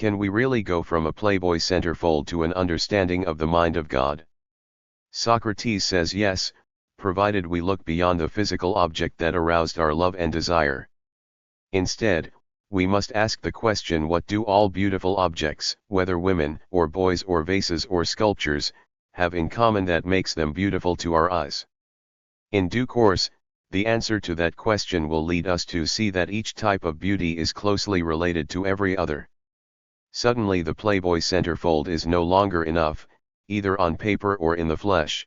Can we really go from a playboy centerfold to an understanding of the mind of God? Socrates says yes, provided we look beyond the physical object that aroused our love and desire. Instead, we must ask the question, what do all beautiful objects, whether women, or boys, or vases, or sculptures, have in common that makes them beautiful to our eyes? In due course, the answer to that question will lead us to see that each type of beauty is closely related to every other. Suddenly the playboy centerfold is no longer enough, either on paper or in the flesh.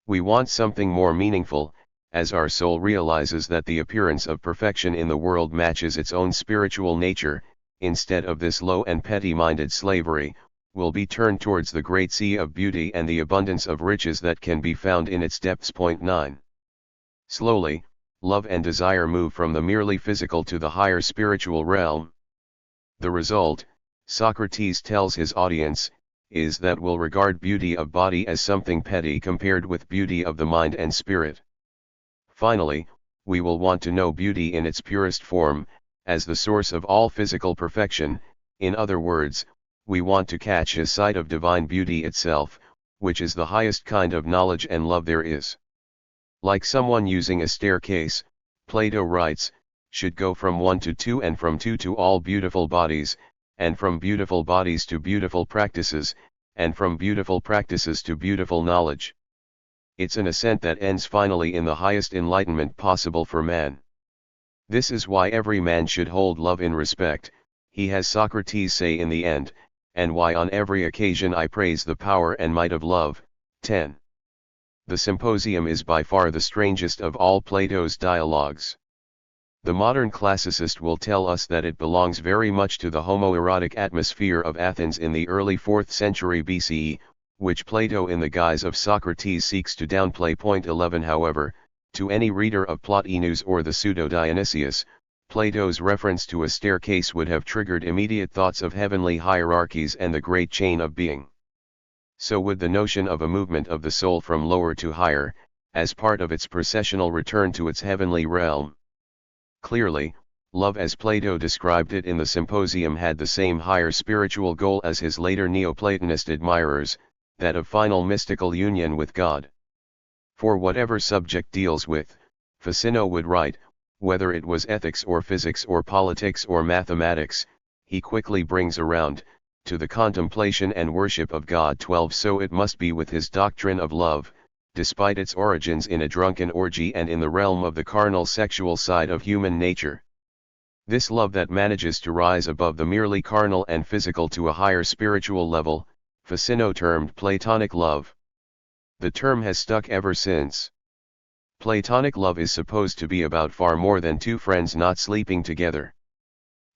We want something more meaningful, as our soul realizes that the appearance of perfection in the world matches its own spiritual nature. Instead of this low and petty-minded slavery, will be turned towards the great sea of beauty and the abundance of riches that can be found in its depths. 9. Slowly, love and desire move from the merely physical to the higher spiritual realm. The result, Socrates tells his audience, is that we'll regard beauty of body as something petty compared with beauty of the mind and spirit. Finally, we will want to know beauty in its purest form, as the source of all physical perfection. In other words, we want to catch a sight of divine beauty itself, which is the highest kind of knowledge and love there is. Like someone using a staircase, Plato writes, should go from 1 to 2 and from 2 to all beautiful bodies, and from beautiful bodies to beautiful practices, and from beautiful practices to beautiful knowledge. It's an ascent that ends finally in the highest enlightenment possible for man. This is why every man should hold love in respect, he has Socrates say in the end, and why on every occasion I praise the power and might of love. 10. The symposium is by far the strangest of all Plato's dialogues. The modern classicist will tell us that it belongs very much to the homoerotic atmosphere of Athens in the early 4th century BCE, which Plato in the guise of Socrates seeks to downplay. 11. However, to any reader of Plotinus or the Pseudo-Dionysius, Plato's reference to a staircase would have triggered immediate thoughts of heavenly hierarchies and the great chain of being. So would the notion of a movement of the soul from lower to higher, as part of its processional return to its heavenly realm. Clearly, love as Plato described it in the Symposium had the same higher spiritual goal as his later Neoplatonist admirers, that of final mystical union with God. For whatever subject deals with, Ficino would write, whether it was ethics or physics or politics or mathematics, he quickly brings around, to the contemplation and worship of God. 12. So it must be with his doctrine of love, despite its origins in a drunken orgy and in the realm of the carnal sexual side of human nature. This love that manages to rise above the merely carnal and physical to a higher spiritual level, Ficino termed Platonic love. The term has stuck ever since. Platonic love is supposed to be about far more than two friends not sleeping together.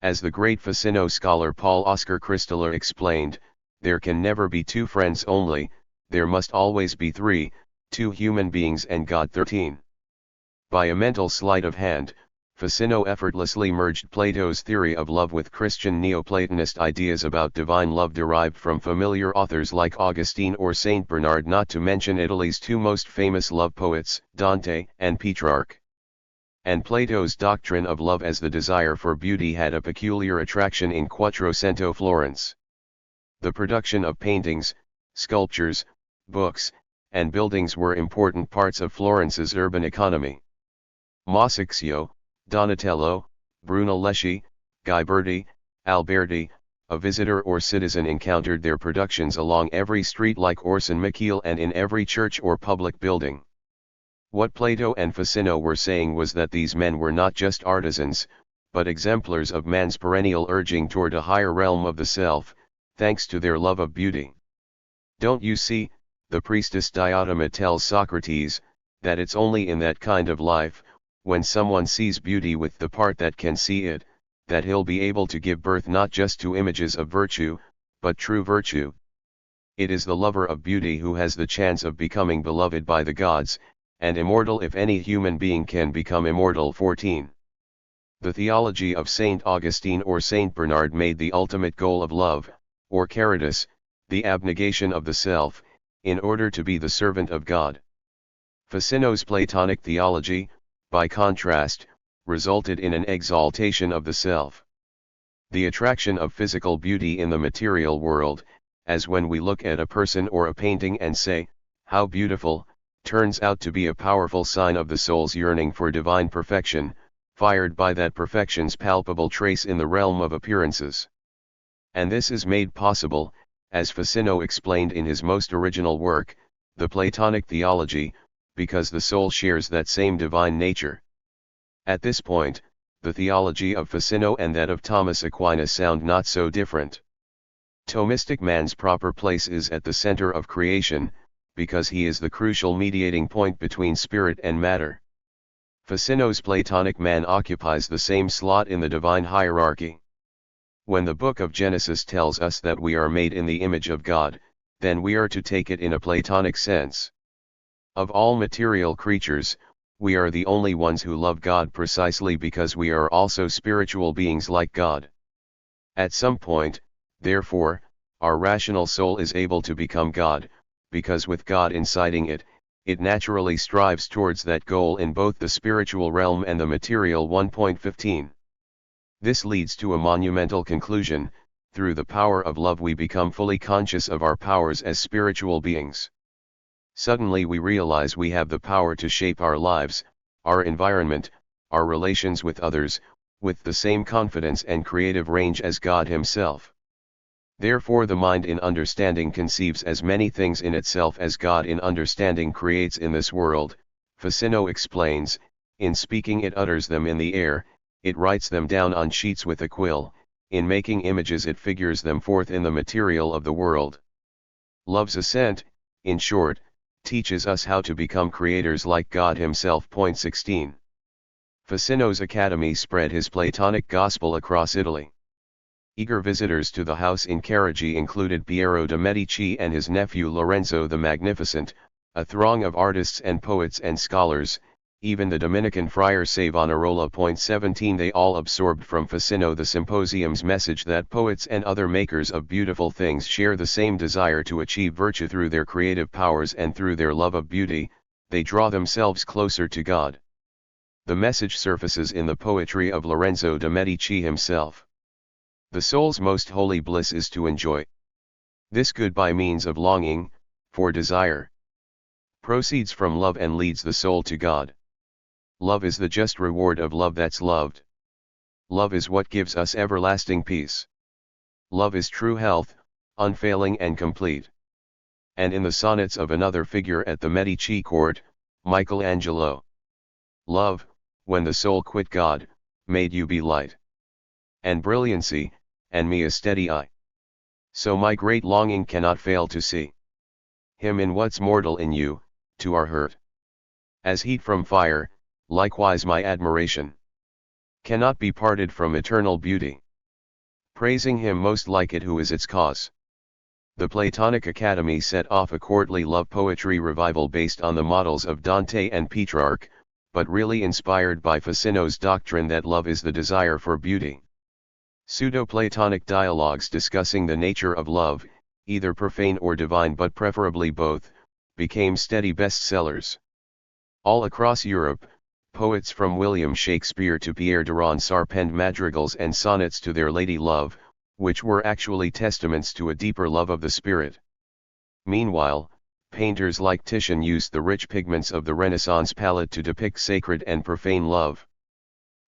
As the great Ficino scholar Paul Oscar Christoller explained, there can never be two friends only, there must always be three, two human beings and God. 13. By a mental sleight of hand, Ficino effortlessly merged Plato's theory of love with Christian Neoplatonist ideas about divine love derived from familiar authors like Augustine or Saint Bernard, not to mention Italy's two most famous love poets, Dante and Petrarch. And Plato's doctrine of love as the desire for beauty had a peculiar attraction in Quattrocento Florence. The production of paintings, sculptures, books, and buildings were important parts of Florence's urban economy. Masaccio, Donatello, Brunelleschi, Ghiberti, Alberti, a visitor or citizen encountered their productions along every street like Orson Michele and in every church or public building. What Plato and Ficino were saying was that these men were not just artisans, but exemplars of man's perennial urging toward a higher realm of the self, thanks to their love of beauty. Don't you see, the priestess Diotima tells Socrates, that it's only in that kind of life, when someone sees beauty with the part that can see it, that he'll be able to give birth not just to images of virtue, but true virtue. It is the lover of beauty who has the chance of becoming beloved by the gods, and immortal if any human being can become immortal. 14. The theology of Saint Augustine or Saint Bernard made the ultimate goal of love, or caritas, the abnegation of the self, in order to be the servant of God. Ficino's Platonic theology, by contrast, resulted in an exaltation of the self. The attraction of physical beauty in the material world, as when we look at a person or a painting and say, "How beautiful," turns out to be a powerful sign of the soul's yearning for divine perfection, fired by that perfection's palpable trace in the realm of appearances. And this is made possible, as Ficino explained in his most original work, the Platonic Theology, because the soul shares that same divine nature. At this point, the theology of Ficino and that of Thomas Aquinas sound not so different. Thomistic man's proper place is at the center of creation, because he is the crucial mediating point between spirit and matter. Ficino's Platonic man occupies the same slot in the divine hierarchy. When the book of Genesis tells us that we are made in the image of God, then we are to take it in a Platonic sense. Of all material creatures, we are the only ones who love God precisely because we are also spiritual beings like God. At some point, therefore, our rational soul is able to become God, because with God inciting it, it naturally strives towards that goal in both the spiritual realm and the material 1.15. This leads to a monumental conclusion: through the power of love we become fully conscious of our powers as spiritual beings. Suddenly we realize we have the power to shape our lives, our environment, our relations with others, with the same confidence and creative range as God Himself. Therefore the mind in understanding conceives as many things in itself as God in understanding creates in this world. Ficino explains, in speaking it utters them in the air, it writes them down on sheets with a quill, in making images it figures them forth in the material of the world. Love's ascent, in short, teaches us how to become creators like God Himself. 16. Ficino's academy spread his Platonic gospel across Italy. Eager visitors to the house in Carraggi included Piero de' Medici and his nephew Lorenzo the Magnificent, a throng of artists and poets and scholars, even the Dominican friar Savonarola. 17. They all absorbed from Ficino the symposium's message that poets and other makers of beautiful things share the same desire to achieve virtue through their creative powers, and through their love of beauty, they draw themselves closer to God. The message surfaces in the poetry of Lorenzo de' Medici himself. The soul's most holy bliss is to enjoy this good by means of longing, for desire proceeds from love and leads the soul to God. Love is the just reward of love that's loved. Love is what gives us everlasting peace. Love is true health, unfailing and complete. And in the sonnets of another figure at the Medici court, Michelangelo, love, when the soul quit God, made you be light and brilliancy, and me a steady eye. So my great longing cannot fail to see Him in what's mortal in you, to our hurt. As heat from fire, likewise my admiration cannot be parted from eternal beauty. Praising Him most like it who is its cause. The Platonic Academy set off a courtly love poetry revival based on the models of Dante and Petrarch, but really inspired by Ficino's doctrine that love is the desire for beauty. Pseudo-Platonic dialogues discussing the nature of love, either profane or divine but preferably both, became steady bestsellers. All across Europe, poets from William Shakespeare to Pierre de Ronsard penned madrigals and sonnets to their lady love, which were actually testaments to a deeper love of the spirit. Meanwhile, painters like Titian used the rich pigments of the Renaissance palette to depict sacred and profane love.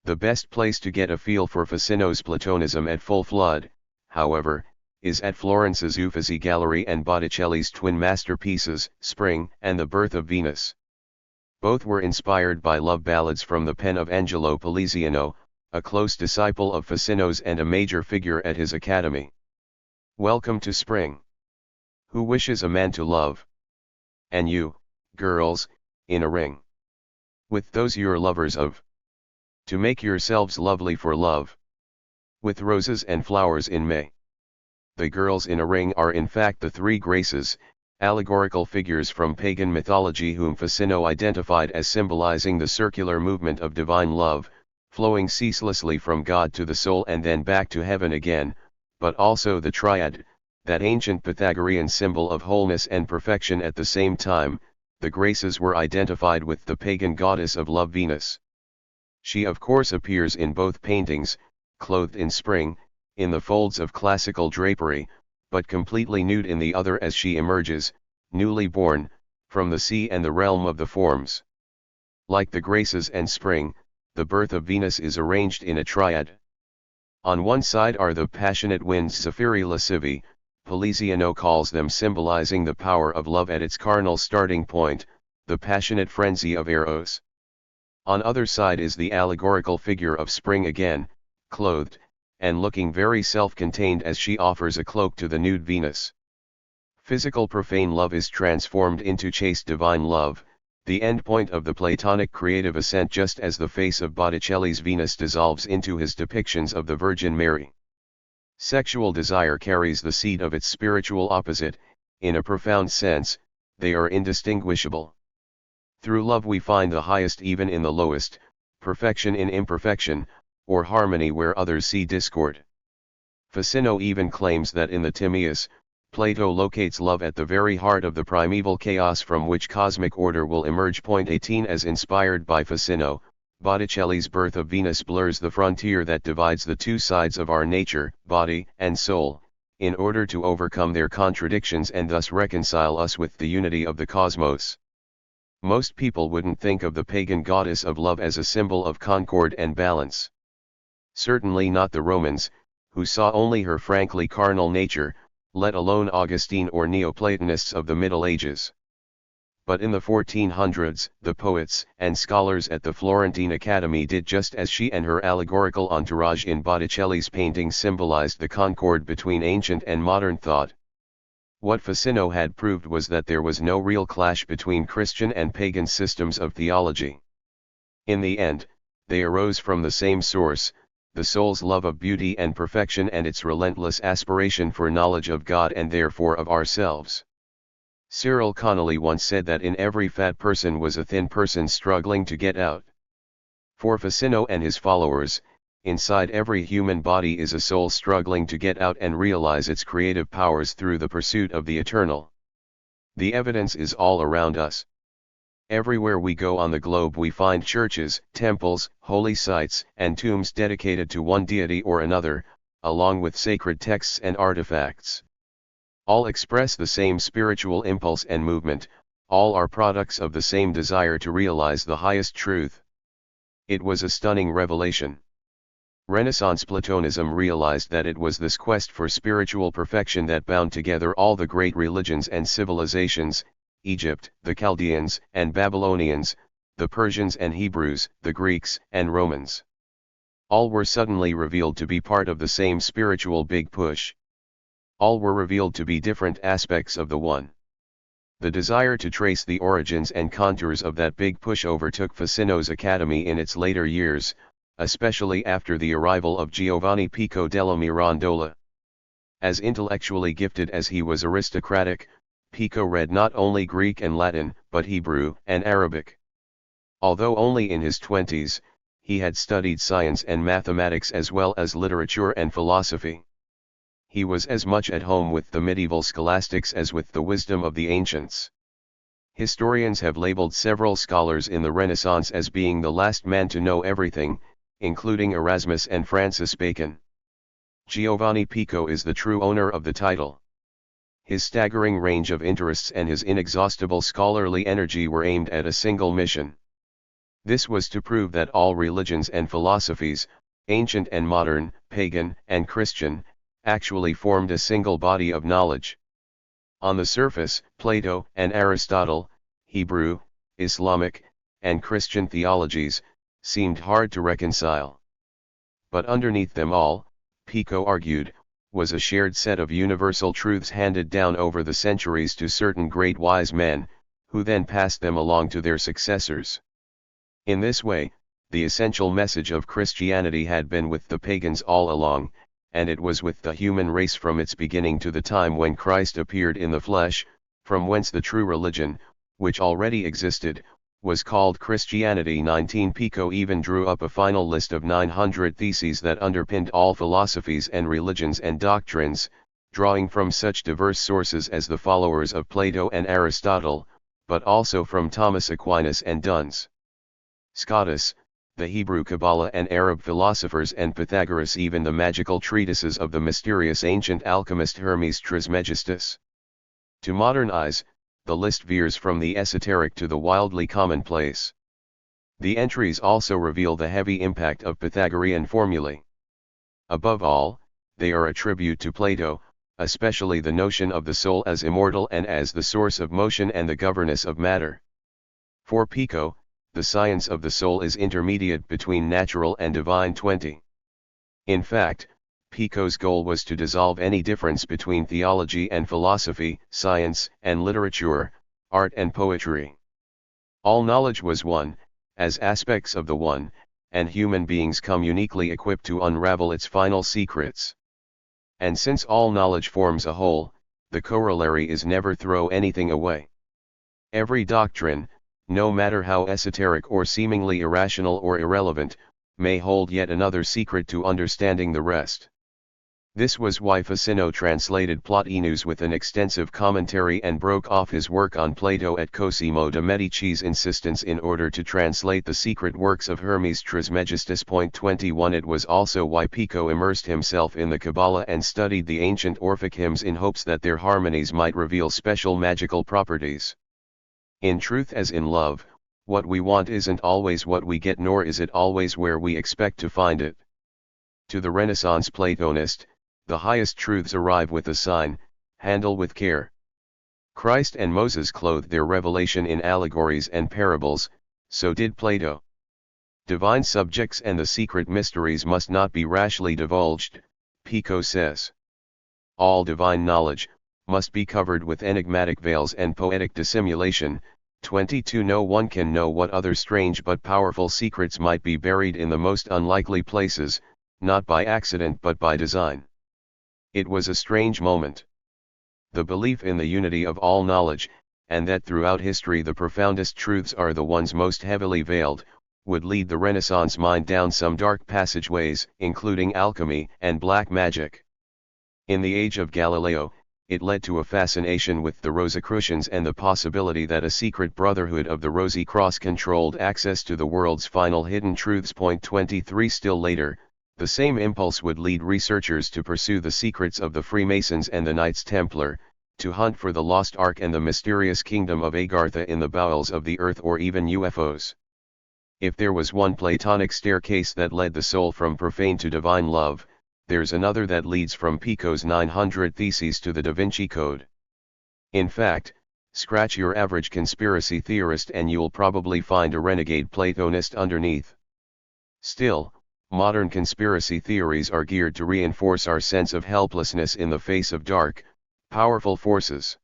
The best place to get a feel for Ficino's Platonism at full flood, however, is at Florence's Uffizi Gallery and Botticelli's twin masterpieces, Spring and The Birth of Venus. Both were inspired by love ballads from the pen of Angelo Poliziano, a close disciple of Ficino's and a major figure at his academy. Welcome to Spring. Who wishes a man to love? And you, girls, in a ring with those your lovers of, to make yourselves lovely for love, with roses and flowers in May. The girls in a ring are in fact the three Graces, allegorical figures from pagan mythology whom Ficino identified as symbolizing the circular movement of divine love, flowing ceaselessly from God to the soul and then back to heaven again, but also the Triad, that ancient Pythagorean symbol of wholeness and perfection at the same time. The Graces were identified with the pagan goddess of love Venus. She of course appears in both paintings, clothed in spring, in the folds of classical drapery, but completely nude in the other as she emerges, newly born, from the sea and the realm of the forms. Like the Graces and Spring, the birth of Venus is arranged in a triad. On one side are the passionate winds Zephyri lascivi, Poliziano calls them, symbolizing the power of love at its carnal starting point, the passionate frenzy of Eros. On other side is the allegorical figure of Spring again, clothed, and looking very self-contained as she offers a cloak to the nude Venus. Physical profane love is transformed into chaste divine love, the endpoint of the Platonic creative ascent, just as the face of Botticelli's Venus dissolves into his depictions of the Virgin Mary. Sexual desire carries the seed of its spiritual opposite, in a profound sense, they are indistinguishable. Through love we find the highest even in the lowest, perfection in imperfection, or harmony where others see discord. Ficino even claims that in the Timaeus, Plato locates love at the very heart of the primeval chaos from which cosmic order will emerge. 18 As inspired by Ficino, Botticelli's Birth of Venus blurs the frontier that divides the two sides of our nature, body and soul, in order to overcome their contradictions and thus reconcile us with the unity of the cosmos. Most people wouldn't think of the pagan goddess of love as a symbol of concord and balance. Certainly not the Romans, who saw only her frankly carnal nature, let alone Augustine or Neoplatonists of the Middle Ages. But in the 1400s, the poets and scholars at the Florentine Academy did just as she and her allegorical entourage in Botticelli's paintings symbolized the concord between ancient and modern thought. What Ficino had proved was that there was no real clash between Christian and pagan systems of theology. In the end, they arose from the same source, the soul's love of beauty and perfection and its relentless aspiration for knowledge of God and therefore of ourselves. Cyril Connolly once said that in every fat person was a thin person struggling to get out. For Ficino and his followers, inside every human body is a soul struggling to get out and realize its creative powers through the pursuit of the eternal. The evidence is all around us. Everywhere we go on the globe we find churches, temples, holy sites, and tombs dedicated to one deity or another, along with sacred texts and artifacts. All express the same spiritual impulse and movement, all are products of the same desire to realize the highest truth. It was a stunning revelation. Renaissance Platonism realized that it was this quest for spiritual perfection that bound together all the great religions and civilizations, Egypt, the Chaldeans and Babylonians, the Persians and Hebrews, the Greeks and Romans. All were suddenly revealed to be part of the same spiritual big push. All were revealed to be different aspects of the one. The desire to trace the origins and contours of that big push overtook Ficino's academy in its later years, especially after the arrival of Giovanni Pico della Mirandola. As intellectually gifted as he was aristocratic, Pico read not only Greek and Latin, but Hebrew and Arabic. Although only in his 20s, he had studied science and mathematics as well as literature and philosophy. He was as much at home with the medieval scholastics as with the wisdom of the ancients. Historians have labeled several scholars in the Renaissance as being the last man to know everything, including Erasmus and Francis Bacon. Giovanni Pico is the true owner of the title. His staggering range of interests and his inexhaustible scholarly energy were aimed at a single mission. This was to prove that all religions and philosophies, ancient and modern, pagan and Christian, actually formed a single body of knowledge. On the surface, Plato and Aristotle, Hebrew, Islamic, and Christian theologies, seemed hard to reconcile. But underneath them all, Pico argued, was a shared set of universal truths handed down over the centuries to certain great wise men, who then passed them along to their successors. In this way, the essential message of Christianity had been with the pagans all along, and it was with the human race from its beginning to the time when Christ appeared in the flesh, from whence the true religion, which already existed, was called Christianity. 19 Pico even drew up a final list of 900 theses that underpinned all philosophies and religions and doctrines, drawing from such diverse sources as the followers of Plato and Aristotle, but also from Thomas Aquinas and Duns Scotus, the Hebrew Kabbalah and Arab philosophers and Pythagoras, even the magical treatises of the mysterious ancient alchemist Hermes Trismegistus. To modern eyes, the list veers from the esoteric to the wildly commonplace. The entries also reveal the heavy impact of Pythagorean formulae. Above all, they are a tribute to Plato, especially the notion of the soul as immortal and as the source of motion and the governess of matter. For Pico, the science of the soul is intermediate between natural and divine. 20. In fact, Pico's goal was to dissolve any difference between theology and philosophy, science and literature, art and poetry. All knowledge was one, as aspects of the one, and human beings come uniquely equipped to unravel its final secrets. And since all knowledge forms a whole, the corollary is never throw anything away. Every doctrine, no matter how esoteric or seemingly irrational or irrelevant, may hold yet another secret to understanding the rest. This was why Ficino translated Plotinus with an extensive commentary and broke off his work on Plato at Cosimo de' Medici's insistence in order to translate the secret works of Hermes Trismegistus. 21. It was also why Pico immersed himself in the Kabbalah and studied the ancient Orphic hymns in hopes that their harmonies might reveal special magical properties. In truth, as in love, what we want isn't always what we get, nor is it always where we expect to find it. To the Renaissance Platonist, the highest truths arrive with a sign, handle with care. Christ and Moses clothed their revelation in allegories and parables, so did Plato. Divine subjects and the secret mysteries must not be rashly divulged, Pico says. All divine knowledge must be covered with enigmatic veils and poetic dissimulation. 22. No one can know what other strange but powerful secrets might be buried in the most unlikely places, not by accident but by design. It was a strange moment. The belief in the unity of all knowledge, and that throughout history the profoundest truths are the ones most heavily veiled, would lead the Renaissance mind down some dark passageways, including alchemy and black magic. In the age of Galileo, it led to a fascination with the Rosicrucians and the possibility that a secret brotherhood of the Rosy Cross controlled access to the world's final hidden truths. 23. Still later, the same impulse would lead researchers to pursue the secrets of the Freemasons and the Knights Templar, to hunt for the lost Ark and the mysterious kingdom of Agartha in the bowels of the earth, or even UFOs. If there was one Platonic staircase that led the soul from profane to divine love, there's another that leads from Pico's 900 Theses to the Da Vinci Code. In fact, scratch your average conspiracy theorist and you'll probably find a renegade Platonist underneath. Still, modern conspiracy theories are geared to reinforce our sense of helplessness in the face of dark, powerful forces.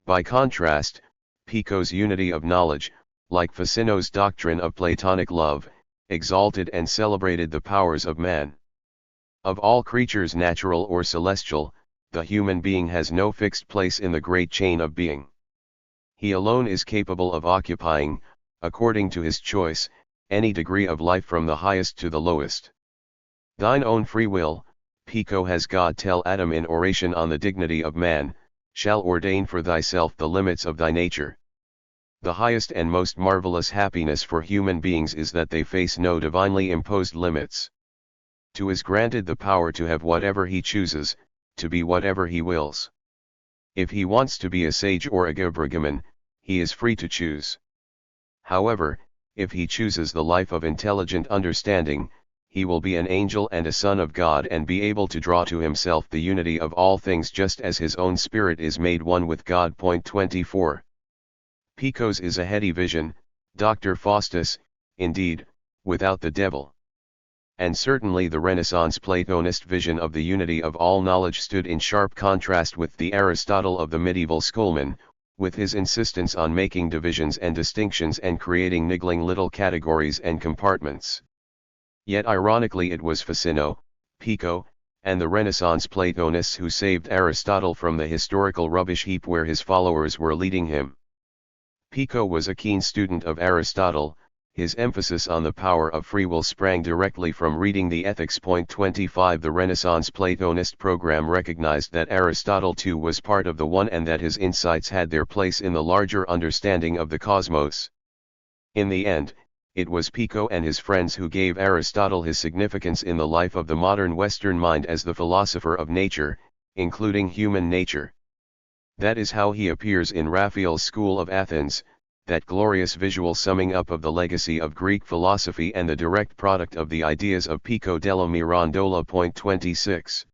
By contrast, Pico's unity of knowledge, like Ficino's doctrine of Platonic love, exalted and celebrated the powers of man. Of all creatures, natural or celestial, the human being has no fixed place in the great chain of being. He alone is capable of occupying, according to his choice, any degree of life from the highest to the lowest. Thine own free will, Pico has God tell Adam in Oration on the Dignity of Man, shall ordain for thyself the limits of thy nature. The highest and most marvelous happiness for human beings is that they face no divinely imposed limits. To is granted the power to have whatever he chooses, to be whatever he wills. If he wants to be a sage or a Gebrigman, he is free to choose. However, if he chooses the life of intelligent understanding, he will be an angel and a son of God and be able to draw to himself the unity of all things just as his own spirit is made one with God. 24. Pico's is a heady vision, Dr. Faustus, indeed, without the devil. And certainly the Renaissance Platonist vision of the unity of all knowledge stood in sharp contrast with the Aristotle of the medieval schoolmen, with his insistence on making divisions and distinctions and creating niggling little categories and compartments. Yet ironically it was Ficino, Pico, and the Renaissance Platonists who saved Aristotle from the historical rubbish heap where his followers were leading him. Pico was a keen student of Aristotle. His emphasis on the power of free will sprang directly from reading the Ethics. 25. The Renaissance Platonist program recognized that Aristotle too was part of the one and that his insights had their place in the larger understanding of the cosmos. In the end, it was Pico and his friends who gave Aristotle his significance in the life of the modern Western mind as the philosopher of nature, including human nature. That is how he appears in Raphael's School of Athens, that glorious visual summing up of the legacy of Greek philosophy and the direct product of the ideas of Pico della Mirandola. 26.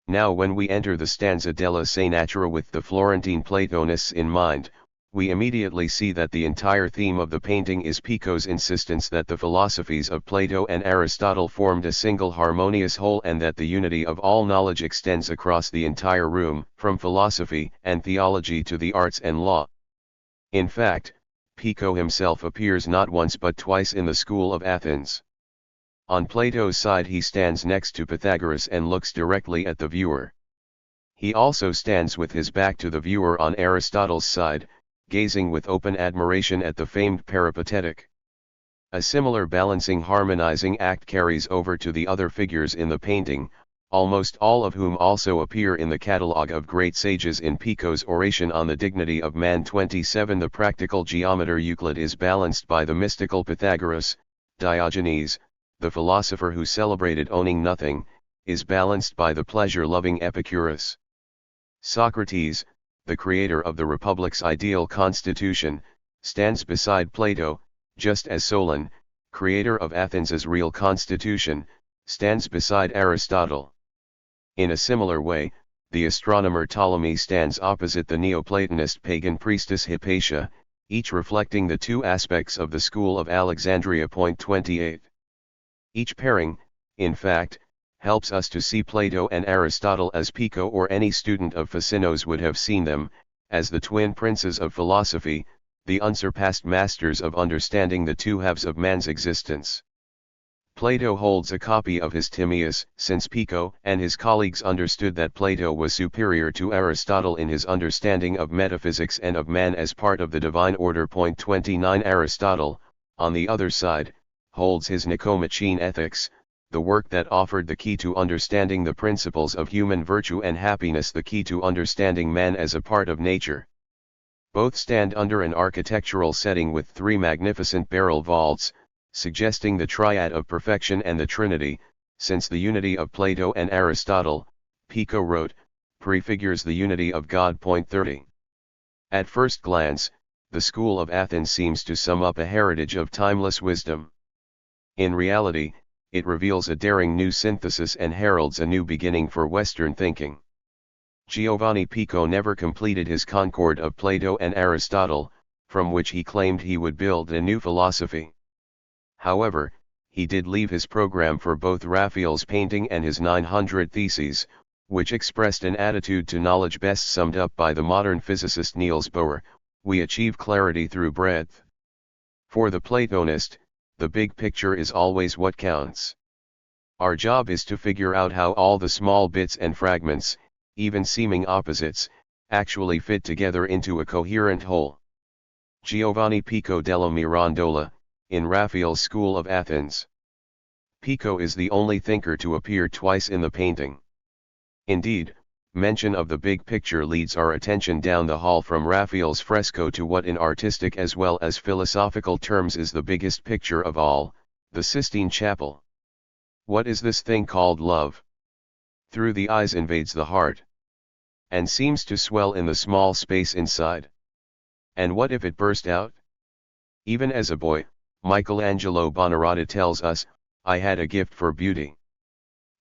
Now when we enter the stanza della Se Natura with the Florentine Platonists in mind, we immediately see that the entire theme of the painting is Pico's insistence that the philosophies of Plato and Aristotle formed a single harmonious whole and that the unity of all knowledge extends across the entire room, from philosophy and theology to the arts and law. In fact, Pico himself appears not once but twice in the School of Athens. On Plato's side he stands next to Pythagoras and looks directly at the viewer. He also stands with his back to the viewer on Aristotle's side, gazing with open admiration at the famed peripatetic. A similar balancing harmonizing act carries over to the other figures in the painting, almost all of whom also appear in the catalogue of great sages in Pico's oration on the dignity of man. 27. The practical geometer Euclid is balanced by the mystical Pythagoras. Diogenes, the philosopher who celebrated owning nothing, is balanced by the pleasure-loving Epicurus. Socrates, the creator of the Republic's ideal constitution, stands beside Plato, just as Solon, creator of Athens's real constitution, stands beside Aristotle. In a similar way, the astronomer Ptolemy stands opposite the Neoplatonist pagan priestess Hypatia, each reflecting the two aspects of the school of Alexandria. 28. Each pairing, in fact, helps us to see Plato and Aristotle as Pico or any student of Ficino's would have seen them, as the twin princes of philosophy, the unsurpassed masters of understanding the two halves of man's existence. Plato holds a copy of his Timaeus, since Pico and his colleagues understood that Plato was superior to Aristotle in his understanding of metaphysics and of man as part of the divine order. 29. Aristotle, on the other side, holds his Nicomachean Ethics, the work that offered the key to understanding the principles of human virtue and happiness, the key to understanding man as a part of nature. Both stand under an architectural setting with three magnificent barrel vaults, suggesting the triad of perfection and the Trinity, since the unity of Plato and Aristotle, Pico wrote, prefigures the unity of God. 30. At first glance, the School of Athens seems to sum up a heritage of timeless wisdom. In reality, it reveals a daring new synthesis and heralds a new beginning for Western thinking. Giovanni Pico never completed his concord of Plato and Aristotle, from which he claimed he would build a new philosophy. However, he did leave his program for both Raphael's painting and his 900 Theses, which expressed an attitude to knowledge best summed up by the modern physicist Niels Bohr: we achieve clarity through breadth. For the Platonist, the big picture is always what counts. Our job is to figure out how all the small bits and fragments, even seeming opposites, actually fit together into a coherent whole. Giovanni Pico della Mirandola, in Raphael's School of Athens. Pico is the only thinker to appear twice in the painting. Indeed, mention of the big picture leads our attention down the hall from Raphael's fresco to what in artistic as well as philosophical terms is the biggest picture of all, the Sistine Chapel. What is this thing called love? Through the eyes invades the heart, and seems to swell in the small space inside. And what if it burst out? Even as a boy, Michelangelo Buonarroti tells us, I had a gift for beauty.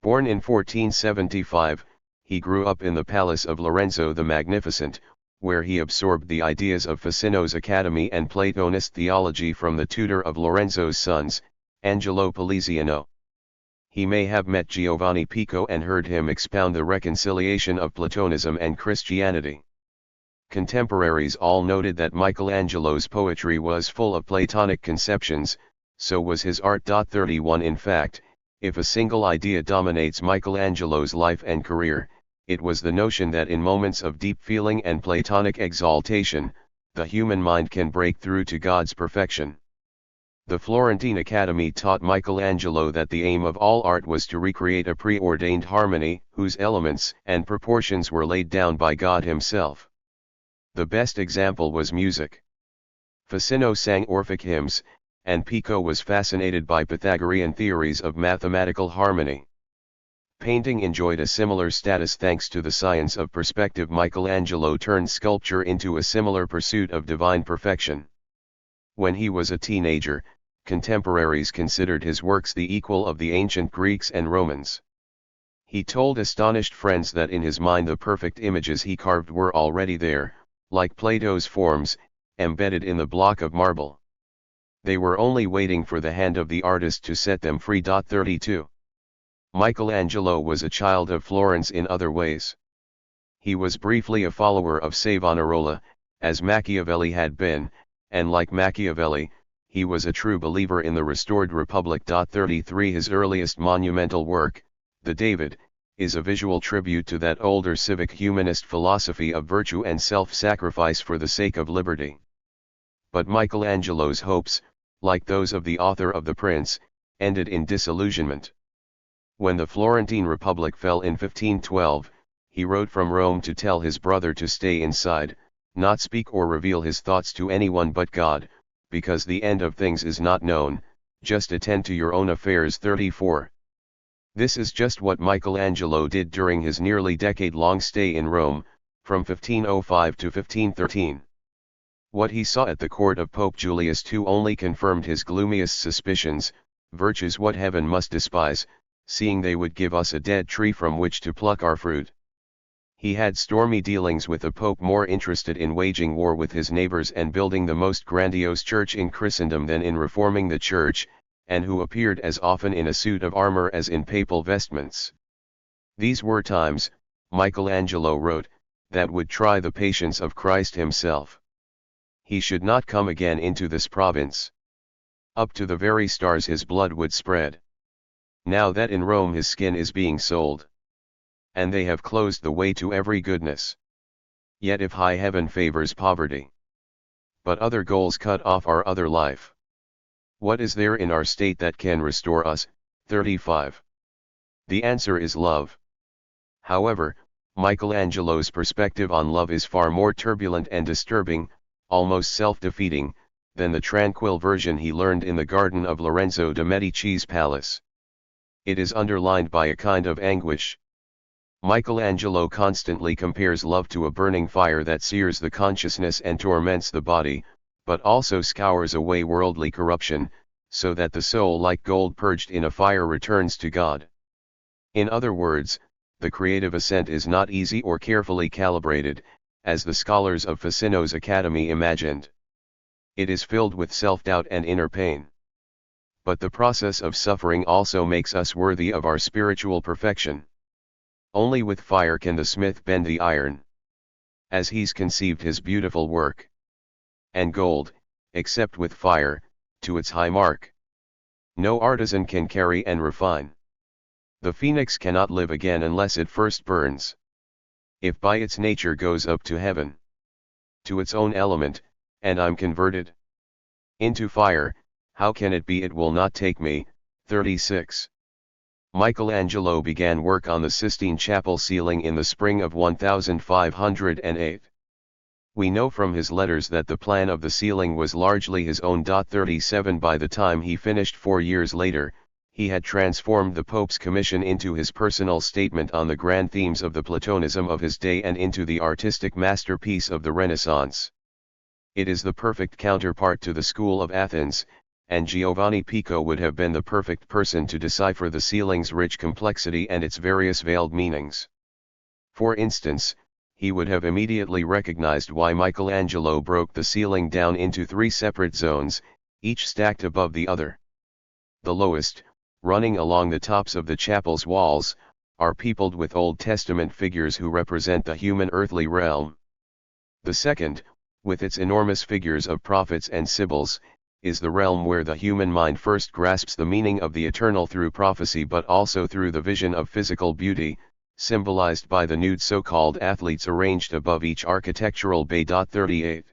Born in 1475, he grew up in the palace of Lorenzo the Magnificent, where he absorbed the ideas of Ficino's Academy and Platonist theology from the tutor of Lorenzo's sons, Angelo Poliziano. He may have met Giovanni Pico and heard him expound the reconciliation of Platonism and Christianity. Contemporaries all noted that Michelangelo's poetry was full of Platonic conceptions, so was his art. 31 In fact, if a single idea dominates Michelangelo's life and career, it was the notion that in moments of deep feeling and Platonic exaltation, the human mind can break through to God's perfection. The Florentine Academy taught Michelangelo that the aim of all art was to recreate a preordained harmony, whose elements and proportions were laid down by God himself. The best example was music. Ficino sang Orphic hymns, and Pico was fascinated by Pythagorean theories of mathematical harmony. Painting enjoyed a similar status thanks to the science of perspective. Michelangelo turned sculpture into a similar pursuit of divine perfection. When he was a teenager, contemporaries considered his works the equal of the ancient Greeks and Romans. He told astonished friends that in his mind the perfect images he carved were already there, like Plato's forms, embedded in the block of marble. They were only waiting for the hand of the artist to set them free. 32. Michelangelo was a child of Florence in other ways. He was briefly a follower of Savonarola, as Machiavelli had been, and like Machiavelli, he was a true believer in the restored republic. 33 His earliest monumental work, the David, is a visual tribute to that older civic humanist philosophy of virtue and self-sacrifice for the sake of liberty. But Michelangelo's hopes, like those of the author of The Prince, ended in disillusionment. When the Florentine Republic fell in 1512, he wrote from Rome to tell his brother to stay inside, not speak or reveal his thoughts to anyone but God, because the end of things is not known, just attend to your own affairs. 34. This is just what Michelangelo did during his nearly decade-long stay in Rome, from 1505 to 1513. What he saw at the court of Pope Julius II only confirmed his gloomiest suspicions. Virtues what heaven must despise, seeing they would give us a dead tree from which to pluck our fruit. He had stormy dealings with a pope more interested in waging war with his neighbors and building the most grandiose church in Christendom than in reforming the church, and who appeared as often in a suit of armor as in papal vestments. These were times, Michelangelo wrote, that would try the patience of Christ himself. He should not come again into this province. Up to the very stars his blood would spread. Now that in Rome his skin is being sold, and they have closed the way to every goodness. Yet if high heaven favors poverty, but other goals cut off our other life, what is there in our state that can restore us? 35. The answer is love. However, Michelangelo's perspective on love is far more turbulent and disturbing, almost self-defeating, than the tranquil version he learned in the garden of Lorenzo de' Medici's palace. It is underlined by a kind of anguish. Michelangelo constantly compares love to a burning fire that sears the consciousness and torments the body, but also scours away worldly corruption, so that the soul like gold purged in a fire returns to God. In other words, the creative ascent is not easy or carefully calibrated, as the scholars of Ficino's academy imagined. It is filled with self-doubt and inner pain. But the process of suffering also makes us worthy of our spiritual perfection. Only with fire can the smith bend the iron, as he's conceived his beautiful work. And gold, except with fire, to its high mark, no artisan can carry and refine. The phoenix cannot live again unless it first burns. If by its nature goes up to heaven, to its own element, and I'm converted into fire, how can it be it will not take me? 36. Michelangelo began work on the Sistine Chapel ceiling in the spring of 1508. We know from his letters that the plan of the ceiling was largely his own. 37 By the time he finished 4 years later, he had transformed the Pope's commission into his personal statement on the grand themes of the Platonism of his day and into the artistic masterpiece of the Renaissance. It is the perfect counterpart to the school of Athens, and Giovanni Pico would have been the perfect person to decipher the ceiling's rich complexity and its various veiled meanings. For instance, he would have immediately recognized why Michelangelo broke the ceiling down into 3 separate zones, each stacked above the other. The lowest, running along the tops of the chapel's walls, are peopled with Old Testament figures who represent the human earthly realm. The second, with its enormous figures of prophets and sibyls, is the realm where the human mind first grasps the meaning of the eternal through prophecy but also through the vision of physical beauty, symbolized by the nude so-called athletes arranged above each architectural bay. 38.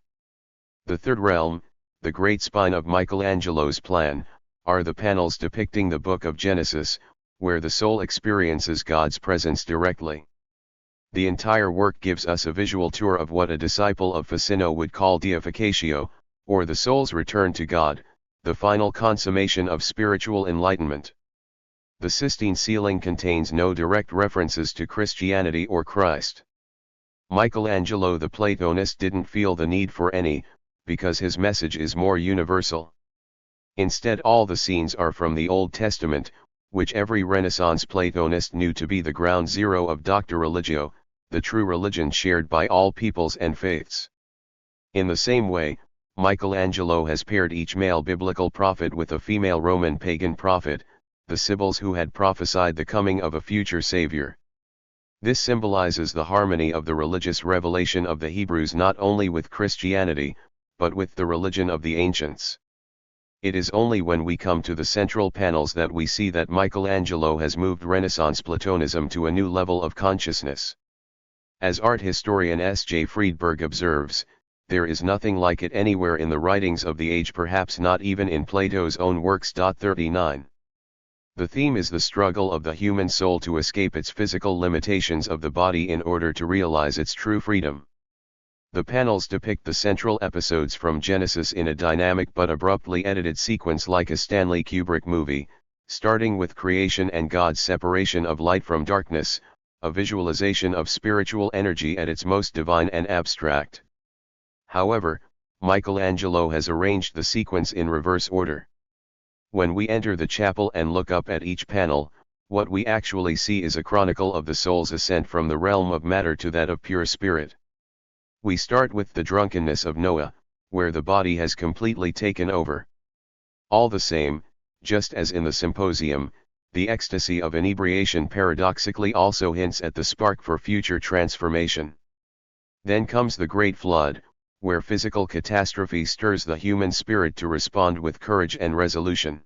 The third realm, the great spine of Michelangelo's plan, are the panels depicting the book of Genesis, where the soul experiences God's presence directly. The entire work gives us a visual tour of what a disciple of Ficino would call deificatio, or the soul's return to God, the final consummation of spiritual enlightenment. The Sistine ceiling contains no direct references to Christianity or Christ. Michelangelo the Platonist didn't feel the need for any, because his message is more universal. Instead, all the scenes are from the Old Testament, which every Renaissance Platonist knew to be the ground zero of Doctor Religio, the true religion shared by all peoples and faiths. In the same way, Michelangelo has paired each male biblical prophet with a female Roman pagan prophet, the Sibyls who had prophesied the coming of a future savior. This symbolizes the harmony of the religious revelation of the Hebrews not only with Christianity, but with the religion of the ancients. It is only when we come to the central panels that we see that Michelangelo has moved Renaissance Platonism to a new level of consciousness. As art historian S.J. Friedberg observes, there is nothing like it anywhere in the writings of the age, perhaps not even in Plato's own works. 39. The theme is the struggle of the human soul to escape its physical limitations of the body in order to realize its true freedom. The panels depict the central episodes from Genesis in a dynamic but abruptly edited sequence like a Stanley Kubrick movie, starting with creation and God's separation of light from darkness, a visualization of spiritual energy at its most divine and abstract. However, Michelangelo has arranged the sequence in reverse order. When we enter the chapel and look up at each panel, what we actually see is a chronicle of the soul's ascent from the realm of matter to that of pure spirit. We start with the drunkenness of Noah, where the body has completely taken over. All the same, just as in the Symposium, the ecstasy of inebriation paradoxically also hints at the spark for future transformation. Then comes the Great Flood, where physical catastrophe stirs the human spirit to respond with courage and resolution.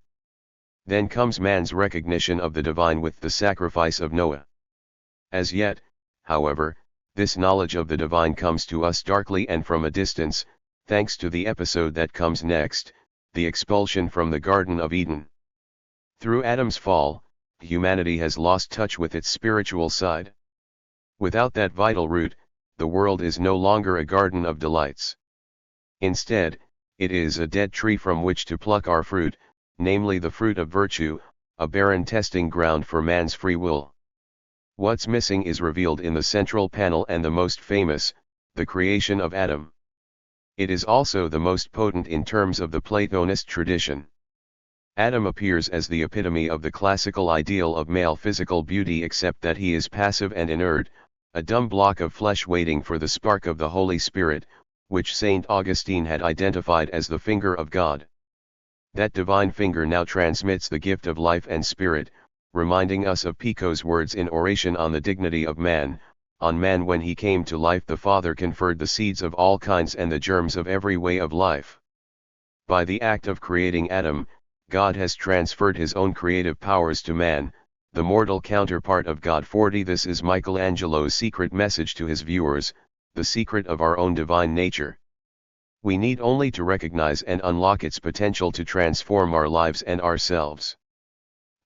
Then comes man's recognition of the divine with the sacrifice of Noah. As yet, however, this knowledge of the divine comes to us darkly and from a distance, thanks to the episode that comes next, the expulsion from the Garden of Eden. Through Adam's fall, humanity has lost touch with its spiritual side. Without that vital root, the world is no longer a garden of delights. Instead, it is a dead tree from which to pluck our fruit, namely the fruit of virtue, a barren testing ground for man's free will. What's missing is revealed in the central panel and the most famous, the creation of Adam. It is also the most potent in terms of the Platonist tradition. Adam appears as the epitome of the classical ideal of male physical beauty, except that he is passive and inert, a dumb block of flesh waiting for the spark of the Holy Spirit, which St. Augustine had identified as the finger of God. That divine finger now transmits the gift of life and spirit, reminding us of Pico's words in Oration on the Dignity of Man: on man when he came to life the Father conferred the seeds of all kinds and the germs of every way of life. By the act of creating Adam, God has transferred his own creative powers to man, the mortal counterpart of God. 40. This is Michelangelo's secret message to his viewers, the secret of our own divine nature. We need only to recognize and unlock its potential to transform our lives and ourselves.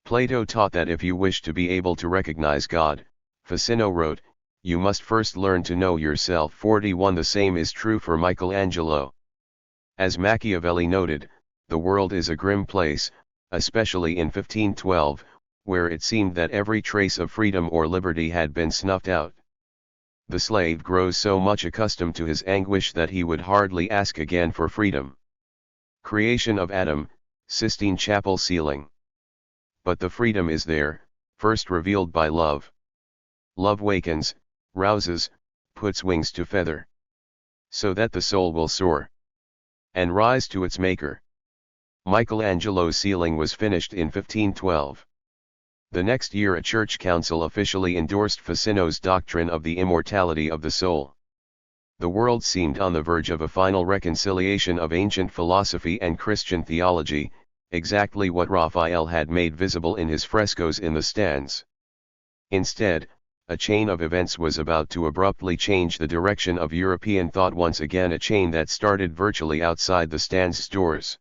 Plato taught that if you wish to be able to recognize God, Ficino wrote, you must first learn to know yourself. 41. The same is true for Michelangelo. As Machiavelli noted, the world is a grim place, especially in 1512, where it seemed that every trace of freedom or liberty had been snuffed out. The slave grows so much accustomed to his anguish that he would hardly ask again for freedom. Creation of Adam, Sistine Chapel ceiling. But the freedom is there, first revealed by love. Love wakens, rouses, puts wings to feather, so that the soul will soar and rise to its maker. Michelangelo's ceiling was finished in 1512. The next year a church council officially endorsed Ficino's doctrine of the immortality of the soul. The world seemed on the verge of a final reconciliation of ancient philosophy and Christian theology, exactly what Raphael had made visible in his frescoes in the stands. Instead, a chain of events was about to abruptly change the direction of European thought, once again a chain that started virtually outside the stands' doors.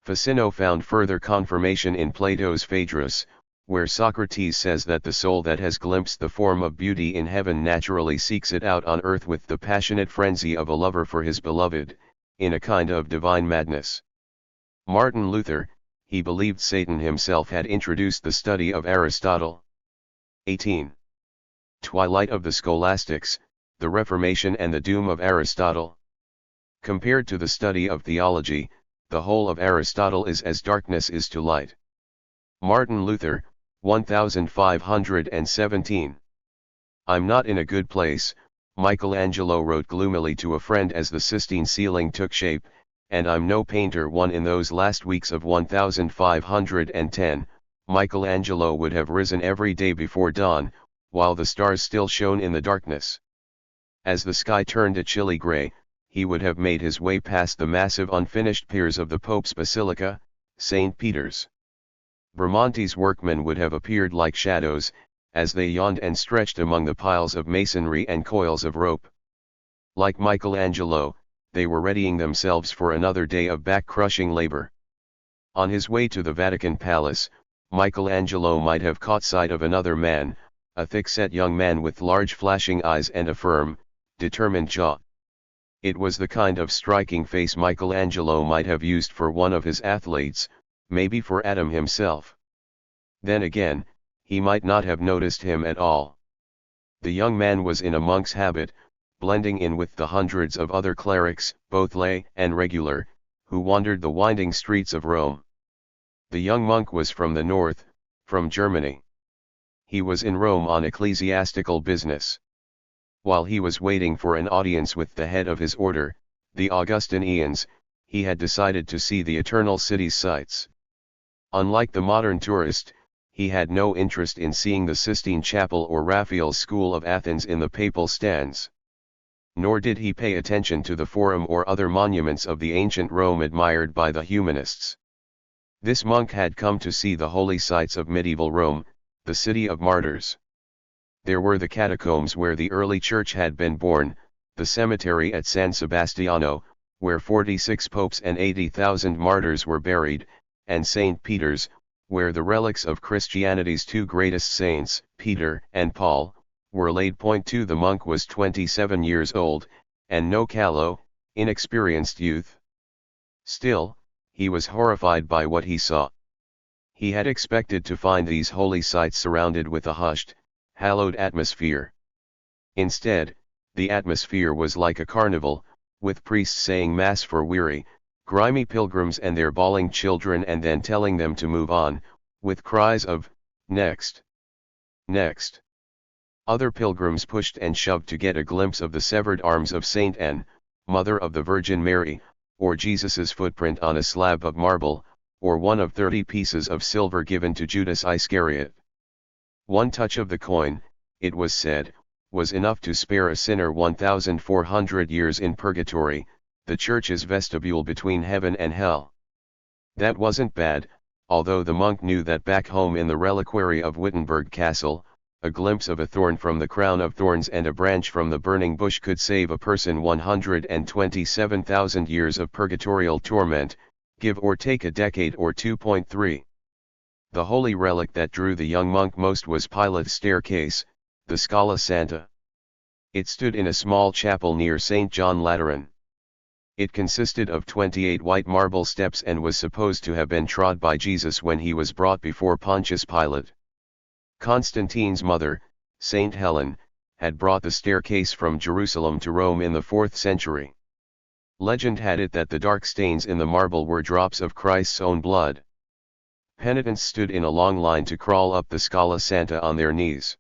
Ficino found further confirmation in Plato's Phaedrus, where Socrates says that the soul that has glimpsed the form of beauty in heaven naturally seeks it out on earth with the passionate frenzy of a lover for his beloved, in a kind of divine madness. Martin Luther, he believed Satan himself had introduced the study of Aristotle. 18. Twilight of the Scholastics, the Reformation and the doom of Aristotle. Compared to the study of theology, the whole of Aristotle is as darkness is to light. Martin Luther, 1517. I'm not in a good place, Michelangelo wrote gloomily to a friend as the Sistine ceiling took shape, and I'm no painter. One in those last weeks of 1510, Michelangelo would have risen every day before dawn, while the stars still shone in the darkness. As the sky turned a chilly grey, he would have made his way past the massive unfinished piers of the Pope's Basilica, St. Peter's. Bramante's workmen would have appeared like shadows, as they yawned and stretched among the piles of masonry and coils of rope. Like Michelangelo, they were readying themselves for another day of back-crushing labor. On his way to the Vatican Palace, Michelangelo might have caught sight of another man, a thick-set young man with large flashing eyes and a firm, determined jaw. It was the kind of striking face Michelangelo might have used for one of his athletes, maybe for Adam himself. Then again, he might not have noticed him at all. The young man was in a monk's habit, blending in with the hundreds of other clerics, both lay and regular, who wandered the winding streets of Rome. The young monk was from the north, from Germany. He was in Rome on ecclesiastical business. While he was waiting for an audience with the head of his order, the Augustinians, he had decided to see the Eternal City's sights. Unlike the modern tourist, he had no interest in seeing the Sistine Chapel or Raphael's School of Athens in the papal stands. Nor did he pay attention to the Forum or other monuments of the ancient Rome admired by the humanists. This monk had come to see the holy sites of medieval Rome, the city of martyrs. There were the catacombs where the early church had been born, the cemetery at San Sebastiano, where 46 popes and 80,000 martyrs were buried, and St. Peter's, where the relics of Christianity's two greatest saints, Peter and Paul, were laid. Point 2. The monk was 27 years old, and no callow, inexperienced youth. Still, he was horrified by what he saw. He had expected to find these holy sites surrounded with a hushed, hallowed atmosphere. Instead, the atmosphere was like a carnival, with priests saying mass for weary, grimy pilgrims and their bawling children and then telling them to move on, with cries of, "Next! Next!" Other pilgrims pushed and shoved to get a glimpse of the severed arms of Saint Anne, mother of the Virgin Mary, or Jesus's footprint on a slab of marble, or one of 30 pieces of silver given to Judas Iscariot. One touch of the coin, it was said, was enough to spare a sinner 1,400 years in purgatory, the church's vestibule between heaven and hell. That wasn't bad, although the monk knew that back home in the reliquary of Wittenberg Castle, a glimpse of a thorn from the crown of thorns and a branch from the burning bush could save a person 127,000 years of purgatorial torment, give or take a decade or 2.3. The holy relic that drew the young monk most was Pilate's staircase, the Scala Santa. It stood in a small chapel near St. John Lateran. It consisted of 28 white marble steps and was supposed to have been trod by Jesus when he was brought before Pontius Pilate. Constantine's mother, Saint Helen, had brought the staircase from Jerusalem to Rome in the 4th century. Legend had it that the dark stains in the marble were drops of Christ's own blood. Penitents stood in a long line to crawl up the Scala Santa on their knees.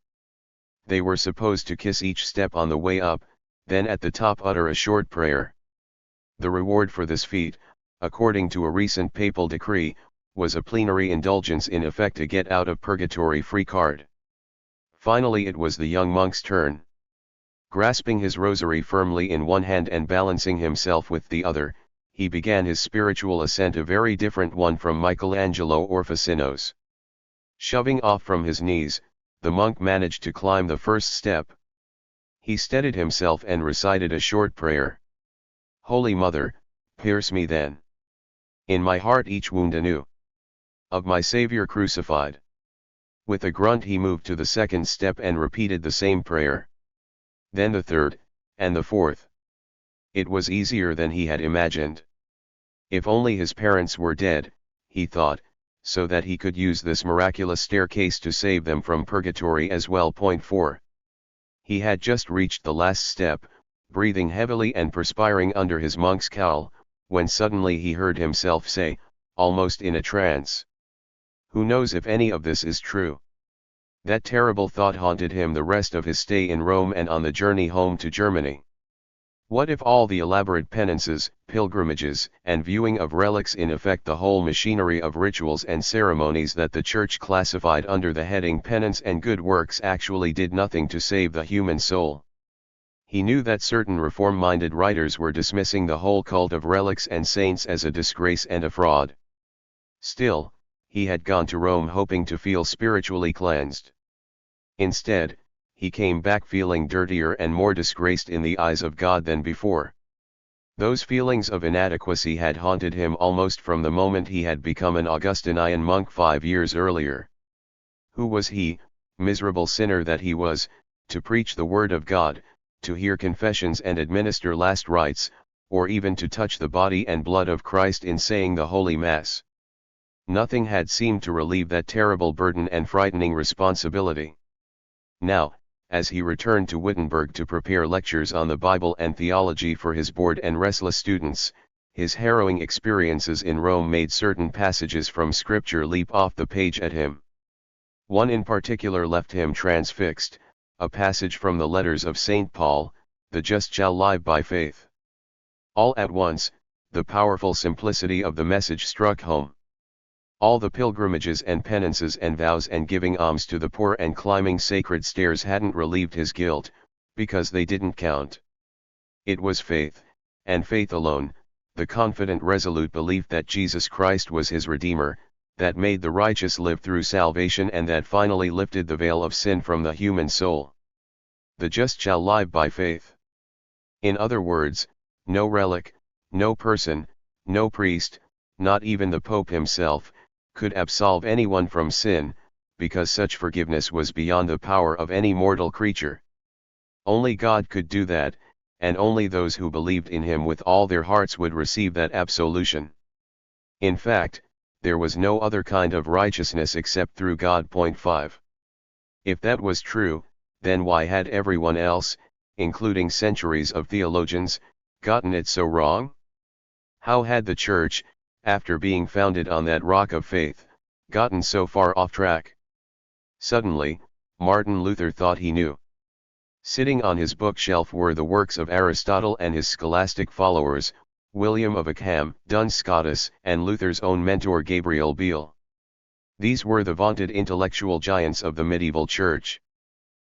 They were supposed to kiss each step on the way up, then at the top utter a short prayer. The reward for this feat, according to a recent papal decree, was a plenary indulgence, in effect a get-out-of-purgatory free card. Finally it was the young monk's turn. Grasping his rosary firmly in one hand and balancing himself with the other, he began his spiritual ascent, a very different one from Michelangelo or Ficino's. Shoving off from his knees, the monk managed to climb the first step. He steadied himself and recited a short prayer. "Holy Mother, pierce me then. In my heart each wound anew. Of my Savior crucified." With a grunt he moved to the second step and repeated the same prayer. Then the third, and the fourth. It was easier than he had imagined. If only his parents were dead, he thought, so that he could use this miraculous staircase to save them from purgatory as well. Point 4. He had just reached the last step, breathing heavily and perspiring under his monk's cowl, when suddenly he heard himself say, almost in a trance, "Who knows if any of this is true?" That terrible thought haunted him the rest of his stay in Rome and on the journey home to Germany. What if all the elaborate penances, pilgrimages, and viewing of relics, in effect the whole machinery of rituals and ceremonies that the Church classified under the heading penance and good works, actually did nothing to save the human soul? He knew that certain reform-minded writers were dismissing the whole cult of relics and saints as a disgrace and a fraud. Still, he had gone to Rome hoping to feel spiritually cleansed. Instead, he came back feeling dirtier and more disgraced in the eyes of God than before. Those feelings of inadequacy had haunted him almost from the moment he had become an Augustinian monk 5 years earlier. Who was he, miserable sinner that he was, to preach the word of God, to hear confessions and administer last rites, or even to touch the body and blood of Christ in saying the Holy Mass? Nothing had seemed to relieve that terrible burden and frightening responsibility. Now, as he returned to Wittenberg to prepare lectures on the Bible and theology for his bored and restless students, his harrowing experiences in Rome made certain passages from Scripture leap off the page at him. One in particular left him transfixed, a passage from the letters of St. Paul, "The just shall live by faith." All at once, the powerful simplicity of the message struck home. All the pilgrimages and penances and vows and giving alms to the poor and climbing sacred stairs hadn't relieved his guilt, because they didn't count. It was faith, and faith alone, the confident resolute belief that Jesus Christ was his Redeemer, that made the righteous live through salvation and that finally lifted the veil of sin from the human soul. The just shall live by faith. In other words, no relic, no person, no priest, not even the Pope himself, could absolve anyone from sin, because such forgiveness was beyond the power of any mortal creature. Only God could do that, and only those who believed in him with all their hearts would receive that absolution. In fact, there was no other kind of righteousness except through God. Point 5. If that was true, then why had everyone else, including centuries of theologians, gotten it so wrong? How had the Church, after being founded on that rock of faith, gotten so far off track? Suddenly, Martin Luther thought he knew. Sitting on his bookshelf were the works of Aristotle and his scholastic followers, William of Ockham, Duns Scotus, and Luther's own mentor Gabriel Biel. These were the vaunted intellectual giants of the medieval Church.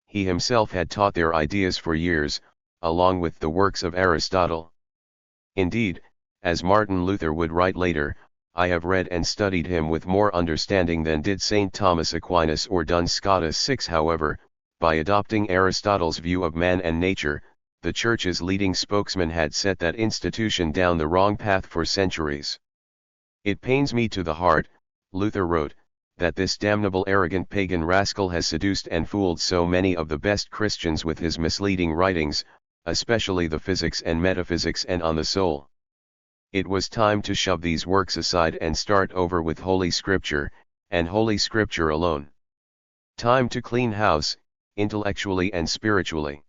He himself had taught their ideas for years, along with the works of Aristotle. Indeed, as Martin Luther would write later, I have read and studied him with more understanding than did St. Thomas Aquinas or Duns Scotus. 6. However, by adopting Aristotle's view of man and nature, the Church's leading spokesman had set that institution down the wrong path for centuries. It pains me to the heart, Luther wrote, that this damnable arrogant pagan rascal has seduced and fooled so many of the best Christians with his misleading writings, especially the Physics and Metaphysics and On the Soul. It was time to shove these works aside and start over with Holy Scripture, and Holy Scripture alone. Time to clean house, intellectually and spiritually.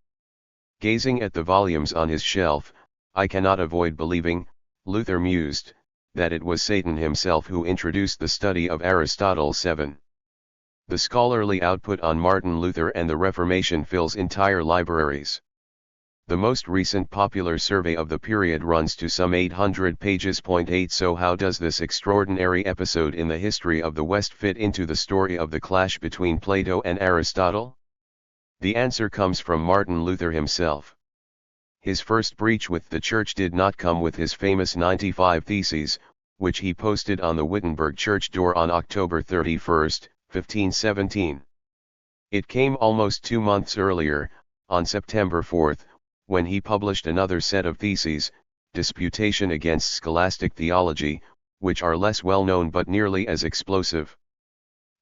Gazing at the volumes on his shelf, I cannot avoid believing, Luther mused, that it was Satan himself who introduced the study of Aristotle. 7. The scholarly output on Martin Luther and the Reformation fills entire libraries. The most recent popular survey of the period runs to some 800 pages. 8. So how does this extraordinary episode in the history of the West fit into the story of the clash between Plato and Aristotle? The answer comes from Martin Luther himself. His first breach with the Church did not come with his famous 95 Theses, which he posted on the Wittenberg church door on October 31, 1517. It came almost 2 months earlier, on September 4, when he published another set of theses, Disputation against Scholastic Theology, which are less well known but nearly as explosive.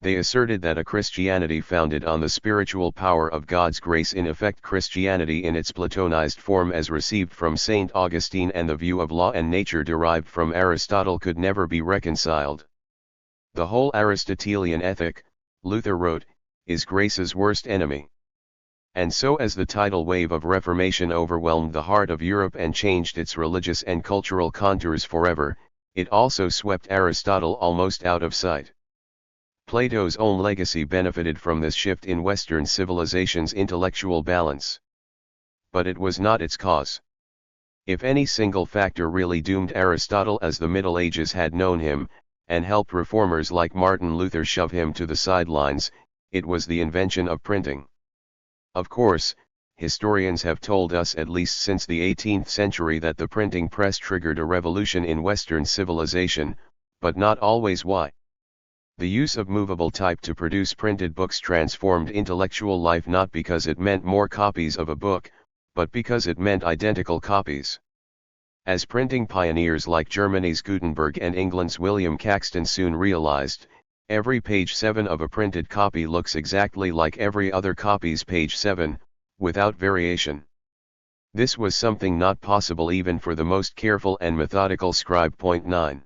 They asserted that a Christianity founded on the spiritual power of God's grace, in effect Christianity in its Platonized form as received from St. Augustine, and the view of law and nature derived from Aristotle could never be reconciled. The whole Aristotelian ethic, Luther wrote, is grace's worst enemy. And so, as the tidal wave of Reformation overwhelmed the heart of Europe and changed its religious and cultural contours forever, it also swept Aristotle almost out of sight. Plato's own legacy benefited from this shift in Western civilization's intellectual balance. But it was not its cause. If any single factor really doomed Aristotle as the Middle Ages had known him, and helped reformers like Martin Luther shove him to the sidelines, it was the invention of printing. Of course, historians have told us at least since the 18th century that the printing press triggered a revolution in Western civilization, but not always why. The use of movable type to produce printed books transformed intellectual life not because it meant more copies of a book, but because it meant identical copies. As printing pioneers like Germany's Gutenberg and England's William Caxton soon realized, every page 7 of a printed copy looks exactly like every other copy's page 7, without variation. This was something not possible even for the most careful and methodical scribe. 9.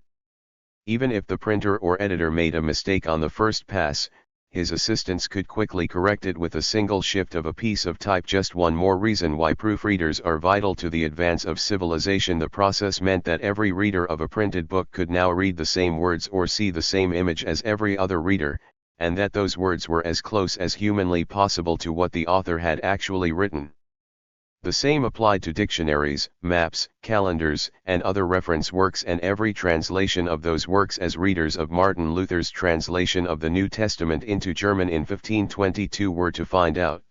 Even if the printer or editor made a mistake on the first pass, his assistants could quickly correct it with a single shift of a piece of type. Just one more reason why proofreaders are vital to the advance of civilization. The process meant that every reader of a printed book could now read the same words or see the same image as every other reader, and that those words were as close as humanly possible to what the author had actually written. The same applied to dictionaries, maps, calendars, and other reference works, and every translation of those works. As readers of Martin Luther's translation of the New Testament into German in 1522 were to find out,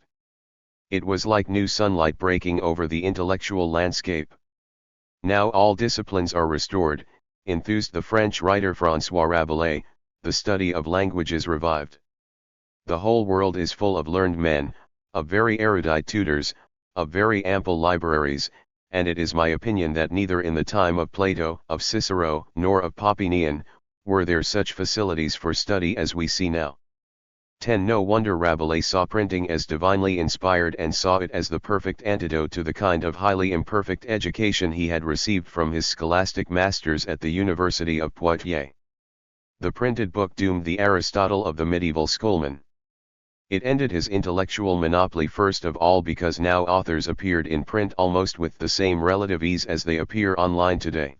it was like new sunlight breaking over the intellectual landscape. Now all disciplines are restored, enthused the French writer François Rabelais, the study of languages revived. The whole world is full of learned men, of very erudite tutors, of very ample libraries, and it is my opinion that neither in the time of Plato, of Cicero, nor of Papinian, were there such facilities for study as we see now. 10. No wonder Rabelais saw printing as divinely inspired and saw it as the perfect antidote to the kind of highly imperfect education he had received from his scholastic masters at the University of Poitiers. The printed book doomed the Aristotle of the medieval schoolmen. It ended his intellectual monopoly first of all because now authors appeared in print almost with the same relative ease as they appear online today.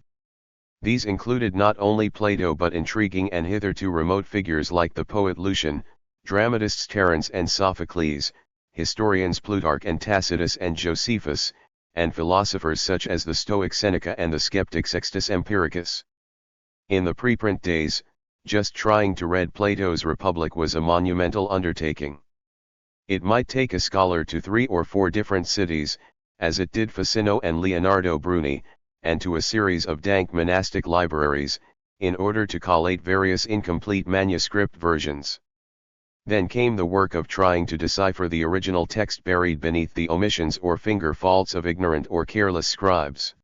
These included not only Plato but intriguing and hitherto remote figures like the poet Lucian, dramatists Terence and Sophocles, historians Plutarch and Tacitus and Josephus, and philosophers such as the Stoic Seneca and the skeptic Sextus Empiricus. In the preprint days, just trying to read Plato's Republic was a monumental undertaking. It might take a scholar to 3 or 4 different cities, as it did Ficino and Leonardo Bruni, and to a series of dank monastic libraries, in order to collate various incomplete manuscript versions. Then came the work of trying to decipher the original text buried beneath the omissions or finger faults of ignorant or careless scribes.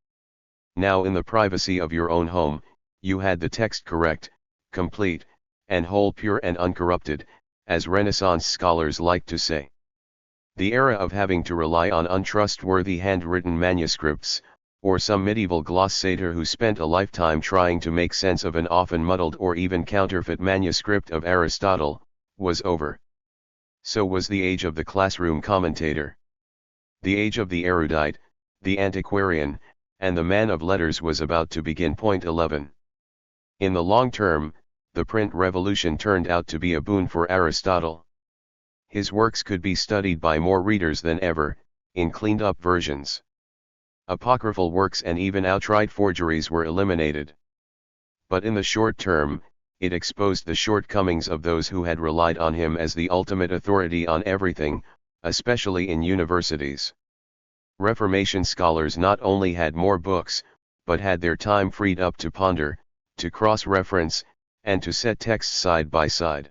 Now in the privacy of your own home, you had the text correct, complete, and whole, pure and uncorrupted, as Renaissance scholars like to say. The era of having to rely on untrustworthy handwritten manuscripts, or some medieval glossator who spent a lifetime trying to make sense of an often muddled or even counterfeit manuscript of Aristotle, was over. So was the age of the classroom commentator. The age of the erudite, the antiquarian, and the man of letters was about to begin. 11. In the long term, the print revolution turned out to be a boon for Aristotle. His works could be studied by more readers than ever, in cleaned-up versions. Apocryphal works and even outright forgeries were eliminated. But in the short term, it exposed the shortcomings of those who had relied on him as the ultimate authority on everything, especially in universities. Reformation scholars not only had more books, but had their time freed up to ponder, to cross-reference, and to set texts side by side.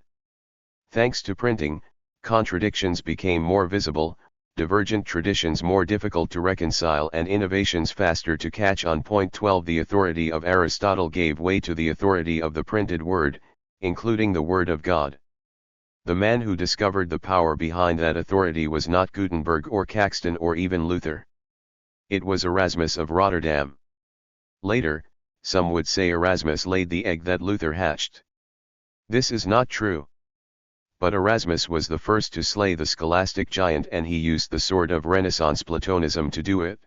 Thanks to printing, contradictions became more visible, divergent traditions more difficult to reconcile, and innovations faster to catch on. 12. The authority of Aristotle gave way to the authority of the printed word, including the Word of God. The man who discovered the power behind that authority was not Gutenberg or Caxton or even Luther. It was Erasmus of Rotterdam. Later, some would say Erasmus laid the egg that Luther hatched. This is not true. But Erasmus was the first to slay the scholastic giant, and he used the sword of Renaissance Platonism to do it.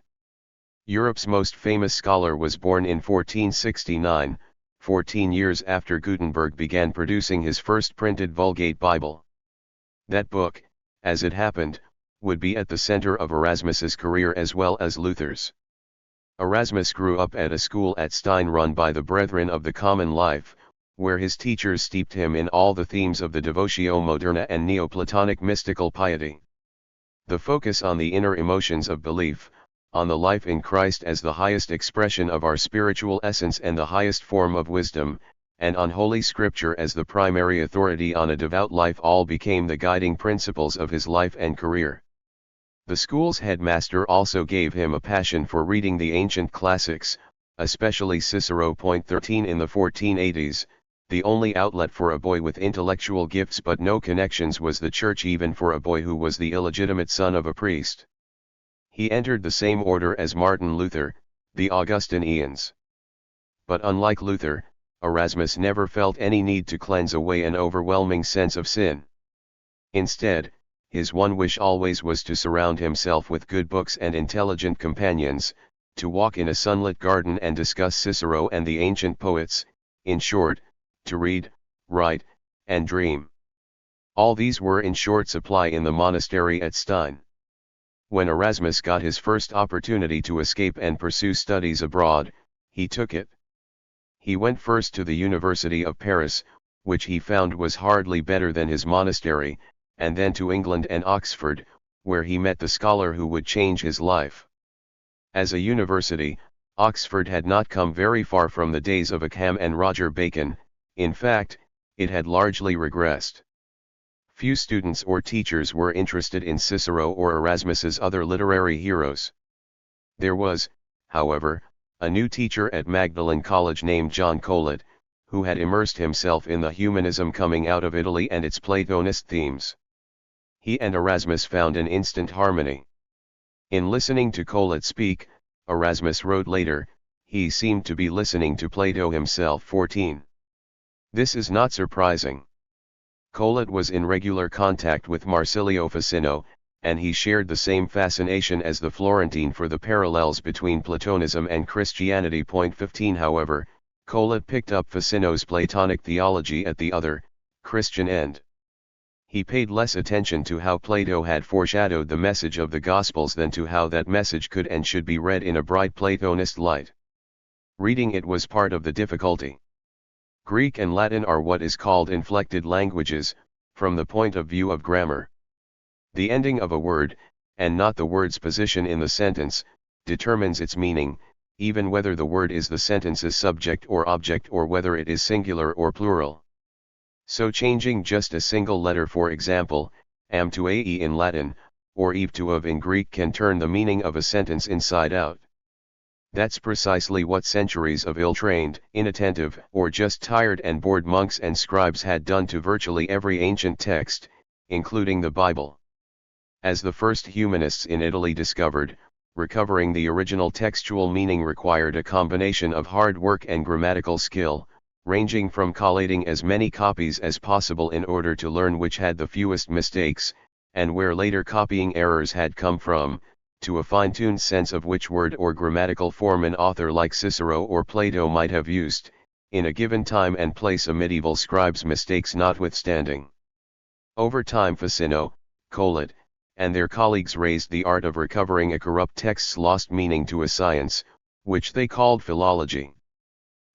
Europe's most famous scholar was born in 1469, 14 years after Gutenberg began producing his first printed Vulgate Bible. That book, as it happened, would be at the center of Erasmus's career as well as Luther's. Erasmus grew up at a school at Stein run by the Brethren of the Common Life, where his teachers steeped him in all the themes of the Devotio Moderna and Neoplatonic mystical piety. The focus on the inner emotions of belief, on the life in Christ as the highest expression of our spiritual essence and the highest form of wisdom, and on Holy Scripture as the primary authority on a devout life all became the guiding principles of his life and career. The school's headmaster also gave him a passion for reading the ancient classics, especially Cicero. 13 In the 1480s, the only outlet for a boy with intellectual gifts but no connections was the church, even for a boy who was the illegitimate son of a priest. He entered the same order as Martin Luther, the Augustinians. But unlike Luther, Erasmus never felt any need to cleanse away an overwhelming sense of sin. Instead, his one wish always was to surround himself with good books and intelligent companions, to walk in a sunlit garden and discuss Cicero and the ancient poets, in short, to read, write, and dream. All these were in short supply in the monastery at Stein. When Erasmus got his first opportunity to escape and pursue studies abroad, he took it. He went first to the University of Paris, which he found was hardly better than his monastery, and then to England and Oxford, where he met the scholar who would change his life. As a university, Oxford had not come very far from the days of Occam and Roger Bacon. In fact, it had largely regressed. Few students or teachers were interested in Cicero or Erasmus's other literary heroes. There was, however, a new teacher at Magdalen College named John Colet, who had immersed himself in the humanism coming out of Italy and its Platonist themes. He and Erasmus found an instant harmony. In listening to Colet speak, Erasmus wrote later, he seemed to be listening to Plato himself. 14. This is not surprising. Colet was in regular contact with Marsilio Ficino, and he shared the same fascination as the Florentine for the parallels between Platonism and Christianity. 15 However, Colet picked up Ficino's Platonic theology at the other, Christian end. He paid less attention to how Plato had foreshadowed the message of the Gospels than to how that message could and should be read in a bright Platonist light. Reading it was part of the difficulty. Greek and Latin are what is called inflected languages, from the point of view of grammar. The ending of a word, and not the word's position in the sentence, determines its meaning, even whether the word is the sentence's subject or object or whether it is singular or plural. So changing just a single letter, for example, am to ae in Latin, or eve to of in Greek, can turn the meaning of a sentence inside out. That's precisely what centuries of ill-trained, inattentive, or just tired and bored monks and scribes had done to virtually every ancient text, including the Bible. As the first humanists in Italy discovered, recovering the original textual meaning required a combination of hard work and grammatical skill, ranging from collating as many copies as possible in order to learn which had the fewest mistakes, and where later copying errors had come from, to a fine-tuned sense of which word or grammatical form an author like Cicero or Plato might have used, in a given time and place, a medieval scribe's mistakes notwithstanding. Over time Ficino, Colet, and their colleagues raised the art of recovering a corrupt text's lost meaning to a science, which they called philology.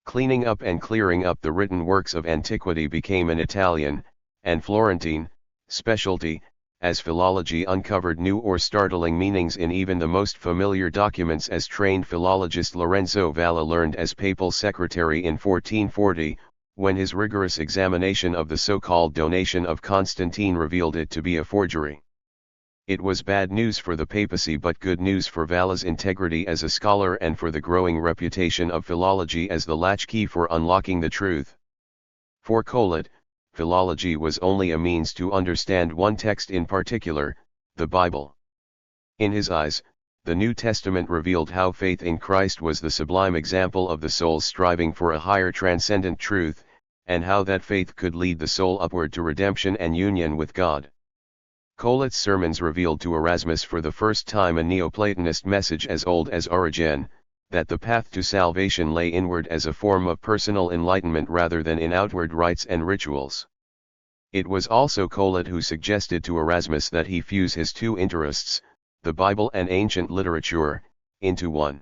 Cleaning up and clearing up the written works of antiquity became an Italian, and Florentine, specialty, as philology uncovered new or startling meanings in even the most familiar documents, as trained philologist Lorenzo Valla learned as papal secretary in 1440, when his rigorous examination of the so-called donation of Constantine revealed it to be a forgery. It was bad news for the papacy but good news for Valla's integrity as a scholar and for the growing reputation of philology as the latchkey for unlocking the truth. For Colet, philology was only a means to understand one text in particular, the Bible. In his eyes, the New Testament revealed how faith in Christ was the sublime example of the soul's striving for a higher transcendent truth, and how that faith could lead the soul upward to redemption and union with God. Colet's sermons revealed to Erasmus for the first time a Neoplatonist message as old as Origen, that the path to salvation lay inward as a form of personal enlightenment rather than in outward rites and rituals. It was also Colet who suggested to Erasmus that he fuse his two interests, the Bible and ancient literature, into one.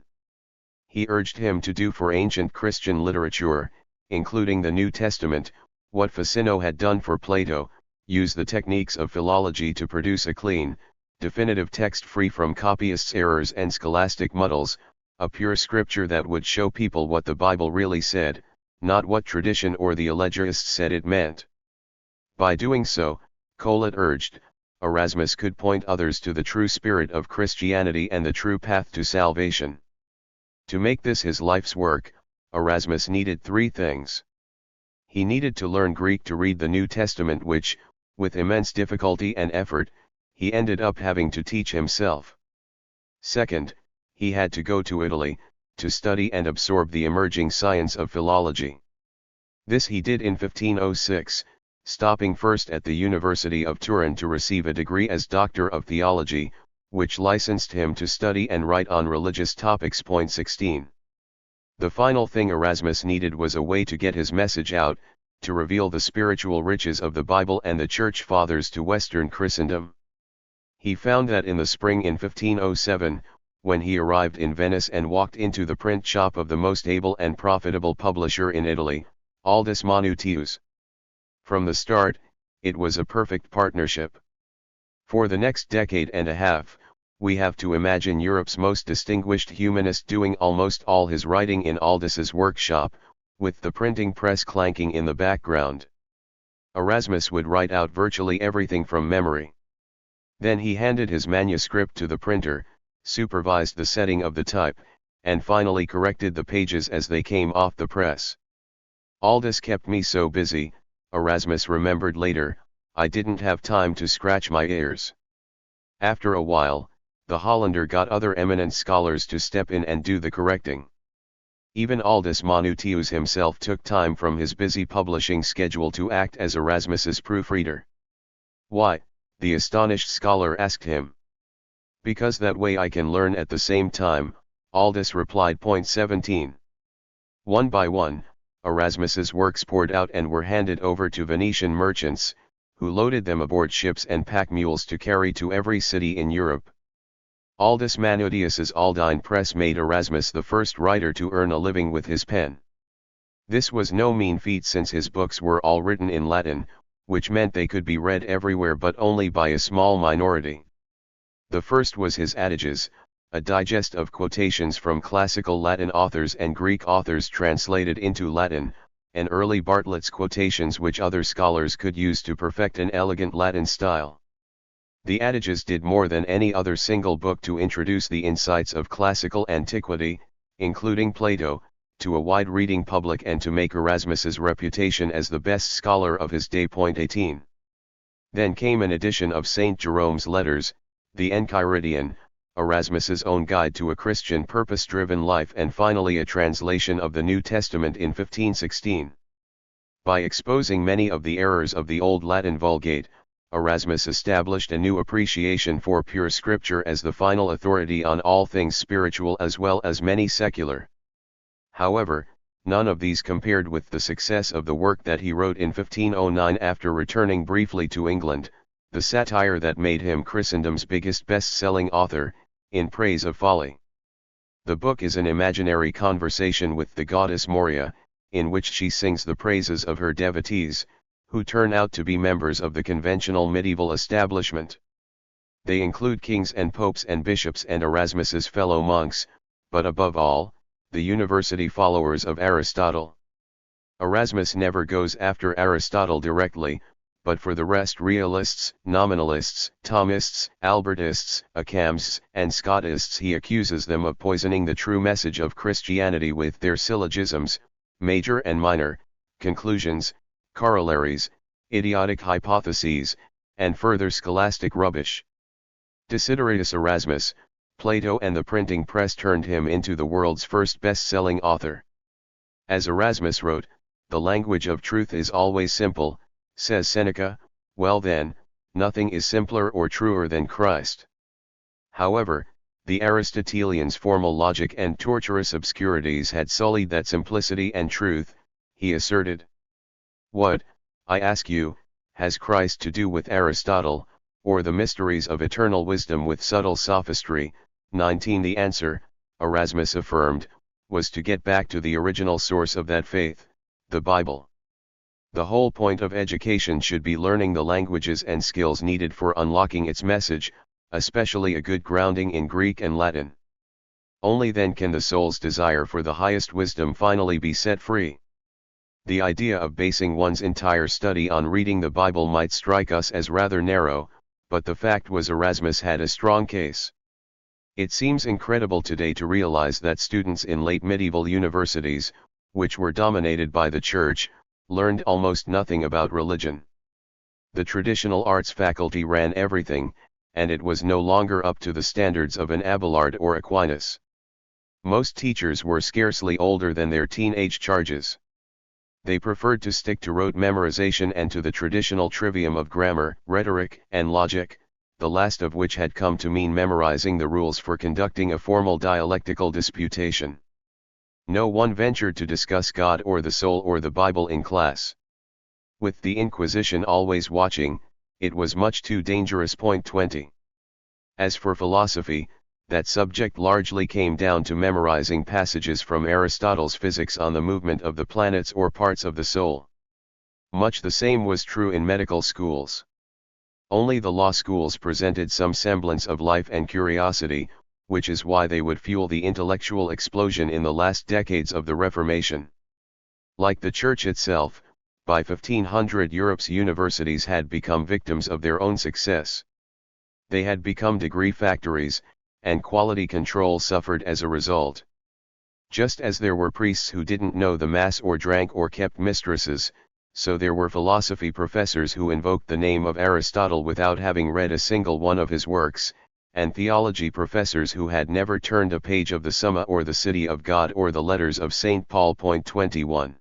He urged him to do for ancient Christian literature, including the New Testament, what Ficino had done for Plato, use the techniques of philology to produce a clean, definitive text free from copyists' errors and scholastic muddles, a pure scripture that would show people what the Bible really said, not what tradition or the elegiasts said it meant. By doing so, Colet urged, Erasmus could point others to the true spirit of Christianity and the true path to salvation. To make this his life's work, Erasmus needed three things. He needed to learn Greek to read the New Testament, which, with immense difficulty and effort, he ended up having to teach himself. Second, he had to go to Italy, to study and absorb the emerging science of philology. This he did in 1506, stopping first at the University of Turin to receive a degree as Doctor of Theology, which licensed him to study and write on religious topics. 16. The final thing Erasmus needed was a way to get his message out, to reveal the spiritual riches of the Bible and the Church Fathers to Western Christendom. He found that in the spring in 1507, when he arrived in Venice and walked into the print shop of the most able and profitable publisher in Italy, Aldus Manutius. From the start, it was a perfect partnership. For the next decade and a half, we have to imagine Europe's most distinguished humanist doing almost all his writing in Aldus's workshop, with the printing press clanking in the background. Erasmus would write out virtually everything from memory. Then he handed his manuscript to the printer, supervised the setting of the type, and finally corrected the pages as they came off the press. Aldus kept me so busy, Erasmus remembered later, I didn't have time to scratch my ears. After a while, the Hollander got other eminent scholars to step in and do the correcting. Even Aldus Manutius himself took time from his busy publishing schedule to act as Erasmus's proofreader. Why? The astonished scholar asked him. Because that way I can learn at the same time, Aldus replied. 17. One by one, Erasmus's works poured out and were handed over to Venetian merchants, who loaded them aboard ships and pack mules to carry to every city in Europe. Aldus Manutius's Aldine press made Erasmus the first writer to earn a living with his pen. This was no mean feat, since his books were all written in Latin, which meant they could be read everywhere but only by a small minority. The first was his Adages, a digest of quotations from classical Latin authors and Greek authors translated into Latin, and early Bartlett's quotations which other scholars could use to perfect an elegant Latin style. The Adages did more than any other single book to introduce the insights of classical antiquity, including Plato, to a wide reading public and to make Erasmus's reputation as the best scholar of his day. 18. Then came an edition of St. Jerome's Letters, the Enchiridion, Erasmus's own guide to a Christian purpose-driven life, and finally a translation of the New Testament in 1516. By exposing many of the errors of the Old Latin Vulgate, Erasmus established a new appreciation for pure scripture as the final authority on all things spiritual as well as many secular. However, none of these compared with the success of the work that he wrote in 1509 after returning briefly to England, the satire that made him Christendom's biggest best-selling author, In Praise of Folly. The book is an imaginary conversation with the goddess Moria, in which she sings the praises of her devotees, who turn out to be members of the conventional medieval establishment. They include kings and popes and bishops and Erasmus's fellow monks, but above all, the university followers of Aristotle. Erasmus never goes after Aristotle directly, but for the rest, realists, nominalists, Thomists, Albertists, Occamists, and Scotists, he accuses them of poisoning the true message of Christianity with their syllogisms, major and minor, conclusions, corollaries, idiotic hypotheses, and further scholastic rubbish. Desideratus Erasmus, Plato and the printing press turned him into the world's first best-selling author. As Erasmus wrote, "The language of truth is always simple," says Seneca. Well then, nothing is simpler or truer than Christ. However, the Aristotelians' formal logic and tortuous obscurities had sullied that simplicity and truth. He asserted. What, I ask you, has Christ to do with Aristotle, or the mysteries of eternal wisdom with subtle sophistry? 19. The answer, Erasmus affirmed, was to get back to the original source of that faith, the Bible. The whole point of education should be learning the languages and skills needed for unlocking its message, especially a good grounding in Greek and Latin. Only then can the soul's desire for the highest wisdom finally be set free. The idea of basing one's entire study on reading the Bible might strike us as rather narrow, but the fact was Erasmus had a strong case. It seems incredible today to realize that students in late medieval universities, which were dominated by the Church, learned almost nothing about religion. The traditional arts faculty ran everything, and it was no longer up to the standards of an Abelard or Aquinas. Most teachers were scarcely older than their teenage charges. They preferred to stick to rote memorization and to the traditional trivium of grammar, rhetoric, and logic, the last of which had come to mean memorizing the rules for conducting a formal dialectical disputation. No one ventured to discuss God or the soul or the Bible in class. With the Inquisition always watching, it was much too dangerous. 20. As for philosophy, that subject largely came down to memorizing passages from Aristotle's Physics on the movement of the planets or parts of the soul. Much the same was true in medical schools. Only the law schools presented some semblance of life and curiosity, which is why they would fuel the intellectual explosion in the last decades of the Reformation. Like the Church itself, by 1500 Europe's universities had become victims of their own success. They had become degree factories, and quality control suffered as a result. Just as there were priests who didn't know the Mass or drank or kept mistresses, so there were philosophy professors who invoked the name of Aristotle without having read a single one of his works, and theology professors who had never turned a page of the Summa or the City of God or the letters of St. Paul. 21.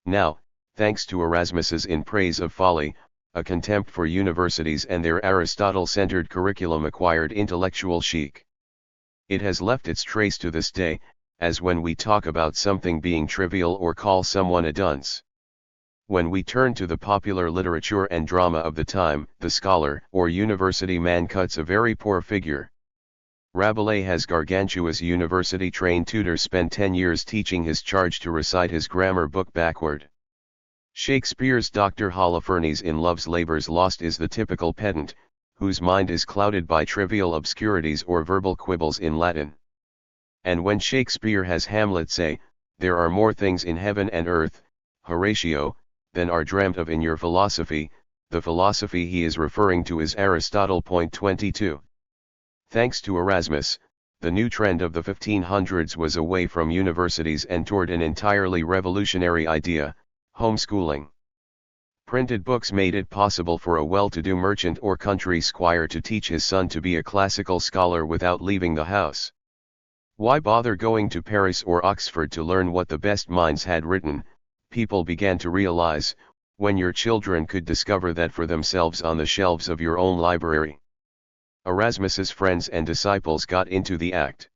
Now, thanks to Erasmus's In Praise of Folly, a contempt for universities and their Aristotle-centered curriculum acquired intellectual chic. It has left its trace to this day, as when we talk about something being trivial or call someone a dunce. When we turn to the popular literature and drama of the time, the scholar or university man cuts a very poor figure. Rabelais has gargantuous university-trained tutors spend 10 years teaching his charge to recite his grammar book backward. Shakespeare's Dr. Holofernes in Love's Labour's Lost is the typical pedant, whose mind is clouded by trivial obscurities or verbal quibbles in Latin. And when Shakespeare has Hamlet say, "There are more things in heaven and earth, Horatio, than are dreamt of in your philosophy," the philosophy he is referring to is Aristotle. 22. Thanks to Erasmus, the new trend of the 1500s was away from universities and toward an entirely revolutionary idea, homeschooling. Printed books made it possible for a well-to-do merchant or country squire to teach his son to be a classical scholar without leaving the house. Why bother going to Paris or Oxford to learn what the best minds had written? People began to realize, when your children could discover that for themselves on the shelves of your own library. Erasmus's friends and disciples got into the act.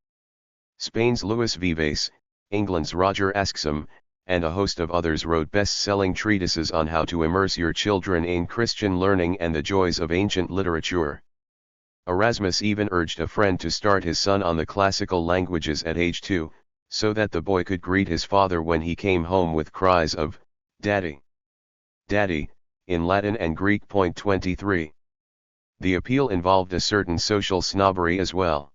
Spain's Luis Vives, England's Roger Ascham, and a host of others wrote best-selling treatises on how to immerse your children in Christian learning and the joys of ancient literature. Erasmus even urged a friend to start his son on the classical languages at age 2, so that the boy could greet his father when he came home with cries of, "Daddy! Daddy!" in Latin and Greek. 23. The appeal involved a certain social snobbery as well.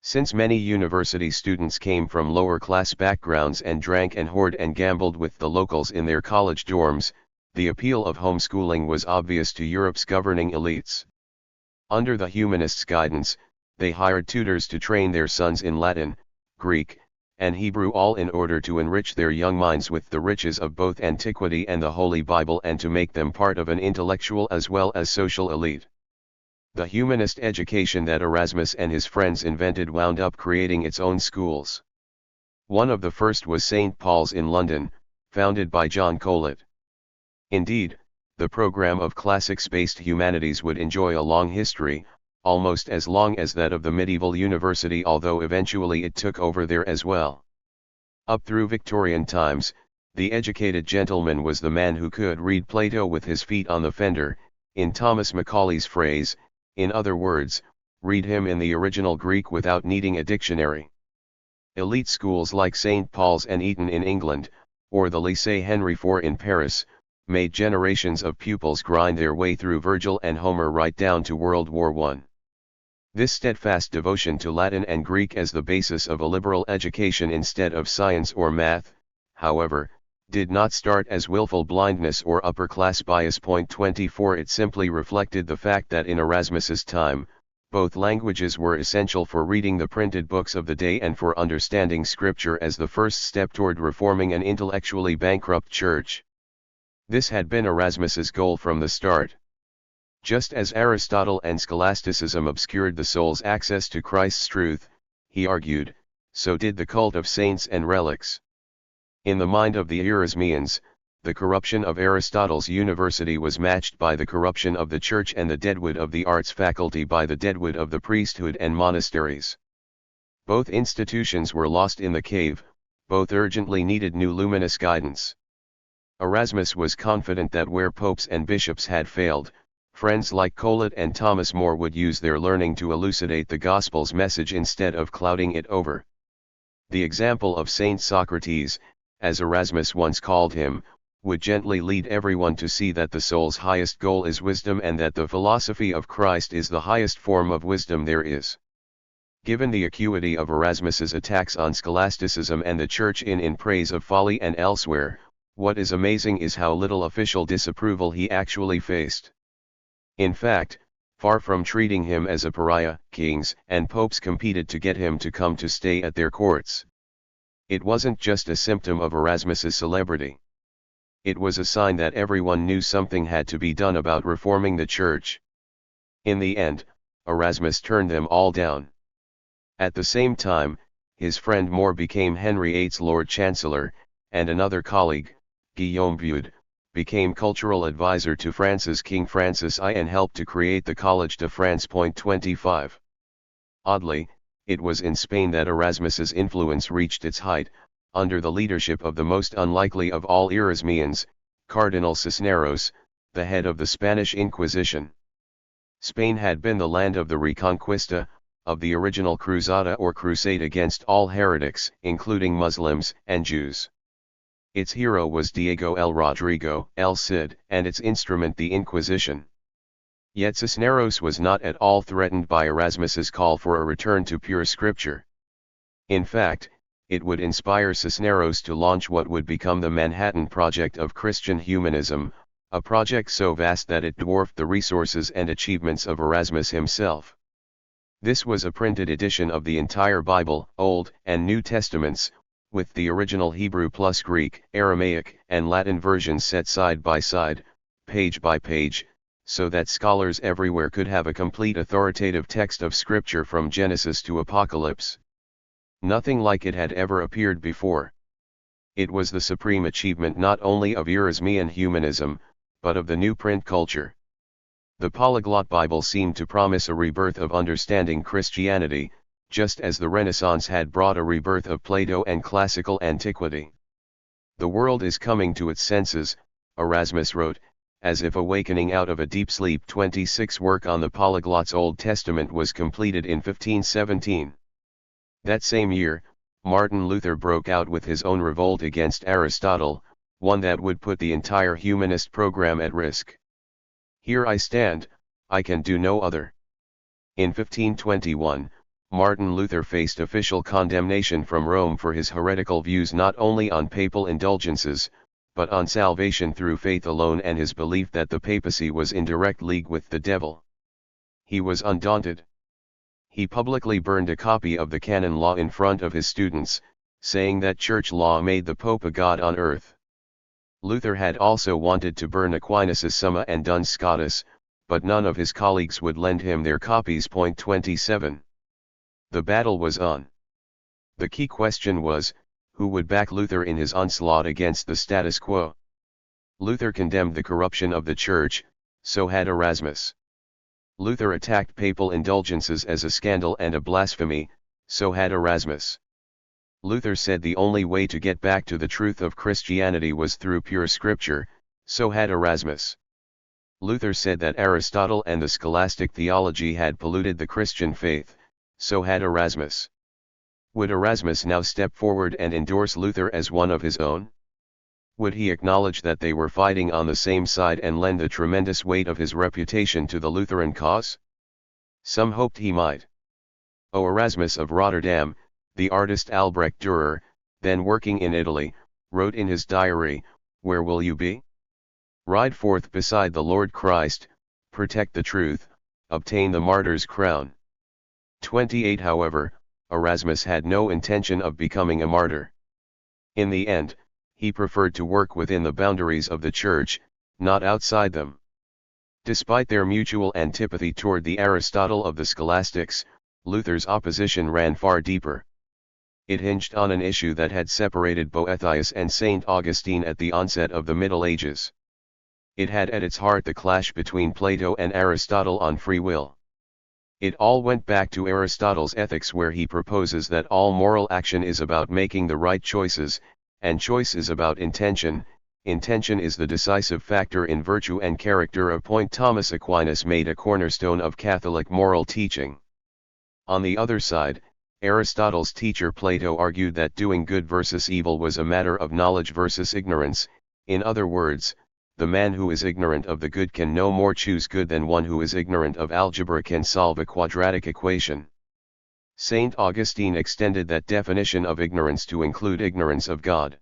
Since many university students came from lower-class backgrounds and drank and whored and gambled with the locals in their college dorms, the appeal of homeschooling was obvious to Europe's governing elites. Under the humanists' guidance, they hired tutors to train their sons in Latin, Greek, and Hebrew all in order to enrich their young minds with the riches of both antiquity and the Holy Bible and to make them part of an intellectual as well as social elite. The humanist education that Erasmus and his friends invented wound up creating its own schools. One of the first was St. Paul's in London, founded by John Colet. Indeed, the program of classics-based humanities would enjoy a long history, almost as long as that of the medieval university, although eventually it took over there as well. Up through Victorian times, the educated gentleman was the man who could read Plato with his feet on the fender, in Thomas Macaulay's phrase, in other words, read him in the original Greek without needing a dictionary. Elite schools like St. Paul's and Eton in England, or the Lycée Henry IV in Paris, made generations of pupils grind their way through Virgil and Homer right down to World War I. This steadfast devotion to Latin and Greek as the basis of a liberal education instead of science or math, however, did not start as willful blindness or upper-class bias. 24 It simply reflected the fact that in Erasmus's time, both languages were essential for reading the printed books of the day and for understanding Scripture as the first step toward reforming an intellectually bankrupt church. This had been Erasmus's goal from the start. Just as Aristotle and scholasticism obscured the soul's access to Christ's truth, he argued, so did the cult of saints and relics. In the mind of the Erasmians, the corruption of Aristotle's university was matched by the corruption of the church and the deadwood of the arts faculty by the deadwood of the priesthood and monasteries. Both institutions were lost in the cave, both urgently needed new luminous guidance. Erasmus was confident that where popes and bishops had failed, friends like Colet and Thomas More would use their learning to elucidate the gospel's message instead of clouding it over. The example of Saint Socrates, as Erasmus once called him, would gently lead everyone to see that the soul's highest goal is wisdom and that the philosophy of Christ is the highest form of wisdom there is. Given the acuity of Erasmus's attacks on scholasticism and the church in praise of folly and elsewhere, what is amazing is how little official disapproval he actually faced. In fact, far from treating him as a pariah, kings and popes competed to get him to come to stay at their courts. It wasn't just a symptom of Erasmus's celebrity. It was a sign that everyone knew something had to be done about reforming the church. In the end, Erasmus turned them all down. At the same time, his friend More became Henry VIII's Lord Chancellor, and another colleague, Guillaume Bude, became cultural advisor to France's King Francis I and helped to create the Collège de France. 25. Oddly, it was in Spain that Erasmus's influence reached its height, under the leadership of the most unlikely of all Erasmians, Cardinal Cisneros, the head of the Spanish Inquisition. Spain had been the land of the Reconquista, of the original Cruzada or crusade against all heretics, including Muslims and Jews. Its hero was Diego el Rodrigo, el Cid, and its instrument the Inquisition. Yet Cisneros was not at all threatened by Erasmus's call for a return to pure scripture. In fact, it would inspire Cisneros to launch what would become the Manhattan Project of Christian Humanism, a project so vast that it dwarfed the resources and achievements of Erasmus himself. This was a printed edition of the entire Bible, Old and New Testaments, with the original Hebrew plus Greek, Aramaic, and Latin versions set side by side, page by page, so that scholars everywhere could have a complete authoritative text of Scripture from Genesis to Apocalypse. Nothing like it had ever appeared before. It was the supreme achievement not only of Erasmian humanism, but of the new print culture. The polyglot Bible seemed to promise a rebirth of understanding Christianity, just as the Renaissance had brought a rebirth of Plato and classical antiquity. The world is coming to its senses, Erasmus wrote, as if awakening out of a deep sleep. 26 Work on the polyglot's Old Testament was completed in 1517. That same year, Martin Luther broke out with his own revolt against Aristotle, one that would put the entire humanist program at risk. Here I stand, I can do no other. In 1521, Martin Luther faced official condemnation from Rome for his heretical views not only on papal indulgences, but on salvation through faith alone and his belief that the papacy was in direct league with the devil. He was undaunted. He publicly burned a copy of the canon law in front of his students, saying that church law made the Pope a god on earth. Luther had also wanted to burn Aquinas' Summa and Duns Scotus, but none of his colleagues would lend him their copies. 27. The battle was on. The key question was, who would back Luther in his onslaught against the status quo? Luther condemned the corruption of the Church, so had Erasmus. Luther attacked papal indulgences as a scandal and a blasphemy, so had Erasmus. Luther said the only way to get back to the truth of Christianity was through pure scripture, so had Erasmus. Luther said that Aristotle and the scholastic theology had polluted the Christian faith, so had Erasmus. Would Erasmus now step forward and endorse Luther as one of his own? Would he acknowledge that they were fighting on the same side and lend the tremendous weight of his reputation to the Lutheran cause? Some hoped he might. O Erasmus of Rotterdam, the artist Albrecht Dürer, then working in Italy, wrote in his diary, "Where will you be? Ride forth beside the Lord Christ, protect the truth, obtain the martyr's crown." 28. However, Erasmus had no intention of becoming a martyr. In the end, he preferred to work within the boundaries of the Church, not outside them. Despite their mutual antipathy toward the Aristotle of the scholastics, Luther's opposition ran far deeper. It hinged on an issue that had separated Boethius and St. Augustine at the onset of the Middle Ages. It had at its heart the clash between Plato and Aristotle on free will. It all went back to Aristotle's Ethics, where he proposes that all moral action is about making the right choices, and choice is about intention. Intention is the decisive factor in virtue and character, a point Thomas Aquinas made a cornerstone of Catholic moral teaching. On the other side, Aristotle's teacher Plato argued that doing good versus evil was a matter of knowledge versus ignorance. In other words, the man who is ignorant of the good can no more choose good than one who is ignorant of algebra can solve a quadratic equation. St. Augustine extended that definition of ignorance to include ignorance of God.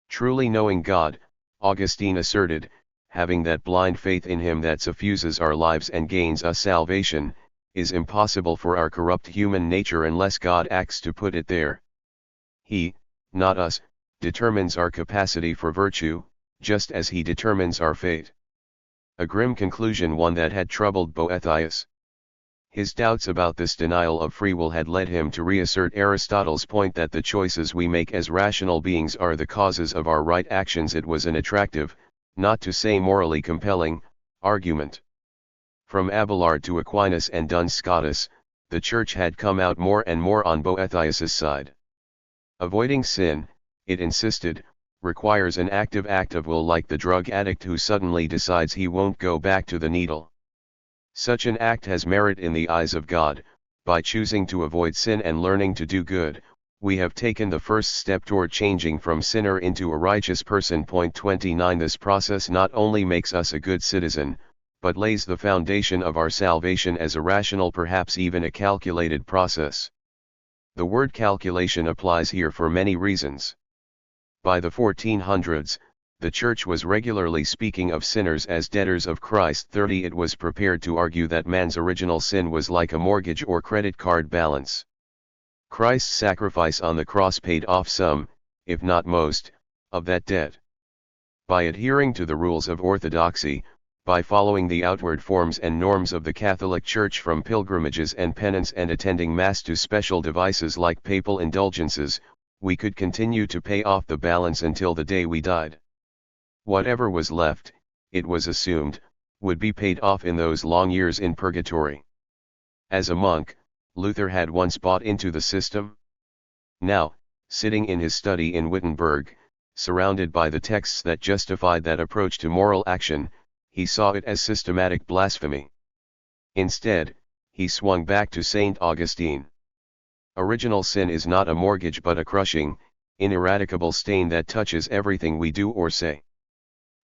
Truly knowing God, Augustine asserted, having that blind faith in him that suffuses our lives and gains us salvation, is impossible for our corrupt human nature unless God acts to put it there. He, not us, determines our capacity for virtue, just as he determines our fate. A grim conclusion, one that had troubled Boethius. His doubts about this denial of free will had led him to reassert Aristotle's point that the choices we make as rational beings are the causes of our right actions. It was an attractive, not to say morally compelling, argument. From Abelard to Aquinas and Duns Scotus, the Church had come out more and more on Boethius's side. Avoiding sin, it insisted, requires an active act of will, like the drug addict who suddenly decides he won't go back to the needle. Such an act has merit in the eyes of God. By choosing to avoid sin and learning to do good, we have taken the first step toward changing from sinner into a righteous person. 29. This process not only makes us a good citizen, but lays the foundation of our salvation as a rational, perhaps even a calculated process. The word calculation applies here for many reasons. By the 1400s, the Church was regularly speaking of sinners as debtors of Christ. 30. It was prepared to argue that man's original sin was like a mortgage or credit card balance. Christ's sacrifice on the cross paid off some, if not most, of that debt. By adhering to the rules of orthodoxy, by following the outward forms and norms of the Catholic Church, from pilgrimages and penance and attending Mass to special devices like papal indulgences, we could continue to pay off the balance until the day we died. Whatever was left, it was assumed, would be paid off in those long years in purgatory. As a monk, Luther had once bought into the system. Now, sitting in his study in Wittenberg, surrounded by the texts that justified that approach to moral action, he saw it as systematic blasphemy. Instead, he swung back to St. Augustine. Original sin is not a mortgage but a crushing, ineradicable stain that touches everything we do or say.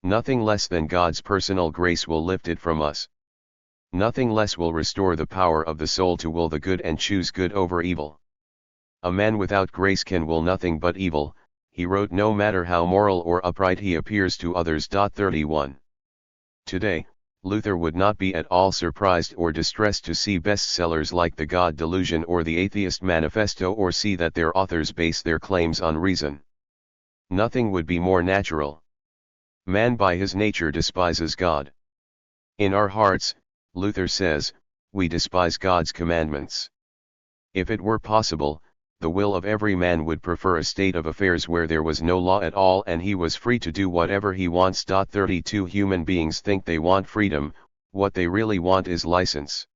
Nothing less than God's personal grace will lift it from us. Nothing less will restore the power of the soul to will the good and choose good over evil. A man without grace can will nothing but evil, he wrote, no matter how moral or upright he appears to others. 31. Today, Luther would not be at all surprised or distressed to see bestsellers like The God Delusion or The Atheist Manifesto, or see that their authors base their claims on reason. Nothing would be more natural. Man by his nature despises God. In our hearts, Luther says, we despise God's commandments. If it were possible, the will of every man would prefer a state of affairs where there was no law at all and he was free to do whatever he wants. 32 Human beings think they want freedom, what they really want is license.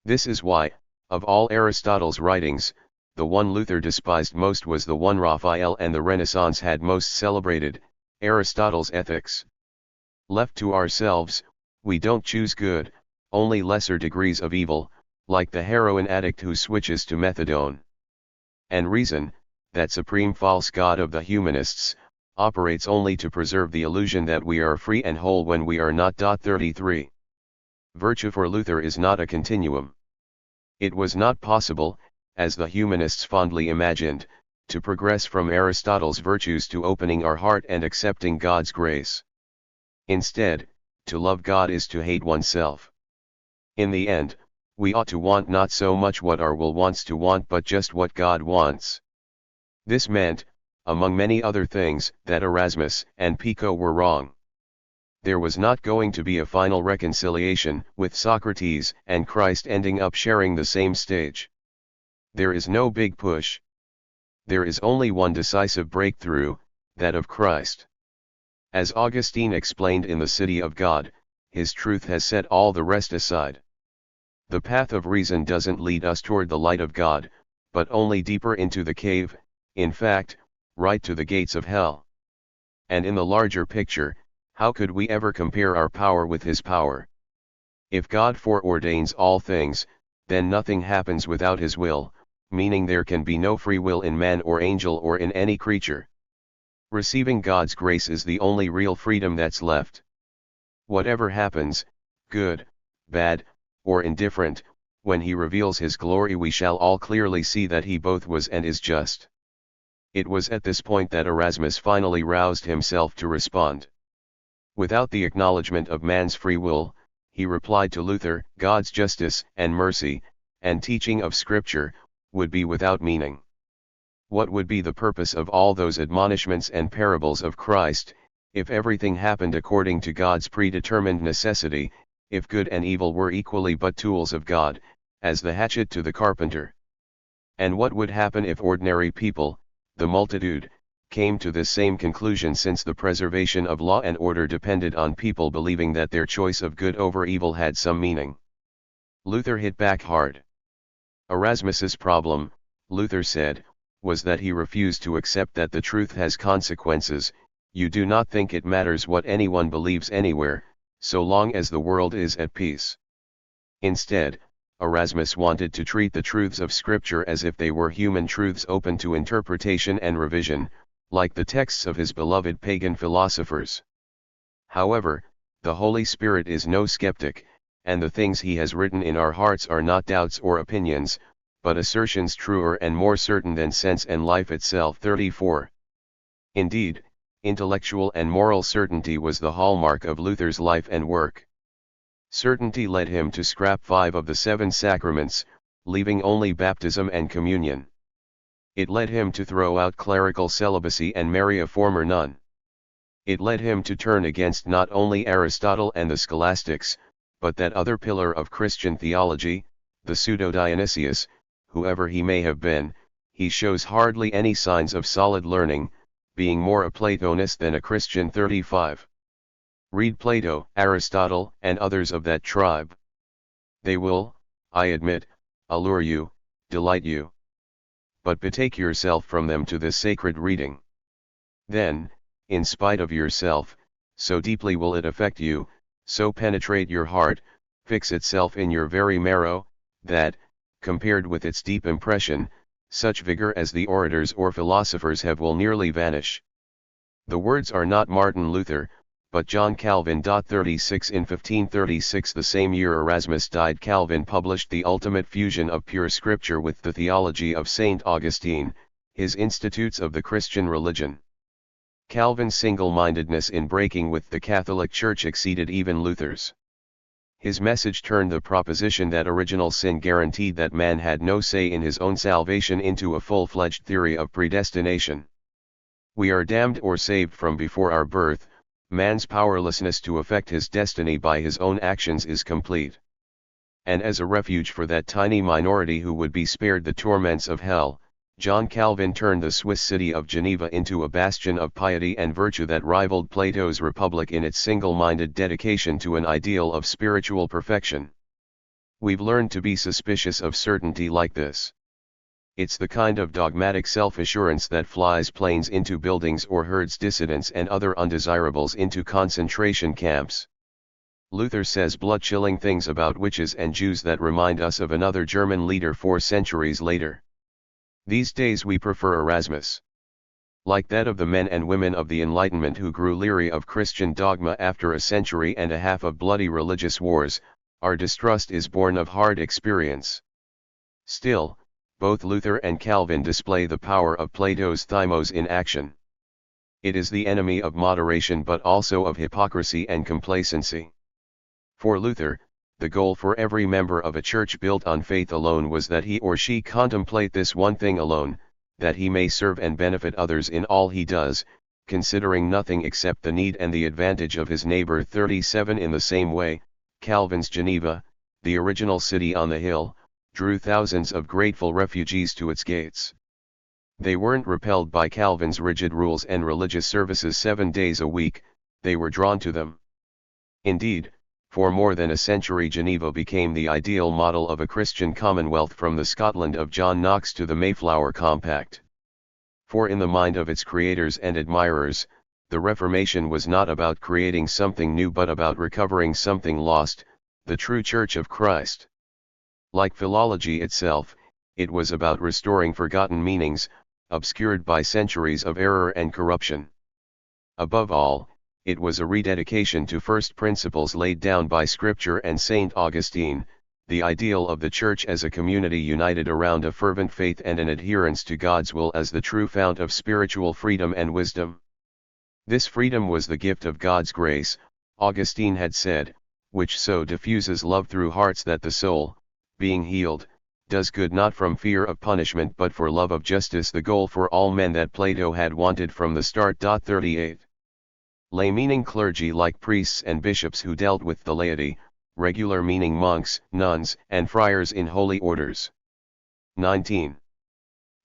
This is why, of all Aristotle's writings, the one Luther despised most was the one Raphael and the Renaissance had most celebrated, Aristotle's Ethics. Left to ourselves, we don't choose good, only lesser degrees of evil, like the heroin addict who switches to methadone. And reason, that supreme false god of the humanists, operates only to preserve the illusion that we are free and whole when we are not. 33. Virtue for Luther is not a continuum. It was not possible, as the humanists fondly imagined, to progress from Aristotle's virtues to opening our heart and accepting God's grace. Instead, to love God is to hate oneself. In the end, we ought to want not so much what our will wants to want but just what God wants. This meant, among many other things, that Erasmus and Pico were wrong. There was not going to be a final reconciliation, with Socrates and Christ ending up sharing the same stage. There is no big push. There is only one decisive breakthrough, that of Christ. As Augustine explained in The City of God, his truth has set all the rest aside. The path of reason doesn't lead us toward the light of God, but only deeper into the cave, in fact, right to the gates of hell. And in the larger picture, how could we ever compare our power with his power? If God foreordains all things, then nothing happens without his will, meaning there can be no free will in man or angel or in any creature. Receiving God's grace is the only real freedom that's left. Whatever happens, good, bad, or indifferent, when he reveals his glory we shall all clearly see that he both was and is just. It was at this point that Erasmus finally roused himself to respond. Without the acknowledgement of man's free will, he replied to Luther, God's justice and mercy, and teaching of Scripture, would be without meaning. What would be the purpose of all those admonishments and parables of Christ, if everything happened according to God's predetermined necessity, if good and evil were equally but tools of God, as the hatchet to the carpenter? And what would happen if ordinary people, the multitude, came to this same conclusion, since the preservation of law and order depended on people believing that their choice of good over evil had some meaning? Luther hit back hard. Erasmus's problem, Luther said, was that he refused to accept that the truth has consequences. You do not think it matters what anyone believes anywhere, so long as the world is at peace. Instead, Erasmus wanted to treat the truths of Scripture as if they were human truths open to interpretation and revision, like the texts of his beloved pagan philosophers. However, the Holy Spirit is no skeptic, and the things he has written in our hearts are not doubts or opinions, but assertions truer and more certain than sense and life itself. 34. Indeed, intellectual and moral certainty was the hallmark of Luther's life and work. Certainty led him to scrap 5 of the 7 sacraments, leaving only baptism and communion. It led him to throw out clerical celibacy and marry a former nun. It led him to turn against not only Aristotle and the scholastics, but that other pillar of Christian theology, the pseudo-Dionysius. Whoever he may have been, he shows hardly any signs of solid learning, being more a Platonist than a Christian. 35. Read Plato, Aristotle, and others of that tribe. They will, I admit, allure you, delight you. But betake yourself from them to this sacred reading. Then, in spite of yourself, so deeply will it affect you, so penetrate your heart, fix itself in your very marrow, that, compared with its deep impression, such vigor as the orators or philosophers have will nearly vanish. The words are not Martin Luther, but John Calvin. 36 In 1536, the same year Erasmus died, Calvin published the ultimate fusion of pure Scripture with the theology of St. Augustine, his Institutes of the Christian Religion. Calvin's single-mindedness in breaking with the Catholic Church exceeded even Luther's. His message turned the proposition that original sin guaranteed that man had no say in his own salvation into a full-fledged theory of predestination. We are damned or saved from before our birth. Man's powerlessness to affect his destiny by his own actions is complete. And as a refuge for that tiny minority who would be spared the torments of hell, John Calvin turned the Swiss city of Geneva into a bastion of piety and virtue that rivaled Plato's Republic in its single-minded dedication to an ideal of spiritual perfection. We've learned to be suspicious of certainty like this. It's the kind of dogmatic self-assurance that flies planes into buildings or herds dissidents and other undesirables into concentration camps. Luther says blood-chilling things about witches and Jews that remind us of another German leader 4 centuries later. These days we prefer Erasmus. Like that of the men and women of the Enlightenment who grew leery of Christian dogma after a century and a half of bloody religious wars, our distrust is born of hard experience. Still, both Luther and Calvin display the power of Plato's thymos in action. It is the enemy of moderation but also of hypocrisy and complacency. For Luther, the goal for every member of a church built on faith alone was that he or she contemplate this one thing alone, that he may serve and benefit others in all he does, considering nothing except the need and the advantage of his neighbor. 37 In the same way, Calvin's Geneva, the original city on the hill, drew thousands of grateful refugees to its gates. They weren't repelled by Calvin's rigid rules and religious services 7 days a week, they were drawn to them. Indeed, for more than a century Geneva became the ideal model of a Christian commonwealth, from the Scotland of John Knox to the Mayflower Compact. For in the mind of its creators and admirers, the Reformation was not about creating something new but about recovering something lost, the true Church of Christ. Like philology itself, it was about restoring forgotten meanings, obscured by centuries of error and corruption. Above all, it was a rededication to first principles laid down by Scripture and St. Augustine, the ideal of the Church as a community united around a fervent faith and an adherence to God's will as the true fount of spiritual freedom and wisdom. This freedom was the gift of God's grace, Augustine had said, which so diffuses love through hearts that the soul, being healed, does good not from fear of punishment but for love of justice, the goal for all men that Plato had wanted from the start. 38. Lay meaning clergy like priests and bishops who dealt with the laity, regular meaning monks, nuns, and friars in holy orders. 19.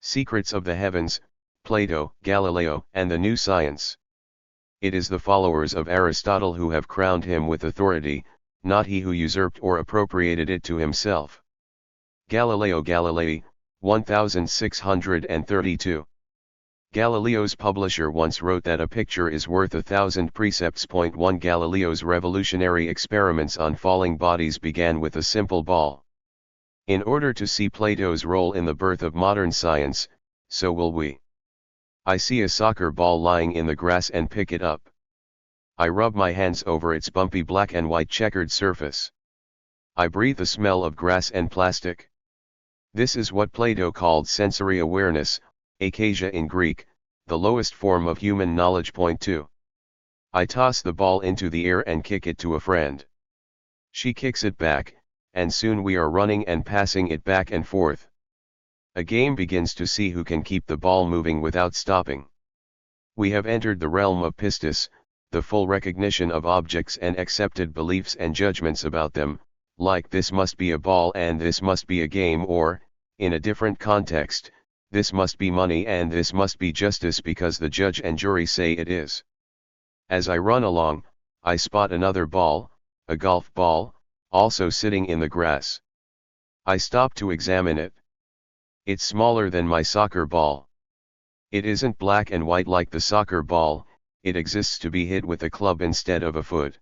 Secrets of the heavens, Plato, Galileo, and the new science. It is the followers of Aristotle who have crowned him with authority, not he who usurped or appropriated it to himself. Galileo Galilei, 1632. Galileo's publisher once wrote that a picture is worth 1,000 precepts. 1 Galileo's revolutionary experiments on falling bodies began with a simple ball. In order to see Plato's role in the birth of modern science, so will we. I see a soccer ball lying in the grass and pick it up. I rub my hands over its bumpy black and white checkered surface. I breathe the smell of grass and plastic. This is what Plato called sensory awareness, akasia in Greek, the lowest form of human knowledge. 2. I toss the ball into the air and kick it to a friend. She kicks it back, and soon we are running and passing it back and forth. A game begins to see who can keep the ball moving without stopping. We have entered the realm of pistis, the full recognition of objects and accepted beliefs and judgments about them, like this must be a ball and this must be a game, or, in a different context, this must be money and this must be justice because the judge and jury say it is. As I run along, I spot another ball, a golf ball, also sitting in the grass. I stop to examine it. It's smaller than my soccer ball. It isn't black and white like the soccer ball, it exists to be hit with a club instead of a foot.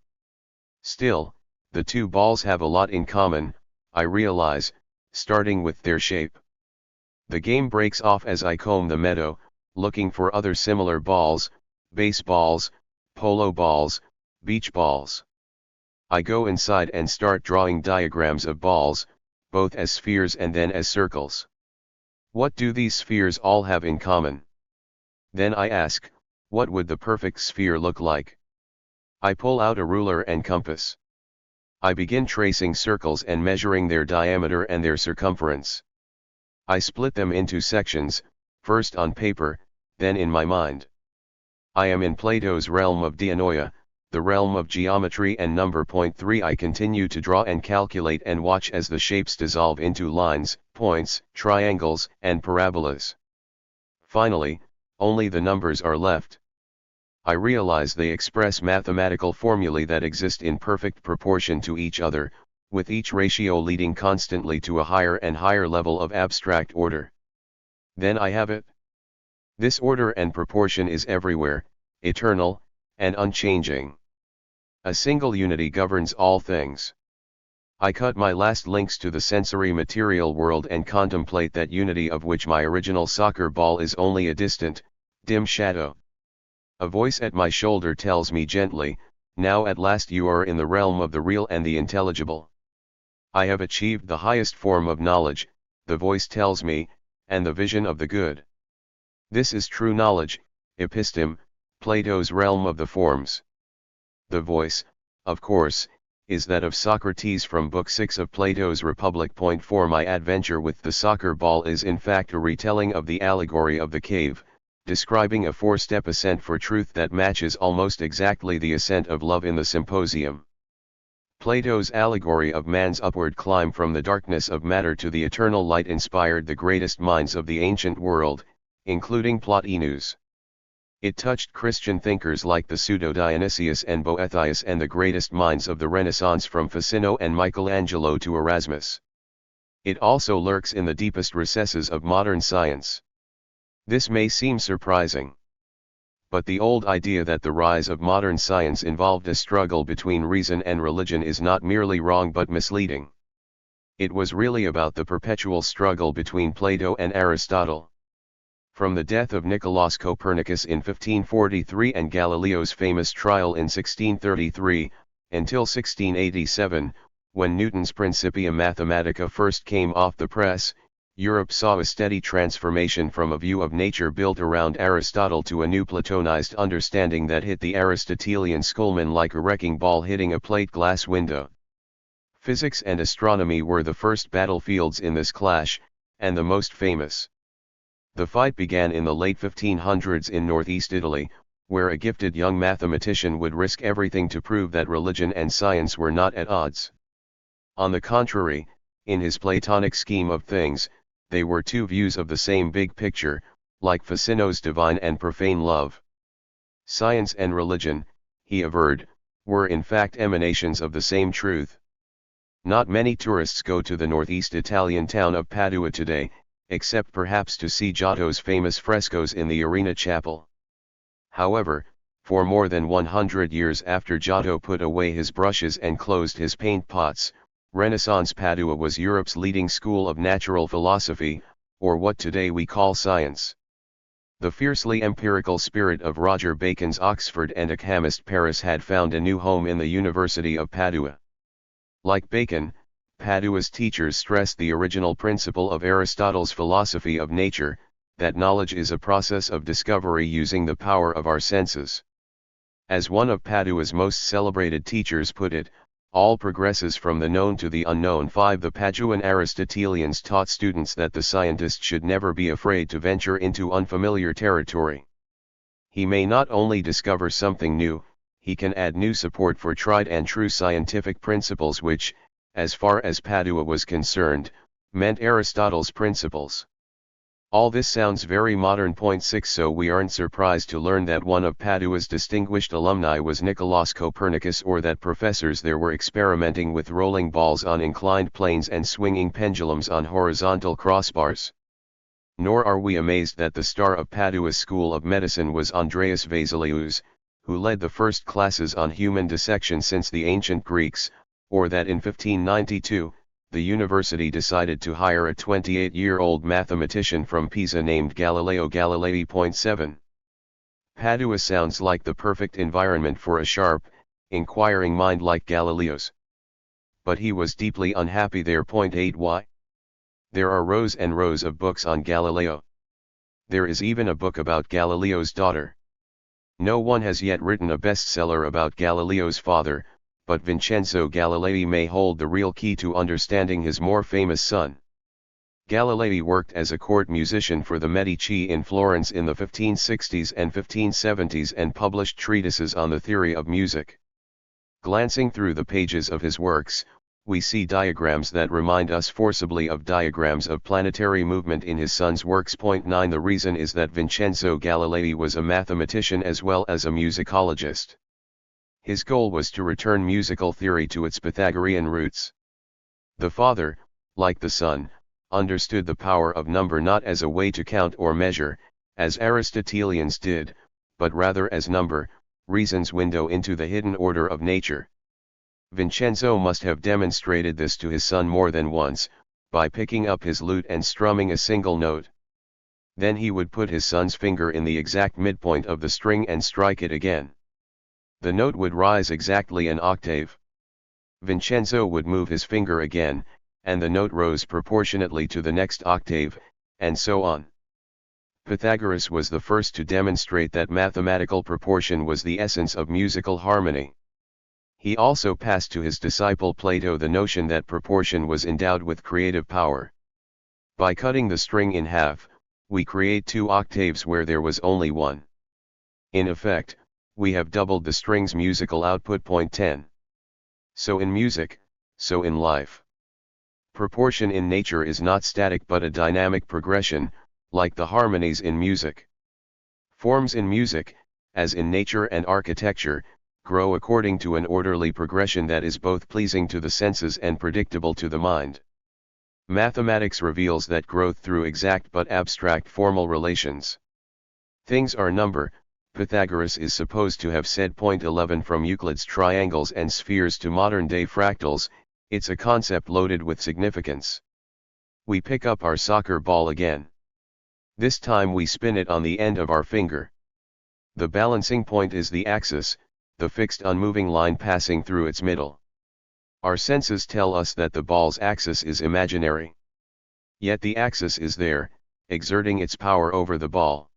Still, the two balls have a lot in common, I realize, starting with their shape. The game breaks off as I comb the meadow, looking for other similar balls, baseballs, polo balls, beach balls. I go inside and start drawing diagrams of balls, both as spheres and then as circles. What do these spheres all have in common? Then I ask, what would the perfect sphere look like? I pull out a ruler and compass. I begin tracing circles and measuring their diameter and their circumference. I split them into sections, first on paper, then in my mind. I am in Plato's realm of dianoia, the realm of geometry and number. 3 I continue to draw and calculate and watch as the shapes dissolve into lines, points, triangles, and parabolas. Finally, only the numbers are left. I realize they express mathematical formulae that exist in perfect proportion to each other, with each ratio leading constantly to a higher and higher level of abstract order. Then I have it. This order and proportion is everywhere, eternal, and unchanging. A single unity governs all things. I cut my last links to the sensory material world and contemplate that unity of which my original soccer ball is only a distant, dim shadow. A voice at my shoulder tells me gently, "Now at last you are in the realm of the real and the intelligible." I have achieved the highest form of knowledge, the voice tells me, and the vision of the good. This is true knowledge, episteme, Plato's realm of the forms. The voice, of course, is that of Socrates from Book 6 of Plato's Republic. 4 My adventure with the soccer ball is in fact a retelling of the allegory of the cave, describing a four-step ascent for truth that matches almost exactly the ascent of love in the symposium. Plato's allegory of man's upward climb from the darkness of matter to the eternal light inspired the greatest minds of the ancient world, including Plotinus. It touched Christian thinkers like the Pseudo-Dionysius and Boethius and the greatest minds of the Renaissance from Ficino and Michelangelo to Erasmus. It also lurks in the deepest recesses of modern science. This may seem surprising. But the old idea that the rise of modern science involved a struggle between reason and religion is not merely wrong but misleading. It was really about the perpetual struggle between Plato and Aristotle. From the death of Nicolaus Copernicus in 1543 and Galileo's famous trial in 1633, until 1687, when Newton's Principia Mathematica first came off the press, Europe saw a steady transformation from a view of nature built around Aristotle to a new Platonized understanding that hit the Aristotelian schoolman like a wrecking ball hitting a plate glass window. Physics and astronomy were the first battlefields in this clash, and the most famous. The fight began in the late 1500s in northeast Italy, where a gifted young mathematician would risk everything to prove that religion and science were not at odds. On the contrary, in his Platonic scheme of things, they were two views of the same big picture, like Ficino's divine and profane love. Science and religion, he averred, were in fact emanations of the same truth. Not many tourists go to the northeast Italian town of Padua today, except perhaps to see Giotto's famous frescoes in the Arena Chapel. However, for more than 100 years after Giotto put away his brushes and closed his paint pots, Renaissance Padua was Europe's leading school of natural philosophy, or what today we call science. The fiercely empirical spirit of Roger Bacon's Oxford and a chemist Paris had found a new home in the University of Padua. Like Bacon, Padua's teachers stressed the original principle of Aristotle's philosophy of nature, that knowledge is a process of discovery using the power of our senses. As one of Padua's most celebrated teachers put it, all progresses from the known to the unknown. 5 The Paduan Aristotelians taught students that the scientist should never be afraid to venture into unfamiliar territory. He may not only discover something new, he can add new support for tried and true scientific principles which, as far as Padua was concerned, meant Aristotle's principles. All this sounds very modern. 6 So we aren't surprised to learn that one of Padua's distinguished alumni was Nicolaus Copernicus, or that professors there were experimenting with rolling balls on inclined planes and swinging pendulums on horizontal crossbars. Nor are we amazed that the star of Padua's School of Medicine was Andreas Vesalius, who led the first classes on human dissection since the ancient Greeks, or that in 1592, the university decided to hire a 28-year-old mathematician from Pisa named Galileo Galilei. 7 Padua sounds like the perfect environment for a sharp, inquiring mind like Galileo's. But he was deeply unhappy there. 8 Why? There are rows and rows of books on Galileo. There is even a book about Galileo's daughter. No one has yet written a bestseller about Galileo's father, but Vincenzo Galilei may hold the real key to understanding his more famous son. Galilei worked as a court musician for the Medici in Florence in the 1560s and 1570s and published treatises on the theory of music. Glancing through the pages of his works, we see diagrams that remind us forcibly of diagrams of planetary movement in his son's works. 9 The reason is that Vincenzo Galilei was a mathematician as well as a musicologist. His goal was to return musical theory to its Pythagorean roots. The father, like the son, understood the power of number not as a way to count or measure, as Aristotelians did, but rather as number, reason's window into the hidden order of nature. Vincenzo must have demonstrated this to his son more than once, by picking up his lute and strumming a single note. Then he would put his son's finger in the exact midpoint of the string and strike it again. The note would rise exactly an octave. Vincenzo would move his finger again, and the note rose proportionately to the next octave, and so on. Pythagoras was the first to demonstrate that mathematical proportion was the essence of musical harmony. He also passed to his disciple Plato the notion that proportion was endowed with creative power. By cutting the string in half, we create 2 octaves where there was only one. In effect, we have doubled the string's musical output. 10. So in music, so in life. Proportion in nature is not static but a dynamic progression, like the harmonies in music. Forms in music, as in nature and architecture, grow according to an orderly progression that is both pleasing to the senses and predictable to the mind. Mathematics reveals that growth through exact but abstract formal relations. Things are number, Pythagoras is supposed to have said. 11 From Euclid's triangles and spheres to modern-day fractals, it's a concept loaded with significance. We pick up our soccer ball again. This time we spin it on the end of our finger. The balancing point is the axis, the fixed unmoving line passing through its middle. Our senses tell us that the ball's axis is imaginary. Yet the axis is there, exerting its power over the ball.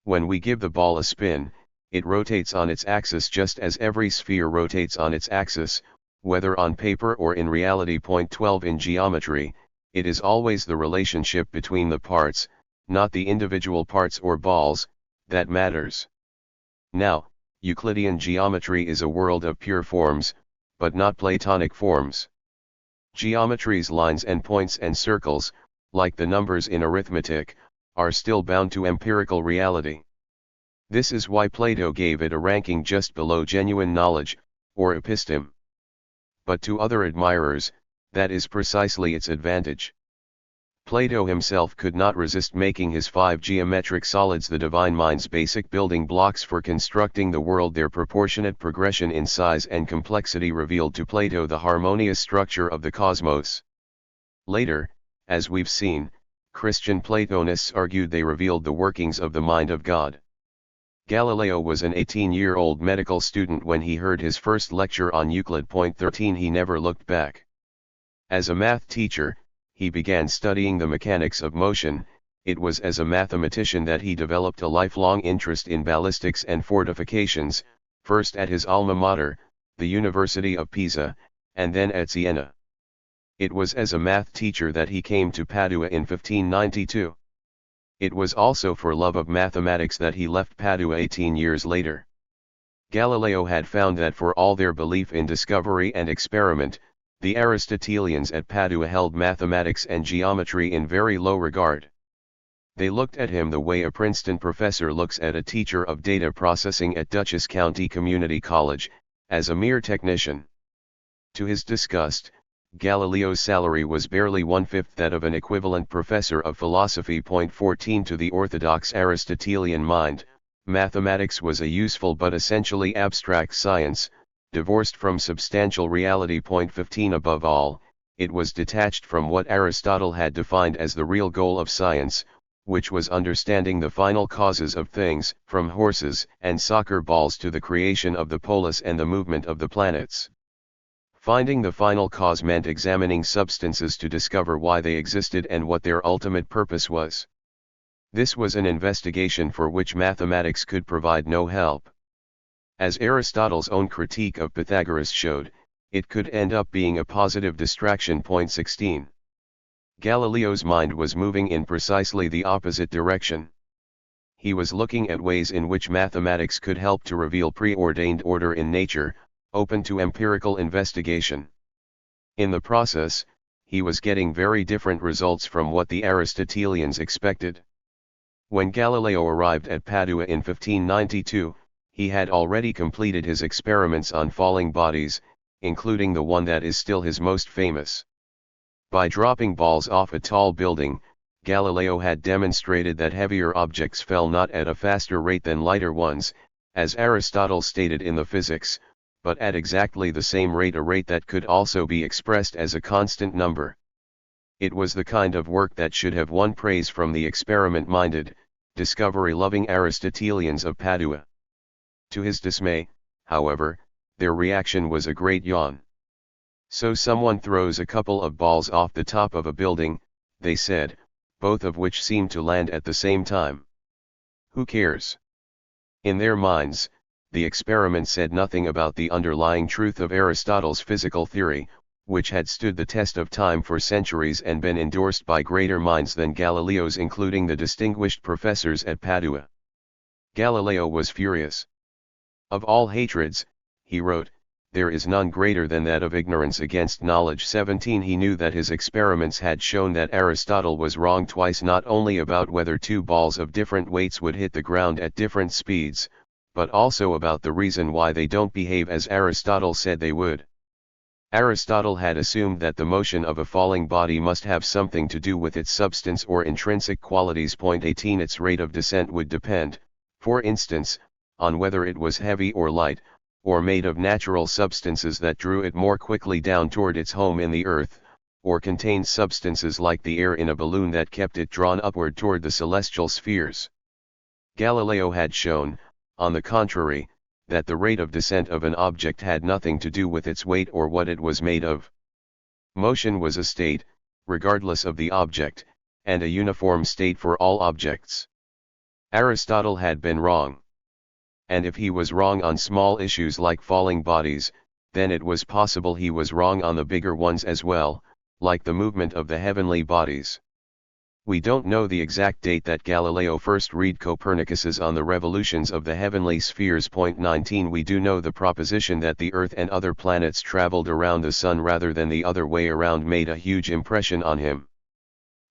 When we give the ball a spin, it rotates on its axis just as every sphere rotates on its axis, whether on paper or in reality. 12 In geometry, it is always the relationship between the parts, not the individual parts or balls, that matters. Now, Euclidean geometry is a world of pure forms, but not Platonic forms. Geometry's lines and points and circles, like the numbers in arithmetic, are still bound to empirical reality. This is why Plato gave it a ranking just below genuine knowledge, or episteme. But to other admirers, that is precisely its advantage. Plato himself could not resist making his 5 geometric solids the divine mind's basic building blocks for constructing the world. Their proportionate progression in size and complexity revealed to Plato the harmonious structure of the cosmos. Later, as we've seen, Christian Platonists argued they revealed the workings of the mind of God. Galileo was an 18-year-old medical student when he heard his first lecture on Euclid. 13 He never looked back. As a math teacher, he began studying the mechanics of motion. It was as a mathematician that he developed a lifelong interest in ballistics and fortifications, first at his alma mater, the University of Pisa, and then at Siena. It was as a math teacher that he came to Padua in 1592. It was also for love of mathematics that he left Padua 18 years later. Galileo had found that for all their belief in discovery and experiment, the Aristotelians at Padua held mathematics and geometry in very low regard. They looked at him the way a Princeton professor looks at a teacher of data processing at Dutchess County Community College, as a mere technician. To his disgust, Galileo's salary was barely 1/5 that of an equivalent professor of philosophy. 14 To the orthodox Aristotelian mind, mathematics was a useful but essentially abstract science, divorced from substantial reality. 15 Above all, it was detached from what Aristotle had defined as the real goal of science, which was understanding the final causes of things, from horses and soccer balls to the creation of the polis and the movement of the planets. Finding the final cause meant examining substances to discover why they existed and what their ultimate purpose was. This was an investigation for which mathematics could provide no help. As Aristotle's own critique of Pythagoras showed, it could end up being a positive distraction. 16. Galileo's mind was moving in precisely the opposite direction. He was looking at ways in which mathematics could help to reveal preordained order in nature, open to empirical investigation. In the process, he was getting very different results from what the Aristotelians expected. When Galileo arrived at Padua in 1592, he had already completed his experiments on falling bodies, including the one that is still his most famous. By dropping balls off a tall building, Galileo had demonstrated that heavier objects fell not at a faster rate than lighter ones, as Aristotle stated in the Physics, but at exactly the same rate, a rate that could also be expressed as a constant number. It was the kind of work that should have won praise from the experiment-minded, discovery-loving Aristotelians of Padua. To his dismay, however, their reaction was a great yawn. "So someone throws a couple of balls off the top of a building," they said, both of which seemed to land at the same time. "Who cares?" In their minds, the experiment said nothing about the underlying truth of Aristotle's physical theory, which had stood the test of time for centuries and been endorsed by greater minds than Galileo's, including the distinguished professors at Padua. Galileo was furious. "Of all hatreds," he wrote, "there is none greater than that of ignorance against knowledge." 17. He knew that his experiments had shown that Aristotle was wrong twice, not only about whether two balls of different weights would hit the ground at different speeds, but also about the reason why they don't behave as Aristotle said they would. Aristotle had assumed that the motion of a falling body must have something to do with its substance or intrinsic qualities. 18. Its rate of descent would depend, for instance, on whether it was heavy or light, or made of natural substances that drew it more quickly down toward its home in the earth, or contained substances like the air in a balloon that kept it drawn upward toward the celestial spheres. Galileo had shown, on the contrary, that the rate of descent of an object had nothing to do with its weight or what it was made of. Motion was a state, regardless of the object, and a uniform state for all objects. Aristotle had been wrong. And if he was wrong on small issues like falling bodies, then it was possible he was wrong on the bigger ones as well, like the movement of the heavenly bodies. We don't know the exact date that Galileo first read Copernicus's On the Revolutions of the Heavenly Spheres. 19. We do know the proposition that the Earth and other planets traveled around the Sun rather than the other way around made a huge impression on him.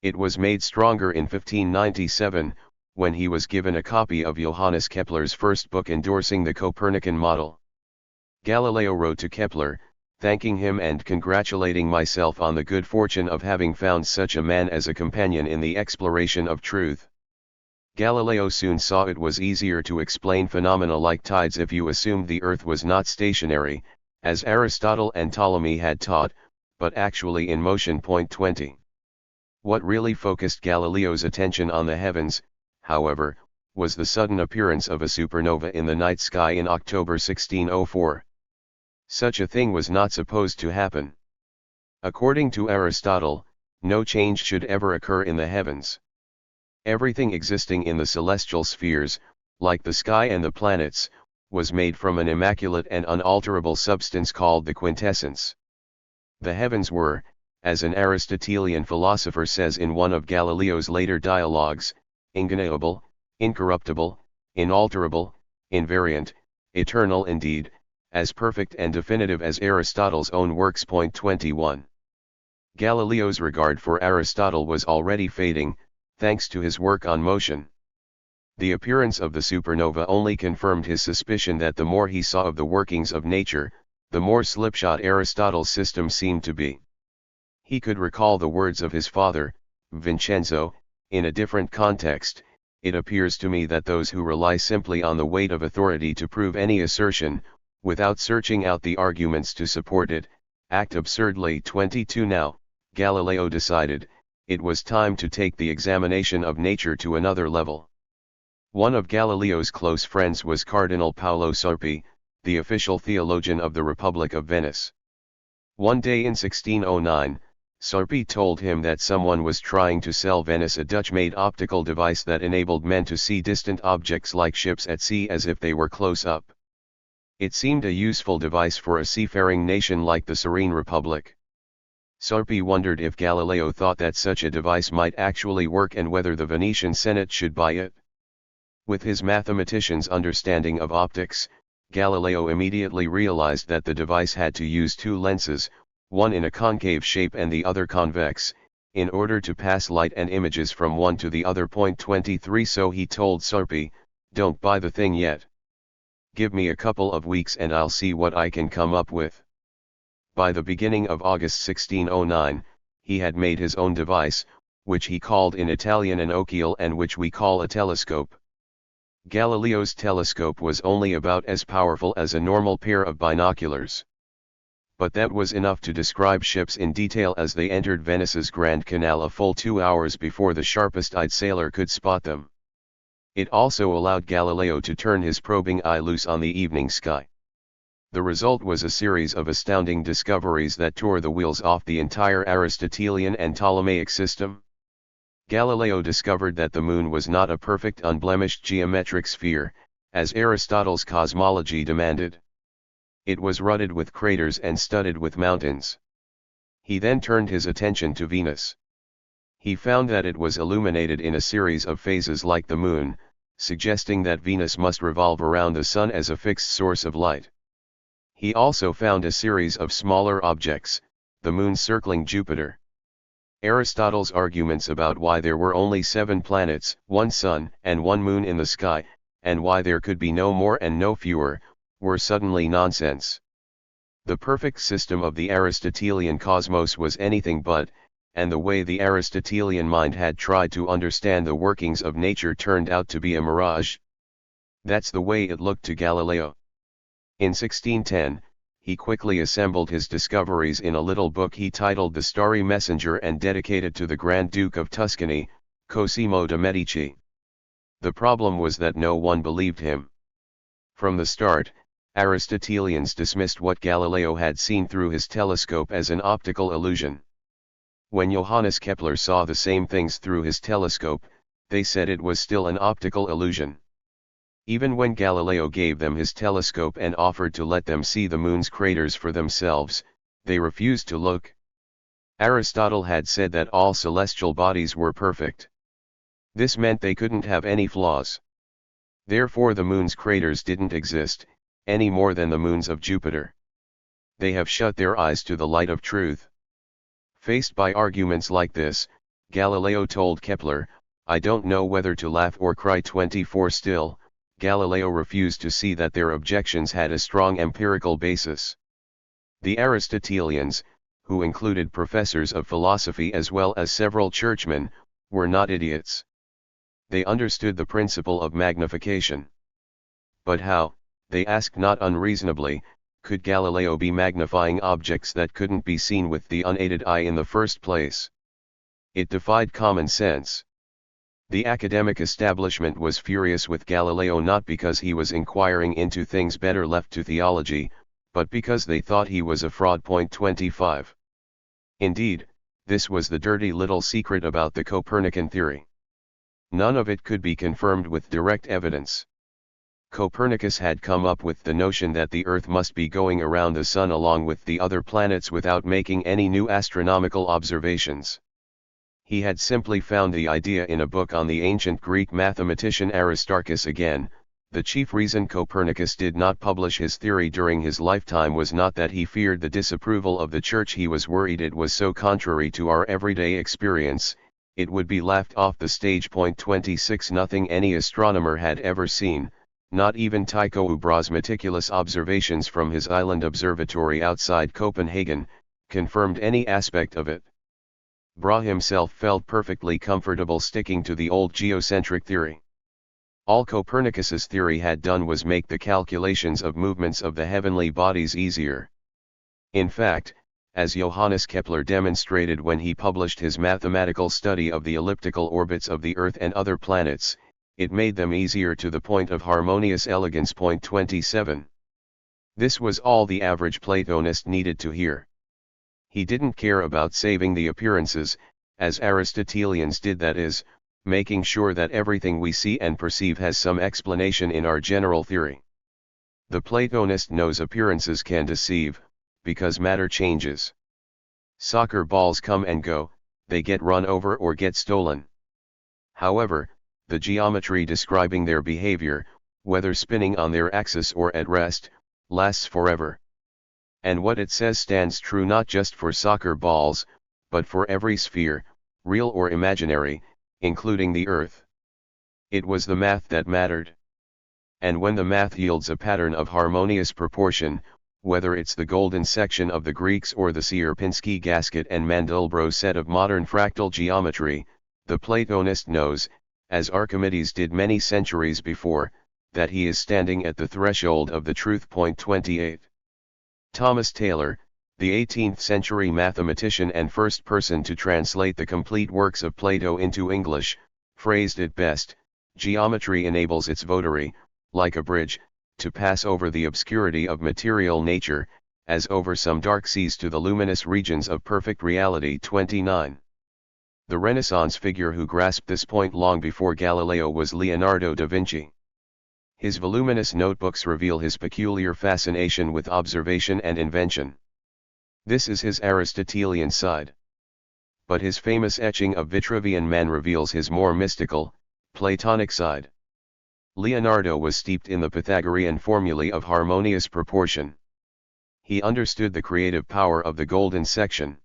It was made stronger in 1597, when he was given a copy of Johannes Kepler's first book endorsing the Copernican model. Galileo wrote to Kepler, thanking him and congratulating myself on the good fortune of having found such a man as a companion in the exploration of truth. Galileo soon saw it was easier to explain phenomena like tides if you assumed the Earth was not stationary, as Aristotle and Ptolemy had taught, but actually in motion. 20. What really focused Galileo's attention on the heavens, however, was the sudden appearance of a supernova in the night sky in October 1604. Such a thing was not supposed to happen. According to Aristotle, no change should ever occur in the heavens. Everything existing in the celestial spheres, like the sky and the planets, was made from an immaculate and unalterable substance called the quintessence. The heavens were, as an Aristotelian philosopher says in one of Galileo's later dialogues, inalienable, incorruptible, inalterable, invariant, eternal, indeed, as perfect and definitive as Aristotle's own works. 21. Galileo's regard for Aristotle was already fading, thanks to his work on motion. The appearance of the supernova only confirmed his suspicion that the more he saw of the workings of nature, the more slipshod Aristotle's system seemed to be. He could recall the words of his father, Vincenzo, in a different context. It appears to me that those who rely simply on the weight of authority to prove any assertion, without searching out the arguments to support it, act absurdly. 22. Now, Galileo decided, it was time to take the examination of nature to another level. One of Galileo's close friends was Cardinal Paolo Sarpi, the official theologian of the Republic of Venice. One day in 1609, Sarpi told him that someone was trying to sell Venice a Dutch-made optical device that enabled men to see distant objects like ships at sea as if they were close up. It seemed a useful device for a seafaring nation like the Serene Republic. Sarpi wondered if Galileo thought that such a device might actually work and whether the Venetian Senate should buy it. With his mathematician's understanding of optics, Galileo immediately realized that the device had to use two lenses, one in a concave shape and the other convex, in order to pass light and images from one to the other. 23 So he told Sarpi, "Don't buy the thing yet. Give me a couple of weeks and I'll see what I can come up with." By the beginning of August 1609, he had made his own device, which he called in Italian an occhiale and which we call a telescope. Galileo's telescope was only about as powerful as a normal pair of binoculars. But that was enough to describe ships in detail as they entered Venice's Grand Canal a full 2 hours before the sharpest-eyed sailor could spot them. It also allowed Galileo to turn his probing eye loose on the evening sky. The result was a series of astounding discoveries that tore the wheels off the entire Aristotelian and Ptolemaic system. Galileo discovered that the moon was not a perfect unblemished geometric sphere, as Aristotle's cosmology demanded. It was rutted with craters and studded with mountains. He then turned his attention to Venus. He found that it was illuminated in a series of phases like the moon, suggesting that Venus must revolve around the sun as a fixed source of light. He also found a series of smaller objects, the moon circling Jupiter. Aristotle's arguments about why there were only 7 planets, 1 sun, and 1 moon in the sky, and why there could be no more and no fewer, were suddenly nonsense. The perfect system of the Aristotelian cosmos was anything but, and the way the Aristotelian mind had tried to understand the workings of nature turned out to be a mirage. That's the way it looked to Galileo. In 1610, he quickly assembled his discoveries in a little book he titled The Starry Messenger and dedicated to the Grand Duke of Tuscany, Cosimo de' Medici. The problem was that no one believed him. From the start, Aristotelians dismissed what Galileo had seen through his telescope as an optical illusion. When Johannes Kepler saw the same things through his telescope, they said it was still an optical illusion. Even when Galileo gave them his telescope and offered to let them see the moon's craters for themselves, they refused to look. Aristotle had said that all celestial bodies were perfect. This meant they couldn't have any flaws. Therefore the moon's craters didn't exist, any more than the moons of Jupiter. They have shut their eyes to the light of truth. Faced by arguments like this, Galileo told Kepler, "I don't know whether to laugh or cry." 24 Still, Galileo refused to see that their objections had a strong empirical basis. The Aristotelians, who included professors of philosophy as well as several churchmen, were not idiots. They understood the principle of magnification. But how, they asked not unreasonably, could Galileo be magnifying objects that couldn't be seen with the unaided eye in the first place? It defied common sense. The academic establishment was furious with Galileo not because he was inquiring into things better left to theology, but because they thought he was a fraud. 25. Indeed, this was the dirty little secret about the Copernican theory. None of it could be confirmed with direct evidence. Copernicus had come up with the notion that the Earth must be going around the Sun along with the other planets without making any new astronomical observations. He had simply found the idea in a book on the ancient Greek mathematician Aristarchus. Again, the chief reason Copernicus did not publish his theory during his lifetime was not that he feared the disapproval of the Church. He was worried it was so contrary to our everyday experience, it would be laughed off the stage. 26 Nothing any astronomer had ever seen, not even Tycho Brahe's meticulous observations from his island observatory outside Copenhagen, confirmed any aspect of it. Brahe himself felt perfectly comfortable sticking to the old geocentric theory. All Copernicus's theory had done was make the calculations of movements of the heavenly bodies easier. In fact, as Johannes Kepler demonstrated when he published his mathematical study of the elliptical orbits of the Earth and other planets, it made them easier to the point of harmonious elegance. 27. This was all the average Platonist needed to hear. He didn't care about saving the appearances, as Aristotelians did, that is, making sure that everything we see and perceive has some explanation in our general theory. The Platonist knows appearances can deceive, because matter changes. Soccer balls come and go, they get run over or get stolen. However, the geometry describing their behavior, whether spinning on their axis or at rest, lasts forever. And what it says stands true not just for soccer balls, but for every sphere, real or imaginary, including the earth. It was the math that mattered. And when the math yields a pattern of harmonious proportion, whether it's the golden section of the Greeks or the Sierpinski gasket and Mandelbrot set of modern fractal geometry, the Platonist knows, as Archimedes did many centuries before, that he is standing at the threshold of the truth. 28. Thomas Taylor, the 18th century mathematician and first person to translate the complete works of Plato into English, phrased it best: geometry enables its votary, like a bridge, to pass over the obscurity of material nature, as over some dark seas to the luminous regions of perfect reality. 29. The Renaissance figure who grasped this point long before Galileo was Leonardo da Vinci. His voluminous notebooks reveal his peculiar fascination with observation and invention. This is his Aristotelian side. But his famous etching of Vitruvian Man reveals his more mystical, Platonic side. Leonardo was steeped in the Pythagorean formulae of harmonious proportion. He understood the creative power of the golden section.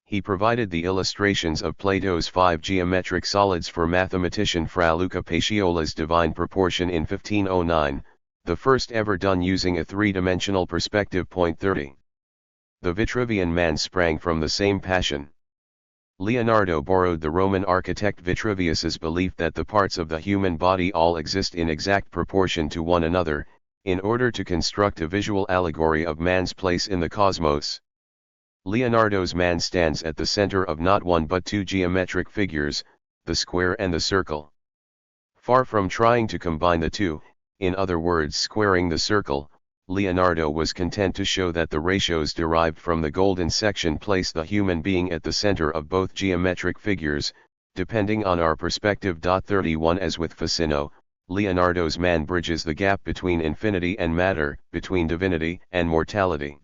He provided the illustrations of Plato's 5 geometric solids for mathematician Fra Luca Paciola's divine proportion in 1509, the first ever done using a three-dimensional perspective. 30. The Vitruvian Man sprang from the same passion. Leonardo borrowed the Roman architect Vitruvius's belief that the parts of the human body all exist in exact proportion to one another, in order to construct a visual allegory of man's place in the cosmos. Leonardo's man stands at the center of not one but two geometric figures, the square and the circle. Far from trying to combine the two, in other words squaring the circle, Leonardo was content to show that the ratios derived from the golden section place the human being at the center of both geometric figures, depending on our perspective. 31 As with Ficino, Leonardo's man bridges the gap between infinity and matter, between divinity and mortality.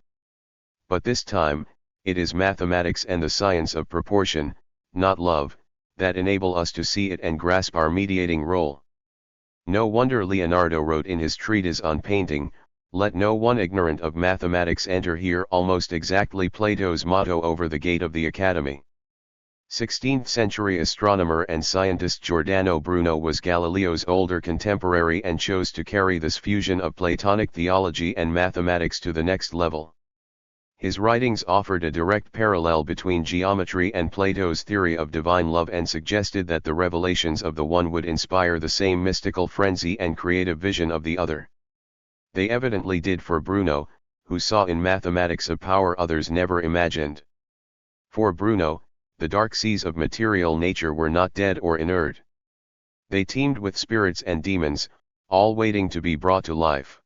But this time, it is mathematics and the science of proportion, not love, that enable us to see it and grasp our mediating role. No wonder Leonardo wrote in his treatise on painting, "Let no one ignorant of mathematics enter here," almost exactly Plato's motto over the gate of the Academy. 16th century astronomer and scientist Giordano Bruno was Galileo's older contemporary and chose to carry this fusion of Platonic theology and mathematics to the next level. His writings offered a direct parallel between geometry and Plato's theory of divine love and suggested that the revelations of the one would inspire the same mystical frenzy and creative vision of the other. They evidently did for Bruno, who saw in mathematics a power others never imagined. For Bruno, the dark seas of material nature were not dead or inert. They teemed with spirits and demons, all waiting to be brought to life.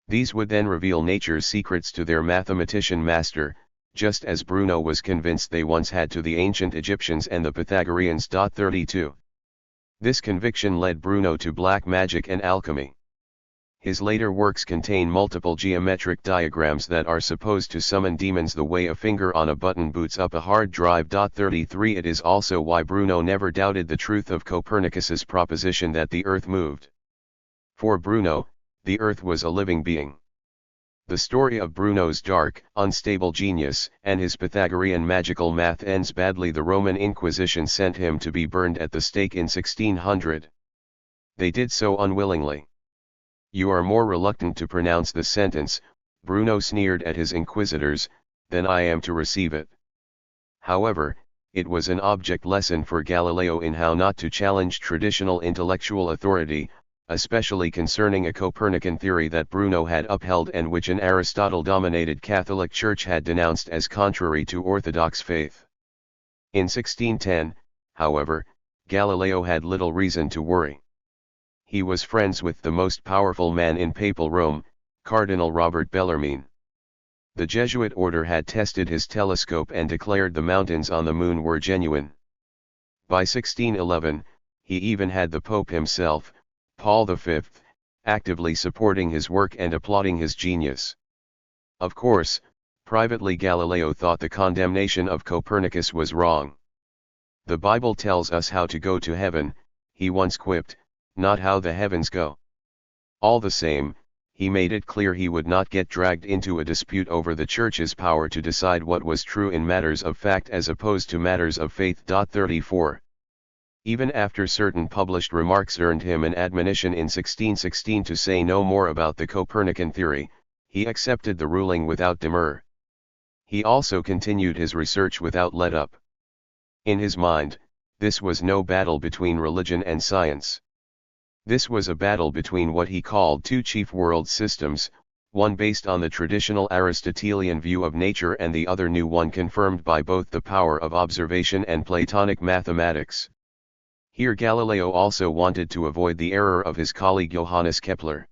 These would then reveal nature's secrets to their mathematician master, just as Bruno was convinced they once had to the ancient Egyptians and the Pythagoreans. 32. This conviction led Bruno to black magic and alchemy. His later works contain multiple geometric diagrams that are supposed to summon demons the way a finger on a button boots up a hard drive. 33 It is also why Bruno never doubted the truth of Copernicus's proposition that the Earth moved. For Bruno, the Earth was a living being. The story of Bruno's dark, unstable genius and his Pythagorean magical math ends badly. The Roman Inquisition sent him to be burned at the stake in 1600. They did so unwillingly. "You are more reluctant to pronounce the sentence," Bruno sneered at his inquisitors, "than I am to receive it." However, it was an object lesson for Galileo in how not to challenge traditional intellectual authority, especially concerning a Copernican theory that Bruno had upheld and which an Aristotle-dominated Catholic Church had denounced as contrary to Orthodox faith. In 1610, however, Galileo had little reason to worry. He was friends with the most powerful man in papal Rome, Cardinal Robert Bellarmine. The Jesuit order had tested his telescope and declared the mountains on the moon were genuine. By 1611, he even had the Pope himself, Paul V, actively supporting his work and applauding his genius. Of course, privately Galileo thought the condemnation of Copernicus was wrong. "The Bible tells us how to go to heaven," he once quipped, "not how the heavens go." All the same, he made it clear he would not get dragged into a dispute over the Church's power to decide what was true in matters of fact as opposed to matters of faith. 34. Even after certain published remarks earned him an admonition in 1616 to say no more about the Copernican theory, he accepted the ruling without demur. He also continued his research without let-up. In his mind, this was no battle between religion and science. This was a battle between what he called two chief world systems, one based on the traditional Aristotelian view of nature and the other new one confirmed by both the power of observation and Platonic mathematics. Here Galileo also wanted to avoid the error of his colleague Johannes Kepler.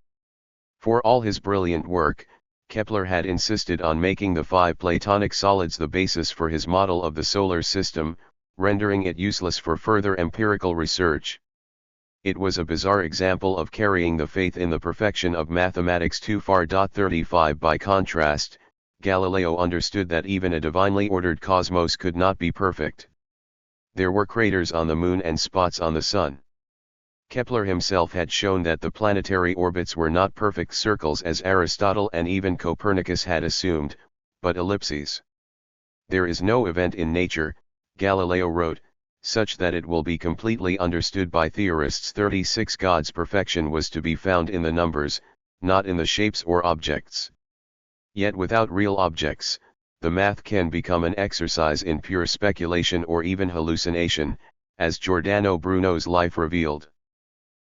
For all his brilliant work, Kepler had insisted on making the five Platonic solids the basis for his model of the solar system, rendering it useless for further empirical research. It was a bizarre example of carrying the faith in the perfection of mathematics too far. 35 By contrast, Galileo understood that even a divinely ordered cosmos could not be perfect. There were craters on the moon and spots on the sun. Kepler himself had shown that the planetary orbits were not perfect circles as Aristotle and even Copernicus had assumed, but ellipses. "There is no event in nature," Galileo wrote, "such that it will be completely understood by theorists." 36 God's perfection was to be found in the numbers, not in the shapes or objects. Yet without real objects, the math can become an exercise in pure speculation or even hallucination, as Giordano Bruno's life revealed.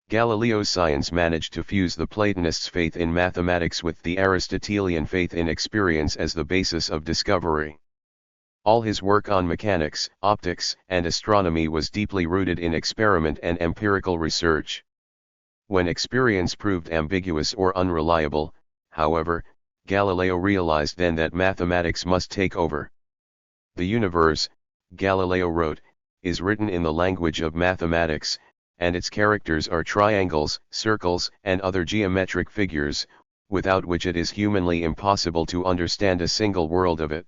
Galileo's science managed to fuse the Platonists' faith in mathematics with the Aristotelian faith in experience as the basis of discovery. All his work on mechanics, optics, and astronomy was deeply rooted in experiment and empirical research. When experience proved ambiguous or unreliable, however, Galileo realized then that mathematics must take over. "The universe," Galileo wrote, "is written in the language of mathematics, and its characters are triangles, circles, and other geometric figures, without which it is humanly impossible to understand a single world of it.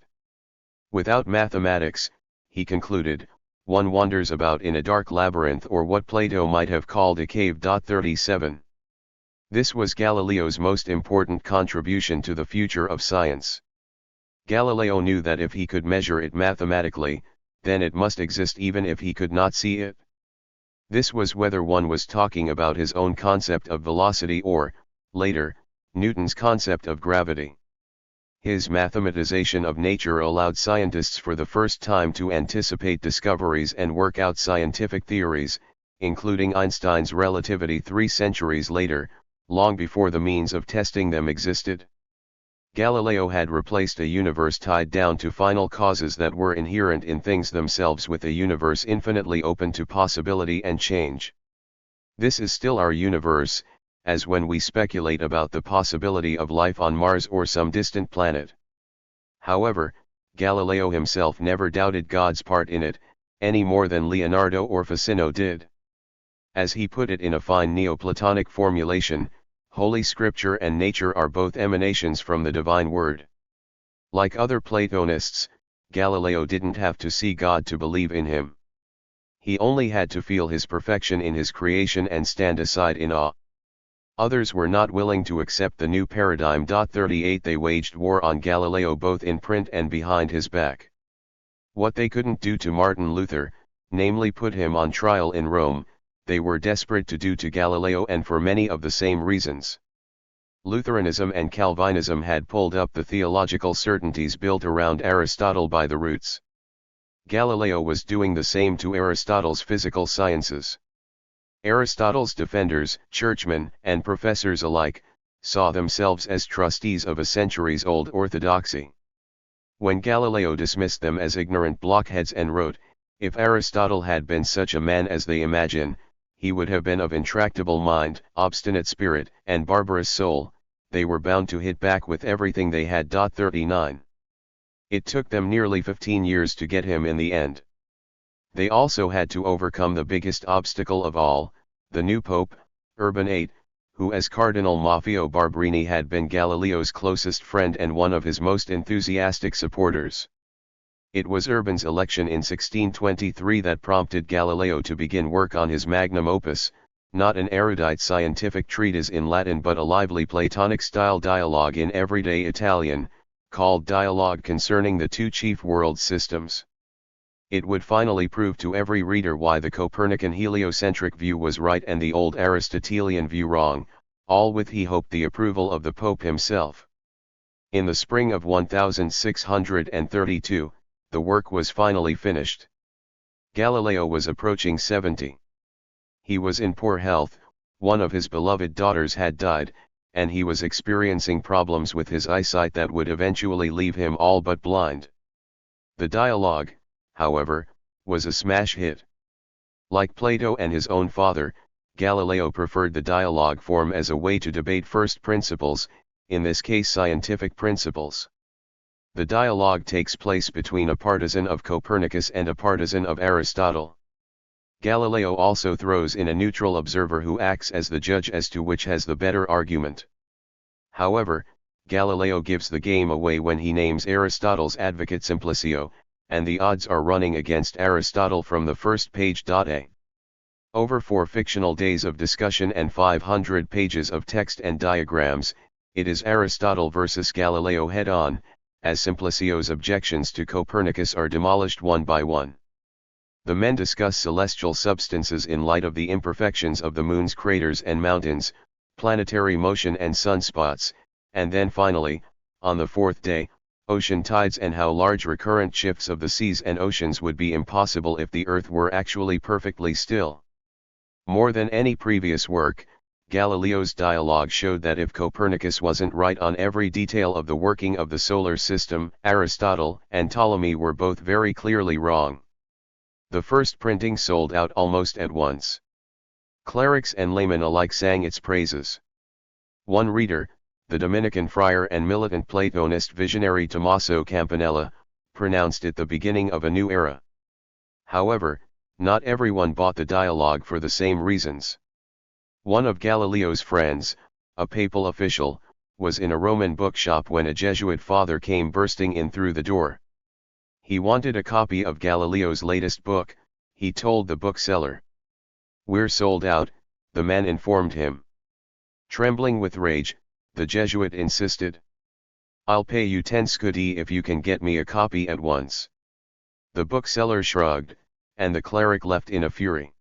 Without mathematics," he concluded, "one wanders about in a dark labyrinth or what Plato might have called a cave." 37. This was Galileo's most important contribution to the future of science. Galileo knew that if he could measure it mathematically, then it must exist even if he could not see it. This was whether one was talking about his own concept of velocity or, later, Newton's concept of gravity. His mathematization of nature allowed scientists for the first time to anticipate discoveries and work out scientific theories, including Einstein's relativity 3 centuries later, long before the means of testing them existed. Galileo had replaced a universe tied down to final causes that were inherent in things themselves with a universe infinitely open to possibility and change. This is still our universe, as when we speculate about the possibility of life on Mars or some distant planet. However, Galileo himself never doubted God's part in it, any more than Leonardo or Ficino did. As he put it in a fine Neoplatonic formulation, Holy Scripture and nature are both emanations from the divine word. Like other Platonists, Galileo didn't have to see God to believe in him. He only had to feel his perfection in his creation and stand aside in awe. Others were not willing to accept the new paradigm. 38 They waged war on Galileo both in print and behind his back. What they couldn't do to Martin Luther, namely put him on trial in Rome, they were desperate to do to Galileo, and for many of the same reasons. Lutheranism and Calvinism had pulled up the theological certainties built around Aristotle by the roots. Galileo was doing the same to Aristotle's physical sciences. Aristotle's defenders, churchmen, and professors alike, saw themselves as trustees of a centuries-old orthodoxy. When Galileo dismissed them as ignorant blockheads and wrote, "If Aristotle had been such a man as they imagine, he would have been of intractable mind, obstinate spirit, and barbarous soul," they were bound to hit back with everything they had. 39. It took them nearly 15 years to get him in the end. They also had to overcome the biggest obstacle of all, the new Pope, Urban VIII, who as Cardinal Maffeo Barberini had been Galileo's closest friend and one of his most enthusiastic supporters. It was Urban's election in 1623 that prompted Galileo to begin work on his magnum opus, not an erudite scientific treatise in Latin but a lively Platonic-style dialogue in everyday Italian, called Dialogue Concerning the Two Chief World Systems. It would finally prove to every reader why the Copernican heliocentric view was right and the old Aristotelian view wrong, all with he hoped the approval of the Pope himself. In the spring of 1632, the work was finally finished. Galileo was approaching 70. He was in poor health, one of his beloved daughters had died, and he was experiencing problems with his eyesight that would eventually leave him all but blind. The dialogue, however, was a smash hit. Like Plato and his own father, Galileo preferred the dialogue form as a way to debate first principles, in this case scientific principles. The dialogue takes place between a partisan of Copernicus and a partisan of Aristotle. Galileo also throws in a neutral observer who acts as the judge as to which has the better argument. However, Galileo gives the game away when he names Aristotle's advocate Simplicio, and the odds are running against Aristotle from the first page. Over 4 fictional days of discussion and 500 pages of text and diagrams, it is Aristotle versus Galileo head-on, as Simplicio's objections to Copernicus are demolished one by one. The men discuss celestial substances in light of the imperfections of the moon's craters and mountains, planetary motion and sunspots, and then finally, on the 4th day, ocean tides and how large recurrent shifts of the seas and oceans would be impossible if the earth were actually perfectly still. More than any previous work, Galileo's dialogue showed that if Copernicus wasn't right on every detail of the working of the solar system, Aristotle and Ptolemy were both very clearly wrong. The first printing sold out almost at once. Clerics and laymen alike sang its praises. One reader, the Dominican friar and militant Platonist visionary Tommaso Campanella, pronounced it the beginning of a new era. However, not everyone bought the dialogue for the same reasons. One of Galileo's friends, a papal official, was in a Roman bookshop when a Jesuit father came bursting in through the door. He wanted a copy of Galileo's latest book, he told the bookseller. "We're sold out," the man informed him. Trembling with rage, the Jesuit insisted. "I'll pay you 10 scudi if you can get me a copy at once." The bookseller shrugged, and the cleric left in a fury.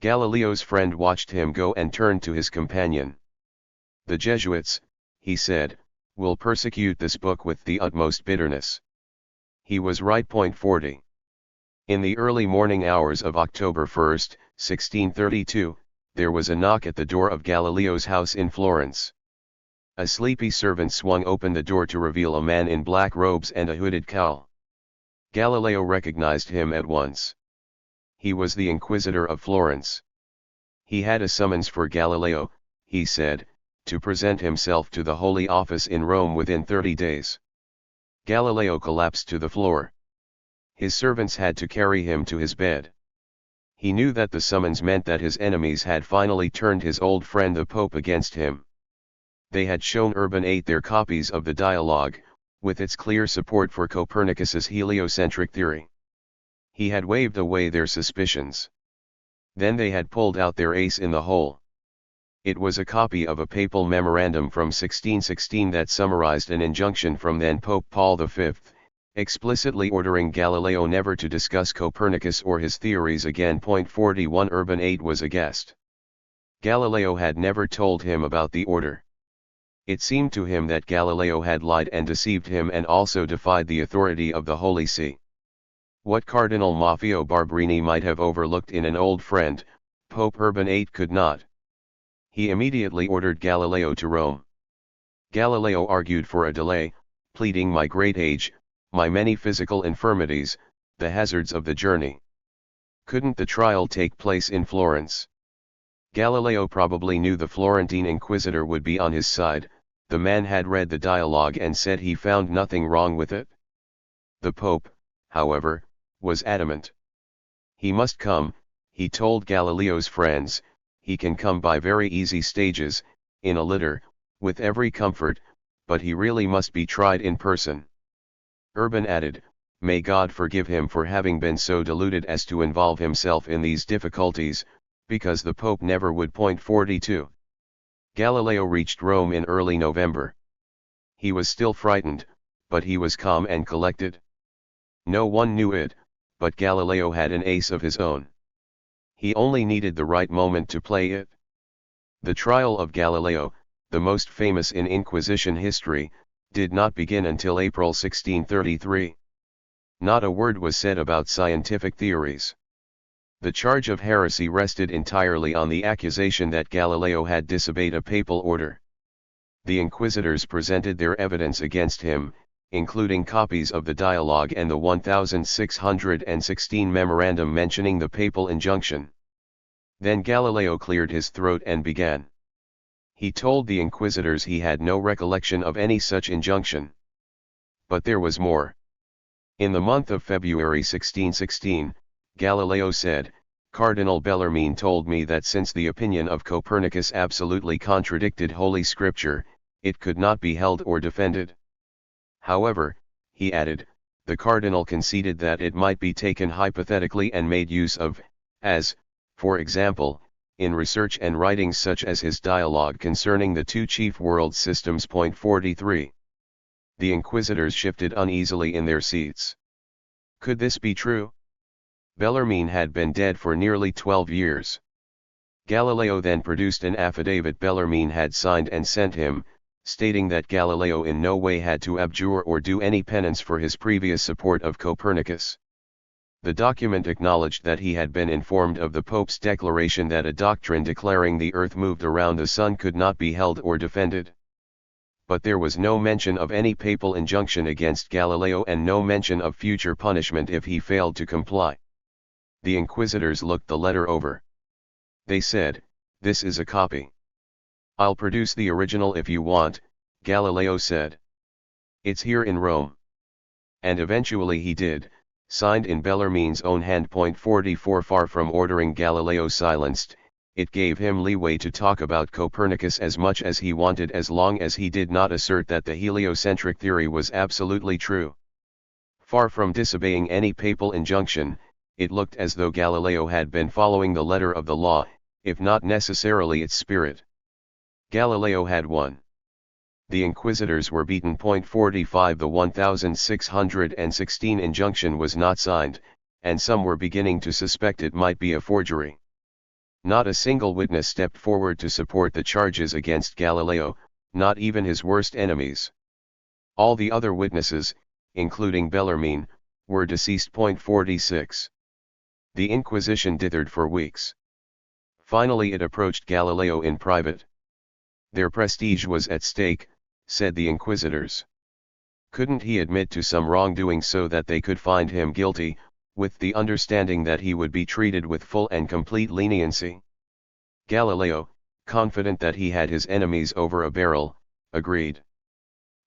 Galileo's friend watched him go and turned to his companion. "The Jesuits," he said, "will persecute this book with the utmost bitterness." He was right. 40. In the early morning hours of October 1, 1632, there was a knock at the door of Galileo's house in Florence. A sleepy servant swung open the door to reveal a man in black robes and a hooded cowl. Galileo recognized him at once. He was the Inquisitor of Florence. He had a summons for Galileo, he said, to present himself to the Holy Office in Rome within 30 days. Galileo collapsed to the floor. His servants had to carry him to his bed. He knew that the summons meant that his enemies had finally turned his old friend the Pope against him. They had shown Urban VIII their copies of the dialogue, with its clear support for Copernicus's heliocentric theory. He had waved away their suspicions. Then they had pulled out their ace in the hole. It was a copy of a papal memorandum from 1616 that summarized an injunction from then Pope Paul V, explicitly ordering Galileo never to discuss Copernicus or his theories again. 41 Urban VIII was aghast. Galileo had never told him about the order. It seemed to him that Galileo had lied and deceived him and also defied the authority of the Holy See. What Cardinal Maffeo Barberini might have overlooked in an old friend, Pope Urban VIII could not. He immediately ordered Galileo to Rome. Galileo argued for a delay, pleading my great age, my many physical infirmities, the hazards of the journey. Couldn't the trial take place in Florence? Galileo probably knew the Florentine inquisitor would be on his side. The man had read the dialogue and said he found nothing wrong with it. The Pope, however, was adamant. He must come, he told Galileo's friends, he can come by very easy stages, in a litter, with every comfort, but he really must be tried in person. Urban added, may God forgive him for having been so deluded as to involve himself in these difficulties, because the Pope never would. 42. Galileo reached Rome in early November. He was still frightened, but he was calm and collected. No one knew it, but Galileo had an ace of his own. He only needed the right moment to play it. The trial of Galileo, the most famous in Inquisition history, did not begin until April 1633. Not a word was said about scientific theories. The charge of heresy rested entirely on the accusation that Galileo had disobeyed a papal order. The inquisitors presented their evidence against him, including copies of the dialogue and the 1616 memorandum mentioning the papal injunction. Then Galileo cleared his throat and began. He told the inquisitors he had no recollection of any such injunction. But there was more. In the month of February 1616, Galileo said, Cardinal Bellarmine told me that since the opinion of Copernicus absolutely contradicted Holy Scripture, it could not be held or defended. However, he added, the cardinal conceded that it might be taken hypothetically and made use of, as, for example, in research and writings such as his dialogue concerning the two chief world systems. 43. The inquisitors shifted uneasily in their seats. Could this be true? Bellarmine had been dead for nearly 12 years. Galileo then produced an affidavit Bellarmine had signed and sent him, stating that Galileo in no way had to abjure or do any penance for his previous support of Copernicus. The document acknowledged that he had been informed of the Pope's declaration that a doctrine declaring the earth moved around the sun could not be held or defended. But there was no mention of any papal injunction against Galileo and no mention of future punishment if he failed to comply. The inquisitors looked the letter over. They said, this is a copy. I'll produce the original if you want, Galileo said. It's here in Rome. And eventually he did, signed in Bellarmine's own hand. 44. Far from ordering Galileo silenced, it gave him leeway to talk about Copernicus as much as he wanted as long as he did not assert that the heliocentric theory was absolutely true. Far from disobeying any papal injunction, it looked as though Galileo had been following the letter of the law, if not necessarily its spirit. Galileo had won. The inquisitors were beaten. 45. The 1616 injunction was not signed, and some were beginning to suspect it might be a forgery. Not a single witness stepped forward to support the charges against Galileo, not even his worst enemies. All the other witnesses, including Bellarmine, were deceased. 46. The Inquisition dithered for weeks. Finally it approached Galileo in private. Their prestige was at stake, said the inquisitors. Couldn't he admit to some wrongdoing so that they could find him guilty, with the understanding that he would be treated with full and complete leniency? Galileo, confident that he had his enemies over a barrel, agreed.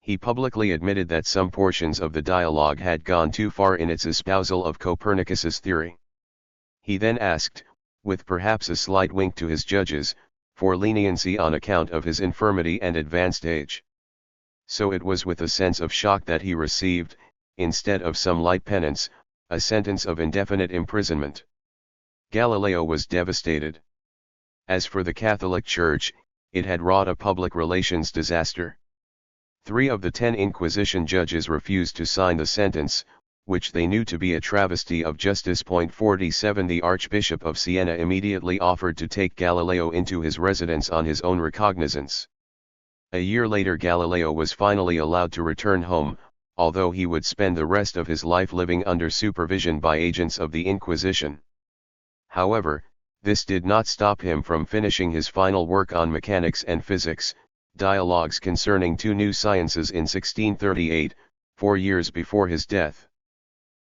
He publicly admitted that some portions of the dialogue had gone too far in its espousal of Copernicus's theory. He then asked, with perhaps a slight wink to his judges, for leniency on account of his infirmity and advanced age. So it was with a sense of shock that he received, instead of some light penance, a sentence of indefinite imprisonment. Galileo was devastated. As for the Catholic Church, it had wrought a public relations disaster. 3 of the 10 Inquisition judges refused to sign the sentence, which they knew to be a travesty of justice. 47. The Archbishop of Siena immediately offered to take Galileo into his residence on his own recognizance. A year later Galileo was finally allowed to return home, although he would spend the rest of his life living under supervision by agents of the Inquisition. However, this did not stop him from finishing his final work on mechanics and physics, Dialogues Concerning Two New Sciences, in 1638, 4 years before his death.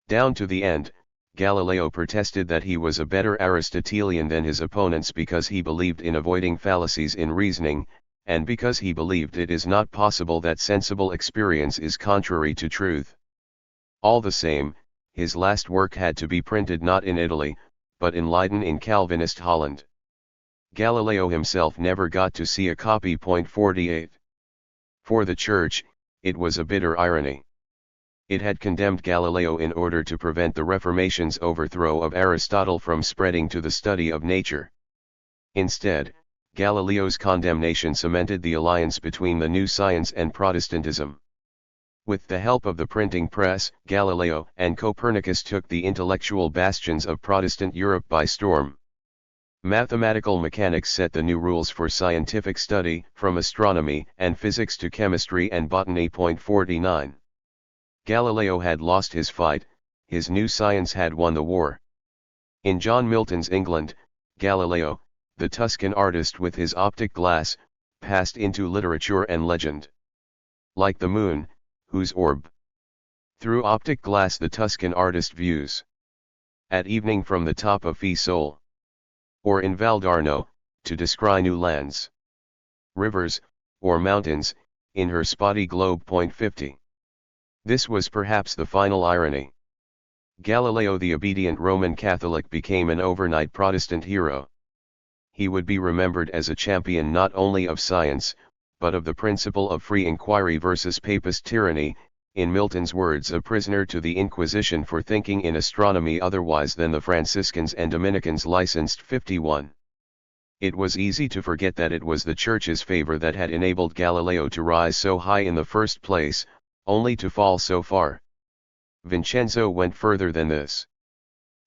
Down to the end, Galileo protested that he was a better Aristotelian than his opponents because he believed in avoiding fallacies in reasoning, and because he believed it is not possible that sensible experience is contrary to truth. All the same, his last work had to be printed not in Italy, but in Leiden in Calvinist Holland. Galileo himself never got to see a copy. 48. For the Church, it was a bitter irony. It had condemned Galileo in order to prevent the Reformation's overthrow of Aristotle from spreading to the study of nature. Instead, Galileo's condemnation cemented the alliance between the new science and Protestantism. With the help of the printing press, Galileo and Copernicus took the intellectual bastions of Protestant Europe by storm. Mathematical mechanics set the new rules for scientific study, from astronomy and physics to chemistry and botany. 49. Galileo had lost his fight, his new science had won the war. In John Milton's England, Galileo, the Tuscan artist with his optic glass, passed into literature and legend. Like the moon, whose orb through optic glass the Tuscan artist views at evening from the top of Fiesole, or in Valdarno, to descry new lands, rivers, or mountains, in her spotty globe. 50. This was perhaps the final irony. Galileo the obedient Roman Catholic became an overnight Protestant hero. He would be remembered as a champion not only of science, but of the principle of free inquiry versus papist tyranny, in Milton's words, a prisoner to the Inquisition for thinking in astronomy otherwise than the Franciscans and Dominicans licensed. 51. It was easy to forget that it was the Church's favor that had enabled Galileo to rise so high in the first place, only to fall so far. Vincenzo went further than this.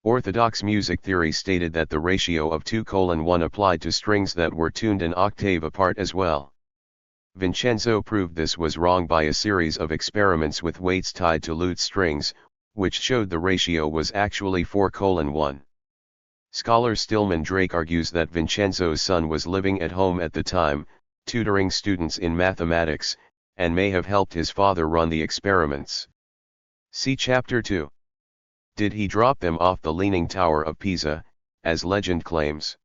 Orthodox music theory stated that the ratio of 2:1 applied to strings that were tuned an octave apart as well. Vincenzo proved this was wrong by a series of experiments with weights tied to lute strings, which showed the ratio was actually 4:1. Scholar Stillman Drake argues that Vincenzo's son was living at home at the time, tutoring students in mathematics, and may have helped his father run the experiments. See Chapter 2. Did he drop them off the Leaning Tower of Pisa, as legend claims?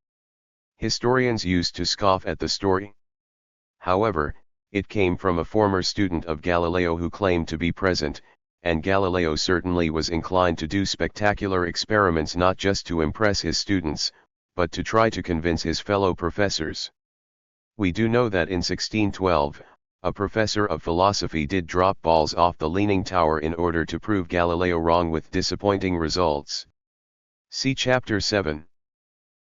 Historians used to scoff at the story. However, it came from a former student of Galileo who claimed to be present, and Galileo certainly was inclined to do spectacular experiments not just to impress his students, but to try to convince his fellow professors. We do know that in 1612, a professor of philosophy did drop balls off the Leaning Tower in order to prove Galileo wrong with disappointing results. See Chapter 7.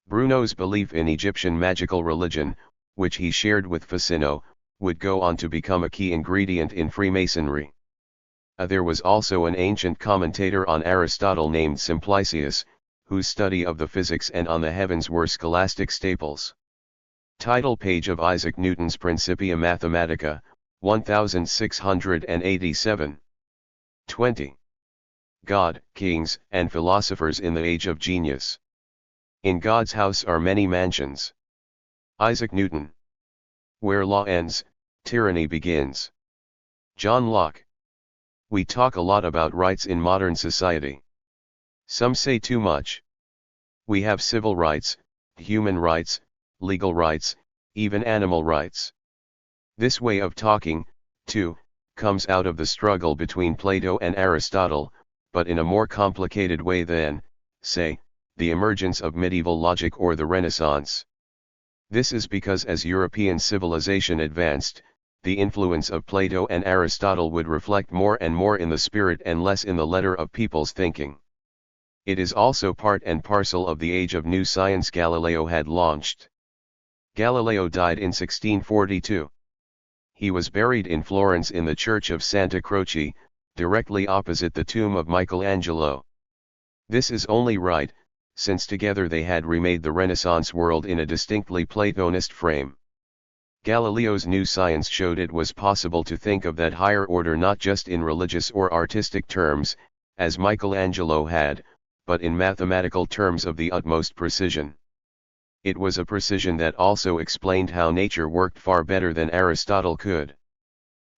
Bruno's belief in Egyptian magical religion, which he shared with Ficino, would go on to become a key ingredient in Freemasonry. There was also an ancient commentator on Aristotle named Simplicius, whose study of the physics and on the heavens were scholastic staples. Title page of Isaac Newton's Principia Mathematica, 1687. 20. God, Kings, and Philosophers in the Age of Genius. In God's house are many mansions. Isaac Newton. Where law ends, tyranny begins. John Locke. We talk a lot about rights in modern society. Some say too much. We have civil rights, human rights, legal rights, even animal rights. This way of talking, too, comes out of the struggle between Plato and Aristotle, but in a more complicated way than, say, the emergence of medieval logic or the Renaissance. This is because as European civilization advanced, the influence of Plato and Aristotle would reflect more and more in the spirit and less in the letter of people's thinking. It is also part and parcel of the age of new science Galileo had launched. Galileo died in 1642. He was buried in Florence in the church of Santa Croce, directly opposite the tomb of Michelangelo. This is only right, since together they had remade the Renaissance world in a distinctly Platonist frame. Galileo's new science showed it was possible to think of that higher order not just in religious or artistic terms, as Michelangelo had, but in mathematical terms of the utmost precision. It was a precision that also explained how nature worked far better than Aristotle could.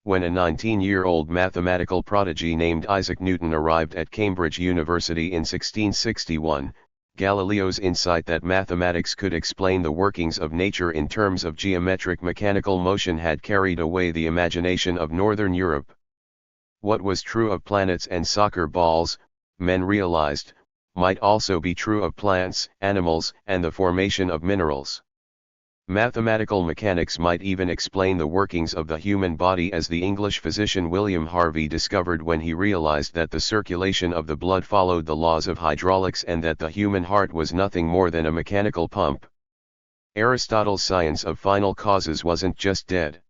When a 19-year-old mathematical prodigy named Isaac Newton arrived at Cambridge University in 1661, Galileo's insight that mathematics could explain the workings of nature in terms of geometric mechanical motion had carried away the imagination of Northern Europe. What was true of planets and soccer balls, men realized, might also be true of plants, animals, and the formation of minerals. Mathematical mechanics might even explain the workings of the human body, as the English physician William Harvey discovered when he realized that the circulation of the blood followed the laws of hydraulics and that the human heart was nothing more than a mechanical pump. Aristotle's science of final causes wasn't just dead.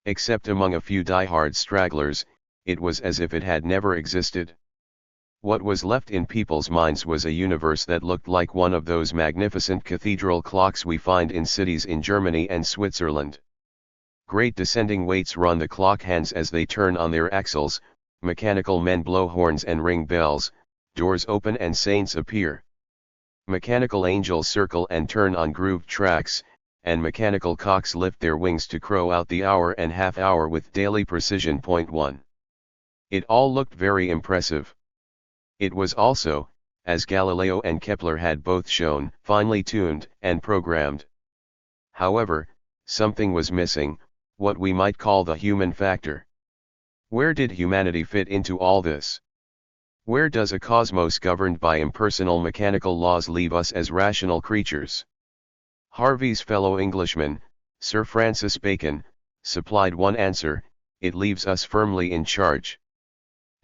Except among a few die-hard stragglers, it was as if it had never existed. What was left in people's minds was a universe that looked like one of those magnificent cathedral clocks we find in cities in Germany and Switzerland. Great descending weights run the clock hands as they turn on their axles, mechanical men blow horns and ring bells, doors open and saints appear. Mechanical angels circle and turn on grooved tracks, and mechanical cocks lift their wings to crow out the hour and half hour with daily precision. Point 1. It all looked very impressive. It was also, as Galileo and Kepler had both shown, finely tuned and programmed. However, something was missing, what we might call the human factor. Where did humanity fit into all this? Where does a cosmos governed by impersonal mechanical laws leave us as rational creatures? Harvey's fellow Englishman, Sir Francis Bacon, supplied one answer: it leaves us firmly in charge.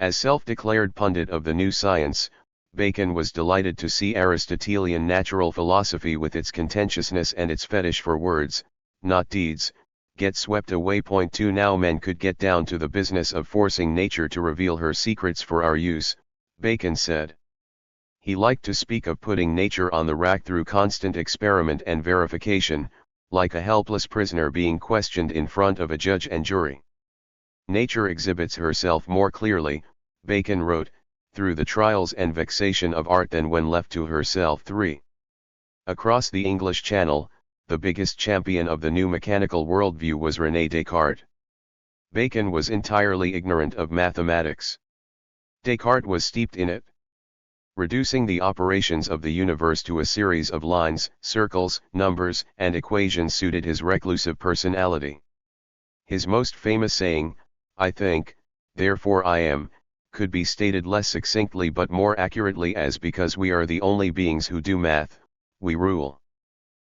As self-declared pundit of the new science, Bacon was delighted to see Aristotelian natural philosophy with its contentiousness and its fetish for words, not deeds, get swept away. Point 2. Now men could get down to the business of forcing nature to reveal her secrets for our use, Bacon said. He liked to speak of putting nature on the rack through constant experiment and verification, like a helpless prisoner being questioned in front of a judge and jury. Nature exhibits herself more clearly, Bacon wrote, through the trials and vexation of art than when left to herself. 3. Across the English Channel, the biggest champion of the new mechanical worldview was René Descartes. Bacon was entirely ignorant of mathematics. Descartes was steeped in it. Reducing the operations of the universe to a series of lines, circles, numbers, and equations suited his reclusive personality. His most famous saying, "I think, therefore I am," could be stated less succinctly but more accurately as because we are the only beings who do math, we rule.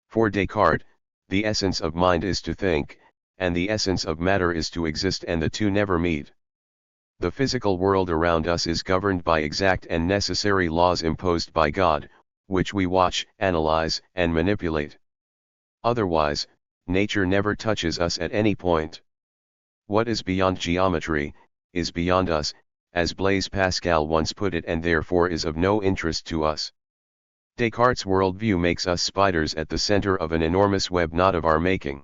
For Descartes, the essence of mind is to think, and the essence of matter is to exist, and the two never meet. The physical world around us is governed by exact and necessary laws imposed by God, which we watch, analyze, and manipulate. Otherwise, nature never touches us at any point. What is beyond geometry, is beyond us, as Blaise Pascal once put it, and therefore is of no interest to us. Descartes' worldview makes us spiders at the center of an enormous web not of our making.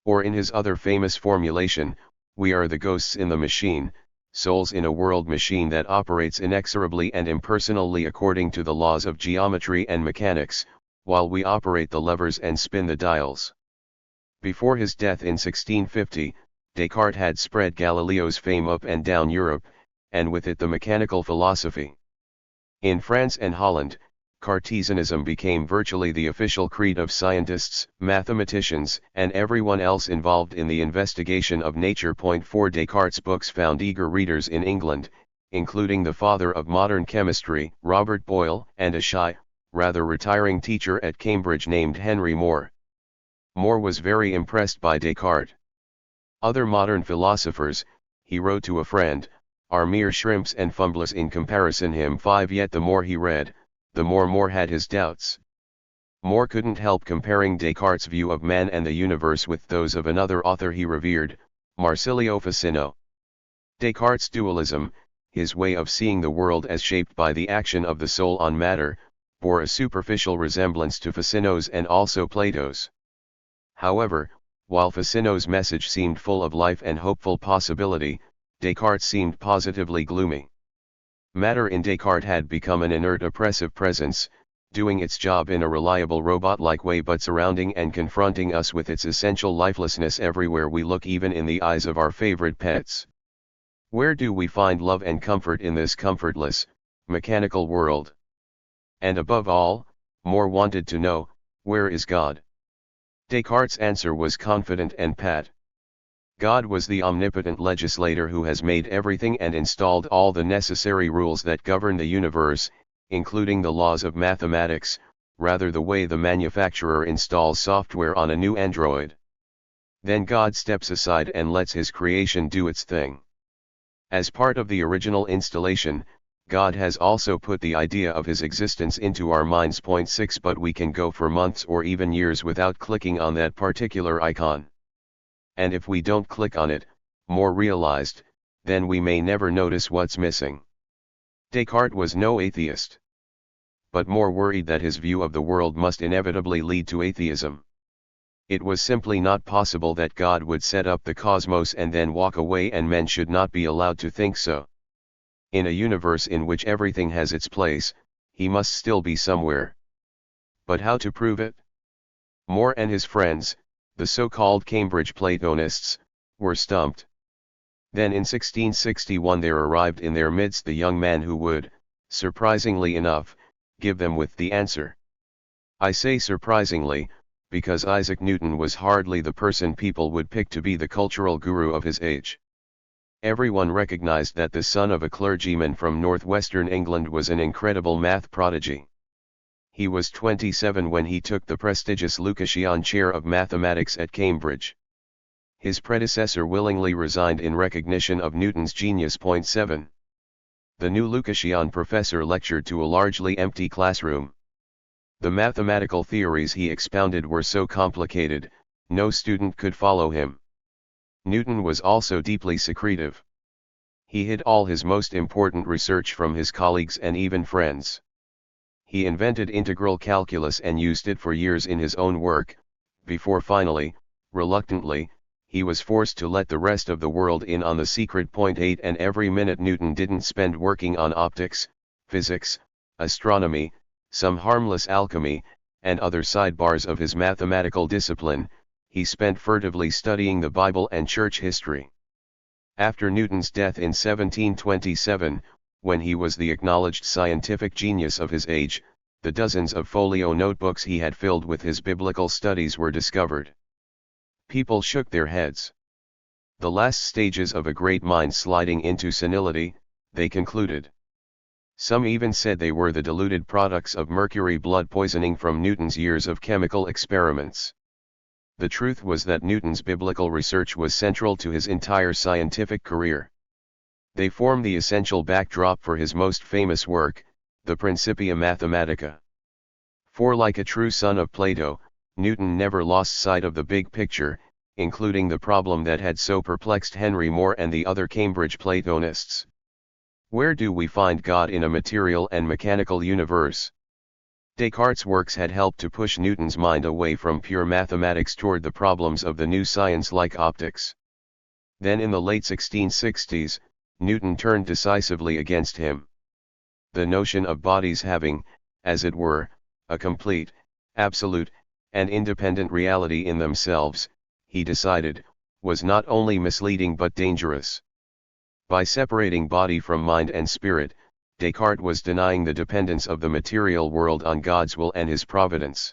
Or in his other famous formulation, we are the ghosts in the machine, souls in a world machine that operates inexorably and impersonally according to the laws of geometry and mechanics, while we operate the levers and spin the dials. Before his death in 1650, Descartes had spread Galileo's fame up and down Europe, and with it the mechanical philosophy. In France and Holland, Cartesianism became virtually the official creed of scientists, mathematicians, and everyone else involved in the investigation of nature. Point 4. Descartes' books found eager readers in England, including the father of modern chemistry, Robert Boyle, and a shy, rather retiring teacher at Cambridge named Henry Moore. Moore was very impressed by Descartes. Other modern philosophers, he wrote to a friend, are mere shrimps and fumblers in comparison him. 5. Yet the more he read, the more Moore had his doubts. Moore couldn't help comparing Descartes' view of man and the universe with those of another author he revered, Marsilio Ficino. Descartes' dualism, his way of seeing the world as shaped by the action of the soul on matter, bore a superficial resemblance to Ficino's and also Plato's. However, while Ficino's message seemed full of life and hopeful possibility, Descartes seemed positively gloomy. Matter in Descartes had become an inert oppressive presence, doing its job in a reliable robot-like way but surrounding and confronting us with its essential lifelessness everywhere we look, even in the eyes of our favorite pets. Where do we find love and comfort in this comfortless, mechanical world? And above all, Moore wanted to know, where is God? Descartes' answer was confident and pat. God was the omnipotent legislator who has made everything and installed all the necessary rules that govern the universe, including the laws of mathematics, rather the way the manufacturer installs software on a new Android. Then God steps aside and lets his creation do its thing. As part of the original installation, God has also put the idea of his existence into our minds. Point 6 But we can go for months or even years without clicking on that particular icon. And if we don't click on it, more realized, then we may never notice what's missing. Descartes was no atheist, but more worried that his view of the world must inevitably lead to atheism. It was simply not possible that God would set up the cosmos and then walk away, and men should not be allowed to think so. In a universe in which everything has its place, he must still be somewhere. But how to prove it? More and his friends, the so-called Cambridge Platonists, were stumped. Then in 1661 there arrived in their midst the young man who would, surprisingly enough, give them with the answer. I say surprisingly, because Isaac Newton was hardly the person people would pick to be the cultural guru of his age. Everyone recognized that the son of a clergyman from northwestern England was an incredible math prodigy. He was 27 when he took the prestigious Lucasian Chair of Mathematics at Cambridge. His predecessor willingly resigned in recognition of Newton's genius. Point 7. The new Lucasian professor lectured to a largely empty classroom. The mathematical theories he expounded were so complicated, no student could follow him. Newton was also deeply secretive. He hid all his most important research from his colleagues and even friends. He invented integral calculus and used it for years in his own work, before finally, reluctantly, he was forced to let the rest of the world in on the secret. Point 8 And every minute Newton didn't spend working on optics, physics, astronomy, some harmless alchemy, and other sidebars of his mathematical discipline, he spent furtively studying the Bible and church history. After Newton's death in 1727, when he was the acknowledged scientific genius of his age, the dozens of folio notebooks he had filled with his biblical studies were discovered. People shook their heads. The last stages of a great mind sliding into senility, they concluded. Some even said they were the diluted products of mercury blood poisoning from Newton's years of chemical experiments. The truth was that Newton's biblical research was central to his entire scientific career. They form the essential backdrop for his most famous work, the Principia Mathematica. For like a true son of Plato, Newton never lost sight of the big picture, including the problem that had so perplexed Henry More and the other Cambridge Platonists. Where do we find God in a material and mechanical universe? Descartes' works had helped to push Newton's mind away from pure mathematics toward the problems of the new science like optics. Then in the late 1660s, Newton turned decisively against him. The notion of bodies having, as it were, a complete, absolute, and independent reality in themselves, he decided, was not only misleading but dangerous. By separating body from mind and spirit, Descartes was denying the dependence of the material world on God's will and his providence.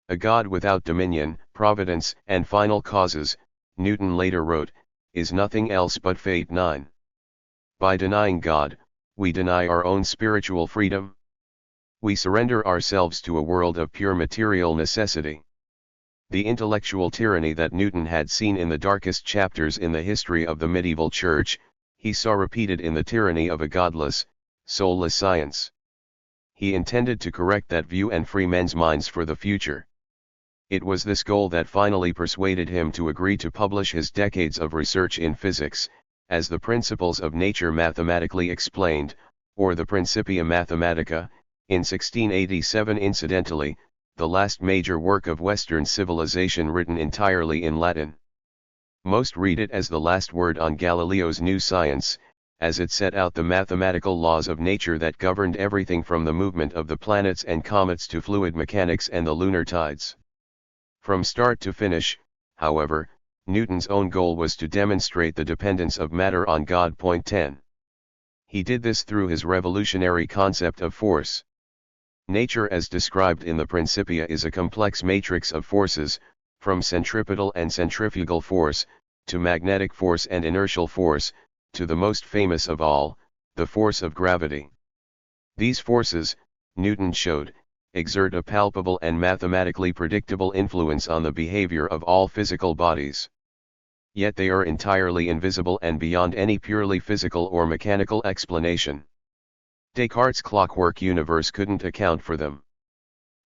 A God without dominion, providence, and final causes, Newton later wrote, is nothing else but fate. 9. By denying God, we deny our own spiritual freedom. We surrender ourselves to a world of pure material necessity. The intellectual tyranny that Newton had seen in the darkest chapters in the history of the medieval church, he saw repeated in the tyranny of a godless, soulless science. He intended to correct that view and free men's minds for the future. It was this goal that finally persuaded him to agree to publish his decades of research in physics, as the Principles of Nature Mathematically Explained, or the Principia Mathematica, in 1687. Incidentally, the last major work of Western civilization written entirely in Latin. Most read it as the last word on Galileo's new science, as it set out the mathematical laws of nature that governed everything from the movement of the planets and comets to fluid mechanics and the lunar tides. From start to finish, however, Newton's own goal was to demonstrate the dependence of matter on God. Point 10. He did this through his revolutionary concept of force. Nature as described in the Principia is a complex matrix of forces, from centripetal and centrifugal force, to magnetic force and inertial force, to the most famous of all, the force of gravity. These forces, Newton showed, exert a palpable and mathematically predictable influence on the behavior of all physical bodies. Yet they are entirely invisible and beyond any purely physical or mechanical explanation. Descartes' clockwork universe couldn't account for them.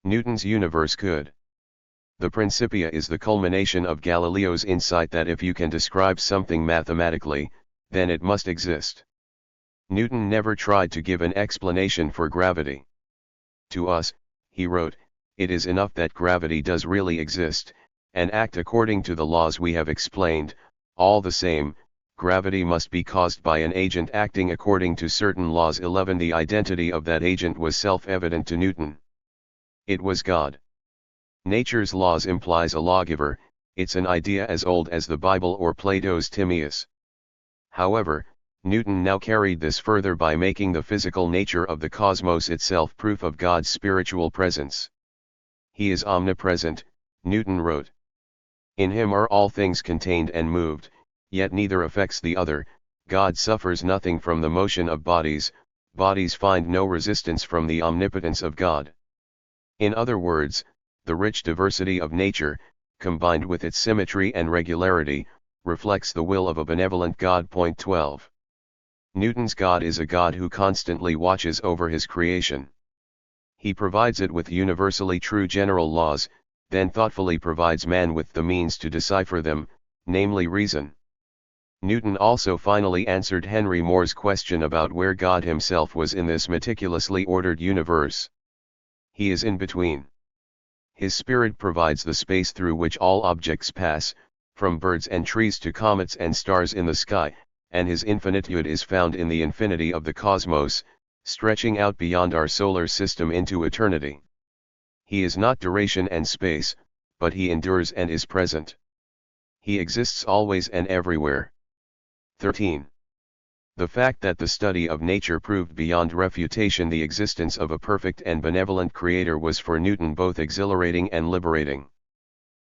Newton's universe could. The Principia is the culmination of Galileo's insight that if you can describe something mathematically, then it must exist. Newton never tried to give an explanation for gravity. To us, he wrote, it is enough that gravity does really exist, and act according to the laws we have explained. All the same, gravity must be caused by an agent acting according to certain laws. 11 The identity of that agent was self-evident to Newton. It was God. Nature's laws implies a lawgiver. It's an idea as old as the Bible or Plato's Timaeus. However, Newton now carried this further by making the physical nature of the cosmos itself proof of God's spiritual presence. He is omnipresent, Newton wrote. In him are all things contained and moved, yet neither affects the other. God suffers nothing from the motion of bodies, bodies find no resistance from the omnipotence of God. In other words, the rich diversity of nature, combined with its symmetry and regularity, reflects the will of a benevolent God. 12. Newton's God is a God who constantly watches over his creation. He provides it with universally true general laws, then thoughtfully provides man with the means to decipher them, namely reason. Newton also finally answered Henry Moore's question about where God himself was in this meticulously ordered universe. He is in between. His spirit provides the space through which all objects pass, from birds and trees to comets and stars in the sky, and his infinitude is found in the infinity of the cosmos, stretching out beyond our solar system into eternity. He is not duration and space, but he endures and is present. He exists always and everywhere. 13. The fact that the study of nature proved beyond refutation the existence of a perfect and benevolent creator was for Newton both exhilarating and liberating.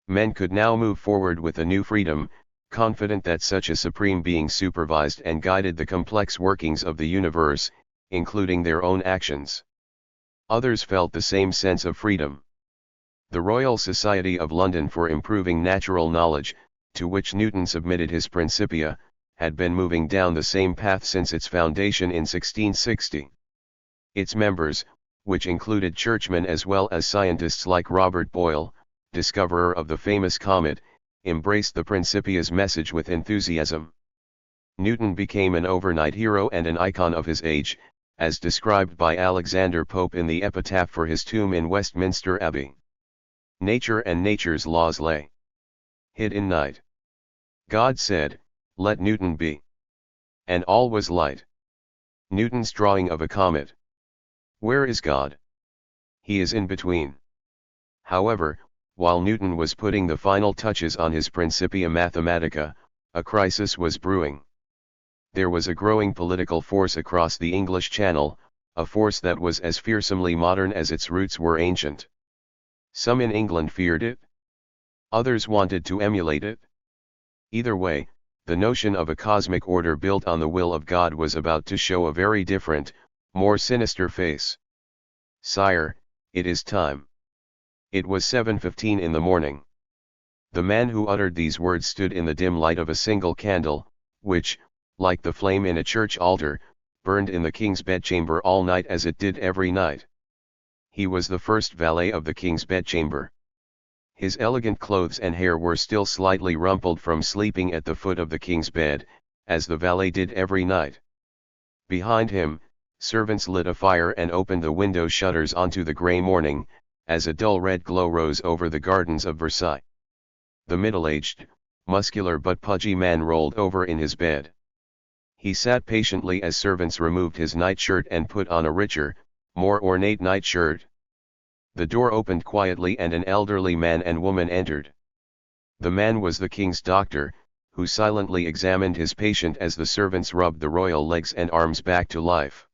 Men could now move forward with a new freedom, confident that such a supreme being supervised and guided the complex workings of the universe, including their own actions. Others felt the same sense of freedom. The Royal Society of London for Improving Natural Knowledge, to which Newton submitted his Principia, had been moving down the same path since its foundation in 1660. Its members, which included churchmen as well as scientists like Robert Boyle, discoverer of the famous comet, embraced the Principia's message with enthusiasm. Newton became an overnight hero and an icon of his age, as described by Alexander Pope in the epitaph for his tomb in Westminster Abbey. Nature and nature's laws lay hid in night. God said, "Let Newton be." And all was light. Newton's drawing of a comet. Where is God? He is in between. However, while Newton was putting the final touches on his Principia Mathematica, a crisis was brewing. There was a growing political force across the English Channel, a force that was as fearsomely modern as its roots were ancient. Some in England feared it. Others wanted to emulate it. Either way, the notion of a cosmic order built on the will of God was about to show a very different, more sinister face. "Sire, it is time." It was 7:15 in the morning. The man who uttered these words stood in the dim light of a single candle, which, like the flame in a church altar, burned in the king's bedchamber all night as it did every night. He was the first valet of the king's bedchamber. His elegant clothes and hair were still slightly rumpled from sleeping at the foot of the king's bed, as the valet did every night. Behind him, servants lit a fire and opened the window shutters onto the grey morning, as a dull red glow rose over the gardens of Versailles. The middle-aged, muscular but pudgy man rolled over in his bed. He sat patiently as servants removed his nightshirt and put on a richer, more ornate nightshirt. The door opened quietly and an elderly man and woman entered. The man was the king's doctor, who silently examined his patient as the servants rubbed the royal legs and arms back to life.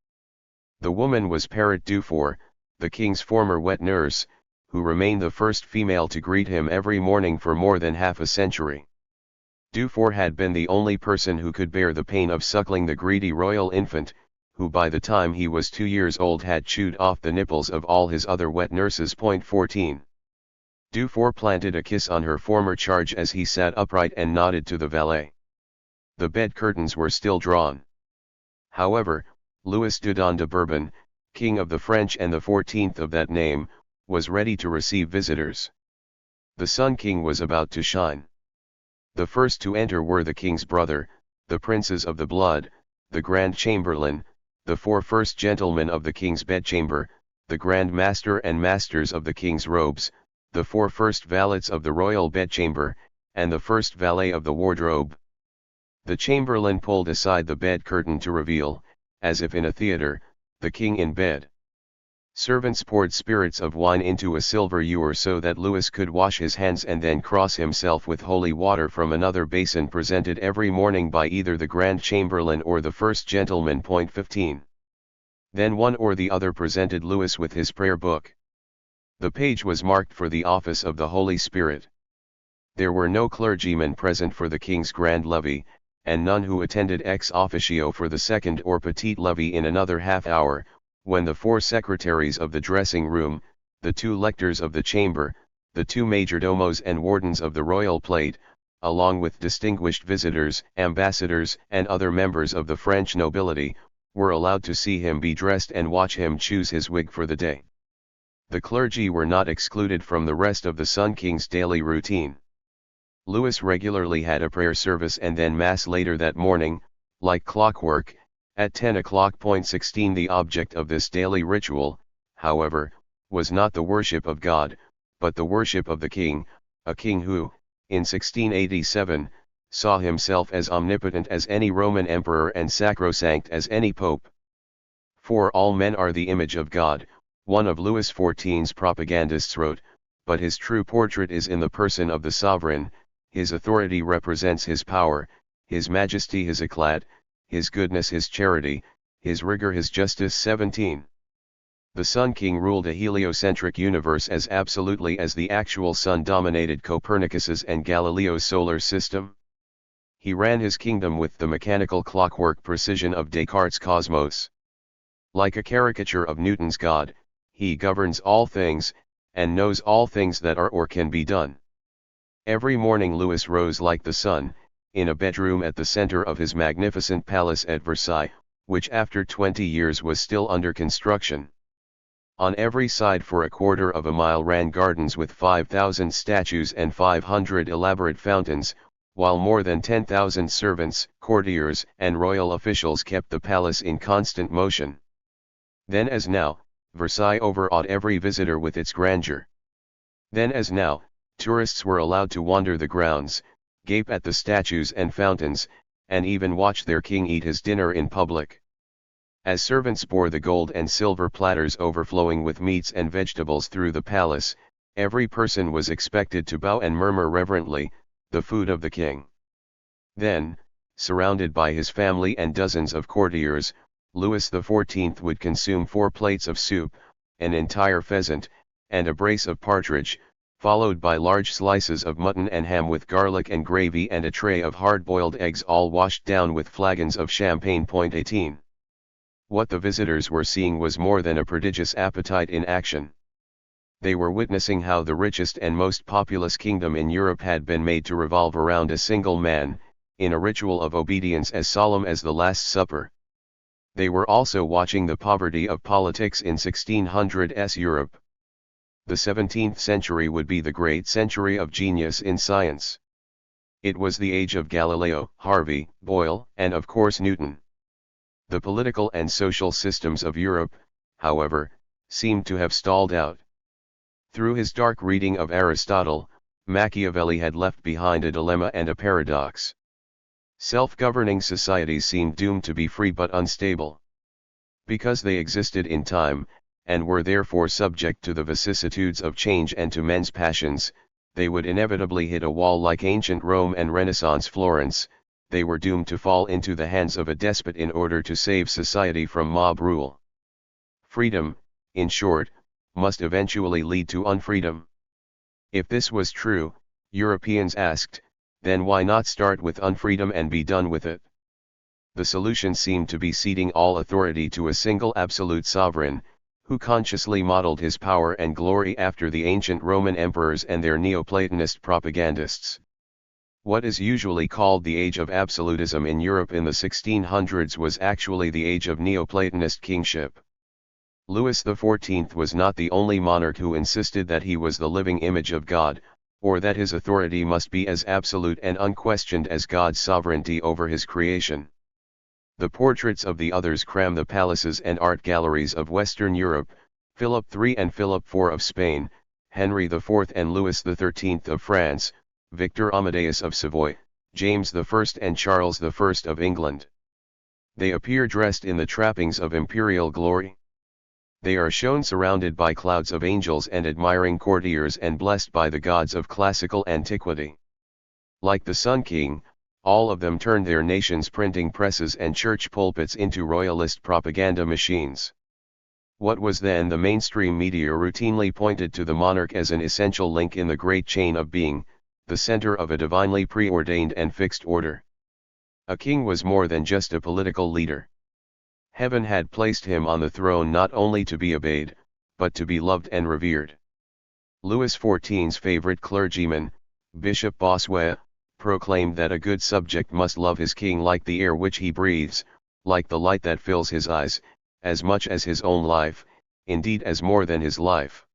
The woman was Parrot Dufour, the king's former wet nurse, who remained the first female to greet him every morning for more than half a century. Dufour had been the only person who could bear the pain of suckling the greedy royal infant, who by the time he was 2 years old had chewed off the nipples of all his other wet nurses. 14. Dufour planted a kiss on her former charge as he sat upright and nodded to the valet. The bed curtains were still drawn. However, Louis Dudon de Bourbon, king of the French and the 14th of that name, was ready to receive visitors. The Sun King was about to shine. The first to enter were the king's brother, the princes of the blood, the Grand Chamberlain, the 4 first gentlemen of the king's bedchamber, the Grand Master and masters of the king's robes, the 4 first valets of the royal bedchamber, and the first valet of the wardrobe. The chamberlain pulled aside the bed curtain to reveal, as if in a theatre, the king in bed. Servants poured spirits of wine into a silver ewer so that Louis could wash his hands and then cross himself with holy water from another basin presented every morning by either the Grand Chamberlain or the first gentleman. 15. Then one or the other presented Louis with his prayer book. The page was marked for the office of the Holy Spirit. There were no clergymen present for the king's grand levee, and none who attended ex officio for the second or petite levee in another half hour, when the 4 secretaries of the dressing room, the 2 lectors of the chamber, the 2 majordomos and wardens of the royal plate, along with distinguished visitors, ambassadors, and other members of the French nobility, were allowed to see him be dressed and watch him choose his wig for the day. The clergy were not excluded from the rest of the Sun King's daily routine. Louis regularly had a prayer service and then mass later that morning, like clockwork, at 10 o'clock. 16. The object of this daily ritual, however, was not the worship of God, but the worship of the king, a king who, in 1687, saw himself as omnipotent as any Roman emperor and sacrosanct as any pope. For all men are the image of God, one of Louis XIV's propagandists wrote, but his true portrait is in the person of the sovereign. His authority represents his power, his majesty his eclat, his goodness his charity, his rigor his justice. 17. The Sun King ruled a heliocentric universe as absolutely as the actual sun dominated Copernicus's and Galileo's solar system. He ran his kingdom with the mechanical clockwork precision of Descartes' cosmos. Like a caricature of Newton's God, he governs all things, and knows all things that are or can be done. Every morning Louis rose like the sun, in a bedroom at the center of his magnificent palace at Versailles, which after 20 years was still under construction. On every side for a quarter of a mile ran gardens with 5,000 statues and 500 elaborate fountains, while more than 10,000 servants, courtiers, and royal officials kept the palace in constant motion. Then as now, Versailles overawed every visitor with its grandeur. Then as now, tourists were allowed to wander the grounds, gape at the statues and fountains, and even watch their king eat his dinner in public. As servants bore the gold and silver platters overflowing with meats and vegetables through the palace, every person was expected to bow and murmur reverently, "The food of the king." Then, surrounded by his family and dozens of courtiers, Louis XIV would consume 4 plates of soup, an entire pheasant, and a brace of partridge, followed by large slices of mutton and ham with garlic and gravy and a tray of hard-boiled eggs all washed down with flagons of champagne. 18. What the visitors were seeing was more than a prodigious appetite in action. They were witnessing how the richest and most populous kingdom in Europe had been made to revolve around a single man, in a ritual of obedience as solemn as the Last Supper. They were also watching the poverty of politics in 1600s Europe. The 17th century would be the great century of genius in science. It was the age of Galileo, Harvey, Boyle, and of course Newton. The political and social systems of Europe, however, seemed to have stalled out. Through his dark reading of Aristotle, Machiavelli had left behind a dilemma and a paradox. Self-governing societies seemed doomed to be free but unstable. Because they existed in time, and were therefore subject to the vicissitudes of change and to men's passions, they would inevitably hit a wall like ancient Rome and Renaissance Florence. They were doomed to fall into the hands of a despot in order to save society from mob rule. Freedom, in short, must eventually lead to unfreedom. If this was true, Europeans asked, then why not start with unfreedom and be done with it? The solution seemed to be ceding all authority to a single absolute sovereign, who consciously modeled his power and glory after the ancient Roman emperors and their Neoplatonist propagandists. What is usually called the age of absolutism in Europe in the 1600s was actually the age of Neoplatonist kingship. Louis XIV was not the only monarch who insisted that he was the living image of God, or that his authority must be as absolute and unquestioned as God's sovereignty over his creation. The portraits of the others cram the palaces and art galleries of Western Europe, Philip III and Philip IV of Spain, Henry IV and Louis XIII of France, Victor Amadeus of Savoy, James I and Charles I of England. They appear dressed in the trappings of imperial glory. They are shown surrounded by clouds of angels and admiring courtiers and blessed by the gods of classical antiquity. Like the Sun King, all of them turned their nation's printing presses and church pulpits into royalist propaganda machines. What was then the mainstream media routinely pointed to the monarch as an essential link in the great chain of being, the center of a divinely preordained and fixed order. A king was more than just a political leader. Heaven had placed him on the throne not only to be obeyed, but to be loved and revered. Louis XIV's favorite clergyman, Bishop Bossuet, proclaimed that a good subject must love his king like the air which he breathes, like the light that fills his eyes, as much as his own life, indeed as more than his life.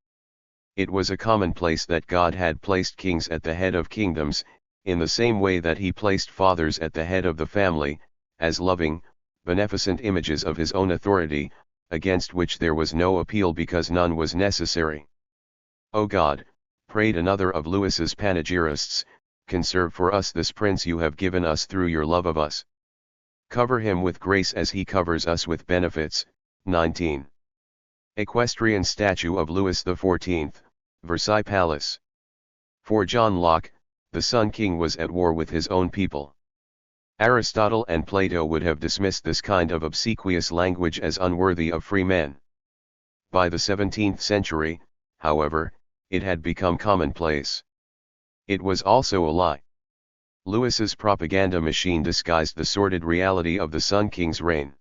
It was a commonplace that God had placed kings at the head of kingdoms, in the same way that he placed fathers at the head of the family, as loving, beneficent images of his own authority, against which there was no appeal because none was necessary. O God, prayed another of Louis's panegyrists, conserve for us this prince you have given us through your love of us. Cover him with grace as he covers us with benefits. 19. Equestrian statue of Louis XIV, Versailles Palace. For John Locke, the Sun King was at war with his own people. Aristotle and Plato would have dismissed this kind of obsequious language as unworthy of free men. By the 17th century, however, it had become commonplace. It was also a lie. Louis's propaganda machine disguised the sordid reality of the Sun King's reign.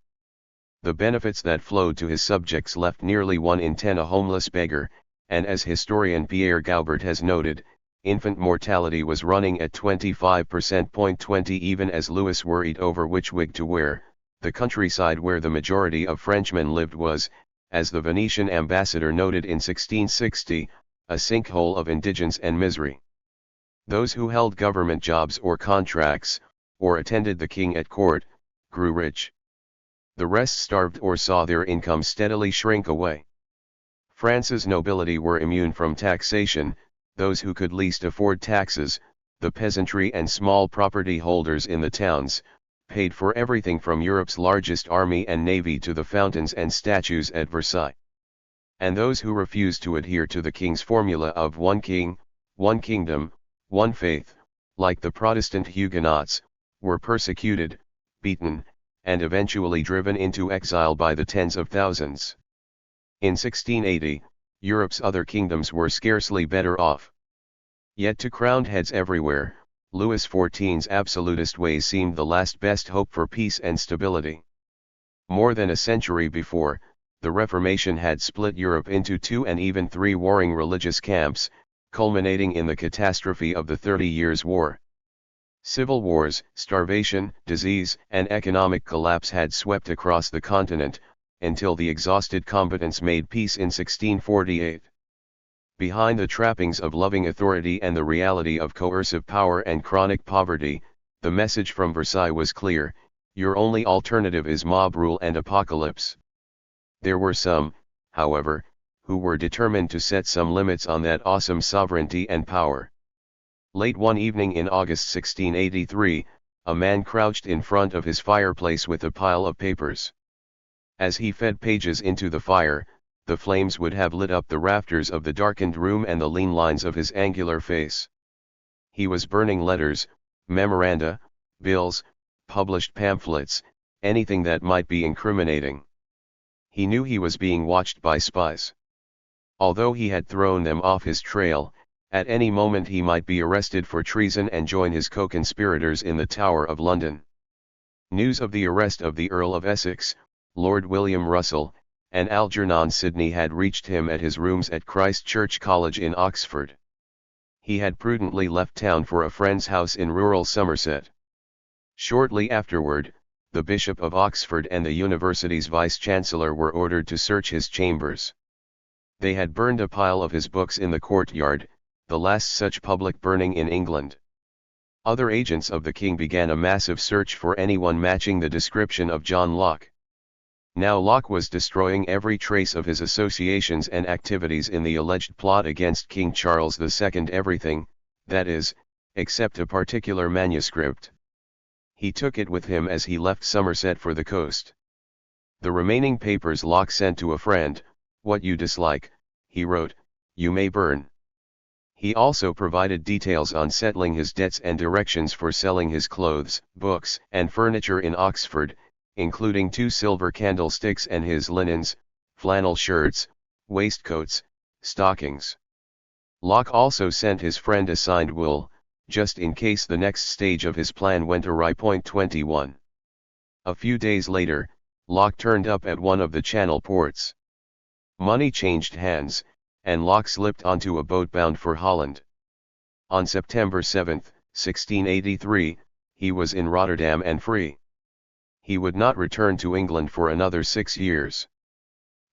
The benefits that flowed to his subjects left nearly 1 in 10 a homeless beggar, and as historian Pierre Gaubert has noted, infant mortality was running at 25%. 20 Even as Louis worried over which wig to wear, the countryside where the majority of Frenchmen lived was, as the Venetian ambassador noted in 1660, a sinkhole of indigence and misery. Those who held government jobs or contracts, or attended the king at court, grew rich. The rest starved or saw their income steadily shrink away. France's nobility were immune from taxation, those who could least afford taxes, the peasantry and small property holders in the towns, paid for everything from Europe's largest army and navy to the fountains and statues at Versailles. And those who refused to adhere to the king's formula of one king, one kingdom, one faith, like the Protestant Huguenots, were persecuted, beaten, and eventually driven into exile by the tens of thousands. In 1680, Europe's other kingdoms were scarcely better off. Yet to crowned heads everywhere, Louis XIV's absolutist ways seemed the last best hope for peace and stability. More than a century before, the Reformation had split Europe into 2 and even 3 warring religious camps, culminating in the catastrophe of the 30 Years' War. Civil wars, starvation, disease, and economic collapse had swept across the continent, until the exhausted combatants made peace in 1648. Behind the trappings of loving authority and the reality of coercive power and chronic poverty, the message from Versailles was clear: your only alternative is mob rule and apocalypse. There were some, however, who were determined to set some limits on that awesome sovereignty and power. Late one evening in August 1683, a man crouched in front of his fireplace with a pile of papers. As he fed pages into the fire, the flames would have lit up the rafters of the darkened room and the lean lines of his angular face. He was burning letters, memoranda, bills, published pamphlets, anything that might be incriminating. He knew he was being watched by spies. Although he had thrown them off his trail, at any moment he might be arrested for treason and join his co-conspirators in the Tower of London. News of the arrest of the Earl of Essex, Lord William Russell, and Algernon Sidney had reached him at his rooms at Christ Church College in Oxford. He had prudently left town for a friend's house in rural Somerset. Shortly afterward, the Bishop of Oxford and the university's vice-chancellor were ordered to search his chambers. They had burned a pile of his books in the courtyard, the last such public burning in England. Other agents of the king began a massive search for anyone matching the description of John Locke. Now Locke was destroying every trace of his associations and activities in the alleged plot against King Charles II, everything, that is, except a particular manuscript. He took it with him as he left Somerset for the coast. The remaining papers Locke sent to a friend. What you dislike, he wrote, you may burn. He also provided details on settling his debts and directions for selling his clothes, books, and furniture in Oxford, including 2 silver candlesticks and his linens, flannel shirts, waistcoats, stockings. Locke also sent his friend a signed will, just in case the next stage of his plan went awry. 21. A few days later, Locke turned up at one of the Channel ports. Money changed hands, and Locke slipped onto a boat bound for Holland. On September 7, 1683, he was in Rotterdam and free. He would not return to England for another 6 years.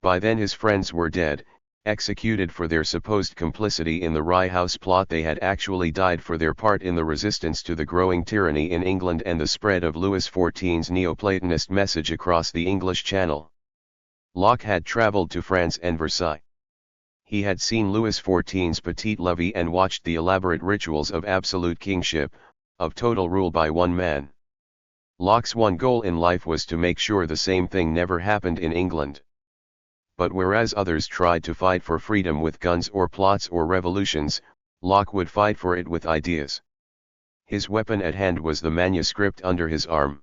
By then his friends were dead, executed for their supposed complicity in the Rye House plot. They had actually died for their part in the resistance to the growing tyranny in England and the spread of Louis XIV's Neoplatonist message across the English Channel. Locke had travelled to France and Versailles. He had seen Louis XIV's Petite Levée and watched the elaborate rituals of absolute kingship, of total rule by one man. Locke's one goal in life was to make sure the same thing never happened in England. But whereas others tried to fight for freedom with guns or plots or revolutions, Locke would fight for it with ideas. His weapon at hand was the manuscript under his arm.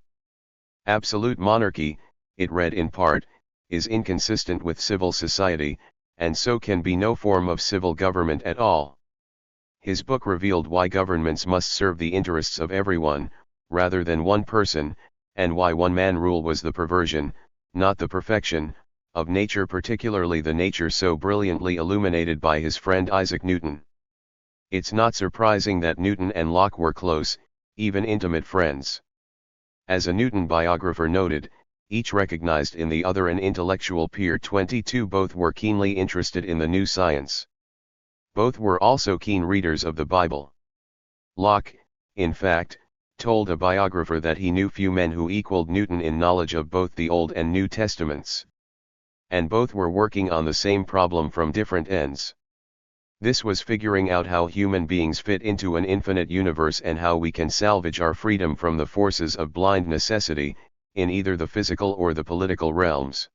Absolute monarchy, it read in part, is inconsistent with civil society, and so can be no form of civil government at all. His book revealed why governments must serve the interests of everyone, rather than one person, and why one-man rule was the perversion, not the perfection, of nature, particularly the nature so brilliantly illuminated by his friend Isaac Newton. It's not surprising that Newton and Locke were close, even intimate friends. As a Newton biographer noted, each recognized in the other an intellectual peer. 22 Both were keenly interested in the new science. Both were also keen readers of the Bible. Locke, in fact, told a biographer that he knew few men who equaled Newton in knowledge of both the Old and New Testaments. And both were working on the same problem from different ends. This was figuring out how human beings fit into an infinite universe and how we can salvage our freedom from the forces of blind necessity, in either the physical or the political realms.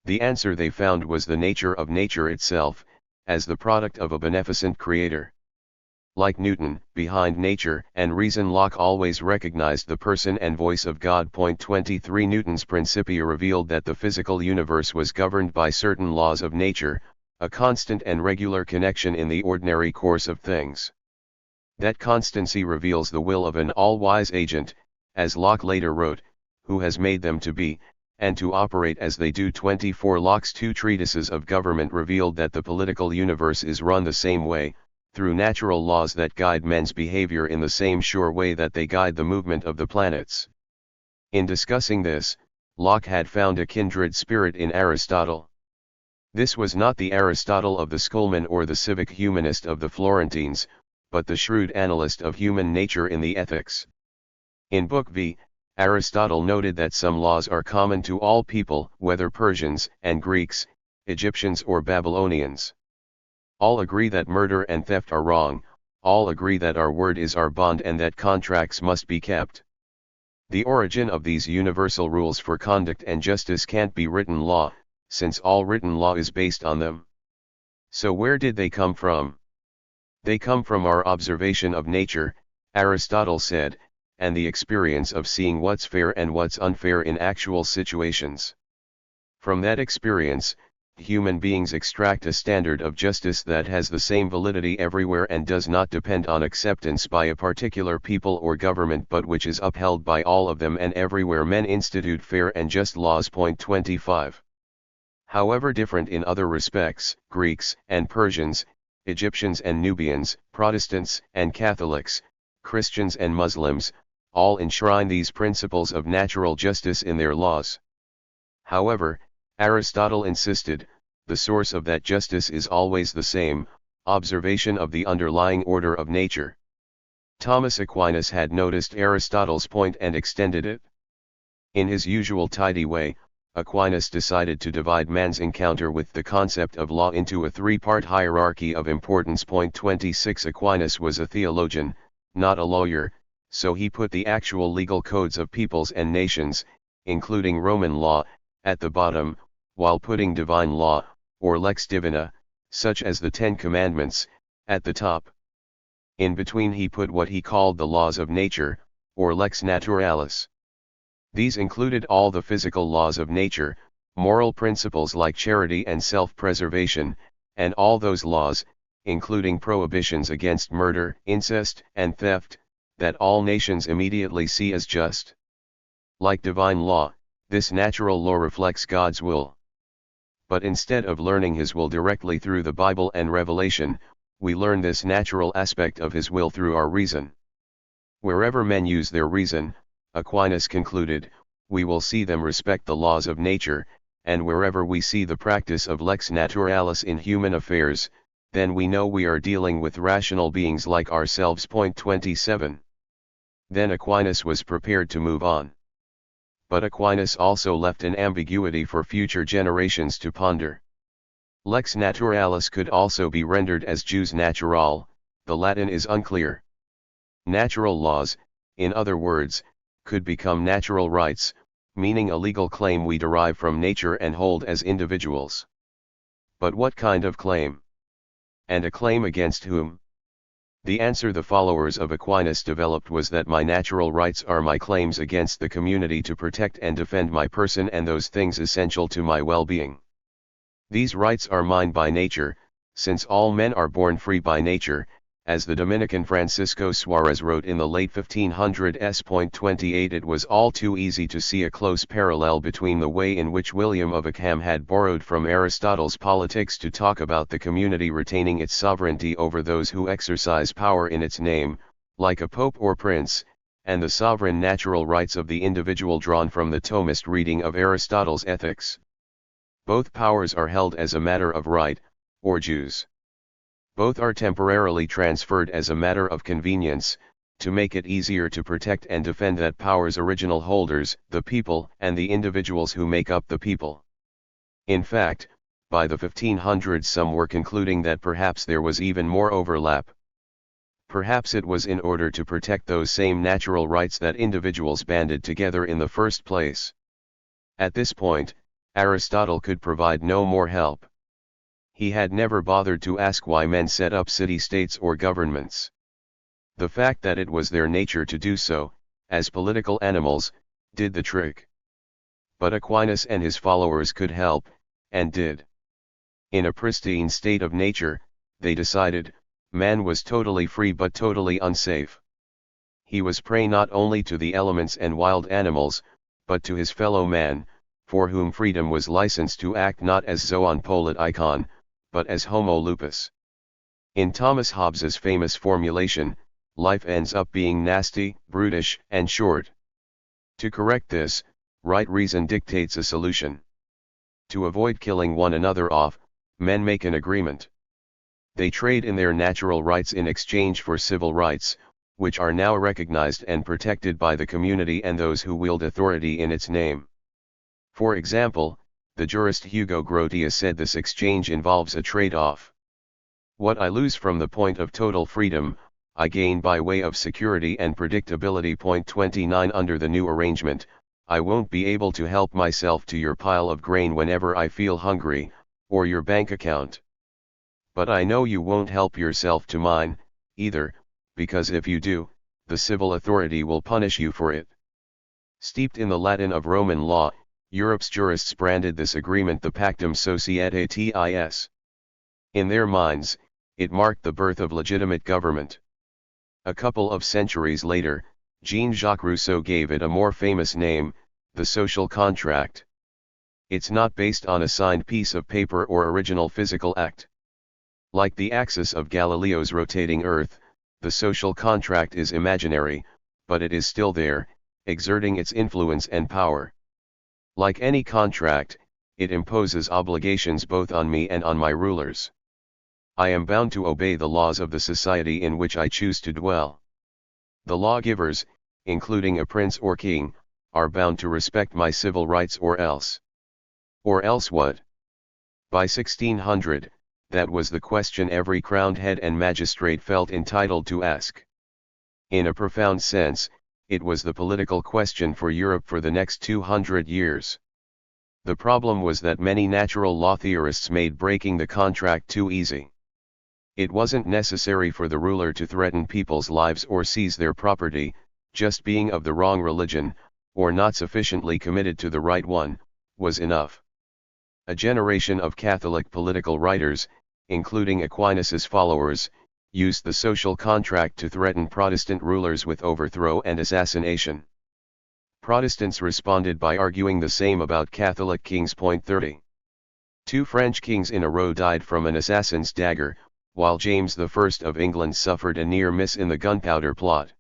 The answer they found was the nature of nature itself, as the product of a beneficent creator. Like Newton, behind nature and reason Locke always recognized the person and voice of God. 23 Newton's Principia revealed that the physical universe was governed by certain laws of nature, a constant and regular connection in the ordinary course of things. That constancy reveals the will of an all-wise agent, as Locke later wrote, who has made them to be, and to operate as they do. 24 Locke's 2 treatises of government revealed that the political universe is run the same way, through natural laws that guide men's behavior in the same sure way that they guide the movement of the planets. In discussing this, Locke had found a kindred spirit in Aristotle. This was not the Aristotle of the schoolmen or the civic humanist of the Florentines, but the shrewd analyst of human nature in the Ethics. In Book V, Aristotle noted that some laws are common to all people, whether Persians and Greeks, Egyptians or Babylonians. All agree that murder and theft are wrong, all agree that our word is our bond and that contracts must be kept. The origin of these universal rules for conduct and justice can't be written law, since all written law is based on them. So where did they come from? They come from our observation of nature, Aristotle said, and the experience of seeing what's fair and what's unfair in actual situations. From that experience, human beings extract a standard of justice that has the same validity everywhere and does not depend on acceptance by a particular people or government but which is upheld by all of them and everywhere men institute fair and just laws. 25. However different in other respects, Greeks and Persians, Egyptians and Nubians, Protestants and Catholics, Christians and Muslims, all enshrine these principles of natural justice in their laws. However, Aristotle insisted, the source of that justice is always the same, observation of the underlying order of nature. Thomas Aquinas had noticed Aristotle's point and extended it. In his usual tidy way, Aquinas decided to divide man's encounter with the concept of law into a three-part hierarchy of importance. 26 Aquinas was a theologian, not a lawyer, so he put the actual legal codes of peoples and nations, including Roman law, at the bottom, while putting divine law, or lex divina, such as the Ten Commandments, at the top. In between he put what he called the laws of nature, or lex naturalis. These included all the physical laws of nature, moral principles like charity and self-preservation, and all those laws, including prohibitions against murder, incest, and theft, that all nations immediately see as just. Like divine law, this natural law reflects God's will. But instead of learning His will directly through the Bible and Revelation, we learn this natural aspect of His will through our reason. Wherever men use their reason, Aquinas concluded, we will see them respect the laws of nature, and wherever we see the practice of lex naturalis in human affairs, then we know we are dealing with rational beings like ourselves. 27. Then Aquinas was prepared to move on. But Aquinas also left an ambiguity for future generations to ponder. Lex naturalis could also be rendered as jus naturae, the Latin is unclear. Natural laws, in other words, could become natural rights, meaning a legal claim we derive from nature and hold as individuals. But what kind of claim? And a claim against whom? The answer the followers of Aquinas developed was that my natural rights are my claims against the community to protect and defend my person and those things essential to my well-being. These rights are mine by nature, since all men are born free by nature, as the Dominican Francisco Suarez wrote in the late 1500s. 28 It was all too easy to see a close parallel between the way in which William of Ockham had borrowed from Aristotle's Politics to talk about the community retaining its sovereignty over those who exercise power in its name, like a pope or prince, and the sovereign natural rights of the individual drawn from the Thomist reading of Aristotle's Ethics. Both powers are held as a matter of right, or jus. Both are temporarily transferred as a matter of convenience, to make it easier to protect and defend that power's original holders, the people and the individuals who make up the people. In fact, by the 1500s some were concluding that perhaps there was even more overlap. Perhaps it was in order to protect those same natural rights that individuals banded together in the first place. At this point, Aristotle could provide no more help. He had never bothered to ask why men set up city-states or governments. The fact that it was their nature to do so, as political animals, did the trick. But Aquinas and his followers could help, and did. In a pristine state of nature, they decided, man was totally free but totally unsafe. He was prey not only to the elements and wild animals, but to his fellow man, for whom freedom was licensed to act not as zoon politikon, but as homo lupus. In Thomas Hobbes's famous formulation, life ends up being nasty, brutish, and short. To correct this, right reason dictates a solution. To avoid killing one another off, men make an agreement. They trade in their natural rights in exchange for civil rights, which are now recognized and protected by the community and those who wield authority in its name. For example, the jurist Hugo Grotius said this exchange involves a trade-off. What I lose from the point of total freedom, I gain by way of security and predictability. 29 Under the new arrangement, I won't be able to help myself to your pile of grain whenever I feel hungry, or your bank account. But I know you won't help yourself to mine, either, because if you do, the civil authority will punish you for it. Steeped in the Latin of Roman law, Europe's jurists branded this agreement the Pactum Societatis. In their minds, it marked the birth of legitimate government. A couple of centuries later, Jean-Jacques Rousseau gave it a more famous name, the social contract. It's not based on a signed piece of paper or original physical act. Like the axis of Galileo's rotating Earth, the social contract is imaginary, but it is still there, exerting its influence and power. Like any contract, it imposes obligations both on me and on my rulers. I am bound to obey the laws of the society in which I choose to dwell. The lawgivers, including a prince or king, are bound to respect my civil rights or else. Or else what? By 1600, that was the question every crowned head and magistrate felt entitled to ask. In a profound sense, it was the political question for Europe for the next 200 years. The problem was that many natural law theorists made breaking the contract too easy. It wasn't necessary for the ruler to threaten people's lives or seize their property, just being of the wrong religion, or not sufficiently committed to the right one, was enough. A generation of Catholic political writers, including Aquinas's followers, used the social contract to threaten Protestant rulers with overthrow and assassination. Protestants responded by arguing the same about Catholic kings. 30. 2 French kings in a row died from an assassin's dagger, while James I of England suffered a near miss in the Gunpowder Plot.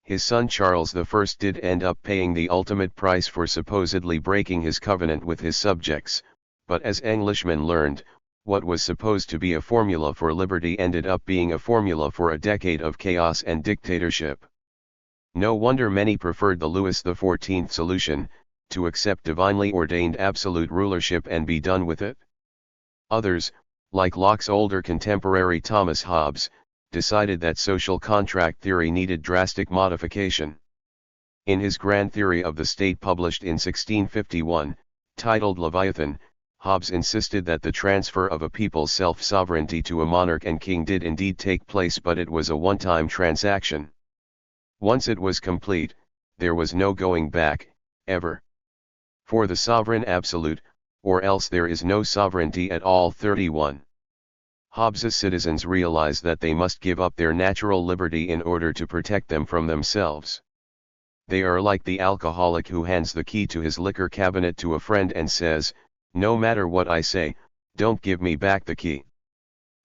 His son Charles I did end up paying the ultimate price for supposedly breaking his covenant with his subjects, but as Englishmen learned, what was supposed to be a formula for liberty ended up being a formula for a decade of chaos and dictatorship. No wonder many preferred the Louis XIV solution, to accept divinely ordained absolute rulership and be done with it. Others, like Locke's older contemporary Thomas Hobbes, decided that social contract theory needed drastic modification. In his Grand Theory of the State published in 1651, titled Leviathan, Hobbes insisted that the transfer of a people's self-sovereignty to a monarch and king did indeed take place, but it was a one-time transaction. Once it was complete, there was no going back, ever. For the sovereign absolute, or else there is no sovereignty at all. 31. Hobbes's citizens realize that they must give up their natural liberty in order to protect them from themselves. They are like the alcoholic who hands the key to his liquor cabinet to a friend and says, "No matter what I say, don't give me back the key."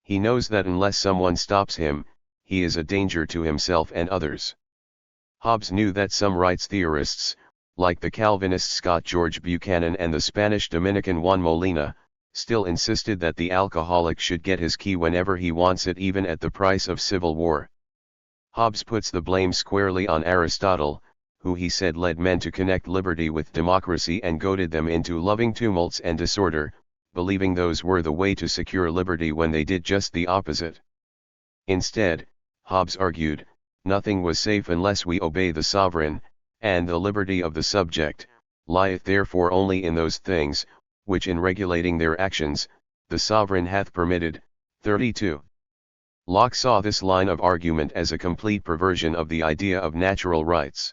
He knows that unless someone stops him, he is a danger to himself and others. Hobbes knew that some rights theorists, like the Calvinist Scot George Buchanan and the Spanish Dominican Juan Molina, still insisted that the alcoholic should get his key whenever he wants it, even at the price of civil war. Hobbes puts the blame squarely on Aristotle, who he said led men to connect liberty with democracy and goaded them into loving tumults and disorder, believing those were the way to secure liberty when they did just the opposite. Instead, Hobbes argued, nothing was safe unless we obey the sovereign, and the liberty of the subject lieth therefore only in those things, which in regulating their actions, the sovereign hath permitted. 32. Locke saw this line of argument as a complete perversion of the idea of natural rights.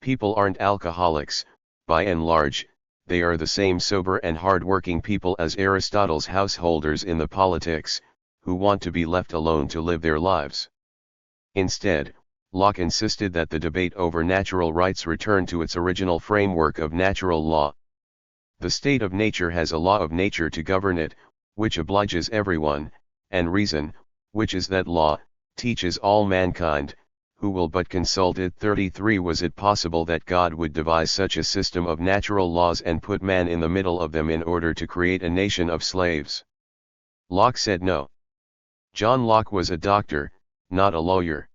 People aren't alcoholics, by and large, they are the same sober and hard-working people as Aristotle's householders in the Politics, who want to be left alone to live their lives. Instead, Locke insisted that the debate over natural rights return to its original framework of natural law. The state of nature has a law of nature to govern it, which obliges everyone, and reason, which is that law, teaches all mankind, who will but consult it. 33. Was it possible that God would devise such a system of natural laws and put man in the middle of them in order to create a nation of slaves? Locke said no. John Locke was a doctor, not a lawyer.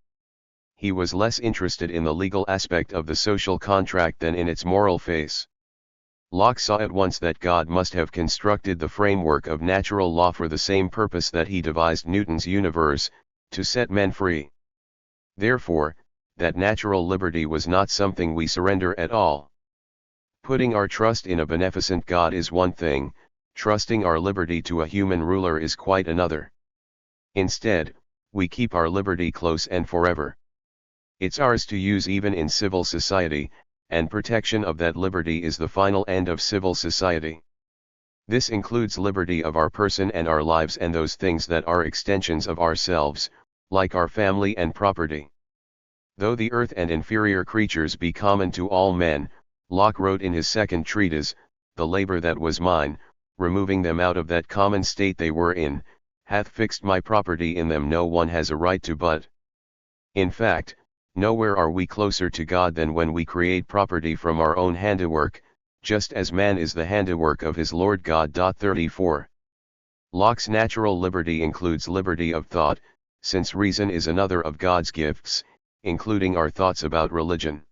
He was less interested in the legal aspect of the social contract than in its moral face. Locke saw at once that God must have constructed the framework of natural law for the same purpose that he devised Newton's universe, to set men free. Therefore, that natural liberty was not something we surrender at all. Putting our trust in a beneficent God is one thing, trusting our liberty to a human ruler is quite another. Instead, we keep our liberty close and forever. It's ours to use even in civil society, and protection of that liberty is the final end of civil society. This includes liberty of our person and our lives and those things that are extensions of ourselves, like our family and property. Though the earth and inferior creatures be common to all men, Locke wrote in his second treatise, The Labour That Was Mine, removing them out of that common state they were in, hath fixed my property in them no one has a right to but. In fact, nowhere are we closer to God than when we create property from our own handiwork, just as man is the handiwork of his Lord God. 34. Locke's natural liberty includes liberty of thought, since reason is another of God's gifts, including our thoughts about religion.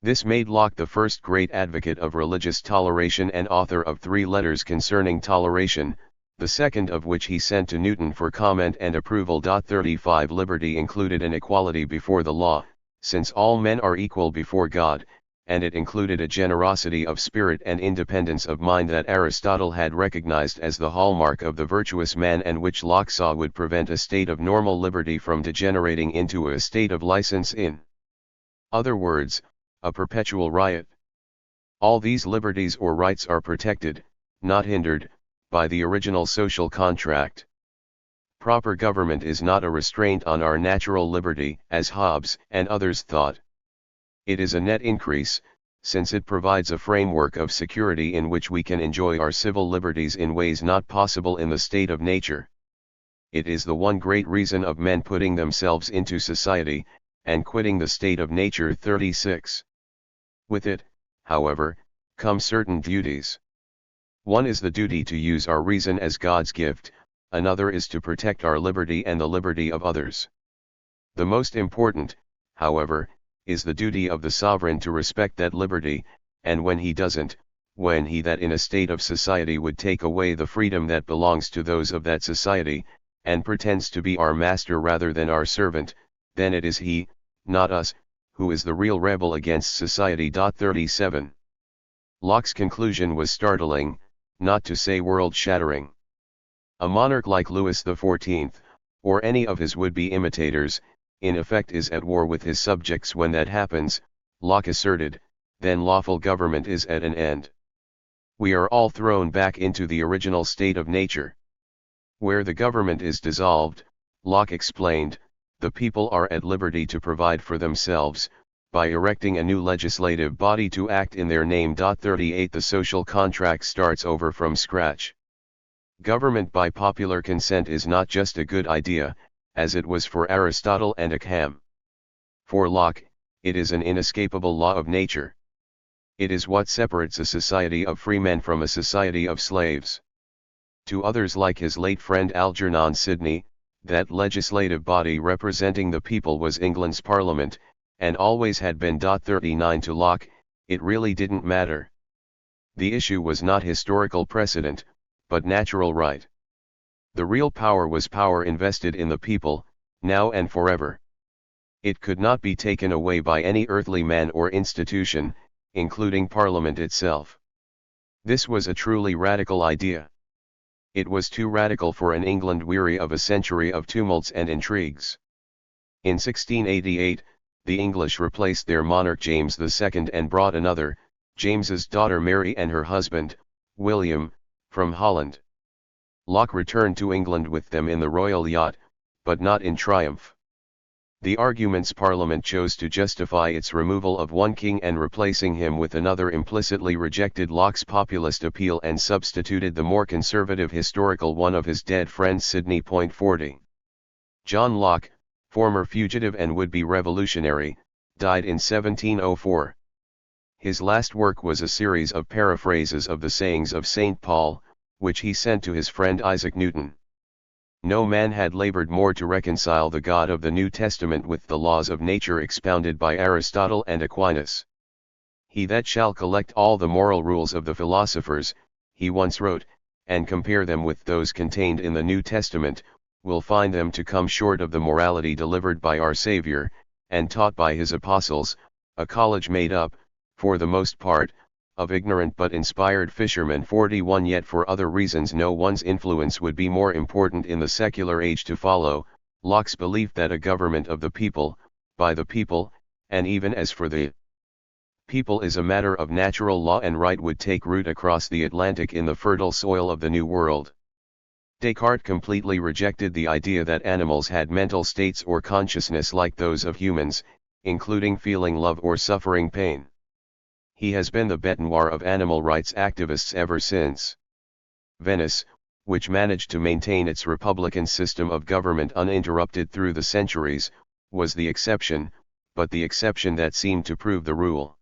This made Locke the first great advocate of religious toleration and author of 3 letters concerning toleration, the second of which he sent to Newton for comment and approval. 35 Liberty included an equality before the law, since all men are equal before God, and it included a generosity of spirit and independence of mind that Aristotle had recognized as the hallmark of the virtuous man and which Locke saw would prevent a state of normal liberty from degenerating into a state of license, in other words, a perpetual riot. All these liberties or rights are protected, not hindered, by the original social contract. Proper government is not a restraint on our natural liberty, as Hobbes and others thought. It is a net increase, since it provides a framework of security in which we can enjoy our civil liberties in ways not possible in the state of nature. It is the one great reason of men putting themselves into society, and quitting the state of nature. 36. With it, however, come certain duties. One is the duty to use our reason as God's gift, another is to protect our liberty and the liberty of others. The most important, however, is the duty of the sovereign to respect that liberty, and when he doesn't, when he that in a state of society would take away the freedom that belongs to those of that society, and pretends to be our master rather than our servant, then it is he, not us, who is the real rebel against society. 37. Locke's conclusion was startling, not to say world-shattering. A monarch like Louis XIV, or any of his would-be imitators, in effect is at war with his subjects. When that happens, Locke asserted, then lawful government is at an end. We are all thrown back into the original state of nature. Where the government is dissolved, Locke explained, the people are at liberty to provide for themselves, by erecting a new legislative body to act in their name. 38 The social contract starts over from scratch. Government by popular consent is not just a good idea, as it was for Aristotle and Occam. For Locke, it is an inescapable law of nature. It is what separates a society of free men from a society of slaves. To others like his late friend Algernon Sidney, that legislative body representing the people was England's Parliament, and always had been. 39 To Locke, it really didn't matter. The issue was not historical precedent, but natural right. The real power was power invested in the people, now and forever. It could not be taken away by any earthly man or institution, including Parliament itself. This was a truly radical idea. It was too radical for an England weary of a century of tumults and intrigues. In 1688, the English replaced their monarch James II and brought another, James's daughter Mary and her husband, William, from Holland. Locke returned to England with them in the royal yacht, but not in triumph. The arguments Parliament chose to justify its removal of one king and replacing him with another implicitly rejected Locke's populist appeal and substituted the more conservative historical one of his dead friend Sidney. 40. John Locke, former fugitive and would-be revolutionary, died in 1704. His last work was a series of paraphrases of the sayings of St. Paul, which he sent to his friend Isaac Newton. No man had labored more to reconcile the God of the New Testament with the laws of nature expounded by Aristotle and Aquinas. He that shall collect all the moral rules of the philosophers, he once wrote, and compare them with those contained in the New Testament, will find them to come short of the morality delivered by our Savior, and taught by his apostles, a college made up, for the most part, of ignorant but inspired fishermen. 41 Yet for other reasons no one's influence would be more important in the secular age to follow, Locke's belief that a government of the people, by the people, and even as for the People is a matter of natural law and right would take root across the Atlantic in the fertile soil of the New World. Descartes completely rejected the idea that animals had mental states or consciousness like those of humans, including feeling love or suffering pain. He has been the bête noire of animal rights activists ever since. Venice, which managed to maintain its republican system of government uninterrupted through the centuries, was the exception, but the exception that seemed to prove the rule.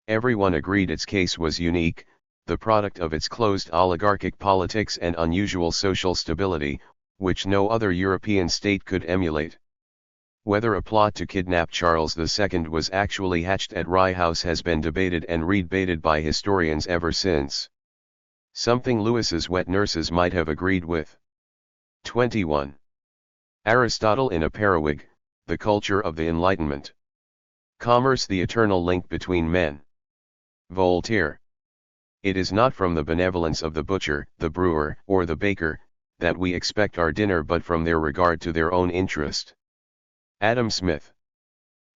Everyone agreed its case was unique, the product of its closed oligarchic politics and unusual social stability, which no other European state could emulate. Whether a plot to kidnap Charles II was actually hatched at Rye House has been debated and redebated by historians ever since. Something Lewis's wet nurses might have agreed with. 21. Aristotle in a periwig, the culture of the Enlightenment. Commerce, the eternal link between men. Voltaire. It is not from the benevolence of the butcher, the brewer, or the baker, that we expect our dinner but from their regard to their own interest. Adam Smith.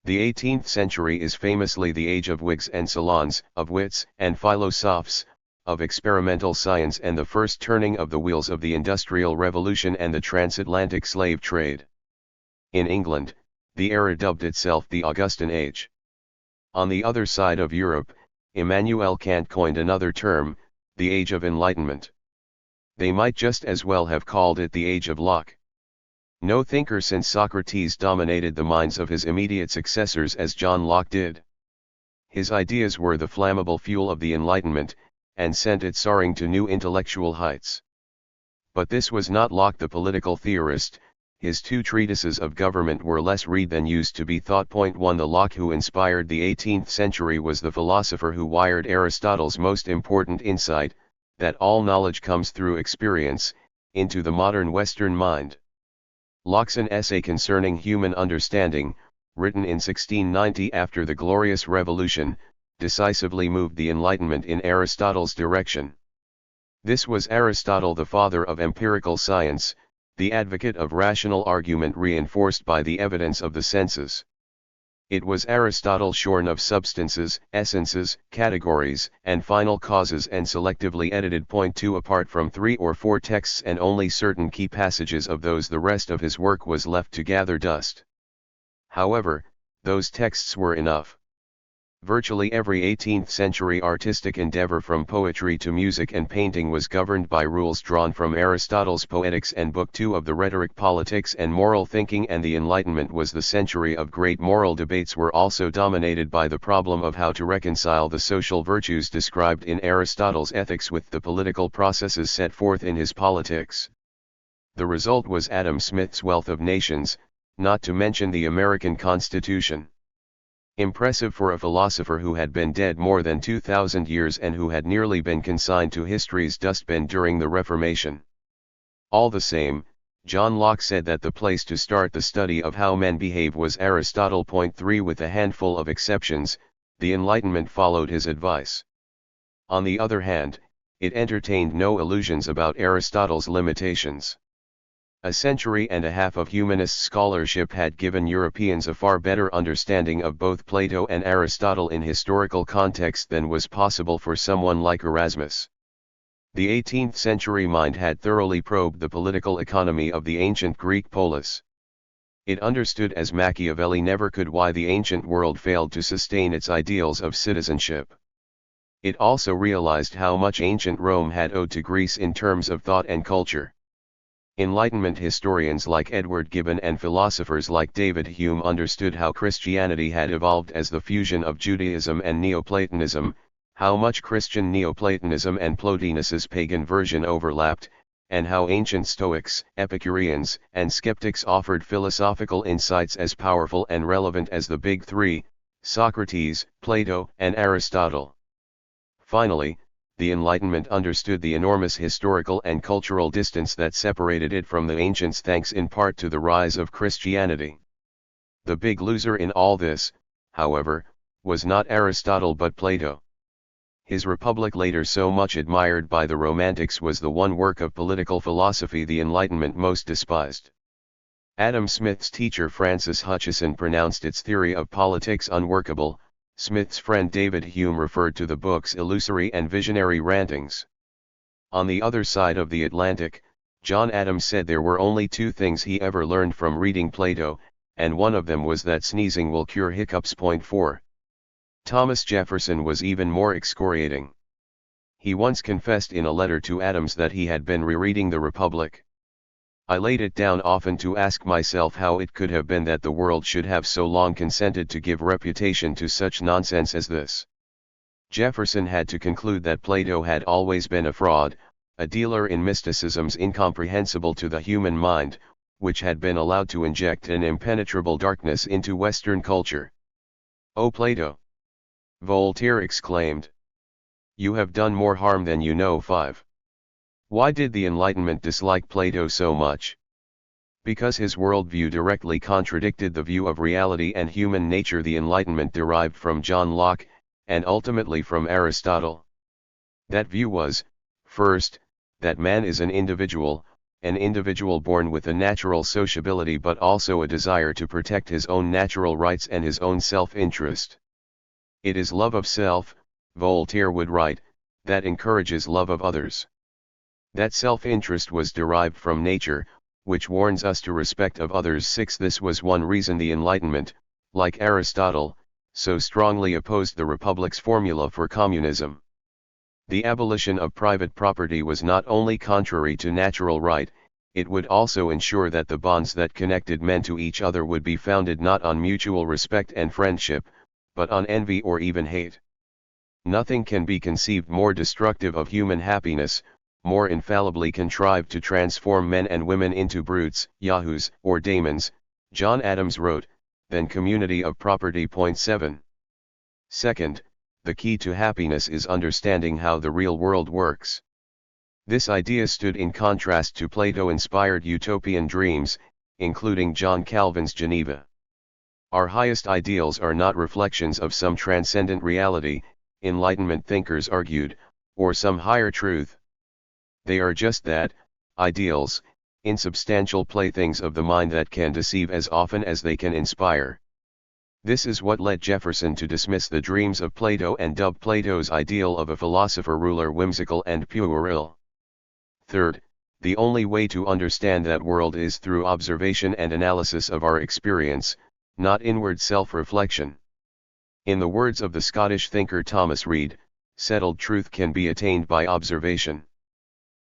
The 18th century is famously the age of wigs and salons, of wits and philosophes, of experimental science and the first turning of the wheels of the Industrial Revolution and the transatlantic slave trade. In England, the era dubbed itself the Augustan Age. On the other side of Europe, Immanuel Kant coined another term, the Age of Enlightenment. They might just as well have called it the Age of Locke. No thinker since Socrates dominated the minds of his immediate successors as John Locke did. His ideas were the flammable fuel of the Enlightenment, and sent it soaring to new intellectual heights. But this was not Locke the political theorist. His two treatises of government were less read than used to be thought. 1 The Locke who inspired the 18th century was the philosopher who wired Aristotle's most important insight, that all knowledge comes through experience, into the modern Western mind. Locke's An Essay Concerning Human Understanding, written in 1690 after the Glorious Revolution, decisively moved the Enlightenment in Aristotle's direction. This was Aristotle, the father of empirical science, the advocate of rational argument reinforced by the evidence of the senses. It was Aristotle shorn of substances, essences, categories, and final causes and selectively edited. 2 Apart from 3 or 4 texts and only certain key passages of those, the rest of his work was left to gather dust. However, those texts were enough. Virtually every 18th century artistic endeavor from poetry to music and painting was governed by rules drawn from Aristotle's Poetics and Book 2 of the Rhetoric, Politics and Moral Thinking, and the Enlightenment was the century of great moral debates were also dominated by the problem of how to reconcile the social virtues described in Aristotle's Ethics with the political processes set forth in his Politics. The result was Adam Smith's Wealth of Nations, not to mention the American Constitution. Impressive for a philosopher who had been dead more than 2,000 years and who had nearly been consigned to history's dustbin during the Reformation. All the same, John Locke said that the place to start the study of how men behave was Aristotle. 3 With a handful of exceptions, the Enlightenment followed his advice. On the other hand, it entertained no illusions about Aristotle's limitations. A century and a half of humanist scholarship had given Europeans a far better understanding of both Plato and Aristotle in historical context than was possible for someone like Erasmus. The 18th century mind had thoroughly probed the political economy of the ancient Greek polis. It understood as Machiavelli never could why the ancient world failed to sustain its ideals of citizenship. It also realized how much ancient Rome had owed to Greece in terms of thought and culture. Enlightenment historians like Edward Gibbon and philosophers like David Hume understood how Christianity had evolved as the fusion of Judaism and Neoplatonism, how much Christian Neoplatonism and Plotinus's pagan version overlapped, and how ancient Stoics, Epicureans, and skeptics offered philosophical insights as powerful and relevant as the Big Three, Socrates, Plato, and Aristotle. Finally, the Enlightenment understood the enormous historical and cultural distance that separated it from the ancients, thanks in part to the rise of Christianity. The big loser in all this, however, was not Aristotle but Plato. His Republic, later so much admired by the Romantics, was the one work of political philosophy the Enlightenment most despised. Adam Smith's teacher Francis Hutcheson pronounced its theory of politics unworkable, Smith's friend David Hume referred to the book's illusory and visionary rantings. On the other side of the Atlantic, John Adams said there were only two things he ever learned from reading Plato, and one of them was that sneezing will cure hiccups. 4. Thomas Jefferson was even more excoriating. He once confessed in a letter to Adams that he had been rereading the Republic. I laid it down often to ask myself how it could have been that the world should have so long consented to give reputation to such nonsense as this. Jefferson had to conclude that Plato had always been a fraud, a dealer in mysticisms incomprehensible to the human mind, which had been allowed to inject an impenetrable darkness into Western culture. "Oh Plato!" Voltaire exclaimed. "You have done more harm than you know." 5. Why did the Enlightenment dislike Plato so much? Because his worldview directly contradicted the view of reality and human nature the Enlightenment derived from John Locke, and ultimately from Aristotle. That view was, first, that man is an individual born with a natural sociability but also a desire to protect his own natural rights and his own self-interest. It is love of self, Voltaire would write, that encourages love of others. That self-interest was derived from nature, which warns us to respect of others. 6. This was one reason the Enlightenment, like Aristotle, so strongly opposed the Republic's formula for communism. The abolition of private property was not only contrary to natural right, it would also ensure that the bonds that connected men to each other would be founded not on mutual respect and friendship, but on envy or even hate. Nothing can be conceived more destructive of human happiness, more infallibly contrived to transform men and women into brutes, yahoos, or daemons, John Adams wrote, than community of property. 7. Second, the key to happiness is understanding how the real world works. This idea stood in contrast to Plato-inspired utopian dreams, including John Calvin's Geneva. Our highest ideals are not reflections of some transcendent reality, Enlightenment thinkers argued, or some higher truth. They are just that, ideals, insubstantial playthings of the mind that can deceive as often as they can inspire. This is what led Jefferson to dismiss the dreams of Plato and dub Plato's ideal of a philosopher-ruler whimsical and puerile. Third, the only way to understand that world is through observation and analysis of our experience, not inward self-reflection. In the words of the Scottish thinker Thomas Reid, settled truth can be attained by observation.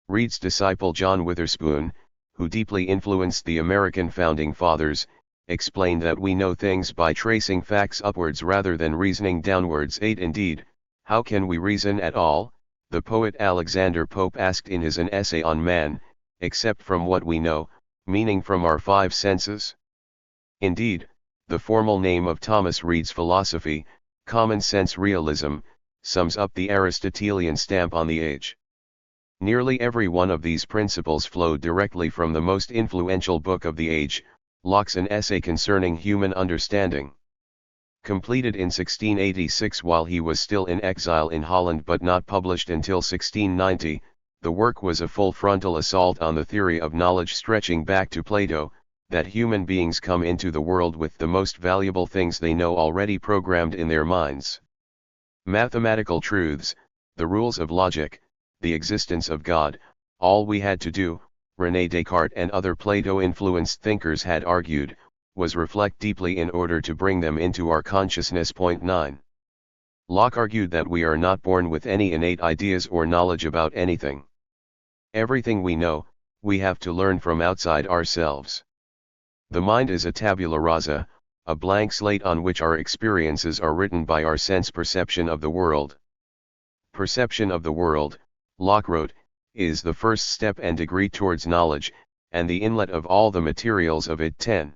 Reid's disciple John Witherspoon, who deeply influenced the American founding fathers, explained that we know things by tracing facts upwards rather than reasoning downwards. 8. Indeed, how can we reason at all, the poet Alexander Pope asked in his An Essay on Man, except from what we know, meaning from our five senses? Indeed, the formal name of Thomas Reid's philosophy, common sense realism, sums up the Aristotelian stamp on the age. Nearly every one of these principles flowed directly from the most influential book of the age, Locke's An Essay Concerning Human Understanding. Completed in 1686 while he was still in exile in Holland but not published until 1690, the work was a full frontal assault on the theory of knowledge stretching back to Plato, that human beings come into the world with the most valuable things they know already programmed in their minds. Mathematical truths, the rules of logic, the existence of God, all we had to do, René Descartes and other Plato-influenced thinkers had argued, was reflect deeply in order to bring them into our consciousness. 9. Locke argued that we are not born with any innate ideas or knowledge about anything. Everything we know, we have to learn from outside ourselves. The mind is a tabula rasa, a blank slate on which our experiences are written by our sense perception of the world. Perception of the world, Locke wrote, is the first step and degree towards knowledge, and the inlet of all the materials of it. 10.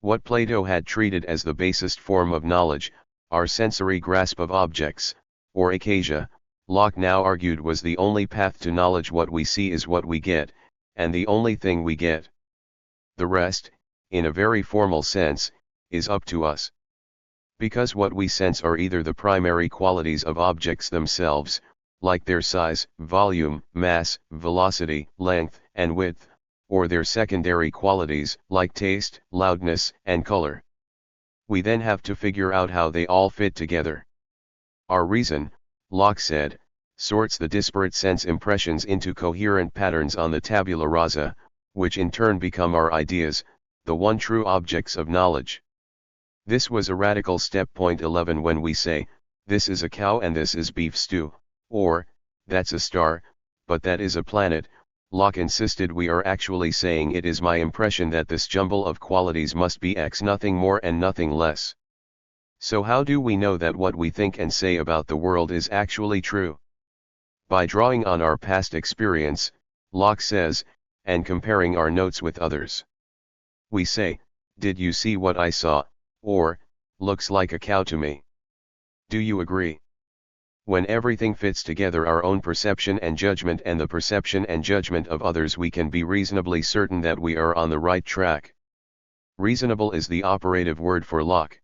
What Plato had treated as the basest form of knowledge, our sensory grasp of objects, or akasia, Locke now argued was the only path to knowledge. What we see is what we get, and the only thing we get. The rest, in a very formal sense, is up to us. Because what we sense are either the primary qualities of objects themselves, like their size, volume, mass, velocity, length, and width, or their secondary qualities, like taste, loudness, and color. We then have to figure out how they all fit together. Our reason, Locke said, sorts the disparate sense impressions into coherent patterns on the tabula rasa, which in turn become our ideas, the one true objects of knowledge. This was a radical step. Point 11. When we say, this is a cow and this is beef stew, or, that's a star, but that is a planet, Locke insisted we are actually saying it is my impression that this jumble of qualities must be X, nothing more and nothing less. So how do we know that what we think and say about the world is actually true? By drawing on our past experience, Locke says, and comparing our notes with others. We say, did you see what I saw, or, looks like a cow to me. Do you agree? When everything fits together, our own perception and judgment and the perception and judgment of others, we can be reasonably certain that we are on the right track. Reasonable is the operative word for Locke.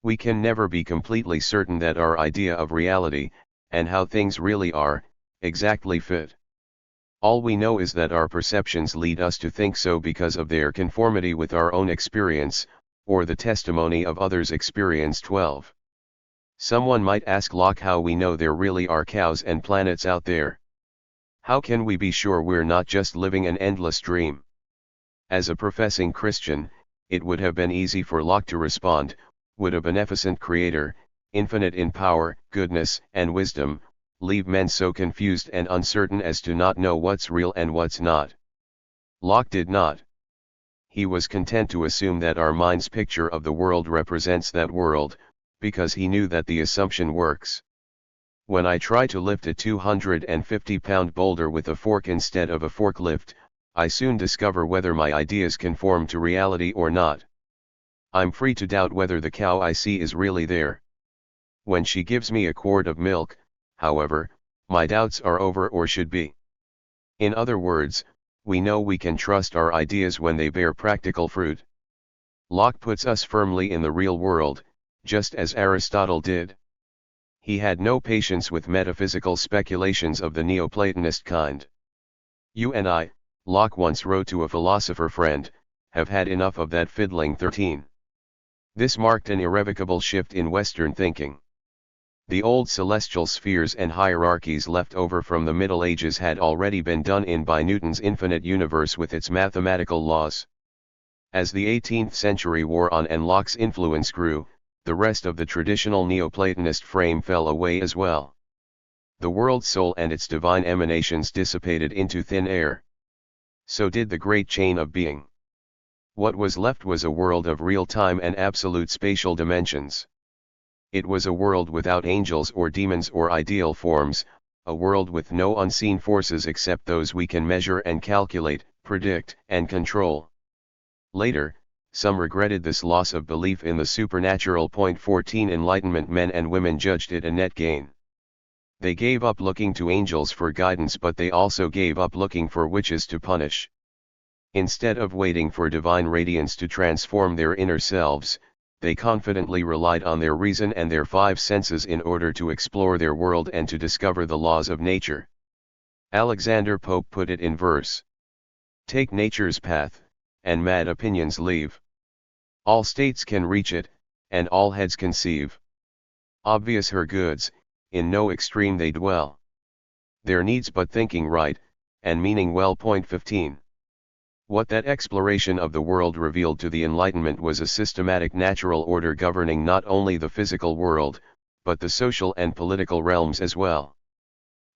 We can never be completely certain that our idea of reality, and how things really are, exactly fit. All we know is that our perceptions lead us to think so because of their conformity with our own experience, or the testimony of others' experience. 12. Someone might ask Locke how we know there really are cows and planets out there. How can we be sure we're not just living an endless dream? As a professing Christian, it would have been easy for Locke to respond, would a beneficent creator, infinite in power, goodness, and wisdom, leave men so confused and uncertain as to not know what's real and what's not? Locke did not. He was content to assume that our mind's picture of the world represents that world, because he knew that the assumption works. When I try to lift a 250-pound boulder with a fork instead of a forklift, I soon discover whether my ideas conform to reality or not. I'm free to doubt whether the cow I see is really there. When she gives me a quart of milk, however, my doubts are over, or should be. In other words, we know we can trust our ideas when they bear practical fruit. Locke puts us firmly in the real world, just as Aristotle did. He had no patience with metaphysical speculations of the Neoplatonist kind. You and I, Locke once wrote to a philosopher friend, have had enough of that fiddling. 13. This marked an irrevocable shift in Western thinking. The old celestial spheres and hierarchies left over from the Middle Ages had already been done in by Newton's infinite universe with its mathematical laws. As the 18th century wore on and Locke's influence grew, the rest of the traditional Neoplatonist frame fell away as well. The world soul and its divine emanations dissipated into thin air. So did the great chain of being. What was left was a world of real time and absolute spatial dimensions. It was a world without angels or demons or ideal forms, a world with no unseen forces except those we can measure and calculate, predict, and control. Later, some regretted this loss of belief in the supernatural. 14. Enlightenment men and women judged it a net gain. They gave up looking to angels for guidance, but they also gave up looking for witches to punish. Instead of waiting for divine radiance to transform their inner selves, they confidently relied on their reason and their five senses in order to explore their world and to discover the laws of nature. Alexander Pope put it in verse: take nature's path, and mad opinions leave. All states can reach it, and all heads conceive. Obvious her goods, in no extreme they dwell. Their needs but thinking right, and meaning well. 15. What that exploration of the world revealed to the Enlightenment was a systematic natural order governing not only the physical world, but the social and political realms as well.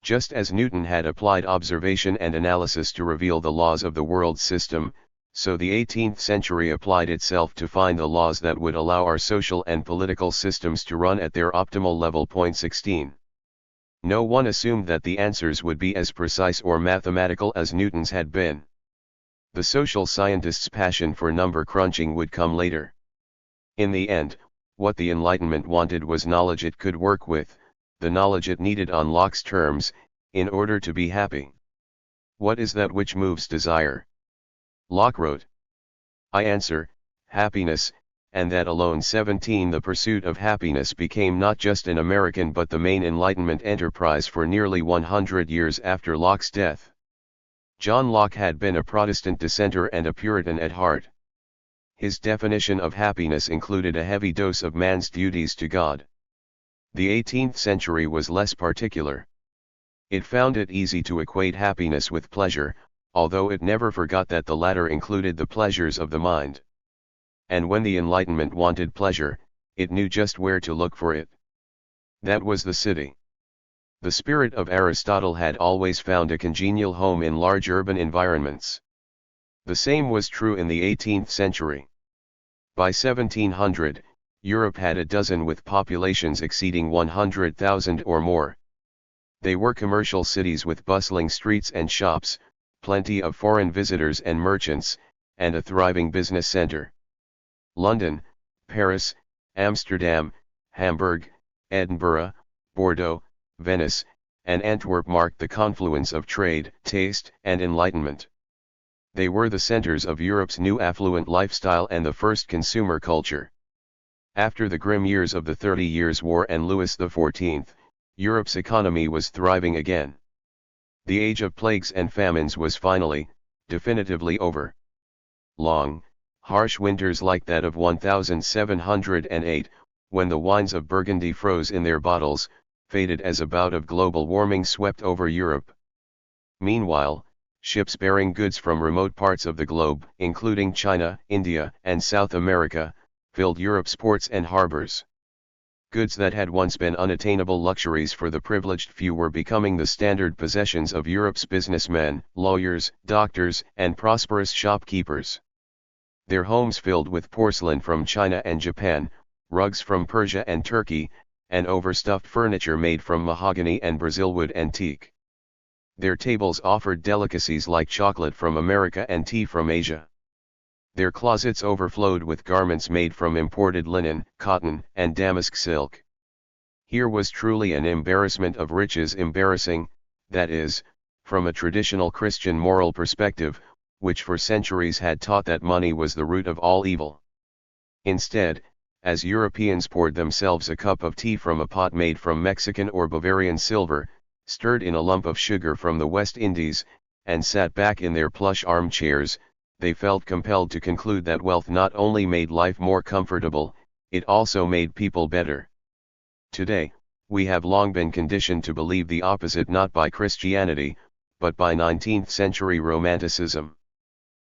Just as Newton had applied observation and analysis to reveal the laws of the world system, so the 18th century applied itself to find the laws that would allow our social and political systems to run at their optimal level. 16. No one assumed that the answers would be as precise or mathematical as Newton's had been. The social scientist's passion for number crunching would come later. In the end, what the Enlightenment wanted was knowledge it could work with, the knowledge it needed on Locke's terms, in order to be happy. What is that which moves desire? Locke wrote. I answer, happiness, and that alone. 17. The pursuit of happiness became not just an American but the main Enlightenment enterprise for nearly 100 years after Locke's death. John Locke had been a Protestant dissenter and a Puritan at heart. His definition of happiness included a heavy dose of man's duties to God. The 18th century was less particular. It found it easy to equate happiness with pleasure, although it never forgot that the latter included the pleasures of the mind. And when the Enlightenment wanted pleasure, it knew just where to look for it. That was the city. The spirit of Aristotle had always found a congenial home in large urban environments. The same was true in the 18th century. By 1700, Europe had a dozen with populations exceeding 100,000 or more. They were commercial cities with bustling streets and shops, plenty of foreign visitors and merchants, and a thriving business center. London, Paris, Amsterdam, Hamburg, Edinburgh, Bordeaux, Venice, and Antwerp marked the confluence of trade, taste, and enlightenment. They were the centers of Europe's new affluent lifestyle and the first consumer culture. After the grim years of the 30 Years' War and Louis XIV, Europe's economy was thriving again. The age of plagues and famines was finally, definitively over. Long, harsh winters like that of 1708, when the wines of Burgundy froze in their bottles, faded as a bout of global warming swept over Europe. Meanwhile, ships bearing goods from remote parts of the globe, including China, India, and South America, filled Europe's ports and harbors. Goods that had once been unattainable luxuries for the privileged few were becoming the standard possessions of Europe's businessmen, lawyers, doctors, and prosperous shopkeepers. Their homes filled with porcelain from China and Japan, rugs from Persia and Turkey, and overstuffed furniture made from mahogany and Brazilwood and teak. Their tables offered delicacies like chocolate from America and tea from Asia. Their closets overflowed with garments made from imported linen, cotton, and damask silk. Here was truly an embarrassment of riches, embarrassing, that is, from a traditional Christian moral perspective, which for centuries had taught that money was the root of all evil. Instead, as Europeans poured themselves a cup of tea from a pot made from Mexican or Bavarian silver, stirred in a lump of sugar from the West Indies, and sat back in their plush armchairs, they felt compelled to conclude that wealth not only made life more comfortable, it also made people better. Today, we have long been conditioned to believe the opposite, not by Christianity, but by 19th-century Romanticism.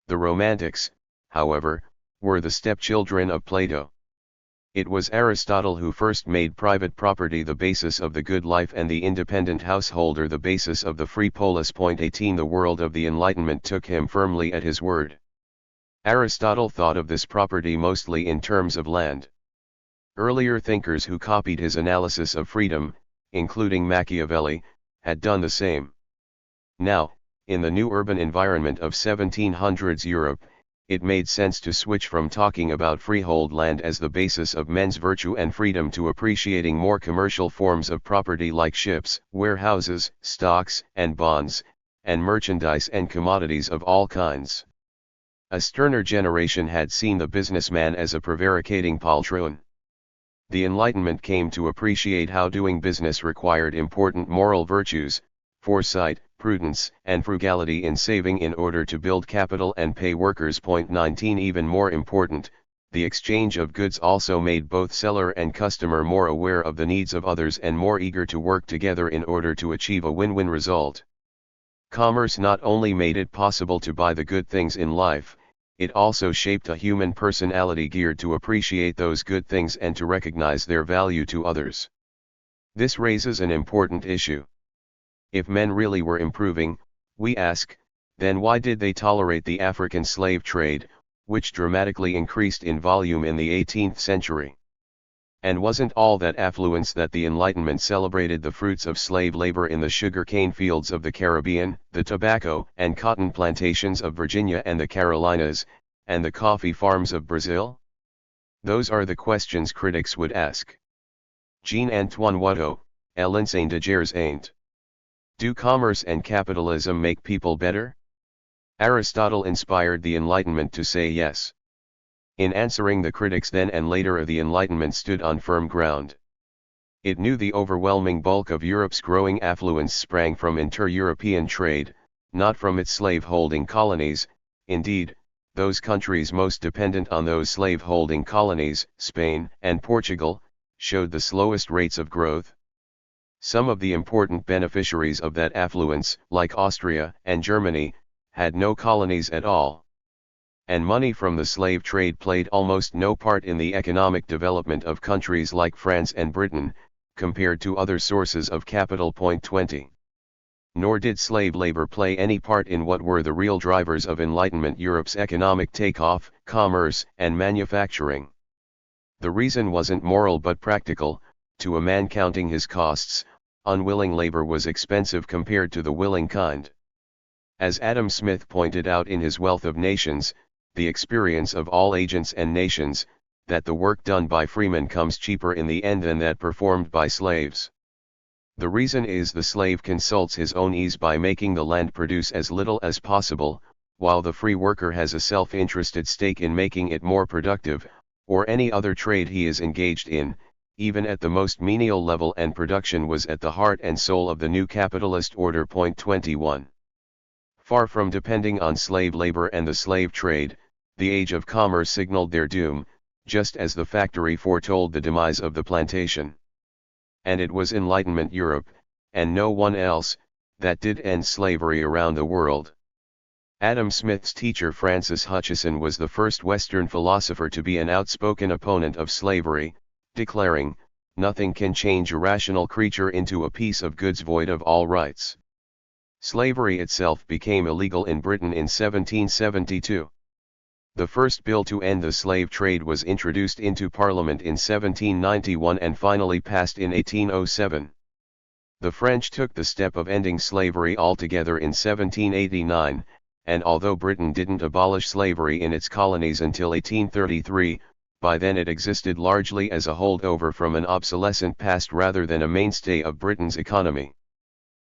The Romantics, however, were the stepchildren of Plato. It was Aristotle who first made private property the basis of the good life and the independent householder the basis of the free polis. 18 The world of the Enlightenment took him firmly at his word. Aristotle thought of this property mostly in terms of land. Earlier thinkers who copied his analysis of freedom, including Machiavelli, had done the same. Now, in the new urban environment of 1700s Europe, it made sense to switch from talking about freehold land as the basis of men's virtue and freedom to appreciating more commercial forms of property like ships, warehouses, stocks and bonds, and merchandise and commodities of all kinds. A sterner generation had seen the businessman as a prevaricating poltroon. The Enlightenment came to appreciate how doing business required important moral virtues, foresight, prudence, and frugality in saving in order to build capital and pay workers. 19 Even more important, the exchange of goods also made both seller and customer more aware of the needs of others and more eager to work together in order to achieve a win-win result. Commerce not only made it possible to buy the good things in life, it also shaped a human personality geared to appreciate those good things and to recognize their value to others. This raises an important issue. If men really were improving, we ask, then why did they tolerate the African slave trade, which dramatically increased in volume in the 18th century? And wasn't all that affluence that the Enlightenment celebrated the fruits of slave labor in the sugar-cane fields of the Caribbean, the tobacco and cotton plantations of Virginia and the Carolinas, and the coffee farms of Brazil? Those are the questions critics would ask. Jean-Antoine Watteau, l'insane de guerres ain't. Do commerce and capitalism make people better? Aristotle inspired the Enlightenment to say yes. In answering the critics then and later, the Enlightenment stood on firm ground. It knew the overwhelming bulk of Europe's growing affluence sprang from inter-European trade, not from its slave-holding colonies. Indeed, those countries most dependent on those slave-holding colonies, Spain and Portugal, showed the slowest rates of growth. Some of the important beneficiaries of that affluence, like Austria and Germany, had no colonies at all. And money from the slave trade played almost no part in the economic development of countries like France and Britain, compared to other sources of capital. 20. Nor did slave labor play any part in what were the real drivers of Enlightenment Europe's economic takeoff, commerce and manufacturing. The reason wasn't moral but practical. To a man counting his costs, unwilling labor was expensive compared to the willing kind. As Adam Smith pointed out in his Wealth of Nations, the experience of all agents and nations, that the work done by freemen comes cheaper in the end than that performed by slaves. The reason is the slave consults his own ease by making the land produce as little as possible, while the free worker has a self-interested stake in making it more productive, or any other trade he is engaged in, even at the most menial level, and production was at the heart and soul of the new capitalist order. 21. Far from depending on slave labor and the slave trade, the age of commerce signaled their doom, just as the factory foretold the demise of the plantation. And it was Enlightenment Europe, and no one else, that did end slavery around the world. Adam Smith's teacher Francis Hutcheson was the first Western philosopher to be an outspoken opponent of slavery, declaring, "Nothing can change a rational creature into a piece of goods void of all rights." Slavery itself became illegal in Britain in 1772. The first bill to end the slave trade was introduced into Parliament in 1791 and finally passed in 1807. The French took the step of ending slavery altogether in 1789, and although Britain didn't abolish slavery in its colonies until 1833, by then it existed largely as a holdover from an obsolescent past rather than a mainstay of Britain's economy.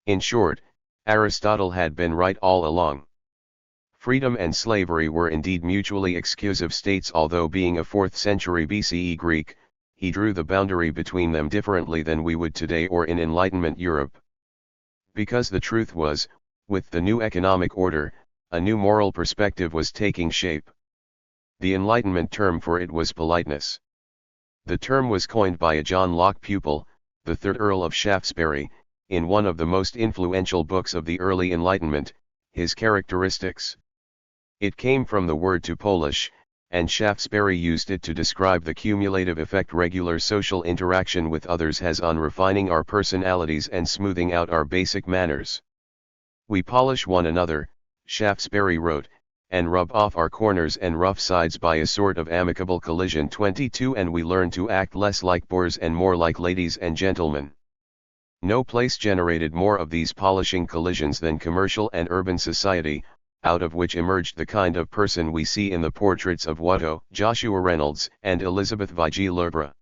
In short, Aristotle had been right all along. Freedom and slavery were indeed mutually exclusive states, although being a 4th century BCE Greek, he drew the boundary between them differently than we would today or in Enlightenment Europe. Because the truth was, with the new economic order, a new moral perspective was taking shape. The Enlightenment term for it was politeness. The term was coined by a John Locke pupil, the 3rd Earl of Shaftesbury, in one of the most influential books of the early Enlightenment, his Characteristics. It came from the word to Polish, and Shaftesbury used it to describe the cumulative effect regular social interaction with others has on refining our personalities and smoothing out our basic manners. "We polish one another," Shaftesbury wrote, "and rub off our corners and rough sides by a sort of amicable collision." 22 And we learn to act less like boors and more like ladies and gentlemen. No place generated more of these polishing collisions than commercial and urban society, out of which emerged the kind of person we see in the portraits of Watteau, Joshua Reynolds, and Elizabeth Vigée-Lebrun.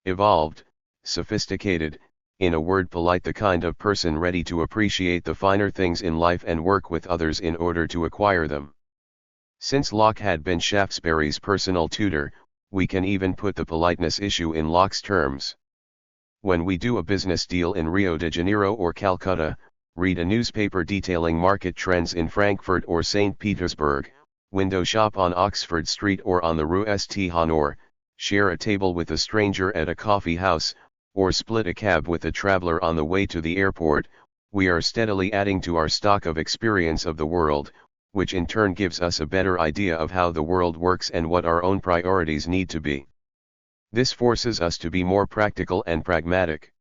Evolved, sophisticated, in a word polite, the kind of person ready to appreciate the finer things in life and work with others in order to acquire them. Since Locke had been Shaftesbury's personal tutor, we can even put the politeness issue in Locke's terms. When we do a business deal in Rio de Janeiro or Calcutta, read a newspaper detailing market trends in Frankfurt or St. Petersburg, window shop on Oxford Street or on the Rue St. Honore, share a table with a stranger at a coffee house, or split a cab with a traveler on the way to the airport, we are steadily adding to our stock of experience of the world, which in turn gives us a better idea of how the world works and what our own priorities need to be. This forces us to be more practical and pragmatic.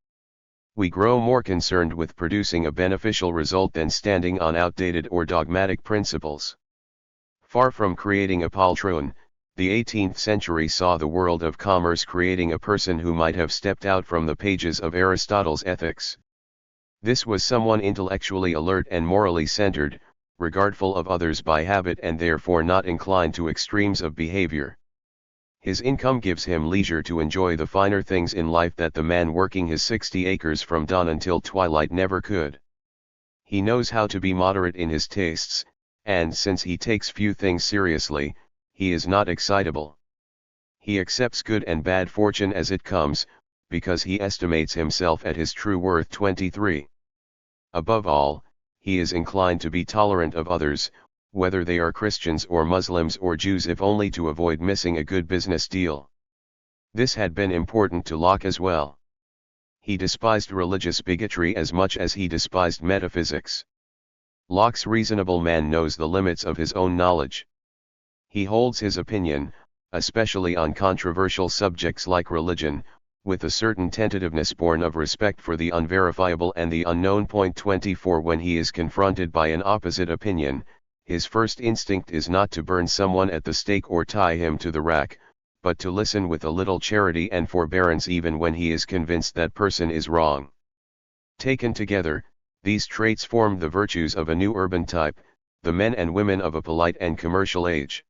We grow more concerned with producing a beneficial result than standing on outdated or dogmatic principles. Far from creating a poltroon, the 18th century saw the world of commerce creating a person who might have stepped out from the pages of Aristotle's Ethics. This was someone intellectually alert and morally centered, regardful of others by habit and therefore not inclined to extremes of behavior. His income gives him leisure to enjoy the finer things in life that the man working his 60 acres from dawn until twilight never could. He knows how to be moderate in his tastes, and since he takes few things seriously, he is not excitable. He accepts good and bad fortune as it comes, because he estimates himself at his true worth. 23. Above all, he is inclined to be tolerant of others, whether they are Christians or Muslims or Jews, if only to avoid missing a good business deal. This had been important to Locke as well. He despised religious bigotry as much as he despised metaphysics. Locke's reasonable man knows the limits of his own knowledge. He holds his opinion, especially on controversial subjects like religion, with a certain tentativeness born of respect for the unverifiable and the unknown. 24 When he is confronted by an opposite opinion, his first instinct is not to burn someone at the stake or tie him to the rack, but to listen with a little charity and forbearance even when he is convinced that person is wrong. Taken together, these traits formed the virtues of a new urban type, the men and women of a polite and commercial age.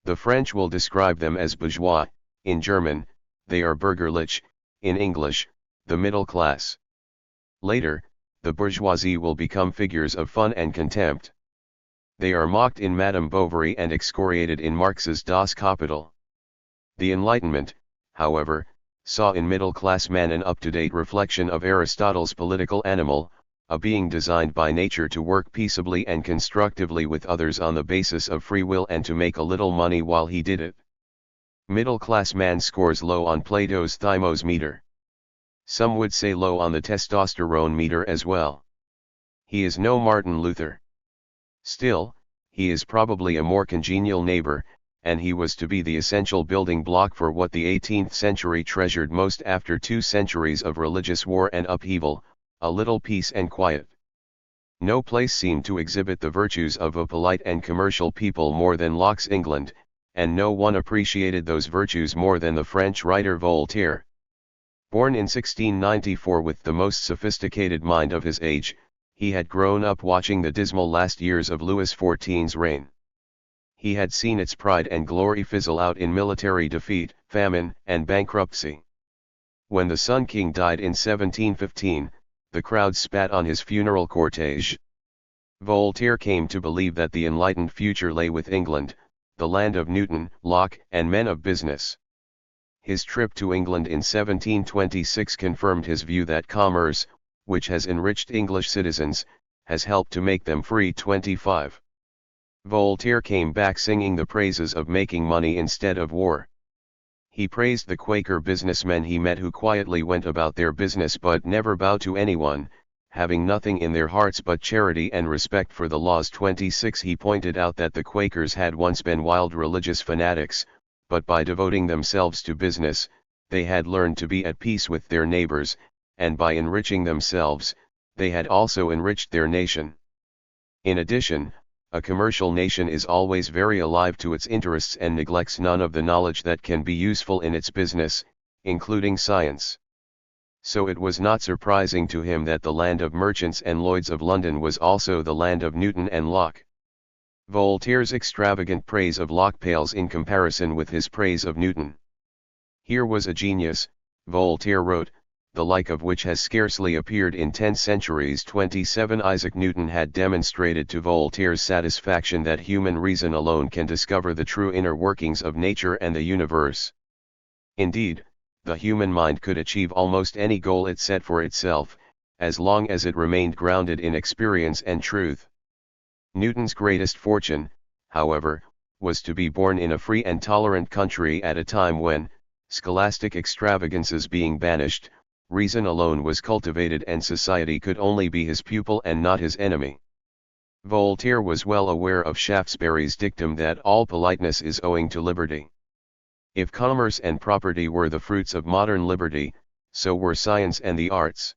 The French will describe them as bourgeois, in German, they are bürgerlich, in English, the middle class. Later, the bourgeoisie will become figures of fun and contempt. They are mocked in Madame Bovary and excoriated in Marx's Das Kapital. The Enlightenment, however, saw in middle-class man an up-to-date reflection of Aristotle's political animal, a being designed by nature to work peaceably and constructively with others on the basis of free will and to make a little money while he did it. Middle-class man scores low on Plato's thymos meter. Some would say low on the testosterone meter as well. He is no Martin Luther. Still, he is probably a more congenial neighbor, and he was to be the essential building block for what the 18th century treasured most after 2 centuries of religious war and upheaval, a little peace and quiet. No place seemed to exhibit the virtues of a polite and commercial people more than Locke's England, and no one appreciated those virtues more than the French writer Voltaire. Born in 1694 with the most sophisticated mind of his age, he had grown up watching the dismal last years of Louis XIV's reign. He had seen its pride and glory fizzle out in military defeat, famine, and bankruptcy. When the Sun King died in 1715, the crowd spat on his funeral cortege. Voltaire came to believe that the enlightened future lay with England, the land of Newton, Locke, and men of business. His trip to England in 1726 confirmed his view that commerce, which has enriched English citizens, has helped to make them free. 25. Voltaire came back singing the praises of making money instead of war. He praised the Quaker businessmen he met who quietly went about their business but never bowed to anyone, having nothing in their hearts but charity and respect for the laws. 26. He pointed out that the Quakers had once been wild religious fanatics, but by devoting themselves to business, they had learned to be at peace with their neighbors, and by enriching themselves, they had also enriched their nation. In addition, a commercial nation is always very alive to its interests and neglects none of the knowledge that can be useful in its business, including science. So it was not surprising to him that the land of merchants and Lloyds of London was also the land of Newton and Locke. Voltaire's extravagant praise of Locke pales in comparison with his praise of Newton. Here was a genius, Voltaire wrote, the like of which has scarcely appeared in 10 centuries. 27. Isaac Newton had demonstrated to Voltaire's satisfaction that human reason alone can discover the true inner workings of nature and the universe. Indeed, the human mind could achieve almost any goal it set for itself, as long as it remained grounded in experience and truth. Newton's greatest fortune, however, was to be born in a free and tolerant country at a time when, scholastic extravagances being banished, reason alone was cultivated and society could only be his pupil and not his enemy. Voltaire was well aware of Shaftesbury's dictum that all politeness is owing to liberty. If commerce and property were the fruits of modern liberty, so were science and the arts.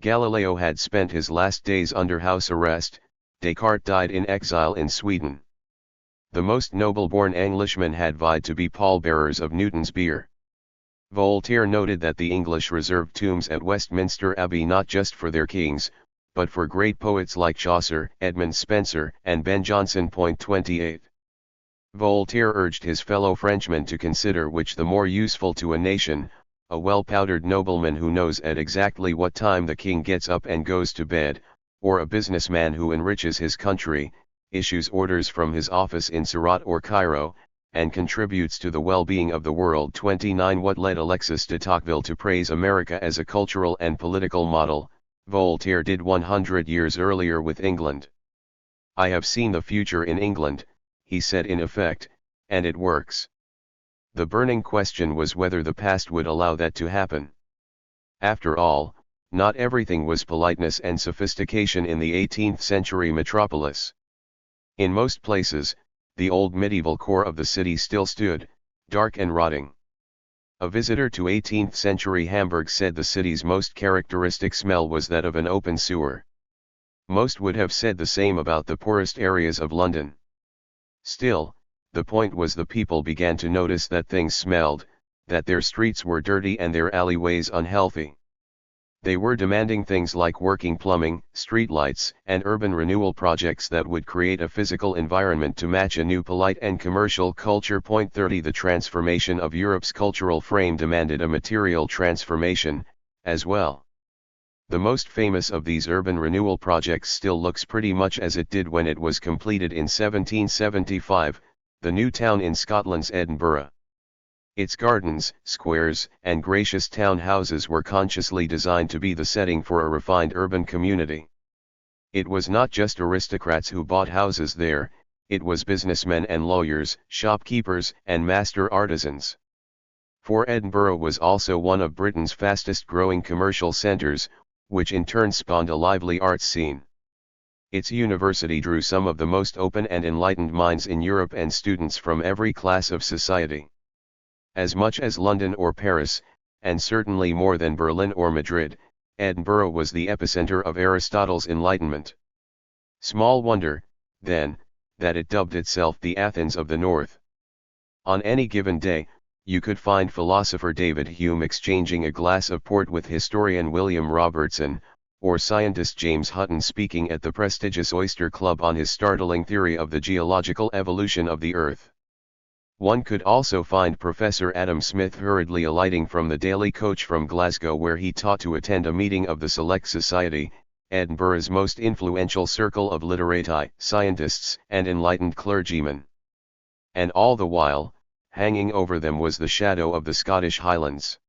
Galileo had spent his last days under house arrest, Descartes died in exile in Sweden. The most noble-born Englishmen had vied to be pallbearers of Newton's bier. Voltaire noted that the English reserved tombs at Westminster Abbey not just for their kings, but for great poets like Chaucer, Edmund Spenser, and Ben Jonson. 28. Voltaire urged his fellow Frenchmen to consider which the more useful to a nation, a well-powdered nobleman who knows at exactly what time the king gets up and goes to bed, or a businessman who enriches his country, issues orders from his office in Surat or Cairo, and contributes to the well-being of the world. 29. What led Alexis de Tocqueville to praise America as a cultural and political model, Voltaire did 100 years earlier with England. "I have seen the future in England," he said in effect, "and it works." The burning question was whether the past would allow that to happen. After all, not everything was politeness and sophistication in the 18th century metropolis. In most places, the old medieval core of the city still stood, dark and rotting. A visitor to 18th century Hamburg said the city's most characteristic smell was that of an open sewer. Most would have said the same about the poorest areas of London. Still, the point was the people began to notice that things smelled, that their streets were dirty and their alleyways unhealthy. They were demanding things like working plumbing, streetlights, and urban renewal projects that would create a physical environment to match a new polite and commercial culture. Point 30 The transformation of Europe's cultural frame demanded a material transformation, as well. The most famous of these urban renewal projects still looks pretty much as it did when it was completed in 1775, the new town in Scotland's Edinburgh. Its gardens, squares, and gracious town houses were consciously designed to be the setting for a refined urban community. It was not just aristocrats who bought houses there, it was businessmen and lawyers, shopkeepers, and master artisans. For Edinburgh was also one of Britain's fastest growing commercial centres, which in turn spawned a lively arts scene. Its university drew some of the most open and enlightened minds in Europe and students from every class of society. As much as London or Paris, and certainly more than Berlin or Madrid, Edinburgh was the epicenter of Aristotle's Enlightenment. Small wonder, then, that it dubbed itself the Athens of the North. On any given day, you could find philosopher David Hume exchanging a glass of port with historian William Robertson, or scientist James Hutton speaking at the prestigious Oyster Club on his startling theory of the geological evolution of the Earth. One could also find Professor Adam Smith hurriedly alighting from the daily coach from Glasgow where he taught to attend a meeting of the Select Society, Edinburgh's most influential circle of literati, scientists, and enlightened clergymen. And all the while, hanging over them was the shadow of the Scottish Highlands.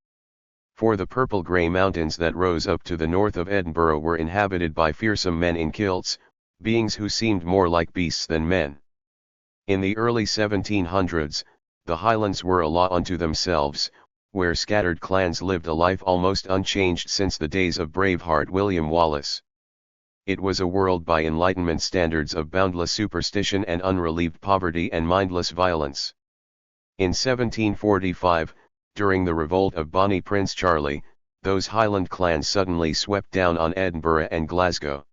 For the purple-grey mountains that rose up to the north of Edinburgh were inhabited by fearsome men in kilts, beings who seemed more like beasts than men. In the early 1700s, the Highlands were a law unto themselves, where scattered clans lived a life almost unchanged since the days of Braveheart William Wallace. It was a world by Enlightenment standards of boundless superstition and unrelieved poverty and mindless violence. In 1745, during the revolt of Bonnie Prince Charlie, those Highland clans suddenly swept down on Edinburgh and Glasgow.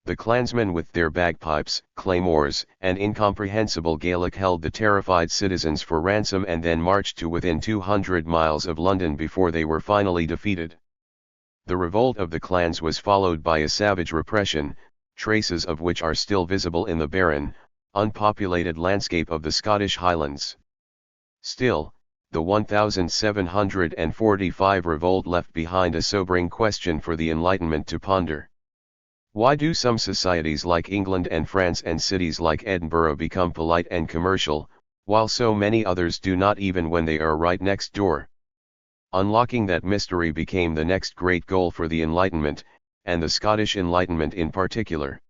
The clansmen with their bagpipes, claymores, and incomprehensible Gaelic held the terrified citizens for ransom and then marched to within 200 miles of London before they were finally defeated. The revolt of the clans was followed by a savage repression, traces of which are still visible in the barren, unpopulated landscape of the Scottish Highlands. Still, the 1745 revolt left behind a sobering question for the Enlightenment to ponder. Why do some societies like England and France and cities like Edinburgh become polite and commercial, while so many others do not even when they are right next door? Unlocking that mystery became the next great goal for the Enlightenment, and the Scottish Enlightenment in particular.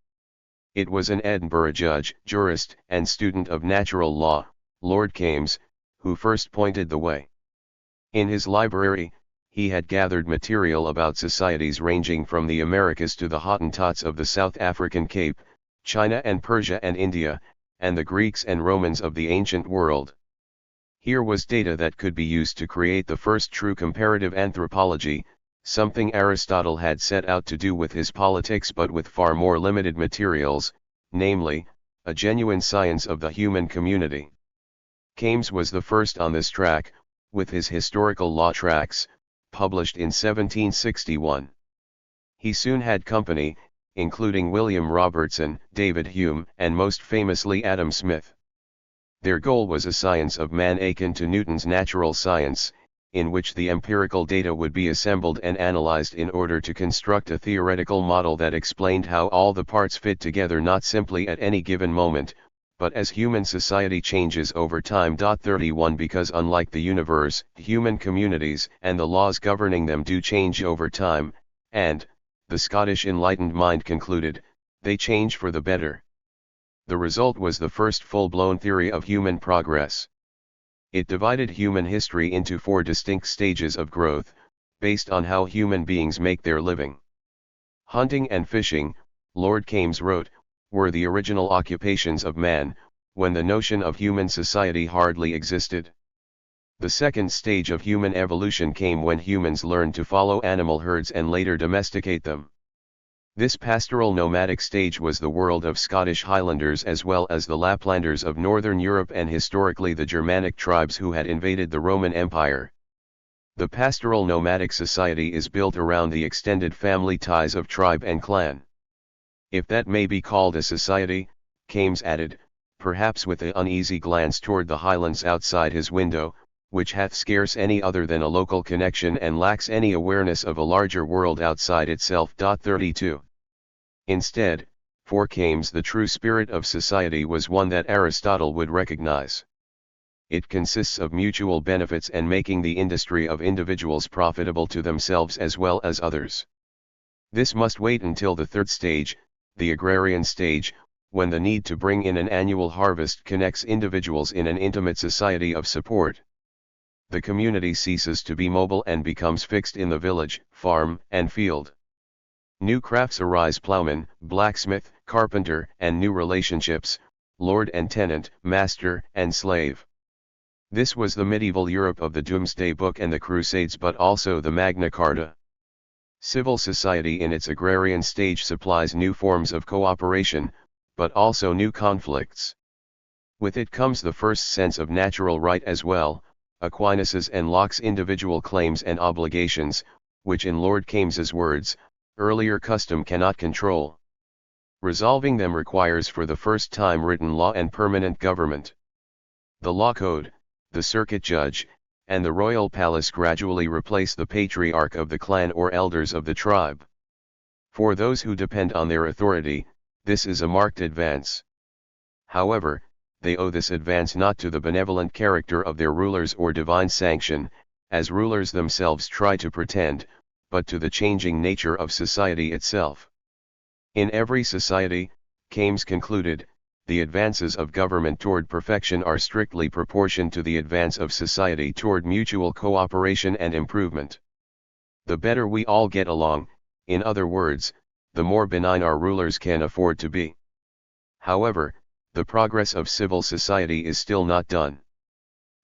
It was an Edinburgh judge, jurist, and student of natural law, Lord Kames, who first pointed the way. In his library, he had gathered material about societies ranging from the Americas to the Hottentots of the South African Cape, China and Persia and India, and the Greeks and Romans of the ancient world. Here was data that could be used to create the first true comparative anthropology, something Aristotle had set out to do with his Politics but with far more limited materials, namely, a genuine science of the human community. Kames was the first on this track, with his historical law tracts, published in 1761. He soon had company, including William Robertson, David Hume, and most famously Adam Smith. Their goal was a science of man akin to Newton's natural science, in which the empirical data would be assembled and analyzed in order to construct a theoretical model that explained how all the parts fit together not simply at any given moment, but as human society changes over time. 31 Because unlike the universe, human communities and the laws governing them do change over time, and, the Scottish enlightened mind concluded, they change for the better. The result was the first full-blown theory of human progress. It divided human history into 4 distinct stages of growth, based on how human beings make their living. Hunting and fishing, Lord Kames wrote, were the original occupations of man, when the notion of human society hardly existed. The second stage of human evolution came when humans learned to follow animal herds and later domesticate them. This pastoral nomadic stage was the world of Scottish Highlanders as well as the Laplanders of northern Europe and historically the Germanic tribes who had invaded the Roman Empire. The pastoral nomadic society is built around the extended family ties of tribe and clan. If that may be called a society, Kames added, perhaps with an uneasy glance toward the highlands outside his window, which hath scarce any other than a local connection and lacks any awareness of a larger world outside itself. 32. Instead, for Kames the true spirit of society was one that Aristotle would recognize. It consists of mutual benefits and making the industry of individuals profitable to themselves as well as others. This must wait until the third stage, the agrarian stage, when the need to bring in an annual harvest connects individuals in an intimate society of support. The community ceases to be mobile and becomes fixed in the village, farm, and field. New crafts arise: plowman, blacksmith, carpenter, and new relationships, lord and tenant, master and slave. This was the medieval Europe of the Doomsday Book and the Crusades, but also the Magna Carta. Civil society in its agrarian stage supplies new forms of cooperation, but also new conflicts. With it comes the first sense of natural right as well, Aquinas's and Locke's individual claims and obligations, which in Lord Kames's words, earlier custom cannot control. Resolving them requires for the first time written law and permanent government. The law code, the circuit judge, and the royal palace gradually replace the patriarch of the clan or elders of the tribe. For those who depend on their authority, this is a marked advance. However, they owe this advance not to the benevolent character of their rulers or divine sanction, as rulers themselves try to pretend, but to the changing nature of society itself. In every society, Kames concluded, the advances of government toward perfection are strictly proportioned to the advance of society toward mutual cooperation and improvement. The better we all get along, in other words, the more benign our rulers can afford to be. However, the progress of civil society is still not done.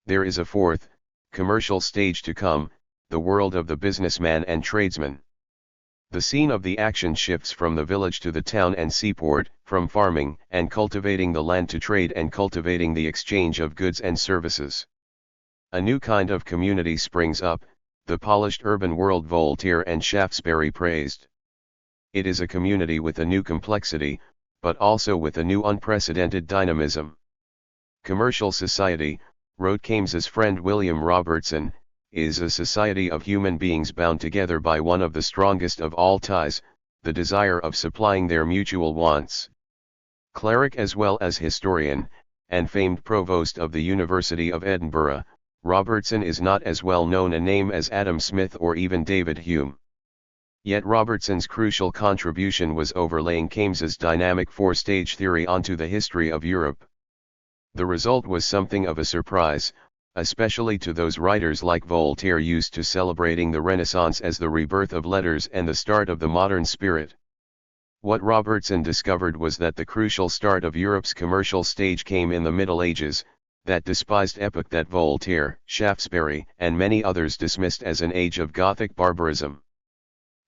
There is a fourth, commercial stage to come, the world of the businessman and tradesman. The scene of the action shifts from the village to the town and seaport, from farming and cultivating the land to trade and cultivating the exchange of goods and services. A new kind of community springs up, the polished urban world Voltaire and Shaftesbury praised. It is a community with a new complexity, but also with a new unprecedented dynamism. Commercial society, wrote Kames's friend William Robertson, is a society of human beings bound together by one of the strongest of all ties, the desire of supplying their mutual wants. Cleric as well as historian, and famed provost of the University of Edinburgh, Robertson is not as well known a name as Adam Smith or even David Hume. Yet Robertson's crucial contribution was overlaying Kames's dynamic four-stage theory onto the history of Europe. The result was something of a surprise, especially to those writers like Voltaire used to celebrating the Renaissance as the rebirth of letters and the start of the modern spirit. What Robertson discovered was that the crucial start of Europe's commercial stage came in the Middle Ages, that despised epoch that Voltaire, Shaftesbury, and many others dismissed as an age of Gothic barbarism.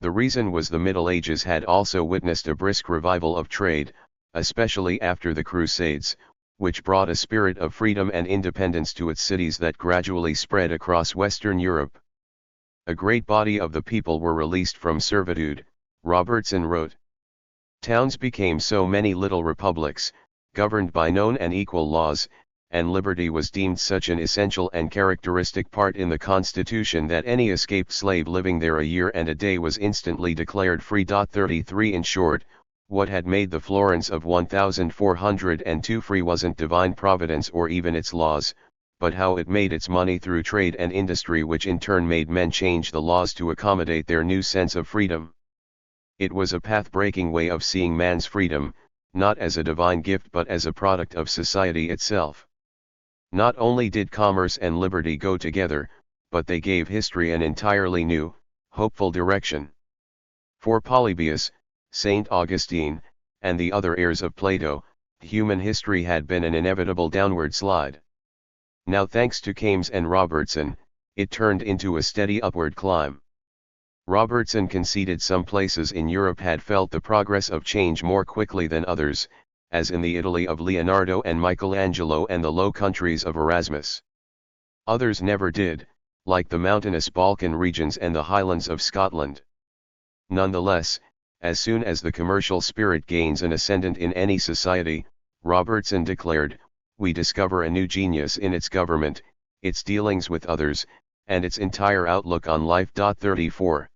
The reason was the Middle Ages had also witnessed a brisk revival of trade, especially after the Crusades, which brought a spirit of freedom and independence to its cities that gradually spread across Western Europe. A great body of the people were released from servitude, Robertson wrote. Towns became so many little republics, governed by known and equal laws, and liberty was deemed such an essential and characteristic part in the Constitution that any escaped slave living there a year and a day was instantly declared free. 33 In short, what had made the Florence of 1402 free wasn't divine providence or even its laws, but how it made its money through trade and industry, which in turn made men change the laws to accommodate their new sense of freedom. It was a path-breaking way of seeing man's freedom, not as a divine gift but as a product of society itself. Not only did commerce and liberty go together, but they gave history an entirely new, hopeful direction. For Polybius, St. Augustine, and the other heirs of Plato, human history had been an inevitable downward slide. Now thanks to Kames and Robertson, it turned into a steady upward climb. Robertson conceded some places in Europe had felt the progress of change more quickly than others, as in the Italy of Leonardo and Michelangelo and the Low Countries of Erasmus. Others never did, like the mountainous Balkan regions and the highlands of Scotland. Nonetheless, as soon as the commercial spirit gains an ascendant in any society, Robertson declared, we discover a new genius in its government, its dealings with others, and its entire outlook on life. 34.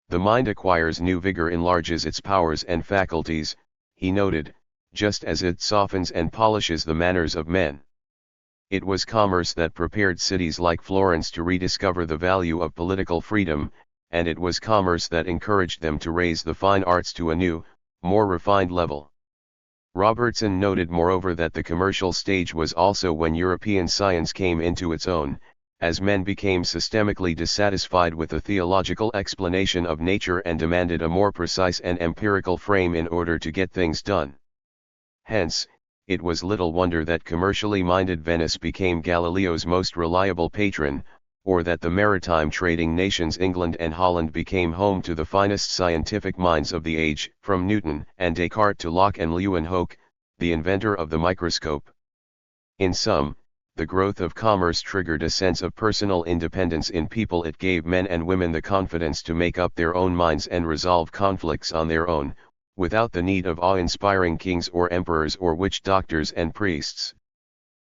The mind acquires new vigor, enlarges its powers and faculties, he noted, just as it softens and polishes the manners of men. It was commerce that prepared cities like Florence to rediscover the value of political freedom, and it was commerce that encouraged them to raise the fine arts to a new, more refined level. Robertson noted moreover that the commercial stage was also when European science came into its own, as men became systemically dissatisfied with the theological explanation of nature and demanded a more precise and empirical frame in order to get things done. Hence, it was little wonder that commercially minded Venice became Galileo's most reliable patron, or that the maritime trading nations England and Holland became home to the finest scientific minds of the age, from Newton and Descartes to Locke and Leeuwenhoek, the inventor of the microscope. In sum, the growth of commerce triggered a sense of personal independence in people. It gave men and women the confidence to make up their own minds and resolve conflicts on their own, without the need of awe-inspiring kings or emperors or witch doctors and priests.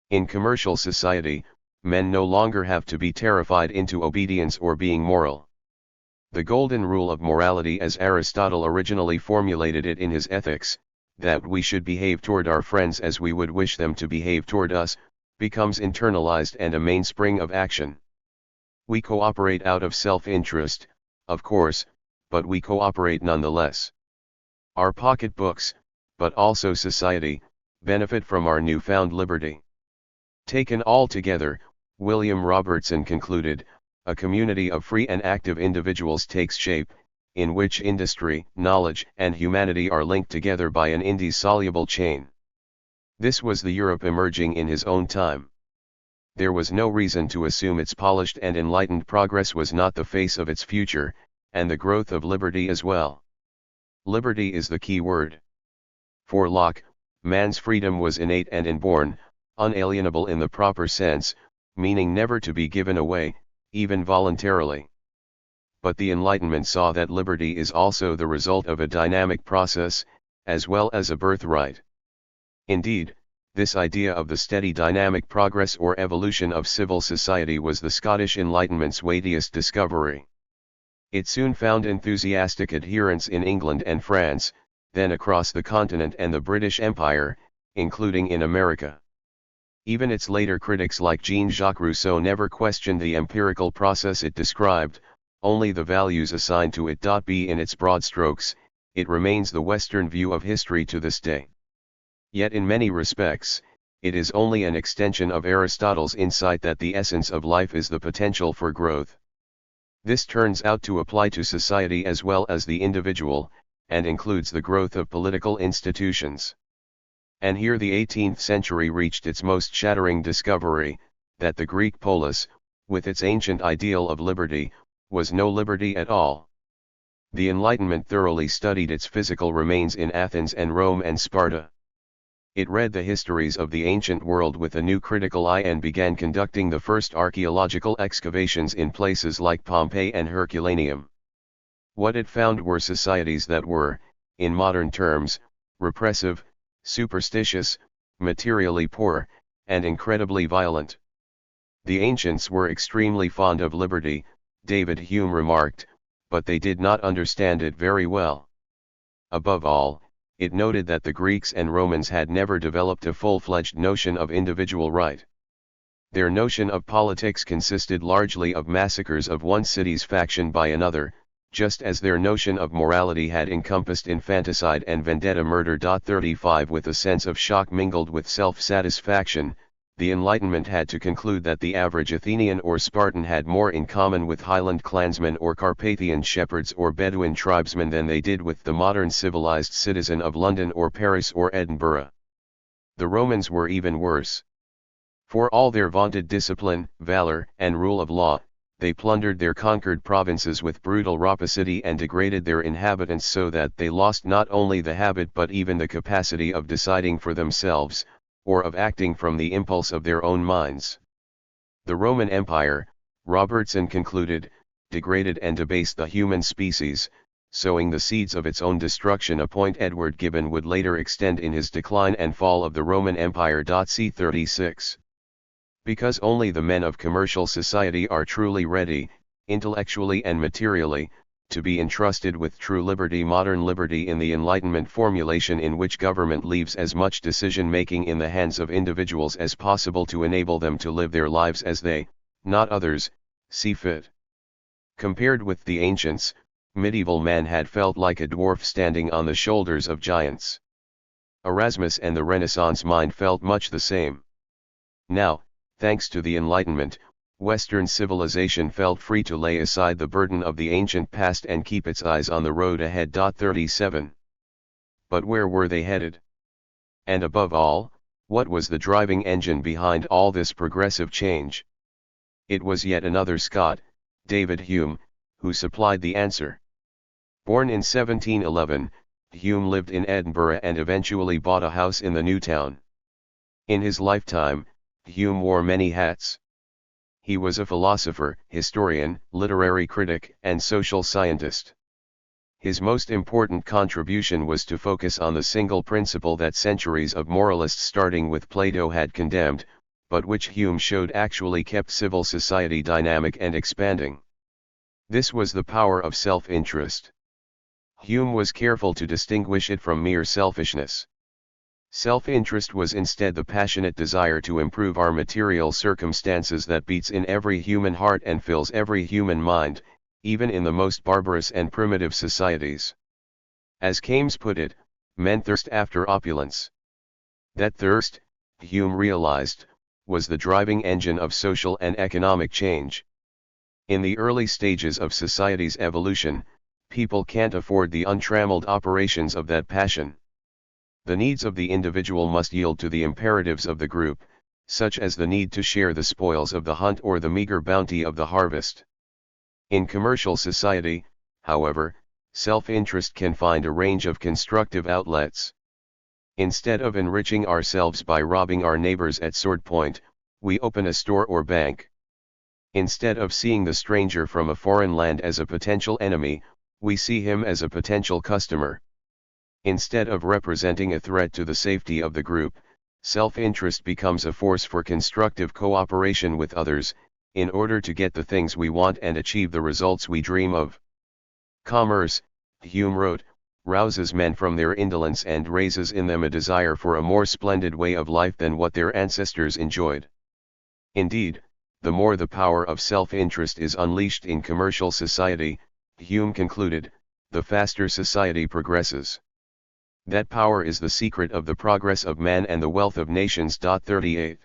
In commercial society, men no longer have to be terrified into obedience or being moral. The golden rule of morality, as Aristotle originally formulated it in his Ethics, that we should behave toward our friends as we would wish them to behave toward us, becomes internalized and a mainspring of action. We cooperate out of self-interest, of course, but we cooperate nonetheless. Our pocketbooks, but also society, benefit from our newfound liberty. Taken all together, William Robertson concluded, a community of free and active individuals takes shape, in which industry, knowledge, and humanity are linked together by an indissoluble chain. This was the Europe emerging in his own time. There was no reason to assume its polished and enlightened progress was not the face of its future, and the growth of liberty as well. Liberty is the key word. For Locke, man's freedom was innate and inborn, unalienable in the proper sense, meaning never to be given away, even voluntarily. But the Enlightenment saw that liberty is also the result of a dynamic process, as well as a birthright. Indeed, this idea of the steady dynamic progress or evolution of civil society was the Scottish Enlightenment's weightiest discovery. It soon found enthusiastic adherents in England and France, then across the continent and the British Empire, including in America. Even its later critics like Jean-Jacques Rousseau never questioned the empirical process it described, only the values assigned to it. B. In its broad strokes, it remains the Western view of history to this day. Yet in many respects, it is only an extension of Aristotle's insight that the essence of life is the potential for growth. This turns out to apply to society as well as the individual, and includes the growth of political institutions. And here the 18th century reached its most shattering discovery, that the Greek polis, with its ancient ideal of liberty, was no liberty at all. The Enlightenment thoroughly studied its physical remains in Athens and Rome and Sparta. It read the histories of the ancient world with a new critical eye and began conducting the first archaeological excavations in places like Pompeii and Herculaneum. What it found were societies that were, in modern terms, repressive, superstitious, materially poor, and incredibly violent. The ancients were extremely fond of liberty, David Hume remarked, but they did not understand it very well. Above all, it noted that the Greeks and Romans had never developed a full-fledged notion of individual right. Their notion of politics consisted largely of massacres of one city's faction by another, just as their notion of morality had encompassed infanticide and vendetta murder. 35 With a sense of shock mingled with self-satisfaction, the Enlightenment had to conclude that the average Athenian or Spartan had more in common with Highland clansmen or Carpathian shepherds or Bedouin tribesmen than they did with the modern civilized citizen of London or Paris or Edinburgh. The Romans were even worse. For all their vaunted discipline, valor, and rule of law, they plundered their conquered provinces with brutal rapacity and degraded their inhabitants so that they lost not only the habit but even the capacity of deciding for themselves, or of acting from the impulse of their own minds. The Roman Empire, Robertson concluded, degraded and debased the human species, sowing the seeds of its own destruction, a point Edward Gibbon would later extend in his Decline and Fall of the Roman Empire. C. 36. Because only the men of commercial society are truly ready, intellectually and materially, to be entrusted with true liberty, modern liberty in the Enlightenment formulation, in which government leaves as much decision-making in the hands of individuals as possible to enable them to live their lives as they, not others, see fit. Compared with the ancients, medieval man had felt like a dwarf standing on the shoulders of giants. Erasmus and the Renaissance mind felt much the same. Now, thanks to the Enlightenment, Western civilization felt free to lay aside the burden of the ancient past and keep its eyes on the road ahead. 37. But where were they headed? And above all, what was the driving engine behind all this progressive change? It was yet another Scot, David Hume, who supplied the answer. Born in 1711, Hume lived in Edinburgh and eventually bought a house in the new town. In his lifetime, Hume wore many hats. He was a philosopher, historian, literary critic, and social scientist. His most important contribution was to focus on the single principle that centuries of moralists starting with Plato had condemned, but which Hume showed actually kept civil society dynamic and expanding. This was the power of self-interest. Hume was careful to distinguish it from mere selfishness. Self-interest was instead the passionate desire to improve our material circumstances that beats in every human heart and fills every human mind, even in the most barbarous and primitive societies. As Keynes put it, men thirst after opulence. That thirst, Hume realized, was the driving engine of social and economic change. In the early stages of society's evolution, people can't afford the untrammeled operations of that passion. The needs of the individual must yield to the imperatives of the group, such as the need to share the spoils of the hunt or the meager bounty of the harvest. In commercial society, however, self-interest can find a range of constructive outlets. Instead of enriching ourselves by robbing our neighbors at sword point, we open a store or bank. Instead of seeing the stranger from a foreign land as a potential enemy, we see him as a potential customer. Instead of representing a threat to the safety of the group, self-interest becomes a force for constructive cooperation with others, in order to get the things we want and achieve the results we dream of. Commerce, Hume wrote, rouses men from their indolence and raises in them a desire for a more splendid way of life than what their ancestors enjoyed. Indeed, the more the power of self-interest is unleashed in commercial society, Hume concluded, the faster society progresses. That power is the secret of the progress of man and the wealth of nations. 38.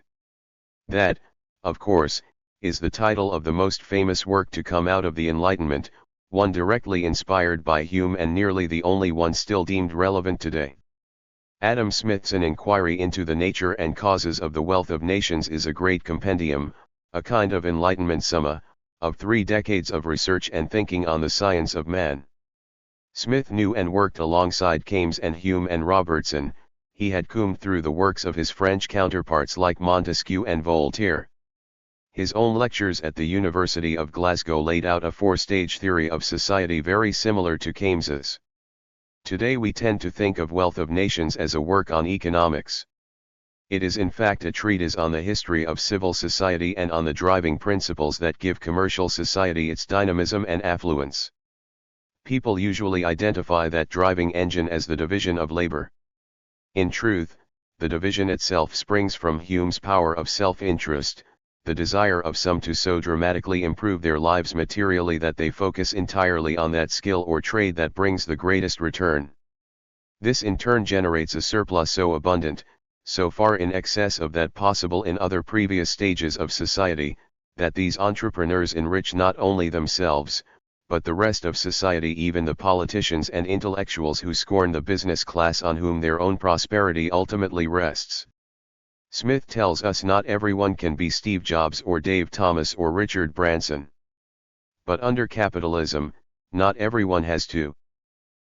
That, of course, is the title of the most famous work to come out of the Enlightenment, one directly inspired by Hume and nearly the only one still deemed relevant today. Adam Smith's An Inquiry into the Nature and Causes of the Wealth of Nations is a great compendium, a kind of Enlightenment summa, of 3 decades of research and thinking on the science of man. Smith knew and worked alongside Keynes and Hume and Robertson. He had combed through the works of his French counterparts like Montesquieu and Voltaire. His own lectures at the University of Glasgow laid out a 4-stage theory of society very similar to Keynes's. Today we tend to think of Wealth of Nations as a work on economics. It is in fact a treatise on the history of civil society and on the driving principles that give commercial society its dynamism and affluence. People usually identify that driving engine as the division of labor. In truth, the division itself springs from Hume's power of self-interest, the desire of some to so dramatically improve their lives materially that they focus entirely on that skill or trade that brings the greatest return. This in turn generates a surplus so abundant, so far in excess of that possible in other previous stages of society, that these entrepreneurs enrich not only themselves, but the rest of society, even the politicians and intellectuals who scorn the business class on whom their own prosperity ultimately rests. Smith tells us not everyone can be Steve Jobs or Dave Thomas or Richard Branson. But under capitalism, not everyone has to.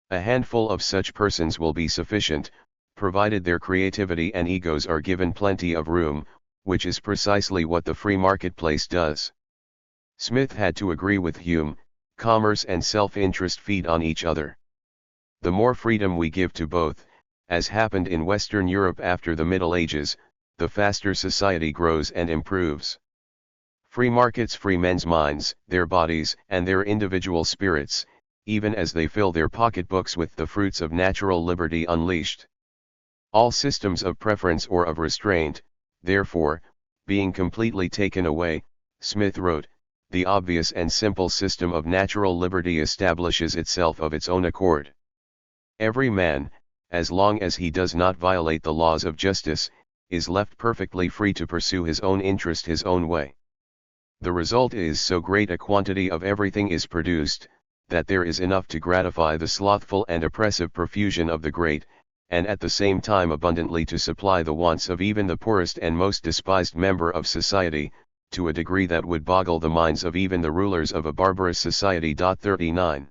A handful of such persons will be sufficient, provided their creativity and egos are given plenty of room, which is precisely what the free marketplace does. Smith had to agree with Hume, commerce and self-interest feed on each other. The more freedom we give to both, as happened in Western Europe after the Middle Ages, the faster society grows and improves. Free markets free men's minds, their bodies, and their individual spirits, even as they fill their pocketbooks with the fruits of natural liberty unleashed. All systems of preference or of restraint, therefore, being completely taken away, Smith wrote, the obvious and simple system of natural liberty establishes itself of its own accord. Every man, as long as he does not violate the laws of justice, is left perfectly free to pursue his own interest his own way. The result is so great a quantity of everything is produced, that there is enough to gratify the slothful and oppressive profusion of the great, and at the same time abundantly to supply the wants of even the poorest and most despised member of society, to a degree that would boggle the minds of even the rulers of a barbarous society. 39.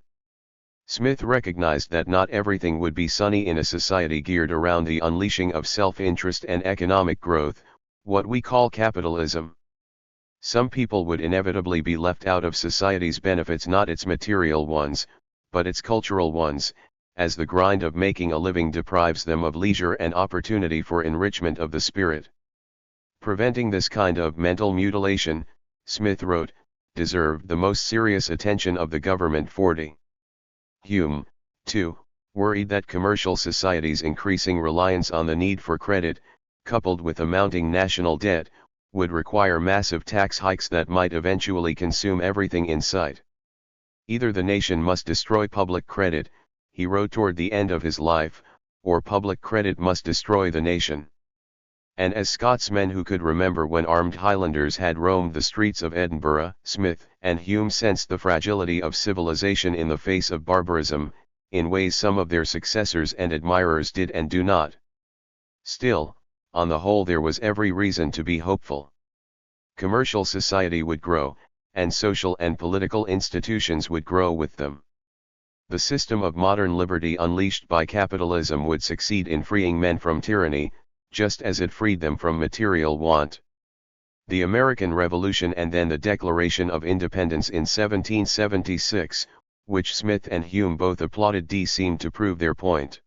Smith recognized that not everything would be sunny in a society geared around the unleashing of self-interest and economic growth, what we call capitalism. Some people would inevitably be left out of society's benefits, not its material ones, but its cultural ones, as the grind of making a living deprives them of leisure and opportunity for enrichment of the spirit. Preventing this kind of mental mutilation, Smith wrote, deserved the most serious attention of the government. 40. Hume, too, worried that commercial society's increasing reliance on the need for credit, coupled with a mounting national debt, would require massive tax hikes that might eventually consume everything in sight. Either the nation must destroy public credit, he wrote toward the end of his life, or public credit must destroy the nation. And as Scotsmen who could remember when armed Highlanders had roamed the streets of Edinburgh, Smith and Hume sensed the fragility of civilization in the face of barbarism, in ways some of their successors and admirers did and do not. Still, on the whole there was every reason to be hopeful. Commercial society would grow, and social and political institutions would grow with them. The system of modern liberty unleashed by capitalism would succeed in freeing men from tyranny, just as it freed them from material want. The American Revolution and then the Declaration of Independence in 1776, which Smith and Hume both applauded, seemed to prove their point.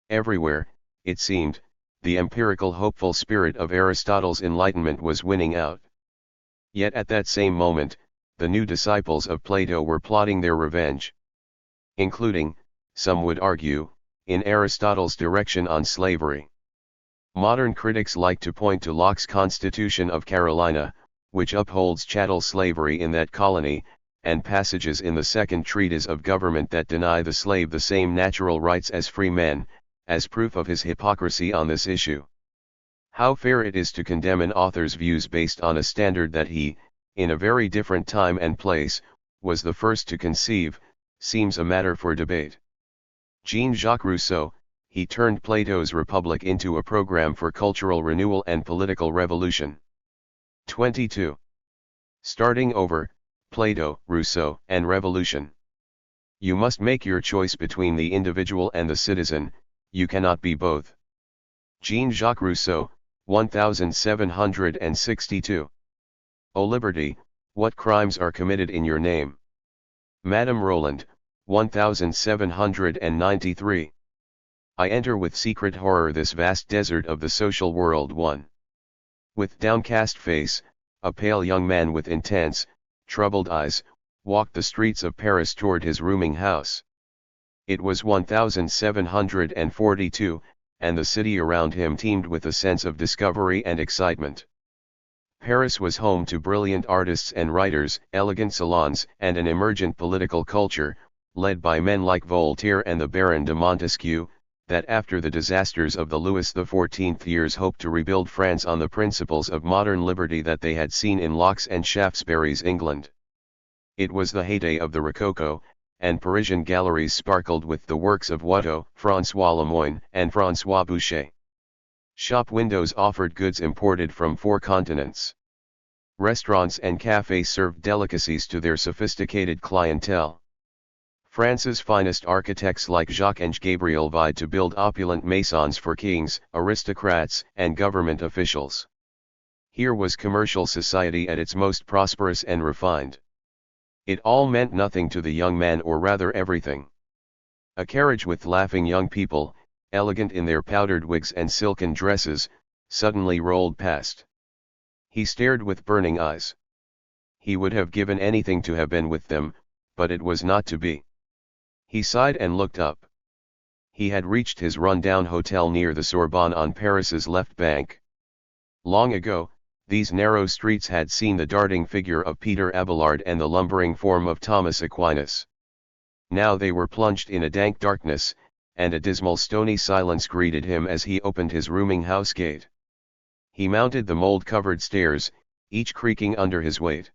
Everywhere, it seemed, the empirical hopeful spirit of Aristotle's Enlightenment was winning out. Yet at that same moment, the new disciples of Plato were plotting their revenge. Including, some would argue, in Aristotle's direction on slavery. Modern critics like to point to Locke's Constitution of Carolina, which upholds chattel slavery in that colony, and passages in the second treatise of government that deny the slave the same natural rights as free men, as proof of his hypocrisy on this issue. How fair it is to condemn an author's views based on a standard that he, in a very different time and place, was the first to conceive, seems a matter for debate. Jean-Jacques Rousseau, he turned Plato's Republic into a program for cultural renewal and political revolution. 22. Starting over, Plato, Rousseau, and revolution. You must make your choice between the individual and the citizen, you cannot be both. Jean-Jacques Rousseau, 1762. O liberty, what crimes are committed in your name? Madame Roland, 1793. I enter with secret horror this vast desert of the social world. 1. With downcast face, a pale young man with intense, troubled eyes, walked the streets of Paris toward his rooming house. It was 1742, and the city around him teemed with a sense of discovery and excitement. Paris was home to brilliant artists and writers, elegant salons, and an emergent political culture, led by men like Voltaire and the Baron de Montesquieu, that after the disasters of the Louis XIV years hoped to rebuild France on the principles of modern liberty that they had seen in Locke's and Shaftesbury's England. It was the heyday of the Rococo, and Parisian galleries sparkled with the works of Watteau, François Lemoyne, and François Boucher. Shop windows offered goods imported from 4 continents. Restaurants and cafes served delicacies to their sophisticated clientele. France's finest architects like Jacques and Gabriel vied to build opulent maisons for kings, aristocrats, and government officials. Here was commercial society at its most prosperous and refined. It all meant nothing to the young man, or rather everything. A carriage with laughing young people, elegant in their powdered wigs and silken dresses, suddenly rolled past. He stared with burning eyes. He would have given anything to have been with them, but it was not to be. He sighed and looked up. He had reached his run-down hotel near the Sorbonne on Paris's left bank. Long ago, these narrow streets had seen the darting figure of Peter Abelard and the lumbering form of Thomas Aquinas. Now they were plunged in a dank darkness, and a dismal stony silence greeted him as he opened his rooming house gate. He mounted the mold-covered stairs, each creaking under his weight.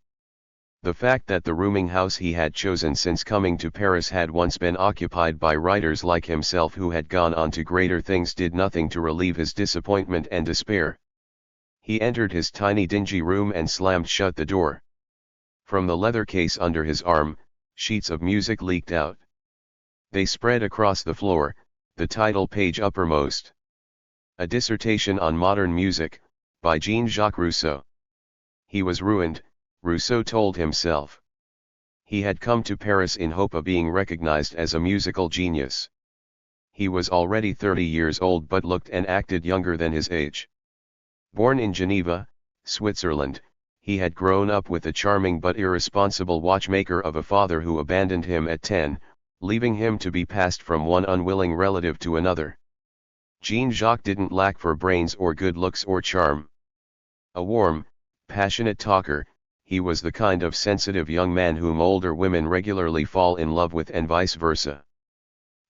The fact that the rooming house he had chosen since coming to Paris had once been occupied by writers like himself who had gone on to greater things did nothing to relieve his disappointment and despair. He entered his tiny dingy room and slammed shut the door. From the leather case under his arm, sheets of music leaked out. They spread across the floor, the title page uppermost. A dissertation on modern music, by Jean-Jacques Rousseau. He was ruined, Rousseau told himself. He had come to Paris in hope of being recognized as a musical genius. He was already 30 years old but looked and acted younger than his age. Born in Geneva, Switzerland, he had grown up with the charming but irresponsible watchmaker of a father who abandoned him at 10, leaving him to be passed from one unwilling relative to another. Jean-Jacques didn't lack for brains or good looks or charm. A warm, passionate talker, he was the kind of sensitive young man whom older women regularly fall in love with and vice versa.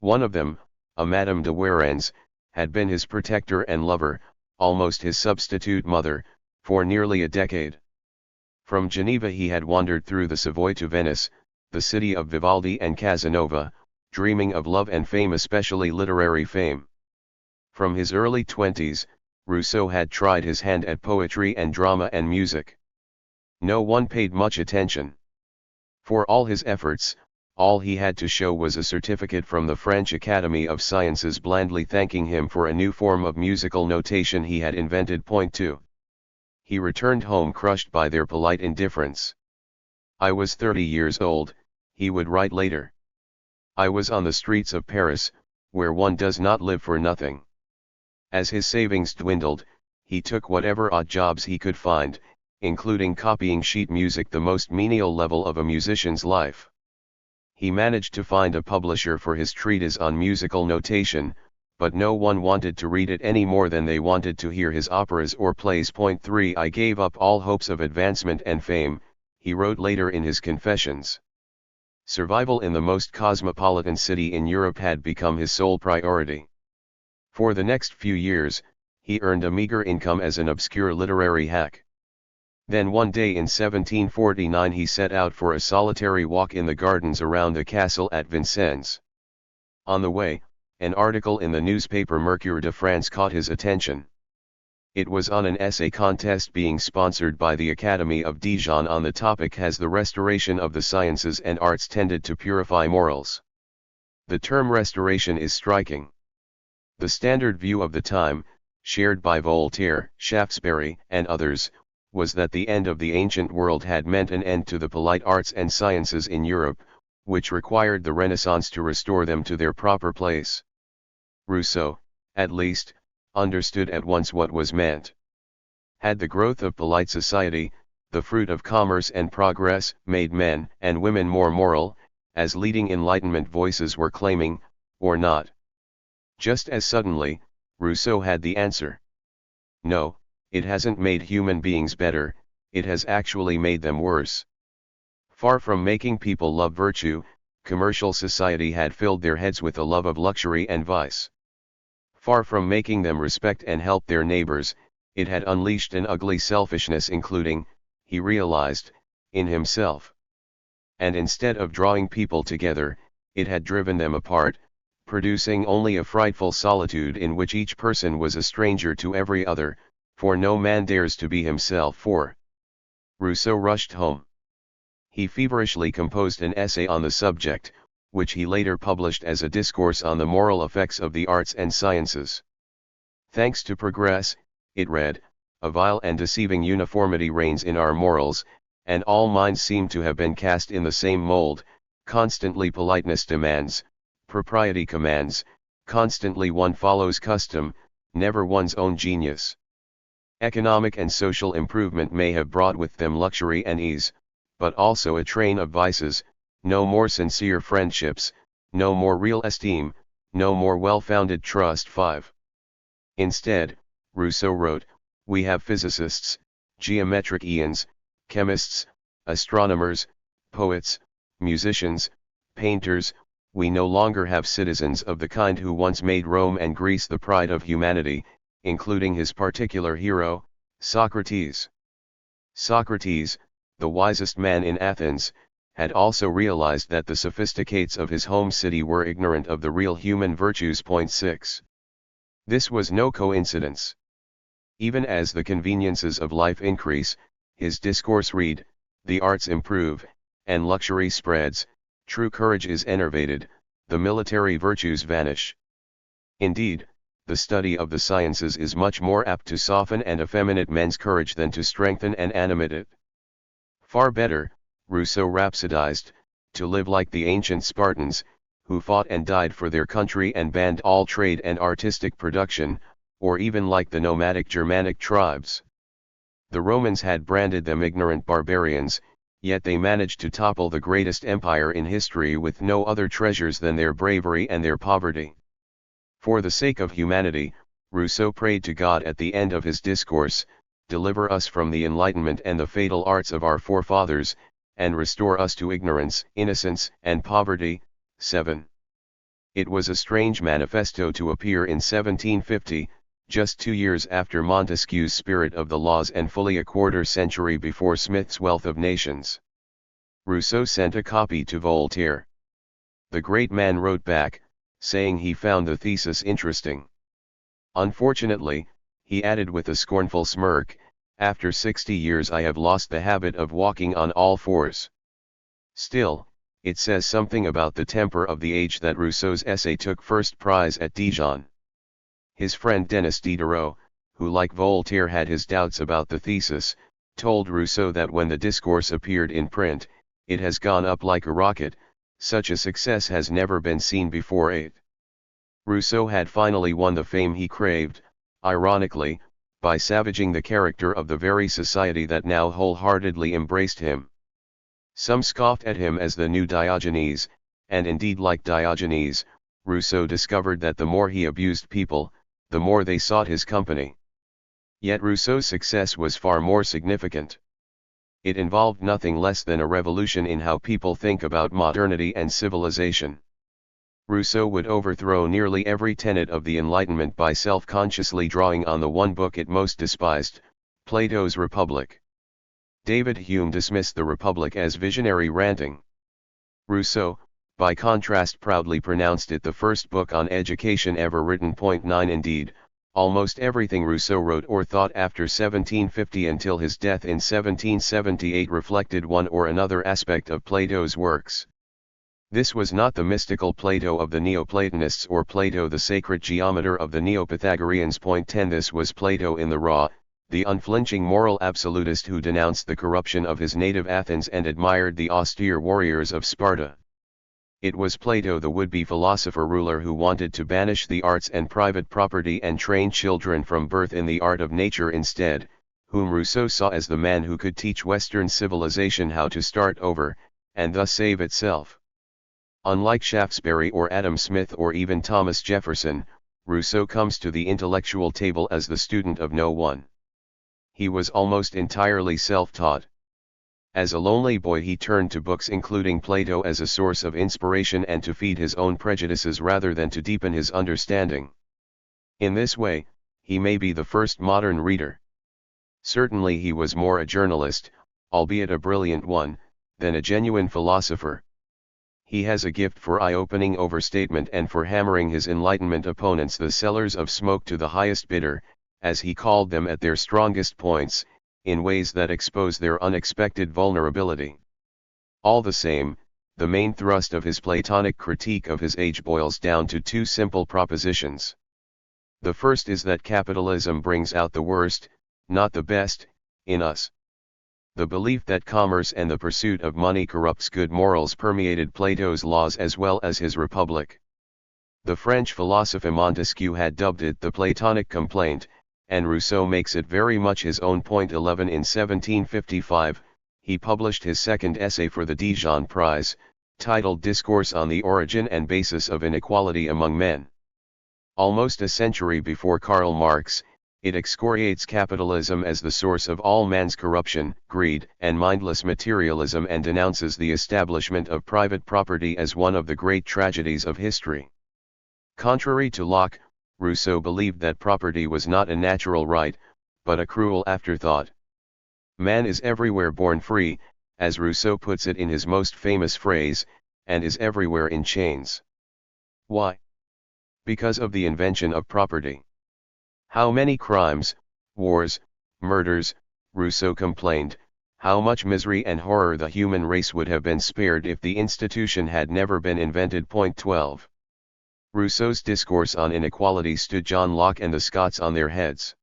One of them, a Madame de Warens, had been his protector and lover, almost his substitute mother, for nearly a decade. From Geneva he had wandered through the Savoy to Venice, the city of Vivaldi and Casanova, dreaming of love and fame, especially literary fame. From his early 20s, Rousseau had tried his hand at poetry and drama and music. No one paid much attention. For all his efforts, all he had to show was a certificate from the French Academy of Sciences blandly thanking him for a new form of musical notation he had invented. Point 2. He returned home crushed by their polite indifference. I was 30 years old, he would write later. I was on the streets of Paris, where one does not live for nothing. As his savings dwindled, he took whatever odd jobs he could find, including copying sheet music, the most menial level of a musician's life. He managed to find a publisher for his treatise on musical notation, but no one wanted to read it any more than they wanted to hear his operas or plays. Point 3. I gave up all hopes of advancement and fame, he wrote later in his Confessions. Survival in the most cosmopolitan city in Europe had become his sole priority. For the next few years, he earned a meager income as an obscure literary hack. Then one day in 1749 he set out for a solitary walk in the gardens around the castle at Vincennes. On the way, an article in the newspaper Mercure de France caught his attention. It was on an essay contest being sponsored by the Academy of Dijon on the topic "Has the restoration of the sciences and arts tended to purify morals?" The term restoration is striking. The standard view of the time, shared by Voltaire, Shaftesbury, and others, was that the end of the ancient world had meant an end to the polite arts and sciences in Europe, which required the Renaissance to restore them to their proper place. Rousseau, at least, understood at once what was meant. Had the growth of polite society, the fruit of commerce and progress, made men and women more moral, as leading Enlightenment voices were claiming, or not? Just as suddenly, Rousseau had the answer. No, it hasn't made human beings better, it has actually made them worse. Far from making people love virtue, commercial society had filled their heads with a love of luxury and vice. Far from making them respect and help their neighbors, it had unleashed an ugly selfishness including, he realized, in himself. And instead of drawing people together, it had driven them apart, producing only a frightful solitude in which each person was a stranger to every other, for no man dares to be himself for. Rousseau rushed home. He feverishly composed an essay on the subject, which he later published as a discourse on the moral effects of the arts and sciences. Thanks to progress, it read, a vile and deceiving uniformity reigns in our morals, and all minds seem to have been cast in the same mold. Constantly politeness demands, propriety commands, constantly one follows custom, never one's own genius. Economic and social improvement may have brought with them luxury and ease, but also a train of vices, no more sincere friendships, no more real esteem, no more well-founded trust. 5. Instead, Rousseau wrote, we have physicists, geometricians, chemists, astronomers, poets, musicians, painters. We no longer have citizens of the kind who once made Rome and Greece the pride of humanity, including his particular hero, Socrates. Socrates, the wisest man in Athens, had also realized that the sophisticates of his home city were ignorant of the real human virtues. 6. This was no coincidence. Even as the conveniences of life increase, his discourse read, the arts improve, and luxury spreads, true courage is enervated, the military virtues vanish. Indeed, the study of the sciences is much more apt to soften and effeminate men's courage than to strengthen and animate it. Far better, Rousseau rhapsodized, to live like the ancient Spartans, who fought and died for their country and banned all trade and artistic production, or even like the nomadic Germanic tribes. The Romans had branded them ignorant barbarians, yet they managed to topple the greatest empire in history with no other treasures than their bravery and their poverty. For the sake of humanity, Rousseau prayed to God at the end of his discourse, deliver us from the enlightenment and the fatal arts of our forefathers, and restore us to ignorance, innocence, and poverty. 7. It was a strange manifesto to appear in 1750, just 2 years after Montesquieu's Spirit of the Laws and fully a quarter century before Smith's Wealth of Nations. Rousseau sent a copy to Voltaire. The great man wrote back, saying he found the thesis interesting. Unfortunately, he added with a scornful smirk, after 60 years I have lost the habit of walking on all fours. Still, it says something about the temper of the age that Rousseau's essay took first prize at Dijon. His friend Denis Diderot, who like Voltaire had his doubts about the thesis, told Rousseau that when the discourse appeared in print, it has gone up like a rocket, such a success has never been seen before. 8. Rousseau had finally won the fame he craved, ironically, by savaging the character of the very society that now wholeheartedly embraced him. Some scoffed at him as the new Diogenes, and indeed like Diogenes, Rousseau discovered that the more he abused people, the more they sought his company. Yet Rousseau's success was far more significant. It involved nothing less than a revolution in how people think about modernity and civilization. Rousseau would overthrow nearly every tenet of the Enlightenment by self-consciously drawing on the one book it most despised, Plato's Republic. David Hume dismissed the Republic as visionary ranting. Rousseau, by contrast, proudly pronounced it the first book on education ever written. 9 Indeed, almost everything Rousseau wrote or thought after 1750 until his death in 1778 reflected one or another aspect of Plato's works. This was not the mystical Plato of the Neoplatonists or Plato the sacred geometer of the Neo-Pythagoreans. 10 This was Plato in the raw, the unflinching moral absolutist who denounced the corruption of his native Athens and admired the austere warriors of Sparta. It was Plato the would-be philosopher ruler who wanted to banish the arts and private property and train children from birth in the art of nature instead, whom Rousseau saw as the man who could teach Western civilization how to start over, and thus save itself. Unlike Shaftesbury or Adam Smith or even Thomas Jefferson, Rousseau comes to the intellectual table as the student of no one. He was almost entirely self-taught. As a lonely boy he turned to books including Plato as a source of inspiration and to feed his own prejudices rather than to deepen his understanding. In this way, he may be the first modern reader. Certainly he was more a journalist, albeit a brilliant one, than a genuine philosopher. He has a gift for eye-opening overstatement and for hammering his Enlightenment opponents, the sellers of smoke, to the highest bidder, as he called them, at their strongest points, in ways that expose their unexpected vulnerability. All the same, the main thrust of his Platonic critique of his age boils down to two simple propositions. The first is that capitalism brings out the worst, not the best, in us. The belief that commerce and the pursuit of money corrupts good morals permeated Plato's Laws as well as his Republic. The French philosopher Montesquieu had dubbed it the Platonic complaint, and Rousseau makes it very much his own. 11 In 1755, he published his second essay for the Dijon Prize, titled Discourse on the Origin and Basis of Inequality Among Men. Almost a century before Karl Marx, it excoriates capitalism as the source of all man's corruption, greed, and mindless materialism, and denounces the establishment of private property as one of the great tragedies of history. Contrary to Locke, Rousseau believed that property was not a natural right, but a cruel afterthought. Man is everywhere born free, as Rousseau puts it in his most famous phrase, and is everywhere in chains. Why? Because of the invention of property. How many crimes, wars, murders, Rousseau complained, how much misery and horror the human race would have been spared if the institution had never been invented. 12. Rousseau's discourse on inequality stood John Locke and the Scots on their heads.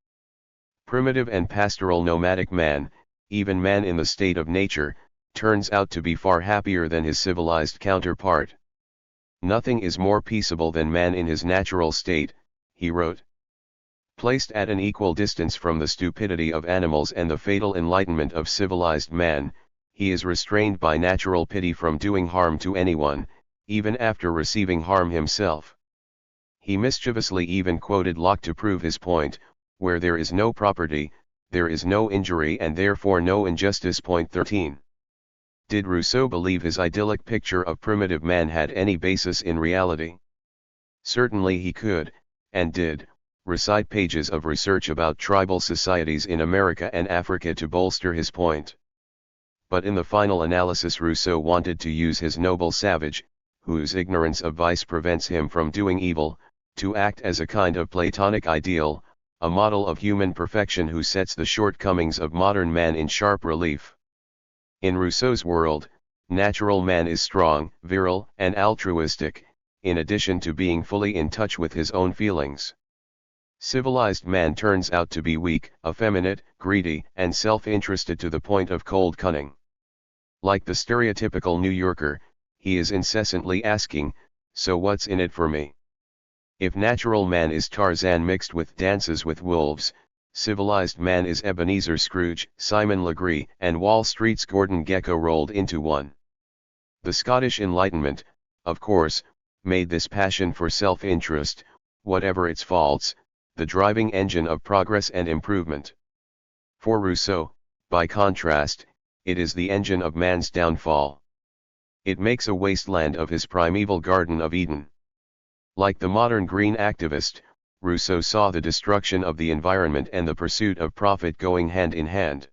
Primitive and pastoral nomadic man, even man in the state of nature, turns out to be far happier than his civilized counterpart. Nothing is more peaceable than man in his natural state, he wrote. Placed at an equal distance from the stupidity of animals and the fatal enlightenment of civilized man, he is restrained by natural pity from doing harm to anyone, even after receiving harm himself. He mischievously even quoted Locke to prove his point: where there is no property, there is no injury and therefore no injustice. 13. Did Rousseau believe his idyllic picture of primitive man had any basis in reality? Certainly he could, and did, recite pages of research about tribal societies in America and Africa to bolster his point. But in the final analysis Rousseau wanted to use his noble savage, whose ignorance of vice prevents him from doing evil, to act as a kind of Platonic ideal, a model of human perfection who sets the shortcomings of modern man in sharp relief. In Rousseau's world, natural man is strong, virile, and altruistic, in addition to being fully in touch with his own feelings. Civilized man turns out to be weak, effeminate, greedy, and self-interested to the point of cold cunning. Like the stereotypical New Yorker, he is incessantly asking, "So what's in it for me?" If natural man is Tarzan mixed with Dances with Wolves, civilized man is Ebenezer Scrooge, Simon Legree, and Wall Street's Gordon Gekko rolled into one. The Scottish Enlightenment, of course, made this passion for self-interest, whatever its faults, the driving engine of progress and improvement. For Rousseau, by contrast, it is the engine of man's downfall. It makes a wasteland of his primeval Garden of Eden. Like the modern green activist, Rousseau saw the destruction of the environment and the pursuit of profit going hand in hand.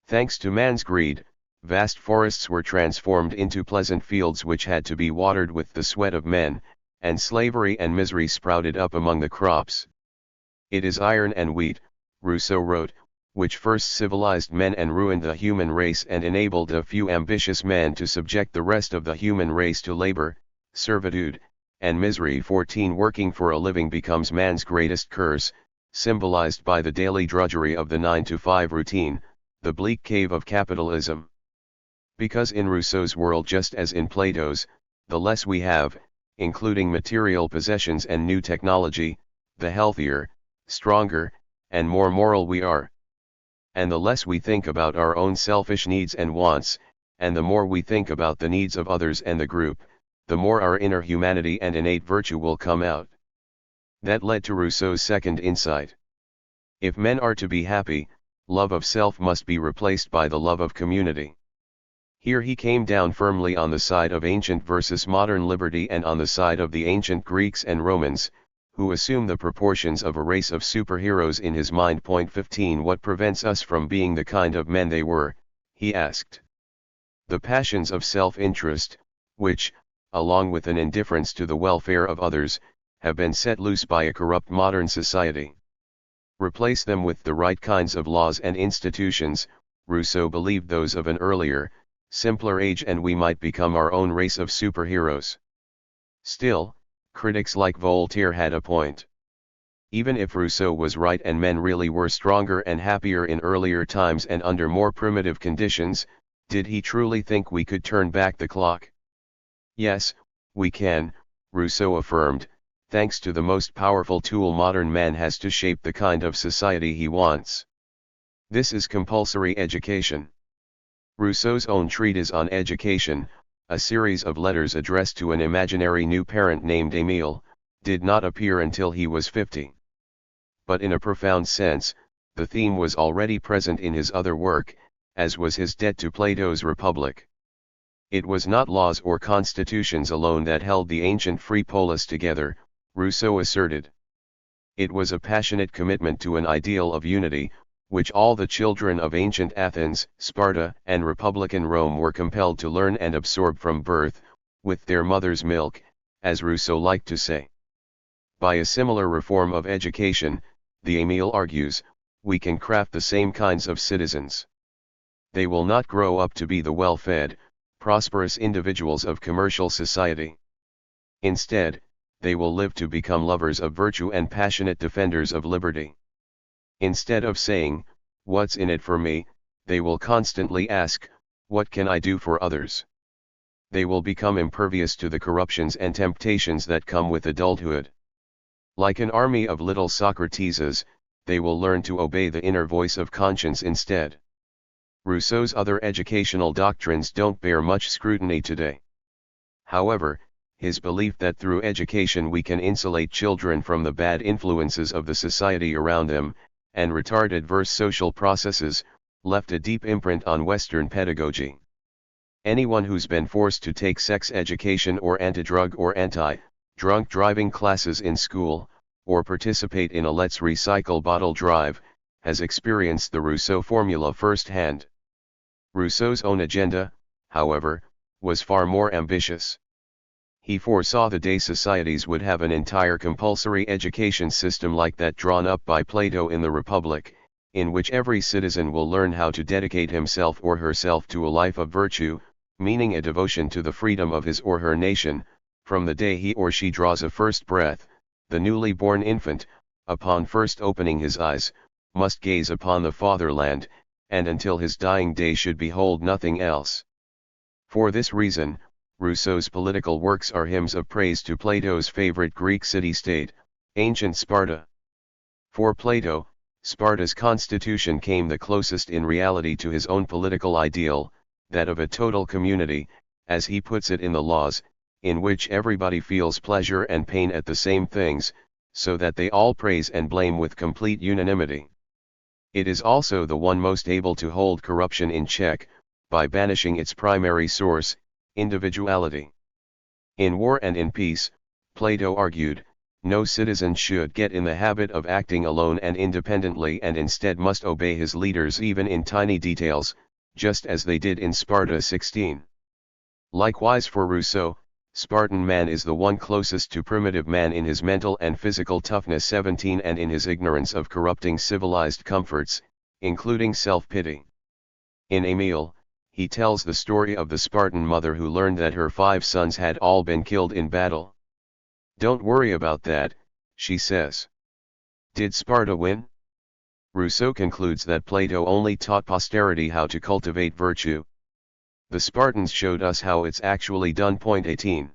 Thanks to man's greed, vast forests were transformed into pleasant fields which had to be watered with the sweat of men, and slavery and misery sprouted up among the crops. It is iron and wheat, Rousseau wrote, which first civilized men and ruined the human race and enabled a few ambitious men to subject the rest of the human race to labor, servitude, and misery. 14 Working for a living becomes man's greatest curse, symbolized by the daily drudgery of the 9-to-5 routine, the bleak cave of capitalism. Because in Rousseau's world, just as in Plato's, the less we have, including material possessions and new technology, the healthier, stronger, and more moral we are. And the less we think about our own selfish needs and wants, and the more we think about the needs of others and the group, the more our inner humanity and innate virtue will come out. That led to Rousseau's second insight. If men are to be happy, love of self must be replaced by the love of community. Here he came down firmly on the side of ancient versus modern liberty and on the side of the ancient Greeks and Romans, who assume the proportions of a race of superheroes in his mind. 15 What prevents us from being the kind of men they were, he asked. The passions of self-interest, which, along with an indifference to the welfare of others, have been set loose by a corrupt modern society. Replace them with the right kinds of laws and institutions, Rousseau believed those of an earlier, simpler age, and we might become our own race of superheroes. Still, critics like Voltaire had a point. Even if Rousseau was right and men really were stronger and happier in earlier times and under more primitive conditions, did he truly think we could turn back the clock? Yes, we can, Rousseau affirmed, thanks to the most powerful tool modern man has to shape the kind of society he wants. This is compulsory education. Rousseau's own treatise on education, a series of letters addressed to an imaginary new parent named Émile, did not appear until he was 50. But in a profound sense, the theme was already present in his other work, as was his debt to Plato's Republic. It was not laws or constitutions alone that held the ancient free polis together, Rousseau asserted. It was a passionate commitment to an ideal of unity, which all the children of ancient Athens, Sparta, and Republican Rome were compelled to learn and absorb from birth, with their mother's milk, as Rousseau liked to say. By a similar reform of education, the Émile argues, we can craft the same kinds of citizens. They will not grow up to be the well-fed, prosperous individuals of commercial society. Instead, they will live to become lovers of virtue and passionate defenders of liberty. Instead of saying, what's in it for me, they will constantly ask, what can I do for others? They will become impervious to the corruptions and temptations that come with adulthood. Like an army of little Socrateses, they will learn to obey the inner voice of conscience instead. Rousseau's other educational doctrines don't bear much scrutiny today. However, his belief that through education we can insulate children from the bad influences of the society around them, and retard adverse social processes, left a deep imprint on Western pedagogy. Anyone who's been forced to take sex education or anti-drug or anti-drunk driving classes in school, or participate in a Let's Recycle bottle drive, has experienced the Rousseau formula firsthand. Rousseau's own agenda, however, was far more ambitious. He foresaw the day societies would have an entire compulsory education system like that drawn up by Plato in the Republic, in which every citizen will learn how to dedicate himself or herself to a life of virtue, meaning a devotion to the freedom of his or her nation, from the day he or she draws a first breath. The newly born infant, upon first opening his eyes, must gaze upon the fatherland, and until his dying day should behold nothing else. For this reason, Rousseau's political works are hymns of praise to Plato's favorite Greek city-state, ancient Sparta. For Plato, Sparta's constitution came the closest in reality to his own political ideal, that of a total community, as he puts it in the laws, in which everybody feels pleasure and pain at the same things, so that they all praise and blame with complete unanimity. It is also the one most able to hold corruption in check, by banishing its primary source, individuality. In war and in peace, Plato argued, no citizen should get in the habit of acting alone and independently and instead must obey his leaders even in tiny details, just as they did in Sparta 16. Likewise for Rousseau, Spartan man is the one closest to primitive man in his mental and physical toughness 17 and in his ignorance of corrupting civilized comforts, including self-pity. In Émile, he tells the story of the Spartan mother who learned that her 5 sons had all been killed in battle. Don't worry about that, she says. Did Sparta win? Rousseau concludes that Plato only taught posterity how to cultivate virtue. The Spartans showed us how it's actually done. 18.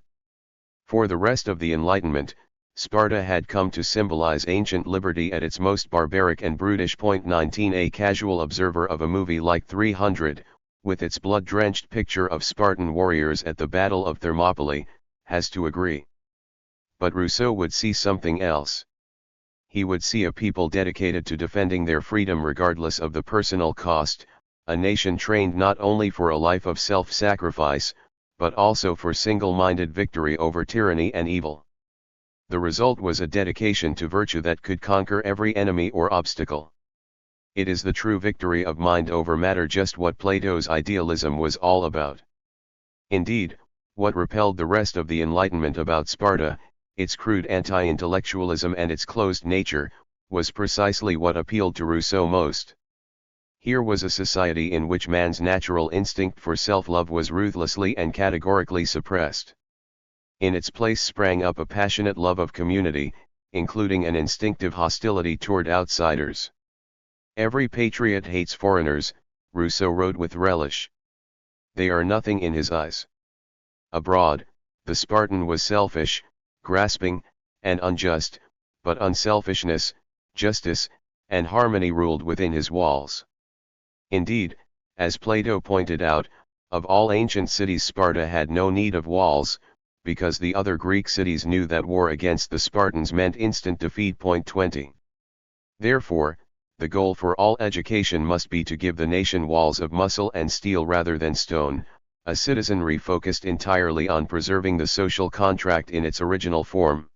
For the rest of the Enlightenment, Sparta had come to symbolize ancient liberty at its most barbaric and brutish. 19. A casual observer of a movie like 300, with its blood-drenched picture of Spartan warriors at the Battle of Thermopylae, has to agree. But Rousseau would see something else. he would see a people dedicated to defending their freedom regardless of the personal cost, a nation trained not only for a life of self-sacrifice, but also for single-minded victory over tyranny and evil. The result was a dedication to virtue that could conquer every enemy or obstacle. It is the true victory of mind over matter, just what Plato's idealism was all about. Indeed, what repelled the rest of the Enlightenment about Sparta, its crude anti-intellectualism and its closed nature, was precisely what appealed to Rousseau most. Here was a society in which man's natural instinct for self-love was ruthlessly and categorically suppressed. In its place sprang up a passionate love of community, including an instinctive hostility toward outsiders. Every patriot hates foreigners, Rousseau wrote with relish. They are nothing in his eyes. Abroad, the Spartan was selfish, grasping, and unjust, but unselfishness, justice, and harmony ruled within his walls. Indeed, as Plato pointed out, of all ancient cities Sparta had no need of walls, because the other Greek cities knew that war against the Spartans meant instant defeat. 20. Therefore, the goal for all education must be to give the nation walls of muscle and steel rather than stone, a citizenry focused entirely on preserving the social contract in its original form.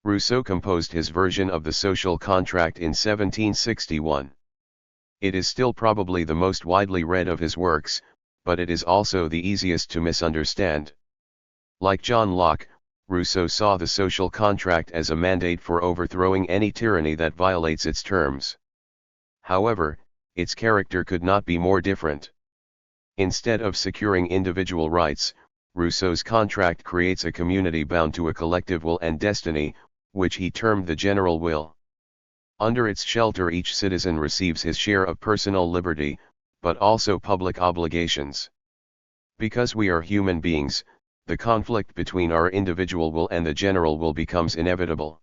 Rousseau composed his version of the social contract in 1761. It is still probably the most widely read of his works, but it is also the easiest to misunderstand. Like John Locke, Rousseau saw the social contract as a mandate for overthrowing any tyranny that violates its terms. However, its character could not be more different. Instead of securing individual rights, Rousseau's contract creates a community bound to a collective will and destiny, which he termed the general will. Under its shelter each citizen receives his share of personal liberty, but also public obligations. Because we are human beings, the conflict between our individual will and the general will becomes inevitable.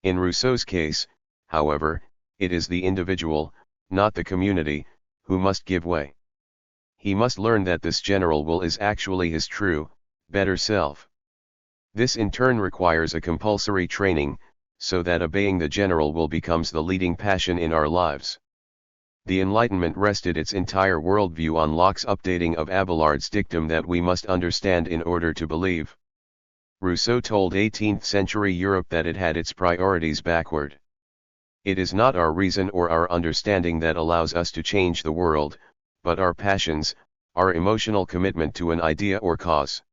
In Rousseau's case, however, it is the individual, not the community, who must give way. He must learn that this general will is actually his true, better self. This in turn requires a compulsory training, so that obeying the general will becomes the leading passion in our lives. The Enlightenment rested its entire worldview on Locke's updating of Abelard's dictum that we must understand in order to believe. Rousseau told 18th century Europe that it had its priorities backward. It is not our reason or our understanding that allows us to change the world, but our passions, our emotional commitment to an idea or cause.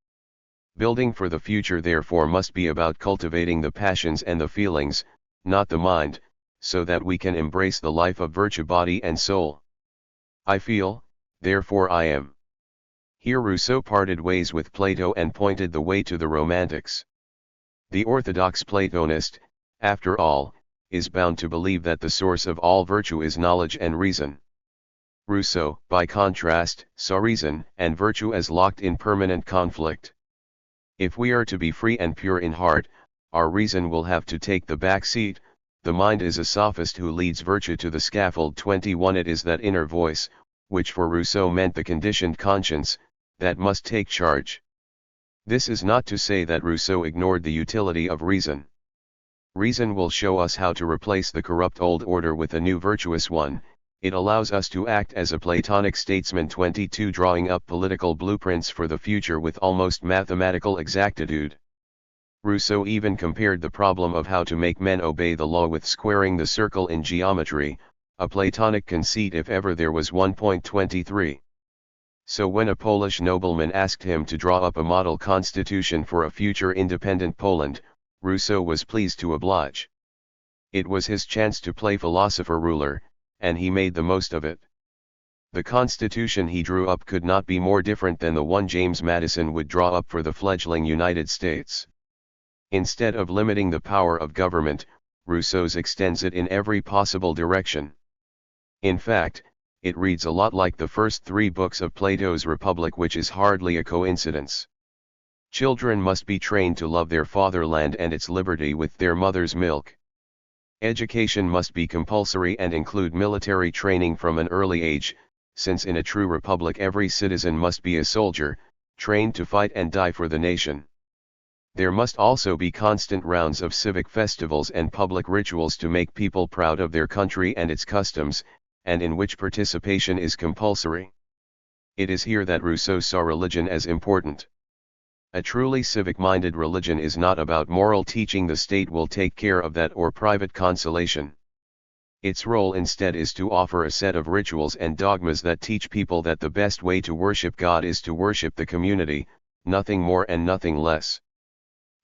Building for the future therefore must be about cultivating the passions and the feelings, not the mind, so that we can embrace the life of virtue body and soul. I feel, therefore I am. Here Rousseau parted ways with Plato and pointed the way to the Romantics. The orthodox Platonist, after all, is bound to believe that the source of all virtue is knowledge and reason. Rousseau, by contrast, saw reason and virtue as locked in permanent conflict. If we are to be free and pure in heart, our reason will have to take the back seat. The mind is a sophist who leads virtue to the scaffold. 21. It is that inner voice, which for Rousseau meant the conditioned conscience, that must take charge. This is not to say that Rousseau ignored the utility of reason. Reason will show us how to replace the corrupt old order with a new virtuous one. It allows us to act as a Platonic statesman. 22. Drawing up political blueprints for the future with almost mathematical exactitude. Rousseau even compared the problem of how to make men obey the law with squaring the circle in geometry, a Platonic conceit if ever there was one. 23. So when a Polish nobleman asked him to draw up a model constitution for a future independent Poland, Rousseau was pleased to oblige. It was his chance to play philosopher-ruler, and he made the most of it. The constitution he drew up could not be more different than the one James Madison would draw up for the fledgling United States. Instead of limiting the power of government, Rousseau's extends it in every possible direction. In fact, it reads a lot like the first three books of Plato's Republic, which is hardly a coincidence. Children must be trained to love their fatherland and its liberty with their mother's milk. Education must be compulsory and include military training from an early age, since in a true republic every citizen must be a soldier, trained to fight and die for the nation. There must also be constant rounds of civic festivals and public rituals to make people proud of their country and its customs, and in which participation is compulsory. It is here that Rousseau saw religion as important. A truly civic-minded religion is not about moral teaching, the state will take care of that, or private consolation. Its role instead is to offer a set of rituals and dogmas that teach people that the best way to worship God is to worship the community, nothing more and nothing less.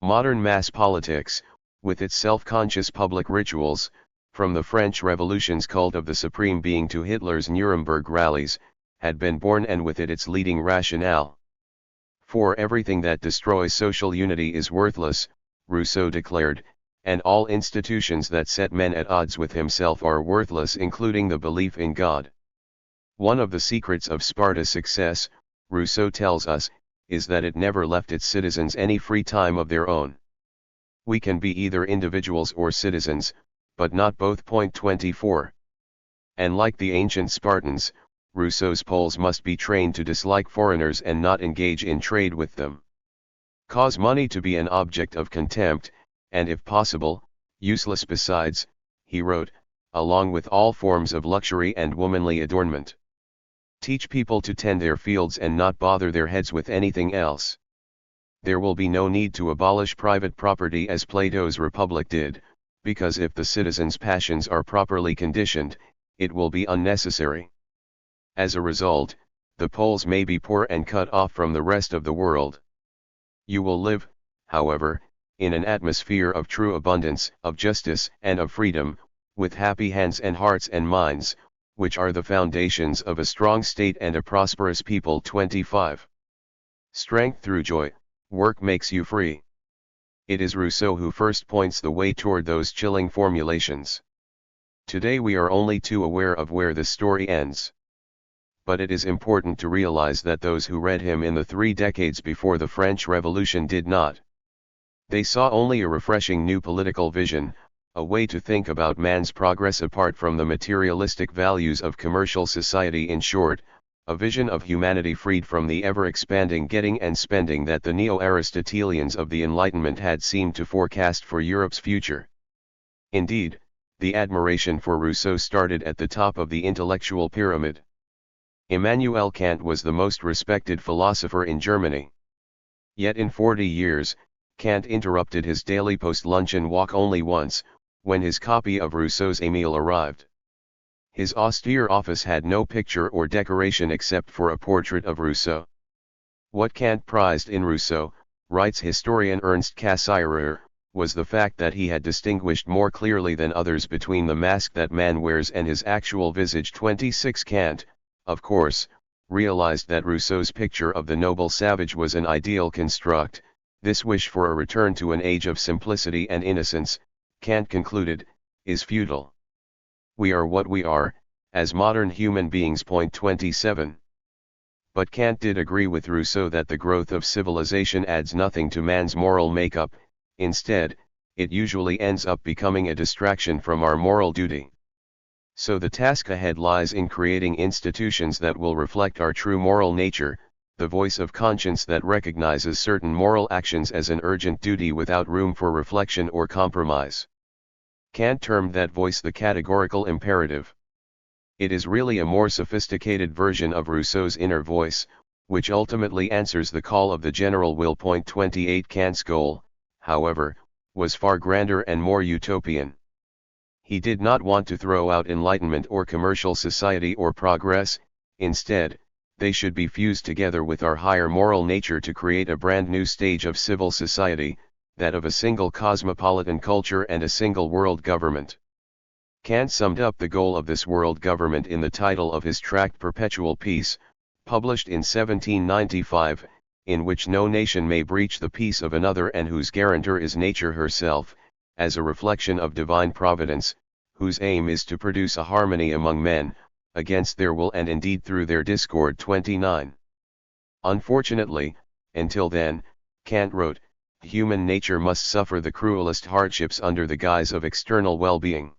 Modern mass politics, with its self-conscious public rituals, from the French Revolution's cult of the Supreme Being to Hitler's Nuremberg rallies, had been born, and with it its leading rationale. For everything that destroys social unity is worthless, Rousseau declared, and all institutions that set men at odds with himself are worthless, including the belief in God. One of the secrets of Sparta's success, Rousseau tells us, is that it never left its citizens any free time of their own. We can be either individuals or citizens, but not both. 24. And like the ancient Spartans, Rousseau's Poles must be trained to dislike foreigners and not engage in trade with them. Cause money to be an object of contempt, and if possible, useless besides, he wrote, along with all forms of luxury and womanly adornment. Teach people to tend their fields and not bother their heads with anything else. There will be no need to abolish private property as Plato's Republic did, because if the citizens' passions are properly conditioned, it will be unnecessary. As a result, the Poles may be poor and cut off from the rest of the world. You will live, however, in an atmosphere of true abundance, of justice and of freedom, with happy hands and hearts and minds, which are the foundations of a strong state and a prosperous people. 25. Strength through joy, work makes you free. It is Rousseau who first points the way toward those chilling formulations. Today we are only too aware of where the story ends. But it is important to realize that those who read him in the 3 decades before the French Revolution did not. They saw only a refreshing new political vision, a way to think about man's progress apart from the materialistic values of commercial society. In short, a vision of humanity freed from the ever-expanding getting and spending that the neo-Aristotelians of the Enlightenment had seemed to forecast for Europe's future. Indeed, the admiration for Rousseau started at the top of the intellectual pyramid. Immanuel Kant was the most respected philosopher in Germany. Yet in 40 years, Kant interrupted his daily post-luncheon walk only once, when his copy of Rousseau's Émile arrived. His austere office had no picture or decoration except for a portrait of Rousseau. What Kant prized in Rousseau, writes historian Ernst Cassirer, was the fact that he had distinguished more clearly than others between the mask that man wears and his actual visage. 26. Kant, of course, realized that Rousseau's picture of the noble savage was an ideal construct. This wish for a return to an age of simplicity and innocence, Kant concluded, is futile. We are what we are, as modern human beings. 27. But Kant did agree with Rousseau that the growth of civilization adds nothing to man's moral makeup. Instead, it usually ends up becoming a distraction from our moral duty. So the task ahead lies in creating institutions that will reflect our true moral nature, the voice of conscience that recognizes certain moral actions as an urgent duty without room for reflection or compromise. Kant termed that voice the categorical imperative. It is really a more sophisticated version of Rousseau's inner voice, which ultimately answers the call of the general will. 28. Kant's goal, however, was far grander and more utopian. He did not want to throw out enlightenment or commercial society or progress. Instead, they should be fused together with our higher moral nature to create a brand new stage of civil society, that of a single cosmopolitan culture and a single world government. Kant summed up the goal of this world government in the title of his tract Perpetual Peace, published in 1795, in which no nation may breach the peace of another and whose guarantor is nature herself, as a reflection of divine providence, whose aim is to produce a harmony among men, against their will and indeed through their discord. 29. Unfortunately, until then, Kant wrote, human nature must suffer the cruelest hardships under the guise of external well-being.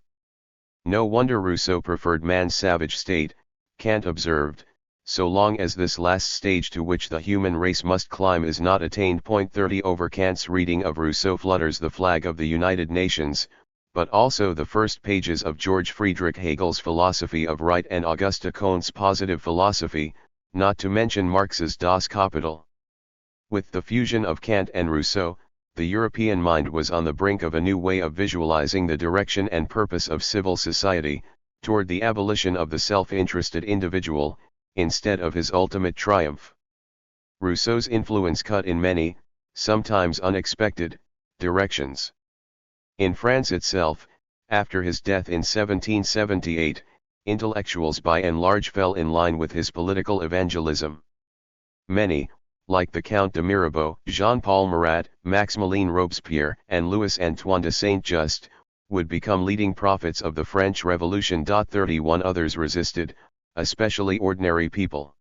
No wonder Rousseau preferred man's savage state. Kant observed, so long as this last stage to which the human race must climb is not attained. 30 Over Kant's reading of Rousseau flutters the flag of the United Nations, but also the first pages of George Friedrich Hegel's philosophy of right and Auguste Comte's positive philosophy, not to mention Marx's Das Kapital. With the fusion of Kant and Rousseau, the European mind was on the brink of a new way of visualizing the direction and purpose of civil society, toward the abolition of the self-interested individual, instead of his ultimate triumph. Rousseau's influence cut in many, sometimes unexpected, directions. In France itself, after his death in 1778, intellectuals by and large fell in line with his political evangelism. Many, like the Count de Mirabeau, Jean-Paul Marat, Maximilien Robespierre, and Louis-Antoine de Saint-Just, would become leading prophets of the French Revolution. 31 Others resisted, especially ordinary people.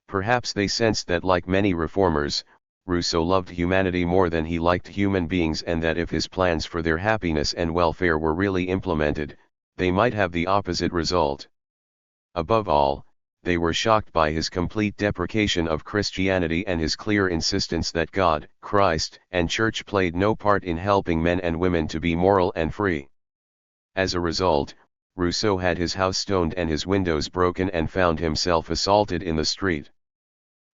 Perhaps they sensed that, like many reformers, Rousseau loved humanity more than he liked human beings, and that if his plans for their happiness and welfare were really implemented, they might have the opposite result. Above all, they were shocked by his complete deprecation of Christianity and his clear insistence that God, Christ, and Church played no part in helping men and women to be moral and free. As a result, Rousseau had his house stoned and his windows broken and found himself assaulted in the street.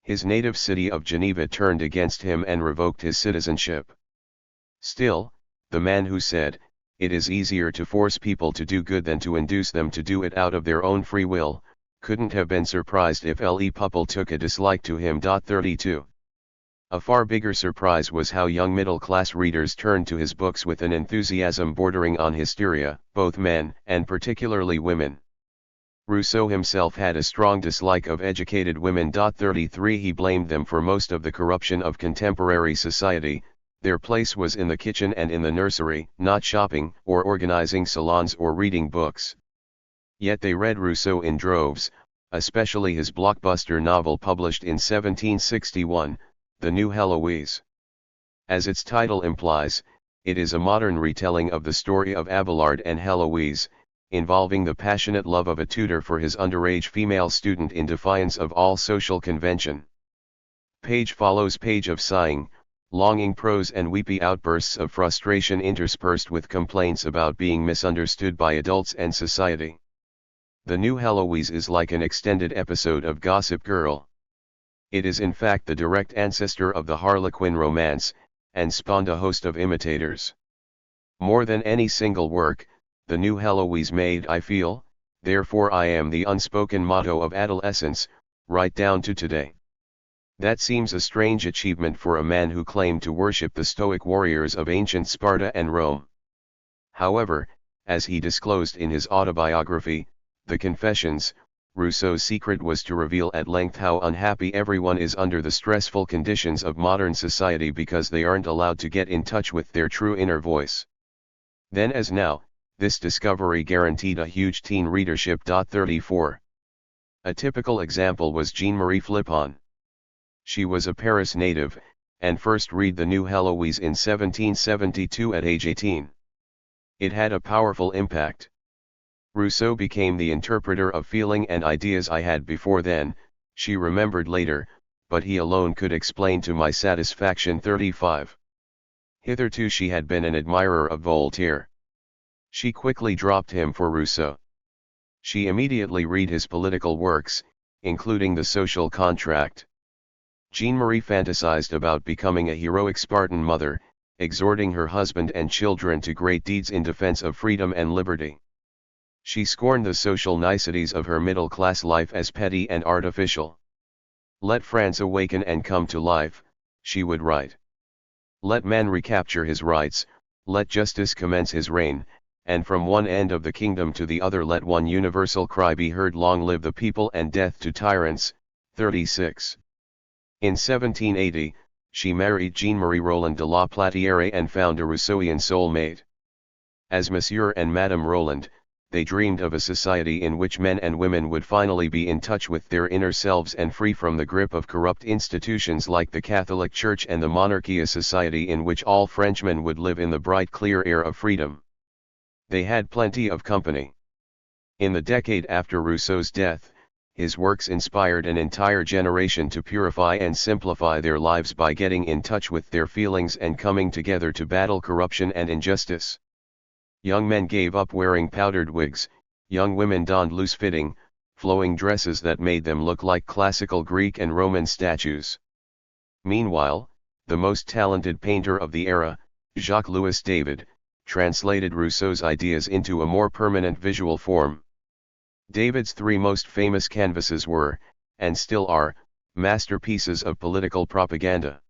His native city of Geneva turned against him and revoked his citizenship. Still, the man who said, "It is easier to force people to do good than to induce them to do it out of their own free will," couldn't have been surprised if Le Peuple took a dislike to him. 32. A far bigger surprise was how young middle-class readers turned to his books with an enthusiasm bordering on hysteria, both men, and particularly women. Rousseau himself had a strong dislike of educated women. 33 He blamed them for most of the corruption of contemporary society. Their place was in the kitchen and in the nursery, not shopping, or organizing salons or reading books. Yet they read Rousseau in droves, especially his blockbuster novel published in 1761, The New Heloise. As its title implies, it is a modern retelling of the story of Abelard and Heloise, involving the passionate love of a tutor for his underage female student in defiance of all social convention. Page follows page of sighing, longing prose and weepy outbursts of frustration interspersed with complaints about being misunderstood by adults and society. The New Heloise is like an extended episode of Gossip Girl. It is in fact the direct ancestor of the Harlequin romance, and spawned a host of imitators. More than any single work, The New Heloise made "I feel, therefore I am" the unspoken motto of adolescence, right down to today. That seems a strange achievement for a man who claimed to worship the Stoic warriors of ancient Sparta and Rome. However, as he disclosed in his autobiography, The Confessions, Rousseau's secret was to reveal at length how unhappy everyone is under the stressful conditions of modern society because they aren't allowed to get in touch with their true inner voice. Then as now, this discovery guaranteed a huge teen readership. 34. A typical example was Jean-Marie Flippon. She was a Paris native, and first read The New Heloise in 1772 at age 18. It had a powerful impact. Rousseau became the interpreter of feeling and ideas I had before then, she remembered later, but he alone could explain to my satisfaction. 35. Hitherto she had been an admirer of Voltaire. She quickly dropped him for Rousseau. She immediately read his political works, including The Social Contract. Jean-Marie fantasized about becoming a heroic Spartan mother, exhorting her husband and children to great deeds in defense of freedom and liberty. She scorned the social niceties of her middle-class life as petty and artificial. Let France awaken and come to life, she would write. Let man recapture his rights, let justice commence his reign, and from one end of the kingdom to the other let one universal cry be heard: long live the people and death to tyrants. 36. In 1780, she married Jean-Marie Roland de la Platière and found a Rousseauian soulmate. As Monsieur and Madame Roland, they dreamed of a society in which men and women would finally be in touch with their inner selves and free from the grip of corrupt institutions like the Catholic Church and the monarchy, a society in which all Frenchmen would live in the bright clear air of freedom. They had plenty of company. In the decade after Rousseau's death, his works inspired an entire generation to purify and simplify their lives by getting in touch with their feelings and coming together to battle corruption and injustice. Young men gave up wearing powdered wigs, young women donned loose-fitting, flowing dresses that made them look like classical Greek and Roman statues. Meanwhile, the most talented painter of the era, Jacques-Louis David, translated Rousseau's ideas into a more permanent visual form. David's three most famous canvases were, and still are, masterpieces of political propaganda.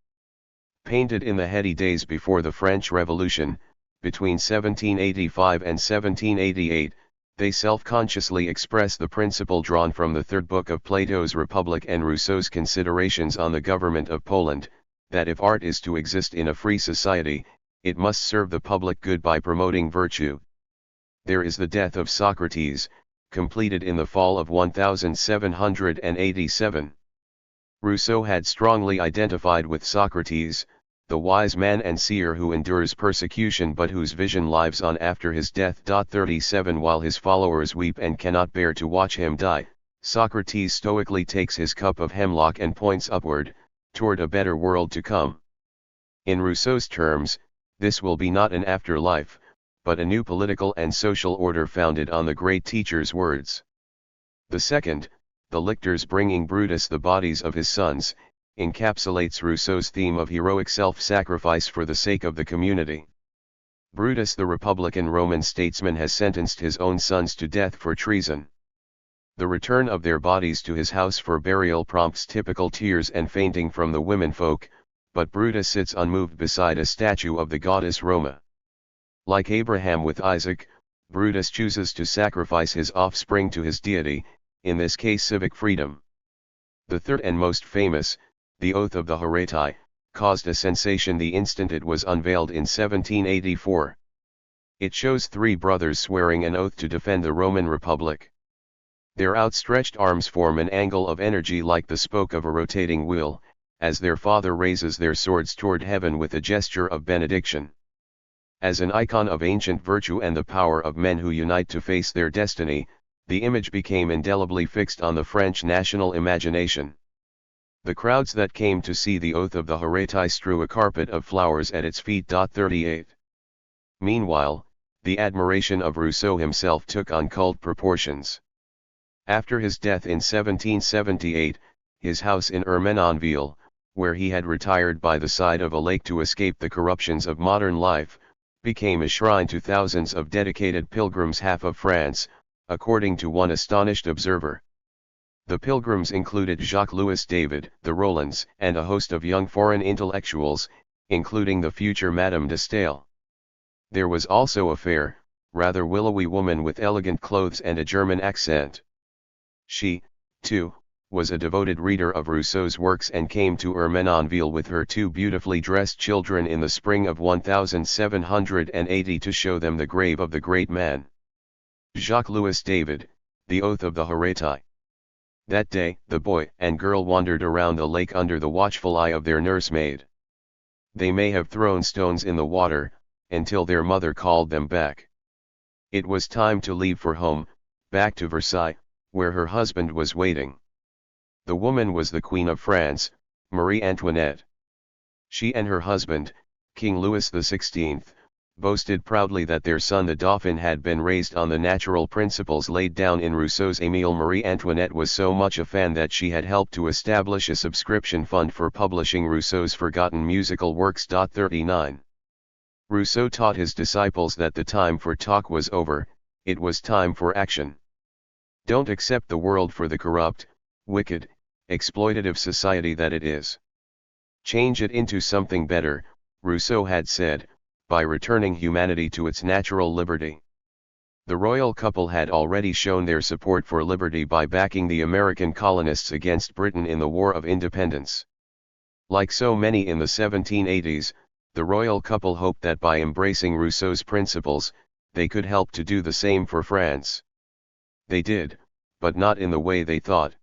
Painted in the heady days before the French Revolution, between 1785 and 1788, they self-consciously express the principle drawn from the third book of Plato's Republic and Rousseau's considerations on the government of Poland, that if art is to exist in a free society, it must serve the public good by promoting virtue. There is the death of Socrates, completed in the fall of 1787. Rousseau had strongly identified with Socrates, the wise man and seer who endures persecution but whose vision lives on after his death. 37 While his followers weep and cannot bear to watch him die, Socrates stoically takes his cup of hemlock and points upward, toward a better world to come. In Rousseau's terms, this will be not an afterlife, but a new political and social order founded on the great teacher's words. The second, the lictors bringing Brutus the bodies of his sons, encapsulates Rousseau's theme of heroic self-sacrifice for the sake of the community. Brutus the Republican Roman statesman has sentenced his own sons to death for treason. The return of their bodies to his house for burial prompts typical tears and fainting from the womenfolk, but Brutus sits unmoved beside a statue of the goddess Roma. Like Abraham with Isaac, Brutus chooses to sacrifice his offspring to his deity, in this case civic freedom. The third and most famous, the Oath of the Horatii, caused a sensation the instant it was unveiled in 1784. It shows three brothers swearing an oath to defend the Roman Republic. Their outstretched arms form an angle of energy like the spoke of a rotating wheel, as their father raises their swords toward heaven with a gesture of benediction. As an icon of ancient virtue and the power of men who unite to face their destiny, the image became indelibly fixed on the French national imagination. The crowds that came to see the Oath of the Horatii strew a carpet of flowers at its feet. 38. Meanwhile, the admiration of Rousseau himself took on cult proportions. After his death in 1778, his house in Hermanonville, where he had retired by the side of a lake to escape the corruptions of modern life, became a shrine to thousands of dedicated pilgrims, half of France, according to one astonished observer. The pilgrims included Jacques-Louis David, the Rolands, and a host of young foreign intellectuals, including the future Madame de Staël. There was also a fair, rather willowy woman with elegant clothes and a German accent. She, too, was a devoted reader of Rousseau's works and came to Hermanonville with her two beautifully dressed children in the spring of 1780 to show them the grave of the great man. Jacques-Louis David, the Oath of the Horatii. That day, the boy and girl wandered around the lake under the watchful eye of their nursemaid. They may have thrown stones in the water, until their mother called them back. It was time to leave for home, back to Versailles, where her husband was waiting. The woman was the Queen of France, Marie Antoinette. She and her husband, King Louis XVI, boasted proudly that their son the Dauphin had been raised on the natural principles laid down in Rousseau's Émile. Marie Antoinette was so much a fan that she had helped to establish a subscription fund for publishing Rousseau's forgotten musical works. 39. Rousseau taught his disciples that the time for talk was over, it was time for action. Don't accept the world for the corrupt, wicked, exploitative society that it is. Change it into something better, Rousseau had said, by returning humanity to its natural liberty. The royal couple had already shown their support for liberty by backing the American colonists against Britain in the War of Independence. Like so many in the 1780s, the royal couple hoped that by embracing Rousseau's principles, they could help to do the same for France. They did, but not in the way they thought.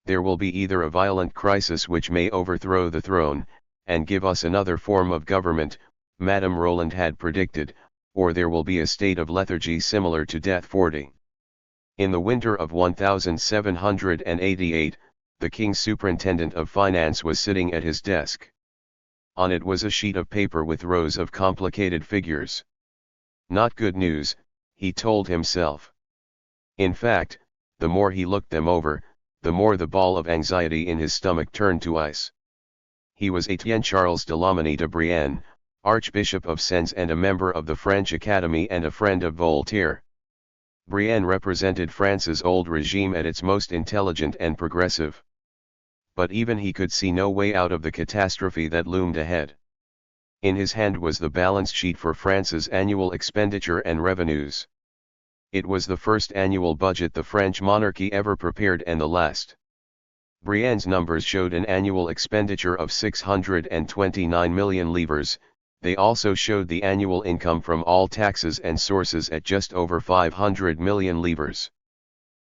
There will be either a violent crisis which may overthrow the throne, and give us another form of government, Madame Roland had predicted, or there will be a state of lethargy similar to Death 40. In the winter of 1788, the king's superintendent of finance was sitting at his desk. On it was a sheet of paper with rows of complicated figures. Not good news, he told himself. In fact, the more he looked them over, the more the ball of anxiety in his stomach turned to ice. He was Étienne Charles de Loménie de Brienne, Archbishop of Sens and a member of the French Academy and a friend of Voltaire. Brienne represented France's old regime at its most intelligent and progressive. But even he could see no way out of the catastrophe that loomed ahead. In his hand was the balance sheet for France's annual expenditure and revenues. It was the first annual budget the French monarchy ever prepared and the last. Brienne's numbers showed an annual expenditure of 629 million livres. They also showed the annual income from all taxes and sources at just over 500 million livres.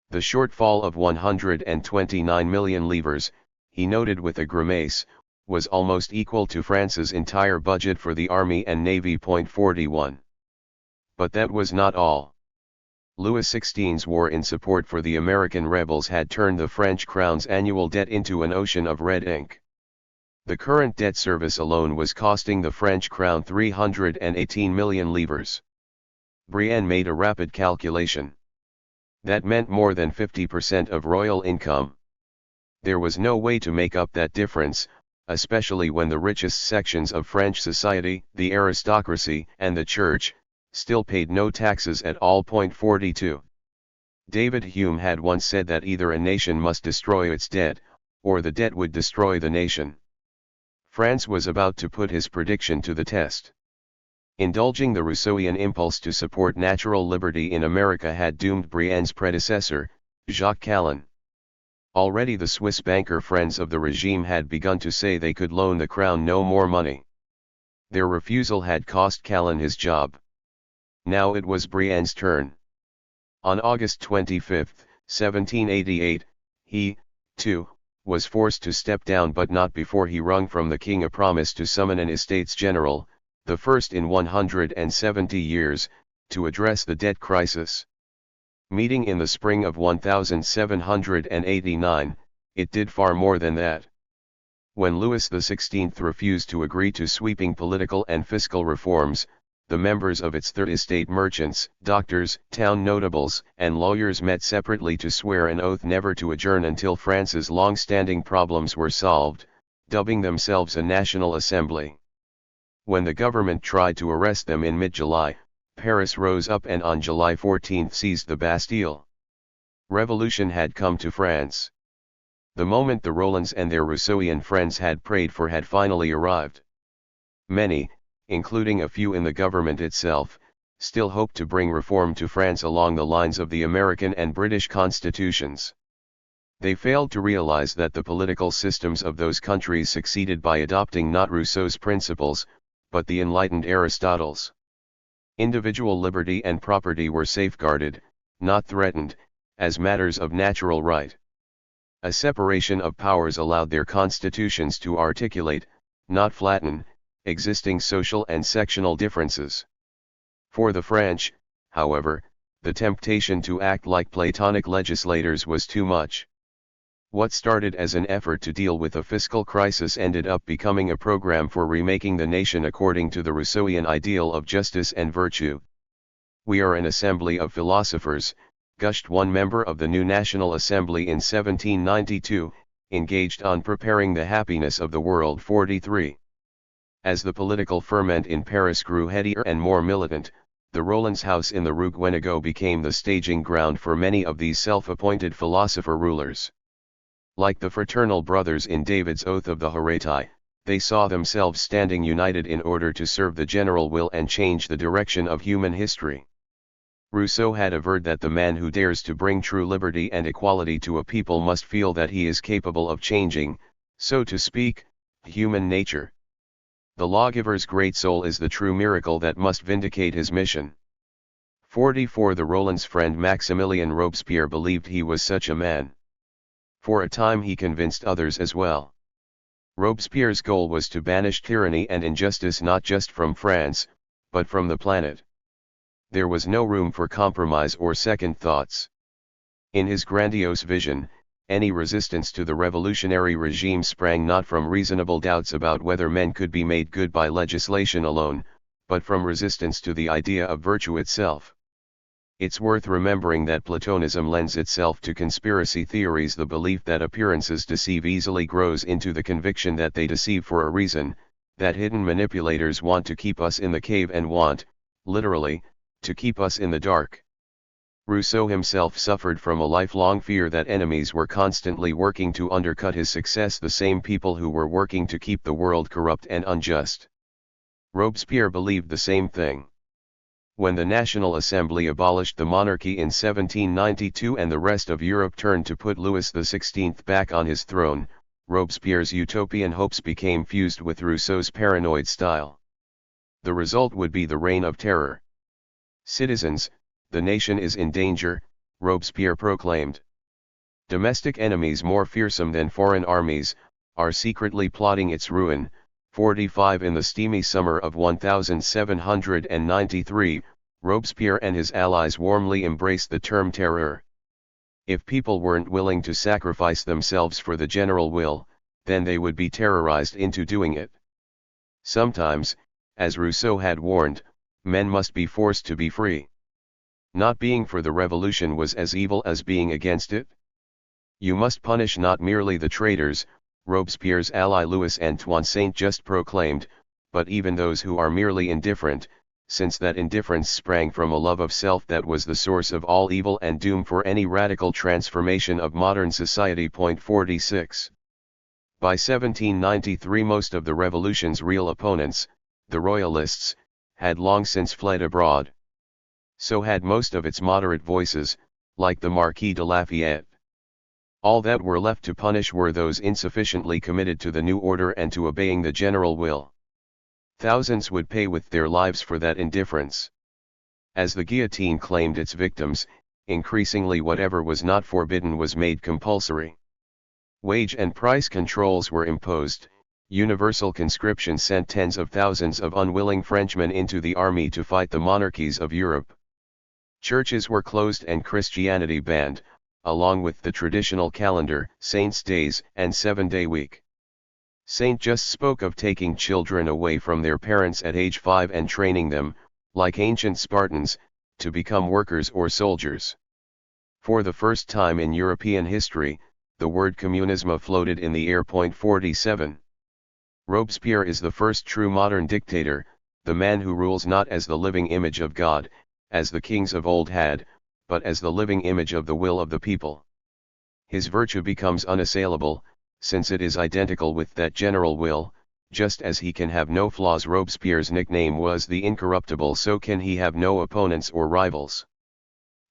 The shortfall of 129 million livres, he noted with a grimace, was almost equal to France's entire budget for the army and navy. 41. But that was not all. Louis XVI's war in support for the American rebels had turned the French crown's annual debt into an ocean of red ink. The current debt service alone was costing the French crown 318 million livres. Brienne made a rapid calculation. That meant more than 50% of royal income. There was no way to make up that difference, especially when the richest sections of French society, the aristocracy and the church, still paid no taxes at all. 42. David Hume had once said that either a nation must destroy its debt, or the debt would destroy the nation. France was about to put his prediction to the test. Indulging the Rousseauian impulse to support natural liberty in America had doomed Brienne's predecessor, Jacques Callan. Already the Swiss banker friends of the regime had begun to say they could loan the crown no more money. Their refusal had cost Callan his job. Now it was Brienne's turn. On August 25, 1788, he, too, was forced to step down, but not before he wrung from the king a promise to summon an Estates General, the first in 170 years, to address the debt crisis. Meeting in the spring of 1789, it did far more than that. When Louis XVI refused to agree to sweeping political and fiscal reforms, the members of its Third Estate, merchants, doctors, town notables, and lawyers met separately to swear an oath never to adjourn until France's long-standing problems were solved, dubbing themselves a National Assembly. When the government tried to arrest them in mid-July, Paris rose up and on July 14 seized the Bastille. Revolution had come to France. The moment the Rolands and their Rousseauian friends had prayed for had finally arrived. Many, including a few in the government itself, still hoped to bring reform to France along the lines of the American and British constitutions. They failed to realize that the political systems of those countries succeeded by adopting not Rousseau's principles, but the enlightened Aristotle's. Individual liberty and property were safeguarded, not threatened, as matters of natural right. A separation of powers allowed their constitutions to articulate, not flatten, existing social and sectional differences. For the French, however, the temptation to act like Platonic legislators was too much. What started as an effort to deal with a fiscal crisis ended up becoming a program for remaking the nation according to the Rousseauian ideal of justice and virtue. "We are an assembly of philosophers," gushed one member of the new National Assembly in 1792, engaged on preparing the happiness of the world. 43. As the political ferment in Paris grew headier and more militant, the Roland's house in the Rue Guénégaud became the staging ground for many of these self-appointed philosopher rulers. Like the fraternal brothers in David's Oath of the Horatii, they saw themselves standing united in order to serve the general will and change the direction of human history. Rousseau had averred that the man who dares to bring true liberty and equality to a people must feel that he is capable of changing, so to speak, human nature. The lawgiver's great soul is the true miracle that must vindicate his mission. 44. The Roland's friend Maximilien Robespierre believed he was such a man. For a time he convinced others as well. Robespierre's goal was to banish tyranny and injustice not just from France, but from the planet. There was no room for compromise or second thoughts. In his grandiose vision, any resistance to the revolutionary regime sprang not from reasonable doubts about whether men could be made good by legislation alone, but from resistance to the idea of virtue itself. It's worth remembering that Platonism lends itself to conspiracy theories. The belief that appearances deceive easily grows into the conviction that they deceive for a reason, that hidden manipulators want to keep us in the cave and want, literally, to keep us in the dark. Rousseau himself suffered from a lifelong fear that enemies were constantly working to undercut his success, the same people who were working to keep the world corrupt and unjust. Robespierre believed the same thing. When the National Assembly abolished the monarchy in 1792 and the rest of Europe turned to put Louis XVI back on his throne, Robespierre's utopian hopes became fused with Rousseau's paranoid style. The result would be the Reign of Terror. "Citizens, the nation is in danger," Robespierre proclaimed. "Domestic enemies more fearsome than foreign armies are secretly plotting its ruin." 45 In the steamy summer of 1793, Robespierre and his allies warmly embraced the term terror. If people weren't willing to sacrifice themselves for the general will, then they would be terrorized into doing it. Sometimes, as Rousseau had warned, men must be forced to be free. Not being for the revolution was as evil as being against it. "You must punish not merely the traitors," Robespierre's ally Louis-Antoine Saint-Just proclaimed, "but even those who are merely indifferent, since that indifference sprang from a love of self that was the source of all evil and doom for any radical transformation of modern society." 46. By 1793 most of the revolution's real opponents, the Royalists, had long since fled abroad. So had most of its moderate voices, like the Marquis de Lafayette. All that were left to punish were those insufficiently committed to the new order and to obeying the general will. Thousands would pay with their lives for that indifference. As the guillotine claimed its victims, increasingly whatever was not forbidden was made compulsory. Wage and price controls were imposed. Universal conscription sent tens of thousands of unwilling Frenchmen into the army to fight the monarchies of Europe. Churches were closed and Christianity banned, along with the traditional calendar, saints' days, and seven-day week. Saint-Just spoke of taking children away from their parents at age 5 and training them, like ancient Spartans, to become workers or soldiers. For the first time in European history, the word communisme floated in the air. 47. Robespierre is the first true modern dictator, the man who rules not as the living image of God, as the kings of old had, but as the living image of the will of the people. His virtue becomes unassailable, since it is identical with that general will. Just as he can have no flaws, Robespierre's nickname was the Incorruptible, so can he have no opponents or rivals.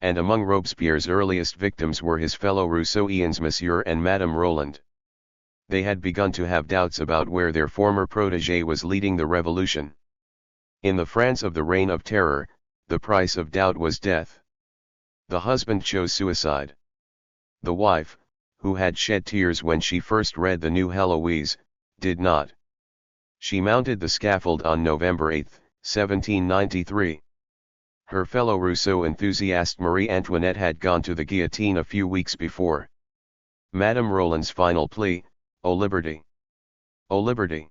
And among Robespierre's earliest victims were his fellow Rousseauians Monsieur and Madame Roland. They had begun to have doubts about where their former protégé was leading the revolution. In the France of the Reign of Terror, the price of doubt was death. The husband chose suicide. The wife, who had shed tears when she first read the new Heloise, did not. She mounted the scaffold on November 8, 1793. Her fellow Rousseau enthusiast Marie Antoinette had gone to the guillotine a few weeks before. Madame Roland's final plea, "O liberty! O liberty!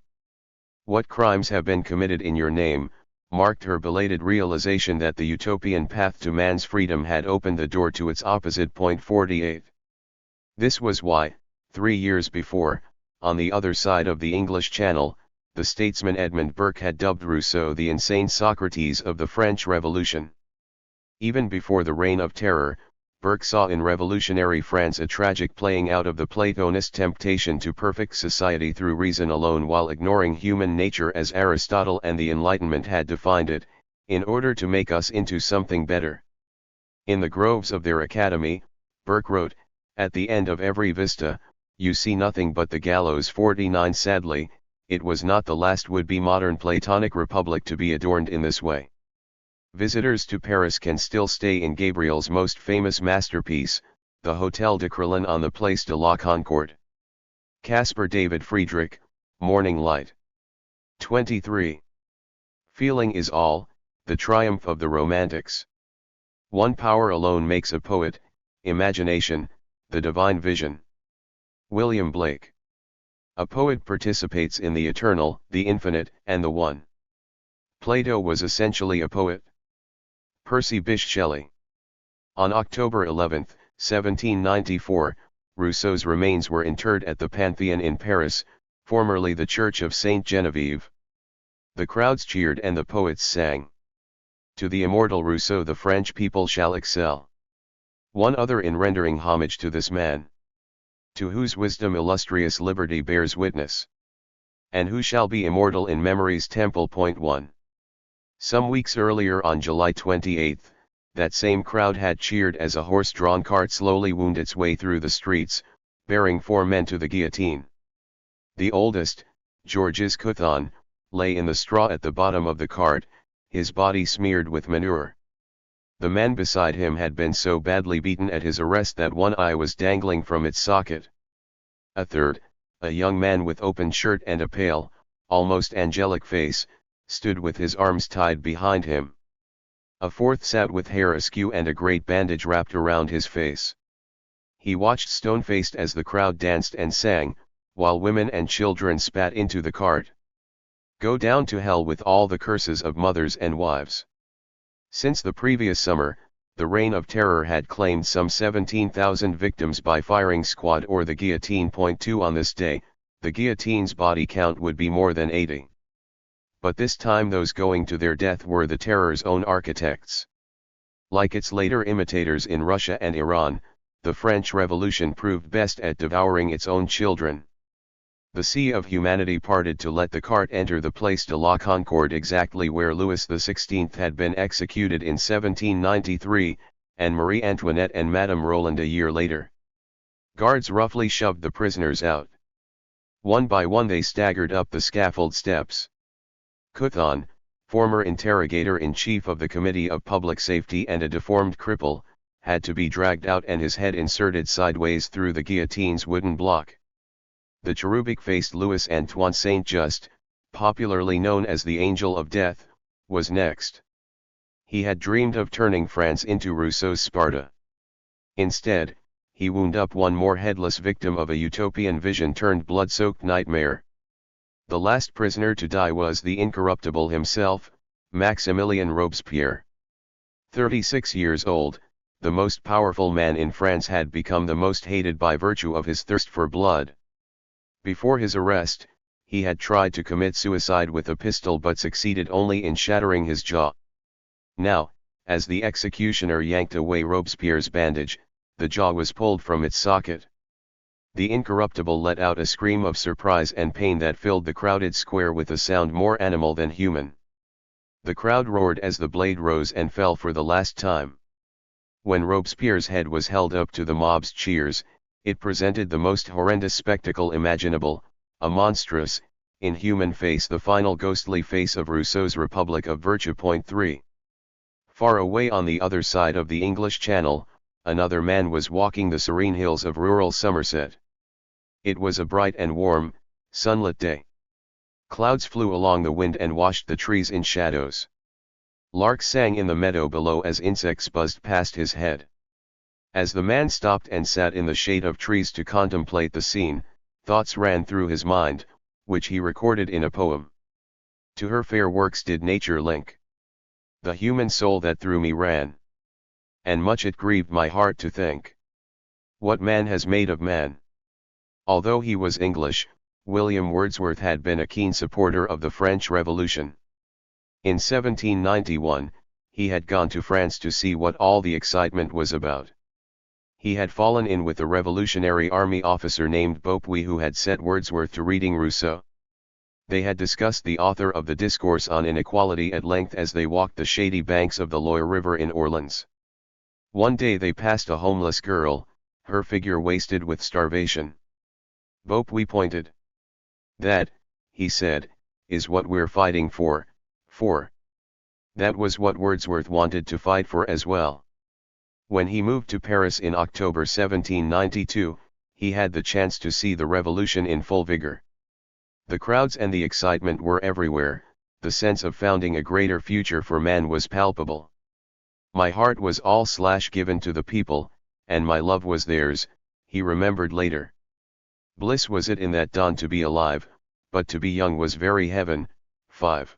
What crimes have been committed in your name?" marked her belated realization that the utopian path to man's freedom had opened the door to its opposite. 48. This was why, 3 years before, on the other side of the English Channel, the statesman Edmund Burke had dubbed Rousseau the insane Socrates of the French Revolution. Even before the Reign of Terror, Burke saw in revolutionary France a tragic playing out of the Platonist temptation to perfect society through reason alone while ignoring human nature as Aristotle and the Enlightenment had defined it, in order to make us into something better. In the groves of their academy, Burke wrote, "At the end of every vista, you see nothing but the gallows." 49 Sadly, it was not the last would-be modern Platonic republic to be adorned in this way. Visitors to Paris can still stay in Gabriel's most famous masterpiece, the Hôtel de Crillon on the Place de la Concorde. Caspar David Friedrich, Morning Light. 23. Feeling is all, the triumph of the Romantics. One power alone makes a poet, imagination, the divine vision. William Blake. A poet participates in the eternal, the infinite, and the one. Plato was essentially a poet. Percy Bysshe Shelley. On October 11, 1794, Rousseau's remains were interred at the Pantheon in Paris, formerly the Church of Saint Genevieve. The crowds cheered and the poets sang. To the immortal Rousseau the French people shall excel. One other in rendering homage to this man, to whose wisdom illustrious liberty bears witness, and who shall be immortal in memory's temple. 1. Some weeks earlier on July 28, that same crowd had cheered as a horse-drawn cart slowly wound its way through the streets, bearing 4 men to the guillotine. The oldest, Georges Couthon, lay in the straw at the bottom of the cart, his body smeared with manure. The man beside him had been so badly beaten at his arrest that one eye was dangling from its socket. A third, a young man with open shirt and a pale, almost angelic face, stood with his arms tied behind him. A fourth sat with hair askew and a great bandage wrapped around his face. He watched stone-faced as the crowd danced and sang, while women and children spat into the cart. Go down to hell with all the curses of mothers and wives. Since the previous summer, the reign of terror had claimed some 17,000 victims by firing squad or the guillotine. 2 On this day, the guillotine's body count would be more than 80. But this time those going to their death were the terror's own architects. Like its later imitators in Russia and Iran, the French Revolution proved best at devouring its own children. The sea of humanity parted to let the cart enter the Place de la Concorde, exactly where Louis XVI had been executed in 1793, and Marie Antoinette and Madame Roland a year later. Guards roughly shoved the prisoners out. One by one they staggered up the scaffold steps. Couthon, former interrogator-in-chief of the Committee of Public Safety and a deformed cripple, had to be dragged out and his head inserted sideways through the guillotine's wooden block. The cherubic-faced Louis Antoine Saint-Just, popularly known as the Angel of Death, was next. He had dreamed of turning France into Rousseau's Sparta. Instead, he wound up one more headless victim of a utopian vision turned blood-soaked nightmare. The last prisoner to die was the incorruptible himself, Maximilien Robespierre. 36 years old, the most powerful man in France had become the most hated by virtue of his thirst for blood. Before his arrest, he had tried to commit suicide with a pistol but succeeded only in shattering his jaw. Now, as the executioner yanked away Robespierre's bandage, the jaw was pulled from its socket. The incorruptible let out a scream of surprise and pain that filled the crowded square with a sound more animal than human. The crowd roared as the blade rose and fell for the last time. When Robespierre's head was held up to the mob's cheers, it presented the most horrendous spectacle imaginable, a monstrous, inhuman face, the final ghostly face of Rousseau's Republic of Virtue. 3. Far away on the other side of the English Channel, another man was walking the serene hills of rural Somerset. It was a bright and warm, sunlit day. Clouds flew along the wind and washed the trees in shadows. Larks sang in the meadow below as insects buzzed past his head. As the man stopped and sat in the shade of trees to contemplate the scene, thoughts ran through his mind, which he recorded in a poem. To her fair works did nature link the human soul that through me ran, and much it grieved my heart to think what man has made of man. Although he was English, William Wordsworth had been a keen supporter of the French Revolution. In 1791, he had gone to France to see what all the excitement was about. He had fallen in with a Revolutionary Army officer named Beaupuy who had set Wordsworth to reading Rousseau. They had discussed the author of the Discourse on Inequality at length as they walked the shady banks of the Loire River in Orleans. One day they passed a homeless girl, her figure wasted with starvation. Beaupuy pointed. "That," he said, "is what we're fighting for." That was what Wordsworth wanted to fight for as well. When he moved to Paris in October 1792, he had the chance to see the revolution in full vigor. The crowds and the excitement were everywhere, the sense of founding a greater future for man was palpable. "My heart was all given to the people," and my love was theirs, he remembered later. Bliss was it in that dawn to be alive, but to be young was very heaven. 5.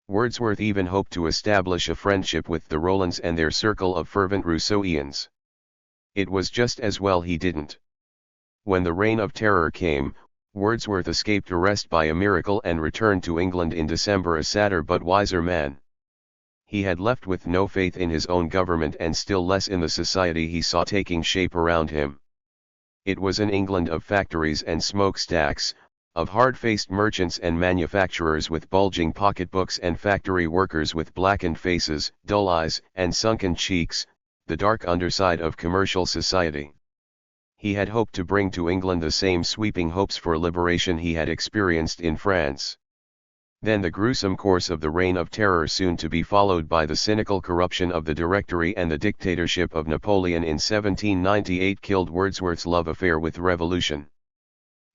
Wordsworth even hoped to establish a friendship with the Rolands and their circle of fervent Rousseauians. It was just as well he didn't. When the Reign of Terror came, Wordsworth escaped arrest by a miracle and returned to England in December a sadder but wiser man. He had left with no faith in his own government and still less in the society he saw taking shape around him. It was an England of factories and smokestacks, of hard-faced merchants and manufacturers with bulging pocketbooks and factory workers with blackened faces, dull eyes, and sunken cheeks, the dark underside of commercial society. He had hoped to bring to England the same sweeping hopes for liberation he had experienced in France. Then the gruesome course of the Reign of Terror, soon to be followed by the cynical corruption of the Directory and the dictatorship of Napoleon in 1798, killed Wordsworth's love affair with revolution.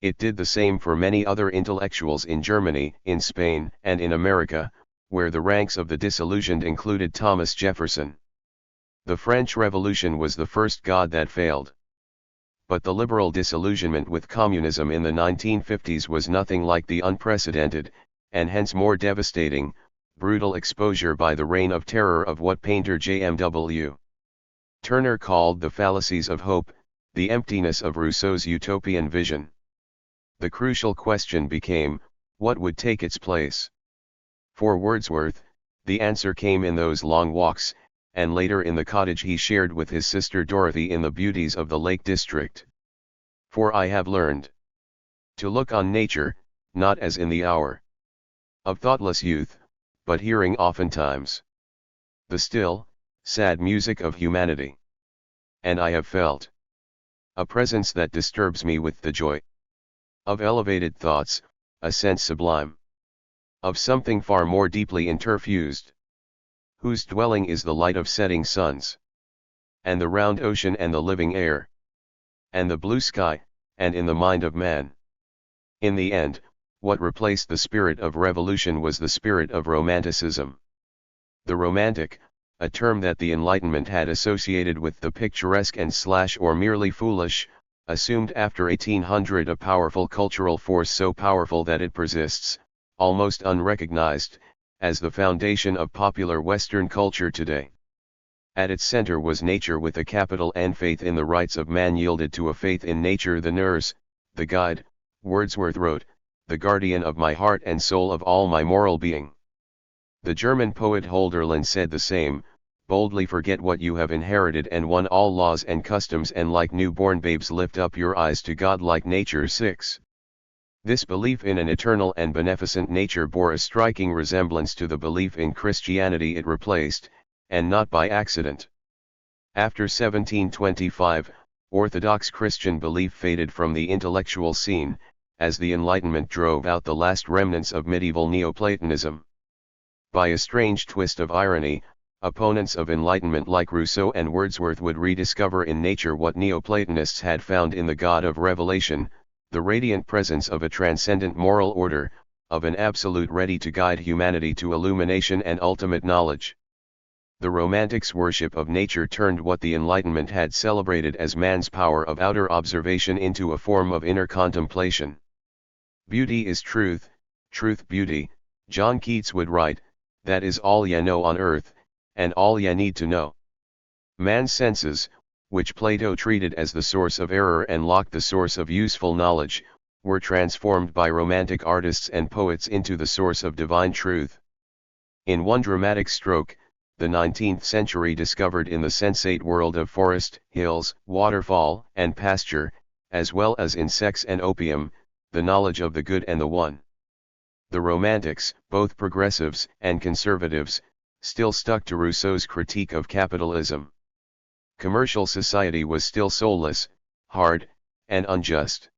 It did the same for many other intellectuals in Germany, in Spain, and in America, where the ranks of the disillusioned included Thomas Jefferson. The French Revolution was the first god that failed. But the liberal disillusionment with communism in the 1950s was nothing like the unprecedented, and hence more devastating, brutal exposure by the Reign of Terror of what painter J.M.W. Turner called the fallacies of hope, the emptiness of Rousseau's utopian vision. The crucial question became, what would take its place? For Wordsworth, the answer came in those long walks, and later in the cottage he shared with his sister Dorothy in the beauties of the Lake District. For I have learned to look on nature, not as in the hour of thoughtless youth, but hearing oftentimes the still, sad music of humanity. And I have felt a presence that disturbs me with the joy of elevated thoughts, a sense sublime of something far more deeply interfused, whose dwelling is the light of setting suns, and the round ocean and the living air, and the blue sky, and in the mind of man. In the end, what replaced the spirit of revolution was the spirit of romanticism. The romantic, a term that the Enlightenment had associated with the picturesque and or merely foolish, assumed after 1800 a powerful cultural force so powerful that it persists, almost unrecognized, as the foundation of popular Western culture today. At its center was nature with a capital N. Faith in the rights of man yielded to a faith in nature, the nurse, the guide, Wordsworth wrote, the guardian of my heart and soul, of all my moral being. The German poet Hölderlin said the same, boldly forget what you have inherited and won all laws and customs, and like newborn babes lift up your eyes to God like nature. 6. This belief in an eternal and beneficent nature bore a striking resemblance to the belief in Christianity it replaced, and not by accident. After 1725, Orthodox Christian belief faded from the intellectual scene, as the Enlightenment drove out the last remnants of medieval Neoplatonism. By a strange twist of irony, opponents of Enlightenment like Rousseau and Wordsworth would rediscover in nature what Neoplatonists had found in the God of Revelation, the radiant presence of a transcendent moral order, of an absolute ready to guide humanity to illumination and ultimate knowledge. The Romantics' worship of nature turned what the Enlightenment had celebrated as man's power of outer observation into a form of inner contemplation. Beauty is truth, truth beauty, John Keats would write, that is all ye know on earth, and all ye need to know. Man's senses, which Plato treated as the source of error and Locke the source of useful knowledge, were transformed by Romantic artists and poets into the source of divine truth. In one dramatic stroke, the 19th century discovered in the sensate world of forest, hills, waterfall, and pasture, as well as in sex and opium, the knowledge of the good and the one. The Romantics, both progressives and conservatives, still stuck to Rousseau's critique of capitalism. Commercial society was still soulless, hard, and unjust.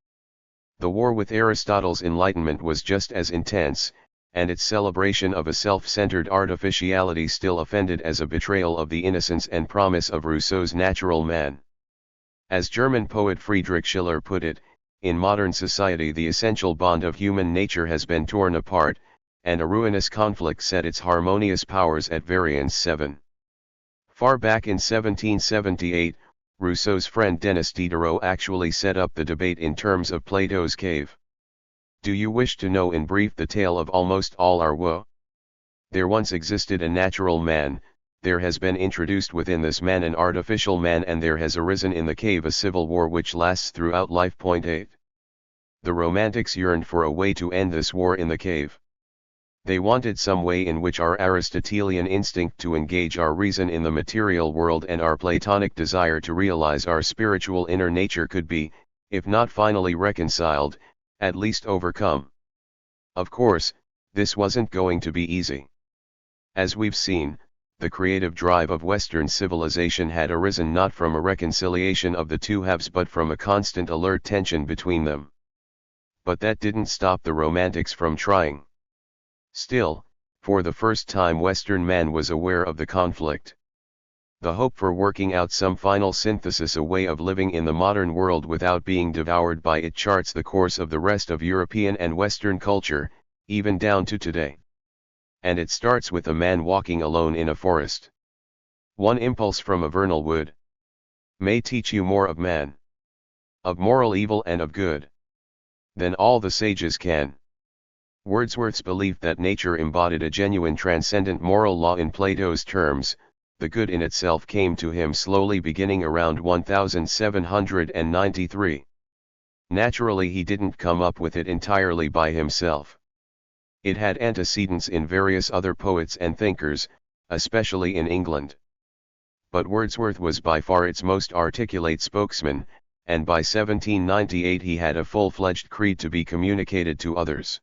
The war with Aristotle's Enlightenment was just as intense, and its celebration of a self-centered artificiality still offended as a betrayal of the innocence and promise of Rousseau's natural man. As German poet Friedrich Schiller put it, in modern society the essential bond of human nature has been torn apart, and a ruinous conflict set its harmonious powers at variance. 7. Far back in 1778, Rousseau's friend Denis Diderot actually set up the debate in terms of Plato's cave. Do you wish to know in brief the tale of almost all our woe? There once existed a natural man, there has been introduced within this man an artificial man, and there has arisen in the cave a civil war which lasts throughout life. 8. The Romantics yearned for a way to end this war in the cave. They wanted some way in which our Aristotelian instinct to engage our reason in the material world and our Platonic desire to realize our spiritual inner nature could be, if not finally reconciled, at least overcome. Of course, this wasn't going to be easy. As we've seen, the creative drive of Western civilization had arisen not from a reconciliation of the two halves but from a constant alert tension between them. But that didn't stop the Romantics from trying. Still, for the first time Western man was aware of the conflict. The hope for working out some final synthesis, a way of living in the modern world without being devoured by it, charts the course of the rest of European and Western culture, even down to today. And it starts with a man walking alone in a forest. One impulse from a vernal wood may teach you more of man, of moral evil and of good, than all the sages can. Wordsworth's belief that nature embodied a genuine transcendent moral law in Plato's terms, the good in itself, came to him slowly beginning around 1793. Naturally, he didn't come up with it entirely by himself. It had antecedents in various other poets and thinkers, especially in England. But Wordsworth was by far its most articulate spokesman, and by 1798 he had a full-fledged creed to be communicated to others.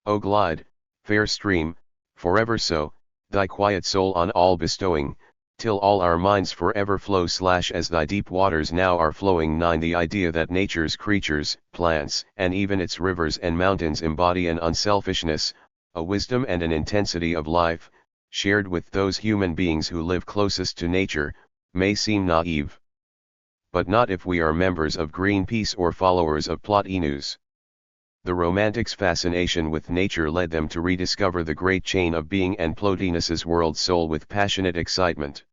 O glide, fair stream, forever so, thy quiet soul on all bestowing, till all our minds forever flow as thy deep waters now are flowing. 9. The idea that nature's creatures, plants, and even its rivers and mountains embody an unselfishness, a wisdom and an intensity of life, shared with those human beings who live closest to nature, may seem naive. But not if we are members of Greenpeace or followers of Plotinus. The Romantics' fascination with nature led them to rediscover the great chain of being and Plotinus's world soul with passionate excitement.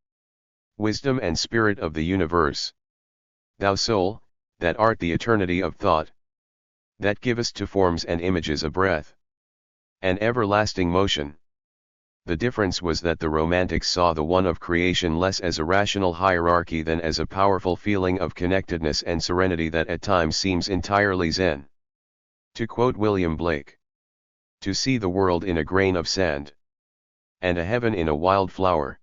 Wisdom and spirit of the universe. Thou soul, that art the eternity of thought, that givest to forms and images a breath, an everlasting motion. The difference was that the Romantics saw the one of creation less as a rational hierarchy than as a powerful feeling of connectedness and serenity that at times seems entirely zen. To quote William Blake, to see the world in a grain of sand, and a heaven in a wild flower.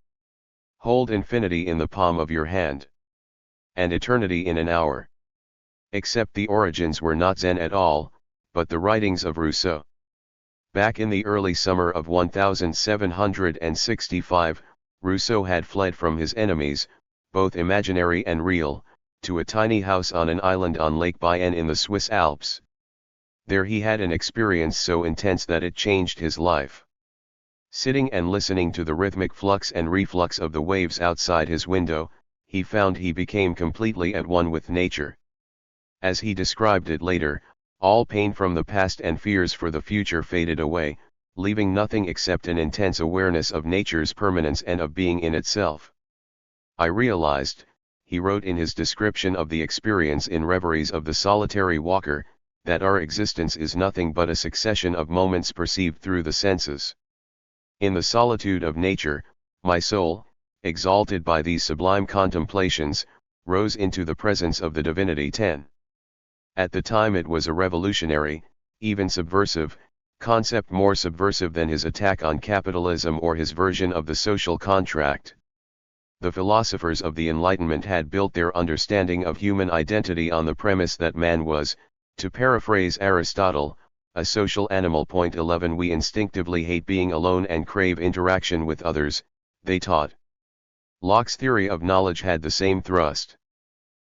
Hold infinity in the palm of your hand, and eternity in an hour. Except the origins were not Zen at all, but the writings of Rousseau. Back in the early summer of 1765, Rousseau had fled from his enemies, both imaginary and real, to a tiny house on an island on Lake Bienne in the Swiss Alps. There he had an experience so intense that it changed his life. Sitting and listening to the rhythmic flux and reflux of the waves outside his window, he found he became completely at one with nature. As he described it later, all pain from the past and fears for the future faded away, leaving nothing except an intense awareness of nature's permanence and of being in itself. I realized, he wrote in his description of the experience in Reveries of the Solitary Walker, that our existence is nothing but a succession of moments perceived through the senses. In the solitude of nature, my soul, exalted by these sublime contemplations, rose into the presence of the divinity. 10. At the time it was a revolutionary, even subversive, concept, more subversive than his attack on capitalism or his version of the social contract. The philosophers of the Enlightenment had built their understanding of human identity on the premise that man was, to paraphrase Aristotle, a social animal. 11. We instinctively hate being alone and crave interaction with others, they taught. Locke's theory of knowledge had the same thrust.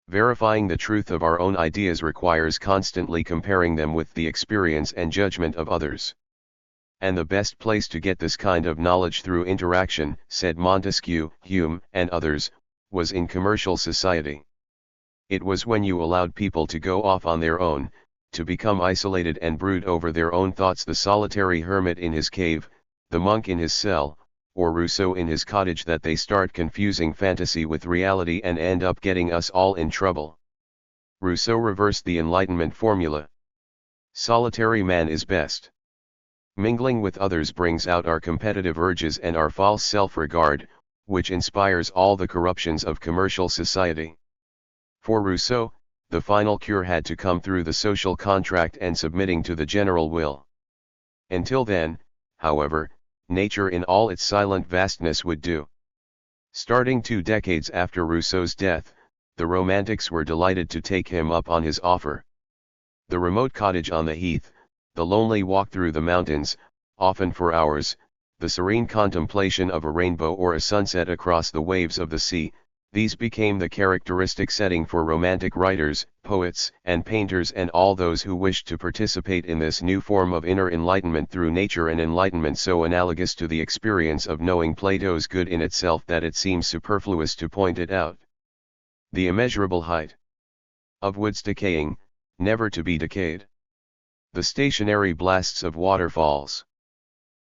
Verifying the truth of our own ideas requires constantly comparing them with the experience and judgment of others. And the best place to get this kind of knowledge through interaction, said Montesquieu, Hume, and others, was in commercial society. It was when you allowed people to go off on their own, to become isolated and brood over their own thoughts, the solitary hermit in his cave, the monk in his cell, or Rousseau in his cottage that they start confusing fantasy with reality and end up getting us all in trouble. Rousseau reversed the Enlightenment formula. Solitary man is best. Mingling with others brings out our competitive urges and our false self-regard, which inspires all the corruptions of commercial society. For Rousseau, the final cure had to come through the social contract and submitting to the general will. Until then, however, nature in all its silent vastness would do. Starting 2 decades after Rousseau's death, the Romantics were delighted to take him up on his offer. The remote cottage on the heath, the lonely walk through the mountains, often for hours, the serene contemplation of a rainbow or a sunset across the waves of the sea, these became the characteristic setting for Romantic writers, poets, and painters and all those who wished to participate in this new form of inner enlightenment through nature, an enlightenment so analogous to the experience of knowing Plato's good in itself that it seems superfluous to point it out. The immeasurable height of woods decaying, never to be decayed. The stationary blasts of waterfalls.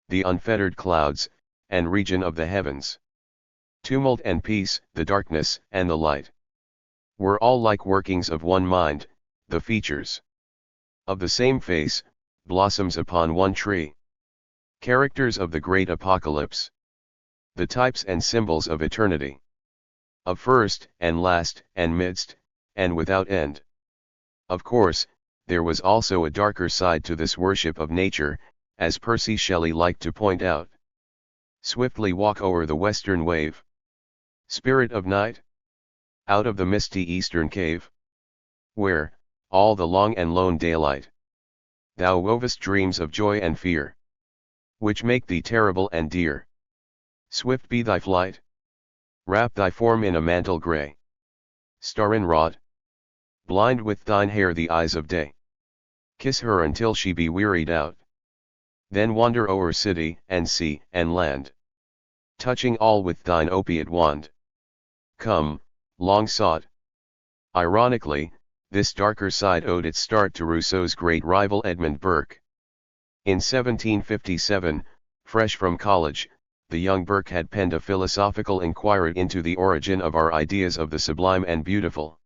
The unfettered clouds, and region of the heavens. Tumult and peace, the darkness and the light. Were all like workings of one mind, the features of the same face, blossoms upon one tree. Characters of the great apocalypse. The types and symbols of eternity. Of first, and last, and midst, and without end. Of course, there was also a darker side to this worship of nature, as Percy Shelley liked to point out. Swiftly walk o'er the western wave. Spirit of night? Out of the misty eastern cave? Where, all the long and lone daylight, thou wovest dreams of joy and fear, which make thee terrible and dear. Swift be thy flight. Wrap thy form in a mantle grey. Star enwrought. Blind with thine hair the eyes of day. Kiss her until she be wearied out. Then wander o'er city, and sea, and land. Touching all with thine opiate wand. Come, long sought. Ironically, this darker side owed its start to Rousseau's great rival Edmund Burke. In 1757, fresh from college, the young Burke had penned a philosophical inquiry into the origin of our ideas of the sublime and beautiful.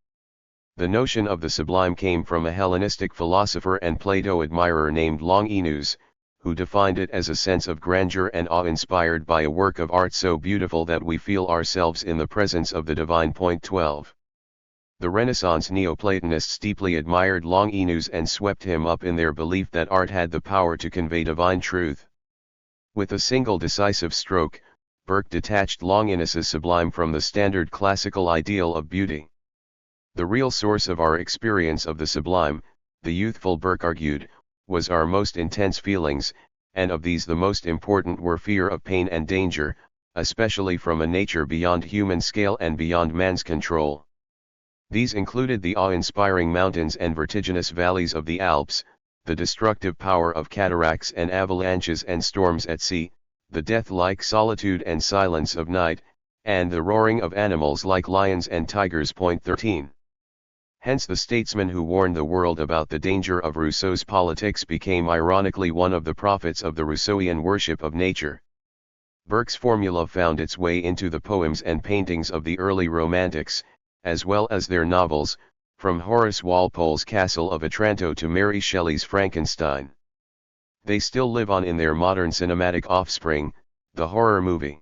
The notion of the sublime came from a Hellenistic philosopher and Plato admirer named Longinus, who defined it as a sense of grandeur and awe inspired by a work of art so beautiful that we feel ourselves in the presence of the divine. 12. The Renaissance Neoplatonists deeply admired Longinus and swept him up in their belief that art had the power to convey divine truth. With a single decisive stroke, Burke detached Longinus's sublime from the standard classical ideal of beauty. The real source of our experience of the sublime, the youthful Burke argued, was our most intense feelings, and of these the most important were fear of pain and danger, especially from a nature beyond human scale and beyond man's control. These included the awe-inspiring mountains and vertiginous valleys of the Alps, the destructive power of cataracts and avalanches and storms at sea, the death-like solitude and silence of night, and the roaring of animals like lions and tigers. 13. Hence the statesman who warned the world about the danger of Rousseau's politics became ironically one of the prophets of the Rousseauian worship of nature. Burke's formula found its way into the poems and paintings of the early Romantics, as well as their novels, from Horace Walpole's Castle of Otranto to Mary Shelley's Frankenstein. They still live on in their modern cinematic offspring, the horror movie.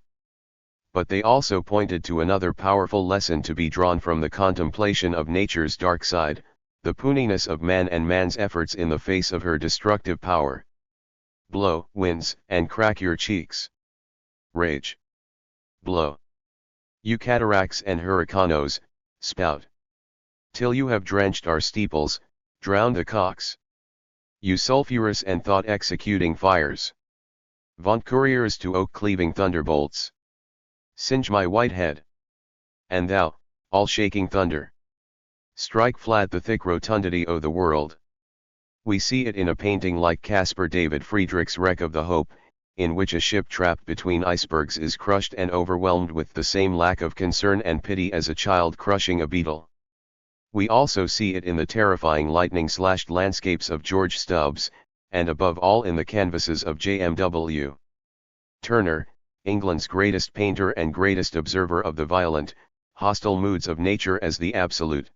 But they also pointed to another powerful lesson to be drawn from the contemplation of nature's dark side, the puniness of man and man's efforts in the face of her destructive power. Blow, winds, and crack your cheeks. Rage. Blow. You cataracts and hurricanos, spout. Till you have drenched our steeples, drowned the cocks. You sulphurous and thought-executing fires. Vaunt couriers to oak-cleaving thunderbolts. Singe my white head. And thou, all shaking thunder. Strike flat the thick rotundity o' the world. We see it in a painting like Caspar David Friedrich's Wreck of the Hope, in which a ship trapped between icebergs is crushed and overwhelmed with the same lack of concern and pity as a child crushing a beetle. We also see it in the terrifying lightning-slashed landscapes of George Stubbs, and above all in the canvases of J.M.W. Turner, England's greatest painter and greatest observer of the violent, hostile moods of nature as the absolute.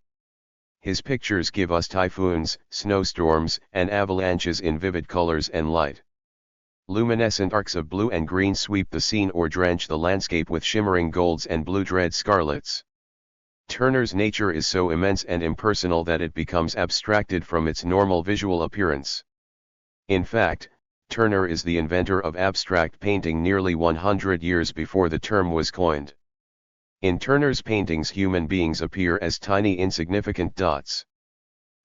His pictures give us typhoons, snowstorms, and avalanches in vivid colors and light. Luminescent arcs of blue and green sweep the scene or drench the landscape with shimmering golds and blue-red scarlets. Turner's nature is so immense and impersonal that it becomes abstracted from its normal visual appearance. In fact, Turner is the inventor of abstract painting nearly 100 years before the term was coined. In Turner's paintings, human beings appear as tiny insignificant dots.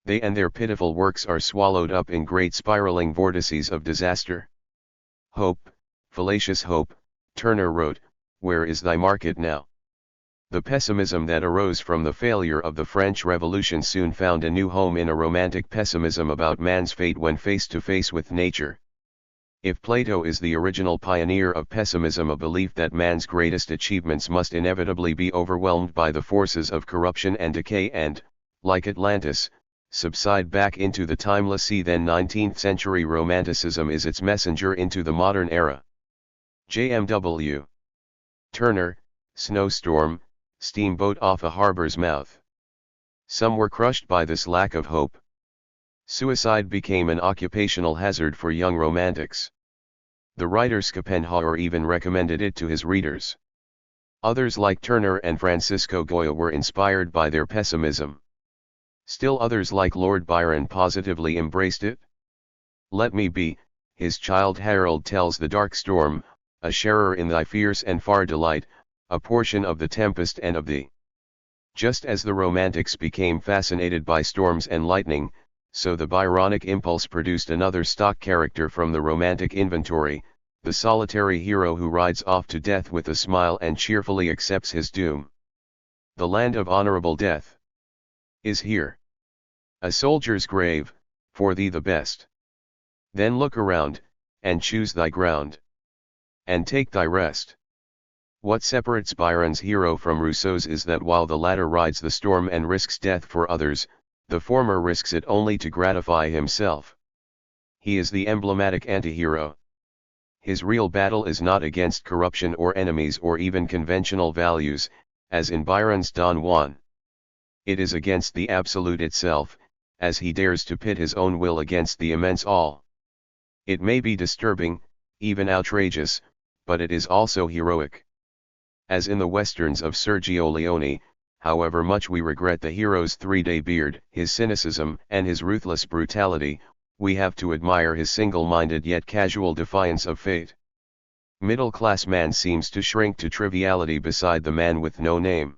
They and their pitiful works are swallowed up in great spiraling vortices of disaster. Hope, fallacious hope, Turner wrote, where is thy market now? The pessimism that arose from the failure of the French Revolution soon found a new home in a romantic pessimism about man's fate when face to face with nature. If Plato is the original pioneer of pessimism, a belief that man's greatest achievements must inevitably be overwhelmed by the forces of corruption and decay and, like Atlantis, subside back into the timeless sea, then 19th century Romanticism is its messenger into the modern era. J.M.W. Turner, Snowstorm, Steamboat off a harbor's mouth. Some were crushed by this lack of hope. Suicide became an occupational hazard for young romantics. The writer Schopenhauer even recommended it to his readers. Others like Turner and Francisco Goya were inspired by their pessimism. Still others like Lord Byron positively embraced it. Let me be, his child Harold tells the dark storm, a sharer in thy fierce and far delight, a portion of the tempest and of thee. Just as the Romantics became fascinated by storms and lightning, so the Byronic impulse produced another stock character from the Romantic inventory, the solitary hero who rides off to death with a smile and cheerfully accepts his doom. The land of honorable death is here. A soldier's grave, for thee the best. Then look around, and choose thy ground. And take thy rest. What separates Byron's hero from Rousseau's is that while the latter rides the storm and risks death for others, the former risks it only to gratify himself. He is the emblematic anti-hero. His real battle is not against corruption or enemies or even conventional values, as in Byron's Don Juan. It is against the absolute itself, as he dares to pit his own will against the immense all. It may be disturbing, even outrageous, but it is also heroic. As in the westerns of Sergio Leone, however much we regret the hero's three-day beard, his cynicism, and his ruthless brutality, we have to admire his single-minded yet casual defiance of fate. Middle-class man seems to shrink to triviality beside the man with no name.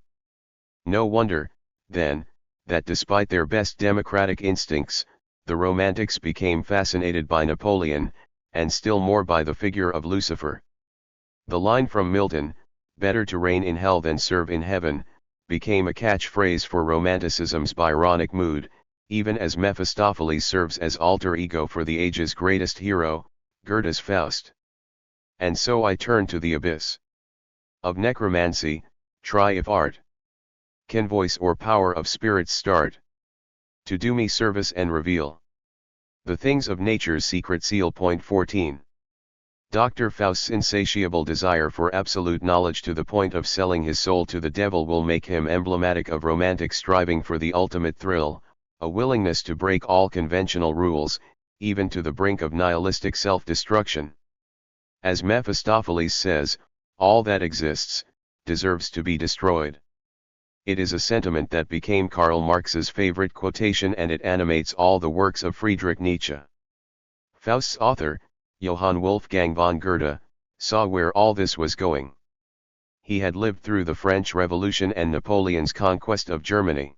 No wonder, then, that despite their best democratic instincts, the Romantics became fascinated by Napoleon, and still more by the figure of Lucifer. The line from Milton, "Better to reign in hell than serve in heaven," became a catchphrase for Romanticism's Byronic mood, even as Mephistopheles serves as alter ego for the age's greatest hero, Goethe's Faust. And so I turn to the abyss of necromancy, try if art can voice or power of spirits start to do me service and reveal the things of nature's secret seal. Point 14. Dr. Faust's insatiable desire for absolute knowledge to the point of selling his soul to the devil will make him emblematic of romantic striving for the ultimate thrill, a willingness to break all conventional rules, even to the brink of nihilistic self-destruction. As Mephistopheles says, all that exists, deserves to be destroyed. It is a sentiment that became Karl Marx's favorite quotation, and it animates all the works of Friedrich Nietzsche. Faust's author, Johann Wolfgang von Goethe, saw where all this was going. He had lived through the French Revolution and Napoleon's conquest of Germany.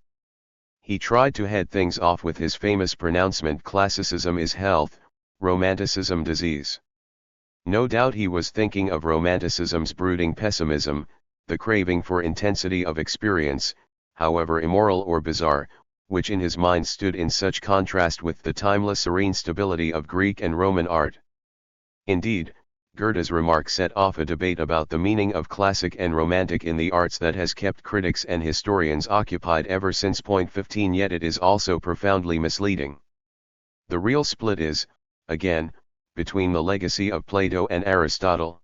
He tried to head things off with his famous pronouncement, "Classicism is health, Romanticism disease." No doubt he was thinking of Romanticism's brooding pessimism, the craving for intensity of experience, however immoral or bizarre, which in his mind stood in such contrast with the timeless serene stability of Greek and Roman art. Indeed, Goethe's remark set off a debate about the meaning of classic and romantic in the arts that has kept critics and historians occupied ever since. Point 15. Yet it is also profoundly misleading. The real split is, again, between the legacy of Plato and Aristotle.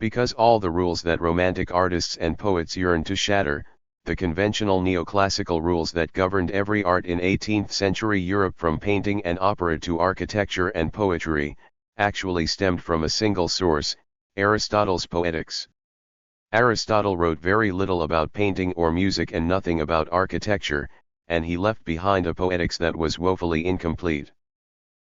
Because all the rules that romantic artists and poets yearned to shatter, the conventional neoclassical rules that governed every art in 18th century Europe from painting and opera to architecture and poetry, actually stemmed from a single source, Aristotle's Poetics. Aristotle wrote very little about painting or music and nothing about architecture, and he left behind a poetics that was woefully incomplete.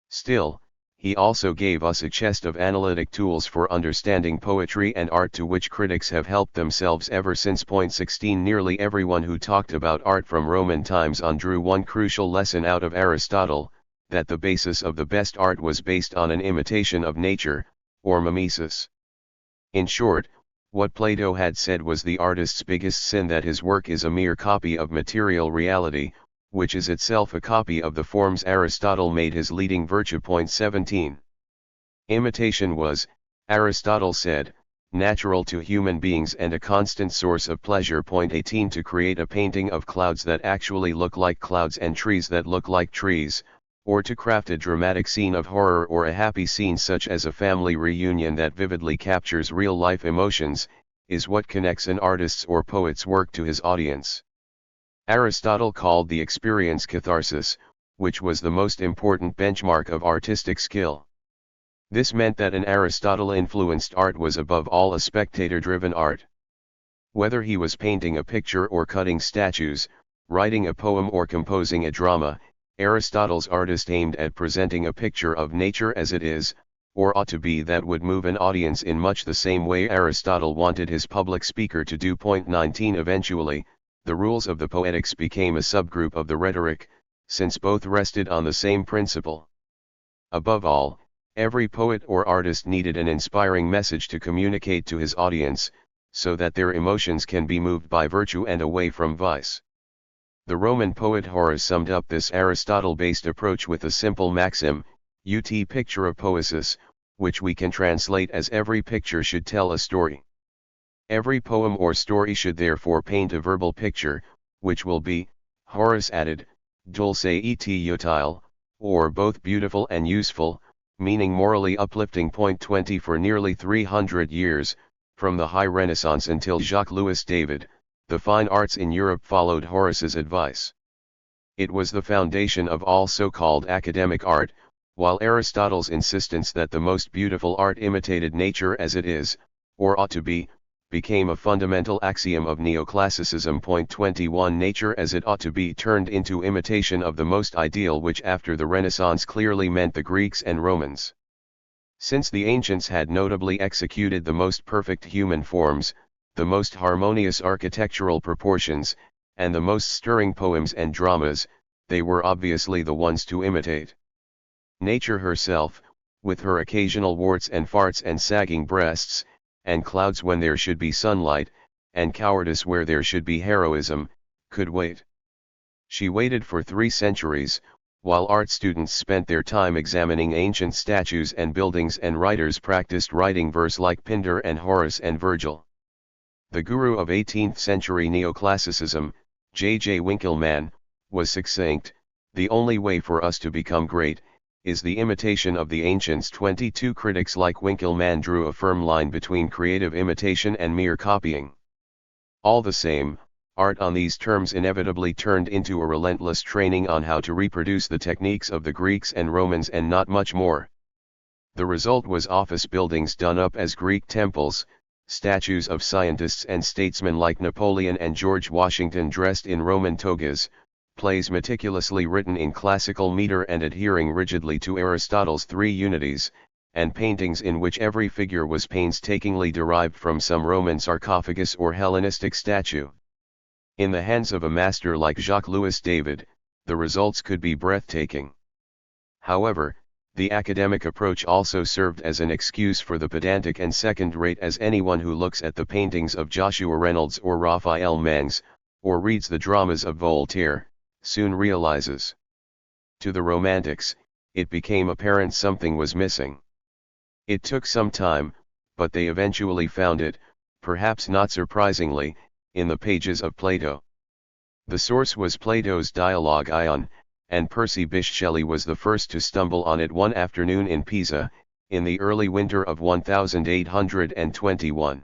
Still, he also gave us a chest of analytic tools for understanding poetry and art to which critics have helped themselves ever since. Point 16 Nearly everyone who talked about art from Roman times on drew one crucial lesson out of Aristotle, that the basis of the best art was based on an imitation of nature, or mimesis. In short, what Plato had said was the artist's biggest sin, that his work is a mere copy of material reality, which is itself a copy of the forms Aristotle made his leading virtue. Point 17. Imitation was, Aristotle said, natural to human beings and a constant source of pleasure. Point 18 To create a painting of clouds that actually look like clouds and trees that look like trees, or to craft a dramatic scene of horror or a happy scene such as a family reunion that vividly captures real-life emotions, is what connects an artist's or poet's work to his audience. Aristotle called the experience catharsis, which was the most important benchmark of artistic skill. This meant that an Aristotle-influenced art was above all a spectator-driven art. Whether he was painting a picture or cutting statues, writing a poem or composing a drama, Aristotle's artist aimed at presenting a picture of nature as it is, or ought to be, that would move an audience in much the same way Aristotle wanted his public speaker to do. Point 19 Eventually, the rules of the Poetics became a subgroup of the rhetoric, since both rested on the same principle. Above all, every poet or artist needed an inspiring message to communicate to his audience, so that their emotions can be moved by virtue and away from vice. The Roman poet Horace summed up this Aristotle-based approach with a simple maxim, ut pictura poesis, which we can translate as every picture should tell a story. Every poem or story should therefore paint a verbal picture, which will be, Horace added, dulce et utile, or both beautiful and useful, meaning morally uplifting. Point 20 For nearly 300 years, from the High Renaissance until Jacques-Louis David, the fine arts in Europe followed Horace's advice. It was the foundation of all so-called academic art, while Aristotle's insistence that the most beautiful art imitated nature as it is, or ought to be, became a fundamental axiom of neoclassicism. Point 21 Nature as it ought to be turned into imitation of the most ideal, which after the Renaissance clearly meant the Greeks and Romans. Since the ancients had notably executed the most perfect human forms, the most harmonious architectural proportions, and the most stirring poems and dramas, they were obviously the ones to imitate. Nature herself, with her occasional warts and farts and sagging breasts, and clouds when there should be sunlight, and cowardice where there should be heroism, could wait. She waited for 3 centuries, while art students spent their time examining ancient statues and buildings, and writers practiced writing verse like Pindar and Horace and Virgil. The guru of 18th century neoclassicism, J.J. Winckelmann, was succinct: the only way for us to become great is the imitation of the ancients. 22 Critics like Winckelmann drew a firm line between creative imitation and mere copying. All the same, art on these terms inevitably turned into a relentless training on how to reproduce the techniques of the Greeks and Romans and not much more. The result was office buildings done up as Greek temples, statues of scientists and statesmen like Napoleon and George Washington dressed in Roman togas, plays meticulously written in classical meter and adhering rigidly to Aristotle's 3 unities, and paintings in which every figure was painstakingly derived from some Roman sarcophagus or Hellenistic statue. In the hands of a master like Jacques-Louis David, the results could be breathtaking. However, the academic approach also served as an excuse for the pedantic and second-rate, as anyone who looks at the paintings of Joshua Reynolds or Raphael Mengs, or reads the dramas of Voltaire, soon realizes. To the Romantics, it became apparent something was missing. It took some time, but they eventually found it, perhaps not surprisingly, in the pages of Plato. The source was Plato's dialogue Ion, and Percy Bysshe Shelley was the first to stumble on it one afternoon in Pisa, in the early winter of 1821.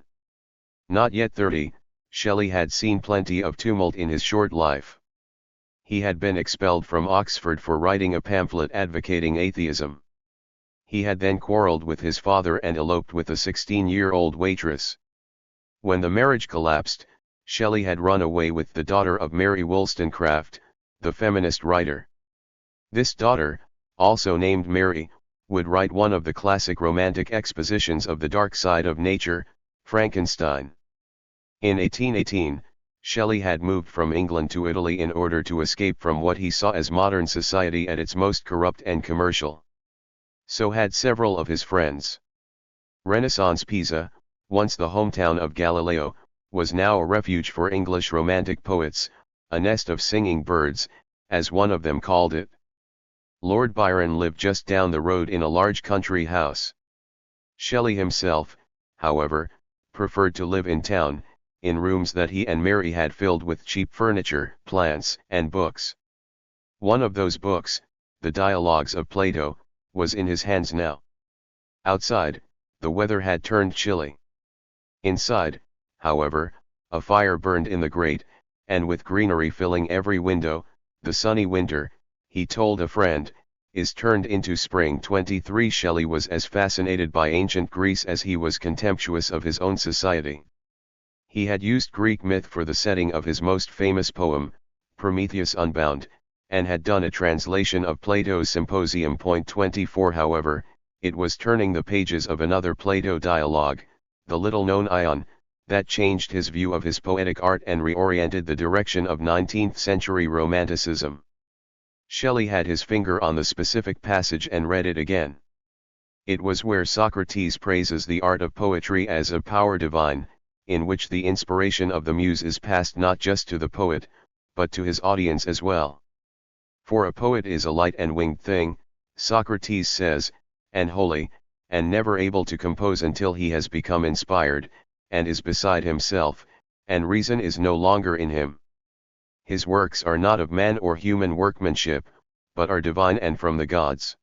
Not yet 30, Shelley had seen plenty of tumult in his short life. He had been expelled from Oxford for writing a pamphlet advocating atheism. He had then quarrelled with his father and eloped with a 16-year-old waitress. When the marriage collapsed, Shelley had run away with the daughter of Mary Wollstonecraft, the feminist writer. This daughter, also named Mary, would write one of the classic romantic expositions of the dark side of nature, Frankenstein. In 1818, Shelley had moved from England to Italy in order to escape from what he saw as modern society at its most corrupt and commercial. So had several of his friends. Renaissance Pisa, once the hometown of Galileo, was now a refuge for English romantic poets, a nest of singing birds, as one of them called it. Lord Byron lived just down the road in a large country house. Shelley himself, however, preferred to live in town, in rooms that he and Mary had filled with cheap furniture, plants, and books. One of those books, the Dialogues of Plato, was in his hands now. Outside, the weather had turned chilly. Inside, however, a fire burned in the grate, and with greenery filling every window, the sunny winter, he told a friend, is turned into spring. 23 Shelley was as fascinated by ancient Greece as he was contemptuous of his own society. He had used Greek myth for the setting of his most famous poem, Prometheus Unbound, and had done a translation of Plato's Symposium. 24 However, it was turning the pages of another Plato dialogue, the little-known Ion, that changed his view of his poetic art and reoriented the direction of 19th-century Romanticism. Shelley had his finger on the specific passage and read it again. It was where Socrates praises the art of poetry as a power divine, in which the inspiration of the muse is passed not just to the poet, but to his audience as well. For a poet is a light and winged thing, Socrates says, and holy, and never able to compose until he has become inspired, and is beside himself, and reason is no longer in him. His works are not of man or human workmanship, but are divine and from the gods.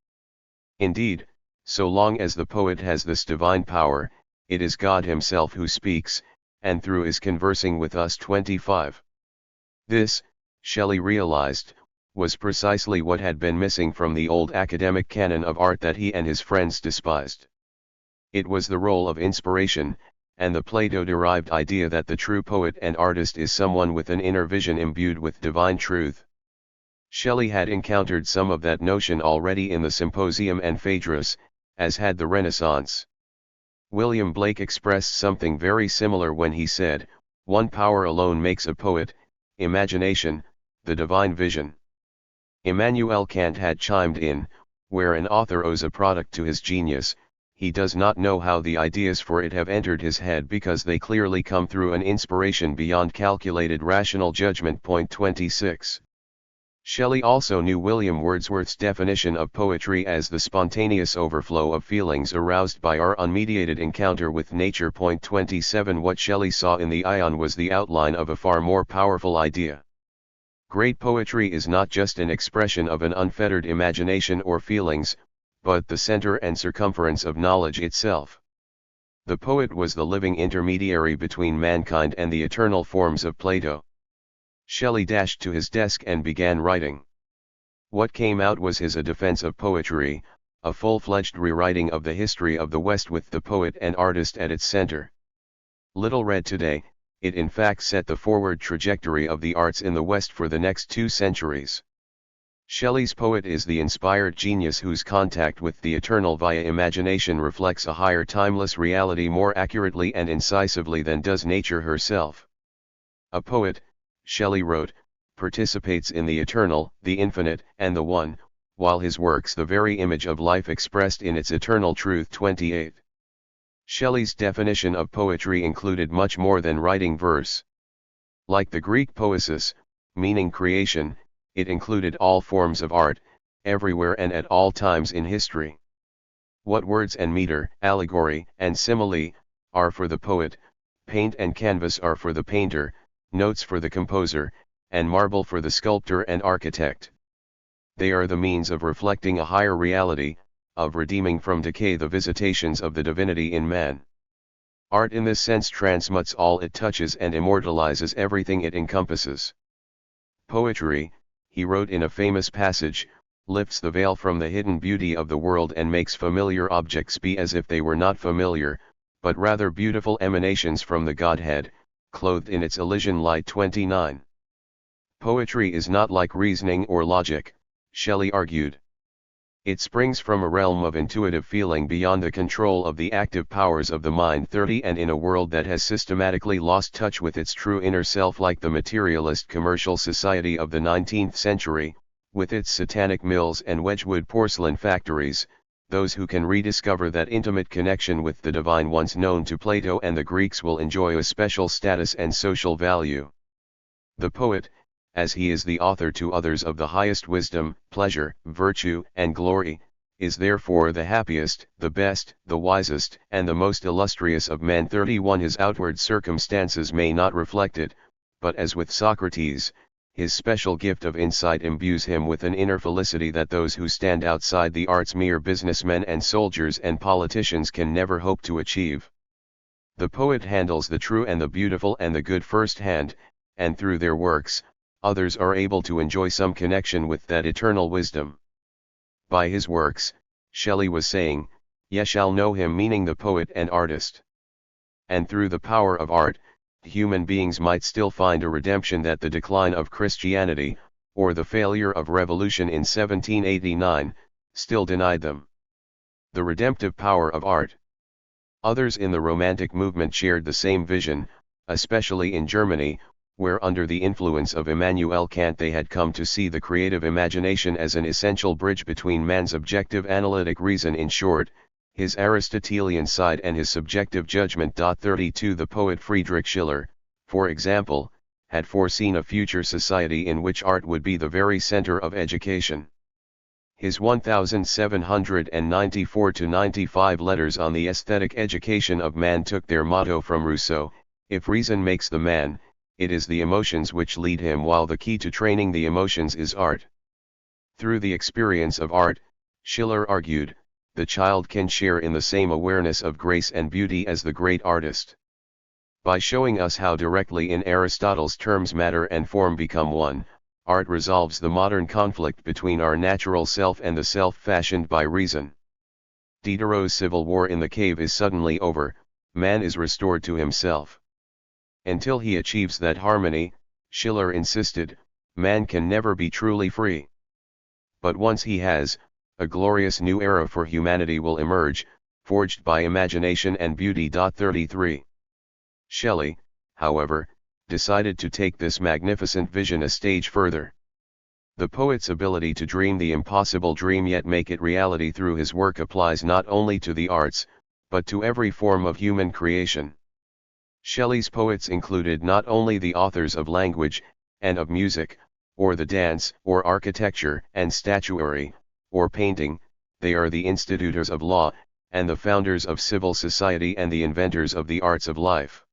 Indeed, so long as the poet has this divine power, it is God himself who speaks, and through is conversing with us. 25. This, Shelley realized, was precisely what had been missing from the old academic canon of art that he and his friends despised. It was the role of inspiration, and the Plato-derived idea that the true poet and artist is someone with an inner vision imbued with divine truth. Shelley had encountered some of that notion already in the Symposium and Phaedrus, as had the Renaissance. William Blake expressed something very similar when he said, "One power alone makes a poet, imagination, the divine vision." Immanuel Kant had chimed in, "Where an author owes a product to his genius, he does not know how the ideas for it have entered his head because they clearly come through an inspiration beyond calculated rational judgment." 26. Shelley also knew William Wordsworth's definition of poetry as the spontaneous overflow of feelings aroused by our unmediated encounter with nature. 27. What Shelley saw in the Ion was the outline of a far more powerful idea. Great poetry is not just an expression of an unfettered imagination or feelings, but the center and circumference of knowledge itself. The poet was the living intermediary between mankind and the eternal forms of Plato. Shelley dashed to his desk and began writing. What came out was his A Defense of Poetry, a full-fledged rewriting of the history of the West with the poet and artist at its center. Little read today, it in fact set the forward trajectory of the arts in the West for the next 2 centuries. Shelley's poet is the inspired genius whose contact with the eternal via imagination reflects a higher timeless reality more accurately and incisively than does nature herself. A poet, Shelley wrote, participates in the eternal, the infinite, and the one, while his work's the very image of life expressed in its eternal truth. 28. Shelley's definition of poetry included much more than writing verse. Like the Greek poesis, meaning creation, it included all forms of art, everywhere and at all times in history. What words and meter, allegory, and simile, are for the poet, paint and canvas are for the painter, notes for the composer, and marble for the sculptor and architect. They are the means of reflecting a higher reality, of redeeming from decay the visitations of the divinity in man. Art in this sense transmutes all it touches and immortalizes everything it encompasses. Poetry, he wrote in a famous passage, lifts the veil from the hidden beauty of the world and makes familiar objects be as if they were not familiar, but rather beautiful emanations from the Godhead, clothed in its Elysian light. 29. Poetry is not like reasoning or logic, Shelley argued. It springs from a realm of intuitive feeling beyond the control of the active powers of the mind. 30. And in a world that has systematically lost touch with its true inner self, like the materialist commercial society of the 19th century, with its satanic mills and Wedgwood porcelain factories, those who can rediscover that intimate connection with the divine once known to Plato and the Greeks will enjoy a special status and social value. The poet, as he is the author to others of the highest wisdom, pleasure, virtue, and glory, is therefore the happiest, the best, the wisest, and the most illustrious of men. 31. His outward circumstances may not reflect it, but as with Socrates, his special gift of insight imbues him with an inner felicity that those who stand outside the arts, mere businessmen and soldiers and politicians, can never hope to achieve. The poet handles the true and the beautiful and the good firsthand, and through their works, others are able to enjoy some connection with that eternal wisdom. By his works, Shelley was saying, ye shall know him, meaning the poet and artist. And through the power of art, human beings might still find a redemption that the decline of Christianity, or the failure of revolution in 1789, still denied them. The redemptive power of art. Others in the Romantic movement shared the same vision, especially in Germany, where under the influence of Immanuel Kant they had come to see the creative imagination as an essential bridge between man's objective analytic reason, in short, his Aristotelian side, and his subjective judgment. 32. The poet Friedrich Schiller, for example, had foreseen a future society in which art would be the very center of education. His 1794-95 letters on the aesthetic education of man took their motto from Rousseau: if reason makes the man, it is the emotions which lead him, while the key to training the emotions is art. Through the experience of art, Schiller argued, the child can share in the same awareness of grace and beauty as the great artist. By showing us how directly in Aristotle's terms matter and form become one, art resolves the modern conflict between our natural self and the self fashioned by reason. Diderot's civil war in the cave is suddenly over, man is restored to himself. Until he achieves that harmony, Schiller insisted, man can never be truly free. But once he has, a glorious new era for humanity will emerge, forged by imagination and beauty. 33. Shelley, however, decided to take this magnificent vision a stage further. The poet's ability to dream the impossible dream yet make it reality through his work applies not only to the arts, but to every form of human creation. Shelley's poets included not only the authors of language, and of music, or the dance, or architecture and statuary, or painting, they are the institutors of law, and the founders of civil society, and the inventors of the arts of life.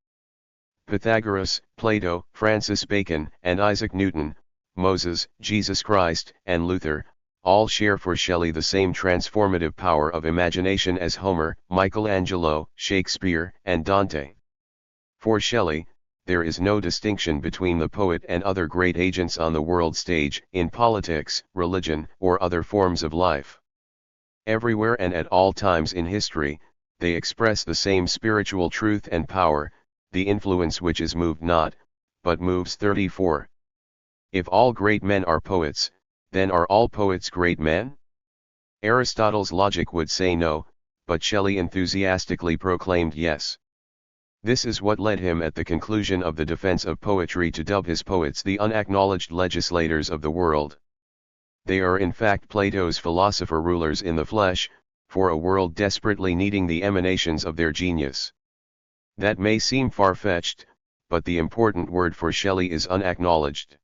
Pythagoras, Plato, Francis Bacon, and Isaac Newton, Moses, Jesus Christ, and Luther, all share for Shelley the same transformative power of imagination as Homer, Michelangelo, Shakespeare, and Dante. For Shelley, there is no distinction between the poet and other great agents on the world stage, in politics, religion, or other forms of life. Everywhere and at all times in history, they express the same spiritual truth and power, the influence which is moved not, but moves. 34. If all great men are poets, then are all poets great men? Aristotle's logic would say no, but Shelley enthusiastically proclaimed yes. This is what led him at the conclusion of the defense of poetry to dub his poets the unacknowledged legislators of the world. They are in fact Plato's philosopher rulers in the flesh, for a world desperately needing the emanations of their genius. That may seem far-fetched, but the important word for Shelley is unacknowledged.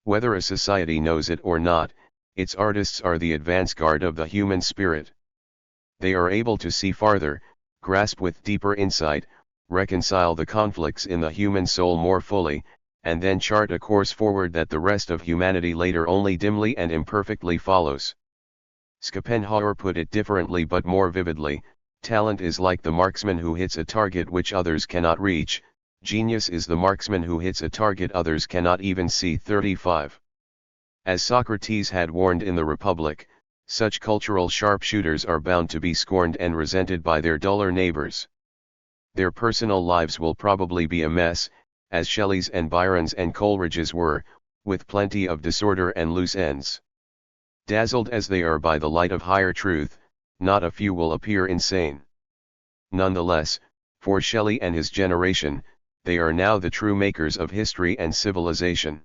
Whether a society knows it or not, its artists are the advance guard of the human spirit. They are able to see farther, grasp with deeper insight, reconcile the conflicts in the human soul more fully, and then chart a course forward that the rest of humanity later only dimly and imperfectly follows. Schopenhauer put it differently but more vividly: talent is like the marksman who hits a target which others cannot reach, genius is the marksman who hits a target others cannot even see. 35. As Socrates had warned in the Republic, such cultural sharpshooters are bound to be scorned and resented by their duller neighbors. Their personal lives will probably be a mess, as Shelley's and Byron's and Coleridge's were, with plenty of disorder and loose ends. Dazzled as they are by the light of higher truth, not a few will appear insane. Nonetheless, for Shelley and his generation, they are now the true makers of history and civilization.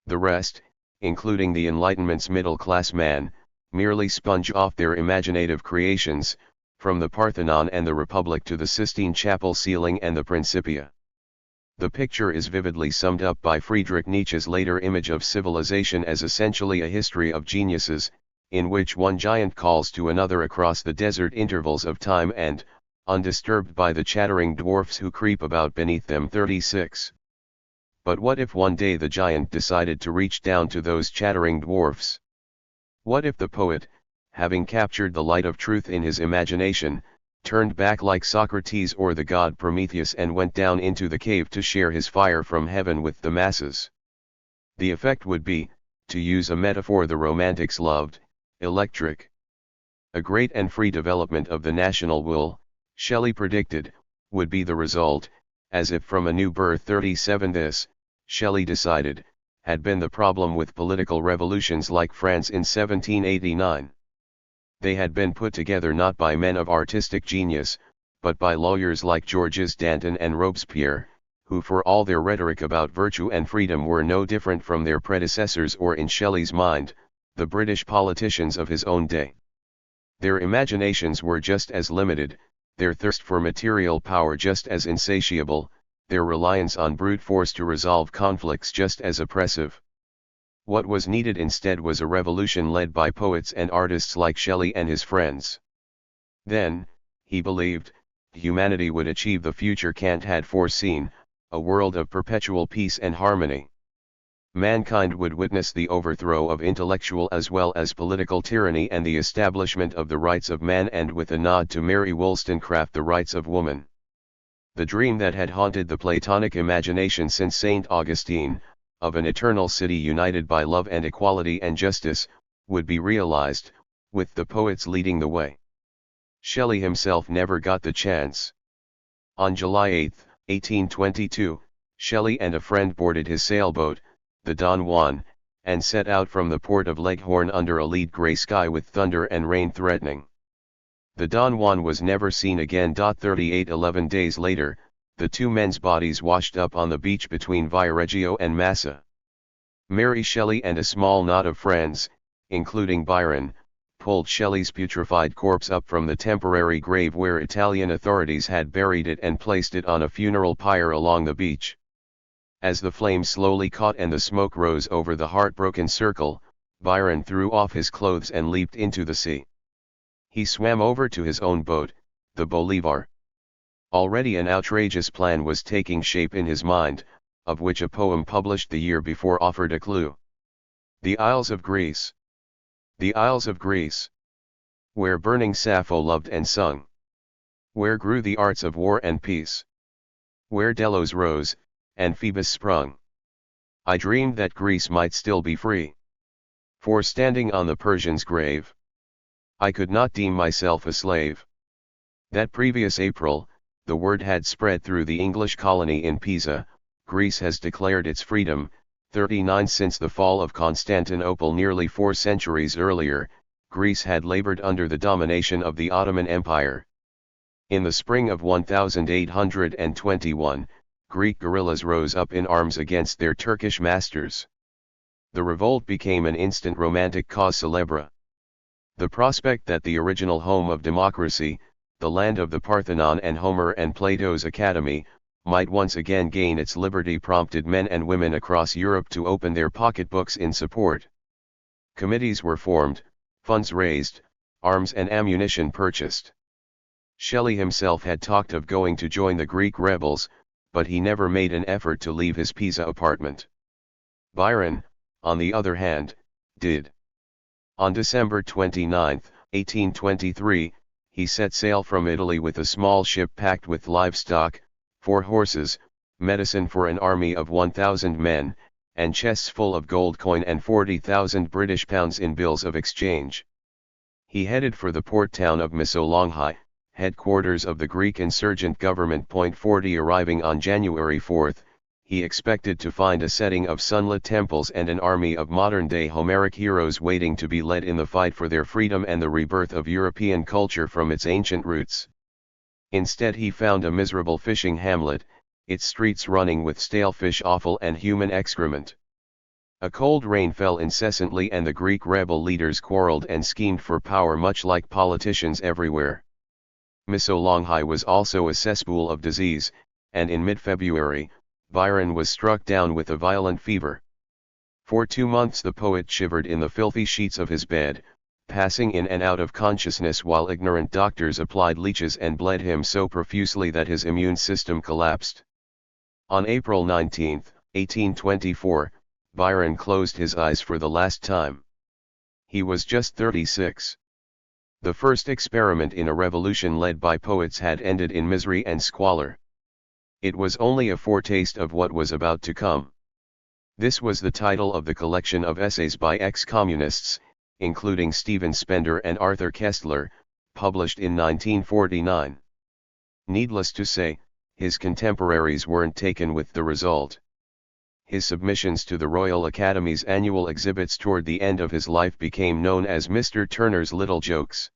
The rest, including the Enlightenment's middle-class man, merely sponge off their imaginative creations, from the Parthenon and the Republic to the Sistine Chapel ceiling and the Principia. The picture is vividly summed up by Friedrich Nietzsche's later image of civilization as essentially a history of geniuses, in which one giant calls to another across the desert intervals of time and, undisturbed by the chattering dwarfs who creep about beneath them. 36. But what if one day the giant decided to reach down to those chattering dwarfs? What if the poet, having captured the light of truth in his imagination, turned back like Socrates or the god Prometheus and went down into the cave to share his fire from heaven with the masses? The effect would be, to use a metaphor the Romantics loved, electric. A great and free development of the national will, Shelley predicted, would be the result, as if from a new birth. 37. This, Shelley decided, had been the problem with political revolutions like France in 1789. They had been put together not by men of artistic genius, but by lawyers like Georges Danton and Robespierre, who for all their rhetoric about virtue and freedom were no different from their predecessors or, in Shelley's mind, the British politicians of his own day. Their imaginations were just as limited, their thirst for material power just as insatiable, their reliance on brute force to resolve conflicts just as oppressive. What was needed instead was a revolution led by poets and artists like Shelley and his friends. Then, he believed, humanity would achieve the future Kant had foreseen, a world of perpetual peace and harmony. Mankind would witness the overthrow of intellectual as well as political tyranny and the establishment of the rights of man, and, with a nod to Mary Wollstonecraft, the rights of woman. The dream that had haunted the Platonic imagination since St. Augustine, of an eternal city united by love and equality and justice, would be realized, with the poets leading the way. Shelley himself never got the chance. On July 8, 1822, Shelley and a friend boarded his sailboat, the Don Juan, and set out from the port of Leghorn under a lead grey sky with thunder and rain threatening. The Don Juan was never seen again. 38. 11 days later, the two men's bodies washed up on the beach between Viareggio and Massa. Mary Shelley and a small knot of friends, including Byron, pulled Shelley's putrefied corpse up from the temporary grave where Italian authorities had buried it and placed it on a funeral pyre along the beach. As the flames slowly caught and the smoke rose over the heartbroken circle, Byron threw off his clothes and leaped into the sea. He swam over to his own boat, the Bolivar. Already an outrageous plan was taking shape in his mind, of which a poem published the year before offered a clue. The Isles of Greece. The Isles of Greece. Where burning Sappho loved and sung. Where grew the arts of war and peace. Where Delos rose, and Phoebus sprung. I dreamed that Greece might still be free. For standing on the Persian's grave, I could not deem myself a slave. That previous April, the word had spread through the English colony in Pisa, Greece has declared its freedom. 39. Since the fall of Constantinople nearly 4 centuries earlier, Greece had labored under the domination of the Ottoman Empire. In the spring of 1821, Greek guerrillas rose up in arms against their Turkish masters. The revolt became an instant romantic cause célèbre. The prospect that the original home of democracy, the land of the Parthenon and Homer and Plato's Academy, might once again gain its liberty prompted men and women across Europe to open their pocketbooks in support. Committees were formed, funds raised, arms and ammunition purchased. Shelley himself had talked of going to join the Greek rebels, but he never made an effort to leave his Pisa apartment. Byron, on the other hand, did. On December 29, 1823, he set sail from Italy with a small ship packed with livestock, 4 horses, medicine for an army of 1,000 men, and chests full of gold coin and 40,000 British pounds in bills of exchange. He headed for the port town of Missolonghi, headquarters of the Greek insurgent government. 40 Arriving on January 4, he expected to find a setting of sunlit temples and an army of modern-day Homeric heroes waiting to be led in the fight for their freedom and the rebirth of European culture from its ancient roots. Instead he found a miserable fishing hamlet, its streets running with stale fish offal and human excrement. A cold rain fell incessantly and the Greek rebel leaders quarreled and schemed for power much like politicians everywhere. Missolonghi was also a cesspool of disease, and in mid-February, Byron was struck down with a violent fever. For 2 months the poet shivered in the filthy sheets of his bed, passing in and out of consciousness while ignorant doctors applied leeches and bled him so profusely that his immune system collapsed. On April 19, 1824, Byron closed his eyes for the last time. He was just 36. The first experiment in a revolution led by poets had ended in misery and squalor. It was only a foretaste of what was about to come. This was the title of the collection of essays by ex-communists, including Stephen Spender and Arthur Koestler, published in 1949. Needless to say, his contemporaries weren't taken with the result. His submissions to the Royal Academy's annual exhibits toward the end of his life became known as Mr. Turner's Little Jokes.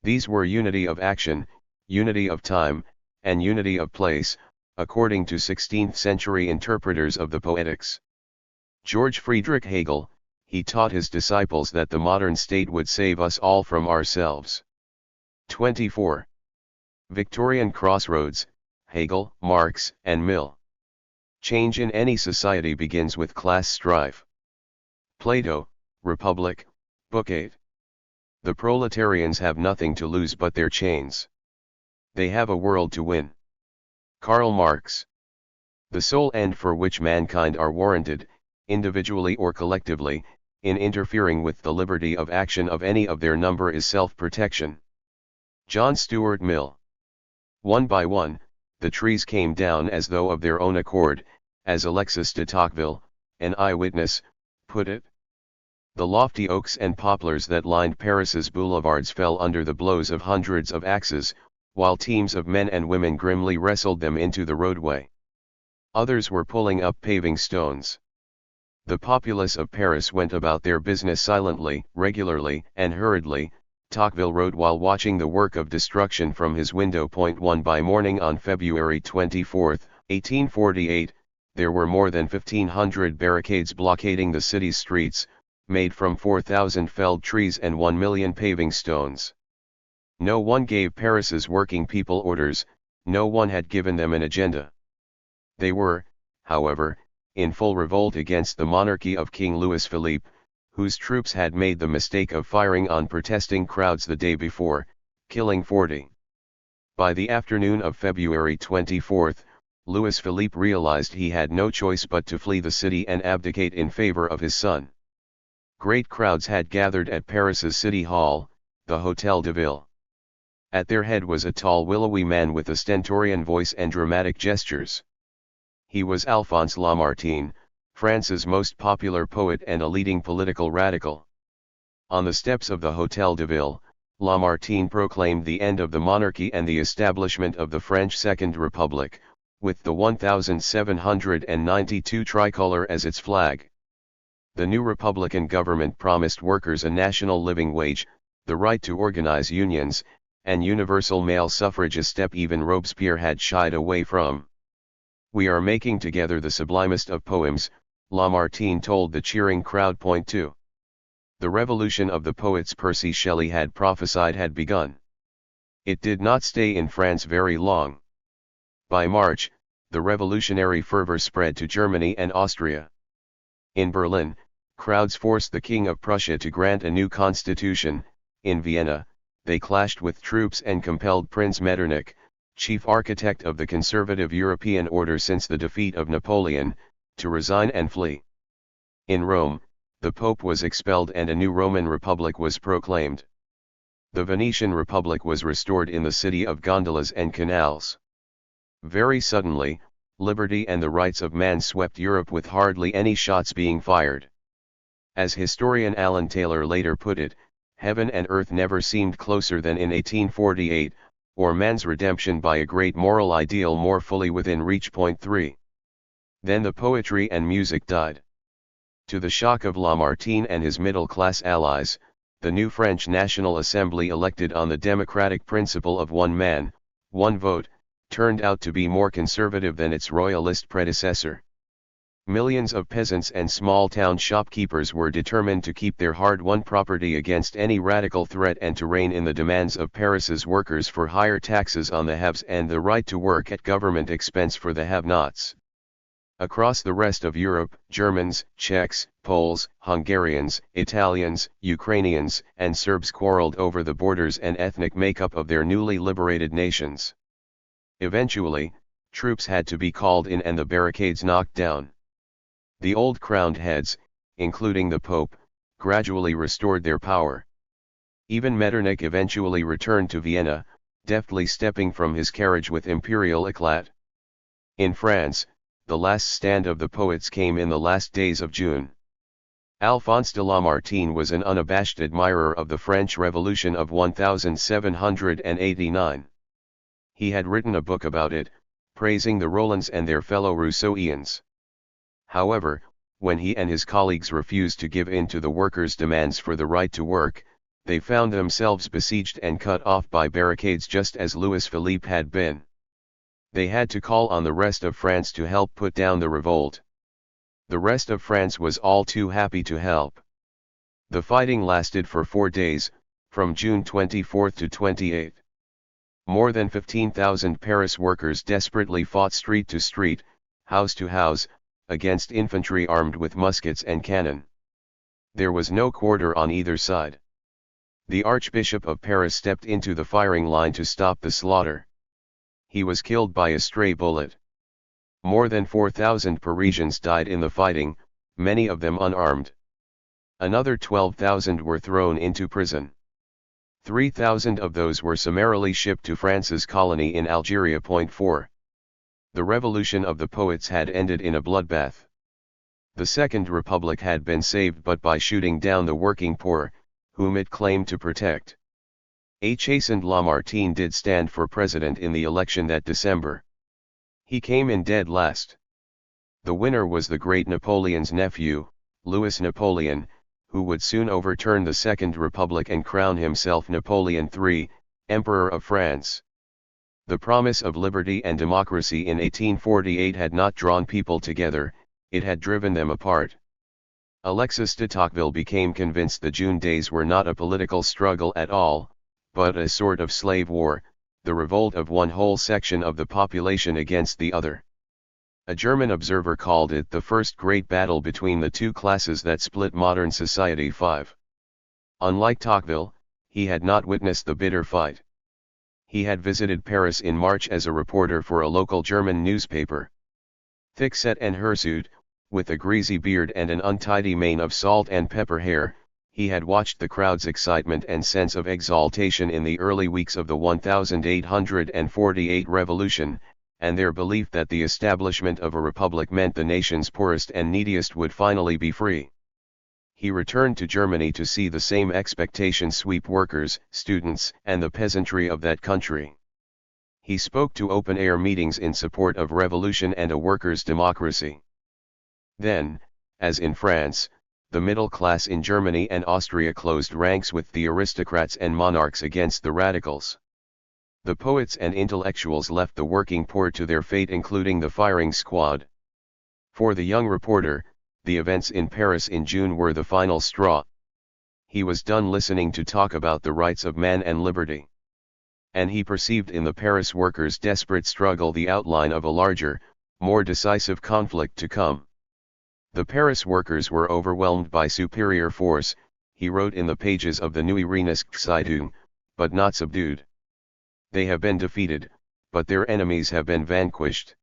These were unity of action, unity of time, and unity of place, according to 16th-century interpreters of the Poetics. George Friedrich Hegel, he taught his disciples that the modern state would save us all from ourselves. 24. Victorian Crossroads, Hegel, Marx, and Mill. Change in any society begins with class strife. Plato, Republic, Book 8. The proletarians have nothing to lose but their chains. They have a world to win. Karl Marx. The sole end for which mankind are warranted, individually or collectively, in interfering with the liberty of action of any of their number is self-protection. John Stuart Mill. One by one, the trees came down as though of their own accord, as Alexis de Tocqueville, an eyewitness, put it. The lofty oaks and poplars that lined Paris's boulevards fell under the blows of hundreds of axes, while teams of men and women grimly wrestled them into the roadway. Others were pulling up paving stones. The populace of Paris went about their business silently, regularly, and hurriedly, Tocqueville wrote while watching the work of destruction from his window. 1 By morning on February 24, 1848, there were more than 1,500 barricades blockading the city's streets, made from 4,000 felled trees and 1 million paving stones. No one gave Paris's working people orders, no one had given them an agenda. They were, however, in full revolt against the monarchy of King Louis Philippe, whose troops had made the mistake of firing on protesting crowds the day before, killing 40. By the afternoon of February 24, Louis Philippe realized he had no choice but to flee the city and abdicate in favor of his son. Great crowds had gathered at Paris's city hall, the Hôtel de Ville. At their head was a tall willowy man with a stentorian voice and dramatic gestures. He was Alphonse Lamartine, France's most popular poet and a leading political radical. On the steps of the Hôtel de Ville, Lamartine proclaimed the end of the monarchy and the establishment of the French Second Republic, with the 1792 tricolor as its flag. The new Republican government promised workers a national living wage, the right to organize unions, and universal male suffrage, a step even Robespierre had shied away from. "We are making together the sublimest of poems," Lamartine told the cheering crowd. 2. The revolution of the poets Percy Shelley had prophesied had begun. It did not stay in France very long. By March, the revolutionary fervor spread to Germany and Austria. In Berlin, crowds forced the King of Prussia to grant a new constitution. In Vienna, they clashed with troops and compelled Prince Metternich, chief architect of the conservative European order since the defeat of Napoleon, to resign and flee. In Rome, the Pope was expelled and a new Roman Republic was proclaimed. The Venetian Republic was restored in the city of gondolas and canals. Very suddenly, liberty and the rights of man swept Europe with hardly any shots being fired. As historian Alan Taylor later put it, heaven and earth never seemed closer than in 1848, or man's redemption by a great moral ideal more fully within reach. Point 3. Then the poetry and music died. To the shock of Lamartine and his middle-class allies, the new French National Assembly, elected on the democratic principle of one man, one vote, turned out to be more conservative than its royalist predecessor. Millions of peasants and small-town shopkeepers were determined to keep their hard-won property against any radical threat and to rein in the demands of Paris's workers for higher taxes on the haves and the right to work at government expense for the have-nots. Across the rest of Europe, Germans, Czechs, Poles, Hungarians, Italians, Ukrainians, and Serbs quarreled over the borders and ethnic makeup of their newly liberated nations. Eventually, troops had to be called in and the barricades knocked down. The old crowned heads, including the Pope, gradually restored their power. Even Metternich eventually returned to Vienna, deftly stepping from his carriage with imperial éclat. In France, the last stand of the poets came in the last days of June. Alphonse de Lamartine was an unabashed admirer of the French Revolution of 1789. He had written a book about it, praising the Rolands and their fellow Rousseauians. However, when he and his colleagues refused to give in to the workers' demands for the right to work, they found themselves besieged and cut off by barricades just as Louis Philippe had been. They had to call on the rest of France to help put down the revolt. The rest of France was all too happy to help. The fighting lasted for 4 days, from June 24 to 28. More than 15,000 Paris workers desperately fought street to street, house to house, against infantry armed with muskets and cannon. There was no quarter on either side. The Archbishop of Paris stepped into the firing line to stop the slaughter. He was killed by a stray bullet. More than 4,000 Parisians died in the fighting, many of them unarmed. Another 12,000 were thrown into prison. 3,000 of those were summarily shipped to France's colony in Algeria. Point 4. The revolution of the poets had ended in a bloodbath. The Second Republic had been saved but by shooting down the working poor, whom it claimed to protect. A chastened Lamartine did stand for president in the election that December. He came in dead last. The winner was the great Napoleon's nephew, Louis Napoleon, who would soon overturn the Second Republic and crown himself Napoleon III, Emperor of France. The promise of liberty and democracy in 1848 had not drawn people together, it had driven them apart. Alexis de Tocqueville became convinced the June days were not a political struggle at all, but a sort of slave war, the revolt of one whole section of the population against the other. A German observer called it the first great battle between the two classes that split modern society. 5. Unlike Tocqueville, he had not witnessed the bitter fight. He had visited Paris in March as a reporter for a local German newspaper. Thick-set and hirsute, with a greasy beard and an untidy mane of salt and pepper hair, he had watched the crowd's excitement and sense of exaltation in the early weeks of the 1848 revolution, and their belief that the establishment of a republic meant the nation's poorest and neediest would finally be free. He returned to Germany to see the same expectation sweep workers, students, and the peasantry of that country. He spoke to open-air meetings in support of revolution and a workers' democracy. Then, as in France, the middle class in Germany and Austria closed ranks with the aristocrats and monarchs against the radicals. The poets and intellectuals left the working poor to their fate, including the firing squad. For the young reporter, the events in Paris in June were the final straw. He was done listening to talk about the rights of man and liberty. And he perceived in the Paris workers' desperate struggle the outline of a larger, more decisive conflict to come. The Paris workers were overwhelmed by superior force, he wrote in the pages of the Neue Rheinische Zeitung, but not subdued. They have been defeated, but their enemies have been vanquished.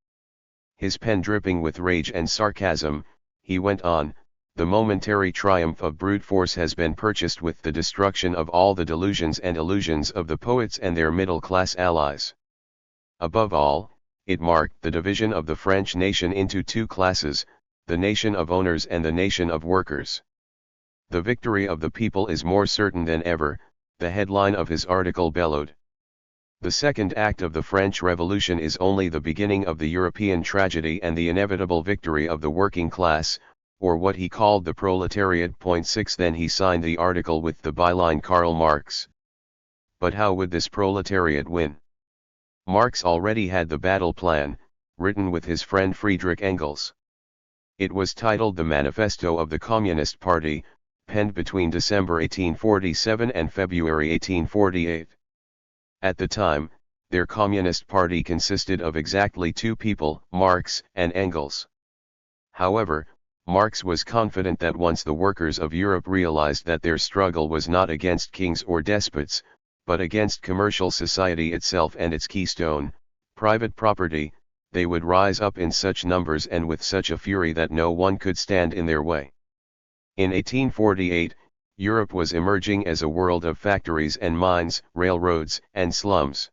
His pen dripping with rage and sarcasm, he went on, the momentary triumph of brute force has been purchased with the destruction of all the delusions and illusions of the poets and their middle-class allies. Above all, it marked the division of the French nation into two classes, the nation of owners and the nation of workers. The victory of the people is more certain than ever, the headline of his article bellowed. The second act of the French Revolution is only the beginning of the European tragedy and the inevitable victory of the working class, or what he called the proletariat. 6 Then he signed the article with the byline Karl Marx. But how would this proletariat win? Marx already had the battle plan, written with his friend Friedrich Engels. It was titled The Manifesto of the Communist Party, penned between December 1847 and February 1848. At the time, their Communist Party consisted of exactly two people, Marx and Engels. However, Marx was confident that once the workers of Europe realized that their struggle was not against kings or despots, but against commercial society itself and its keystone, private property, they would rise up in such numbers and with such a fury that no one could stand in their way. In 1848, Europe was emerging as a world of factories and mines, railroads, and slums.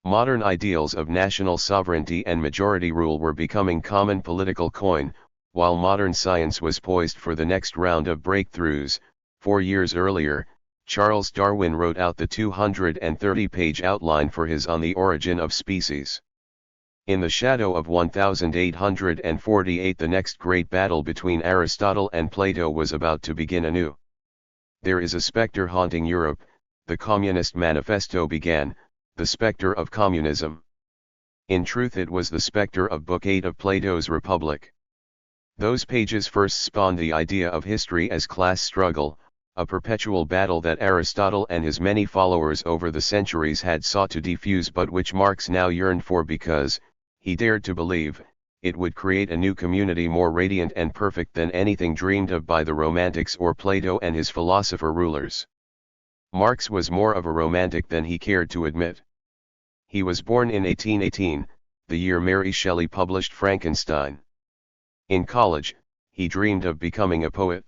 Modern ideals of national sovereignty and majority rule were becoming common political coin, while modern science was poised for the next round of breakthroughs. 4 years earlier, Charles Darwin wrote out the 230-page outline for his On the Origin of Species. In the shadow of 1848, the next great battle between Aristotle and Plato was about to begin anew. There is a specter haunting Europe, the Communist Manifesto began, the specter of communism. In truth it was the specter of Book 8 of Plato's Republic. Those pages first spawned the idea of history as class struggle, a perpetual battle that Aristotle and his many followers over the centuries had sought to defuse but which Marx now yearned for because, he dared to believe, it would create a new community more radiant and perfect than anything dreamed of by the Romantics or Plato and his philosopher rulers. Marx was more of a romantic than he cared to admit. He was born in 1818, the year Mary Shelley published Frankenstein. In college, he dreamed of becoming a poet.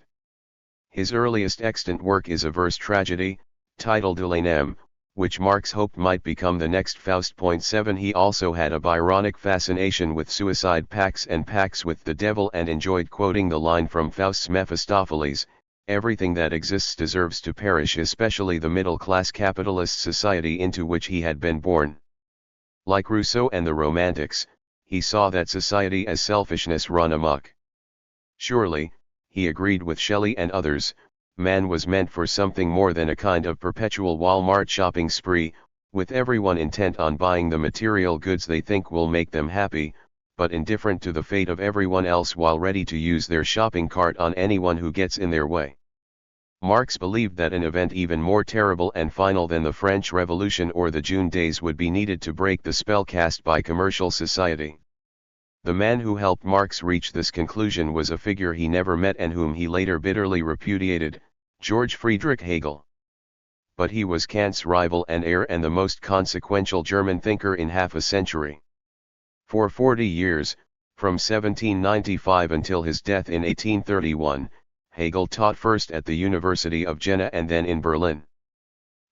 His earliest extant work is a verse tragedy, titled Elainem, which Marx hoped might become the next Faust. 7 He also had a Byronic fascination with suicide pacts and pacts with the devil and enjoyed quoting the line from Faust's Mephistopheles, "Everything that exists deserves to perish," especially the middle-class capitalist society into which he had been born. Like Rousseau and the Romantics, he saw that society as selfishness run amok. Surely, he agreed with Shelley and others, man was meant for something more than a kind of perpetual Walmart shopping spree, with everyone intent on buying the material goods they think will make them happy, but indifferent to the fate of everyone else while ready to use their shopping cart on anyone who gets in their way. Marx believed that an event even more terrible and final than the French Revolution or the June Days would be needed to break the spell cast by commercial society. The man who helped Marx reach this conclusion was a figure he never met and whom he later bitterly repudiated, George Friedrich Hegel. But he was Kant's rival and heir and the most consequential German thinker in half a century. For 40 years, from 1795 until his death in 1831, Hegel taught first at the University of Jena and then in Berlin.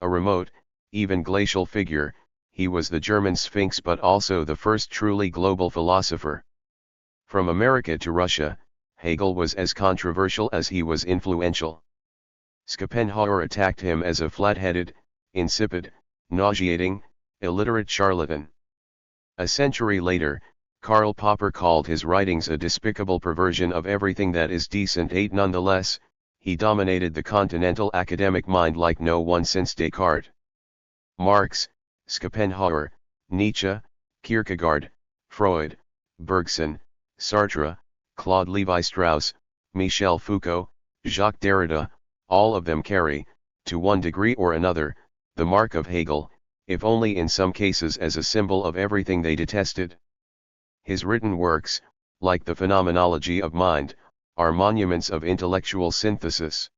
A remote, even glacial figure, he was the German Sphinx but also the first truly global philosopher. From America to Russia, Hegel was as controversial as he was influential. Schopenhauer attacked him as a flat-headed, insipid, nauseating, illiterate charlatan. A century later, Karl Popper called his writings a despicable perversion of everything that is decent. Nonetheless, he dominated the continental academic mind like no one since Descartes. Marx, Schopenhauer, Nietzsche, Kierkegaard, Freud, Bergson, Sartre, Claude Lévi-Strauss, Michel Foucault, Jacques Derrida, all of them carry, to one degree or another, the mark of Hegel, if only in some cases as a symbol of everything they detested. His written works, like the Phenomenology of Mind, are monuments of intellectual synthesis.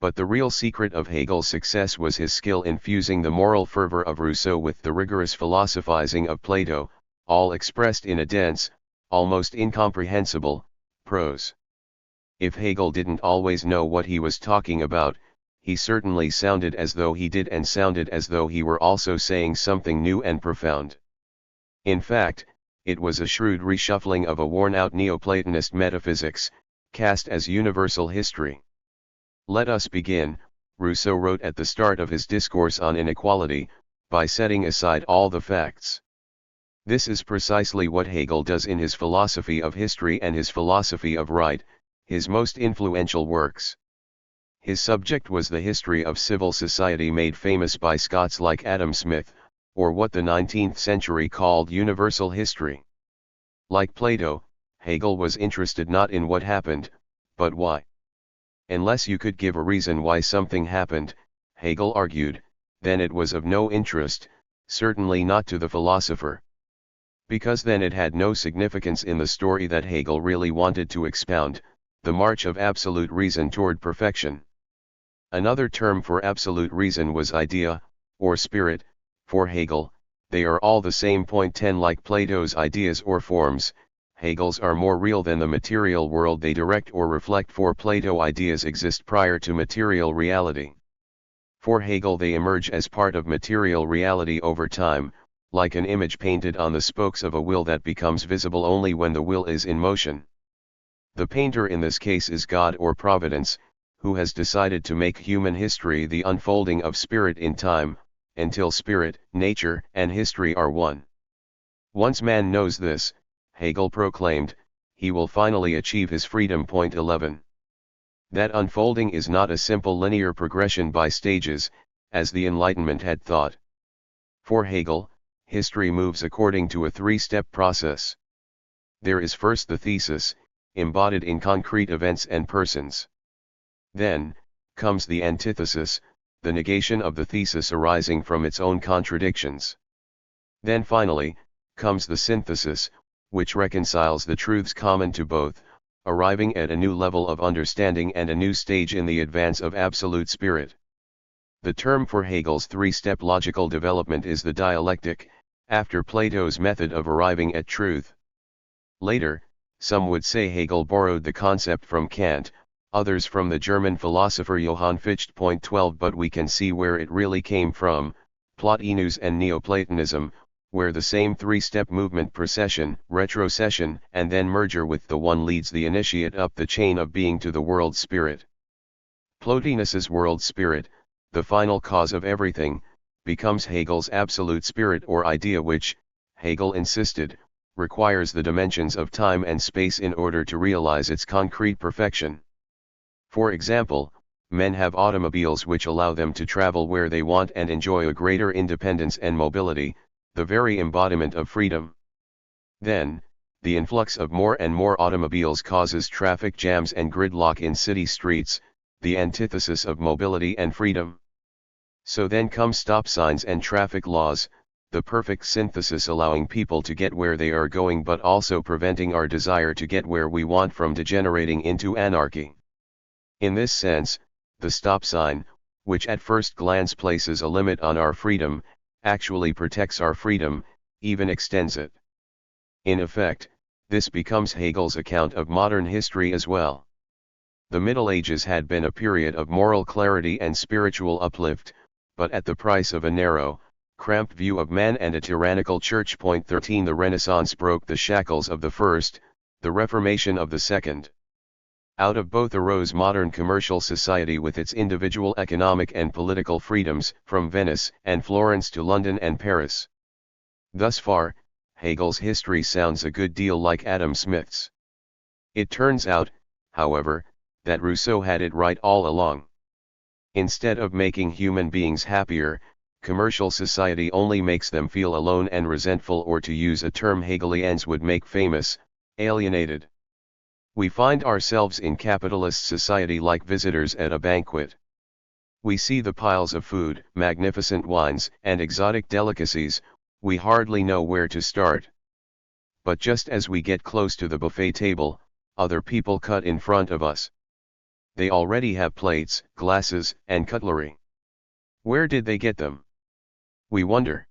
But the real secret of Hegel's success was his skill in fusing the moral fervor of Rousseau with the rigorous philosophizing of Plato, all expressed in a dense, almost incomprehensible, prose. If Hegel didn't always know what he was talking about, he certainly sounded as though he did and sounded as though he were also saying something new and profound. In fact, it was a shrewd reshuffling of a worn-out Neoplatonist metaphysics, cast as universal history. Let us begin, Rousseau wrote at the start of his discourse on inequality, by setting aside all the facts. This is precisely what Hegel does in his philosophy of history and his philosophy of right, his most influential works. His subject was the history of civil society made famous by Scots like Adam Smith, or what the 19th century called universal history. Like Plato, Hegel was interested not in what happened, but why. Unless you could give a reason why something happened, Hegel argued, then it was of no interest, certainly not to the philosopher. Because then it had no significance in the story that Hegel really wanted to expound, the march of absolute reason toward perfection. Another term for absolute reason was idea, or spirit, for Hegel. They are all the same. 10 Like Plato's ideas or forms, Hegel's are more real than the material world they direct or reflect. For Plato, ideas exist prior to material reality. For Hegel, they emerge as part of material reality over time, like an image painted on the spokes of a wheel that becomes visible only when the wheel is in motion. The painter in this case is God or Providence, who has decided to make human history the unfolding of spirit in time, until spirit, nature, and history are one. Once man knows this, Hegel proclaimed, he will finally achieve his freedom. 11. That unfolding is not a simple linear progression by stages, as the Enlightenment had thought. For Hegel, history moves according to a three-step process. There is first the thesis, embodied in concrete events and persons. Then, comes the antithesis, the negation of the thesis arising from its own contradictions. Then finally, comes the synthesis, which reconciles the truths common to both, arriving at a new level of understanding and a new stage in the advance of absolute spirit. The term for Hegel's three-step logical development is the dialectic, after Plato's method of arriving at truth. Later, some would say Hegel borrowed the concept from Kant, others from the German philosopher Johann Fichte. 12 But we can see where it really came from, Plotinus and Neoplatonism, where the same three-step movement, procession, retrocession, and then merger with the one, leads the initiate up the chain of being to the world spirit. Plotinus's world spirit, the final cause of everything, becomes Hegel's absolute spirit or idea, which, Hegel insisted, requires the dimensions of time and space in order to realize its concrete perfection. For example, men have automobiles which allow them to travel where they want and enjoy a greater independence and mobility, the very embodiment of freedom. Then, the influx of more and more automobiles causes traffic jams and gridlock in city streets, the antithesis of mobility and freedom. So then come stop signs and traffic laws, the perfect synthesis allowing people to get where they are going but also preventing our desire to get where we want from degenerating into anarchy. In this sense, the stop sign, which at first glance places a limit on our freedom, actually protects our freedom, even extends it. In effect, this becomes Hegel's account of modern history as well. The Middle Ages had been a period of moral clarity and spiritual uplift, but at the price of a narrow, cramped view of man and a tyrannical church. 13 The Renaissance broke the shackles of the first, the Reformation of the second. Out of both arose modern commercial society with its individual economic and political freedoms, from Venice and Florence to London and Paris. Thus far, Hegel's history sounds a good deal like Adam Smith's. It turns out, however, that Rousseau had it right all along. Instead of making human beings happier, commercial society only makes them feel alone and resentful, or to use a term Hegelians would make famous, alienated. We find ourselves in capitalist society like visitors at a banquet. We see the piles of food, magnificent wines, and exotic delicacies, we hardly know where to start. But just as we get close to the buffet table, other people cut in front of us. They already have plates, glasses, and cutlery. Where did they get them? We wonder.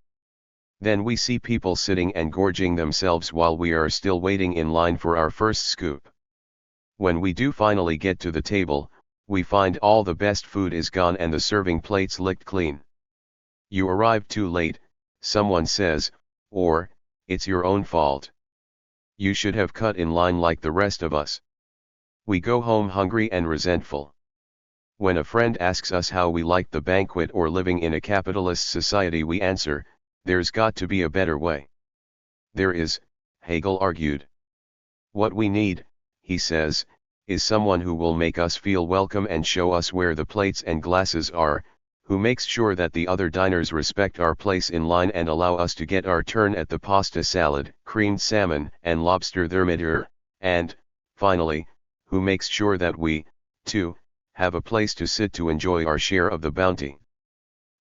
Then we see people sitting and gorging themselves while we are still waiting in line for our first scoop. When we do finally get to the table, we find all the best food is gone and the serving plates licked clean. You arrived too late, someone says, or, it's your own fault. You should have cut in line like the rest of us. We go home hungry and resentful. When a friend asks us how we liked the banquet or living in a capitalist society, we answer, there's got to be a better way. There is, Hegel argued. What we need, he says, is someone who will make us feel welcome and show us where the plates and glasses are, who makes sure that the other diners respect our place in line and allow us to get our turn at the pasta salad, creamed salmon, and lobster thermidor, and, finally, who makes sure that we, too, have a place to sit to enjoy our share of the bounty.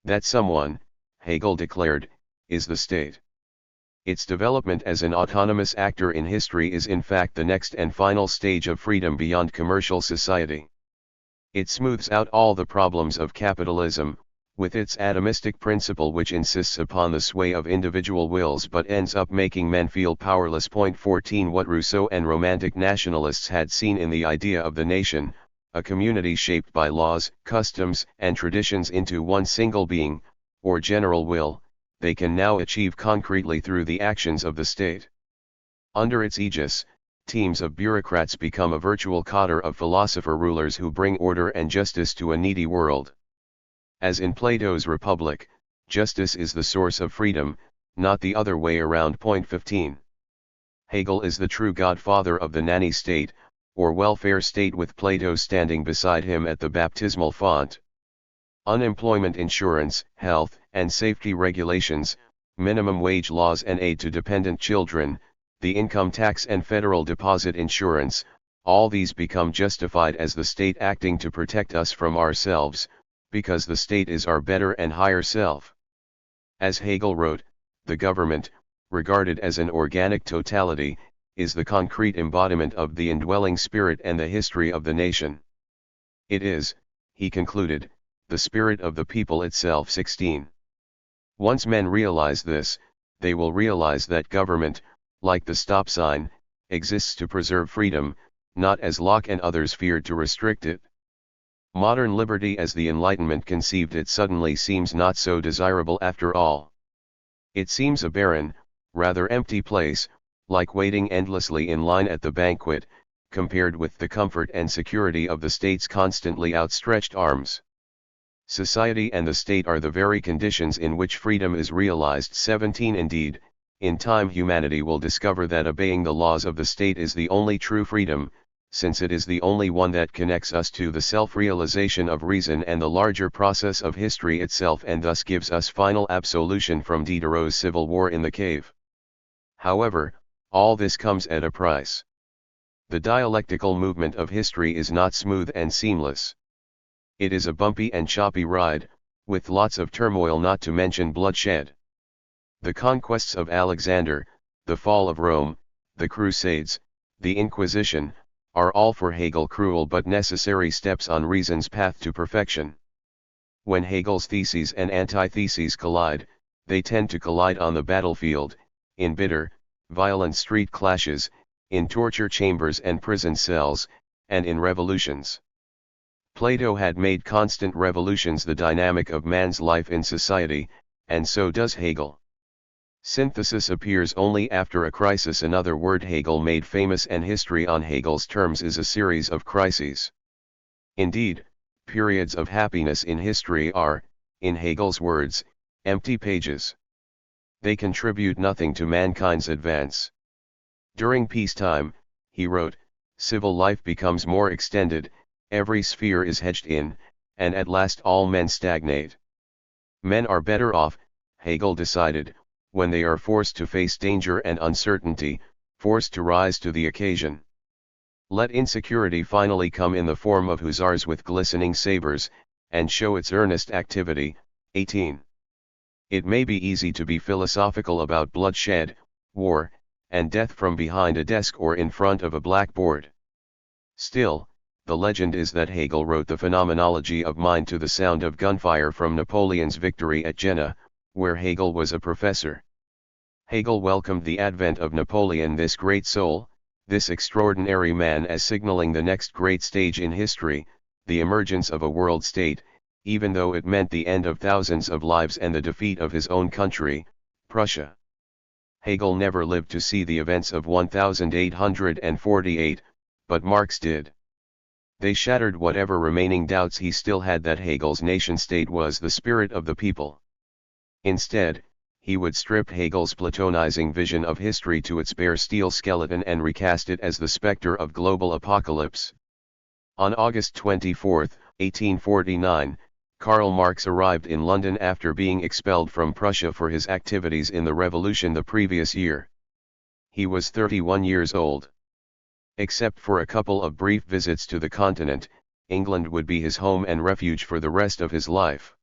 That someone, Hegel declared, is the state. Its development as an autonomous actor in history is in fact the next and final stage of freedom beyond commercial society. It smooths out all the problems of capitalism, with its atomistic principle which insists upon the sway of individual wills but ends up making men feel powerless. 14 What Rousseau and Romantic nationalists had seen in the idea of the nation, a community shaped by laws, customs, and traditions into one single being, or general will, they can now achieve concretely through the actions of the state. Under its aegis, teams of bureaucrats become a virtual cadre of philosopher rulers who bring order and justice to a needy world. As in Plato's Republic, justice is the source of freedom, not the other way around. 15. Hegel is the true godfather of the nanny state, or welfare state, with Plato standing beside him at the baptismal font. Unemployment insurance, health and safety regulations, minimum wage laws and aid to dependent children, the income tax and federal deposit insurance, all these become justified as the state acting to protect us from ourselves, because the state is our better and higher self. As Hegel wrote, the government, regarded as an organic totality, is the concrete embodiment of the indwelling spirit and the history of the nation. It is, he concluded, the spirit of the people itself. 16. Once men realize this, they will realize that government, like the stop sign, exists to preserve freedom, not as Locke and others feared to restrict it. Modern liberty as the Enlightenment conceived it suddenly seems not so desirable after all. It seems a barren, rather empty place, like waiting endlessly in line at the banquet, compared with the comfort and security of the state's constantly outstretched arms. Society and the state are the very conditions in which freedom is realized. 17. Indeed, in time humanity will discover that obeying the laws of the state is the only true freedom, since it is the only one that connects us to the self-realization of reason and the larger process of history itself, and thus gives us final absolution from Diderot's civil war in the cave. However, all this comes at a price. The dialectical movement of history is not smooth and seamless. It is a bumpy and choppy ride, with lots of turmoil, not to mention bloodshed. The conquests of Alexander, the fall of Rome, the Crusades, the Inquisition, are all for Hegel cruel but necessary steps on reason's path to perfection. When Hegel's theses and antitheses collide, they tend to collide on the battlefield, in bitter, violent street clashes, in torture chambers and prison cells, and in revolutions. Plato had made constant revolutions the dynamic of man's life in society, and so does Hegel. Synthesis appears only after a crisis. Another word Hegel made famous, and history on Hegel's terms is a series of crises. Indeed, periods of happiness in history are, in Hegel's words, empty pages. They contribute nothing to mankind's advance. During peacetime, he wrote, civil life becomes more extended, every sphere is hedged in, and at last all men stagnate. Men are better off, Hegel decided, when they are forced to face danger and uncertainty, forced to rise to the occasion. Let insecurity finally come in the form of hussars with glistening sabers, and show its earnest activity. 18. It may be easy to be philosophical about bloodshed, war, and death from behind a desk or in front of a blackboard. Still, the legend is that Hegel wrote the Phenomenology of Mind to the sound of gunfire from Napoleon's victory at Jena, where Hegel was a professor. Hegel welcomed the advent of Napoleon, this great soul, this extraordinary man as signaling the next great stage in history, the emergence of a world state, even though it meant the end of thousands of lives and the defeat of his own country, Prussia. Hegel never lived to see the events of 1848, but Marx did. They shattered whatever remaining doubts he still had that Hegel's nation-state was the spirit of the people. Instead, he would strip Hegel's Platonizing vision of history to its bare steel skeleton and recast it as the specter of global apocalypse. On August 24, 1849, Karl Marx arrived in London after being expelled from Prussia for his activities in the revolution the previous year. He was 31 years old. Except for a couple of brief visits to the continent, England would be his home and refuge for the rest of his life.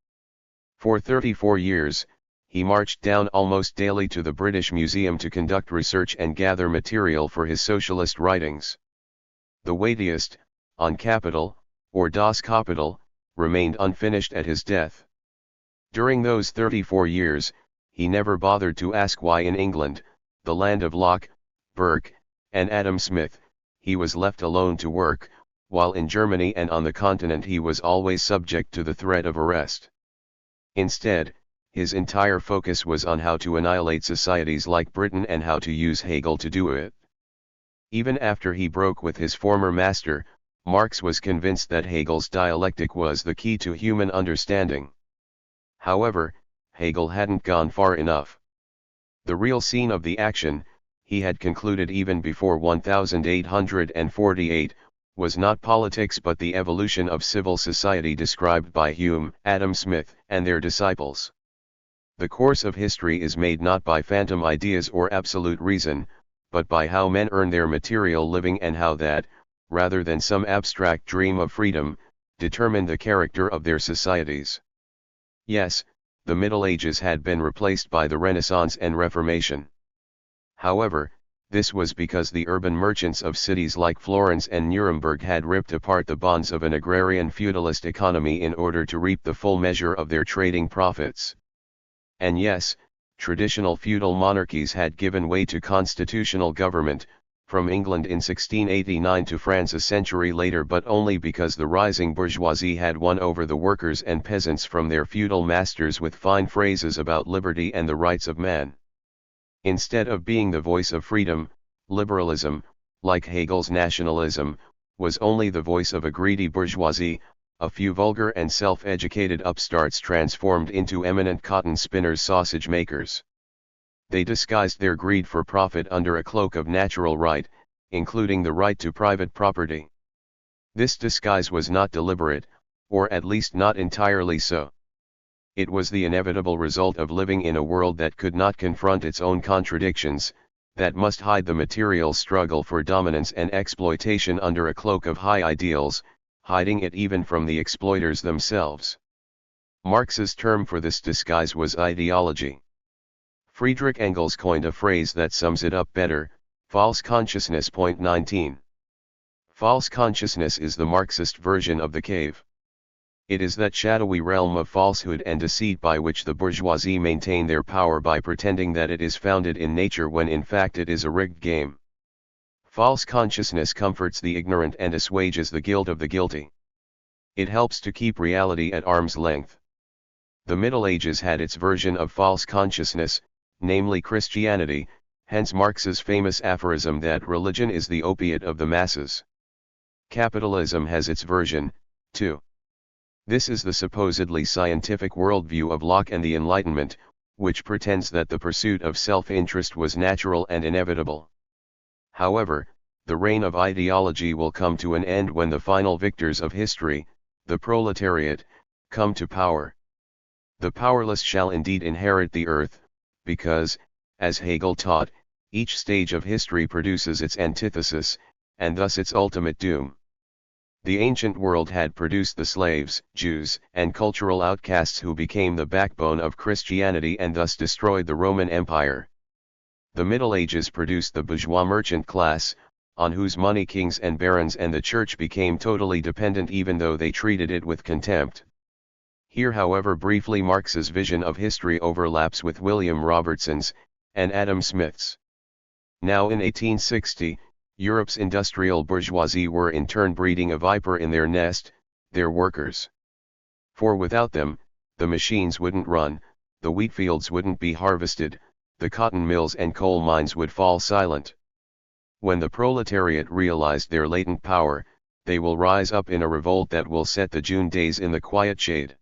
For 34 years, he marched down almost daily to the British Museum to conduct research and gather material for his socialist writings. The weightiest, On Capital, or Das Kapital, remained unfinished at his death. During those 34 years, he never bothered to ask why in England, the land of Locke, Burke, and Adam Smith, he was left alone to work, while in Germany and on the continent he was always subject to the threat of arrest. Instead, his entire focus was on how to annihilate societies like Britain and how to use Hegel to do it. Even after he broke with his former master, Marx was convinced that Hegel's dialectic was the key to human understanding. However, Hegel hadn't gone far enough. The real scene of the action, he had concluded even before 1848, was not politics but the evolution of civil society described by Hume, Adam Smith, and their disciples. The course of history is made not by phantom ideas or absolute reason, but by how men earn their material living and how that, rather than some abstract dream of freedom, determine the character of their societies. Yes, the Middle Ages had been replaced by the Renaissance and Reformation. However, this was because the urban merchants of cities like Florence and Nuremberg had ripped apart the bonds of an agrarian feudalist economy in order to reap the full measure of their trading profits. And yes, traditional feudal monarchies had given way to constitutional government, from England in 1689 to France a century later, but only because the rising bourgeoisie had won over the workers and peasants from their feudal masters with fine phrases about liberty and the rights of man. Instead of being the voice of freedom, liberalism, like Hegel's nationalism, was only the voice of a greedy bourgeoisie, a few vulgar and self-educated upstarts transformed into eminent cotton spinners, sausage makers. They disguised their greed for profit under a cloak of natural right, including the right to private property. This disguise was not deliberate, or at least not entirely so. It was the inevitable result of living in a world that could not confront its own contradictions, that must hide the material struggle for dominance and exploitation under a cloak of high ideals, hiding it even from the exploiters themselves. Marx's term for this disguise was ideology. Friedrich Engels coined a phrase that sums it up better: false consciousness. Point 19. False consciousness is the Marxist version of the cave. It is that shadowy realm of falsehood and deceit by which the bourgeoisie maintain their power by pretending that it is founded in nature when in fact it is a rigged game. False consciousness comforts the ignorant and assuages the guilt of the guilty. It helps to keep reality at arm's length. The Middle Ages had its version of false consciousness, namely Christianity, hence Marx's famous aphorism that religion is the opiate of the masses. Capitalism has its version, too. This is the supposedly scientific worldview of Locke and the Enlightenment, which pretends that the pursuit of self-interest was natural and inevitable. However, the reign of ideology will come to an end when the final victors of history, the proletariat, come to power. The powerless shall indeed inherit the earth, because, as Hegel taught, each stage of history produces its antithesis, and thus its ultimate doom. The ancient world had produced the slaves, Jews, and cultural outcasts who became the backbone of Christianity and thus destroyed the Roman Empire. The Middle Ages produced the bourgeois merchant class, on whose money kings and barons and the church became totally dependent even though they treated it with contempt. Here, however, briefly Marx's vision of history overlaps with William Robertson's, and Adam Smith's. Now in 1860, Europe's industrial bourgeoisie were in turn breeding a viper in their nest, their workers. For without them, the machines wouldn't run, the wheat fields wouldn't be harvested, the cotton mills and coal mines would fall silent. When the proletariat realized their latent power, they will rise up in a revolt that will set the June days in the quiet shade.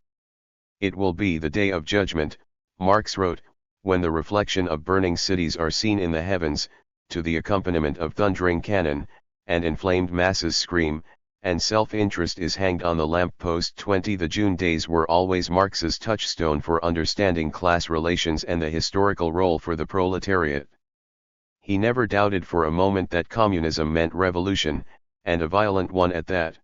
It will be the day of judgment, Marx wrote, when the reflection of burning cities are seen in the heavens, to the accompaniment of thundering cannon, and inflamed masses scream, and self-interest is hanged on the lamp-post. 20 The June days were always Marx's touchstone for understanding class relations and the historical role for the proletariat. He never doubted for a moment that communism meant revolution, and a violent one at that.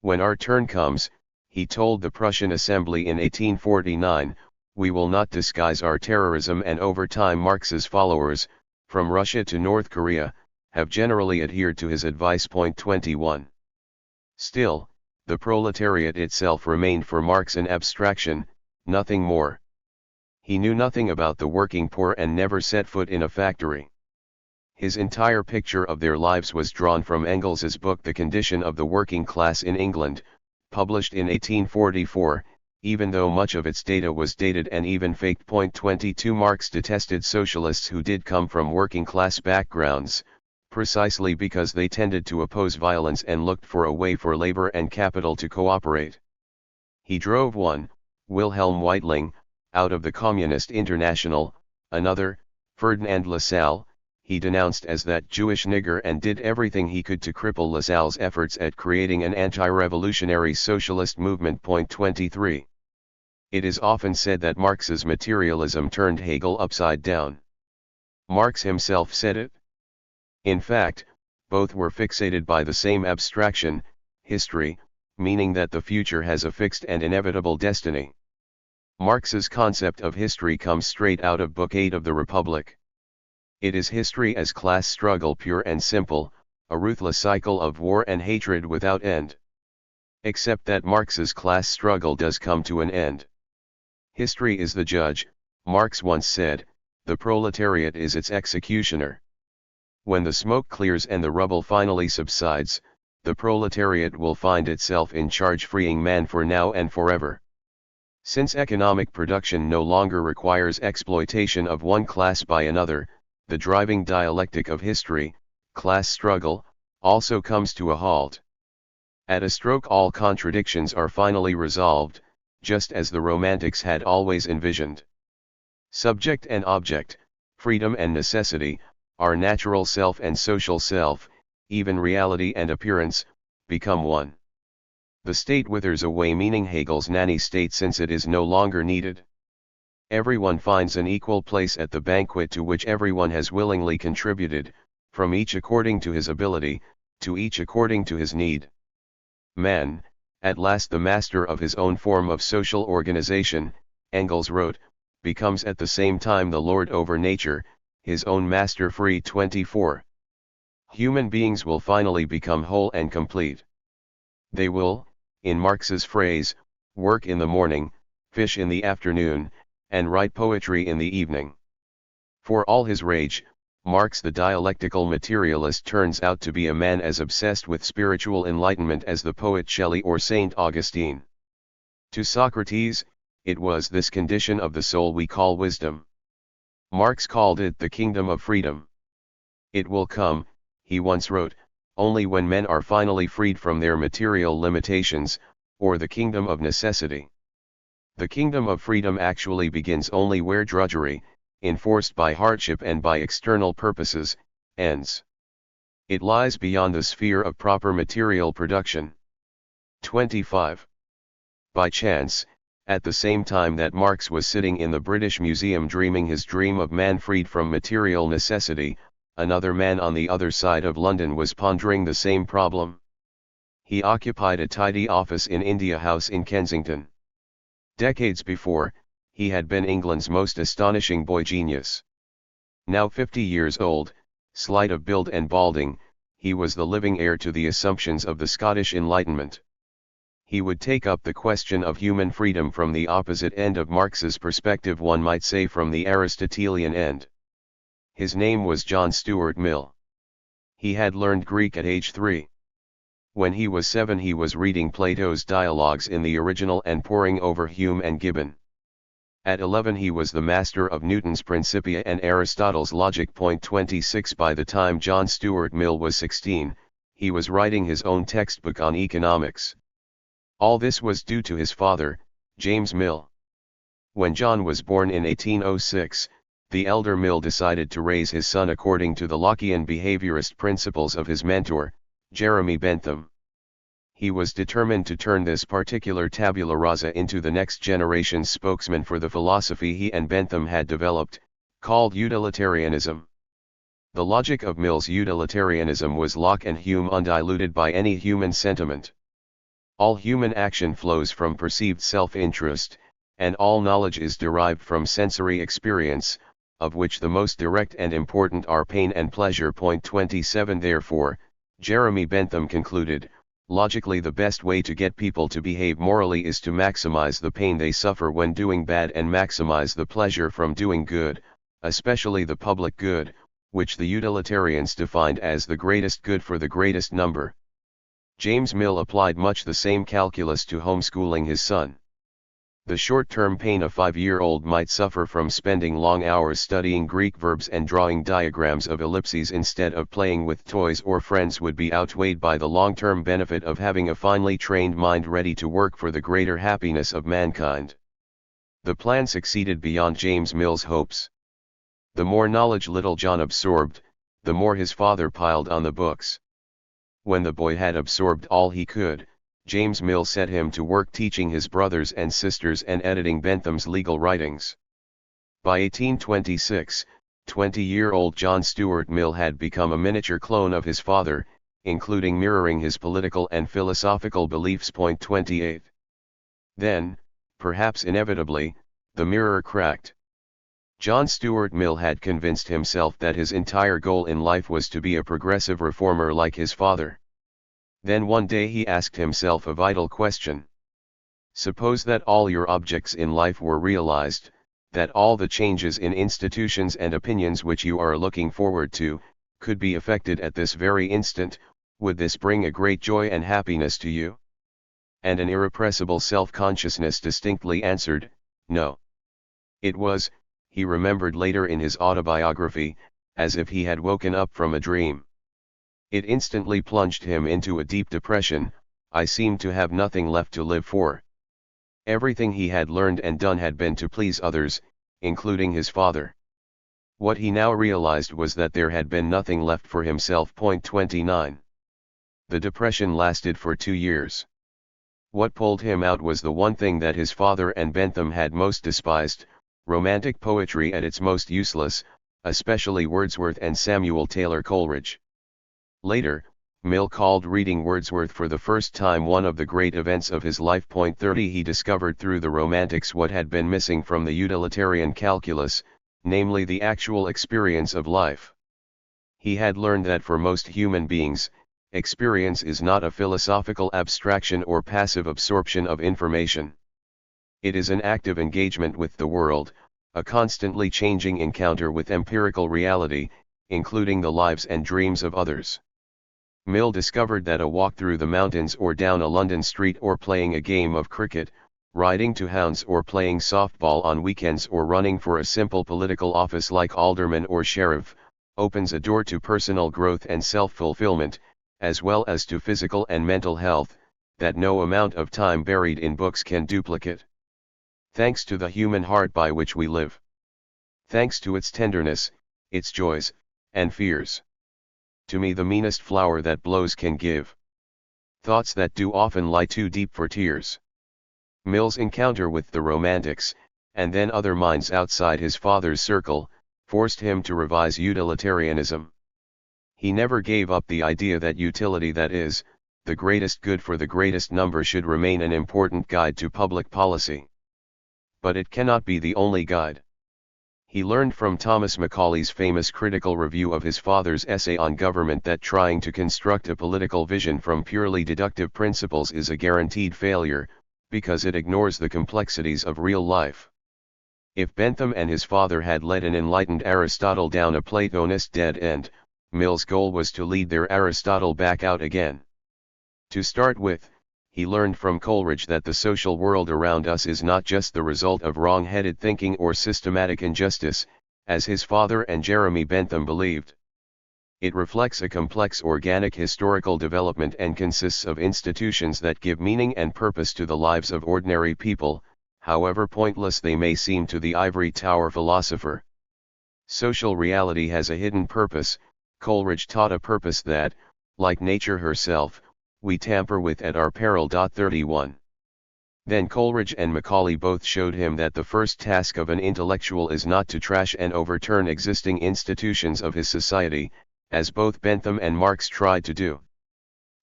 When our turn comes, he told the Prussian Assembly in 1849, we will not disguise our terrorism, and over time Marx's followers, from Russia to North Korea, have generally adhered to his advice. 21. Still, the proletariat itself remained for Marx an abstraction, nothing more. He knew nothing about the working poor and never set foot in a factory. His entire picture of their lives was drawn from Engels's book The Condition of the Working Class in England, published in 1844, even though much of its data was dated and even faked. 22 Marx detested socialists who did come from working class backgrounds, precisely because they tended to oppose violence and looked for a way for labor and capital to cooperate. He drove one, Wilhelm Weitling, out of the Communist International, another, Ferdinand Lassalle, he denounced as that Jewish nigger and did everything he could to cripple Lassalle's efforts at creating an anti-revolutionary socialist movement. 23. It is often said that Marx's materialism turned Hegel upside down. Marx himself said it. In fact, both were fixated by the same abstraction, history, meaning that the future has a fixed and inevitable destiny. Marx's concept of history comes straight out of Book 8 of the Republic. It is history as class struggle pure and simple, a ruthless cycle of war and hatred without end. Except that Marx's class struggle does come to an end. History is the judge, Marx once said, the proletariat is its executioner. When the smoke clears and the rubble finally subsides, the proletariat will find itself in charge, freeing man for now and forever. Since economic production no longer requires exploitation of one class by another, the driving dialectic of history, class struggle, also comes to a halt. At a stroke all contradictions are finally resolved, just as the Romantics had always envisioned. Subject and object, freedom and necessity, our natural self and social self, even reality and appearance, become one. The state withers away, meaning Hegel's nanny state, since it is no longer needed. Everyone finds an equal place at the banquet to which everyone has willingly contributed, from each according to his ability, to each according to his need. Man, at last the master of his own form of social organization, Engels wrote, becomes at the same time the lord over nature, his own master. Free. 24. Human beings will finally become whole and complete. They will, in Marx's phrase, work in the morning, fish in the afternoon, and write poetry in the evening. For all his rage, Marx the dialectical materialist turns out to be a man as obsessed with spiritual enlightenment as the poet Shelley or Saint Augustine. To Socrates, it was this condition of the soul we call wisdom. Marx called it the kingdom of freedom. It will come, he once wrote, only when men are finally freed from their material limitations, or the kingdom of necessity. The kingdom of freedom actually begins only where drudgery, enforced by hardship and by external purposes, ends. It lies beyond the sphere of proper material production. 25. By chance, at the same time that Marx was sitting in the British Museum dreaming his dream of man freed from material necessity, another man on the other side of London was pondering the same problem. He occupied a tidy office in India House in Kensington. Decades before, he had been England's most astonishing boy genius. Now 50 years old, slight of build and balding, he was the living heir to the assumptions of the Scottish Enlightenment. He would take up the question of human freedom from the opposite end of Marx's perspective, one might say from the Aristotelian end. His name was John Stuart Mill. He had learned Greek at age 3. When he was 7 he was reading Plato's dialogues in the original and poring over Hume and Gibbon. At 11 he was the master of Newton's Principia and Aristotle's Logic. 26 By the time John Stuart Mill was 16, he was writing his own textbook on economics. All this was due to his father, James Mill. When John was born in 1806, the elder Mill decided to raise his son according to the Lockean behaviorist principles of his mentor, Jeremy Bentham. He was determined to turn this particular tabula rasa into the next generation's spokesman for the philosophy he and Bentham had developed, called utilitarianism. The logic of Mill's utilitarianism was Locke and Hume undiluted by any human sentiment. All human action flows from perceived self-interest, and all knowledge is derived from sensory experience, of which the most direct and important are pain and pleasure. 27 Therefore, Jeremy Bentham concluded, logically the best way to get people to behave morally is to maximize the pain they suffer when doing bad and maximize the pleasure from doing good, especially the public good, which the utilitarians defined as the greatest good for the greatest number. James Mill applied much the same calculus to homeschooling his son. The short-term pain a 5-year-old might suffer from spending long hours studying Greek verbs and drawing diagrams of ellipses instead of playing with toys or friends would be outweighed by the long-term benefit of having a finely trained mind ready to work for the greater happiness of mankind. The plan succeeded beyond James Mill's hopes. The more knowledge little John absorbed, the more his father piled on the books. When the boy had absorbed all he could, James Mill set him to work teaching his brothers and sisters and editing Bentham's legal writings. By 1826, 20-year-old John Stuart Mill had become a miniature clone of his father, including mirroring his political and philosophical beliefs. 28. Then, perhaps inevitably, the mirror cracked. John Stuart Mill had convinced himself that his entire goal in life was to be a progressive reformer like his father. Then one day he asked himself a vital question. Suppose that all your objects in life were realized, that all the changes in institutions and opinions which you are looking forward to, could be effected at this very instant, would this bring a great joy and happiness to you? And an irrepressible self-consciousness distinctly answered, no. It was, he remembered later in his autobiography, as if he had woken up from a dream. It instantly plunged him into a deep depression. I seemed to have nothing left to live for. Everything he had learned and done had been to please others, including his father. What he now realized was that there had been nothing left for himself. 29. The depression lasted for 2 years. What pulled him out was the one thing that his father and Bentham had most despised, romantic poetry at its most useless, especially Wordsworth and Samuel Taylor Coleridge. Later, Mill called reading Wordsworth for the first time one of the great events of his life. 30 He discovered through the Romantics what had been missing from the utilitarian calculus, namely the actual experience of life. He had learned that for most human beings, experience is not a philosophical abstraction or passive absorption of information. It is an active engagement with the world, a constantly changing encounter with empirical reality, including the lives and dreams of others. Mill discovered that a walk through the mountains or down a London street or playing a game of cricket, riding to hounds or playing softball on weekends or running for a simple political office like alderman or sheriff, opens a door to personal growth and self-fulfillment, as well as to physical and mental health, that no amount of time buried in books can duplicate. Thanks to the human heart by which we live. Thanks to its tenderness, its joys, and fears. To me the meanest flower that blows can give thoughts that do often lie too deep for tears. Mill's encounter with the Romantics, and then other minds outside his father's circle, forced him to revise utilitarianism. He never gave up the idea that utility, that is, the greatest good for the greatest number, should remain an important guide to public policy. But it cannot be the only guide. He learned from Thomas Macaulay's famous critical review of his father's essay on government that trying to construct a political vision from purely deductive principles is a guaranteed failure, because it ignores the complexities of real life. If Bentham and his father had led an enlightened Aristotle down a Platonist dead end, Mill's goal was to lead their Aristotle back out again. To start with, he learned from Coleridge that the social world around us is not just the result of wrong-headed thinking or systematic injustice, as his father and Jeremy Bentham believed. It reflects a complex organic historical development and consists of institutions that give meaning and purpose to the lives of ordinary people, however pointless they may seem to the ivory tower philosopher. Social reality has a hidden purpose. Coleridge taught a purpose that, like nature herself, we tamper with at our peril. 31. Then Coleridge and Macaulay both showed him that the first task of an intellectual is not to trash and overturn existing institutions of his society, as both Bentham and Marx tried to do.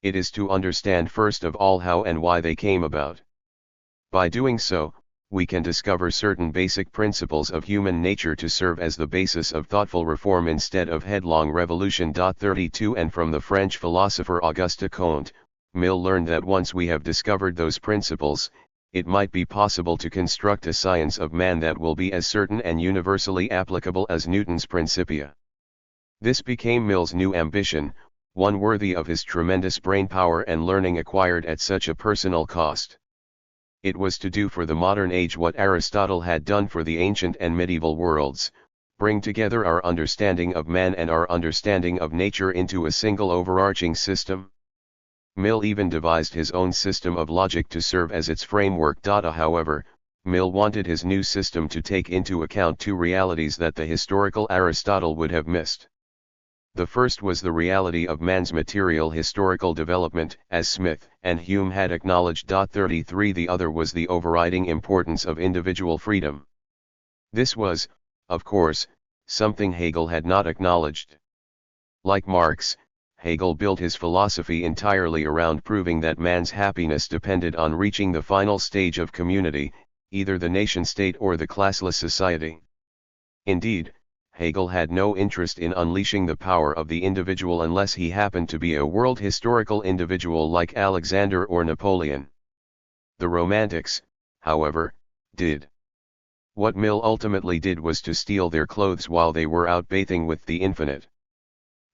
It is to understand first of all how and why they came about. By doing so, we can discover certain basic principles of human nature to serve as the basis of thoughtful reform instead of headlong revolution. 32 And from the French philosopher Auguste Comte, Mill learned that once we have discovered those principles, it might be possible to construct a science of man that will be as certain and universally applicable as Newton's Principia. This became Mill's new ambition, one worthy of his tremendous brainpower and learning acquired at such a personal cost. It was to do for the modern age what Aristotle had done for the ancient and medieval worlds, bring together our understanding of man and our understanding of nature into a single overarching system. Mill even devised his own system of logic to serve as its framework. However, Mill wanted his new system to take into account two realities that the historical Aristotle would have missed. The first was the reality of man's material historical development, as Smith and Hume had acknowledged. 33 The other was the overriding importance of individual freedom. This was, of course, something Hegel had not acknowledged. Like Marx, Hegel built his philosophy entirely around proving that man's happiness depended on reaching the final stage of community, either the nation-state or the classless society. Indeed, Hegel had no interest in unleashing the power of the individual unless he happened to be a world historical individual like Alexander or Napoleon. The Romantics, however, did. What Mill ultimately did was to steal their clothes while they were out bathing with the infinite.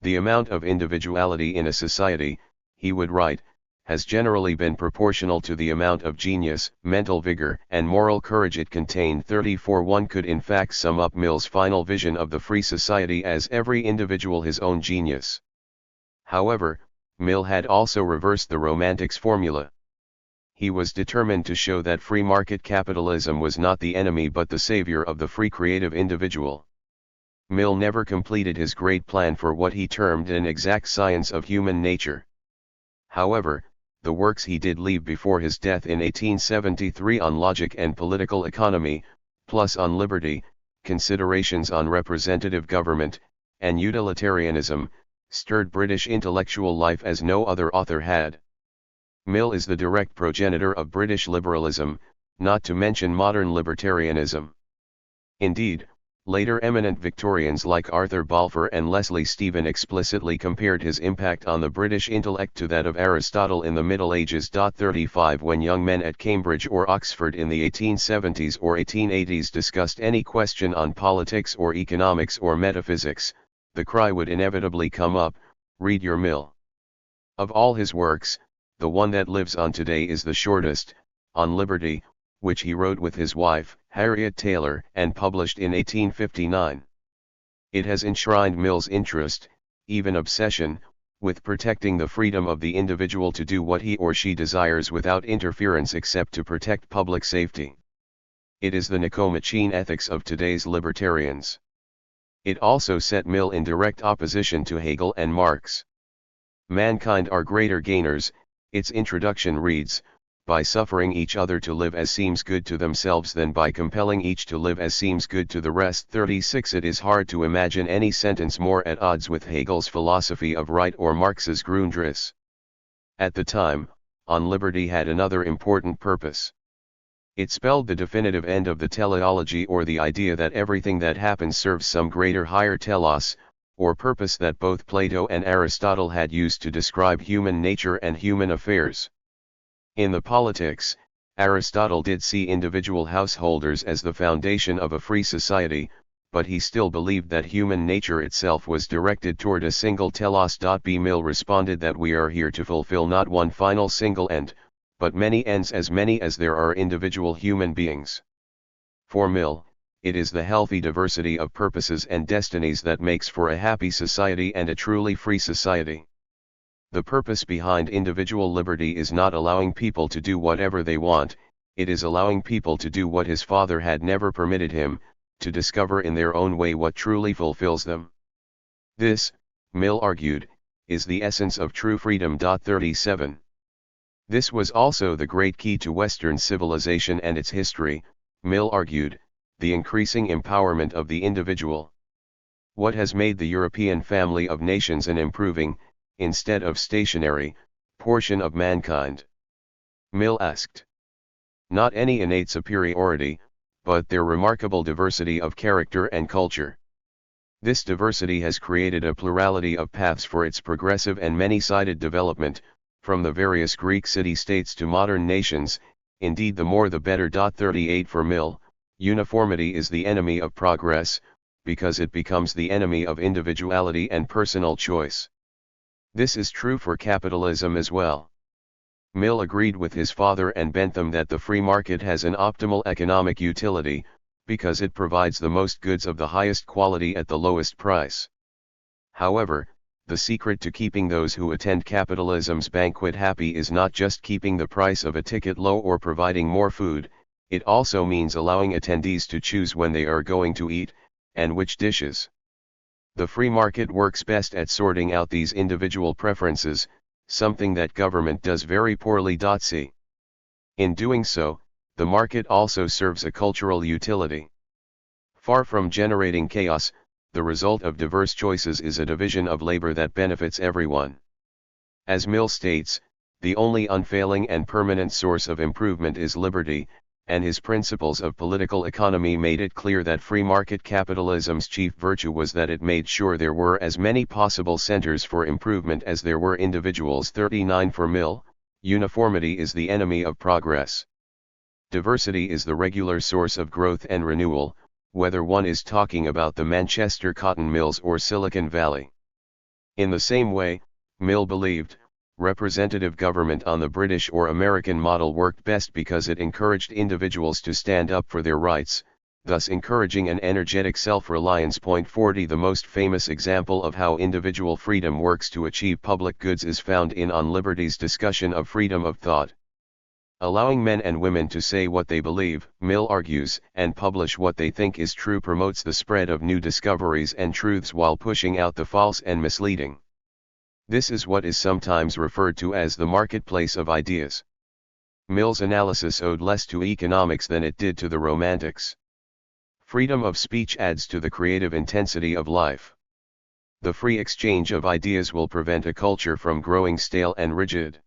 The amount of individuality in a society, he would write, has generally been proportional to the amount of genius, mental vigor, and moral courage it contained. 34 One could in fact sum up Mill's final vision of the free society as every individual his own genius. However, Mill had also reversed the Romantics' formula. He was determined to show that free market capitalism was not the enemy but the savior of the free creative individual. Mill never completed his great plan for what he termed an exact science of human nature. However, the works he did leave before his death in 1873 on logic and political economy, plus on liberty, considerations on representative government, and utilitarianism, stirred British intellectual life as no other author had. Mill is the direct progenitor of British liberalism, not to mention modern libertarianism. Indeed, later eminent Victorians like Arthur Balfour and Leslie Stephen explicitly compared his impact on the British intellect to that of Aristotle in the Middle Ages. 35 When young men at Cambridge or Oxford in the 1870s or 1880s discussed any question on politics or economics or metaphysics, the cry would inevitably come up, read your Mill. Of all his works, the one that lives on today is the shortest, On Liberty, which he wrote with his wife, Harriet Taylor, and published in 1859. It has enshrined Mill's interest, even obsession, with protecting the freedom of the individual to do what he or she desires without interference except to protect public safety. It is the Nicomachean ethics of today's libertarians. It also set Mill in direct opposition to Hegel and Marx. Mankind are greater gainers, its introduction reads, by suffering each other to live as seems good to themselves than by compelling each to live as seems good to the rest. 36 It is hard to imagine any sentence more at odds with Hegel's philosophy of right or Marx's Grundriss. At the time, On Liberty had another important purpose. It spelled the definitive end of the teleology, or the idea that everything that happens serves some greater higher telos, or purpose that both Plato and Aristotle had used to describe human nature and human affairs. In the Politics, Aristotle did see individual householders as the foundation of a free society, but he still believed that human nature itself was directed toward a single telos. B. Mill responded that we are here to fulfill not one final single end, but many ends, as many as there are individual human beings. For Mill, it is the healthy diversity of purposes and destinies that makes for a happy society and a truly free society. The purpose behind individual liberty is not allowing people to do whatever they want, it is allowing people to do what his father had never permitted him, to discover in their own way what truly fulfills them. This, Mill argued, is the essence of true freedom. 37. This was also the great key to Western civilization and its history, Mill argued, the increasing empowerment of the individual. What has made the European family of nations an improving, instead of stationary, portion of mankind? Mill asked. Not any innate superiority, but their remarkable diversity of character and culture. This diversity has created a plurality of paths for its progressive and many-sided development, from the various Greek city-states to modern nations, indeed the more the better. 38 For Mill, uniformity is the enemy of progress, because it becomes the enemy of individuality and personal choice. This is true for capitalism as well. Mill agreed with his father and Bentham that the free market has an optimal economic utility, because it provides the most goods of the highest quality at the lowest price. However, the secret to keeping those who attend capitalism's banquet happy is not just keeping the price of a ticket low or providing more food, it also means allowing attendees to choose when they are going to eat, and which dishes. The free market works best at sorting out these individual preferences, something that government does very poorly. C. In doing so, the market also serves a cultural utility. Far from generating chaos, the result of diverse choices is a division of labor that benefits everyone. As Mill states, the only unfailing and permanent source of improvement is liberty, and his principles of political economy made it clear that free market capitalism's chief virtue was that it made sure there were as many possible centers for improvement as there were individuals. 39 For Mill, uniformity is the enemy of progress. Diversity is the regular source of growth and renewal, whether one is talking about the Manchester cotton mills or Silicon Valley. In the same way, Mill believed, representative government on the British or American model worked best because it encouraged individuals to stand up for their rights, thus encouraging an energetic self-reliance. 40 The most famous example of how individual freedom works to achieve public goods is found in On Liberty's discussion of freedom of thought. Allowing men and women to say what they believe, Mill argues, and publish what they think is true promotes the spread of new discoveries and truths while pushing out the false and misleading. This is what is sometimes referred to as the marketplace of ideas. Mill's analysis owed less to economics than it did to the Romantics. Freedom of speech adds to the creative intensity of life. The free exchange of ideas will prevent a culture from growing stale and rigid.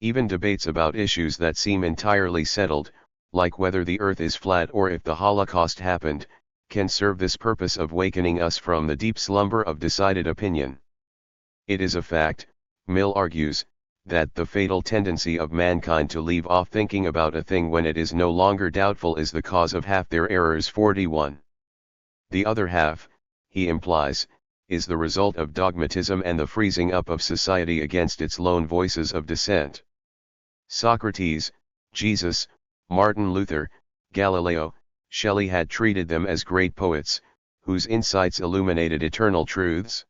Even debates about issues that seem entirely settled, like whether the earth is flat or if the Holocaust happened, can serve this purpose of wakening us from the deep slumber of decided opinion. It is a fact, Mill argues, that the fatal tendency of mankind to leave off thinking about a thing when it is no longer doubtful is the cause of half their errors. 41. The other half, he implies, is the result of dogmatism and the freezing up of society against its lone voices of dissent. Socrates, Jesus, Martin Luther, Galileo, Shelley had treated them as great poets, whose insights illuminated eternal truths.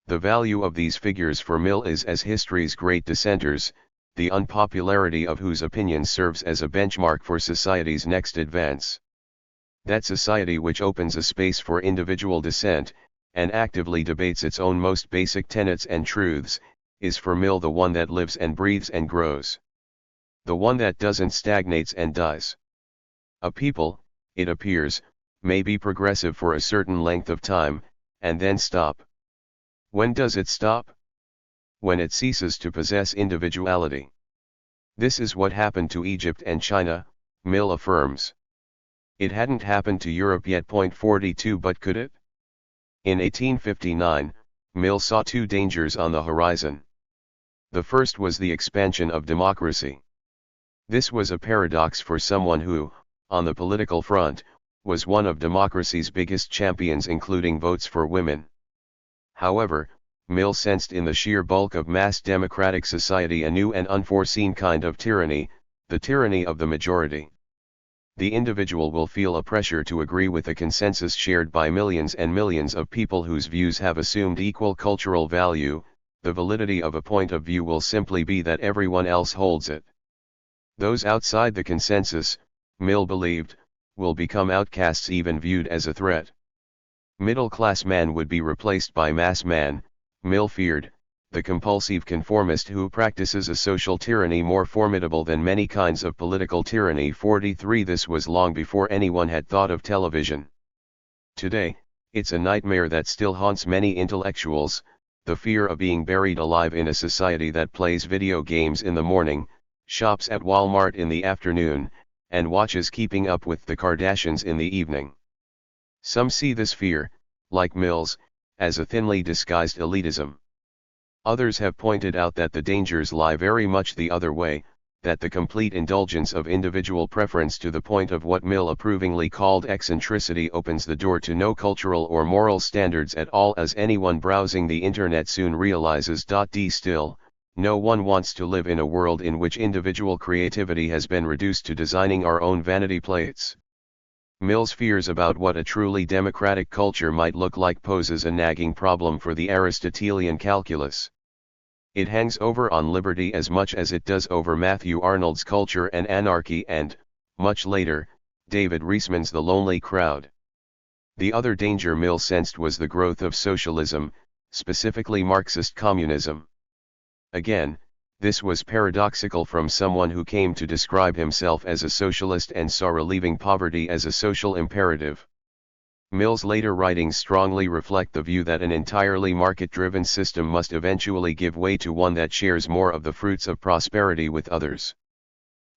The value of these figures for Mill is as history's great dissenters, the unpopularity of whose opinions serves as a benchmark for society's next advance. That society which opens a space for individual dissent, and actively debates its own most basic tenets and truths, is for Mill the one that lives and breathes and grows. The one that doesn't stagnates and dies. A people, it appears, may be progressive for a certain length of time, and then stop. When does it stop? When it ceases to possess individuality. This is what happened to Egypt and China, Mill affirms. It hadn't happened to Europe yet. 42 But could it? In 1859, Mill saw two dangers on the horizon. The first was the expansion of democracy. This was a paradox for someone who, on the political front, was one of democracy's biggest champions, including votes for women. However, Mill sensed in the sheer bulk of mass democratic society a new and unforeseen kind of tyranny, the tyranny of the majority. The individual will feel a pressure to agree with a consensus shared by millions and millions of people whose views have assumed equal cultural value. The validity of a point of view will simply be that everyone else holds it. Those outside the consensus, Mill believed, will become outcasts, even viewed as a threat. Middle-class man would be replaced by mass man, Mill feared, the compulsive conformist who practices a social tyranny more formidable than many kinds of political tyranny. 43 This was long before anyone had thought of television. Today, it's a nightmare that still haunts many intellectuals, the fear of being buried alive in a society that plays video games in the morning, shops at Walmart in the afternoon, and watches Keeping Up with the Kardashians in the evening. Some see this fear, like Mills, as a thinly disguised elitism. Others have pointed out that the dangers lie very much the other way, that the complete indulgence of individual preference to the point of what Mill approvingly called eccentricity opens the door to no cultural or moral standards at all, as anyone browsing the internet soon realizes. Still, no one wants to live in a world in which individual creativity has been reduced to designing our own vanity plates. Mill's fears about what a truly democratic culture might look like poses a nagging problem for the Aristotelian calculus. It hangs over on liberty as much as it does over Matthew Arnold's Culture and Anarchy and, much later, David Reisman's The Lonely Crowd. The other danger Mill sensed was the growth of socialism, specifically Marxist communism. Again, this was paradoxical from someone who came to describe himself as a socialist and saw relieving poverty as a social imperative. Mill's later writings strongly reflect the view that an entirely market-driven system must eventually give way to one that shares more of the fruits of prosperity with others.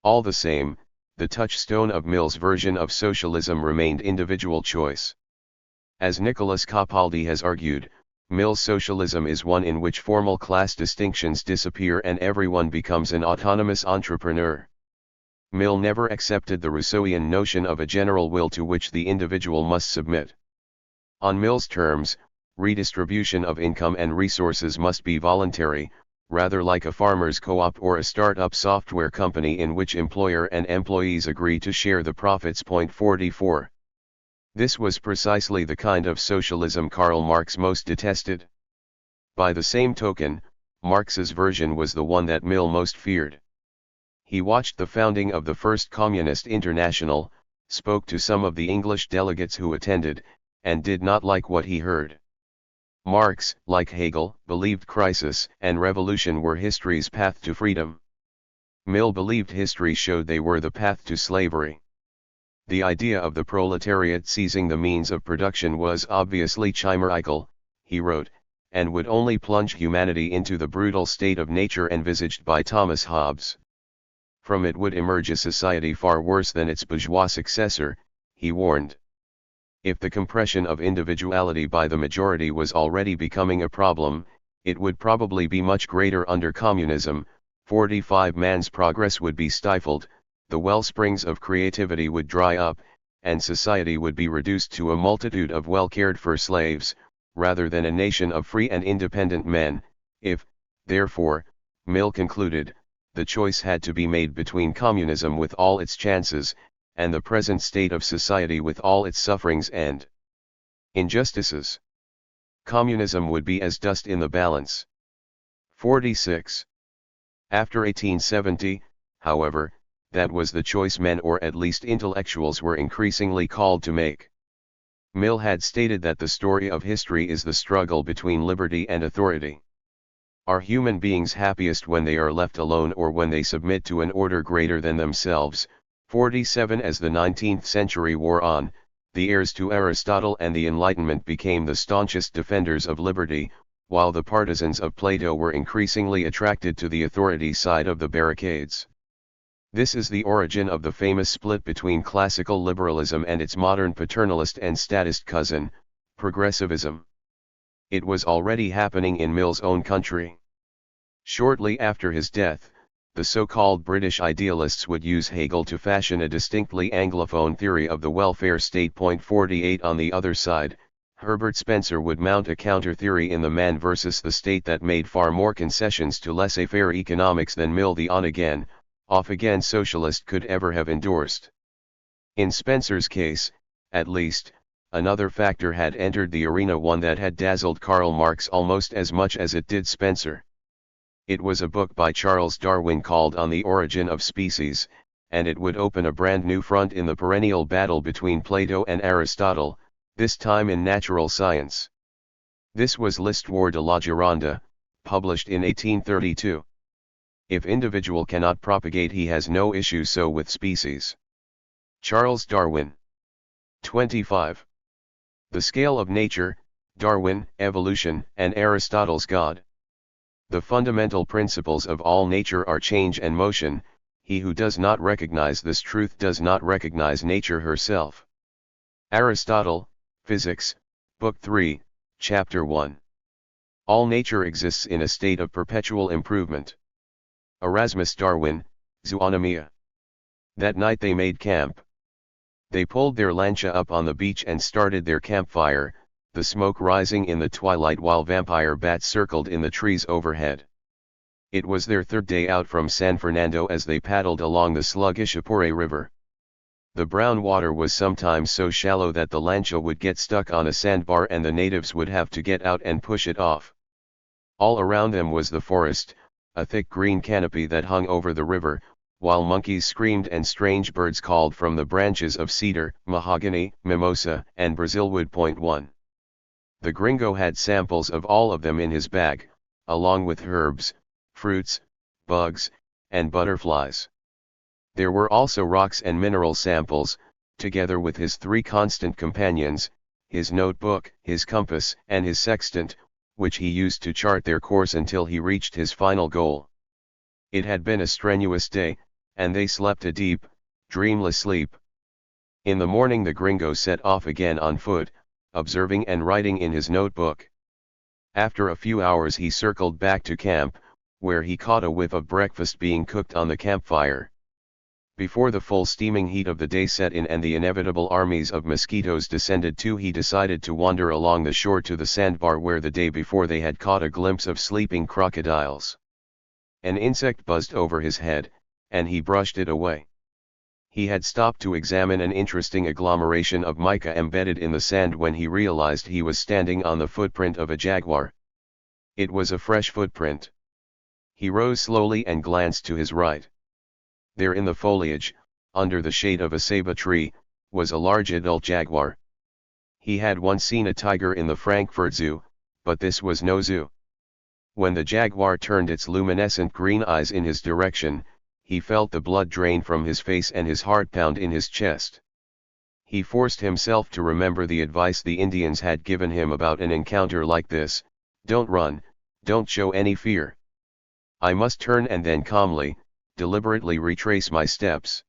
All the same, the touchstone of Mill's version of socialism remained individual choice. As Nicholas Capaldi has argued, Mill's socialism is one in which formal class distinctions disappear and everyone becomes an autonomous entrepreneur. Mill never accepted the Rousseauian notion of a general will to which the individual must submit. On Mill's terms, redistribution of income and resources must be voluntary, rather like a farmer's co-op or a start-up software company in which employer and employees agree to share the profits. 44. This was precisely the kind of socialism Karl Marx most detested. By the same token, Marx's version was the one that Mill most feared. He watched the founding of the First Communist International, spoke to some of the English delegates who attended, and did not like what he heard. Marx, like Hegel, believed crisis and revolution were history's path to freedom. Mill believed history showed they were the path to slavery. The idea of the proletariat seizing the means of production was obviously chimerical, he wrote, and would only plunge humanity into the brutal state of nature envisaged by Thomas Hobbes. From it would emerge a society far worse than its bourgeois successor, he warned. If the compression of individuality by the majority was already becoming a problem, it would probably be much greater under communism. 45 Man's progress would be stifled, the well springs of creativity would dry up, and society would be reduced to a multitude of well-cared-for slaves, rather than a nation of free and independent men. If, therefore, Mill concluded, the choice had to be made between communism with all its chances, and the present state of society with all its sufferings and injustices, communism would be as dust in the balance. 46. After 1870, however, that was the choice men, or at least intellectuals, were increasingly called to make. Mill had stated that the story of history is the struggle between liberty and authority. Are human beings happiest when they are left alone or when they submit to an order greater than themselves? 47 As the 19th century wore on, the heirs to Aristotle and the Enlightenment became the staunchest defenders of liberty, while the partisans of Plato were increasingly attracted to the authority side of the barricades. This is the origin of the famous split between classical liberalism and its modern paternalist and statist cousin, progressivism. It was already happening in Mill's own country. Shortly after his death, the so-called British idealists would use Hegel to fashion a distinctly Anglophone theory of the welfare state. 48 On the other side, Herbert Spencer would mount a counter-theory in the man versus the state that made far more concessions to laissez-faire economics than Mill the on-again, off-again socialist could ever have endorsed. In Spencer's case, at least, another factor had entered the arena, one that had dazzled Karl Marx almost as much as it did Spencer. It was a book by Charles Darwin called On the Origin of Species, and it would open a brand new front in the perennial battle between Plato and Aristotle, this time in natural science. This was L'Histoire de la Gironde, published in 1832. If individual cannot propagate, he has no issue so with species. Charles Darwin. 25. The Scale of Nature, Darwin, Evolution, and Aristotle's God. The fundamental principles of all nature are change and motion. He who does not recognize this truth does not recognize nature herself. Aristotle, Physics, Book 3, Chapter 1. All nature exists in a state of perpetual improvement. Erasmus Darwin, Zoonomia. That night they made camp. They pulled their lancha up on the beach and started their campfire, the smoke rising in the twilight while vampire bats circled in the trees overhead. It was their third day out from San Fernando as they paddled along the sluggish Apure River. The brown water was sometimes so shallow that the lancha would get stuck on a sandbar and the natives would have to get out and push it off. All around them was the forest, a thick green canopy that hung over the river, while monkeys screamed and strange birds called from the branches of cedar, mahogany, mimosa, and Brazilwood. 1. The gringo had samples of all of them in his bag, along with herbs, fruits, bugs, and butterflies. There were also rocks and mineral samples, together with his 3 constant companions, his notebook, his compass, and his sextant, which he used to chart their course until he reached his final goal. It had been a strenuous day, and they slept a deep, dreamless sleep. In the morning the gringo set off again on foot, observing and writing in his notebook. After a few hours he circled back to camp, where he caught a whiff of breakfast being cooked on the campfire. Before the full steaming heat of the day set in and the inevitable armies of mosquitoes descended too, he decided to wander along the shore to the sandbar where the day before they had caught a glimpse of sleeping crocodiles. An insect buzzed over his head, and he brushed it away. He had stopped to examine an interesting agglomeration of mica embedded in the sand when he realized he was standing on the footprint of a jaguar. It was a fresh footprint. He rose slowly and glanced to his right. There in the foliage, under the shade of a ceiba tree, was a large adult jaguar. He had once seen a tiger in the Frankfurt Zoo, but this was no zoo. When the jaguar turned its luminescent green eyes in his direction, he felt the blood drain from his face and his heart pound in his chest. He forced himself to remember the advice the Indians had given him about an encounter like this: don't run, don't show any fear. I must turn and then calmly, deliberately retrace my steps.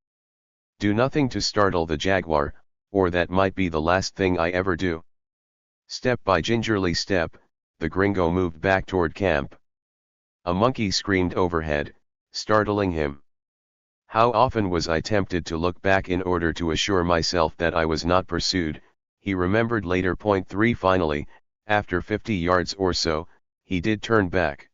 Do nothing to startle the jaguar, or that might be the last thing I ever do. Step by gingerly step, the gringo moved back toward camp. A monkey screamed overhead, startling him. How often was I tempted to look back in order to assure myself that I was not pursued, he remembered later. 3 Finally, after 50 yards or so, he did turn back.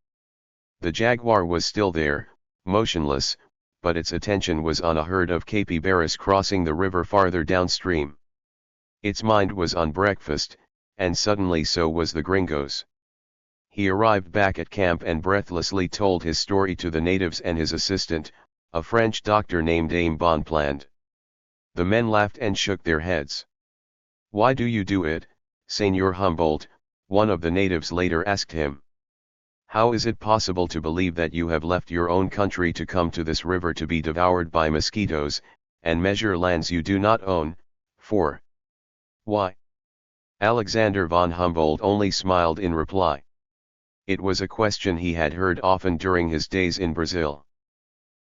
The jaguar was still there, motionless, but its attention was on a herd of capybaras crossing the river farther downstream. Its mind was on breakfast, and suddenly so was the gringo's. He arrived back at camp and breathlessly told his story to the natives and his assistant, a French doctor named Aime Bonpland. The men laughed and shook their heads. Why do you do it, Señor Humboldt? One of the natives later asked him. How is it possible to believe that you have left your own country to come to this river to be devoured by mosquitoes, and measure lands you do not own? For why? Alexander von Humboldt only smiled in reply. It was a question he had heard often during his days in Brazil.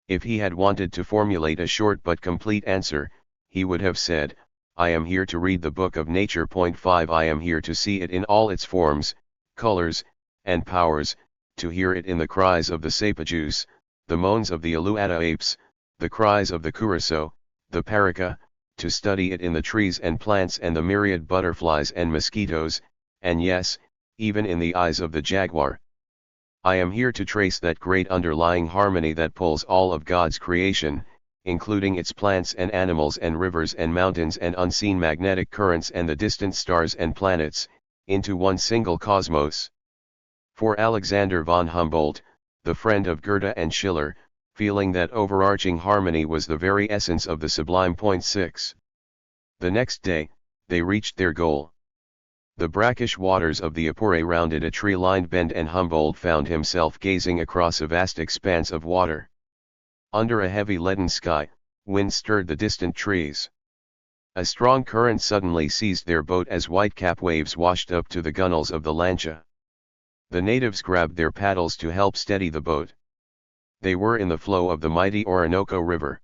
If he had wanted to formulate a short but complete answer, he would have said, I am here to read the book of nature. 5 I am here to see it in all its forms, colors, and powers, to hear it in the cries of the sapajous, the moans of the Alouatta apes, the cries of the curassow, the paraca, to study it in the trees and plants and the myriad butterflies and mosquitoes, and yes, even in the eyes of the jaguar. I am here to trace that great underlying harmony that pulls all of God's creation, including its plants and animals and rivers and mountains and unseen magnetic currents and the distant stars and planets, into one single cosmos. For Alexander von Humboldt, the friend of Goethe and Schiller, feeling that overarching harmony was the very essence of the sublime. 6. The next day, they reached their goal. The brackish waters of the Apure rounded a tree-lined bend and Humboldt found himself gazing across a vast expanse of water. Under a heavy leaden sky, wind stirred the distant trees. A strong current suddenly seized their boat as white-cap waves washed up to the gunwales of the lancha. The natives grabbed their paddles to help steady the boat. They were in the flow of the mighty Orinoco River.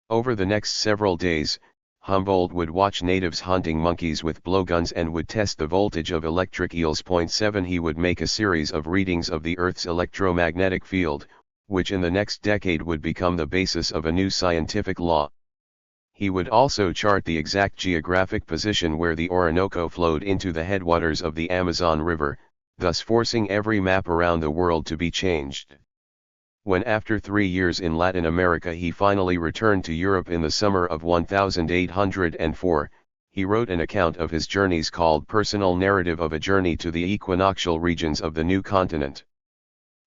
Over the next several days, Humboldt would watch natives hunting monkeys with blowguns and would test the voltage of electric eels. 7 He would make a series of readings of the Earth's electromagnetic field, which in the next decade would become the basis of a new scientific law. He would also chart the exact geographic position where the Orinoco flowed into the headwaters of the Amazon River, thus forcing every map around the world to be changed. When after 3 years in Latin America he finally returned to Europe in the summer of 1804, he wrote an account of his journeys called Personal Narrative of a Journey to the Equinoctial Regions of the New Continent.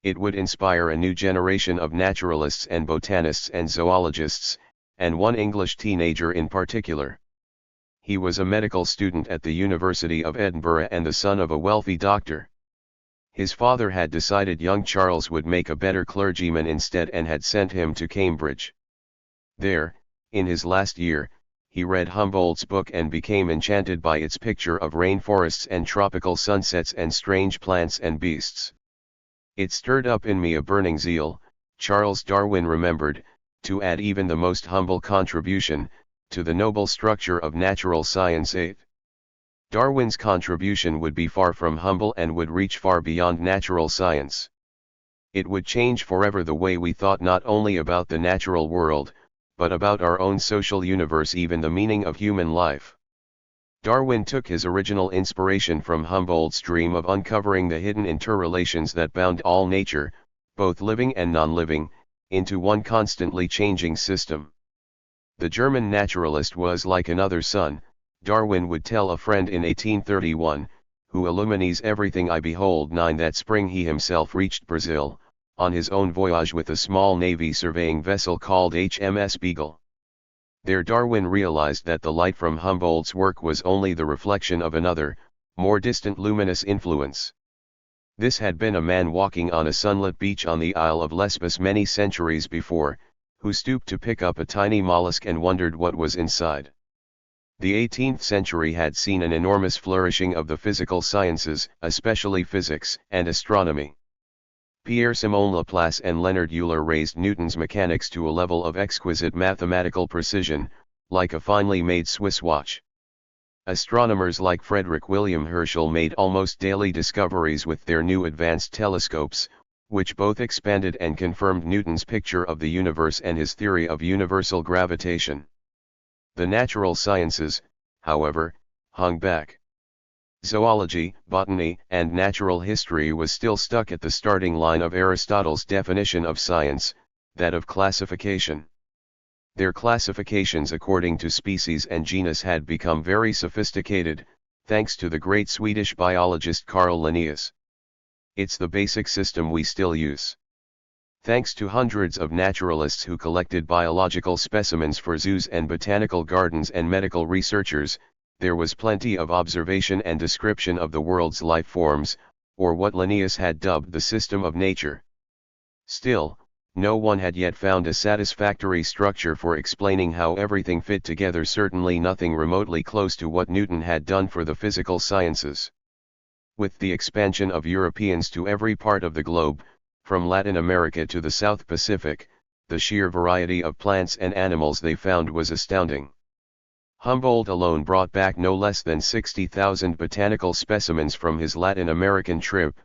It would inspire a new generation of naturalists and botanists and zoologists, and one English teenager in particular. He was a medical student at the University of Edinburgh and the son of a wealthy doctor. His father had decided young Charles would make a better clergyman instead and had sent him to Cambridge. There, in his last year, he read Humboldt's book and became enchanted by its picture of rainforests and tropical sunsets and strange plants and beasts. It stirred up in me a burning zeal, Charles Darwin remembered, to add even the most humble contribution, to the noble structure of natural science. 8. Darwin's contribution would be far from humble and would reach far beyond natural science. It would change forever the way we thought not only about the natural world, but about our own social universe, even the meaning of human life. Darwin took his original inspiration from Humboldt's dream of uncovering the hidden interrelations that bound all nature, both living and non-living, into one constantly changing system. The German naturalist was like another son, Darwin would tell a friend in 1831, who illumines everything I behold. 9 That spring he himself reached Brazil, on his own voyage with a small navy surveying vessel called HMS Beagle. There Darwin realized that the light from Humboldt's work was only the reflection of another, more distant luminous influence. This had been a man walking on a sunlit beach on the Isle of Lesbos many centuries before, who stooped to pick up a tiny mollusk and wondered what was inside. The 18th century had seen an enormous flourishing of the physical sciences, especially physics and astronomy. Pierre-Simon Laplace and Leonard Euler raised Newton's mechanics to a level of exquisite mathematical precision, like a finely made Swiss watch. Astronomers like Frederick William Herschel made almost daily discoveries with their new advanced telescopes, which both expanded and confirmed Newton's picture of the universe and his theory of universal gravitation. The natural sciences, however, hung back. Zoology, botany, and natural history was still stuck at the starting line of Aristotle's definition of science, that of classification. Their classifications according to species and genus had become very sophisticated, thanks to the great Swedish biologist Carl Linnaeus. It's the basic system we still use. Thanks to hundreds of naturalists who collected biological specimens for zoos and botanical gardens and medical researchers, there was plenty of observation and description of the world's life forms, or what Linnaeus had dubbed the system of nature. Still, no one had yet found a satisfactory structure for explaining how everything fit together, certainly nothing remotely close to what Newton had done for the physical sciences. With the expansion of Europeans to every part of the globe, from Latin America to the South Pacific, the sheer variety of plants and animals they found was astounding. Humboldt alone brought back no less than 60,000 botanical specimens from his Latin American trip,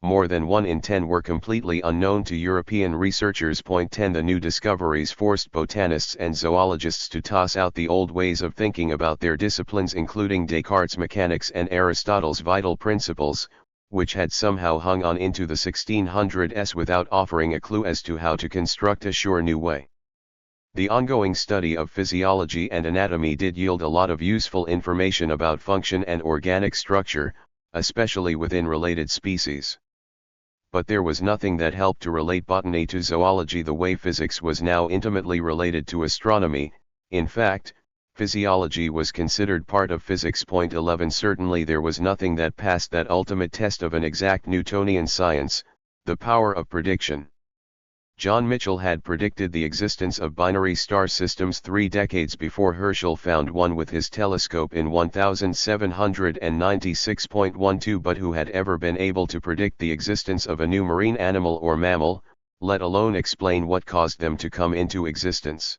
more than 1 in 10 were completely unknown to European researchers. 10 The new discoveries forced botanists and zoologists to toss out the old ways of thinking about their disciplines, including Descartes' mechanics and Aristotle's vital principles, which had somehow hung on into the 1600s without offering a clue as to how to construct a sure new way. The ongoing study of physiology and anatomy did yield a lot of useful information about function and organic structure, especially within related species. But there was nothing that helped to relate botany to zoology the way physics was now intimately related to astronomy. In fact, physiology was considered part of physics. 11 Certainly there was nothing that passed that ultimate test of an exact Newtonian science, the power of prediction. John Michell had predicted the existence of binary star systems 3 decades before Herschel found one with his telescope in 1796.12, but who had ever been able to predict the existence of a new marine animal or mammal, let alone explain what caused them to come into existence.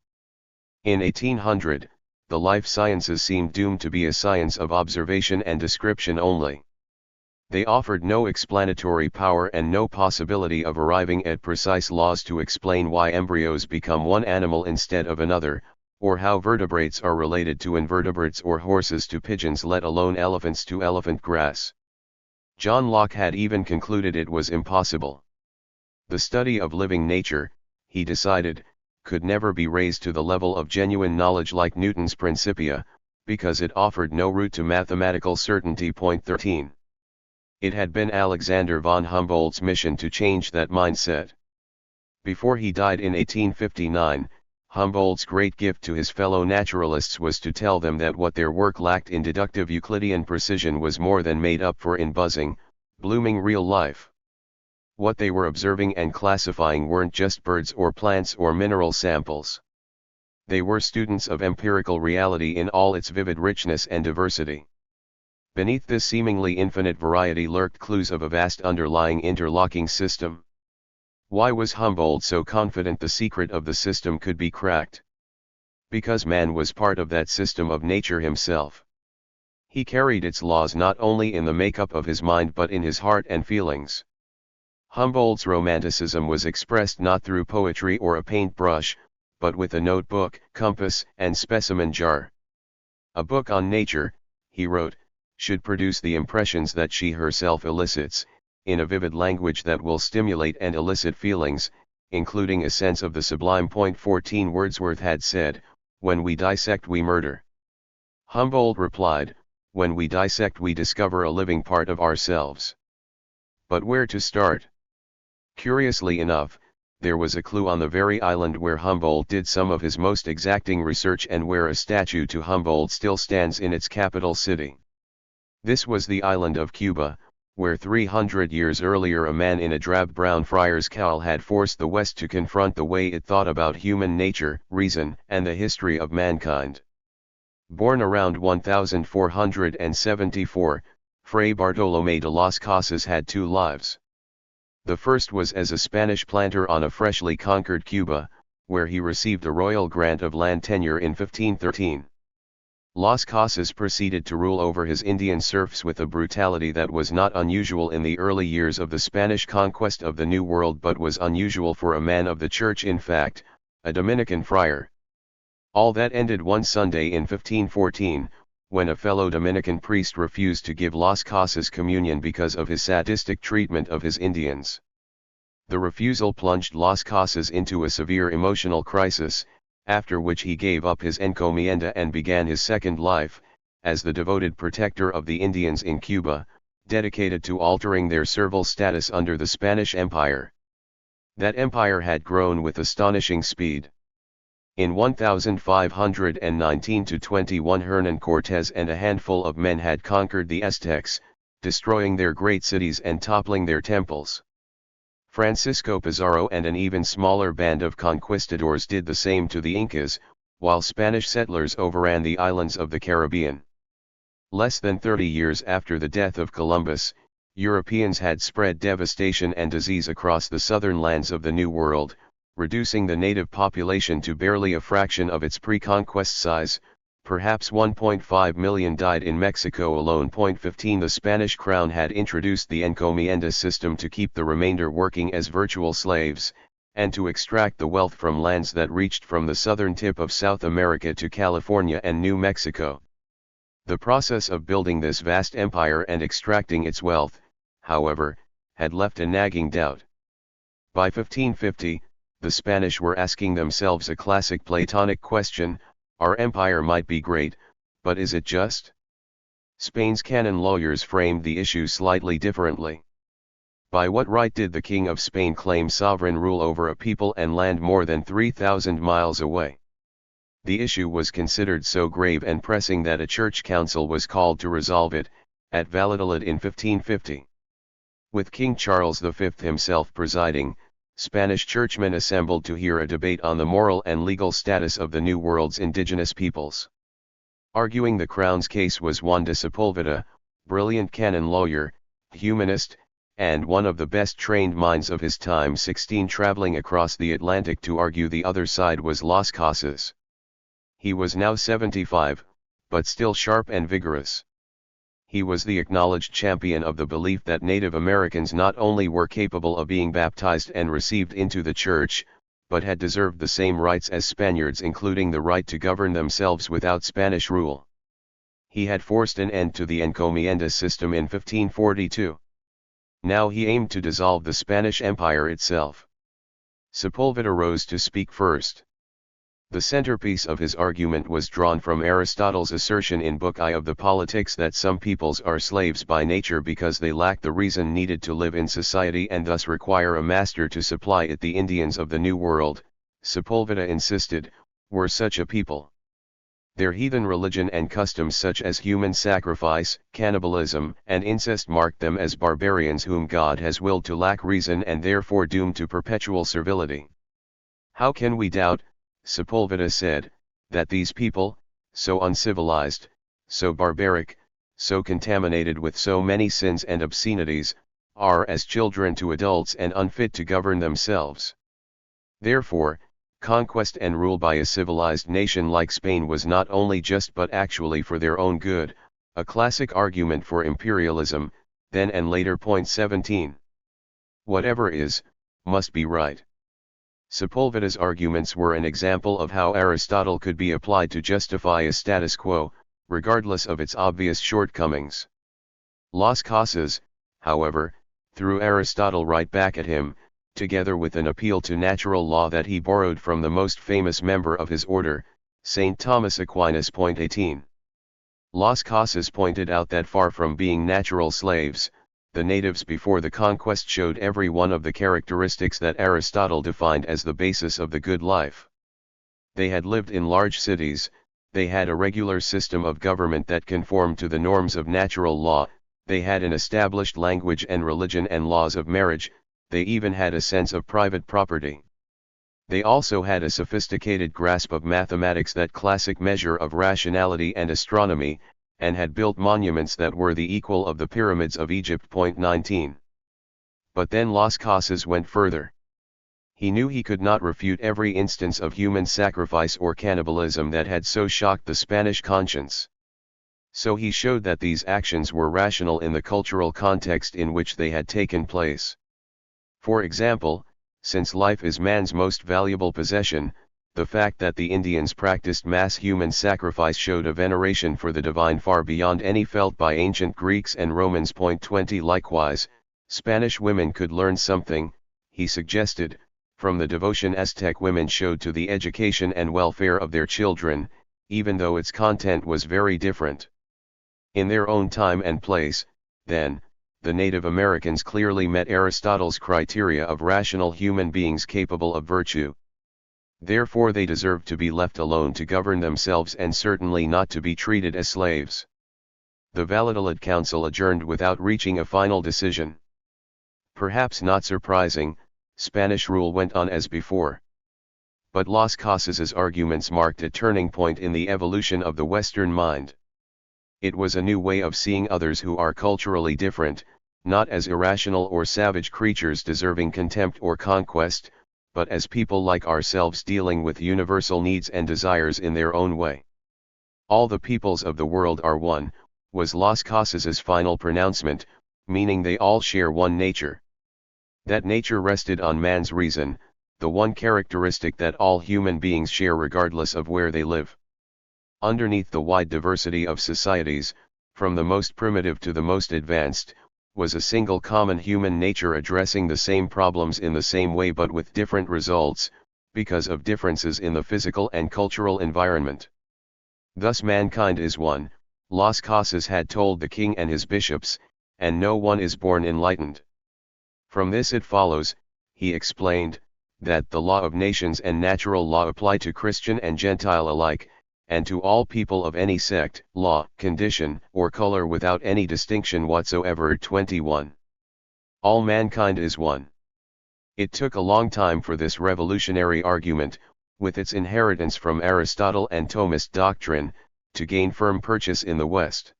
In 1800, the life sciences seemed doomed to be a science of observation and description only. They offered no explanatory power and no possibility of arriving at precise laws to explain why embryos become one animal instead of another, or how vertebrates are related to invertebrates or horses to pigeons, let alone elephants to elephant grass. John Locke had even concluded it was impossible. The study of living nature, he decided, could never be raised to the level of genuine knowledge like Newton's Principia, because it offered no route to mathematical certainty. 13. It had been Alexander von Humboldt's mission to change that mindset. Before he died in 1859, Humboldt's great gift to his fellow naturalists was to tell them that what their work lacked in deductive Euclidean precision was more than made up for in buzzing, blooming real life. What they were observing and classifying weren't just birds or plants or mineral samples. They were students of empirical reality in all its vivid richness and diversity. Beneath this seemingly infinite variety lurked clues of a vast underlying interlocking system. Why was Humboldt so confident the secret of the system could be cracked? Because man was part of that system of nature himself. He carried its laws not only in the makeup of his mind but in his heart and feelings. Humboldt's romanticism was expressed not through poetry or a paintbrush, but with a notebook, compass, and specimen jar. A book on nature, he wrote, should produce the impressions that she herself elicits, in a vivid language that will stimulate and elicit feelings, including a sense of the sublime. 14 Wordsworth had said, "When we dissect we murder." Humboldt replied, "When we dissect we discover a living part of ourselves." But where to start? Curiously enough, there was a clue on the very island where Humboldt did some of his most exacting research and where a statue to Humboldt still stands in its capital city. This was the island of Cuba, where 300 years earlier a man in a drab-brown friar's cowl had forced the West to confront the way it thought about human nature, reason, and the history of mankind. Born around 1474, Fray Bartolomé de las Casas had 2 lives. The first was as a Spanish planter on a freshly conquered Cuba, where he received a royal grant of land tenure in 1513. Las Casas proceeded to rule over his Indian serfs with a brutality that was not unusual in the early years of the Spanish conquest of the New World but was unusual for a man of the church, in fact, a Dominican friar. All that ended one Sunday in 1514, when a fellow Dominican priest refused to give Las Casas communion because of his sadistic treatment of his Indians. The refusal plunged Las Casas into a severe emotional crisis, after which he gave up his encomienda and began his second life, as the devoted protector of the Indians in Cuba, dedicated to altering their servile status under the Spanish Empire. That empire had grown with astonishing speed. In 1519-21 Hernan Cortés and a handful of men had conquered the Aztecs, destroying their great cities and toppling their temples. Francisco Pizarro and an even smaller band of conquistadors did the same to the Incas, while Spanish settlers overran the islands of the Caribbean. Less than 30 years after the death of Columbus, Europeans had spread devastation and disease across the southern lands of the New World, reducing the native population to barely a fraction of its pre-conquest size, Perhaps 1.5 million died in Mexico alone. 15 The Spanish crown had introduced the encomienda system to keep the remainder working as virtual slaves, and to extract the wealth from lands that reached from the southern tip of South America to California and New Mexico. The process of building this vast empire and extracting its wealth, however, had left a nagging doubt. By 1550, the Spanish were asking themselves a classic Platonic question: our empire might be great, but is it just? Spain's canon lawyers framed the issue slightly differently. By what right did the King of Spain claim sovereign rule over a people and land more than 3,000 miles away? The issue was considered so grave and pressing that a church council was called to resolve it, at Valladolid in 1550. With King Charles V himself presiding, Spanish churchmen assembled to hear a debate on the moral and legal status of the New World's indigenous peoples. Arguing the Crown's case was Juan de Sepulveda, brilliant canon lawyer, humanist, and one of the best trained minds of his time. 16 Traveling across the Atlantic to argue the other side was Las Casas. He was now 75, but still sharp and vigorous. He was the acknowledged champion of the belief that Native Americans not only were capable of being baptized and received into the church, but had deserved the same rights as Spaniards, including the right to govern themselves without Spanish rule. He had forced an end to the encomienda system in 1542. Now he aimed to dissolve the Spanish Empire itself. Sepulveda rose to speak first. The centerpiece of his argument was drawn from Aristotle's assertion in Book I of the Politics that some peoples are slaves by nature because they lack the reason needed to live in society and thus require a master to supply it. The Indians of the New World, Sepulveda insisted, were such a people. Their heathen religion and customs such as human sacrifice, cannibalism, and incest marked them as barbarians whom God has willed to lack reason and therefore doomed to perpetual servility. How can we doubt, Sepulveda said, that these people, so uncivilized, so barbaric, so contaminated with so many sins and obscenities, are as children to adults and unfit to govern themselves? Therefore, conquest and rule by a civilized nation like Spain was not only just but actually for their own good, a classic argument for imperialism, then and later. 17. Whatever is, must be right. Sepulveda's arguments were an example of how Aristotle could be applied to justify a status quo, regardless of its obvious shortcomings. Las Casas, however, threw Aristotle right back at him, together with an appeal to natural law that he borrowed from the most famous member of his order, St. Thomas Aquinas. 18. Las Casas pointed out that far from being natural slaves, the natives before the conquest showed every one of the characteristics that Aristotle defined as the basis of the good life. They had lived in large cities, they had a regular system of government that conformed to the norms of natural law, they had an established language and religion and laws of marriage, they even had a sense of private property. They also had a sophisticated grasp of mathematics, that classic measure of rationality, and astronomy, and had built monuments that were the equal of the pyramids of Egypt. 19. But then Las Casas went further. He knew he could not refute every instance of human sacrifice or cannibalism that had so shocked the Spanish conscience. So he showed that these actions were rational in the cultural context in which they had taken place. For example, since life is man's most valuable possession, the fact that the Indians practiced mass human sacrifice showed a veneration for the divine far beyond any felt by ancient Greeks and Romans. 20 Likewise, Spanish women could learn something, he suggested, from the devotion Aztec women showed to the education and welfare of their children, even though its content was very different. In their own time and place, then, the Native Americans clearly met Aristotle's criteria of rational human beings capable of virtue. Therefore they deserved to be left alone to govern themselves and certainly not to be treated as slaves. The Valladolid Council adjourned without reaching a final decision. Perhaps not surprising, Spanish rule went on as before. But Las Casas's arguments marked a turning point in the evolution of the Western mind. It was a new way of seeing others who are culturally different, not as irrational or savage creatures deserving contempt or conquest, but as people like ourselves dealing with universal needs and desires in their own way. All the peoples of the world are one, was Las Casas's final pronouncement, meaning they all share one nature. That nature rested on man's reason, the one characteristic that all human beings share regardless of where they live. Underneath the wide diversity of societies, from the most primitive to the most advanced, was a single common human nature addressing the same problems in the same way but with different results, because of differences in the physical and cultural environment. Thus mankind is one, Las Casas had told the king and his bishops, and no one is born enlightened. From this it follows, he explained, that the law of nations and natural law apply to Christian and Gentile alike, and to all people of any sect, law, condition, or color without any distinction whatsoever. 21. All mankind is one. It took a long time for this revolutionary argument, with its inheritance from Aristotle and Thomist doctrine, to gain firm purchase in the West.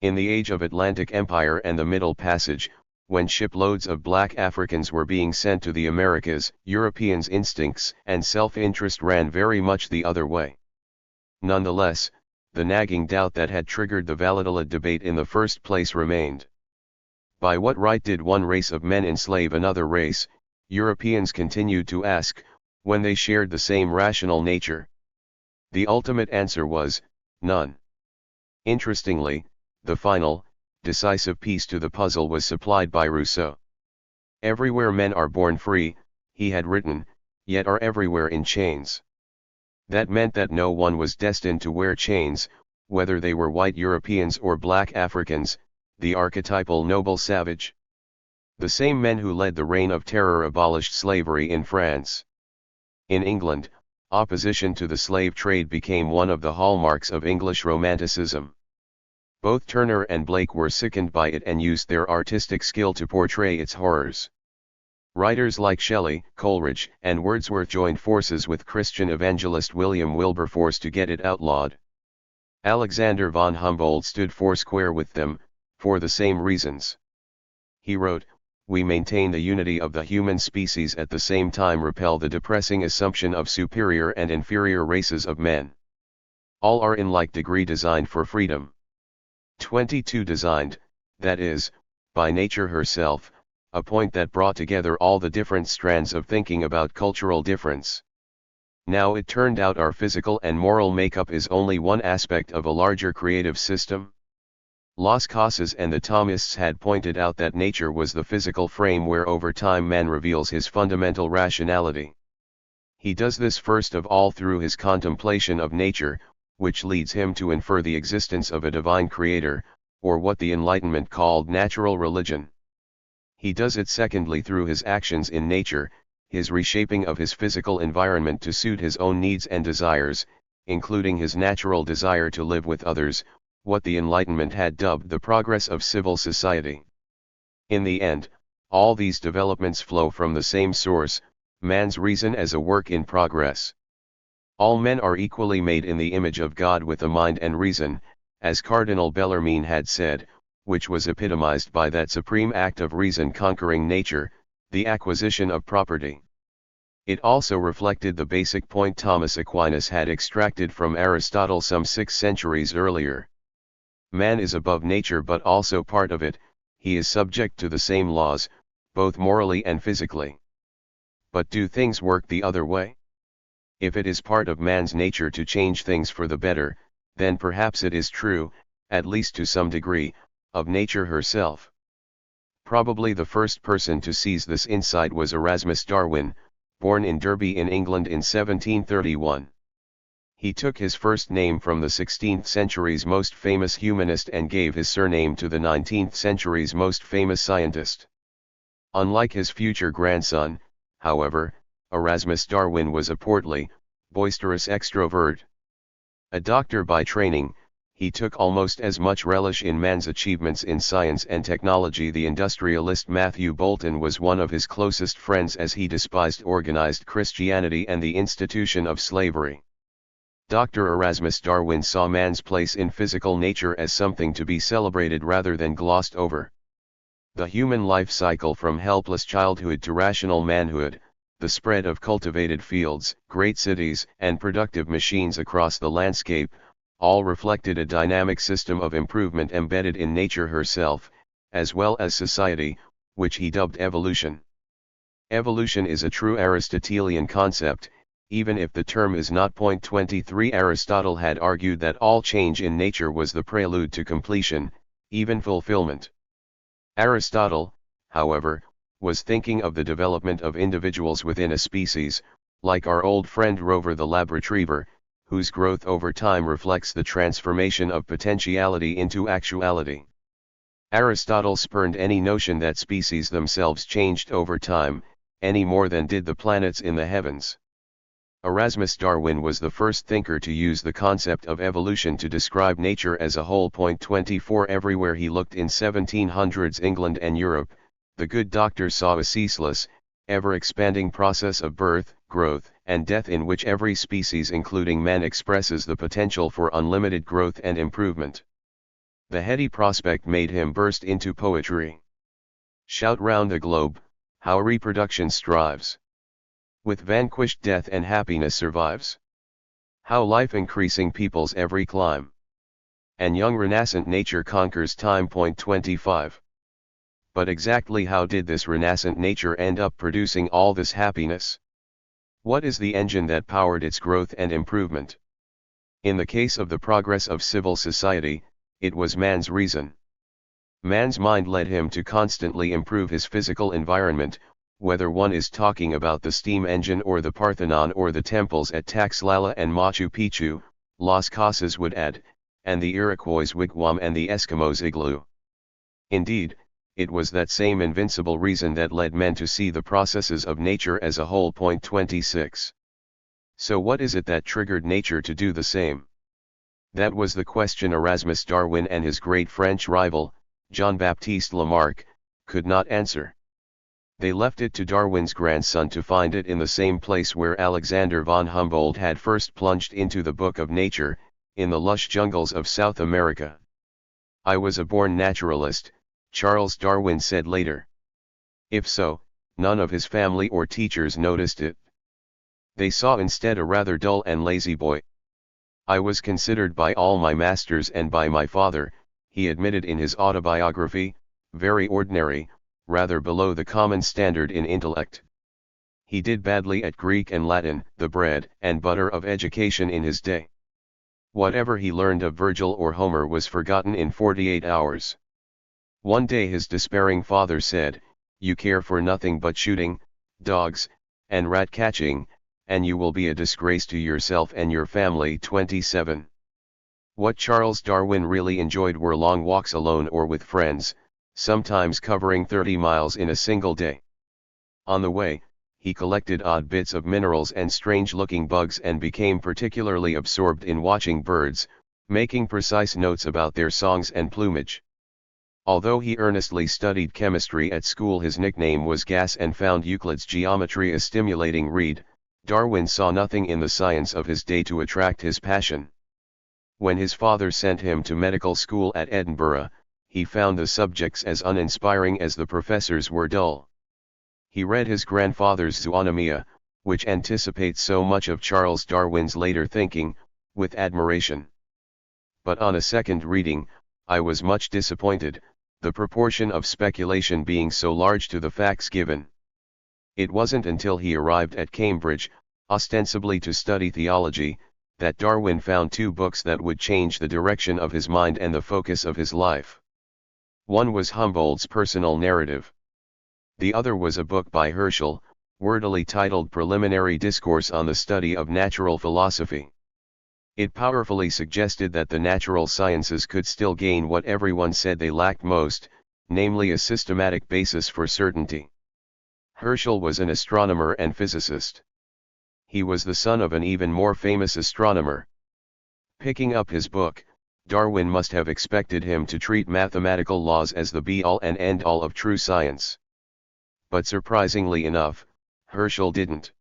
In the age of Atlantic Empire and the Middle Passage, when shiploads of black Africans were being sent to the Americas, Europeans' instincts and self-interest ran very much the other way. Nonetheless, the nagging doubt that had triggered the Valladolid debate in the first place remained. By what right did one race of men enslave another race, Europeans continued to ask, when they shared the same rational nature? The ultimate answer was, none. Interestingly, the final, decisive piece to the puzzle was supplied by Rousseau. Everywhere men are born free, he had written, yet are everywhere in chains. That meant that no one was destined to wear chains, whether they were white Europeans or black Africans, the archetypal noble savage. The same men who led the reign of terror abolished slavery in France. In England, opposition to the slave trade became one of the hallmarks of English Romanticism. Both Turner and Blake were sickened by it and used their artistic skill to portray its horrors. Writers like Shelley, Coleridge, and Wordsworth joined forces with Christian evangelist William Wilberforce to get it outlawed. Alexander von Humboldt stood foursquare with them, for the same reasons. He wrote, "We maintain the unity of the human species, at the same time repel the depressing assumption of superior and inferior races of men. All are in like degree designed for freedom." 22 Designed, that is, by nature herself, a point that brought together all the different strands of thinking about cultural difference. Now it turned out our physical and moral makeup is only one aspect of a larger creative system. Las Casas and the Thomists had pointed out that nature was the physical frame where over time man reveals his fundamental rationality. He does this first of all through his contemplation of nature, which leads him to infer the existence of a divine creator, or what the Enlightenment called natural religion. He does it secondly through his actions in nature, his reshaping of his physical environment to suit his own needs and desires, including his natural desire to live with others, what the Enlightenment had dubbed the progress of civil society. In the end, all these developments flow from the same source, man's reason as a work in progress. All men are equally made in the image of God with a mind and reason, as Cardinal Bellarmine had said, which was epitomized by that supreme act of reason conquering nature, the acquisition of property. It also reflected the basic point Thomas Aquinas had extracted from Aristotle some 6 centuries earlier. Man is above nature but also part of it, he is subject to the same laws, both morally and physically. But do things work the other way? If it is part of man's nature to change things for the better, then perhaps it is true, at least to some degree, of nature herself. Probably the first person to seize this insight was Erasmus Darwin, born in Derby in England in 1731. He took his first name from the 16th century's most famous humanist and gave his surname to the 19th century's most famous scientist. Unlike his future grandson, however, Erasmus Darwin was a portly, boisterous extrovert. A doctor by training, he took almost as much relish in man's achievements in science and technology. The industrialist Matthew Boulton was one of his closest friends, as he despised organized Christianity and the institution of slavery. Dr. Erasmus Darwin saw man's place in physical nature as something to be celebrated rather than glossed over. The human life cycle from helpless childhood to rational manhood, the spread of cultivated fields, great cities, and productive machines across the landscape, all reflected a dynamic system of improvement embedded in nature herself, as well as society, which he dubbed evolution. Evolution is a true Aristotelian concept, even if the term is not. 23 Aristotle had argued that all change in nature was the prelude to completion, even fulfillment. Aristotle, however, was thinking of the development of individuals within a species, like our old friend Rover the lab retriever, whose growth over time reflects the transformation of potentiality into actuality. Aristotle spurned any notion that species themselves changed over time, any more than did the planets in the heavens. Erasmus Darwin was the first thinker to use the concept of evolution to describe nature as a whole. 24 Everywhere he looked in 1700s England and Europe, the good doctor saw a ceaseless, ever-expanding process of birth, growth, and death in which every species including man expresses the potential for unlimited growth and improvement. The heady prospect made him burst into poetry. Shout round the globe, how reproduction strives. With vanquished death and happiness survives. How life increasing peoples every clime. And young renascent nature conquers time. 25. But exactly how did this renascent nature end up producing all this happiness? What is the engine that powered its growth and improvement? In the case of the progress of civil society, it was man's reason. Man's mind led him to constantly improve his physical environment, whether one is talking about the steam engine or the Parthenon or the temples at Taxlala and Machu Picchu, Las Casas would add, and the Iroquois wigwam and the Eskimos igloo. Indeed, it was that same invincible reason that led men to see the processes of nature as a whole. 26. So what is it that triggered nature to do the same? That was the question Erasmus Darwin and his great French rival, Jean-Baptiste Lamarck, could not answer. They left it to Darwin's grandson to find it in the same place where Alexander von Humboldt had first plunged into the book of nature, in the lush jungles of South America. I was a born naturalist, Charles Darwin said later. If so, none of his family or teachers noticed it. They saw instead a rather dull and lazy boy. I was considered by all my masters and by my father, he admitted in his autobiography, very ordinary, rather below the common standard in intellect. He did badly at Greek and Latin, the bread and butter of education in his day. Whatever he learned of Virgil or Homer was forgotten in 48 hours. One day his despairing father said, "You care for nothing but shooting, dogs, and rat-catching, and you will be a disgrace to yourself and your family." 27. What Charles Darwin really enjoyed were long walks alone or with friends, sometimes covering 30 miles in a single day. On the way, he collected odd bits of minerals and strange-looking bugs and became particularly absorbed in watching birds, making precise notes about their songs and plumage. Although he earnestly studied chemistry at school, his nickname was Gas, and found Euclid's geometry a stimulating read. Darwin saw nothing in the science of his day to attract his passion. When his father sent him to medical school at Edinburgh, he found the subjects as uninspiring as the professors were dull. He read his grandfather's Zoonomia, which anticipates so much of Charles Darwin's later thinking, with admiration. But on a second reading, I was much disappointed, the proportion of speculation being so large to the facts given. It wasn't until he arrived at Cambridge, ostensibly to study theology, that Darwin found two books that would change the direction of his mind and the focus of his life. One was Humboldt's personal narrative. The other was a book by Herschel, wordily titled Preliminary Discourse on the Study of Natural Philosophy. It powerfully suggested that the natural sciences could still gain what everyone said they lacked most, namely a systematic basis for certainty. Herschel was an astronomer and physicist. He was the son of an even more famous astronomer. Picking up his book, Darwin must have expected him to treat mathematical laws as the be-all and end-all of true science. But surprisingly enough, Herschel didn't.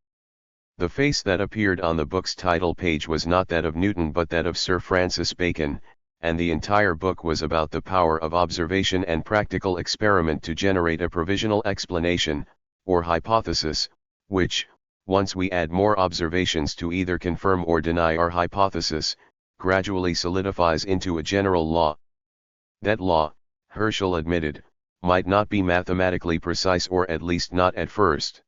The face that appeared on the book's title page was not that of Newton but that of Sir Francis Bacon, and the entire book was about the power of observation and practical experiment to generate a provisional explanation, or hypothesis, which, once we add more observations to either confirm or deny our hypothesis, gradually solidifies into a general law. That law, Herschel admitted, might not be mathematically precise, or at least not at first.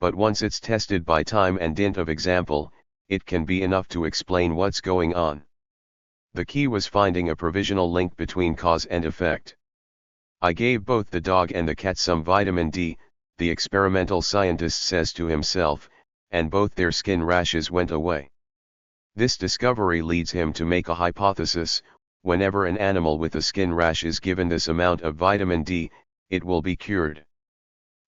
But once it's tested by time and dint of example, it can be enough to explain what's going on. The key was finding a provisional link between cause and effect. I gave both the dog and the cat some vitamin D, the experimental scientist says to himself, and both their skin rashes went away. This discovery leads him to make a hypothesis: whenever an animal with a skin rash is given this amount of vitamin D, it will be cured.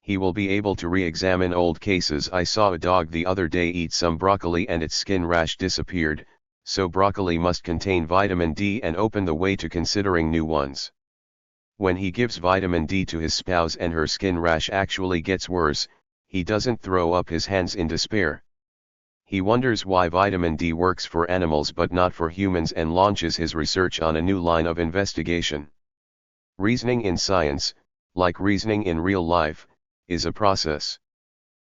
He will be able to re-examine old cases. I saw a dog the other day eat some broccoli and its skin rash disappeared, so broccoli must contain vitamin D and open the way to considering new ones. When he gives vitamin D to his spouse and her skin rash actually gets worse, he doesn't throw up his hands in despair. He wonders why vitamin D works for animals but not for humans, and launches his research on a new line of investigation. Reasoning in science, like reasoning in real life, is a process.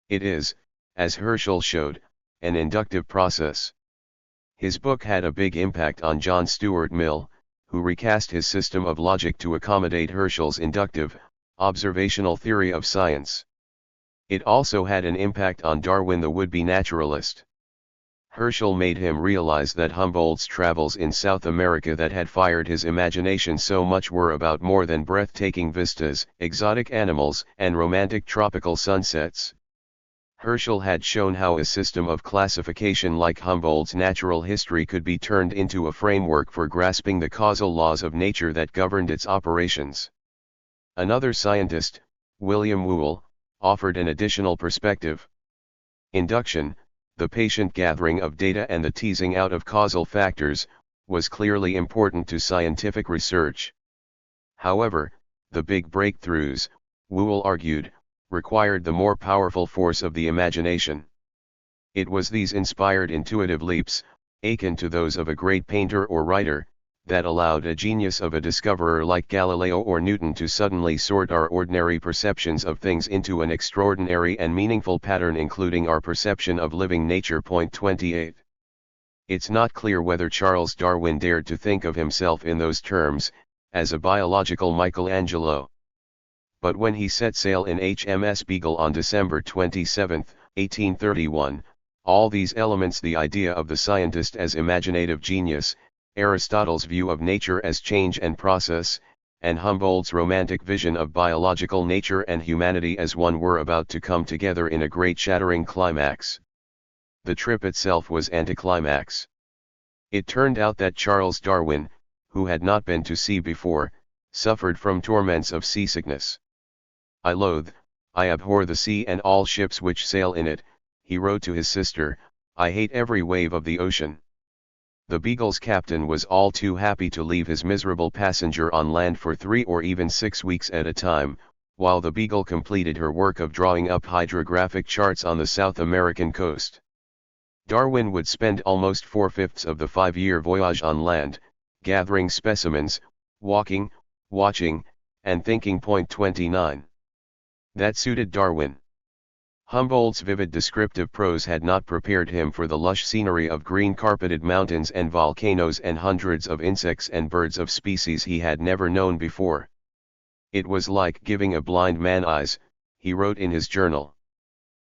It is, as Herschel showed, an inductive process. His book had a big impact on John Stuart Mill, who recast his system of logic to accommodate Herschel's inductive, observational theory of science. It also had an impact on Darwin, the would-be naturalist. Herschel made him realize that Humboldt's travels in South America that had fired his imagination so much were about more than breathtaking vistas, exotic animals, and romantic tropical sunsets. Herschel had shown how a system of classification like Humboldt's natural history could be turned into a framework for grasping the causal laws of nature that governed its operations. Another scientist, William Whewell, offered an additional perspective. Induction, the patient gathering of data and the teasing out of causal factors, was clearly important to scientific research. However, the big breakthroughs, Whewell argued, required the more powerful force of the imagination. It was these inspired intuitive leaps, akin to those of a great painter or writer, that allowed a genius of a discoverer like Galileo or Newton to suddenly sort our ordinary perceptions of things into an extraordinary and meaningful pattern, including our perception of living nature. Point 28. It's not clear whether Charles Darwin dared to think of himself in those terms, as a biological Michelangelo. But when he set sail in HMS Beagle on December 27, 1831, all these elements, the idea of the scientist as imaginative genius, Aristotle's view of nature as change and process, and Humboldt's romantic vision of biological nature and humanity as one, were about to come together in a great shattering climax. The trip itself was anticlimax. It turned out that Charles Darwin, who had not been to sea before, suffered from torments of seasickness. I abhor the sea and all ships which sail in it, he wrote to his sister. I hate every wave of the ocean. The Beagle's captain was all too happy to leave his miserable passenger on land for 3 or even 6 weeks at a time, while the Beagle completed her work of drawing up hydrographic charts on the South American coast. Darwin would spend almost 4/5 of the 5-year voyage on land, gathering specimens, walking, watching, and thinking. Point 29. That suited Darwin. Humboldt's vivid descriptive prose had not prepared him for the lush scenery of green-carpeted mountains and volcanoes and hundreds of insects and birds of species he had never known before. It was like giving a blind man eyes, he wrote in his journal.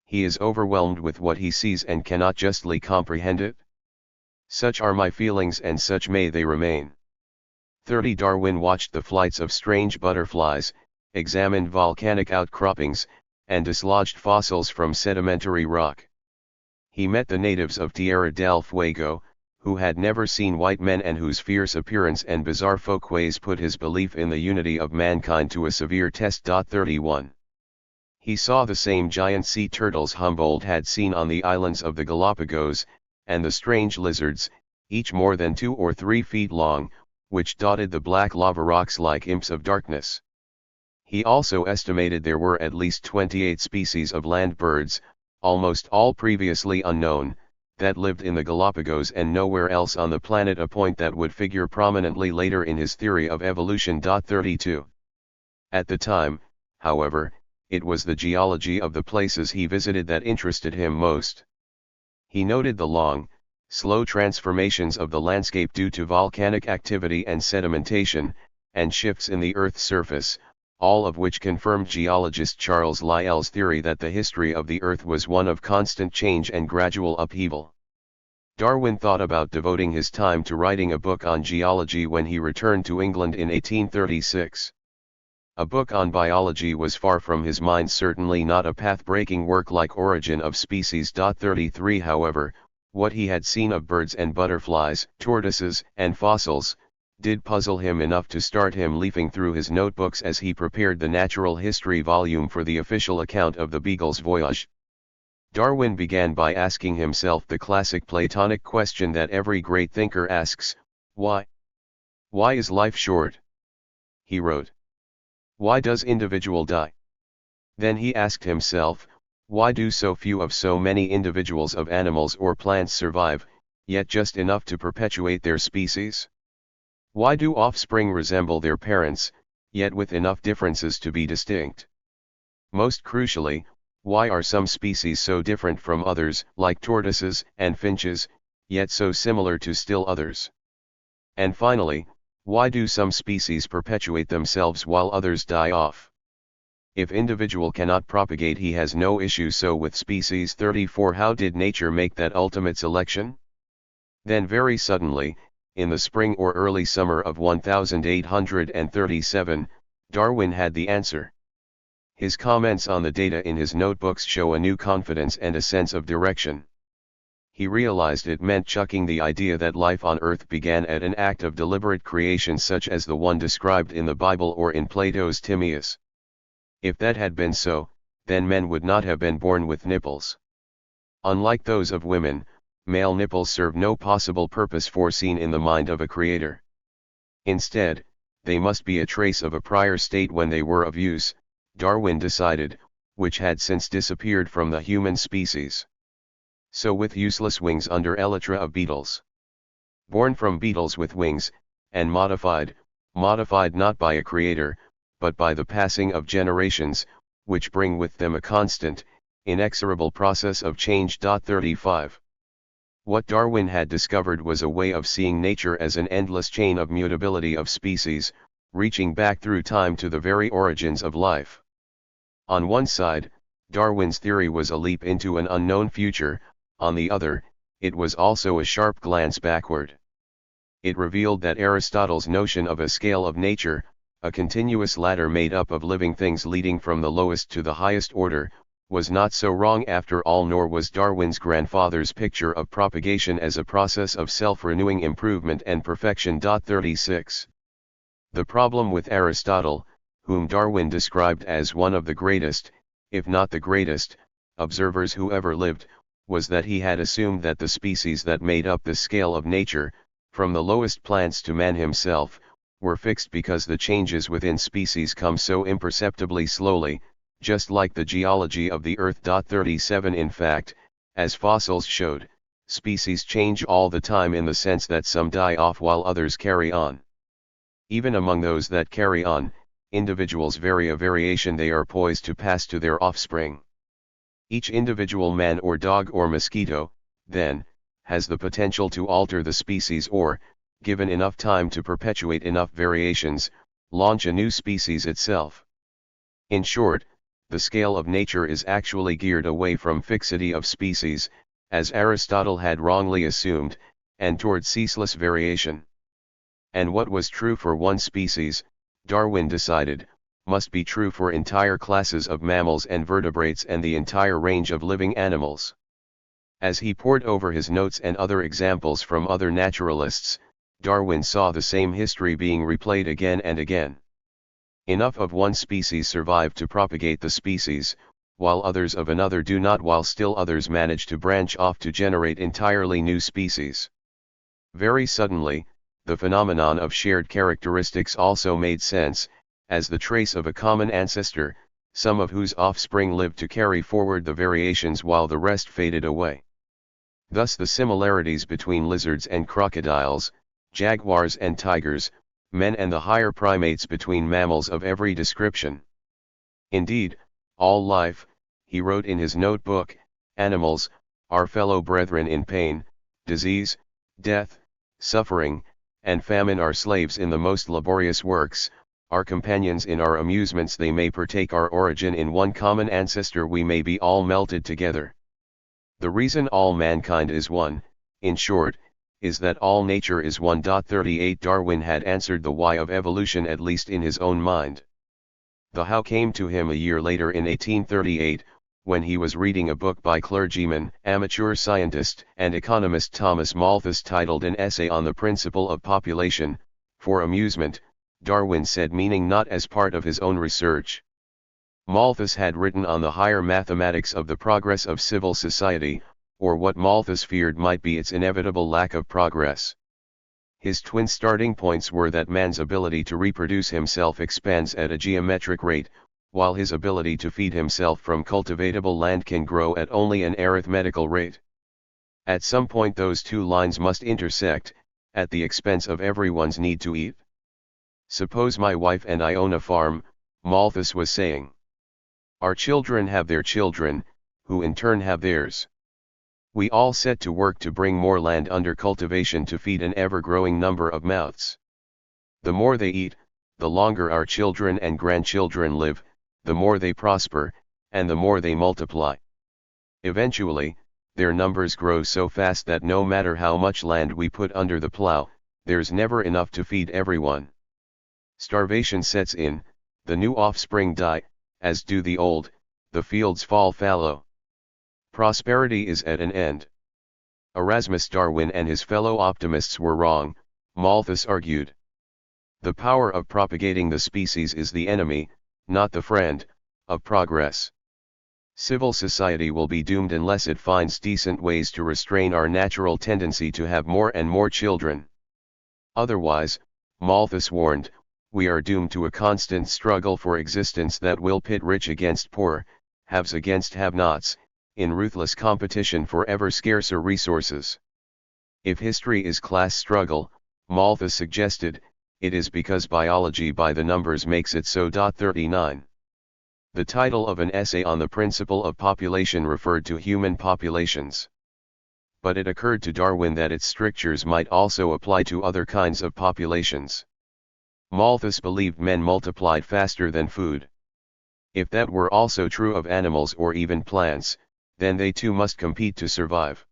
He is overwhelmed with what he sees and cannot justly comprehend it. Such are my feelings, and such may they remain. 30. Darwin watched the flights of strange butterflies, examined volcanic outcroppings, and dislodged fossils from sedimentary rock. He met the natives of Tierra del Fuego, who had never seen white men and whose fierce appearance and bizarre folkways put his belief in the unity of mankind to a severe test. 31. He saw the same giant sea turtles Humboldt had seen on the islands of the Galapagos, and the strange lizards, each more than 2 or 3 feet long, which dotted the black lava rocks like imps of darkness. He also estimated there were at least 28 species of land birds, almost all previously unknown, that lived in the Galapagos and nowhere else on the planet, a point that would figure prominently later in his theory of evolution. 32. At the time, however, it was the geology of the places he visited that interested him most. He noted the long, slow transformations of the landscape due to volcanic activity and sedimentation, and shifts in the Earth's surface, all of which confirmed geologist Charles Lyell's theory that the history of the Earth was one of constant change and gradual upheaval. Darwin thought about devoting his time to writing a book on geology when he returned to England in 1836. A book on biology was far from his mind, certainly not a path-breaking work like Origin of Species. 33 However, what he had seen of birds and butterflies, tortoises, and fossils, did puzzle him enough to start him leafing through his notebooks as he prepared the natural history volume for the official account of the Beagle's voyage. Darwin began by asking himself the classic Platonic question that every great thinker asks: why? Why is life short? He wrote. Why does individual die? Then he asked himself, why do so few of so many individuals of animals or plants survive, yet just enough to perpetuate their species? Why do offspring resemble their parents, yet with enough differences to be distinct? Most crucially, why are some species so different from others, like tortoises and finches, yet so similar to still others? And finally, why do some species perpetuate themselves while others die off? If individual cannot propagate, he has no issue. So with species. 34 How did nature make that ultimate selection? Then very suddenly, in the spring or early summer of 1837, Darwin had the answer. His comments on the data in his notebooks show a new confidence and a sense of direction. He realized it meant chucking the idea that life on Earth began at an act of deliberate creation such as the one described in the Bible or in Plato's Timaeus. If that had been so, then men would not have been born with nipples. Unlike those of women, male nipples serve no possible purpose foreseen in the mind of a creator. Instead, they must be a trace of a prior state when they were of use, Darwin decided, which had since disappeared from the human species. So with useless wings under elytra of beetles. Born from beetles with wings, and modified not by a creator, but by the passing of generations, which bring with them a constant, inexorable process of change. 35. What Darwin had discovered was a way of seeing nature as an endless chain of mutability of species, reaching back through time to the very origins of life. On one side, Darwin's theory was a leap into an unknown future, on the other, it was also a sharp glance backward. It revealed that Aristotle's notion of a scale of nature, a continuous ladder made up of living things leading from the lowest to the highest order, was not so wrong after all, nor was Darwin's grandfather's picture of propagation as a process of self-renewing improvement and perfection. 36. The problem with Aristotle, whom Darwin described as one of the greatest, if not the greatest, observers who ever lived, was that he had assumed that the species that made up the scale of nature, from the lowest plants to man himself, were fixed because the changes within species come so imperceptibly slowly, just like the geology of the Earth. 37 In fact, as fossils showed, species change all the time in the sense that some die off while others carry on. Even among those that carry on, individuals vary a variation they are poised to pass to their offspring. Each individual man or dog or mosquito, then, has the potential to alter the species or, given enough time to perpetuate enough variations, launch a new species itself. In short, the scale of nature is actually geared away from fixity of species, as Aristotle had wrongly assumed, and toward ceaseless variation. And what was true for one species, Darwin decided, must be true for entire classes of mammals and vertebrates and the entire range of living animals. As he pored over his notes and other examples from other naturalists, Darwin saw the same history being replayed again and again. Enough of one species survive to propagate the species, while others of another do not, while still others manage to branch off to generate entirely new species. Very suddenly, the phenomenon of shared characteristics also made sense, as the trace of a common ancestor, some of whose offspring lived to carry forward the variations while the rest faded away. Thus the similarities between lizards and crocodiles, jaguars and tigers, men and the higher primates, between mammals of every description. Indeed, all life, he wrote in his notebook, animals, are fellow brethren in pain. disease, death, suffering, and famine are slaves in the most laborious works, our companions in our amusements they may partake our origin in one common ancestor we may be all melted together. The reason all mankind is one, in short, is that all nature is one. 38 Darwin had answered the why of evolution at least in his own mind. The how came to him a year later in 1838, when he was reading a book by clergyman, amateur scientist and economist Thomas Malthus titled An Essay on the Principle of Population, for amusement, Darwin said, meaning not as part of his own research. Malthus had written on the higher mathematics of the progress of civil society, or what Malthus feared might be its inevitable lack of progress. His twin starting points were that man's ability to reproduce himself expands at a geometric rate, while his ability to feed himself from cultivatable land can grow at only an arithmetical rate. At some point those two lines must intersect, at the expense of everyone's need to eat. Suppose my wife and I own a farm, Malthus was saying. Our children have their children, who in turn have theirs. We all set to work to bring more land under cultivation to feed an ever-growing number of mouths. The more they eat, the longer our children and grandchildren live, the more they prosper, and the more they multiply. Eventually, their numbers grow so fast that no matter how much land we put under the plow, there's never enough to feed everyone. Starvation sets in, the new offspring die, as do the old, the fields fall fallow. Prosperity is at an end. Erasmus Darwin and his fellow optimists were wrong, Malthus argued. The power of propagating the species is the enemy, not the friend, of progress. Civil society will be doomed unless it finds decent ways to restrain our natural tendency to have more and more children. Otherwise, Malthus warned, we are doomed to a constant struggle for existence that will pit rich against poor, haves against have-nots, in ruthless competition for ever scarcer resources. If history is class struggle, Malthus suggested, it is because biology by the numbers makes it so. 39. The title of an essay on the principle of population referred to human populations. But it occurred to Darwin that its strictures might also apply to other kinds of populations. Malthus believed men multiplied faster than food. If that were also true of animals or even plants, then they too must compete to survive.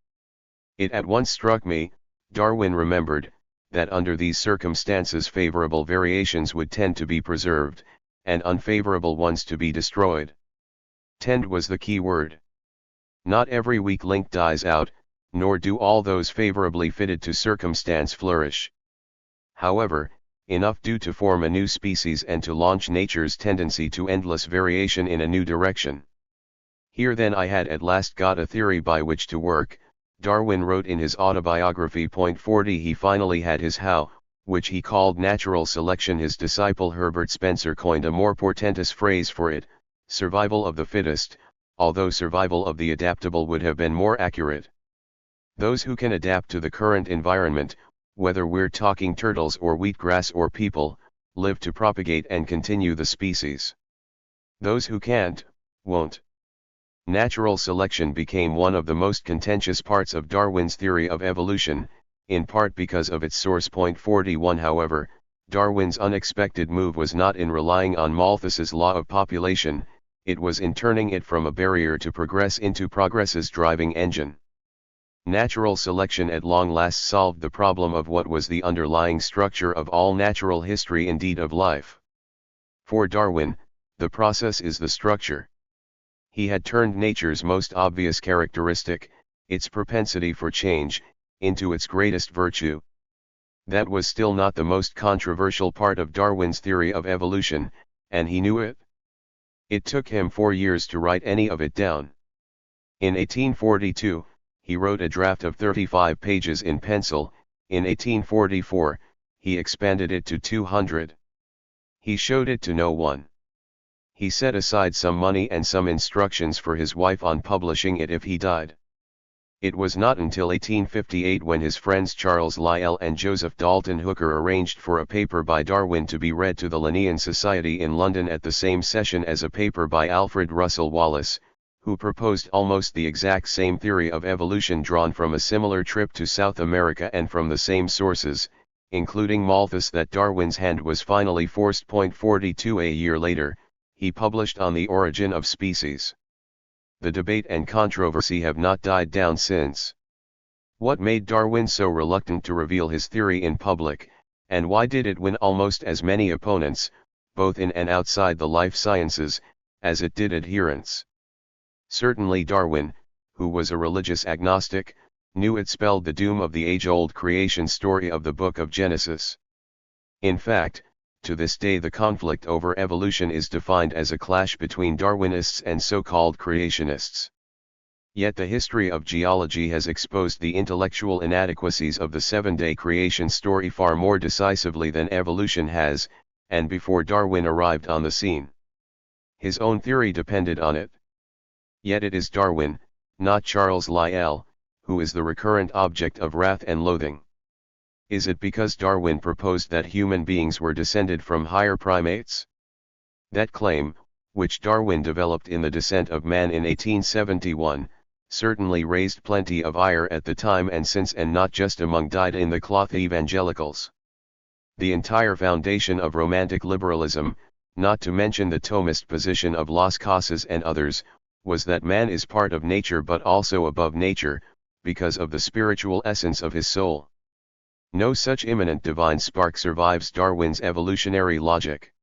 It at once struck me, Darwin remembered, that under these circumstances favorable variations would tend to be preserved, and unfavorable ones to be destroyed. Tend was the key word. Not every weak link dies out, nor do all those favorably fitted to circumstance flourish. However, enough do to form a new species and to launch nature's tendency to endless variation in a new direction. Here then I had at last got a theory by which to work, Darwin wrote in his autobiography. 40 He finally had his how, which he called natural selection. His disciple Herbert Spencer coined a more portentous phrase for it, survival of the fittest, although survival of the adaptable would have been more accurate. Those who can adapt to the current environment, whether we're talking turtles or wheatgrass or people, live to propagate and continue the species. Those who can't, won't. Natural selection became one of the most contentious parts of Darwin's theory of evolution, in part because of its source. 41 However, Darwin's unexpected move was not in relying on Malthus's law of population, it was in turning it from a barrier to progress into progress's driving engine. Natural selection at long last solved the problem of what was the underlying structure of all natural history, indeed of life. For Darwin, the process is the structure. He had turned nature's most obvious characteristic, its propensity for change, into its greatest virtue. That was still not the most controversial part of Darwin's theory of evolution, and he knew it. It took him 4 years to write any of it down. In 1842, he wrote a draft of 35 pages in pencil. In 1844, he expanded it to 200. He showed it to no one. He set aside some money and some instructions for his wife on publishing it if he died. It was not until 1858 when his friends Charles Lyell and Joseph Dalton Hooker arranged for a paper by Darwin to be read to the Linnean Society in London at the same session as a paper by Alfred Russel Wallace, who proposed almost the exact same theory of evolution drawn from a similar trip to South America and from the same sources, including Malthus, that Darwin's hand was finally forced. 42 A year later, he published On the Origin of Species. The debate and controversy have not died down since. What made Darwin so reluctant to reveal his theory in public, and why did it win almost as many opponents, both in and outside the life sciences, as it did adherents? Certainly Darwin, who was a religious agnostic, knew it spelled the doom of the age-old creation story of the Book of Genesis. In fact, to this day the conflict over evolution is defined as a clash between Darwinists and so-called creationists. Yet the history of geology has exposed the intellectual inadequacies of the seven-day creation story far more decisively than evolution has, and before Darwin arrived on the scene. His own theory depended on it. Yet it is Darwin, not Charles Lyell, who is the recurrent object of wrath and loathing. Is it because Darwin proposed that human beings were descended from higher primates? That claim, which Darwin developed in The Descent of Man in 1871, certainly raised plenty of ire at the time and since, and not just among dyed-in-the-cloth evangelicals. The entire foundation of romantic liberalism, not to mention the Thomist position of Las Casas and others, was that man is part of nature but also above nature, because of the spiritual essence of his soul. No such immanent divine spark survives Darwin's evolutionary logic.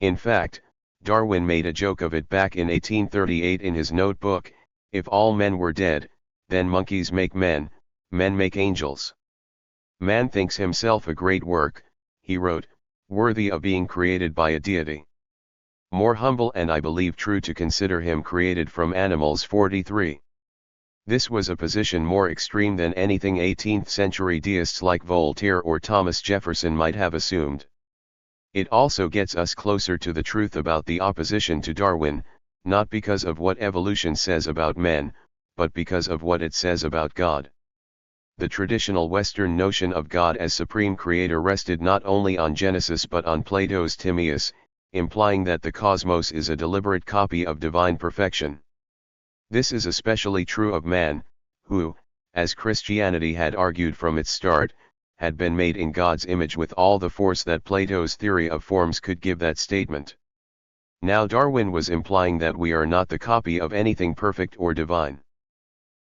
In fact, Darwin made a joke of it back in 1838 in his notebook: "If all men were dead, then monkeys make men, men make angels. Man thinks himself a great work," he wrote, "worthy of being created by a deity. More humble, and I believe true, to consider him created from animals." 43. This was a position more extreme than anything 18th-century deists like Voltaire or Thomas Jefferson might have assumed. It also gets us closer to the truth about the opposition to Darwin, not because of what evolution says about men, but because of what it says about God. The traditional Western notion of God as supreme creator rested not only on Genesis but on Plato's Timaeus, implying that the cosmos is a deliberate copy of divine perfection. This is especially true of man, who, as Christianity had argued from its start, had been made in God's image with all the force that Plato's theory of forms could give that statement. Now Darwin was implying that we are not the copy of anything perfect or divine.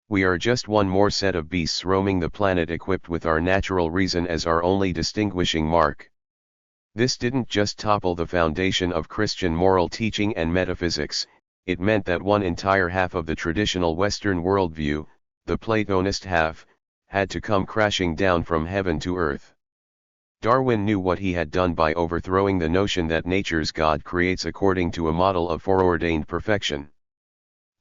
We are just one more set of beasts roaming the planet equipped with our natural reason as our only distinguishing mark. This didn't just topple the foundation of Christian moral teaching and metaphysics, it meant that one entire half of the traditional Western worldview, the Platonist half, had to come crashing down from heaven to earth. Darwin knew what he had done by overthrowing the notion that nature's God creates according to a model of foreordained perfection.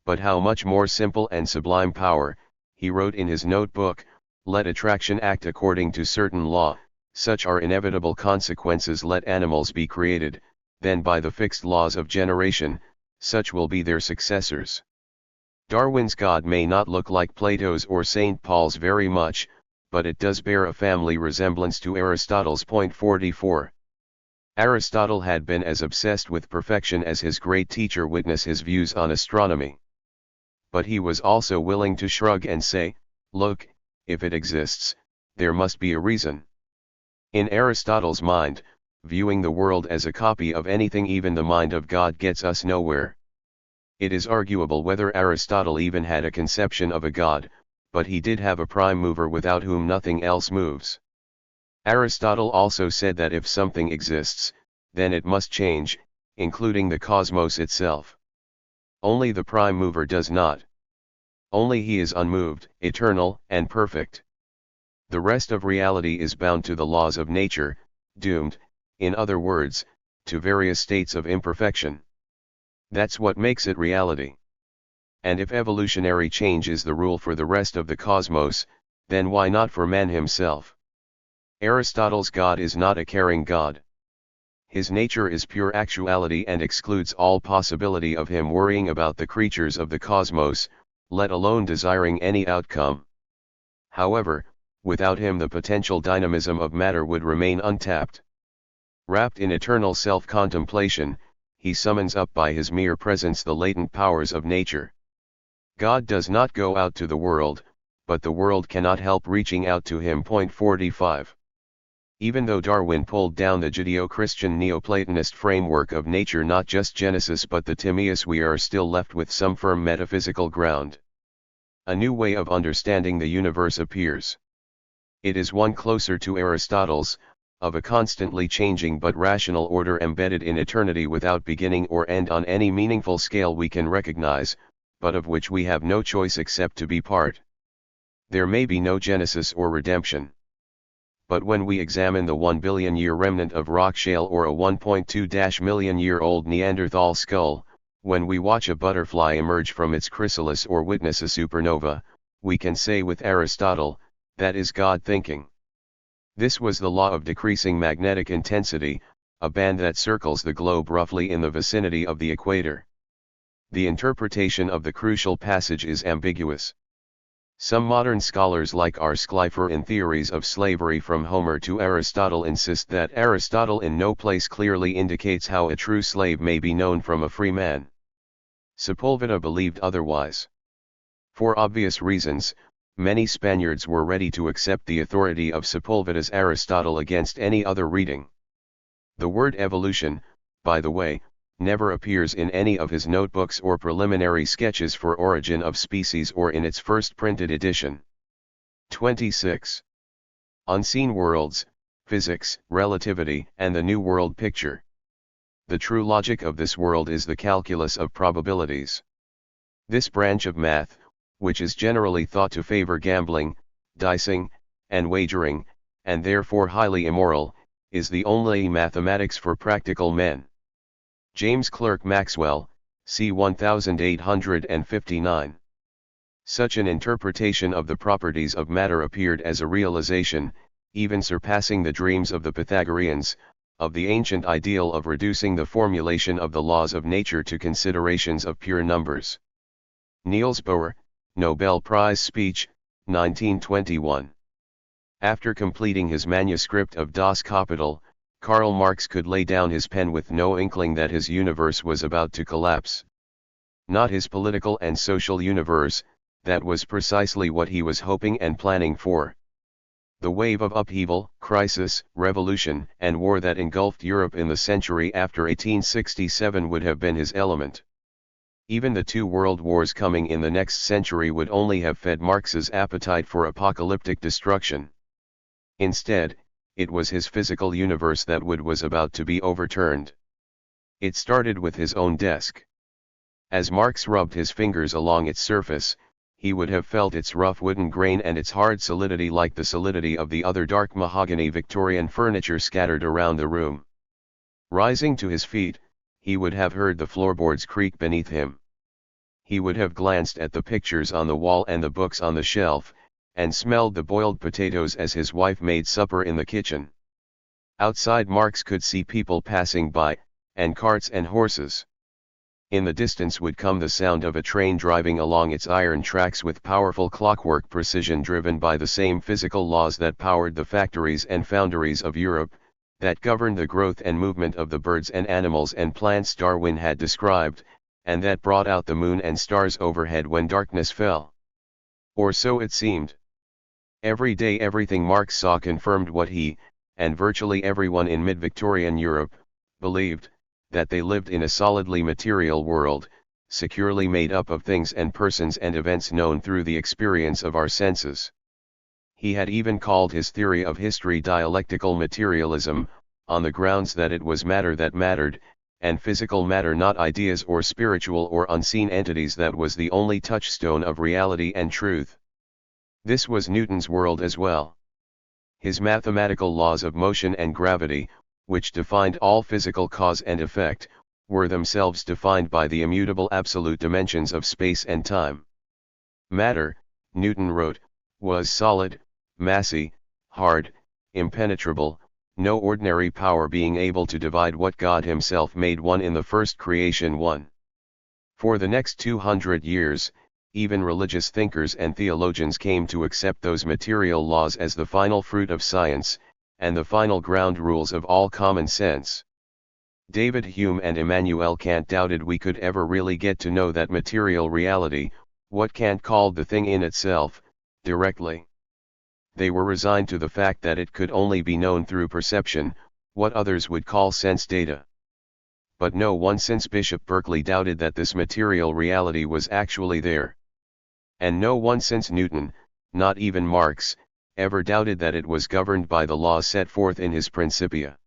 But how much more simple and sublime power, he wrote in his notebook: "Let attraction act according to certain law, such are inevitable consequences. Let animals be created, then by the fixed laws of generation, such will be their successors." Darwin's God may not look like Plato's or St. Paul's very much, but it does bear a family resemblance to Aristotle's. 44. Aristotle had been as obsessed with perfection as his great teacher. Witness his views on astronomy. But he was also willing to shrug and say, "Look, if it exists, there must be a reason." In Aristotle's mind, viewing the world as a copy of anything, even the mind of God, gets us nowhere. It is arguable whether Aristotle even had a conception of a God, but he did have a prime mover without whom nothing else moves. Aristotle also said that if something exists, then it must change, including the cosmos itself. Only the prime mover does not. Only he is unmoved, eternal, and perfect. The rest of reality is bound to the laws of nature, doomed, in other words, to various states of imperfection. That's what makes it reality. And if evolutionary change is the rule for the rest of the cosmos, then why not for man himself? Aristotle's God is not a caring God. His nature is pure actuality and excludes all possibility of him worrying about the creatures of the cosmos, let alone desiring any outcome. However, without him the potential dynamism of matter would remain untapped. Wrapped in eternal self-contemplation, he summons up by his mere presence the latent powers of nature. God does not go out to the world, but the world cannot help reaching out to him. 45. Even though Darwin pulled down the Judeo-Christian Neoplatonist framework of nature, not just Genesis but the Timaeus, we are still left with some firm metaphysical ground. A new way of understanding the universe appears. It is one closer to Aristotle's, of a constantly changing but rational order embedded in eternity without beginning or end on any meaningful scale we can recognize, but of which we have no choice except to be part. There may be no Genesis or redemption. But when we examine the 1 billion-year remnant of rock shale or a 1.2 million-year-old Neanderthal skull, when we watch a butterfly emerge from its chrysalis or witness a supernova, we can say with Aristotle, that is God thinking. This was the law of decreasing magnetic intensity, a band that circles the globe roughly in the vicinity of the equator. The interpretation of the crucial passage is ambiguous. Some modern scholars like R. Schleifer in Theories of Slavery from Homer to Aristotle insist that Aristotle in no place clearly indicates how a true slave may be known from a free man. Sepulveda believed otherwise. For obvious reasons, many Spaniards were ready to accept the authority of Sepulveda's Aristotle against any other reading. The word evolution, by the way, never appears in any of his notebooks or preliminary sketches for Origin of Species or in its first printed edition. 26. Unseen worlds, physics, relativity, and the New World picture. The true logic of this world is the calculus of probabilities. This branch of math, which is generally thought to favor gambling, dicing, and wagering, and therefore highly immoral, is the only mathematics for practical men. James Clerk Maxwell, c. 1859. Such an interpretation of the properties of matter appeared as a realization, even surpassing the dreams of the Pythagoreans, of the ancient ideal of reducing the formulation of the laws of nature to considerations of pure numbers. Niels Bohr, Nobel Prize Speech, 1921. After completing his manuscript of Das Kapital, Karl Marx could lay down his pen with no inkling that his universe was about to collapse. Not his political and social universe, that was precisely what he was hoping and planning for. The wave of upheaval, crisis, revolution, and war that engulfed Europe in the century after 1867 would have been his element. Even the two world wars coming in the next century would only have fed Marx's appetite for apocalyptic destruction. Instead, it was his physical universe that was about to be overturned. It started with his own desk. As Marx rubbed his fingers along its surface, he would have felt its rough wooden grain and its hard solidity like the solidity of the other dark mahogany Victorian furniture scattered around the room. Rising to his feet, he would have heard the floorboards creak beneath him. He would have glanced at the pictures on the wall and the books on the shelf, and smelled the boiled potatoes as his wife made supper in the kitchen. Outside, Marx could see people passing by, and carts and horses. In the distance would come the sound of a train driving along its iron tracks with powerful clockwork precision, driven by the same physical laws that powered the factories and foundries of Europe, that governed the growth and movement of the birds and animals and plants Darwin had described, and that brought out the moon and stars overhead when darkness fell. Or so it seemed. Every day everything Marx saw confirmed what he, and virtually everyone in mid-Victorian Europe, believed, that they lived in a solidly material world, securely made up of things and persons and events known through the experience of our senses. He had even called his theory of history dialectical materialism, on the grounds that it was matter that mattered, and physical matter, not ideas or spiritual or unseen entities, that was the only touchstone of reality and truth. This was Newton's world as well. His mathematical laws of motion and gravity, which defined all physical cause and effect, were themselves defined by the immutable absolute dimensions of space and time. Matter, Newton wrote, was solid, massy, hard, impenetrable, no ordinary power being able to divide what God himself made one in the first creation one. For the next 200 years, even religious thinkers and theologians came to accept those material laws as the final fruit of science, and the final ground rules of all common sense. David Hume and Immanuel Kant doubted we could ever really get to know that material reality, What Kant called the thing in itself, directly. They were resigned to the fact that it could only be known through perception, what others would call sense data. But no one since Bishop Berkeley doubted that this material reality was actually there. And no one since Newton, not even Marx, ever doubted that it was governed by the laws set forth in his Principia.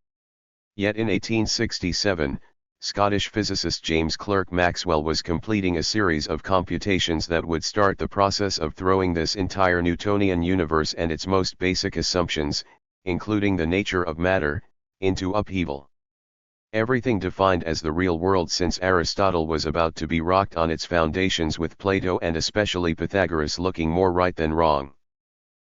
Yet in 1867, Scottish physicist James Clerk Maxwell was completing a series of computations that would start the process of throwing this entire Newtonian universe and its most basic assumptions, including the nature of matter, into upheaval. Everything defined as the real world since Aristotle was about to be rocked on its foundations, with Plato and especially Pythagoras looking more right than wrong.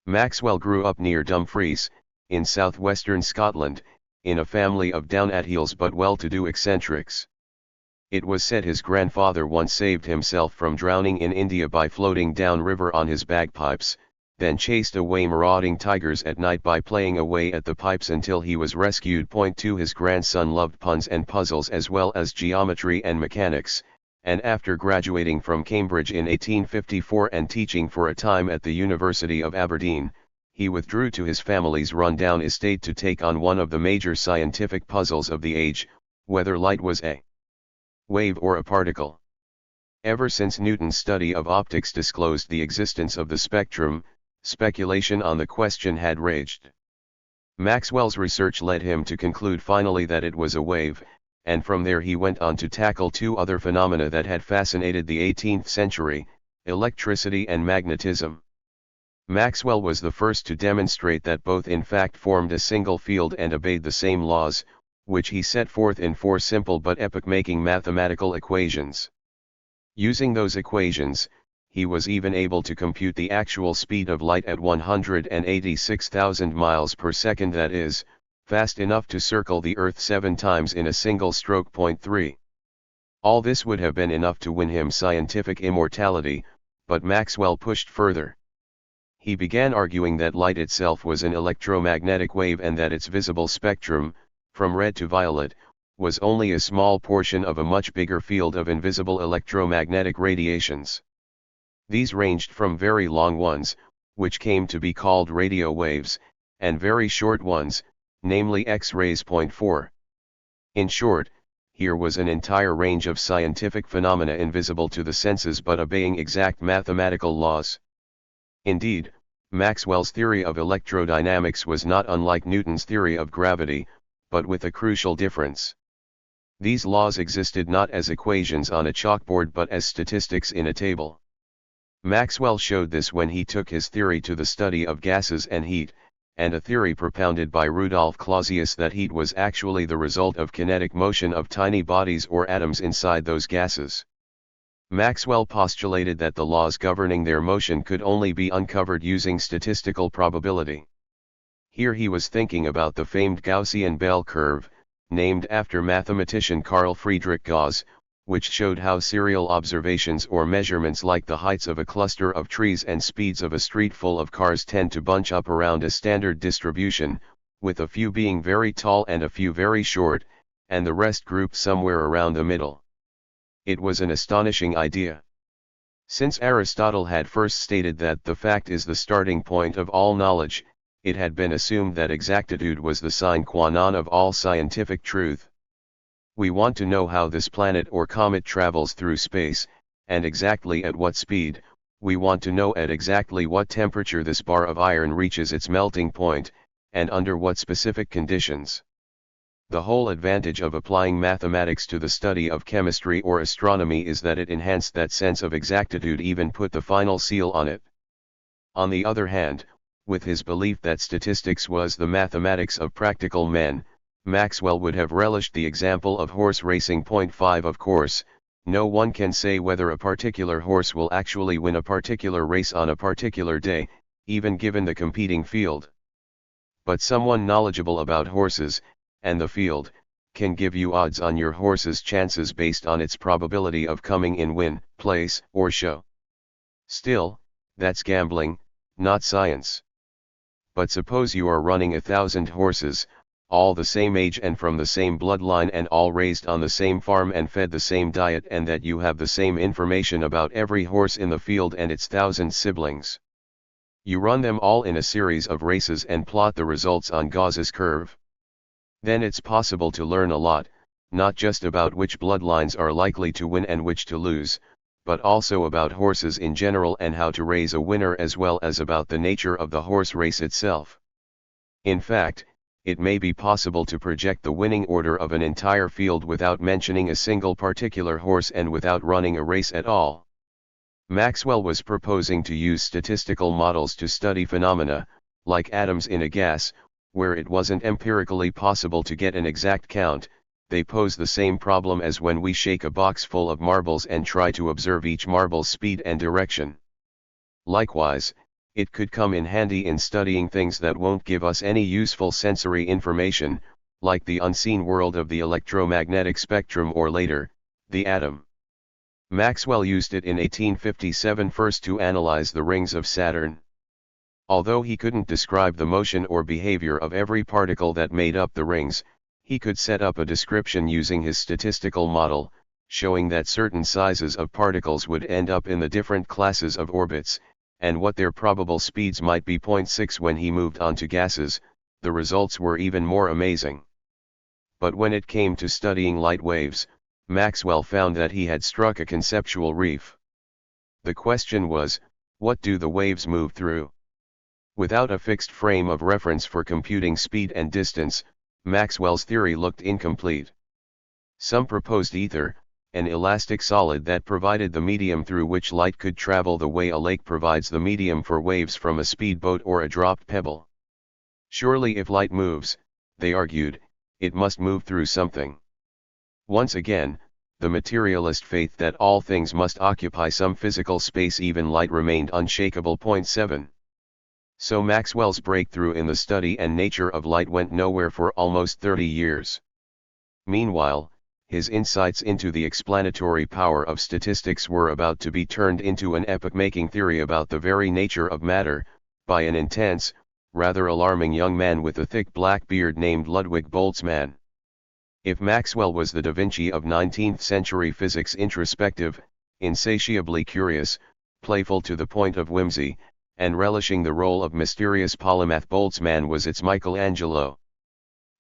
Maxwell grew up near Dumfries, in southwestern Scotland, in a family of down-at-heels but well-to-do eccentrics. It was said his grandfather once saved himself from drowning in India by floating down-river on his bagpipes, then chased away marauding tigers at night by playing away at the pipes until he was rescued. 2 His grandson loved puns and puzzles as well as geometry and mechanics, and after graduating from Cambridge in 1854 and teaching for a time at the University of Aberdeen, he withdrew to his family's run-down estate to take on one of the major scientific puzzles of the age, whether light was a wave or a particle. Ever since Newton's study of optics disclosed the existence of the spectrum, speculation on the question had raged. Maxwell's research led him to conclude finally that it was a wave, and from there he went on to tackle two other phenomena that had fascinated the 18th century, electricity and magnetism. Maxwell was the first to demonstrate that both in fact formed a single field and obeyed the same laws, which he set forth in four simple but epoch-making mathematical equations. Using those equations, he was even able to compute the actual speed of light at 186,000 miles per second, that is, fast enough to circle the Earth 7 times in a single stroke. 3. All this would have been enough to win him scientific immortality, but Maxwell pushed further. He began arguing that light itself was an electromagnetic wave and that its visible spectrum, from red to violet, was only a small portion of a much bigger field of invisible electromagnetic radiations. These ranged from very long ones, which came to be called radio waves, and very short ones, namely X-rays. 4. In short, here was an entire range of scientific phenomena invisible to the senses but obeying exact mathematical laws. Indeed, Maxwell's theory of electrodynamics was not unlike Newton's theory of gravity, but with a crucial difference. These laws existed not as equations on a chalkboard but as statistics in a table. Maxwell showed this when he took his theory to the study of gases and heat, and a theory propounded by Rudolf Clausius that heat was actually the result of kinetic motion of tiny bodies or atoms inside those gases. Maxwell postulated that the laws governing their motion could only be uncovered using statistical probability. Here he was thinking about the famed Gaussian bell curve, named after mathematician Carl Friedrich Gauss, which showed how serial observations or measurements like the heights of a cluster of trees and speeds of a street full of cars tend to bunch up around a standard distribution, with a few being very tall and a few very short, and the rest grouped somewhere around the middle. It was an astonishing idea. Since Aristotle had first stated that the fact is the starting point of all knowledge, it had been assumed that exactitude was the sine qua non of all scientific truth. We want to know how this planet or comet travels through space, and exactly at what speed. We want to know at exactly what temperature this bar of iron reaches its melting point, and under what specific conditions. The whole advantage of applying mathematics to the study of chemistry or astronomy is that it enhanced that sense of exactitude, even put the final seal on it. On the other hand, with his belief that statistics was the mathematics of practical men, Maxwell would have relished the example of horse racing. 5 Of course, no one can say whether a particular horse will actually win a particular race on a particular day, even given the competing field. But someone knowledgeable about horses, and the field, can give you odds on your horse's chances based on its probability of coming in win, place, or show. Still, that's gambling, not science. But suppose you are running 1,000 horses, all the same age and from the same bloodline and all raised on the same farm and fed the same diet, and that you have the same information about every horse in the field and its 1,000 siblings. You run them all in a series of races and plot the results on Gauss's curve. Then it's possible to learn a lot, not just about which bloodlines are likely to win and which to lose, but also about horses in general and how to raise a winner, as well as about the nature of the horse race itself. In fact, it may be possible to project the winning order of an entire field without mentioning a single particular horse and without running a race at all. Maxwell was proposing to use statistical models to study phenomena, like atoms in a gas, where it wasn't empirically possible to get an exact count. They pose the same problem as when we shake a box full of marbles and try to observe each marble's speed and direction. Likewise, it could come in handy in studying things that won't give us any useful sensory information, like the unseen world of the electromagnetic spectrum or later, the atom. Maxwell used it in 1857 first to analyze the rings of Saturn. Although he couldn't describe the motion or behavior of every particle that made up the rings, he could set up a description using his statistical model, showing that certain sizes of particles would end up in the different classes of orbits, and what their probable speeds might be. 6 When he moved on to gases, the results were even more amazing. But when it came to studying light waves, Maxwell found that he had struck a conceptual reef. The question was, what do the waves move through? Without a fixed frame of reference for computing speed and distance, Maxwell's theory looked incomplete. Some proposed ether, an elastic solid that provided the medium through which light could travel the way a lake provides the medium for waves from a speedboat or a dropped pebble. Surely if light moves, they argued, it must move through something. Once again, the materialist faith that all things must occupy some physical space, even light, remained unshakable. 7. So Maxwell's breakthrough in the study and nature of light went nowhere for almost 30 years. Meanwhile, his insights into the explanatory power of statistics were about to be turned into an epoch-making theory about the very nature of matter, by an intense, rather alarming young man with a thick black beard named Ludwig Boltzmann. If Maxwell was the Da Vinci of 19th-century physics, introspective, insatiably curious, playful to the point of whimsy, and relishing the role of mysterious polymath, Boltzmann was its Michelangelo.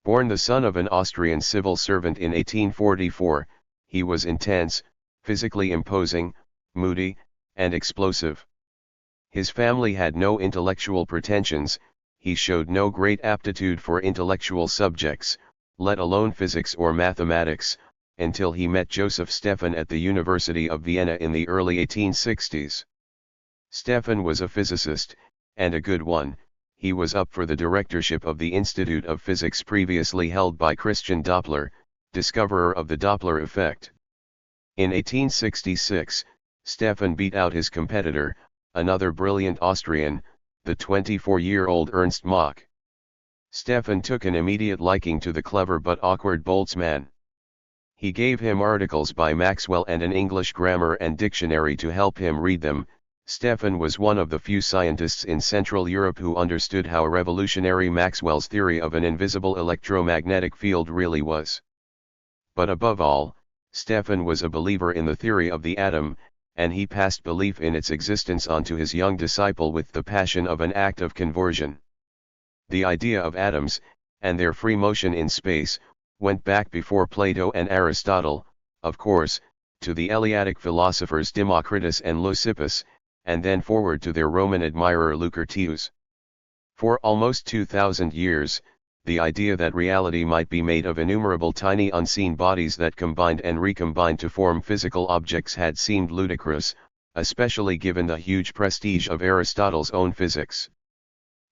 Born the son of an Austrian civil servant in 1844, he was intense, physically imposing, moody, and explosive. His family had no intellectual pretensions, he showed no great aptitude for intellectual subjects, let alone physics or mathematics, until he met Joseph Stephan at the University of Vienna in the early 1860s. Stephan was a physicist, and a good one. He was up for the directorship of the Institute of Physics previously held by Christian Doppler, discoverer of the Doppler effect. In 1866, Stephan beat out his competitor, another brilliant Austrian, the 24-year-old Ernst Mach. Stephan took an immediate liking to the clever but awkward Boltzmann. He gave him articles by Maxwell and an English grammar and dictionary to help him read them. Stephan was one of the few scientists in Central Europe who understood how revolutionary Maxwell's theory of an invisible electromagnetic field really was. But above all, Stephan was a believer in the theory of the atom, and he passed belief in its existence on to his young disciple with the passion of an act of conversion. The idea of atoms, and their free motion in space, went back before Plato and Aristotle, of course, to the Eleatic philosophers Democritus and Leucippus, and then forward to their Roman admirer Lucretius. For almost 2,000 years, the idea that reality might be made of innumerable tiny unseen bodies that combined and recombined to form physical objects had seemed ludicrous, especially given the huge prestige of Aristotle's own physics.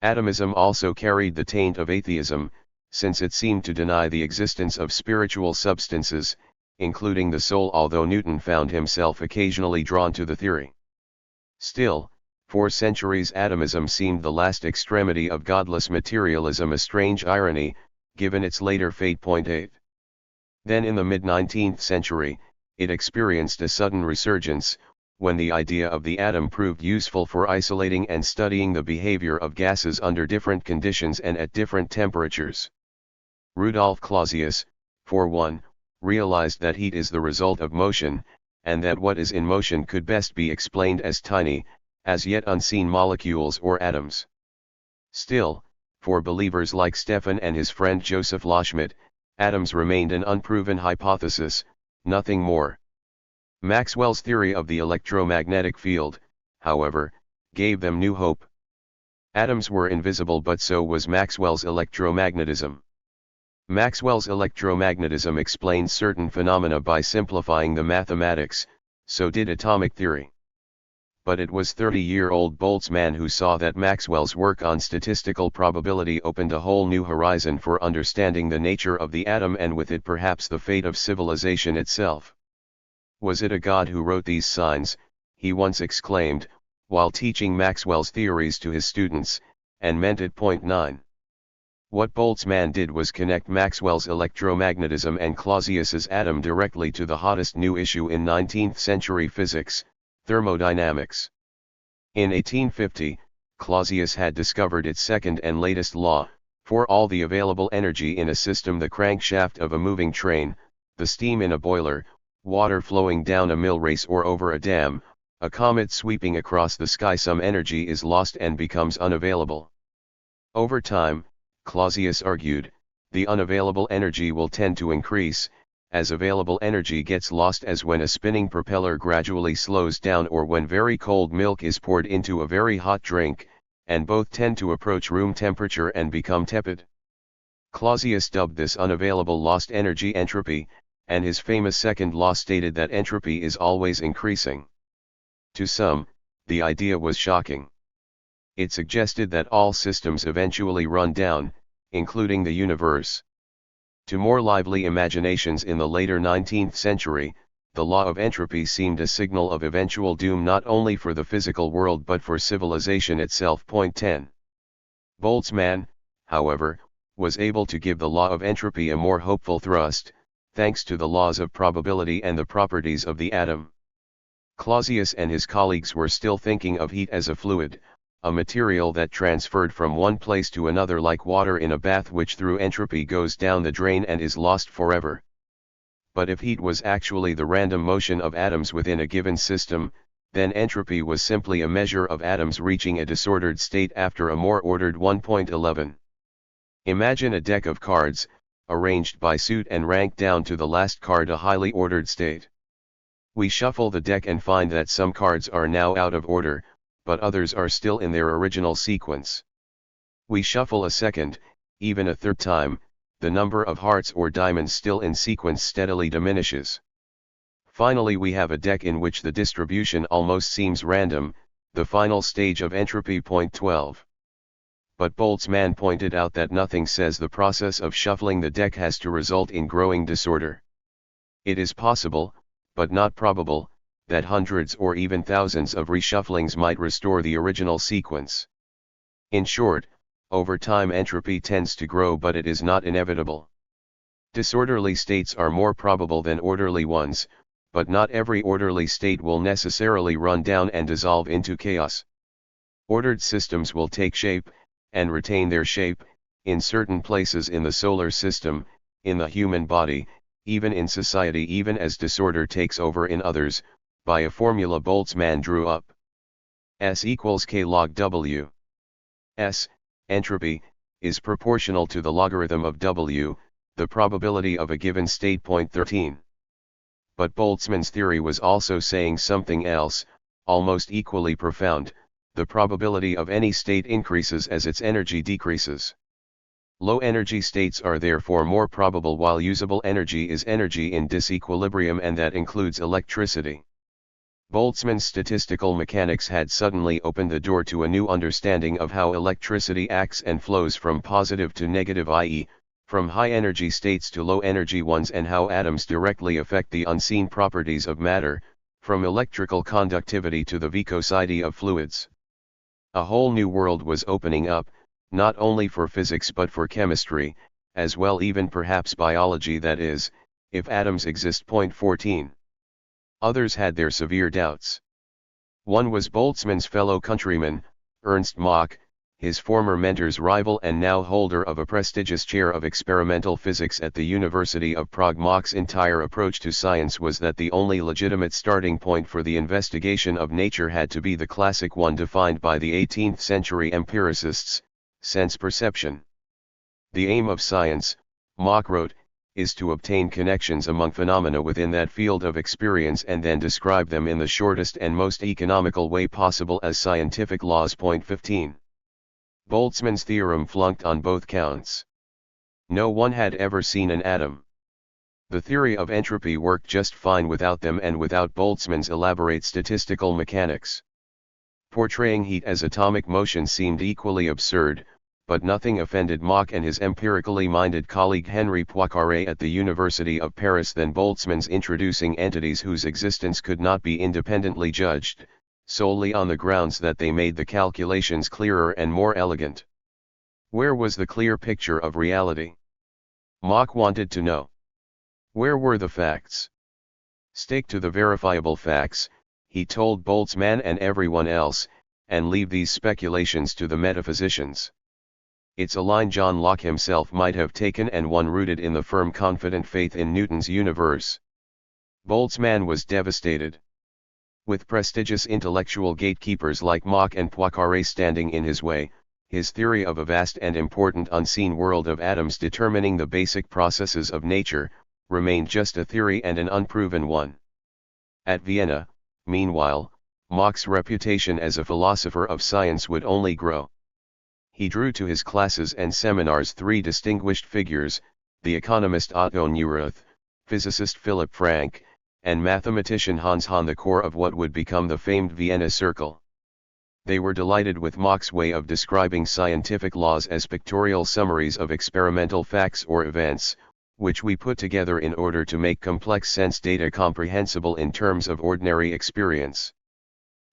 Atomism also carried the taint of atheism, since it seemed to deny the existence of spiritual substances, including the soul, although Newton found himself occasionally drawn to the theory. Still, for centuries atomism seemed the last extremity of godless materialism, a strange irony, given its later fate. 8. Then in the mid-19th century, it experienced a sudden resurgence, when the idea of the atom proved useful for isolating and studying the behavior of gases under different conditions and at different temperatures. Rudolf Clausius, for one, realized that heat is the result of motion, and that what is in motion could best be explained as tiny, as yet unseen molecules or atoms. Still, for believers like Stefan and his friend Joseph Loschmidt, atoms remained an unproven hypothesis, nothing more. Maxwell's theory of the electromagnetic field, however, gave them new hope. Atoms were invisible, but so was Maxwell's electromagnetism. Maxwell's electromagnetism explained certain phenomena by simplifying the mathematics, so did atomic theory. But it was 30-year-old Boltzmann who saw that Maxwell's work on statistical probability opened a whole new horizon for understanding the nature of the atom, and with it perhaps the fate of civilization itself. "Was it a god who wrote these signs?" he once exclaimed, while teaching Maxwell's theories to his students, and meant it. 9. What Boltzmann did was connect Maxwell's electromagnetism and Clausius's atom directly to the hottest new issue in 19th-century physics, thermodynamics. In 1850, Clausius had discovered its second and latest law: for all the available energy in a system, the crankshaft of a moving train, the steam in a boiler, water flowing down a mill race or over a dam, a comet sweeping across the sky, some energy is lost and becomes unavailable. Over time, Clausius argued, the unavailable energy will tend to increase, as available energy gets lost, as when a spinning propeller gradually slows down or when very cold milk is poured into a very hot drink, and both tend to approach room temperature and become tepid. Clausius dubbed this unavailable lost energy entropy, and his famous second law stated that entropy is always increasing. To some, the idea was shocking. It suggested that all systems eventually run down, including the universe. To more lively imaginations in the later 19th century, the law of entropy seemed a signal of eventual doom not only for the physical world but for civilization itself. 10. Boltzmann, however, was able to give the law of entropy a more hopeful thrust, thanks to the laws of probability and the properties of the atom. Clausius and his colleagues were still thinking of heat as a fluid, a material that transferred from one place to another like water in a bath, which through entropy goes down the drain and is lost forever. But if heat was actually the random motion of atoms within a given system, then entropy was simply a measure of atoms reaching a disordered state after a more ordered one. 11. Imagine a deck of cards, arranged by suit and ranked down to the last card, a highly ordered state. We shuffle the deck and find that some cards are now out of order, but others are still in their original sequence. We shuffle a second, even a third time, the number of hearts or diamonds still in sequence steadily diminishes. Finally, we have a deck in which the distribution almost seems random, the final stage of entropy. 12. But Boltzmann pointed out that nothing says the process of shuffling the deck has to result in growing disorder. It is possible, but not probable, that hundreds or even thousands of reshufflings might restore the original sequence. In short, over time entropy tends to grow, but it is not inevitable. Disorderly states are more probable than orderly ones, but not every orderly state will necessarily run down and dissolve into chaos. Ordered systems will take shape, and retain their shape, in certain places in the solar system, in the human body, even in society, even as disorder takes over in others, by a formula Boltzmann drew up. S equals K log W. S, entropy, is proportional to the logarithm of W, the probability of a given state. 13. But Boltzmann's theory was also saying something else, almost equally profound: the probability of any state increases as its energy decreases. Low energy states are therefore more probable, while usable energy is energy in disequilibrium, and that includes electricity. Boltzmann's statistical mechanics had suddenly opened the door to a new understanding of how electricity acts and flows from positive to negative, i.e., from high-energy states to low-energy ones, and how atoms directly affect the unseen properties of matter, from electrical conductivity to the viscosity of fluids. A whole new world was opening up, not only for physics but for chemistry, as well, even perhaps biology, that is, if atoms exist. 14. Others had their severe doubts. One was Boltzmann's fellow countryman, Ernst Mach, his former mentor's rival and now holder of a prestigious chair of experimental physics at the University of Prague. Mach's entire approach to science was that the only legitimate starting point for the investigation of nature had to be the classic one defined by the 18th century empiricists, sense perception. The aim of science, Mach wrote, is to obtain connections among phenomena within that field of experience and then describe them in the shortest and most economical way possible as scientific laws. Point 15. Boltzmann's theorem flunked on both counts. No one had ever seen an atom. The theory of entropy worked just fine without them and without Boltzmann's elaborate statistical mechanics. Portraying heat as atomic motion seemed equally absurd, but nothing offended Mach and his empirically minded colleague Henri Poincaré at the University of Paris than Boltzmann's introducing entities whose existence could not be independently judged, solely on the grounds that they made the calculations clearer and more elegant. Where was the clear picture of reality? Mach wanted to know. Where were the facts? Stick to the verifiable facts, he told Boltzmann and everyone else, and leave these speculations to the metaphysicians. It's a line John Locke himself might have taken and one rooted in the firm confident faith in Newton's universe. Boltzmann was devastated. With prestigious intellectual gatekeepers like Mach and Poincaré standing in his way, his theory of a vast and important unseen world of atoms determining the basic processes of nature, remained just a theory and an unproven one. At Vienna, meanwhile, Mach's reputation as a philosopher of science would only grow. He drew to his classes and seminars three distinguished figures, the economist Otto Neurath, physicist Philipp Frank, and mathematician Hans Hahn, the core of what would become the famed Vienna Circle. They were delighted with Mach's way of describing scientific laws as pictorial summaries of experimental facts or events, which we put together in order to make complex sense data comprehensible in terms of ordinary experience.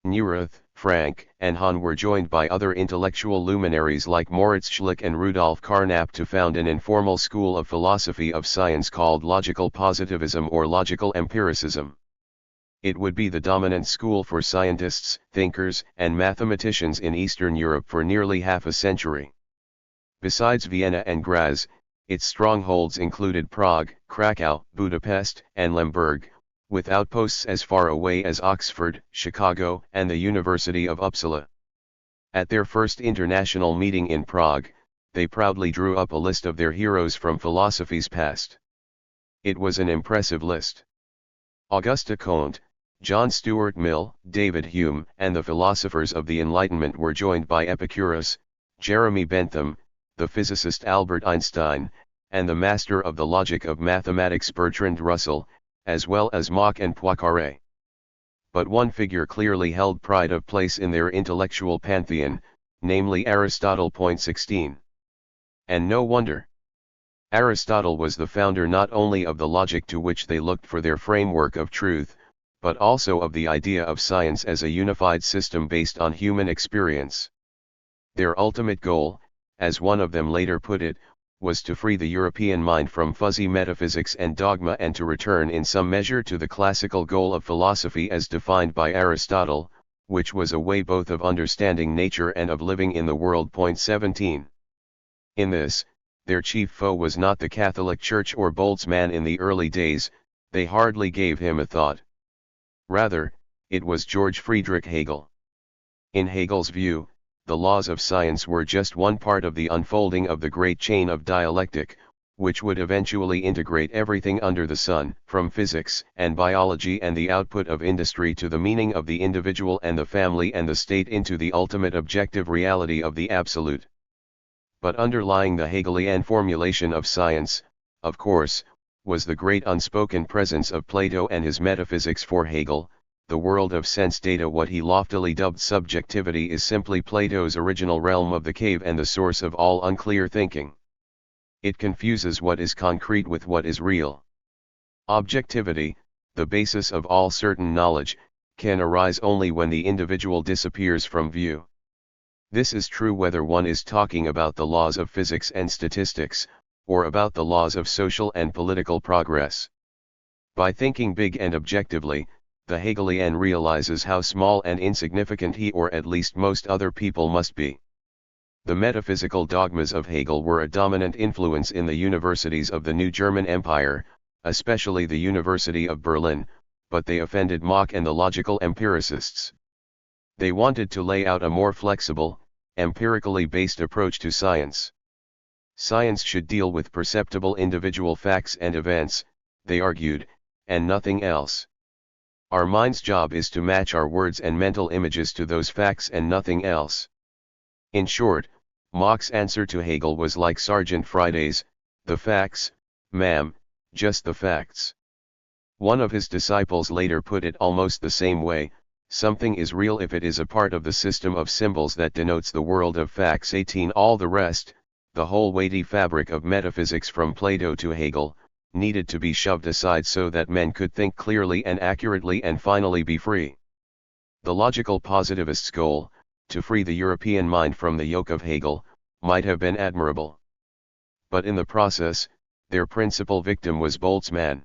Neurath, Frank, and Hahn were joined by other intellectual luminaries like Moritz Schlick and Rudolf Carnap to found an informal school of philosophy of science called logical positivism or logical empiricism. It would be the dominant school for scientists, thinkers, and mathematicians in Eastern Europe for nearly half a century. Besides Vienna and Graz, its strongholds included Prague, Krakow, Budapest, and Lemberg, with outposts as far away as Oxford, Chicago, and the University of Uppsala. At their first international meeting in Prague, they proudly drew up a list of their heroes from philosophy's past. It was an impressive list. Auguste Comte, John Stuart Mill, David Hume, and the philosophers of the Enlightenment were joined by Epicurus, Jeremy Bentham, the physicist Albert Einstein, and the master of the logic of mathematics Bertrand Russell, as well as Mach and Poincaré. But one figure clearly held pride of place in their intellectual pantheon, namely Aristotle. Point 16. And no wonder. Aristotle was the founder not only of the logic to which they looked for their framework of truth, but also of the idea of science as a unified system based on human experience. Their ultimate goal, as one of them later put it, was to free the European mind from fuzzy metaphysics and dogma and to return in some measure to the classical goal of philosophy as defined by Aristotle, which was a way both of understanding nature and of living in the world. Point 17. In this, their chief foe was not the Catholic Church or Boltzmann in the early days, they hardly gave him a thought. Rather, it was George Friedrich Hegel. In Hegel's view, the laws of science were just one part of the unfolding of the great chain of dialectic, which would eventually integrate everything under the sun, from physics and biology and the output of industry to the meaning of the individual and the family and the state into the ultimate objective reality of the absolute. But underlying the Hegelian formulation of science, of course, was the great unspoken presence of Plato and his metaphysics. For Hegel, the world of sense data, what he loftily dubbed subjectivity, is simply Plato's original realm of the cave and the source of all unclear thinking. It confuses what is concrete with what is real. Objectivity, the basis of all certain knowledge, can arise only when the individual disappears from view. This is true whether one is talking about the laws of physics and statistics, or about the laws of social and political progress. By thinking big and objectively, the Hegelian realizes how small and insignificant he or at least most other people must be. The metaphysical dogmas of Hegel were a dominant influence in the universities of the new German Empire, especially the University of Berlin, but they offended Mach and the logical empiricists. They wanted to lay out a more flexible, empirically based approach to science. Science should deal with perceptible individual facts and events, they argued, and nothing else. Our mind's job is to match our words and mental images to those facts and nothing else. In short, Mach's answer to Hegel was like Sergeant Friday's, "The facts, ma'am, just the facts." One of his disciples later put it almost the same way: something is real if it is a part of the system of symbols that denotes the world of facts. 18 All the rest, the whole weighty fabric of metaphysics from Plato to Hegel, needed to be shoved aside so that men could think clearly and accurately and finally be free. The logical positivist's goal, to free the European mind from the yoke of Hegel, might have been admirable. But in the process, their principal victim was Boltzmann.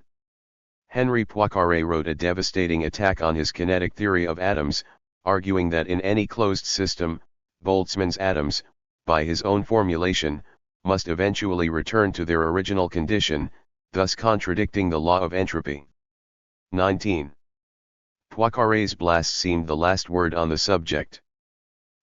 Henri Poincaré wrote a devastating attack on his kinetic theory of atoms, arguing that in any closed system, Boltzmann's atoms, by his own formulation, must eventually return to their original condition, thus contradicting the law of entropy. 19. Poincaré's blast seemed the last word on the subject.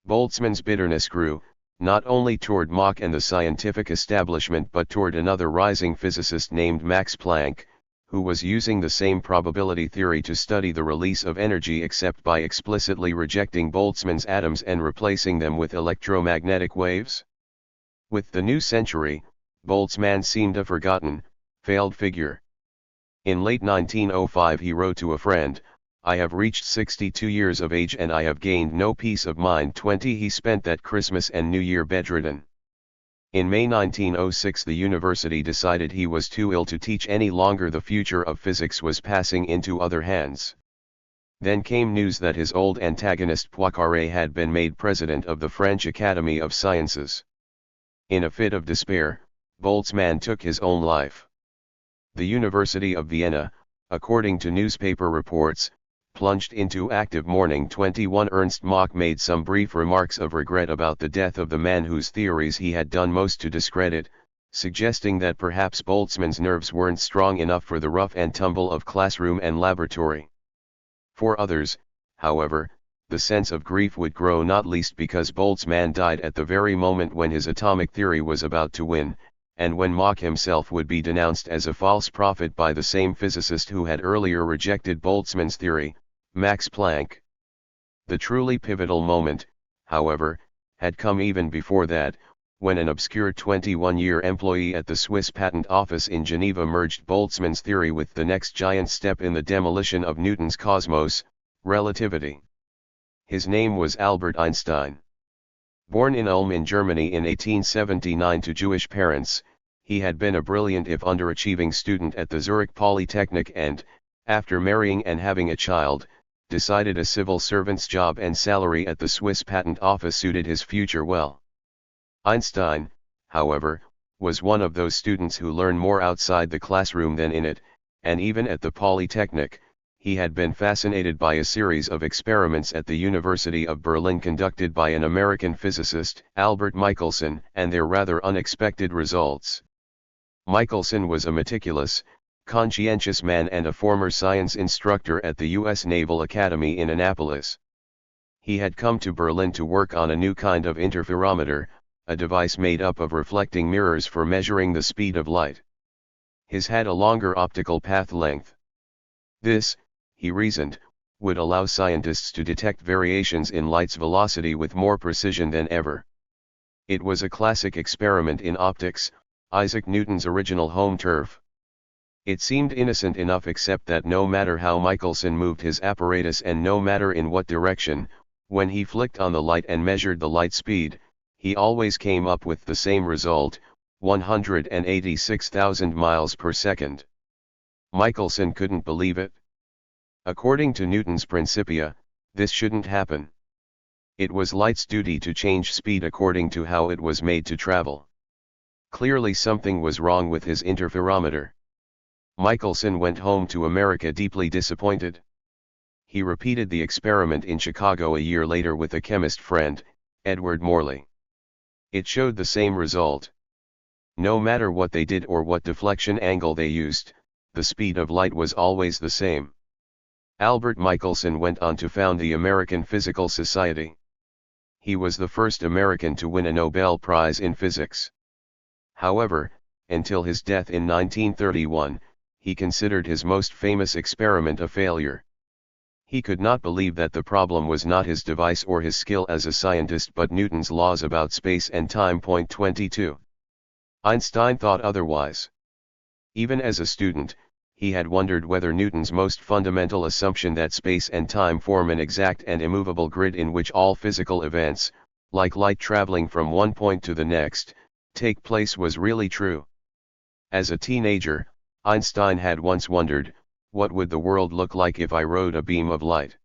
Boltzmann's bitterness grew, not only toward Mach and the scientific establishment but toward another rising physicist named Max Planck, who was using the same probability theory to study the release of energy except by explicitly rejecting Boltzmann's atoms and replacing them with electromagnetic waves. With the new century, Boltzmann seemed a forgotten, failed figure. In late 1905 he wrote to a friend, "I have reached 62 years of age and I have gained no peace of mind." 20 He spent that Christmas and New Year bedridden. In May 1906 the university decided he was too ill to teach any longer. The future of physics was passing into other hands. Then came news that his old antagonist Poincaré had been made president of the French Academy of Sciences. In a fit of despair, Boltzmann took his own life. The University of Vienna, according to newspaper reports, plunged into active mourning. 21 Ernst Mach made some brief remarks of regret about the death of the man whose theories he had done most to discredit, suggesting that perhaps Boltzmann's nerves weren't strong enough for the rough and tumble of classroom and laboratory. For others, however, the sense of grief would grow, not least because Boltzmann died at the very moment when his atomic theory was about to win, and when Mach himself would be denounced as a false prophet by the same physicist who had earlier rejected Boltzmann's theory, Max Planck. The truly pivotal moment, however, had come even before that, when an obscure 21-year employee at the Swiss Patent Office in Geneva merged Boltzmann's theory with the next giant step in the demolition of Newton's cosmos, relativity. His name was Albert Einstein. Born in Ulm in Germany in 1879 to Jewish parents, he had been a brilliant if underachieving student at the Zurich Polytechnic and, after marrying and having a child, decided a civil servant's job and salary at the Swiss Patent Office suited his future well. Einstein, however, was one of those students who learn more outside the classroom than in it, and even at the Polytechnic, he had been fascinated by a series of experiments at the University of Berlin conducted by an American physicist, Albert Michelson, and their rather unexpected results. Michelson was a meticulous, conscientious man and a former science instructor at the U.S. Naval Academy in Annapolis. He had come to Berlin to work on a new kind of interferometer, a device made up of reflecting mirrors for measuring the speed of light. His had a longer optical path length. This, he reasoned, would allow scientists to detect variations in light's velocity with more precision than ever. It was a classic experiment in optics, Isaac Newton's original home turf. It seemed innocent enough except that no matter how Michelson moved his apparatus and no matter in what direction, when he flicked on the light and measured the light speed, he always came up with the same result, 186,000 miles per second. Michelson couldn't believe it. According to Newton's Principia, this shouldn't happen. It was light's duty to change speed according to how it was made to travel. Clearly something was wrong with his interferometer. Michelson went home to America deeply disappointed. He repeated the experiment in Chicago a year later with a chemist friend, Edward Morley. It showed the same result. No matter what they did or what deflection angle they used, the speed of light was always the same. Albert Michelson went on to found the American Physical Society. He was the first American to win a Nobel Prize in physics. However, until his death in 1931, he considered his most famous experiment a failure. He could not believe that the problem was not his device or his skill as a scientist but Newton's laws about space and time. 22. Einstein thought otherwise. Even as a student, he had wondered whether Newton's most fundamental assumption that space and time form an exact and immovable grid in which all physical events, like light traveling from one point to the next, take place was really true. As a teenager, Einstein had once wondered, what would the world look like if I rode a beam of light?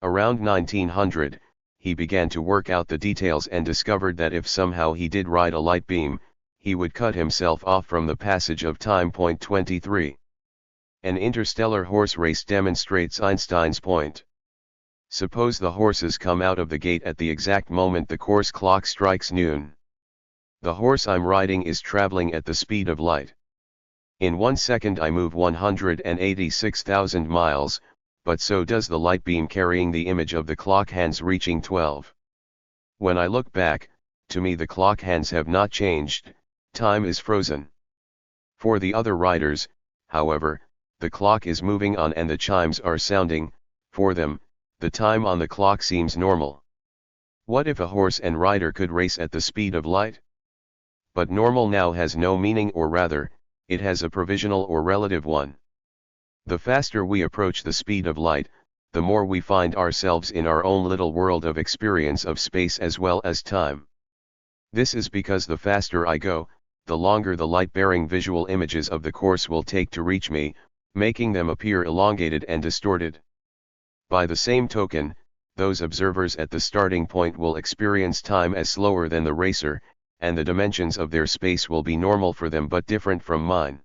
Around 1900, he began to work out the details and discovered that if somehow he did ride a light beam, he would cut himself off from the passage of time. 23. An interstellar horse race demonstrates Einstein's point. Suppose the horses come out of the gate at the exact moment the course clock strikes noon. The horse I'm riding is traveling at the speed of light. In 1 second I move 186,000 miles, but so does the light beam carrying the image of the clock hands reaching 12. When I look back, to me the clock hands have not changed, time is frozen. For the other riders, however, the clock is moving on and the chimes are sounding. For them, the time on the clock seems normal. What if a horse and rider could race at the speed of light? But normal now has no meaning, or rather, it has a provisional or relative one. The faster we approach the speed of light, the more we find ourselves in our own little world of experience of space as well as time. This is because the faster I go, the longer the light-bearing visual images of the course will take to reach me, making them appear elongated and distorted. By the same token, those observers at the starting point will experience time as slower than the racer, and the dimensions of their space will be normal for them but different from mine.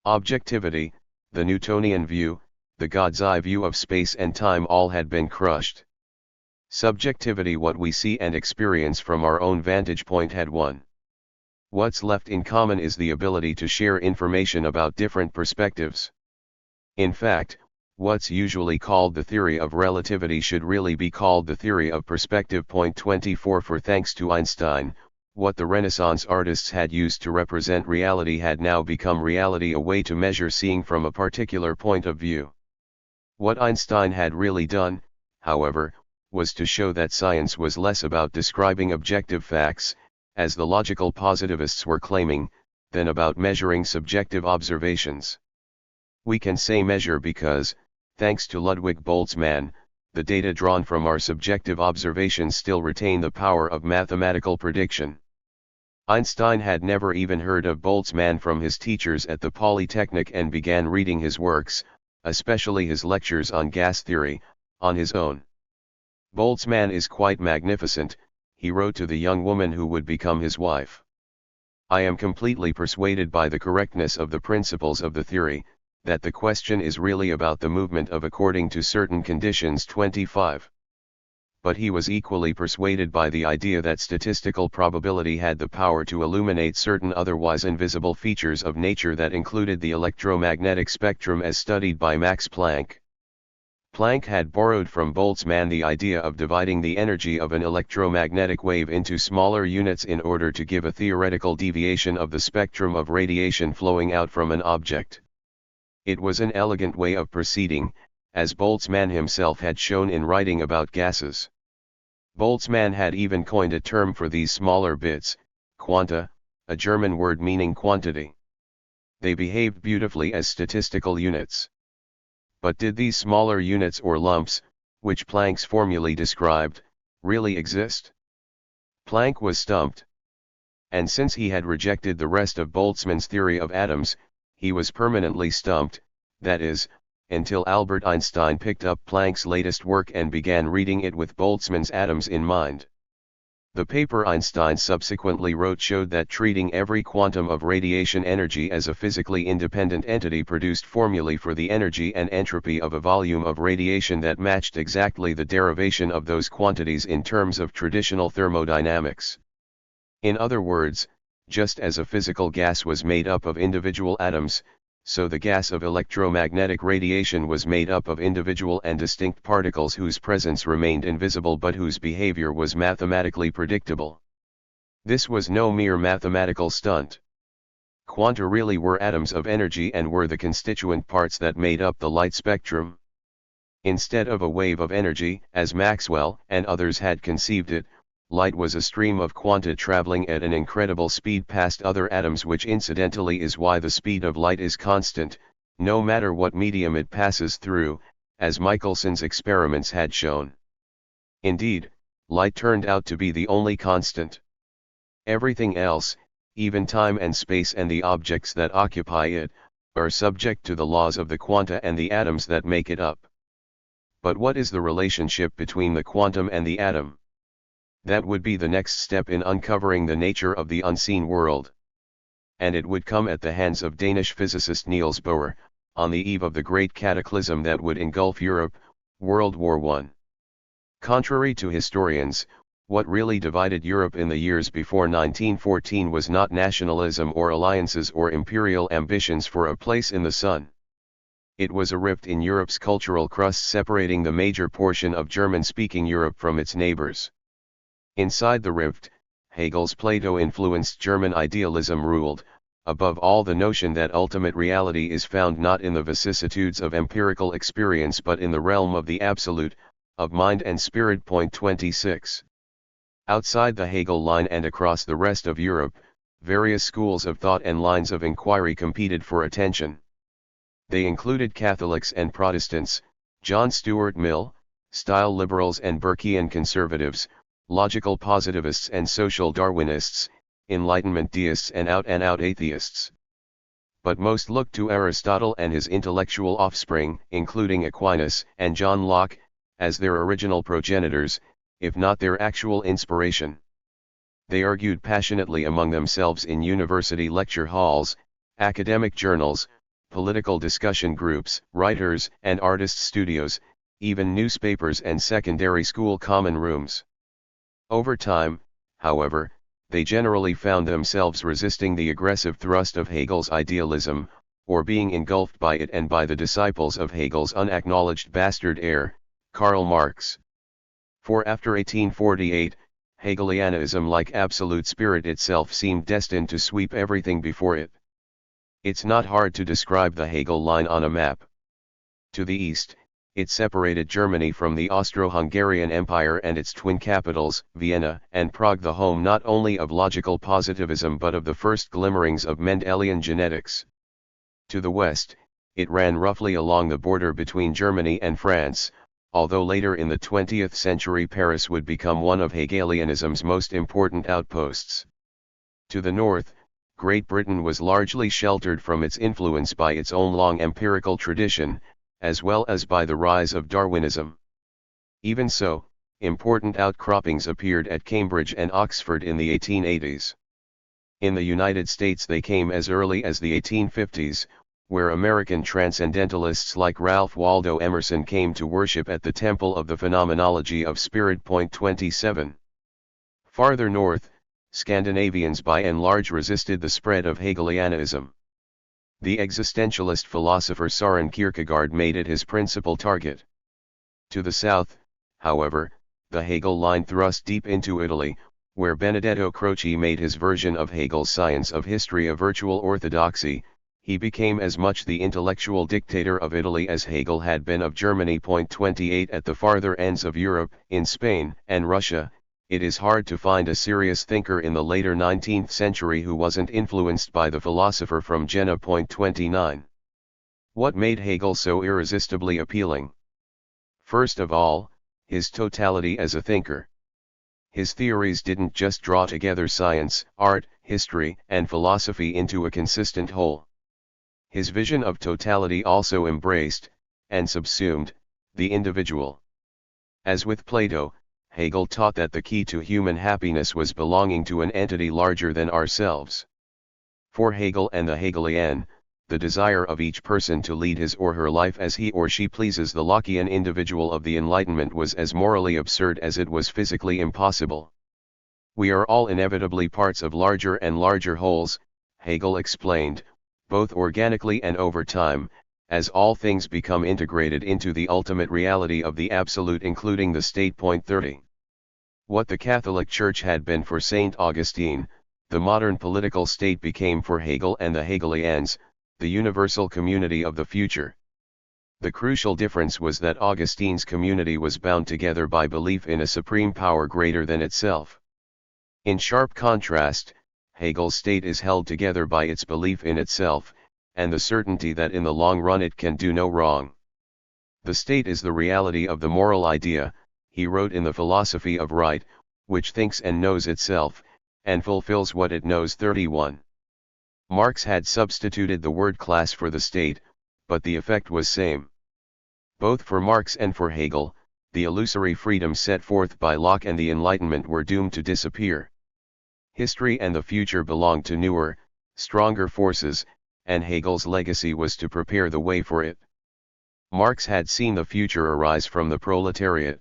Objectivity, the Newtonian view, the God's eye view of space and time all had been crushed. Subjectivity, what we see and experience from our own vantage point, had won. What's left in common is the ability to share information about different perspectives. In fact, what's usually called the theory of relativity should really be called the theory of perspective. 24. For thanks to Einstein, what the Renaissance artists had used to represent reality had now become reality, a way to measure seeing from a particular point of view. What Einstein had really done, however, was to show that science was less about describing objective facts, as the logical positivists were claiming, than about measuring subjective observations. We can say measure because, thanks to Ludwig Boltzmann, the data drawn from our subjective observations still retain the power of mathematical prediction. Einstein had never even heard of Boltzmann from his teachers at the Polytechnic and began reading his works, especially his lectures on gas theory, on his own. Boltzmann is quite magnificent, he wrote to the young woman who would become his wife. I am completely persuaded by the correctness of the principles of the theory, that the question is really about the movement of according to certain conditions. 25. But he was equally persuaded by the idea that statistical probability had the power to illuminate certain otherwise invisible features of nature that included the electromagnetic spectrum as studied by Max Planck. Planck had borrowed from Boltzmann the idea of dividing the energy of an electromagnetic wave into smaller units in order to give a theoretical deviation of the spectrum of radiation flowing out from an object. It was an elegant way of proceeding, as Boltzmann himself had shown in writing about gases. Boltzmann had even coined a term for these smaller bits, quanta, a German word meaning quantity. They behaved beautifully as statistical units. But did these smaller units or lumps, which Planck's formulae described, really exist? Planck was stumped. And since he had rejected the rest of Boltzmann's theory of atoms, he was permanently stumped, that is, until Albert Einstein picked up Planck's latest work and began reading it with Boltzmann's atoms in mind. The paper Einstein subsequently wrote showed that treating every quantum of radiation energy as a physically independent entity produced formulae for the energy and entropy of a volume of radiation that matched exactly the derivation of those quantities in terms of traditional thermodynamics. In other words, just as a physical gas was made up of individual atoms, so the gas of electromagnetic radiation was made up of individual and distinct particles whose presence remained invisible but whose behavior was mathematically predictable. This was no mere mathematical stunt. Quanta really were atoms of energy and were the constituent parts that made up the light spectrum. Instead of a wave of energy, as Maxwell and others had conceived it, light was a stream of quanta traveling at an incredible speed past other atoms, which incidentally is why the speed of light is constant, no matter what medium it passes through, as Michelson's experiments had shown. Indeed, light turned out to be the only constant. Everything else, even time and space and the objects that occupy it, are subject to the laws of the quanta and the atoms that make it up. But what is the relationship between the quantum and the atom? That would be the next step in uncovering the nature of the unseen world. And it would come at the hands of Danish physicist Niels Bohr, on the eve of the great cataclysm that would engulf Europe, World War I. Contrary to historians, what really divided Europe in the years before 1914 was not nationalism or alliances or imperial ambitions for a place in the sun. It was a rift in Europe's cultural crust separating the major portion of German-speaking Europe from its neighbors. Inside the rift, Hegel's Plato-influenced German idealism ruled, above all the notion that ultimate reality is found not in the vicissitudes of empirical experience but in the realm of the absolute, of mind and spirit. 26. Outside the Hegel line and across the rest of Europe, various schools of thought and lines of inquiry competed for attention. They included Catholics and Protestants, John Stuart Mill, style liberals and Burkean conservatives, logical positivists and social Darwinists, Enlightenment deists and out-and-out atheists. But most looked to Aristotle and his intellectual offspring, including Aquinas and John Locke, as their original progenitors, if not their actual inspiration. They argued passionately among themselves in university lecture halls, academic journals, political discussion groups, writers and artists' studios, even newspapers and secondary school common rooms. Over time, however, they generally found themselves resisting the aggressive thrust of Hegel's idealism, or being engulfed by it and by the disciples of Hegel's unacknowledged bastard heir, Karl Marx. For after 1848, Hegelianism, like absolute spirit itself, seemed destined to sweep everything before it. It's not hard to describe the Hegel line on a map. To the east, it separated Germany from the Austro-Hungarian Empire and its twin capitals, Vienna and Prague, the home not only of logical positivism but of the first glimmerings of Mendelian genetics. To the west, it ran roughly along the border between Germany and France, although later in the 20th century Paris would become one of Hegelianism's most important outposts. To the north, Great Britain was largely sheltered from its influence by its own long empirical tradition, as well as by the rise of Darwinism. Even so, important outcroppings appeared at Cambridge and Oxford in the 1880s. In the United States they came as early as the 1850s, where American transcendentalists like Ralph Waldo Emerson came to worship at the temple of the phenomenology of spirit. 27. Farther north, Scandinavians by and large resisted the spread of Hegelianism. The existentialist philosopher Søren Kierkegaard made it his principal target. To the south, however, the Hegel line thrust deep into Italy, where Benedetto Croce made his version of Hegel's science of history a virtual orthodoxy. He became as much the intellectual dictator of Italy as Hegel had been of Germany. 28. At the farther ends of Europe, in Spain and Russia, it is hard to find a serious thinker in the later 19th century who wasn't influenced by the philosopher from Jena. 29. What made Hegel so irresistibly appealing? First of all, his totality as a thinker. His theories didn't just draw together science, art, history, and philosophy into a consistent whole. His vision of totality also embraced, and subsumed, the individual. As with Plato, Hegel taught that the key to human happiness was belonging to an entity larger than ourselves. For Hegel and the Hegelian, the desire of each person to lead his or her life as he or she pleases the Lockean individual of the Enlightenment was as morally absurd as it was physically impossible. We are all inevitably parts of larger and larger wholes, Hegel explained, both organically and over time, as all things become integrated into the ultimate reality of the absolute, including the state. 30. What the Catholic Church had been for St. Augustine, the modern political state became for Hegel and the Hegelians, the universal community of the future. The crucial difference was that Augustine's community was bound together by belief in a supreme power greater than itself. In sharp contrast, Hegel's state is held together by its belief in itself, and the certainty that in the long run it can do no wrong. The state is the reality of the moral idea, he wrote in the Philosophy of Right, which thinks and knows itself, and fulfills what it knows. 31. Marx had substituted the word class for the state, but the effect was same. Both for Marx and for Hegel, the illusory freedom set forth by Locke and the Enlightenment were doomed to disappear. History and the future belonged to newer, stronger forces, and Hegel's legacy was to prepare the way for it. Marx had seen the future arise from the proletariat.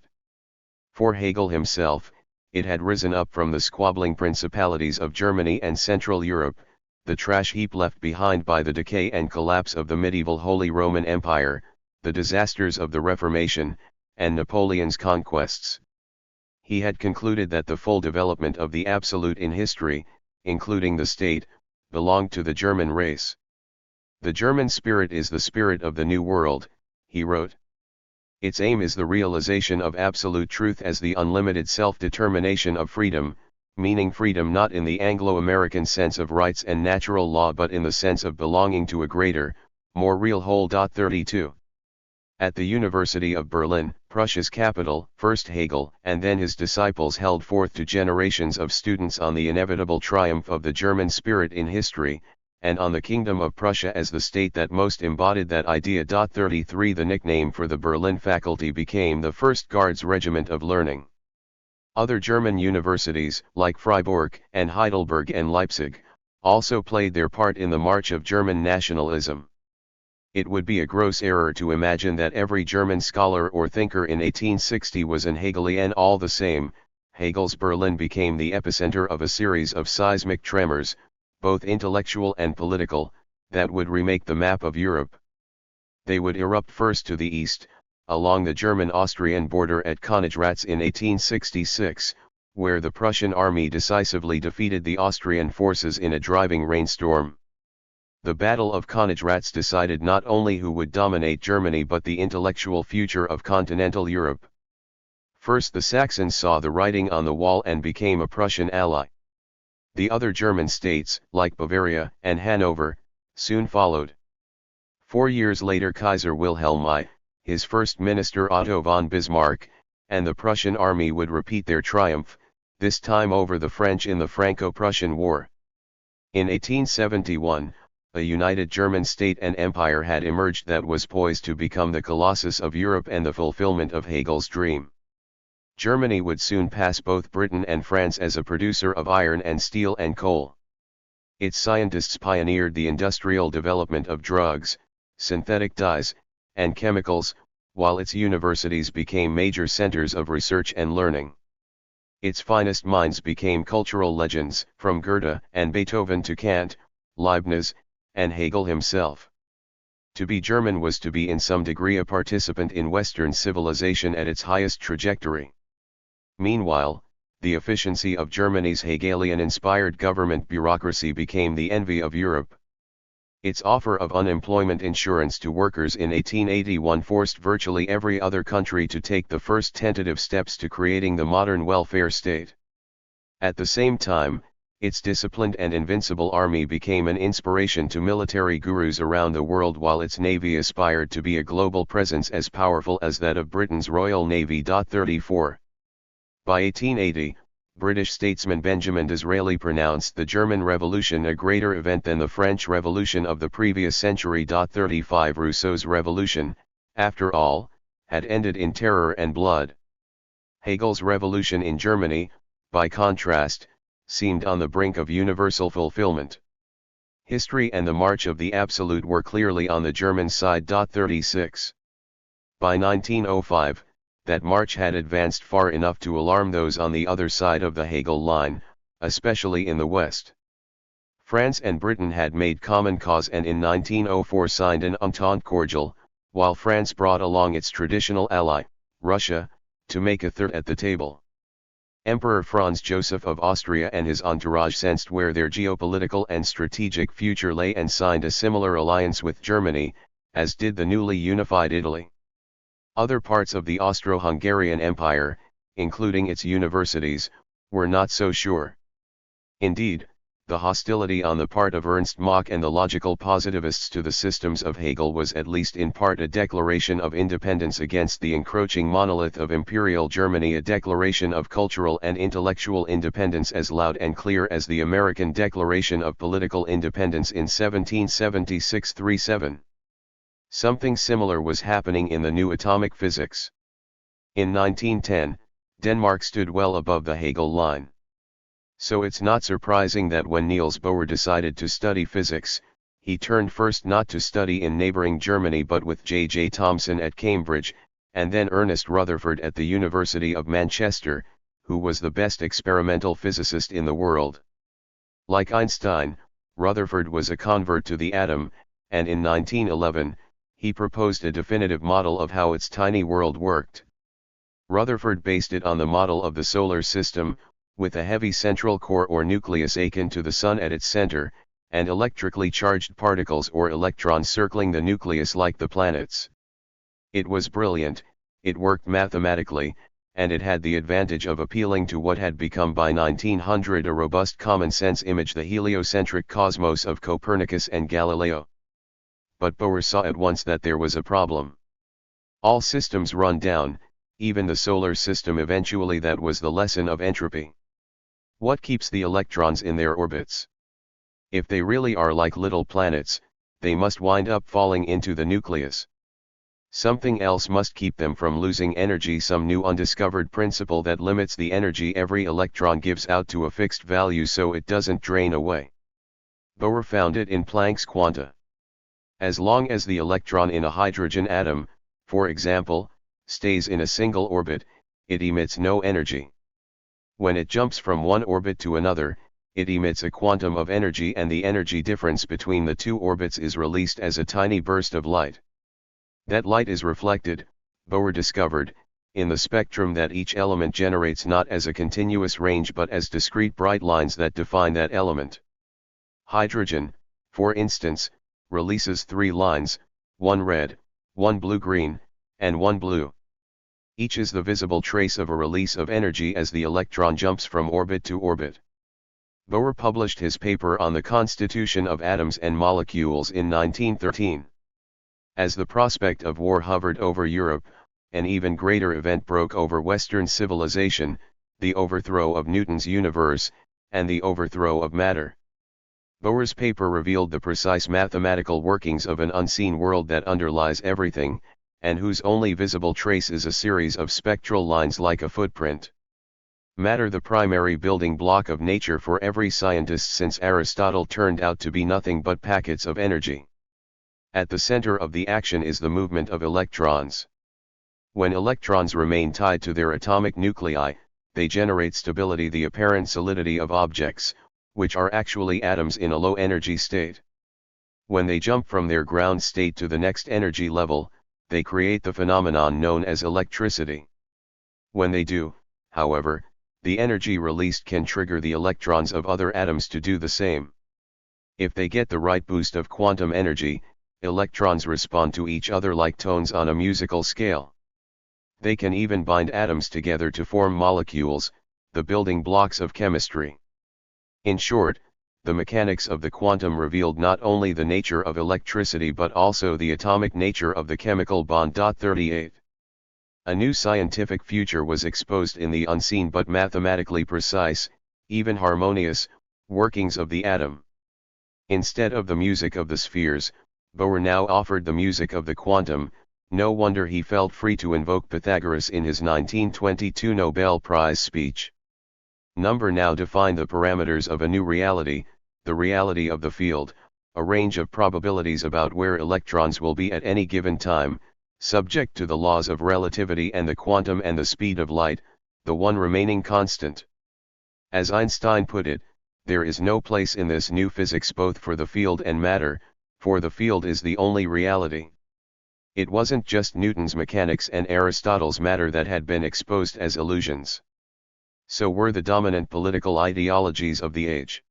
For Hegel himself, it had risen up from the squabbling principalities of Germany and Central Europe, the trash heap left behind by the decay and collapse of the medieval Holy Roman Empire, the disasters of the Reformation, and Napoleon's conquests. He had concluded that the full development of the absolute in history, including the state, belonged to the German race. The German spirit is the spirit of the New World, he wrote. Its aim is the realization of absolute truth as the unlimited self-determination of freedom, meaning freedom not in the Anglo-American sense of rights and natural law but in the sense of belonging to a greater, more real whole. 32. At the University of Berlin, Prussia's capital, first Hegel and then his disciples held forth to generations of students on the inevitable triumph of the German spirit in history, and on the kingdom of Prussia as the state that most embodied that idea. 33. The nickname for the Berlin faculty became the First Guards Regiment of Learning. Other German universities, like Freiburg and Heidelberg and Leipzig, also played their part in the march of German nationalism. It would be a gross error to imagine that every German scholar or thinker in 1860 was an Hegelian. All the same, Hegel's Berlin became the epicenter of a series of seismic tremors, both intellectual and political, that would remake the map of Europe. They would erupt first to the east, along the German-Austrian border at Königgrätz in 1866, where the Prussian army decisively defeated the Austrian forces in a driving rainstorm. The Battle of Königgrätz decided not only who would dominate Germany but the intellectual future of continental Europe. First the Saxons saw the writing on the wall and became a Prussian ally. The other German states, like Bavaria and Hanover, soon followed. 4 years later Kaiser Wilhelm I, his first minister Otto von Bismarck, and the Prussian army would repeat their triumph, this time over the French in the Franco-Prussian War. In 1871, a united German state and empire had emerged that was poised to become the colossus of Europe and the fulfillment of Hegel's dream. Germany would soon pass both Britain and France as a producer of iron and steel and coal. Its scientists pioneered the industrial development of drugs, synthetic dyes, and chemicals, while its universities became major centers of research and learning. Its finest minds became cultural legends, from Goethe and Beethoven to Kant, Leibniz, and Hegel himself. To be German was to be in some degree a participant in Western civilization at its highest trajectory. Meanwhile, the efficiency of Germany's Hegelian-inspired government bureaucracy became the envy of Europe. Its offer of unemployment insurance to workers in 1881 forced virtually every other country to take the first tentative steps to creating the modern welfare state. At the same time, its disciplined and invincible army became an inspiration to military gurus around the world while its navy aspired to be a global presence as powerful as that of Britain's Royal Navy. 34. By 1880, British statesman Benjamin Disraeli pronounced the German Revolution a greater event than the French Revolution of the previous century. 35. Rousseau's revolution, after all, had ended in terror and blood. Hegel's revolution in Germany, by contrast, seemed on the brink of universal fulfillment. History and the march of the absolute were clearly on the German side. 36. By 1905, that March had advanced far enough to alarm those on the other side of the Hegel line, especially in the West. France and Britain had made common cause and in 1904 signed an Entente Cordiale, while France brought along its traditional ally, Russia, to make a third at the table. Emperor Franz Joseph of Austria and his entourage sensed where their geopolitical and strategic future lay and signed a similar alliance with Germany, as did the newly unified Italy. Other parts of the Austro-Hungarian Empire, including its universities, were not so sure. Indeed, the hostility on the part of Ernst Mach and the logical positivists to the systems of Hegel was at least in part a declaration of independence against the encroaching monolith of Imperial Germany, a declaration of cultural and intellectual independence as loud and clear as the American Declaration of Political Independence in 1776-37. Something similar was happening in the new atomic physics. In 1910, Denmark stood well above the Hegel line. So it's not surprising that when Niels Bohr decided to study physics, he turned first not to study in neighboring Germany but with J.J. Thomson at Cambridge, and then Ernest Rutherford at the University of Manchester, who was the best experimental physicist in the world. Like Einstein, Rutherford was a convert to the atom, and in 1911, he proposed a definitive model of how its tiny world worked. Rutherford based it on the model of the solar system, with a heavy central core or nucleus akin to the Sun at its center, and electrically charged particles or electrons circling the nucleus like the planets. It was brilliant, it worked mathematically, and it had the advantage of appealing to what had become by 1900 a robust common-sense image, the heliocentric cosmos of Copernicus and Galileo. But Bohr saw at once that there was a problem. All systems run down, even the solar system eventually. That was the lesson of entropy. What keeps the electrons in their orbits? If they really are like little planets, they must wind up falling into the nucleus. Something else must keep them from losing energy, some new undiscovered principle that limits the energy every electron gives out to a fixed value so it doesn't drain away. Bohr found it in Planck's quanta. As long as the electron in a hydrogen atom, for example, stays in a single orbit, it emits no energy. When it jumps from one orbit to another, it emits a quantum of energy, and the energy difference between the two orbits is released as a tiny burst of light. That light is reflected, Bohr discovered, in the spectrum that each element generates not as a continuous range but as discrete bright lines that define that element. Hydrogen, for instance, releases 3 lines, one red, one blue-green, and one blue. Each is the visible trace of a release of energy as the electron jumps from orbit to orbit. Bohr published his paper on the constitution of atoms and molecules in 1913. As the prospect of war hovered over Europe, an even greater event broke over Western civilization, the overthrow of Newton's universe, and the overthrow of matter. Bohr's paper revealed the precise mathematical workings of an unseen world that underlies everything, and whose only visible trace is a series of spectral lines like a footprint. Matter, the primary building block of nature for every scientist since Aristotle, turned out to be nothing but packets of energy. At the center of the action is the movement of electrons. When electrons remain tied to their atomic nuclei, they generate stability, the apparent solidity of objects, which are actually atoms in a low energy state. When they jump from their ground state to the next energy level, they create the phenomenon known as electricity. When they do, however, the energy released can trigger the electrons of other atoms to do the same. If they get the right boost of quantum energy, electrons respond to each other like tones on a musical scale. They can even bind atoms together to form molecules, the building blocks of chemistry. In short, the mechanics of the quantum revealed not only the nature of electricity but also the atomic nature of the chemical bond. 38. A new scientific future was exposed in the unseen but mathematically precise, even harmonious, workings of the atom. Instead of the music of the spheres, Bohr now offered the music of the quantum. No wonder he felt free to invoke Pythagoras in his 1922 Nobel Prize speech. Number now defined the parameters of a new reality, the reality of the field, a range of probabilities about where electrons will be at any given time, subject to the laws of relativity and the quantum and the speed of light, the one remaining constant. As Einstein put it, there is no place in this new physics both for the field and matter, for the field is the only reality. It wasn't just Newton's mechanics and Aristotle's matter that had been exposed as illusions. So were the dominant political ideologies of the age.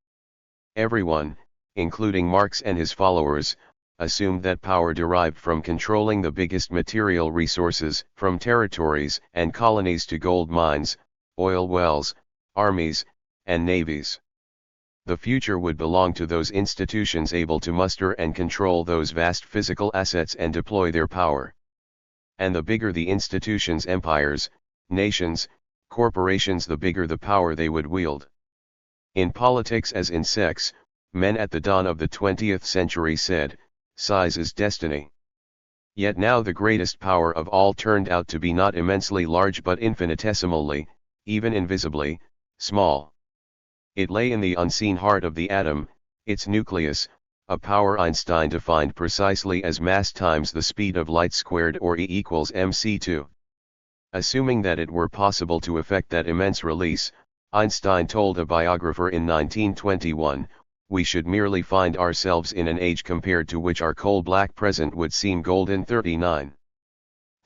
Everyone, including Marx and his followers, assumed that power derived from controlling the biggest material resources, from territories and colonies to gold mines, oil wells, armies, and navies. The future would belong to those institutions able to muster and control those vast physical assets and deploy their power. And the bigger the institutions, empires, nations, corporations, the bigger the power they would wield. In politics as in sex, men at the dawn of the 20th century said, size is destiny. Yet now the greatest power of all turned out to be not immensely large but infinitesimally, even invisibly, small. It lay in the unseen heart of the atom, its nucleus, a power Einstein defined precisely as mass times the speed of light squared, or E equals mc2. Assuming that it were possible to effect that immense release, Einstein told a biographer in 1921, we should merely find ourselves in an age compared to which our coal-black present would seem golden. 39.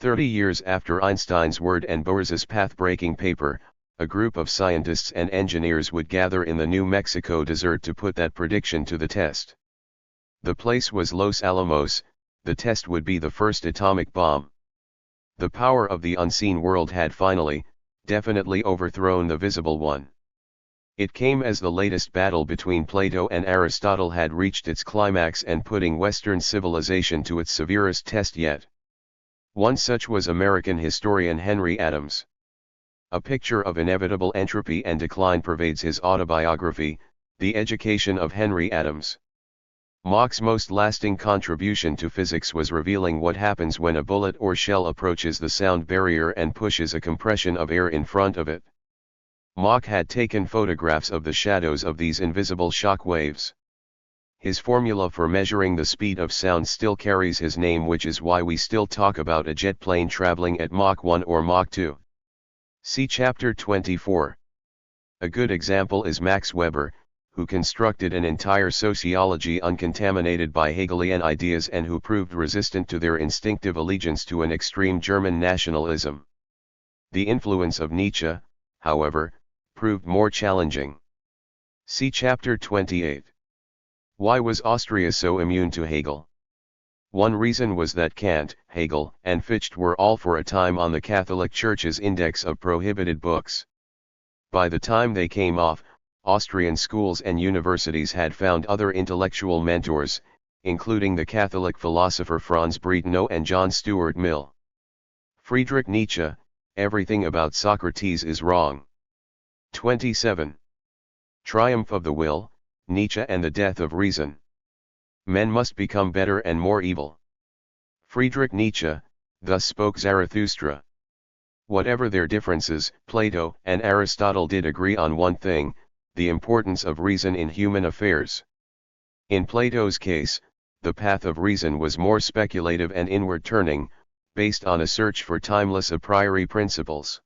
30 years after Einstein's word and Bohr's path-breaking paper, a group of scientists and engineers would gather in the New Mexico desert to put that prediction to the test. The place was Los Alamos. The test would be the first atomic bomb. The power of the unseen world had finally, definitely overthrown the visible one. It came as the latest battle between Plato and Aristotle had reached its climax and putting Western civilization to its severest test yet. One such was American historian Henry Adams. A picture of inevitable entropy and decline pervades his autobiography, The Education of Henry Adams. Mach's most lasting contribution to physics was revealing what happens when a bullet or shell approaches the sound barrier and pushes a compression of air in front of it. Mach had taken photographs of the shadows of these invisible shock waves. His formula for measuring the speed of sound still carries his name, which is why we still talk about a jet plane traveling at Mach 1 or Mach 2. See Chapter 24. A good example is Max Weber, who constructed an entire sociology uncontaminated by Hegelian ideas and who proved resistant to their instinctive allegiance to an extreme German nationalism. The influence of Nietzsche, however, proved more challenging. See Chapter 28. Why was Austria so immune to Hegel? One reason was that Kant, Hegel, and Fichte were all for a time on the Catholic Church's index of prohibited books. By the time they came off, Austrian schools and universities had found other intellectual mentors, including the Catholic philosopher Franz Brentano and John Stuart Mill. Friedrich Nietzsche, everything about Socrates is wrong. 27. Triumph of the will, Nietzsche and the death of reason. Men must become better and more evil. Friedrich Nietzsche, thus spoke Zarathustra. Whatever their differences, Plato and Aristotle did agree on one thing, the importance of reason in human affairs. In Plato's case, the path of reason was more speculative and inward-turning, based on a search for timeless a priori principles.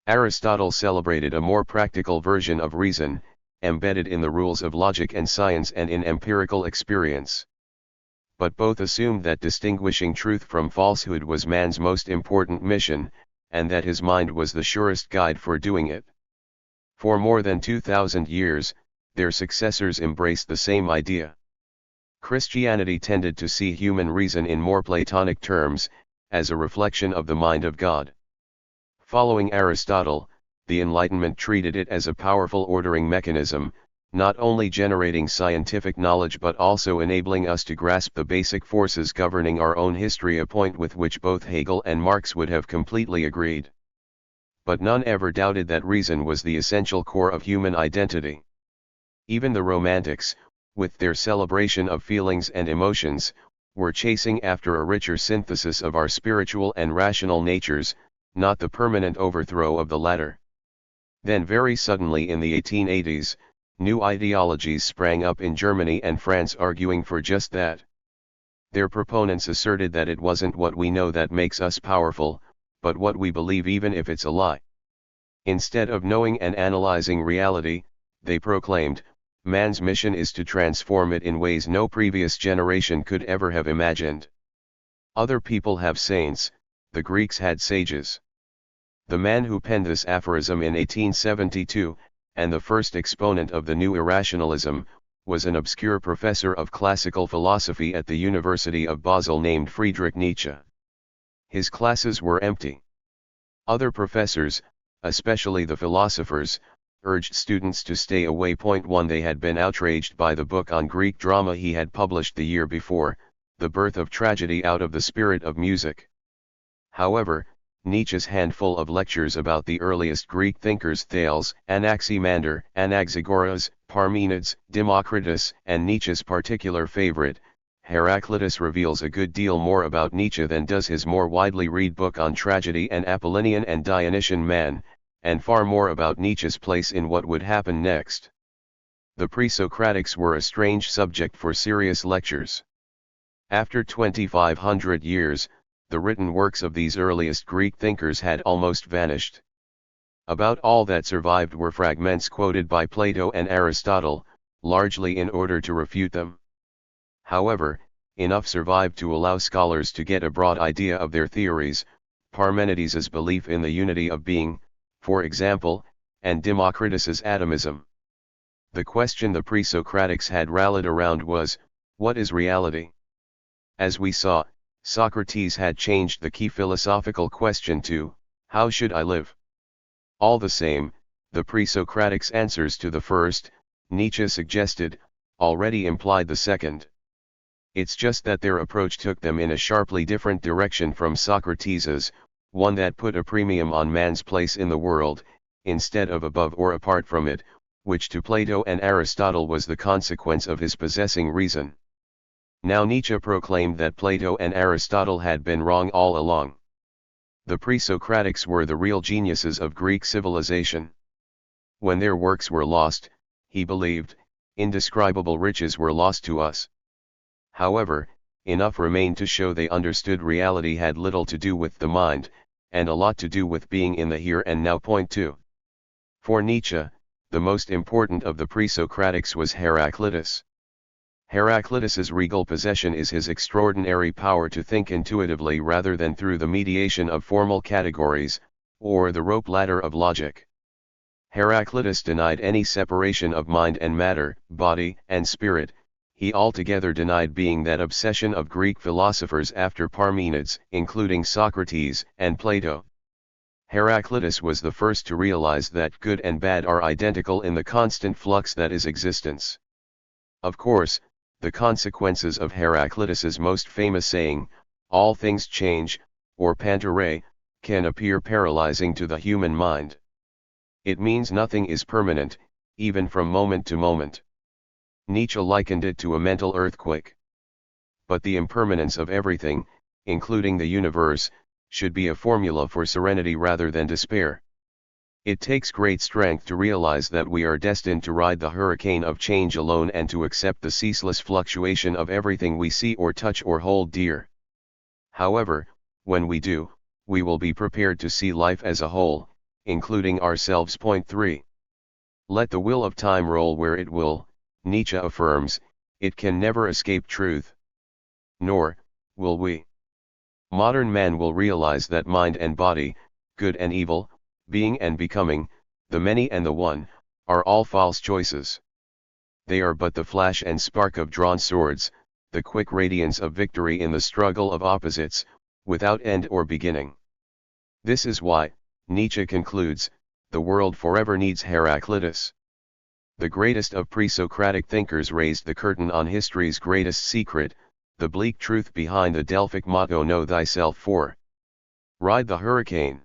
Aristotle celebrated a more practical version of reason, embedded in the rules of logic and science and in empirical experience. But both assumed that distinguishing truth from falsehood was man's most important mission, and that his mind was the surest guide for doing it. For more than 2,000 years, their successors embraced the same idea. Christianity tended to see human reason in more Platonic terms, as a reflection of the mind of God. Following Aristotle, the Enlightenment treated it as a powerful ordering mechanism, not only generating scientific knowledge but also enabling us to grasp the basic forces governing our own history, a point with which both Hegel and Marx would have completely agreed. But none ever doubted that reason was the essential core of human identity. Even the Romantics, with their celebration of feelings and emotions, were chasing after a richer synthesis of our spiritual and rational natures, not the permanent overthrow of the latter. Then very suddenly in the 1880s, new ideologies sprang up in Germany and France arguing for just that. Their proponents asserted that it wasn't what we know that makes us powerful, but what we believe even if it's a lie. Instead of knowing and analyzing reality, they proclaimed, man's mission is to transform it in ways no previous generation could ever have imagined. Other people have saints, the Greeks had sages. The man who penned this aphorism in 1872, and the first exponent of the new irrationalism, was an obscure professor of classical philosophy at the University of Basel named Friedrich Nietzsche. His classes were empty. Other professors, especially the philosophers, urged students to stay away. 1 They had been outraged by the book on Greek drama he had published the year before, The Birth of Tragedy out of the Spirit of Music. However, Nietzsche's handful of lectures about the earliest Greek thinkers Thales, Anaximander, Anaxagoras, Parmenides, Democritus, and Nietzsche's particular favorite, Heraclitus reveals a good deal more about Nietzsche than does his more widely read book on tragedy and Apollonian and Dionysian man, and far more about Nietzsche's place in what would happen next. The pre-Socratics were a strange subject for serious lectures. After 2,500 years, the written works of these earliest Greek thinkers had almost vanished. About all that survived were fragments quoted by Plato and Aristotle, largely in order to refute them. However, enough survived to allow scholars to get a broad idea of their theories, Parmenides's belief in the unity of being, for example, and Democritus's atomism. The question the pre-Socratics had rallied around was, what is reality? As we saw, Socrates had changed the key philosophical question to, how should I live? All the same, the pre-Socratics' answers to the first, Nietzsche suggested, already implied the second. It's just that their approach took them in a sharply different direction from Socrates's, one that put a premium on man's place in the world, instead of above or apart from it, which to Plato and Aristotle was the consequence of his possessing reason. Now Nietzsche proclaimed that Plato and Aristotle had been wrong all along. The pre-Socratics were the real geniuses of Greek civilization. When their works were lost, he believed, indescribable riches were lost to us. However, enough remained to show they understood reality had little to do with the mind, and a lot to do with being in the here and now. 2. For Nietzsche, the most important of the pre-Socratics was Heraclitus. Heraclitus's regal possession is his extraordinary power to think intuitively rather than through the mediation of formal categories, or the rope ladder of logic. Heraclitus denied any separation of mind and matter, body and spirit. He altogether denied being, that obsession of Greek philosophers after Parmenides, including Socrates and Plato. Heraclitus was the first to realize that good and bad are identical in the constant flux that is existence. Of course, the consequences of Heraclitus's most famous saying, all things change, or pantare, can appear paralyzing to the human mind. It means nothing is permanent, even from moment to moment. Nietzsche likened it to a mental earthquake. But the impermanence of everything, including the universe, should be a formula for serenity rather than despair. It takes great strength to realize that we are destined to ride the hurricane of change alone and to accept the ceaseless fluctuation of everything we see or touch or hold dear. However, when we do, we will be prepared to see life as a whole, including ourselves. 3. Let the wheel of time roll where it will, Nietzsche affirms, it can never escape truth. Nor, will we. Modern man will realize that mind and body, good and evil, being and becoming, the many and the one, are all false choices. They are but the flash and spark of drawn swords, the quick radiance of victory in the struggle of opposites, without end or beginning. This is why, Nietzsche concludes, the world forever needs Heraclitus. The greatest of pre-Socratic thinkers raised the curtain on history's greatest secret, the bleak truth behind the Delphic motto Know thyself. 4. Ride the hurricane.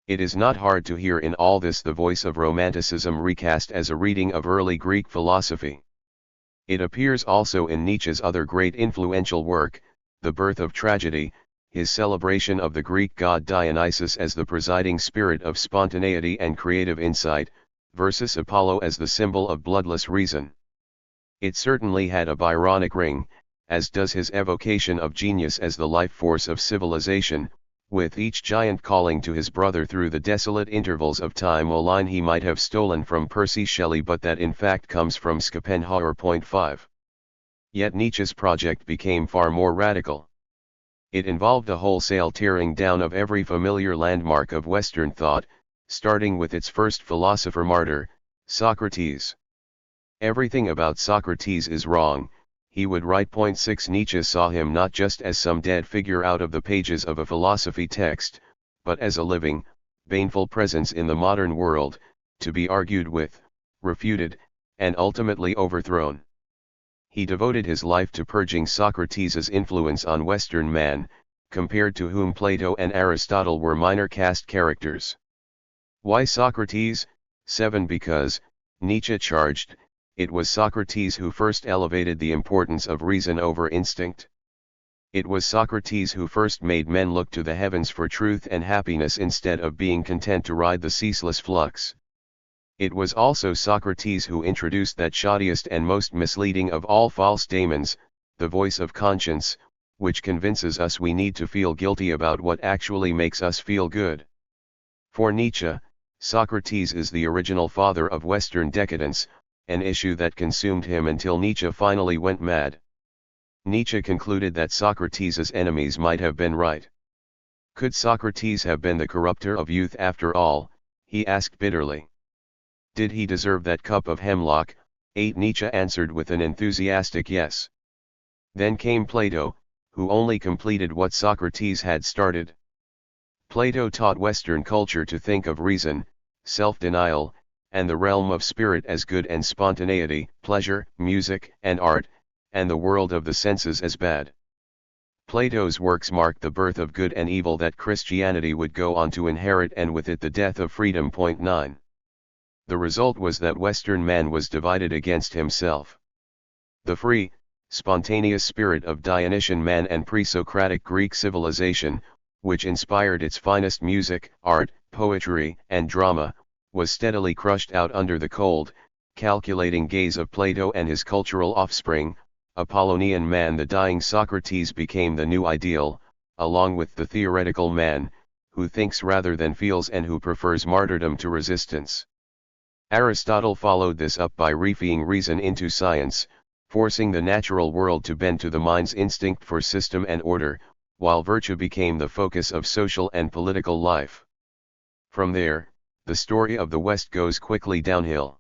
It is not hard to hear in all this the voice of Romanticism recast as a reading of early Greek philosophy. It appears also in Nietzsche's other great influential work, The Birth of Tragedy, his celebration of the Greek god Dionysus as the presiding spirit of spontaneity and creative insight, versus Apollo as the symbol of bloodless reason. It certainly had a Byronic ring, as does his evocation of genius as the life force of civilization, with each giant calling to his brother through the desolate intervals of time, a line he might have stolen from Percy Shelley but that in fact comes from Schopenhauer. 5. Yet Nietzsche's project became far more radical. It involved a wholesale tearing down of every familiar landmark of Western thought, starting with its first philosopher martyr, Socrates. Everything about Socrates is wrong, he would write. 6 Nietzsche saw him not just as some dead figure out of the pages of a philosophy text, but as a living, baneful presence in the modern world, to be argued with, refuted, and ultimately overthrown. He devoted his life to purging Socrates' influence on Western man, compared to whom Plato and Aristotle were minor cast characters. Why Socrates? 7 Because, Nietzsche charged, it was Socrates who first elevated the importance of reason over instinct. It was Socrates who first made men look to the heavens for truth and happiness instead of being content to ride the ceaseless flux. It was also Socrates who introduced that shoddiest and most misleading of all false daemons, the voice of conscience, which convinces us we need to feel guilty about what actually makes us feel good. For Nietzsche, Socrates is the original father of Western decadence, an issue that consumed him until Nietzsche finally went mad. Nietzsche concluded that Socrates' enemies might have been right. Could Socrates have been the corrupter of youth after all, he asked bitterly. Did he deserve that cup of hemlock? 8 Nietzsche answered with an enthusiastic yes. Then came Plato, who only completed what Socrates had started. Plato taught Western culture to think of reason, self-denial, and the realm of spirit as good and spontaneity, pleasure, music, and art, and the world of the senses as bad. Plato's works marked the birth of good and evil that Christianity would go on to inherit, and with it the death of freedom. 9. The result was that Western man was divided against himself. The free, spontaneous spirit of Dionysian man and pre-Socratic Greek civilization, which inspired its finest music, art, poetry, and drama, was steadily crushed out under the cold, calculating gaze of Plato and his cultural offspring, Apollonian man. The dying Socrates became the new ideal, along with the theoretical man, who thinks rather than feels and who prefers martyrdom to resistance. Aristotle followed this up by refeeing reason into science, forcing the natural world to bend to the mind's instinct for system and order, while virtue became the focus of social and political life. From there, the story of the West goes quickly downhill.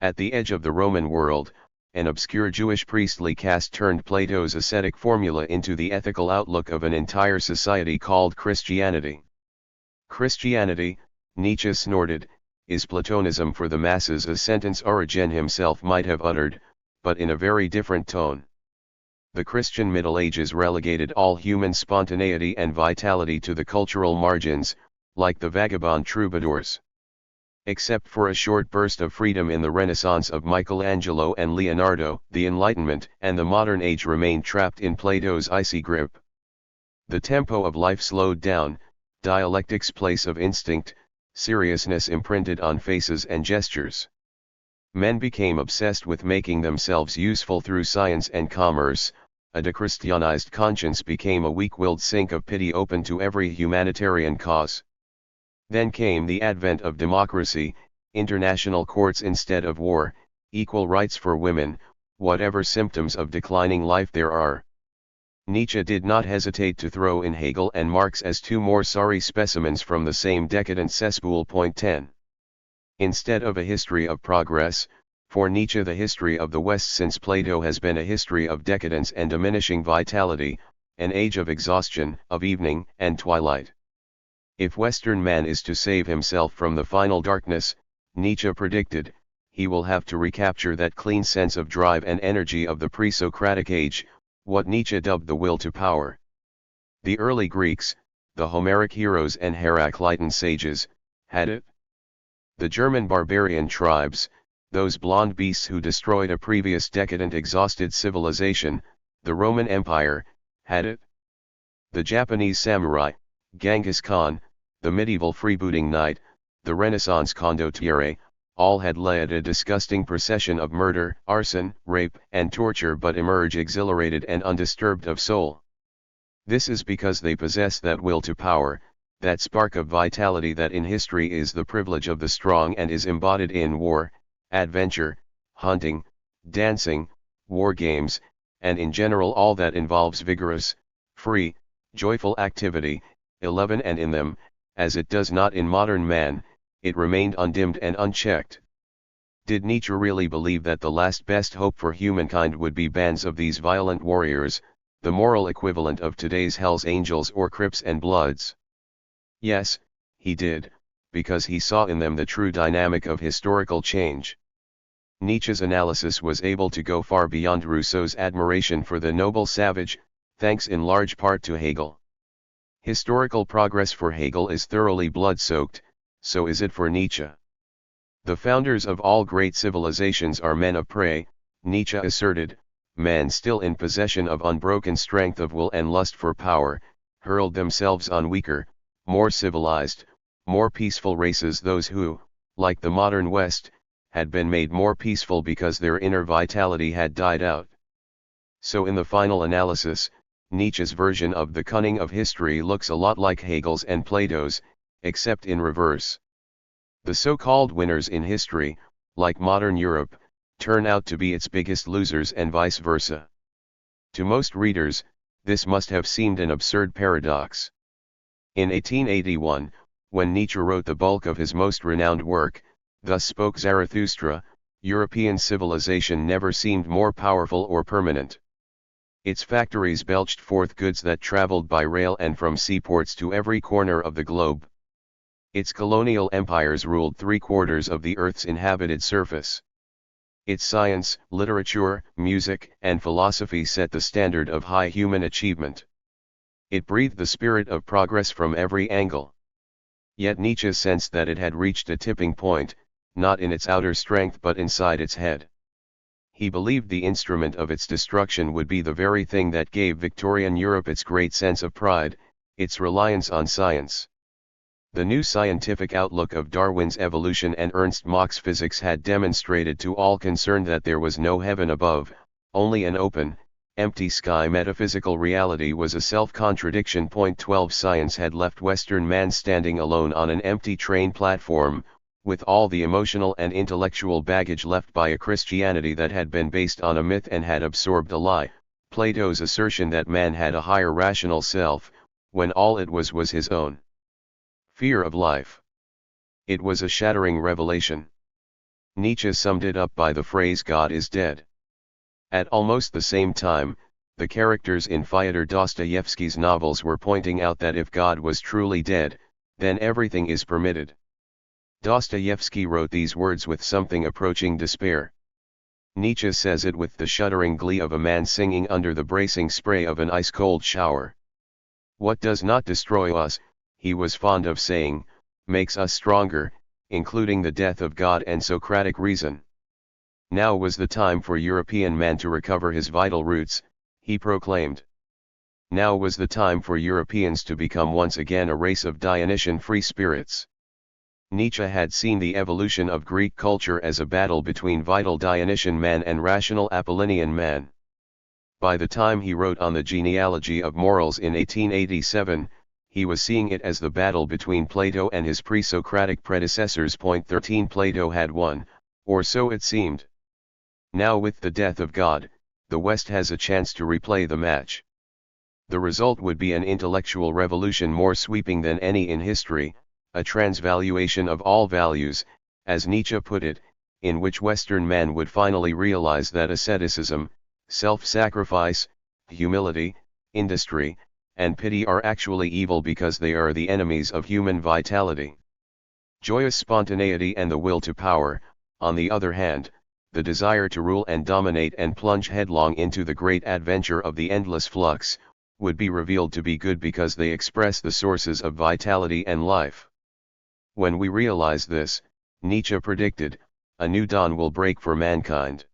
At the edge of the Roman world, an obscure Jewish priestly caste turned Plato's ascetic formula into the ethical outlook of an entire society called Christianity. Christianity, Nietzsche snorted, is Platonism for the masses, a sentence Origen himself might have uttered, but in a very different tone. The Christian Middle Ages relegated all human spontaneity and vitality to the cultural margins, like the vagabond troubadours. Except for a short burst of freedom in the Renaissance of Michelangelo and Leonardo, the Enlightenment and the modern age remained trapped in Plato's icy grip. The tempo of life slowed down, dialectic's place of instinct, seriousness imprinted on faces and gestures. Men became obsessed with making themselves useful through science and commerce. A dechristianized conscience became a weak-willed sink of pity open to every humanitarian cause. Then came the advent of democracy, international courts instead of war, equal rights for women, whatever symptoms of declining life there are. Nietzsche did not hesitate to throw in Hegel and Marx as two more sorry specimens from the same decadent cesspool. 10. Instead of a history of progress, for Nietzsche the history of the West since Plato has been a history of decadence and diminishing vitality, an age of exhaustion, of evening and twilight. If Western man is to save himself from the final darkness, Nietzsche predicted, he will have to recapture that clean sense of drive and energy of the pre-Socratic age, what Nietzsche dubbed the will to power. The early Greeks, the Homeric heroes and Heraclitan sages, had it. The German barbarian tribes, those blonde beasts who destroyed a previous decadent exhausted civilization, the Roman Empire, had it. The Japanese samurai, Genghis Khan, the medieval freebooting knight, the Renaissance condottiere, all had led a disgusting procession of murder, arson, rape, and torture but emerge exhilarated and undisturbed of soul. This is because they possess that will to power, that spark of vitality that in history is the privilege of the strong and is embodied in war, adventure, hunting, dancing, war games, and in general all that involves vigorous, free, joyful activity. 11 And in them, as it does not in modern man, it remained undimmed and unchecked. Did Nietzsche really believe that the last best hope for humankind would be bands of these violent warriors, the moral equivalent of today's Hell's Angels or Crips and Bloods? Yes, he did, because he saw in them the true dynamic of historical change. Nietzsche's analysis was able to go far beyond Rousseau's admiration for the noble savage, thanks in large part to Hegel. Historical progress for Hegel is thoroughly blood-soaked, so is it for Nietzsche. The founders of all great civilizations are men of prey, Nietzsche asserted. Men still in possession of unbroken strength of will and lust for power, hurled themselves on weaker, more civilized, more peaceful races, those who, like the modern West, had been made more peaceful because their inner vitality had died out. So in the final analysis, Nietzsche's version of the cunning of history looks a lot like Hegel's and Plato's, except in reverse. The so-called winners in history, like modern Europe, turn out to be its biggest losers and vice versa. To most readers, this must have seemed an absurd paradox. In 1881, when Nietzsche wrote the bulk of his most renowned work, Thus Spoke Zarathustra, European civilization never seemed more powerful or permanent. Its factories belched forth goods that traveled by rail and from seaports to every corner of the globe. Its colonial empires ruled 3/4 of the Earth's inhabited surface. Its science, literature, music, and philosophy set the standard of high human achievement. It breathed the spirit of progress from every angle. Yet Nietzsche sensed that it had reached a tipping point, not in its outer strength but inside its head. He believed the instrument of its destruction would be the very thing that gave Victorian Europe its great sense of pride, its reliance on science. The new scientific outlook of Darwin's evolution and Ernst Mach's physics had demonstrated to all concerned that there was no heaven above, only an open, empty sky. Metaphysical reality was a self-contradiction. 12 Science had left Western man standing alone on an empty train platform, with all the emotional and intellectual baggage left by a Christianity that had been based on a myth and had absorbed a lie, Plato's assertion that man had a higher rational self, when all it was his own fear of life. It was a shattering revelation. Nietzsche summed it up by the phrase "God is dead." At almost the same time, the characters in Fyodor Dostoevsky's novels were pointing out that if God was truly dead, then everything is permitted. Dostoevsky wrote these words with something approaching despair. Nietzsche says it with the shuddering glee of a man singing under the bracing spray of an ice-cold shower. What does not destroy us, he was fond of saying, makes us stronger, including the death of God and Socratic reason. Now was the time for European man to recover his vital roots, he proclaimed. Now was the time for Europeans to become once again a race of Dionysian free spirits. Nietzsche had seen the evolution of Greek culture as a battle between vital Dionysian man and rational Apollonian man. By the time he wrote on the genealogy of morals in 1887, he was seeing it as the battle between Plato and his pre-Socratic predecessors. 13 Plato had won, or so it seemed. Now with the death of God, the West has a chance to replay the match. The result would be an intellectual revolution more sweeping than any in history, a transvaluation of all values, as Nietzsche put it, in which Western man would finally realize that asceticism, self-sacrifice, humility, industry, and pity are actually evil because they are the enemies of human vitality. Joyous spontaneity and the will to power, on the other hand, the desire to rule and dominate and plunge headlong into the great adventure of the endless flux, would be revealed to be good because they express the sources of vitality and life. When we realize this, Nietzsche predicted, a new dawn will break for mankind.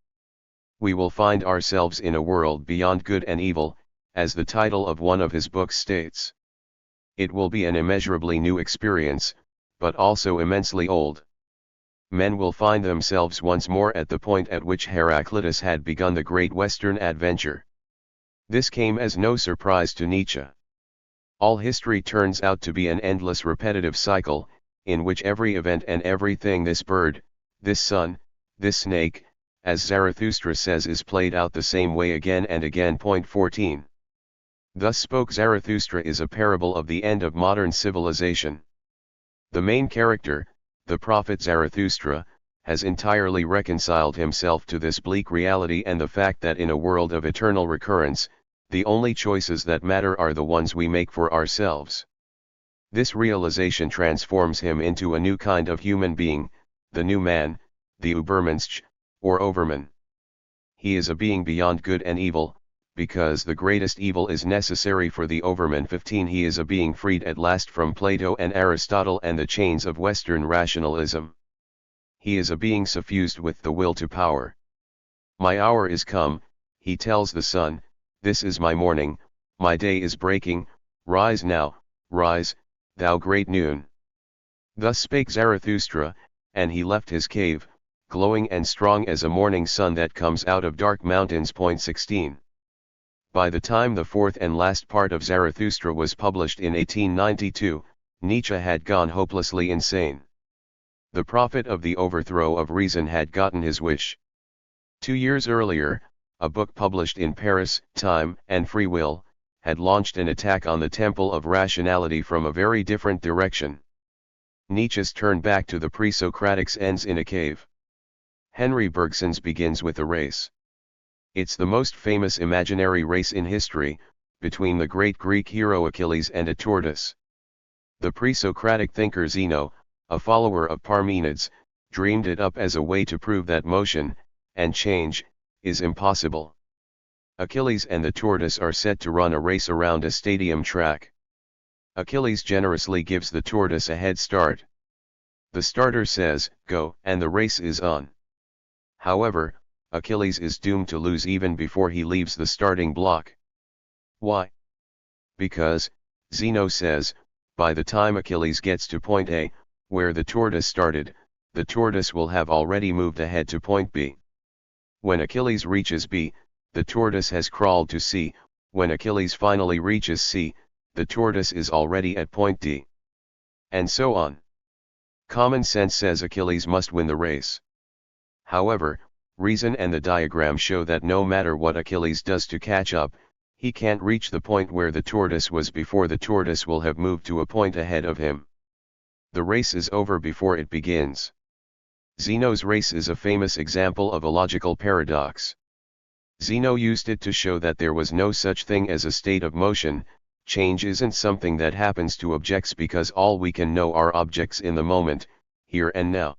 We will find ourselves in a world beyond good and evil, as the title of one of his books states. It will be an immeasurably new experience, but also immensely old. men will find themselves once more at the point at which Heraclitus had begun the great Western adventure. This came as no surprise to Nietzsche. All history turns out to be an endless repetitive cycle, in which every event and everything, this bird, this sun, this snake, as Zarathustra says, is played out the same way again and again. 14. Thus Spoke Zarathustra is a parable of the end of modern civilization. The main character, the prophet Zarathustra, has entirely reconciled himself to this bleak reality and the fact that in a world of eternal recurrence, the only choices that matter are the ones we make for ourselves. This realization transforms him into a new kind of human being, the new man, the Übermensch, or Overman. He is a being beyond good and evil, because the greatest evil is necessary for the Overman. 15. He is a being freed at last from Plato and Aristotle and the chains of Western rationalism. He is a being suffused with the will to power. My hour is come, he tells the sun, this is my morning, my day is breaking, rise now, rise, thou great noon. Thus spake Zarathustra, and he left his cave, glowing and strong as a morning sun that comes out of dark mountains. 16. By the time the fourth and last part of Zarathustra was published in 1892, Nietzsche had gone hopelessly insane. The prophet of the overthrow of reason had gotten his wish. 2 years earlier, a book published in Paris, Time and Free Will, had launched an attack on the temple of rationality from a very different direction. Nietzsche's turn back to the pre-Socratics ends in a cave. Henry Bergson's begins with a race. It's the most famous imaginary race in history, between the great Greek hero Achilles and a tortoise. The pre-Socratic thinker Zeno, a follower of Parmenides, dreamed it up as a way to prove that motion, and change, is impossible. Achilles and the tortoise are set to run a race around a stadium track. Achilles generously gives the tortoise a head start. The starter says, "Go," and the race is on. However, Achilles is doomed to lose even before he leaves the starting block. Why? Because, Zeno says, by the time Achilles gets to point A, where the tortoise started, the tortoise will have already moved ahead to point B. When Achilles reaches B, the tortoise has crawled to C. When Achilles finally reaches C, the tortoise is already at point D. And so on. Common sense says Achilles must win the race. However, reason and the diagram show that no matter what Achilles does to catch up, he can't reach the point where the tortoise was before the tortoise will have moved to a point ahead of him. The race is over before it begins. Zeno's race is a famous example of a logical paradox. Zeno used it to show that there was no such thing as a state of motion. Change isn't something that happens to objects because all we can know are objects in the moment, here and now.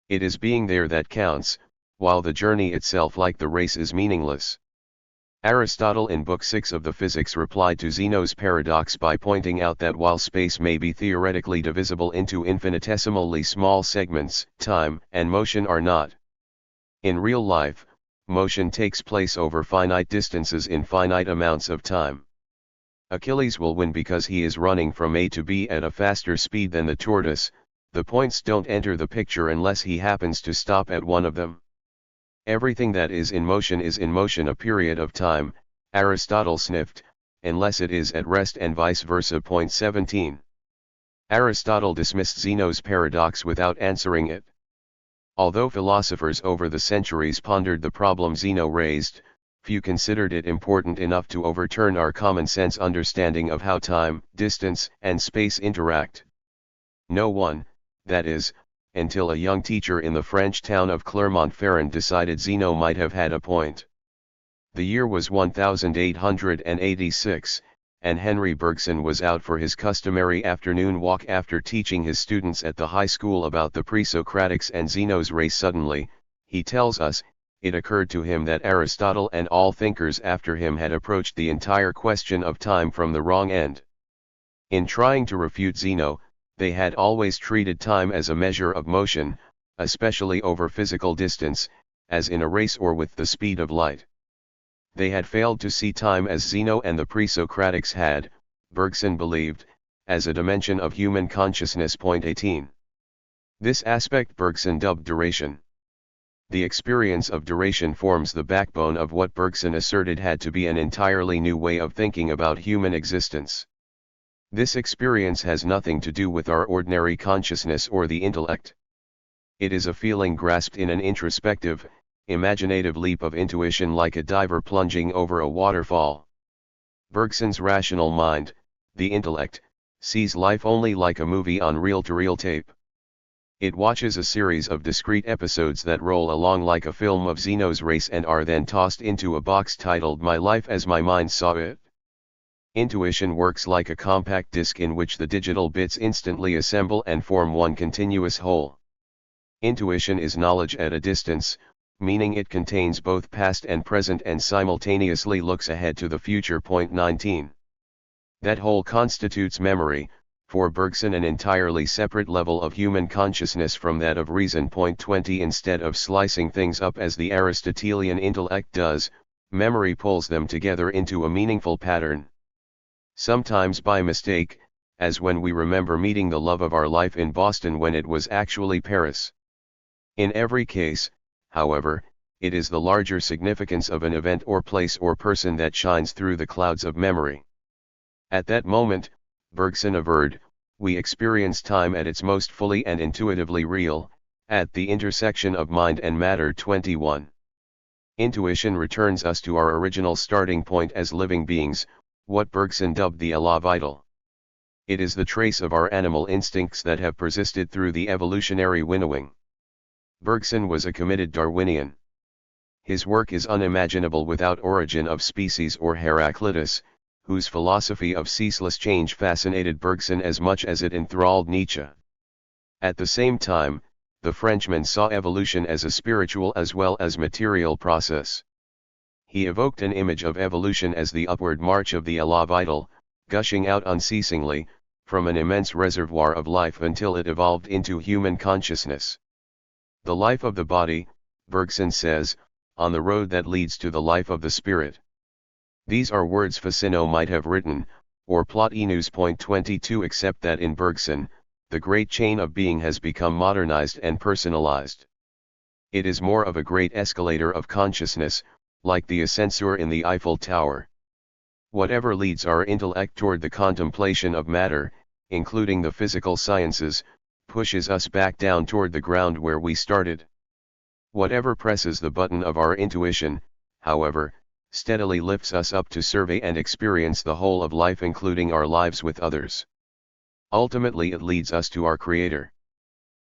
It is being there that counts, while the journey itself, like the race, is meaningless. Aristotle in Book 6 of the Physics replied to Zeno's paradox by pointing out that while space may be theoretically divisible into infinitesimally small segments, time and motion are not. In real life, motion takes place over finite distances in finite amounts of time. Achilles will win because he is running from A to B at a faster speed than the tortoise. The points don't enter the picture unless he happens to stop at one of them. Everything that is in motion a period of time, Aristotle sniffed, unless it is at rest and vice versa. 17. Aristotle dismissed Zeno's paradox without answering it. Although philosophers over the centuries pondered the problem Zeno raised, few considered it important enough to overturn our common sense understanding of how time, distance, and space interact. No one, that is, until a young teacher in the French town of Clermont-Ferrand decided Zeno might have had a point. The year was 1886, and Henry Bergson was out for his customary afternoon walk after teaching his students at the high school about the pre-Socratics and Zeno's race. Suddenly, he tells us, it occurred to him that Aristotle and all thinkers after him had approached the entire question of time from the wrong end. In trying to refute Zeno, they had always treated time as a measure of motion, especially over physical distance, as in a race or with the speed of light. They had failed to see time as Zeno and the pre-Socratics had, Bergson believed, as a dimension of human consciousness. 18. This aspect Bergson dubbed duration. The experience of duration forms the backbone of what Bergson asserted had to be an entirely new way of thinking about human existence. This experience has nothing to do with our ordinary consciousness or the intellect. It is a feeling grasped in an introspective, imaginative leap of intuition, like a diver plunging over a waterfall. Bergson's rational mind, the intellect, sees life only like a movie on reel-to-reel tape. It watches a series of discrete episodes that roll along like a film of Zeno's race and are then tossed into a box titled My Life as My Mind Saw It. Intuition works like a compact disc in which the digital bits instantly assemble and form one continuous whole. Intuition is knowledge at a distance, meaning it contains both past and present and simultaneously looks ahead to the future. 19. That whole constitutes memory, for Bergson an entirely separate level of human consciousness from that of reason. 20. Instead of slicing things up as the Aristotelian intellect does, memory pulls them together into a meaningful pattern. Sometimes by mistake, as when we remember meeting the love of our life in Boston when it was actually Paris. In every case, however, it is the larger significance of an event or place or person that shines through the clouds of memory. At that moment, Bergson averred, we experience time at its most fully and intuitively real, at the intersection of mind and matter. 21. Intuition returns us to our original starting point as living beings, what Bergson dubbed the élan vital. It is the trace of our animal instincts that have persisted through the evolutionary winnowing. Bergson was a committed Darwinian. His work is unimaginable without Origin of Species or Heraclitus, whose philosophy of ceaseless change fascinated Bergson as much as it enthralled Nietzsche. At the same time, the Frenchman saw evolution as a spiritual as well as material process. He evoked an image of evolution as the upward march of the élan vital, gushing out unceasingly, from an immense reservoir of life until it evolved into human consciousness. The life of the body, Bergson says, on the road that leads to the life of the spirit. These are words Ficino might have written, or Plotinus. 22. Except that in Bergson, the great chain of being has become modernized and personalized. It is more of a great escalator of consciousness, like the ascensor in the Eiffel Tower. Whatever leads our intellect toward the contemplation of matter, including the physical sciences, pushes us back down toward the ground where we started. Whatever presses the button of our intuition, however, steadily lifts us up to survey and experience the whole of life, including our lives with others. Ultimately it leads us to our Creator.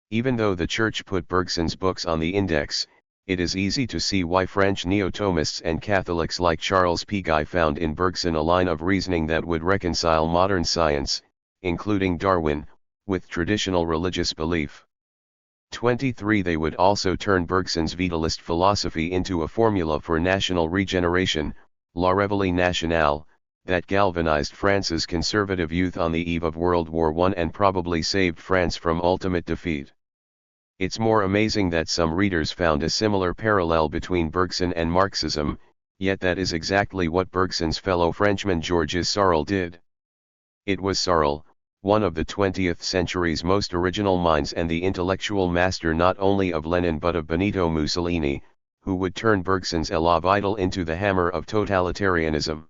Even though the Church put Bergson's books on the index, it is easy to see why French neo-Thomists and Catholics like Charles P. Guy found in Bergson a line of reasoning that would reconcile modern science, including Darwin, with traditional religious belief. 23. They would also turn Bergson's vitalist philosophy into a formula for national regeneration, La Réveillée Nationale, that galvanized France's conservative youth on the eve of World War I and probably saved France from ultimate defeat. It's more amazing that some readers found a similar parallel between Bergson and Marxism, yet that is exactly what Bergson's fellow Frenchman Georges Sorel did. It was Sorel, one of the 20th century's most original minds and the intellectual master not only of Lenin but of Benito Mussolini, who would turn Bergson's élan vital into the hammer of totalitarianism.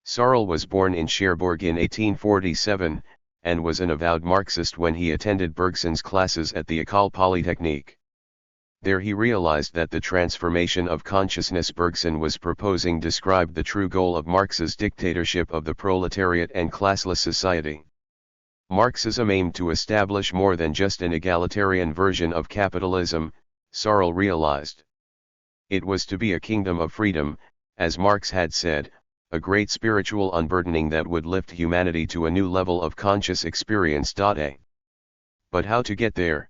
Sorel was born in Cherbourg in 1847, and was an avowed Marxist when he attended Bergson's classes at the École Polytechnique. There he realized that the transformation of consciousness Bergson was proposing described the true goal of Marx's dictatorship of the proletariat and classless society. Marxism aimed to establish more than just an egalitarian version of capitalism, Sorel realized. It was to be a kingdom of freedom, as Marx had said, a great spiritual unburdening that would lift humanity to a new level of conscious experience. But how to get there?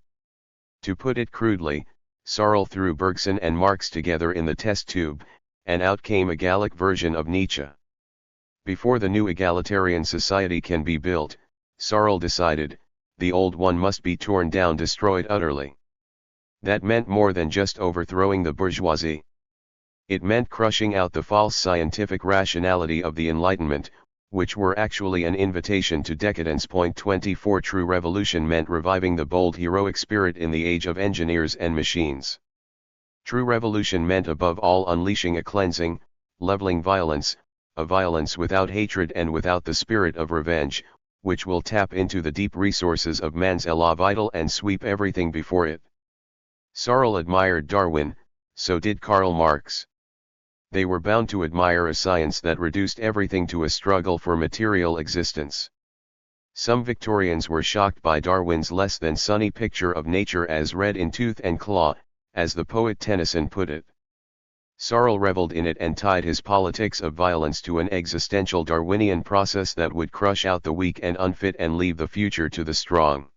To put it crudely, Sorel threw Bergson and Marx together in the test tube, and out came a Gallic version of Nietzsche. Before the new egalitarian society can be built, Sorel decided, the old one must be torn down, destroyed utterly. That meant more than just overthrowing the bourgeoisie. It meant crushing out the false scientific rationality of the Enlightenment, which were actually an invitation to decadence. 24 True revolution meant reviving the bold heroic spirit in the age of engineers and machines. True revolution meant above all unleashing a cleansing, leveling violence, a violence without hatred and without the spirit of revenge, which will tap into the deep resources of man's elan vital and sweep everything before it. Searle admired Darwin, so did Karl Marx. They were bound to admire a science that reduced everything to a struggle for material existence. Some Victorians were shocked by Darwin's less than sunny picture of nature as red in tooth and claw, as the poet Tennyson put it. Searle reveled in it and tied his politics of violence to an existential Darwinian process that would crush out the weak and unfit and leave the future to the strong.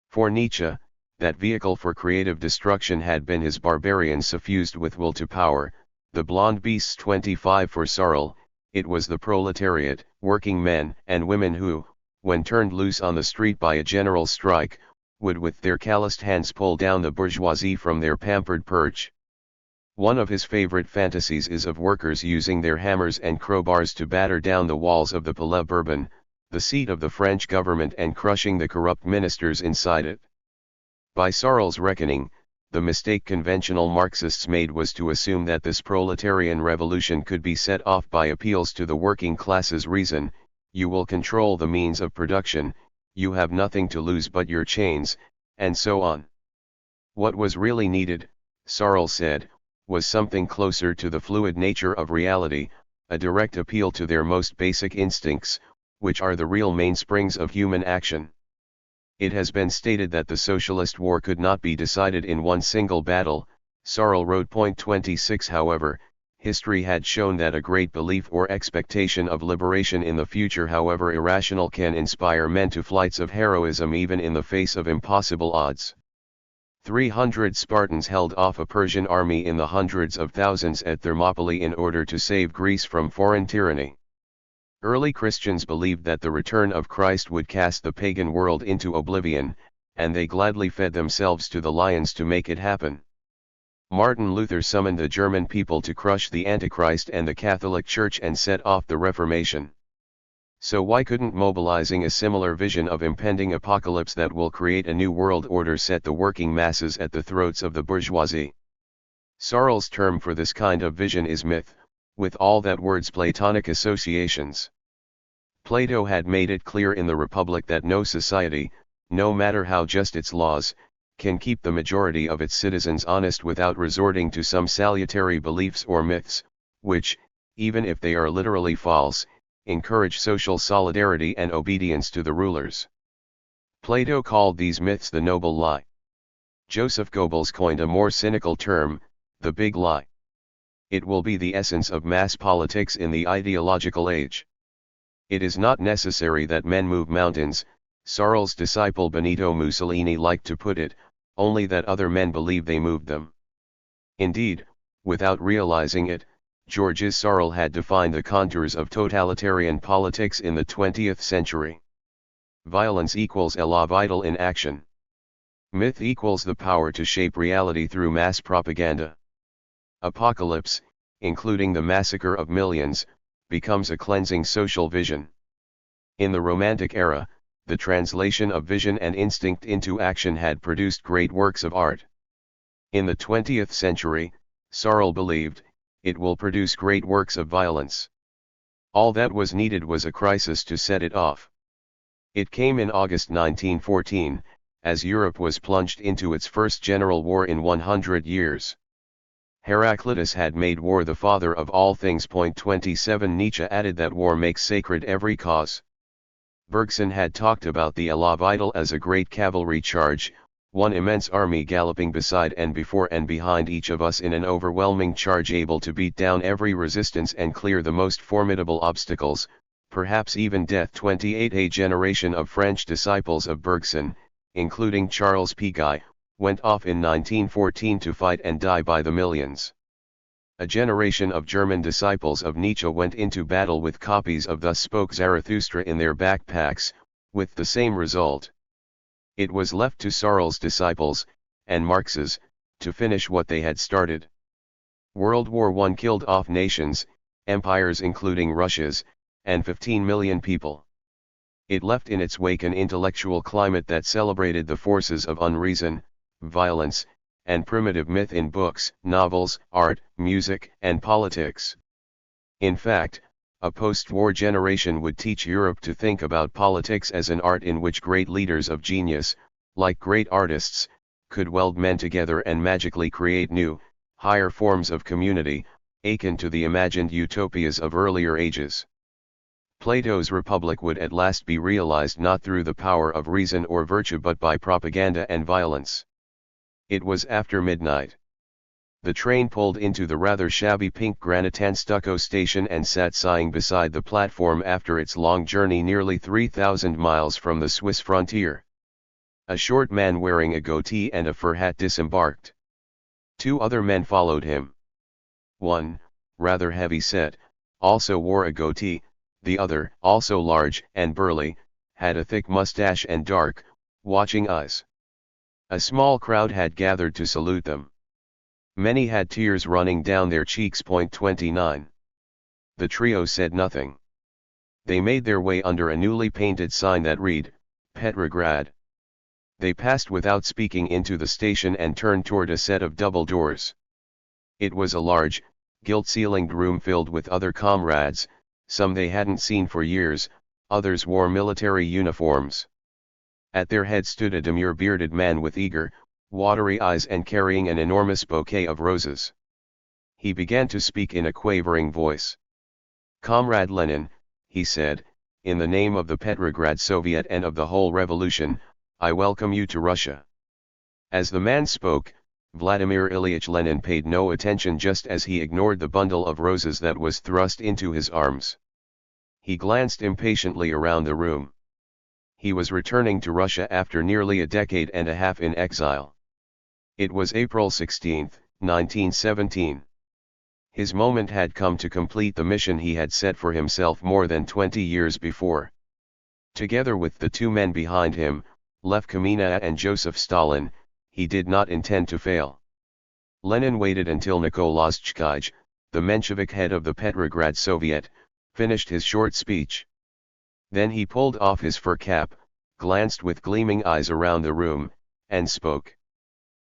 For Nietzsche, that vehicle for creative destruction had been his barbarian suffused with will to power, the blonde beasts. 25 For Searle, it was the proletariat, working men and women who, when turned loose on the street by a general strike, would with their calloused hands pull down the bourgeoisie from their pampered perch. One of his favorite fantasies is of workers using their hammers and crowbars to batter down the walls of the Palais Bourbon, the seat of the French government, and crushing the corrupt ministers inside it. By Searle's reckoning, the mistake conventional Marxists made was to assume that this proletarian revolution could be set off by appeals to the working class's reason: you will control the means of production, you have nothing to lose but your chains, and so on. What was really needed, Searle said, was something closer to the fluid nature of reality, a direct appeal to their most basic instincts, which are the real mainsprings of human action. It has been stated that the socialist war could not be decided in one single battle, Searle wrote. 26 However, history had shown that a great belief or expectation of liberation in the future, however irrational, can inspire men to flights of heroism even in the face of impossible odds. 300 Spartans held off a Persian army in the hundreds of thousands at Thermopylae in order to save Greece from foreign tyranny. Early Christians believed that the return of Christ would cast the pagan world into oblivion, and they gladly fed themselves to the lions to make it happen. Martin Luther summoned the German people to crush the Antichrist and the Catholic Church and set off the Reformation. So why couldn't mobilizing a similar vision of impending apocalypse that will create a new world order set the working masses at the throats of the bourgeoisie? Searle's term for this kind of vision is myth, with all that word's Platonic associations. Plato had made it clear in the Republic that no society, no matter how just its laws, can keep the majority of its citizens honest without resorting to some salutary beliefs or myths, which, even if they are literally false, encourage social solidarity and obedience to the rulers. Plato called these myths the noble lie. Joseph Goebbels coined a more cynical term, the big lie. It will be the essence of mass politics in the ideological age. It is not necessary that men move mountains, Searle's disciple Benito Mussolini liked to put it, only that other men believe they moved them. Indeed, without realizing it, Georges Searle had defined the contours of totalitarian politics in the 20th century. Violence equals élan vital in action. Myth equals the power to shape reality through mass propaganda. Apocalypse, including the massacre of millions, becomes a cleansing social vision. In the Romantic era, the translation of vision and instinct into action had produced great works of art. In the 20th century, Searle believed, it will produce great works of violence. All that was needed was a crisis to set it off. It came in August 1914, as Europe was plunged into its first general war in 100 years. Heraclitus had made war the father of all things. 27 Nietzsche added that war makes sacred every cause. Bergson had talked about the élan vital as a great cavalry charge, one immense army galloping beside and before and behind each of us in an overwhelming charge, able to beat down every resistance and clear the most formidable obstacles, perhaps even death. 28 A generation of French disciples of Bergson, including Charles Piguet, went off in 1914 to fight and die by the millions. A generation of German disciples of Nietzsche went into battle with copies of Thus Spoke Zarathustra in their backpacks, with the same result. It was left to Searle's disciples, and Marx's, to finish what they had started. World War I killed off nations, empires including Russia's, and 15 million people. It left in its wake an intellectual climate that celebrated the forces of unreason, violence, and primitive myth in books, novels, art, music, and politics. In fact, a post-war generation would teach Europe to think about politics as an art in which great leaders of genius, like great artists, could weld men together and magically create new, higher forms of community, akin to the imagined utopias of earlier ages. Plato's republic would at last be realized not through the power of reason or virtue but by propaganda and violence. It was after midnight. The train pulled into the rather shabby pink granitane stucco station and sat sighing beside the platform after its long journey nearly 3,000 miles from the Swiss frontier. A short man wearing a goatee and a fur hat disembarked. 2 other men followed him. One, rather heavy-set, also wore a goatee. The other, also large and burly, had a thick mustache and dark, watching eyes. A small crowd had gathered to salute them. Many had tears running down their cheeks. 29. The trio said nothing. They made their way under a newly painted sign that read, Petrograd. They passed without speaking into the station and turned toward a set of double doors. It was a large, gilt-ceilinged room filled with other comrades. Some they hadn't seen for years, others wore military uniforms. At their head stood a demure bearded man with eager, watery eyes and carrying an enormous bouquet of roses. He began to speak in a quavering voice. Comrade Lenin, he said, in the name of the Petrograd Soviet and of the whole revolution, I welcome you to Russia. As the man spoke, Vladimir Ilyich Lenin paid no attention just as he ignored the bundle of roses that was thrust into his arms. He glanced impatiently around the room. He was returning to Russia after nearly a decade and a half in exile. It was April 16, 1917. His moment had come to complete the mission he had set for himself more than 20 years before. Together with the 2 men behind him, Lev Kamina and Joseph Stalin, he did not intend to fail. Lenin waited until Nicholas Chkij, the Menshevik head of the Petrograd Soviet, finished his short speech. Then he pulled off his fur cap, glanced with gleaming eyes around the room, and spoke.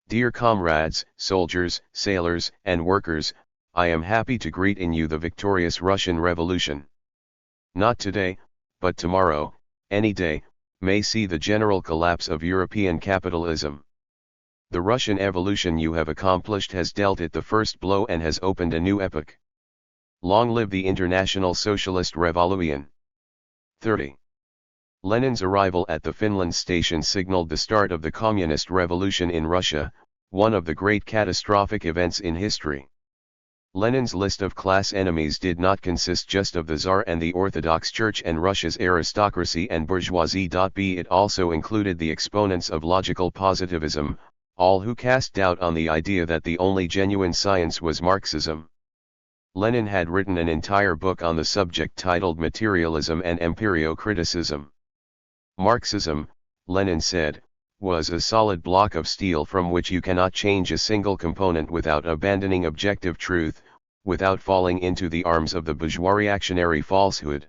Dear comrades, soldiers, sailors, and workers, I am happy to greet in you the victorious Russian Revolution. Not today, but tomorrow, any day, may see the general collapse of European capitalism. The Russian evolution you have accomplished has dealt it the first blow and has opened a new epoch. Long live the International Socialist Revolution. 30. Lenin's arrival at the Finland station signaled the start of the Communist Revolution in Russia, one of the great catastrophic events in history. Lenin's list of class enemies did not consist just of the Tsar and the Orthodox Church and Russia's aristocracy and bourgeoisie. It also included the exponents of logical positivism, all who cast doubt on the idea that the only genuine science was Marxism. Lenin had written an entire book on the subject titled Materialism and Empirio-Criticism. Marxism, Lenin said, was a solid block of steel from which you cannot change a single component without abandoning objective truth, without falling into the arms of the bourgeois reactionary falsehood.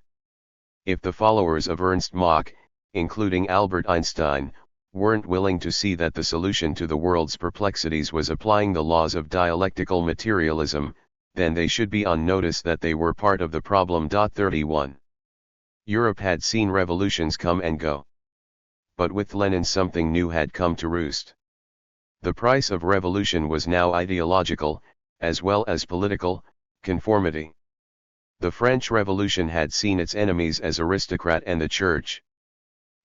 If the followers of Ernst Mach, including Albert Einstein, weren't willing to see that the solution to the world's perplexities was applying the laws of dialectical materialism, then they should be on notice that they were part of the problem. 31. Europe had seen revolutions come and go. But with Lenin something new had come to roost. The price of revolution was now ideological, as well as political, conformity. The French Revolution had seen its enemies as aristocrat and the church.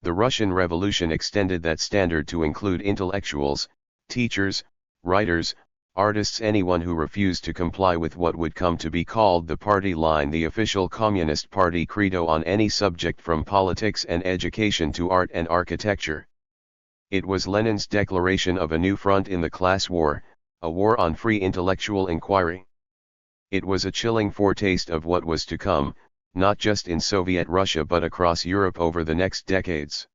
The Russian Revolution extended that standard to include intellectuals, teachers, writers, artists, anyone who refused to comply with what would come to be called the party line, the official Communist Party credo on any subject from politics and education to art and architecture. It was Lenin's declaration of a new front in the class war, a war on free intellectual inquiry. It was a chilling foretaste of what was to come, not just in Soviet Russia but across Europe over the next decades.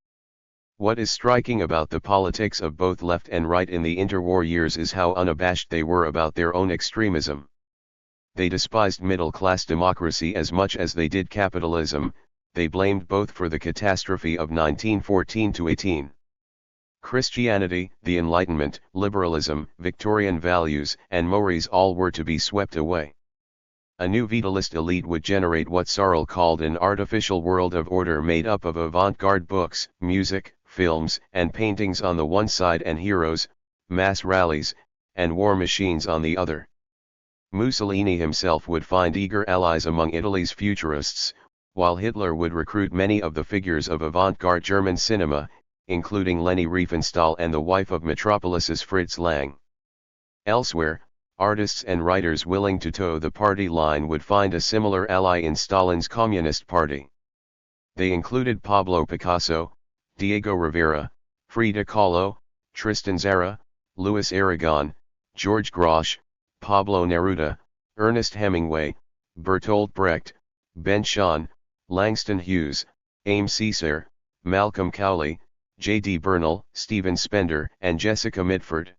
What is striking about the politics of both left and right in the interwar years is how unabashed they were about their own extremism. They despised middle-class democracy as much as they did capitalism. They blamed both for the catastrophe of 1914-18. Christianity, the Enlightenment, liberalism, Victorian values, and mores all were to be swept away. A new vitalist elite would generate what Searle called an artificial world of order made up of avant-garde books, music, films, and paintings on the one side and heroes, mass rallies, and war machines on the other. Mussolini himself would find eager allies among Italy's futurists, while Hitler would recruit many of the figures of avant-garde German cinema, including Leni Riefenstahl and the wife of Metropolis's Fritz Lang. Elsewhere, artists and writers willing to toe the party line would find a similar ally in Stalin's Communist Party. They included Pablo Picasso, Diego Rivera, Frida Kahlo, Tristan Tzara, Louis Aragon, George Grosz, Pablo Neruda, Ernest Hemingway, Bertolt Brecht, Ben Shahn, Langston Hughes, Aimé Césaire, Malcolm Cowley, J.D. Bernal, Stephen Spender, and Jessica Mitford.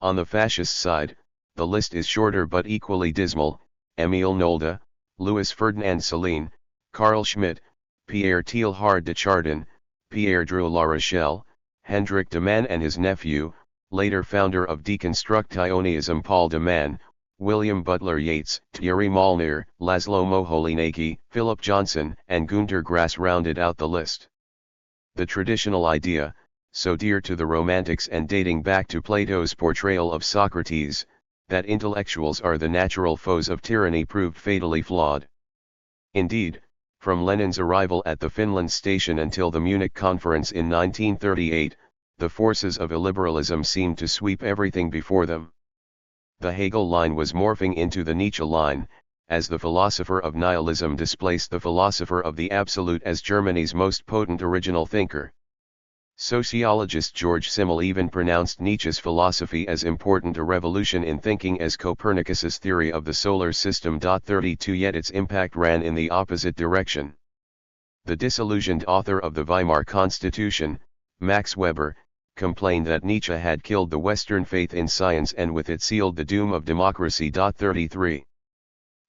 On the fascist side, the list is shorter but equally dismal: Émile Nolde, Louis Ferdinand Céline, Carl Schmitt, Pierre Teilhard de Chardin, Pierre Drouot La Rochelle, Hendrik de Man and his nephew, later founder of deconstructionism Paul de Man, William Butler Yeats, Thierry Molnir, Laszlo Moholy-Nagy, Philip Johnson, and Günter Grass rounded out the list. The traditional idea, so dear to the Romantics and dating back to Plato's portrayal of Socrates, that intellectuals are the natural foes of tyranny, proved fatally flawed. Indeed, from Lenin's arrival at the Finland station until the Munich Conference in 1938, the forces of illiberalism seemed to sweep everything before them. The Hegel line was morphing into the Nietzsche line, as the philosopher of nihilism displaced the philosopher of the absolute as Germany's most potent original thinker. Sociologist George Simmel even pronounced Nietzsche's philosophy as important a revolution in thinking as Copernicus's theory of the solar system. 32 Yet its impact ran in the opposite direction. The disillusioned author of the Weimar Constitution, Max Weber, complained that Nietzsche had killed the Western faith in science and with it sealed the doom of democracy. 33.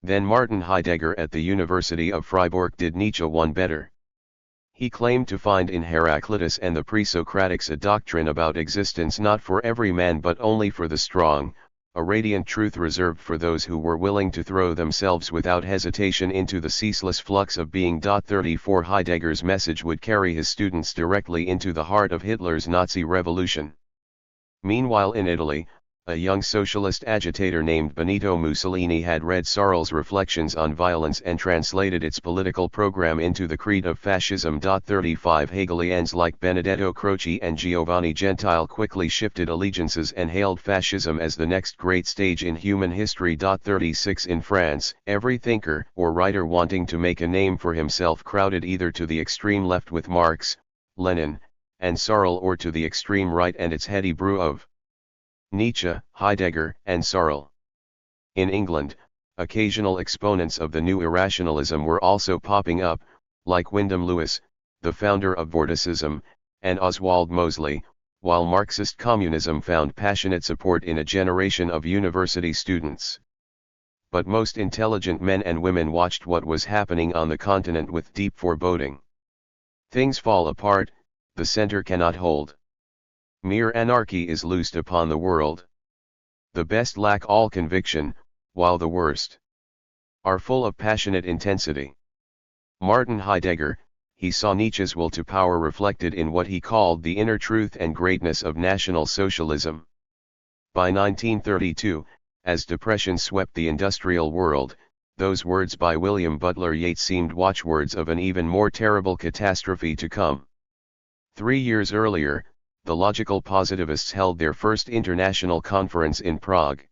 Then Martin Heidegger at the University of Freiburg did Nietzsche one better. He claimed to find in Heraclitus and the pre-Socratics a doctrine about existence not for every man but only for the strong, a radiant truth reserved for those who were willing to throw themselves without hesitation into the ceaseless flux of being. 34 Heidegger's message would carry his students directly into the heart of Hitler's Nazi revolution. Meanwhile in Italy, a young socialist agitator named Benito Mussolini had read Searle's Reflections on Violence and translated its political program into the creed of fascism. 35 Hegelians like Benedetto Croce and Giovanni Gentile quickly shifted allegiances and hailed fascism as the next great stage in human history. 36 In France, every thinker or writer wanting to make a name for himself crowded either to the extreme left with Marx, Lenin, and Searle or to the extreme right and its heady brew of Nietzsche, Heidegger, and Searle. In England, occasional exponents of the new irrationalism were also popping up, like Wyndham Lewis, the founder of Vorticism, and Oswald Mosley, while Marxist communism found passionate support in a generation of university students. But most intelligent men and women watched what was happening on the continent with deep foreboding. Things fall apart, the center cannot hold. Mere anarchy is loosed upon the world. The best lack all conviction, while the worst are full of passionate intensity. Martin Heidegger, he saw Nietzsche's will to power reflected in what he called the inner truth and greatness of National Socialism. By 1932, as depression swept the industrial world, those words by William Butler Yeats seemed watchwords of an even more terrible catastrophe to come. 3 years earlier, the logical positivists held their first international conference in Prague.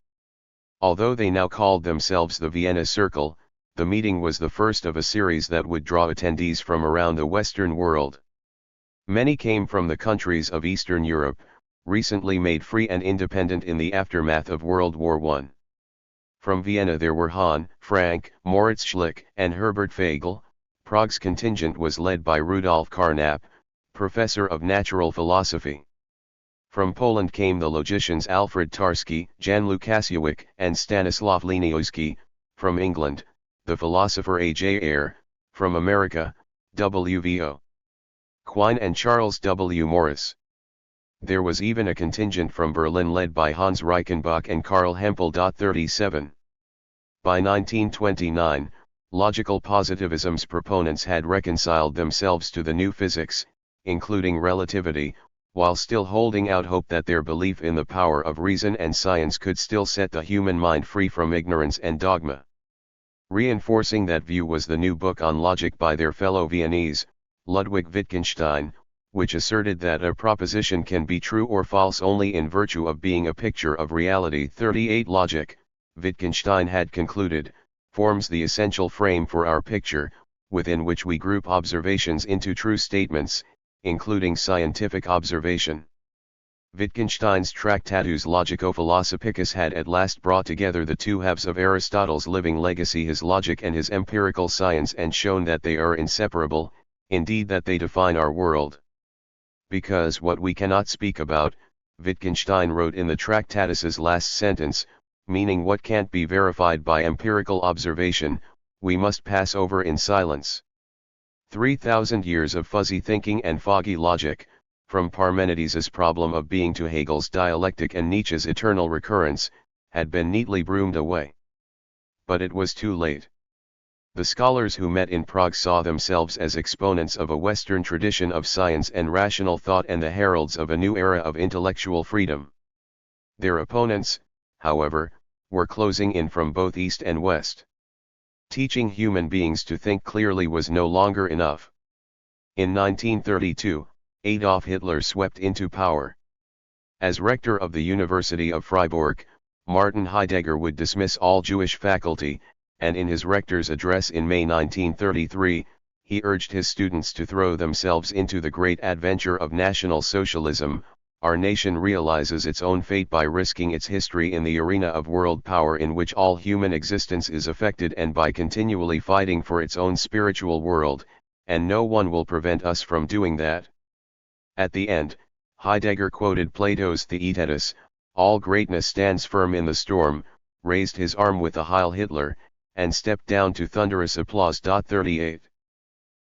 Although they now called themselves the Vienna Circle, the meeting was the first of a series that would draw attendees from around the Western world. Many came from the countries of Eastern Europe, recently made free and independent in the aftermath of World War I. From Vienna there were Hahn, Frank, Moritz Schlick, and Herbert Fagel. Prague's contingent was led by Rudolf Carnap, professor of natural philosophy. From Poland came the logicians Alfred Tarski, Jan Lukasiewicz, and Stanislaw Leniowski, from England, the philosopher A.J. Ayer, from America, W.V.O. Quine and Charles W. Morris. There was even a contingent from Berlin led by Hans Reichenbach and Karl Hempel. 37. By 1929, logical positivism's proponents had reconciled themselves to the new physics, including relativity, while still holding out hope that their belief in the power of reason and science could still set the human mind free from ignorance and dogma. Reinforcing that view was the new book on logic by their fellow Viennese, Ludwig Wittgenstein, which asserted that a proposition can be true or false only in virtue of being a picture of reality. 38. Logic, Wittgenstein had concluded, forms the essential frame for our picture, within which we group observations into true statements, including scientific observation. Wittgenstein's Tractatus Logico-Philosophicus had at last brought together the two halves of Aristotle's living legacy, his logic and his empirical science, and shown that they are inseparable, indeed that they define our world. Because what we cannot speak about, Wittgenstein wrote in the Tractatus's last sentence, meaning what can't be verified by empirical observation, we must pass over in silence. 3,000 years of fuzzy thinking and foggy logic, from Parmenides's problem of being to Hegel's dialectic and Nietzsche's eternal recurrence, had been neatly broomed away. But it was too late. The scholars who met in Prague saw themselves as exponents of a Western tradition of science and rational thought and the heralds of a new era of intellectual freedom. Their opponents, however, were closing in from both East and West. Teaching human beings to think clearly was no longer enough. In 1932, Adolf Hitler swept into power. As rector of the University of Freiburg, Martin Heidegger would dismiss all Jewish faculty, and in his rector's address in May 1933, he urged his students to throw themselves into the great adventure of National Socialism. Our nation realizes its own fate by risking its history in the arena of world power in which all human existence is affected, and by continually fighting for its own spiritual world, and no one will prevent us from doing that. At the end, Heidegger quoted Plato's Theaetetus, all greatness stands firm in the storm, raised his arm with a Heil Hitler, and stepped down to thunderous applause. 38.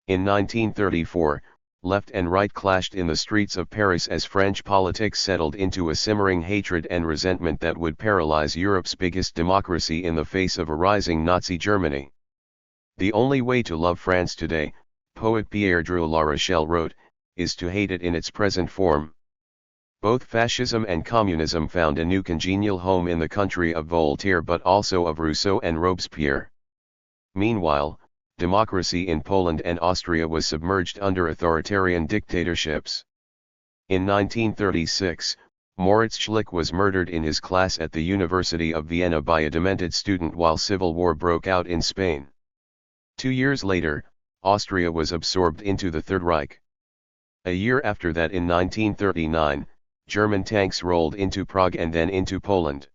In 1934, left and right clashed in the streets of Paris as French politics settled into a simmering hatred and resentment that would paralyze Europe's biggest democracy in the face of a rising Nazi Germany. The only way to love France today, poet Pierre Drew La Rochelle wrote, is to hate it in its present form. Both fascism and communism found a new congenial home in the country of Voltaire, but also of Rousseau and Robespierre. Meanwhile, democracy in Poland and Austria was submerged under authoritarian dictatorships. In 1936, Moritz Schlick was murdered in his class at the University of Vienna by a demented student while civil war broke out in Spain. 2 years later, Austria was absorbed into the Third Reich. A year after that, in 1939, German tanks rolled into Prague and then into Poland.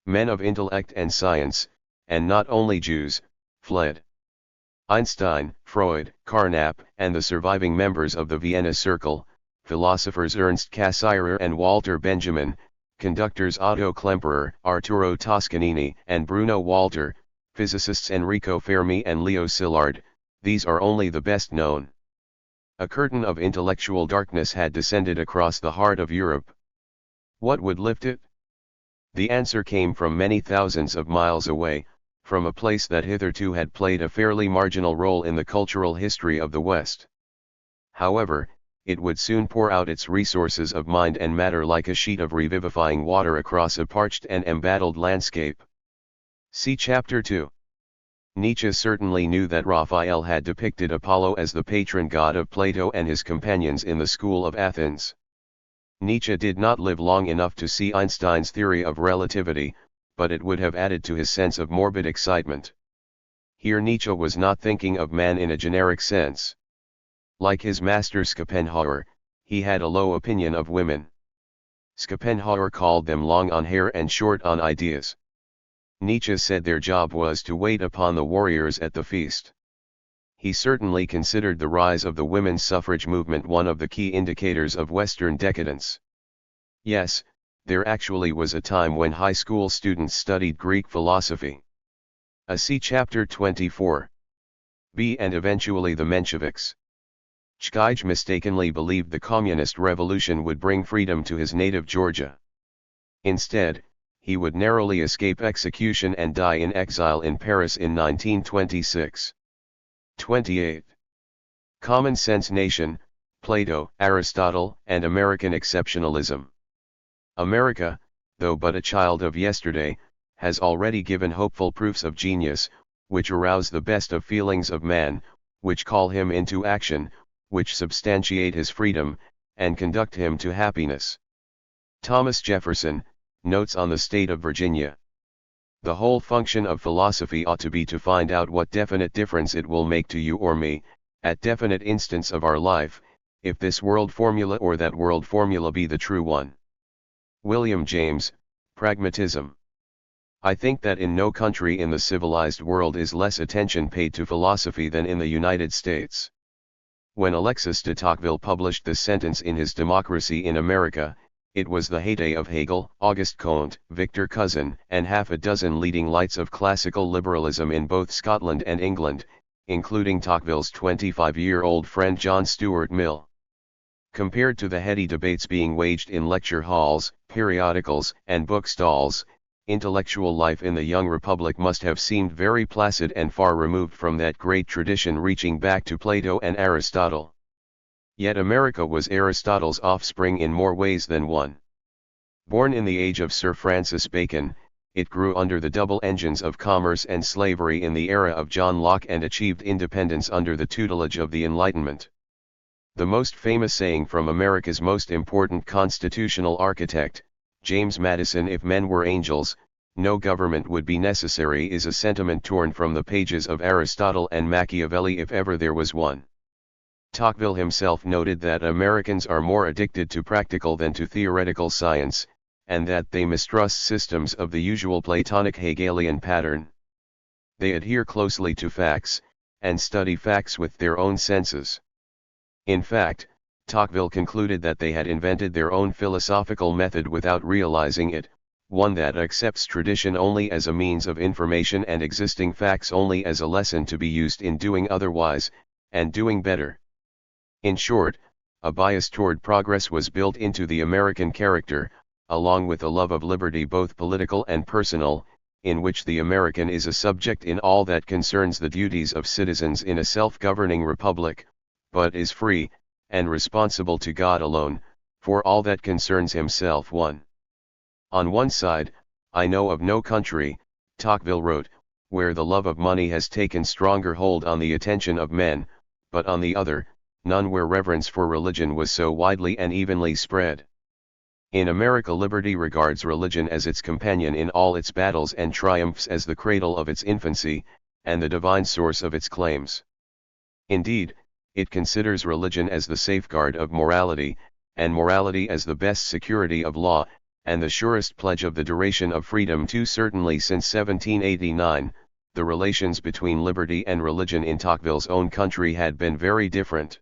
Men of intellect and science, and not only Jews, fled. Einstein, Freud, Carnap, and the surviving members of the Vienna Circle, philosophers Ernst Cassirer and Walter Benjamin, conductors Otto Klemperer, Arturo Toscanini, and Bruno Walter, physicists Enrico Fermi and Leo Szilard, these are only the best known. A curtain of intellectual darkness had descended across the heart of Europe. What would lift it? The answer came from many thousands of miles away, from a place that hitherto had played a fairly marginal role in the cultural history of the West. However, it would soon pour out its resources of mind and matter like a sheet of revivifying water across a parched and embattled landscape. See Chapter 2. Nietzsche certainly knew that Raphael had depicted Apollo as the patron god of Plato and his companions in the school of Athens. Nietzsche did not live long enough to see Einstein's theory of relativity, but it would have added to his sense of morbid excitement. Here Nietzsche was not thinking of man in a generic sense. Like his master Schopenhauer, he had a low opinion of women. Schopenhauer called them long on hair and short on ideas. Nietzsche said their job was to wait upon the warriors at the feast. He certainly considered the rise of the women's suffrage movement one of the key indicators of Western decadence. Yes, there actually was a time when high school students studied Greek philosophy. See Chapter 24. B. And eventually the Mensheviks. Chkij mistakenly believed the communist revolution would bring freedom to his native Georgia. Instead, he would narrowly escape execution and die in exile in Paris in 1926. 28. Common Sense Nation, Plato, Aristotle, and American Exceptionalism. America, though but a child of yesterday, has already given hopeful proofs of genius, which arouse the best of feelings of man, which call him into action, which substantiate his freedom, and conduct him to happiness. Thomas Jefferson, Notes on the State of Virginia. The whole function of philosophy ought to be to find out what definite difference it will make to you or me, at definite instants of our life, if this world formula or that world formula be the true one. William James, Pragmatism. I think that in no country in the civilized world is less attention paid to philosophy than in the United States. When Alexis de Tocqueville published this sentence in his Democracy in America, it was the heyday of Hegel, Auguste Comte, Victor Cousin, and half a dozen leading lights of classical liberalism in both Scotland and England, including Tocqueville's 25-year-old friend John Stuart Mill. Compared to the heady debates being waged in lecture halls, periodicals, and bookstalls, intellectual life in the young republic must have seemed very placid and far removed from that great tradition reaching back to Plato and Aristotle. Yet America was Aristotle's offspring in more ways than one. Born in the age of Sir Francis Bacon, it grew under the double engines of commerce and slavery in the era of John Locke and achieved independence under the tutelage of the Enlightenment. The most famous saying from America's most important constitutional architect, James Madison, "If men were angels, no government would be necessary," is a sentiment torn from the pages of Aristotle and Machiavelli if ever there was one. Tocqueville himself noted that Americans are more addicted to practical than to theoretical science, and that they mistrust systems of the usual Platonic Hegelian pattern. They adhere closely to facts, and study facts with their own senses. In fact, Tocqueville concluded that they had invented their own philosophical method without realizing it, one that accepts tradition only as a means of information and existing facts only as a lesson to be used in doing otherwise, and doing better. In short, a bias toward progress was built into the American character, along with a love of liberty both political and personal, in which the American is a subject in all that concerns the duties of citizens in a self-governing republic, but is free, and responsible to God alone, for all that concerns himself. 1. On one side, I know of no country, Tocqueville wrote, where the love of money has taken stronger hold on the attention of men, but on the other, none where reverence for religion was so widely and evenly spread. In America, liberty regards religion as its companion in all its battles and triumphs, as the cradle of its infancy, and the divine source of its claims. Indeed, it considers religion as the safeguard of morality, and morality as the best security of law, and the surest pledge of the duration of freedom too. Certainly since 1789, the relations between liberty and religion in Tocqueville's own country had been very different.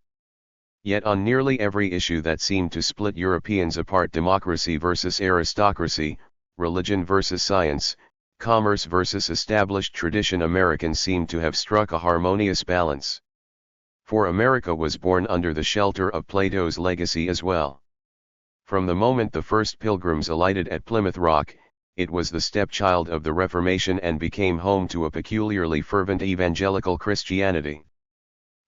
Yet on nearly every issue that seemed to split Europeans apart, democracy versus aristocracy, religion versus science, commerce versus established tradition, Americans seemed to have struck a harmonious balance. For America was born under the shelter of Plato's legacy as well. From the moment the first pilgrims alighted at Plymouth Rock, it was the stepchild of the Reformation and became home to a peculiarly fervent evangelical Christianity.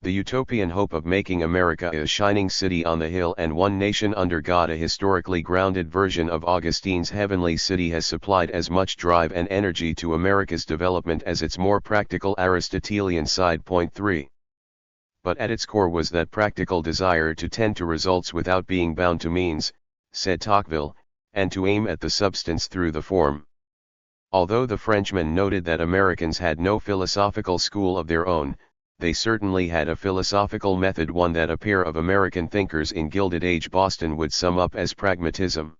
The utopian hope of making America a shining city on the hill and one nation under God, a historically grounded version of Augustine's heavenly city, has supplied as much drive and energy to America's development as its more practical Aristotelian side. 3. But at its core was that practical desire to tend to results without being bound to means, said Tocqueville, and to aim at the substance through the form. Although the Frenchman noted that Americans had no philosophical school of their own, they certainly had a philosophical method, one that a pair of American thinkers in Gilded Age Boston would sum up as pragmatism.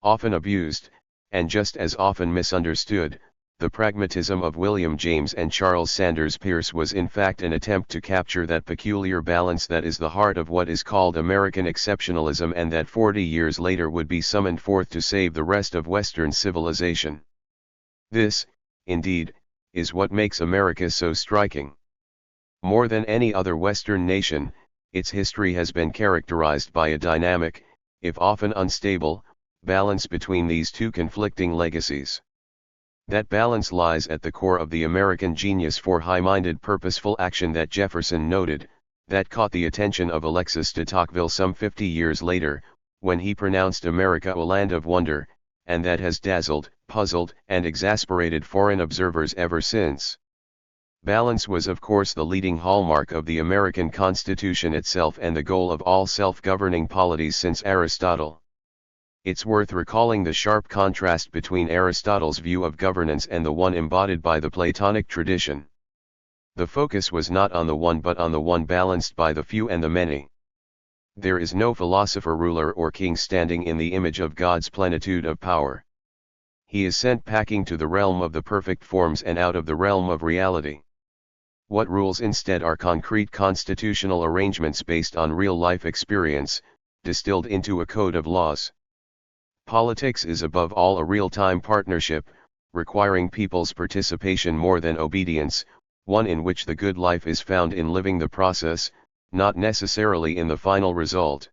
Often abused, and just as often misunderstood, the pragmatism of William James and Charles Sanders Peirce was in fact an attempt to capture that peculiar balance that is the heart of what is called American exceptionalism, and that 40 years later would be summoned forth to save the rest of Western civilization. This, indeed, is what makes America so striking. More than any other Western nation, its history has been characterized by a dynamic, if often unstable, balance between these two conflicting legacies. That balance lies at the core of the American genius for high-minded purposeful action that Jefferson noted, that caught the attention of Alexis de Tocqueville some 50 years later, when he pronounced America a land of wonder, and that has dazzled, puzzled, and exasperated foreign observers ever since. Balance was of course the leading hallmark of the American Constitution itself and the goal of all self-governing polities since Aristotle. It's worth recalling the sharp contrast between Aristotle's view of governance and the one embodied by the Platonic tradition. The focus was not on the one but on the one balanced by the few and the many. There is no philosopher, ruler, or king standing in the image of God's plenitude of power. He is sent packing to the realm of the perfect forms and out of the realm of reality. What rules instead are concrete constitutional arrangements based on real-life experience, distilled into a code of laws. Politics is above all a real-time partnership, requiring people's participation more than obedience, one in which the good life is found in living the process, not necessarily in the final result.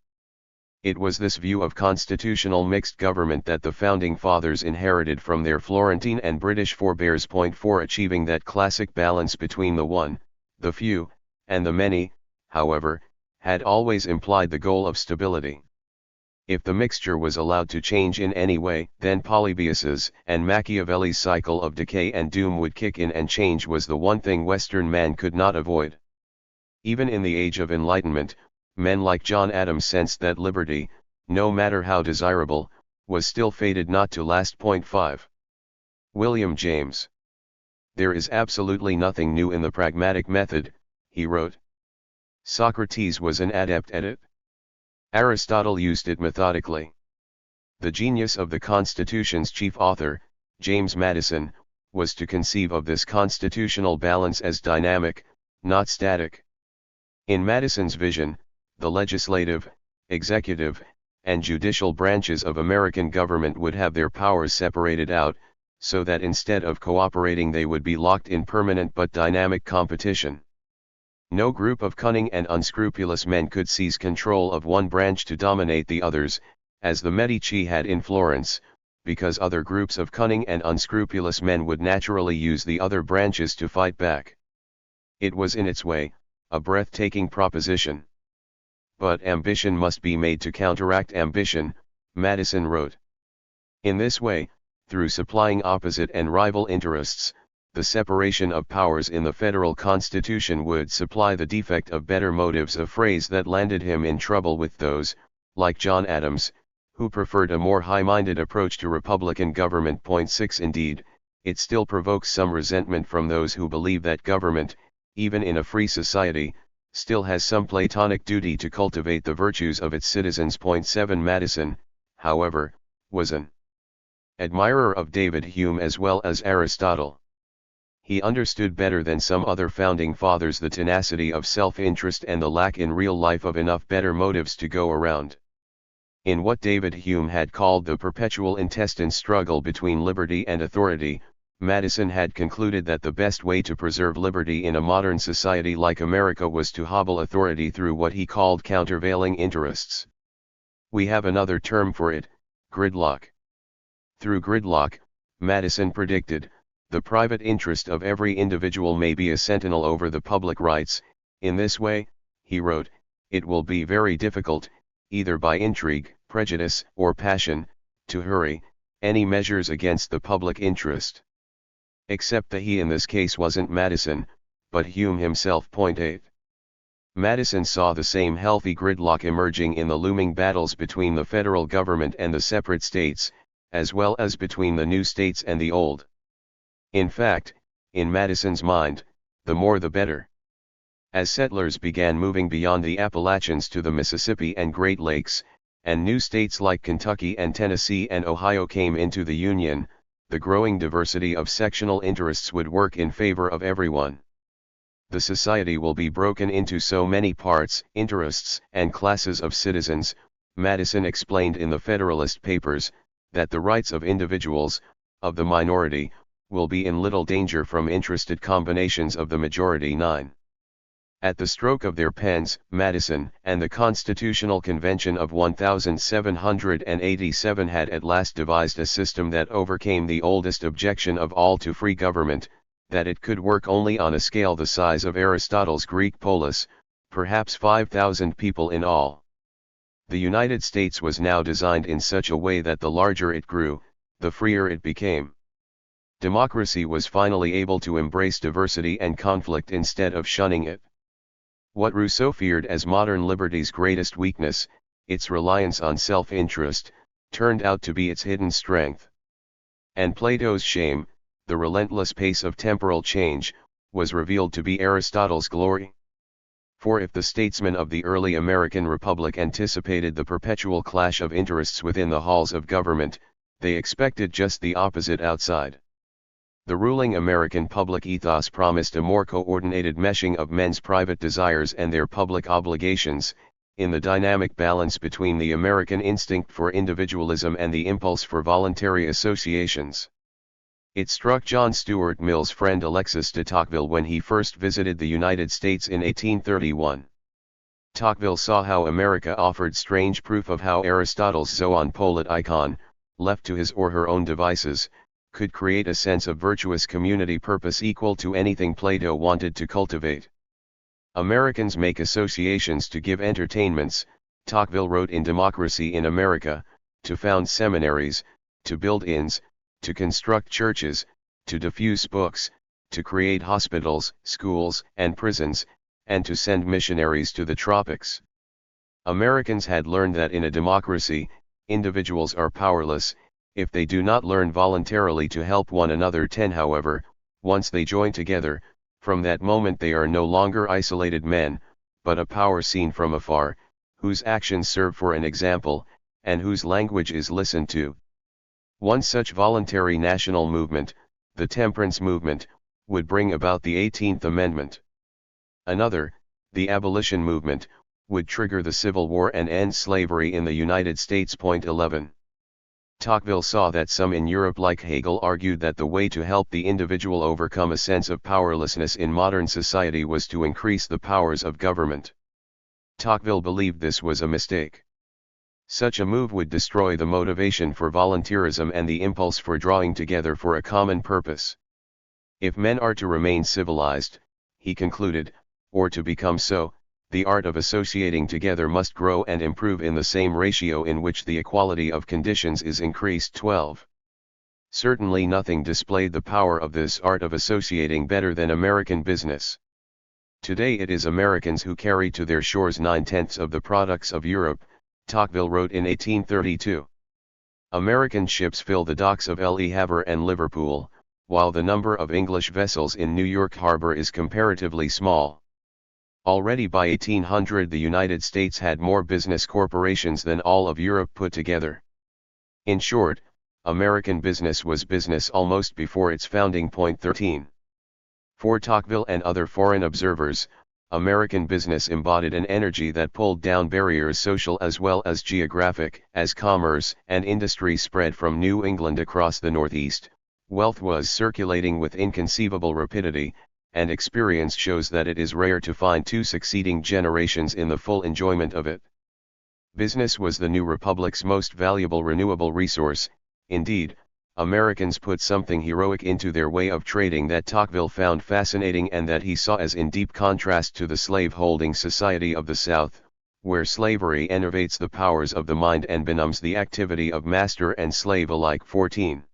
It was this view of constitutional mixed government that the Founding Fathers inherited from their Florentine and British forebears. For achieving that classic balance between the one, the few, and the many, however, had always implied the goal of stability. If the mixture was allowed to change in any way, then Polybius's and Machiavelli's cycle of decay and doom would kick in, and change was the one thing Western man could not avoid. Even in the Age of Enlightenment, men like John Adams sensed that liberty, no matter how desirable, was still fated not to last. 5. William James. There is absolutely nothing new in the pragmatic method, he wrote. Socrates was an adept at it. Aristotle used it methodically. The genius of the Constitution's chief author, James Madison, was to conceive of this constitutional balance as dynamic, not static. In Madison's vision, the legislative, executive, and judicial branches of American government would have their powers separated out, so that instead of cooperating they would be locked in permanent but dynamic competition. No group of cunning and unscrupulous men could seize control of one branch to dominate the others, as the Medici had in Florence, because other groups of cunning and unscrupulous men would naturally use the other branches to fight back. It was in its way, a breathtaking proposition. But ambition must be made to counteract ambition, Madison wrote. In this way, through supplying opposite and rival interests, the separation of powers in the federal constitution would supply the defect of better motives, a phrase that landed him in trouble with those, like John Adams, who preferred a more high-minded approach to republican government. 6 Indeed, it still provokes some resentment from those who believe that government, even in a free society, still has some Platonic duty to cultivate the virtues of its citizens. 7 Madison, however, was an admirer of David Hume as well as Aristotle. He understood better than some other founding fathers the tenacity of self-interest and the lack in real life of enough better motives to go around. In what David Hume had called the perpetual intestine struggle between liberty and authority, Madison had concluded that the best way to preserve liberty in a modern society like America was to hobble authority through what he called countervailing interests. We have another term for it, gridlock. Through gridlock, Madison predicted, the private interest of every individual may be a sentinel over the public rights. In this way, he wrote, it will be very difficult, either by intrigue, prejudice, or passion, to hurry any measures against the public interest. Except that he in this case wasn't Madison, but Hume himself. 8. Madison saw the same healthy gridlock emerging in the looming battles between the federal government and the separate states, as well as between the new states and the old. In fact, in Madison's mind, the more the better. As settlers began moving beyond the Appalachians to the Mississippi and Great Lakes, and new states like Kentucky and Tennessee and Ohio came into the Union, the growing diversity of sectional interests would work in favor of everyone. The society will be broken into so many parts, interests, and classes of citizens, Madison explained in the Federalist Papers, that the rights of individuals, of the minority, will be in little danger from interested combinations of the majority 9. At the stroke of their pens, Madison and the Constitutional Convention of 1787 had at last devised a system that overcame the oldest objection of all to free government, that it could work only on a scale the size of Aristotle's Greek polis, perhaps 5,000 people in all. The United States was now designed in such a way that the larger it grew, the freer it became. Democracy was finally able to embrace diversity and conflict instead of shunning it. What Rousseau feared as modern liberty's greatest weakness, its reliance on self-interest, turned out to be its hidden strength. And Plato's shame, the relentless pace of temporal change, was revealed to be Aristotle's glory. For if the statesmen of the early American Republic anticipated the perpetual clash of interests within the halls of government, they expected just the opposite outside. The ruling American public ethos promised a more coordinated meshing of men's private desires and their public obligations, in the dynamic balance between the American instinct for individualism and the impulse for voluntary associations. It struck John Stuart Mill's friend Alexis de Tocqueville when he first visited the United States in 1831. Tocqueville saw how America offered strange proof of how Aristotle's zoon politikon, left to his or her own devices, could create a sense of virtuous community purpose equal to anything Plato wanted to cultivate. Americans make associations to give entertainments, Tocqueville wrote in Democracy in America, to found seminaries, to build inns, to construct churches, to diffuse books, to create hospitals, schools, and prisons, and to send missionaries to the tropics. Americans had learned that in a democracy, individuals are powerless, if they do not learn voluntarily to help one another. However, once they join together, from that moment they are no longer isolated men, but a power seen from afar, whose actions serve for an example, and whose language is listened to. One such voluntary national movement, the temperance movement, would bring about the 18th Amendment. Another, the abolition movement, would trigger the Civil War and end slavery in the United States. 11. Tocqueville saw that some in Europe like Hegel argued that the way to help the individual overcome a sense of powerlessness in modern society was to increase the powers of government. Tocqueville believed this was a mistake. Such a move would destroy the motivation for volunteerism and the impulse for drawing together for a common purpose. If men are to remain civilized, he concluded, or to become so, the art of associating together must grow and improve in the same ratio in which the equality of conditions is increased. 12. Certainly nothing displayed the power of this art of associating better than American business. Today it is Americans who carry to their shores 9/10 of the products of Europe, Tocqueville wrote in 1832. American ships fill the docks of Le Havre and Liverpool, while the number of English vessels in New York Harbor is comparatively small. Already by 1800 the United States had more business corporations than all of Europe put together. In short, American business was business almost before its founding. 13. For Tocqueville and other foreign observers, American business embodied an energy that pulled down barriers social as well as geographic. As commerce and industry spread from New England across the Northeast, wealth was circulating with inconceivable rapidity, and experience shows that it is rare to find two succeeding generations in the full enjoyment of it. Business was the new republic's most valuable renewable resource. Indeed, Americans put something heroic into their way of trading that Tocqueville found fascinating and that he saw as in deep contrast to the slave-holding society of the South, where slavery enervates the powers of the mind and benumbs the activity of master and slave alike. 14.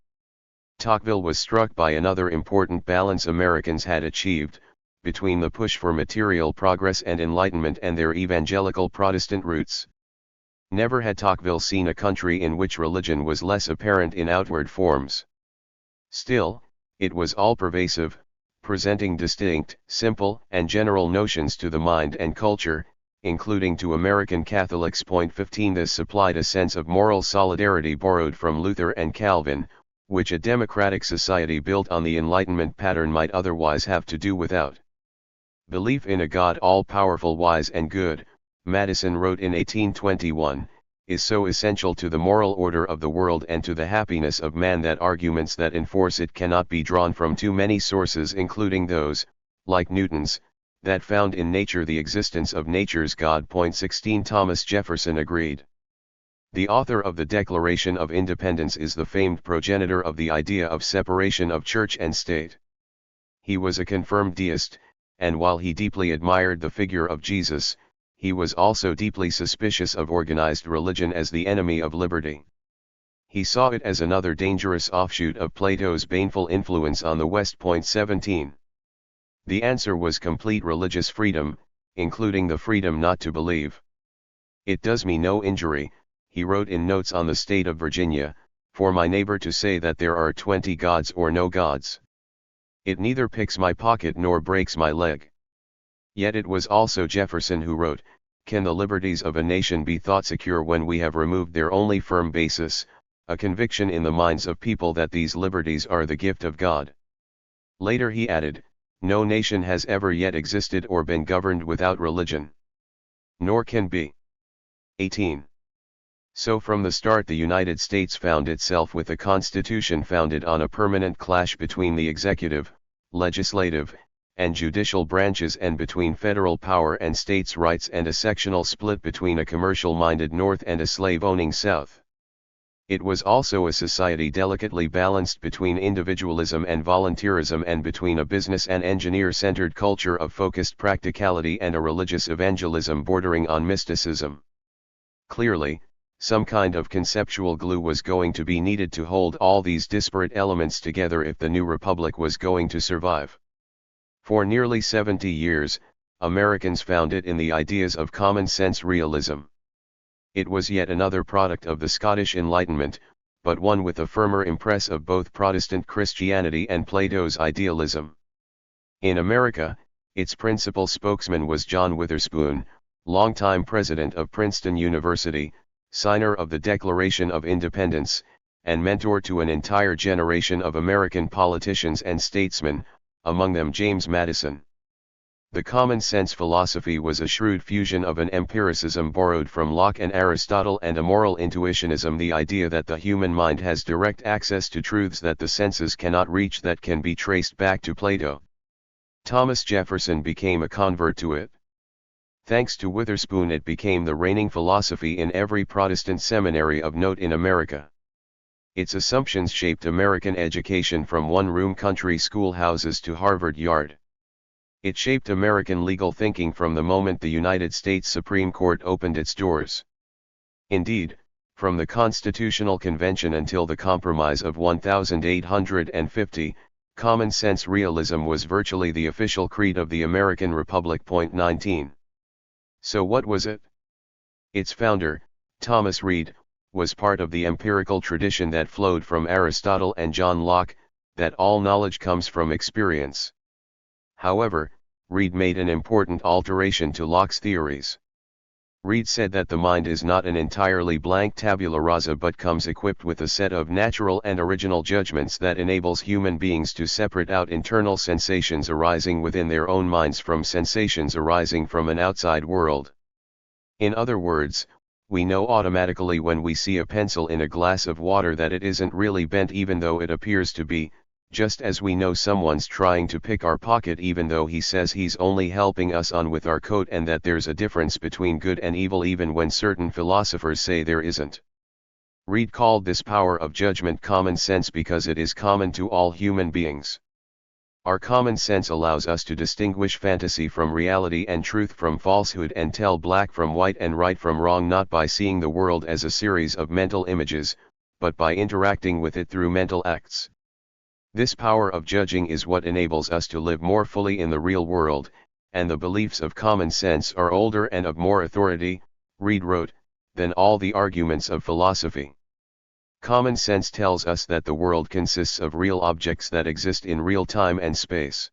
Tocqueville was struck by another important balance Americans had achieved, between the push for material progress and enlightenment and their evangelical Protestant roots. Never had Tocqueville seen a country in which religion was less apparent in outward forms. Still, it was all-pervasive, presenting distinct, simple, and general notions to the mind and culture, including to American Catholics. 15. This supplied a sense of moral solidarity borrowed from Luther and Calvin, which a democratic society built on the Enlightenment pattern might otherwise have to do without. Belief in a God all-powerful, wise and good, Madison wrote in 1821, is so essential to the moral order of the world and to the happiness of man that arguments that enforce it cannot be drawn from too many sources, including those, like Newton's, that found in nature the existence of nature's God. 16 Thomas Jefferson agreed. The author of the Declaration of Independence is the famed progenitor of the idea of separation of church and state. He was a confirmed deist, and while he deeply admired the figure of Jesus, he was also deeply suspicious of organized religion as the enemy of liberty. He saw it as another dangerous offshoot of Plato's baneful influence on the West. 17. The answer was complete religious freedom, including the freedom not to believe. "It does me no injury," he wrote in Notes on the State of Virginia, "for my neighbor to say that there are 20 gods or no gods. It neither picks my pocket nor breaks my leg." Yet it was also Jefferson who wrote, "Can the liberties of a nation be thought secure when we have removed their only firm basis, a conviction in the minds of people that these liberties are the gift of God?" Later he added, "No nation has ever yet existed or been governed without religion. Nor can be." 18. So from the start the United States found itself with a constitution founded on a permanent clash between the executive, legislative, and judicial branches, and between federal power and states' rights, and a sectional split between a commercial-minded North and a slave-owning South. It was also a society delicately balanced between individualism and volunteerism, and between a business and engineer-centered culture of focused practicality and a religious evangelism bordering on mysticism. Clearly, some kind of conceptual glue was going to be needed to hold all these disparate elements together if the new republic was going to survive. For nearly 70 years, Americans found it in the ideas of common-sense realism. It was yet another product of the Scottish Enlightenment, but one with a firmer impress of both Protestant Christianity and Plato's idealism. In America, its principal spokesman was John Witherspoon, longtime president of Princeton University, signer of the Declaration of Independence, and mentor to an entire generation of American politicians and statesmen, among them James Madison. The common-sense philosophy was a shrewd fusion of an empiricism borrowed from Locke and Aristotle and a moral intuitionism, the idea that the human mind has direct access to truths that the senses cannot reach, that can be traced back to Plato. Thomas Jefferson became a convert to it. Thanks to Witherspoon it became the reigning philosophy in every Protestant seminary of note in America. Its assumptions shaped American education from one-room country schoolhouses to Harvard Yard. It shaped American legal thinking from the moment the United States Supreme Court opened its doors. Indeed, from the Constitutional Convention until the Compromise of 1850, common-sense realism was virtually the official creed of the American Republic. 19. So what was it? Its founder, Thomas Reed, was part of the empirical tradition that flowed from Aristotle and John Locke, that all knowledge comes from experience. However, Reed made an important alteration to Locke's theories. Reed said that the mind is not an entirely blank tabula rasa but comes equipped with a set of natural and original judgments that enables human beings to separate out internal sensations arising within their own minds from sensations arising from an outside world. In other words, we know automatically when we see a pencil in a glass of water that it isn't really bent even though it appears to be, just as we know someone's trying to pick our pocket even though he says he's only helping us on with our coat, and that there's a difference between good and evil even when certain philosophers say there isn't. Reed called this power of judgment common sense because it is common to all human beings. Our common sense allows us to distinguish fantasy from reality and truth from falsehood, and tell black from white and right from wrong, not by seeing the world as a series of mental images, but by interacting with it through mental acts. This power of judging is what enables us to live more fully in the real world, and the beliefs of common sense are older and of more authority, Reed wrote, than all the arguments of philosophy. Common sense tells us that the world consists of real objects that exist in real time and space.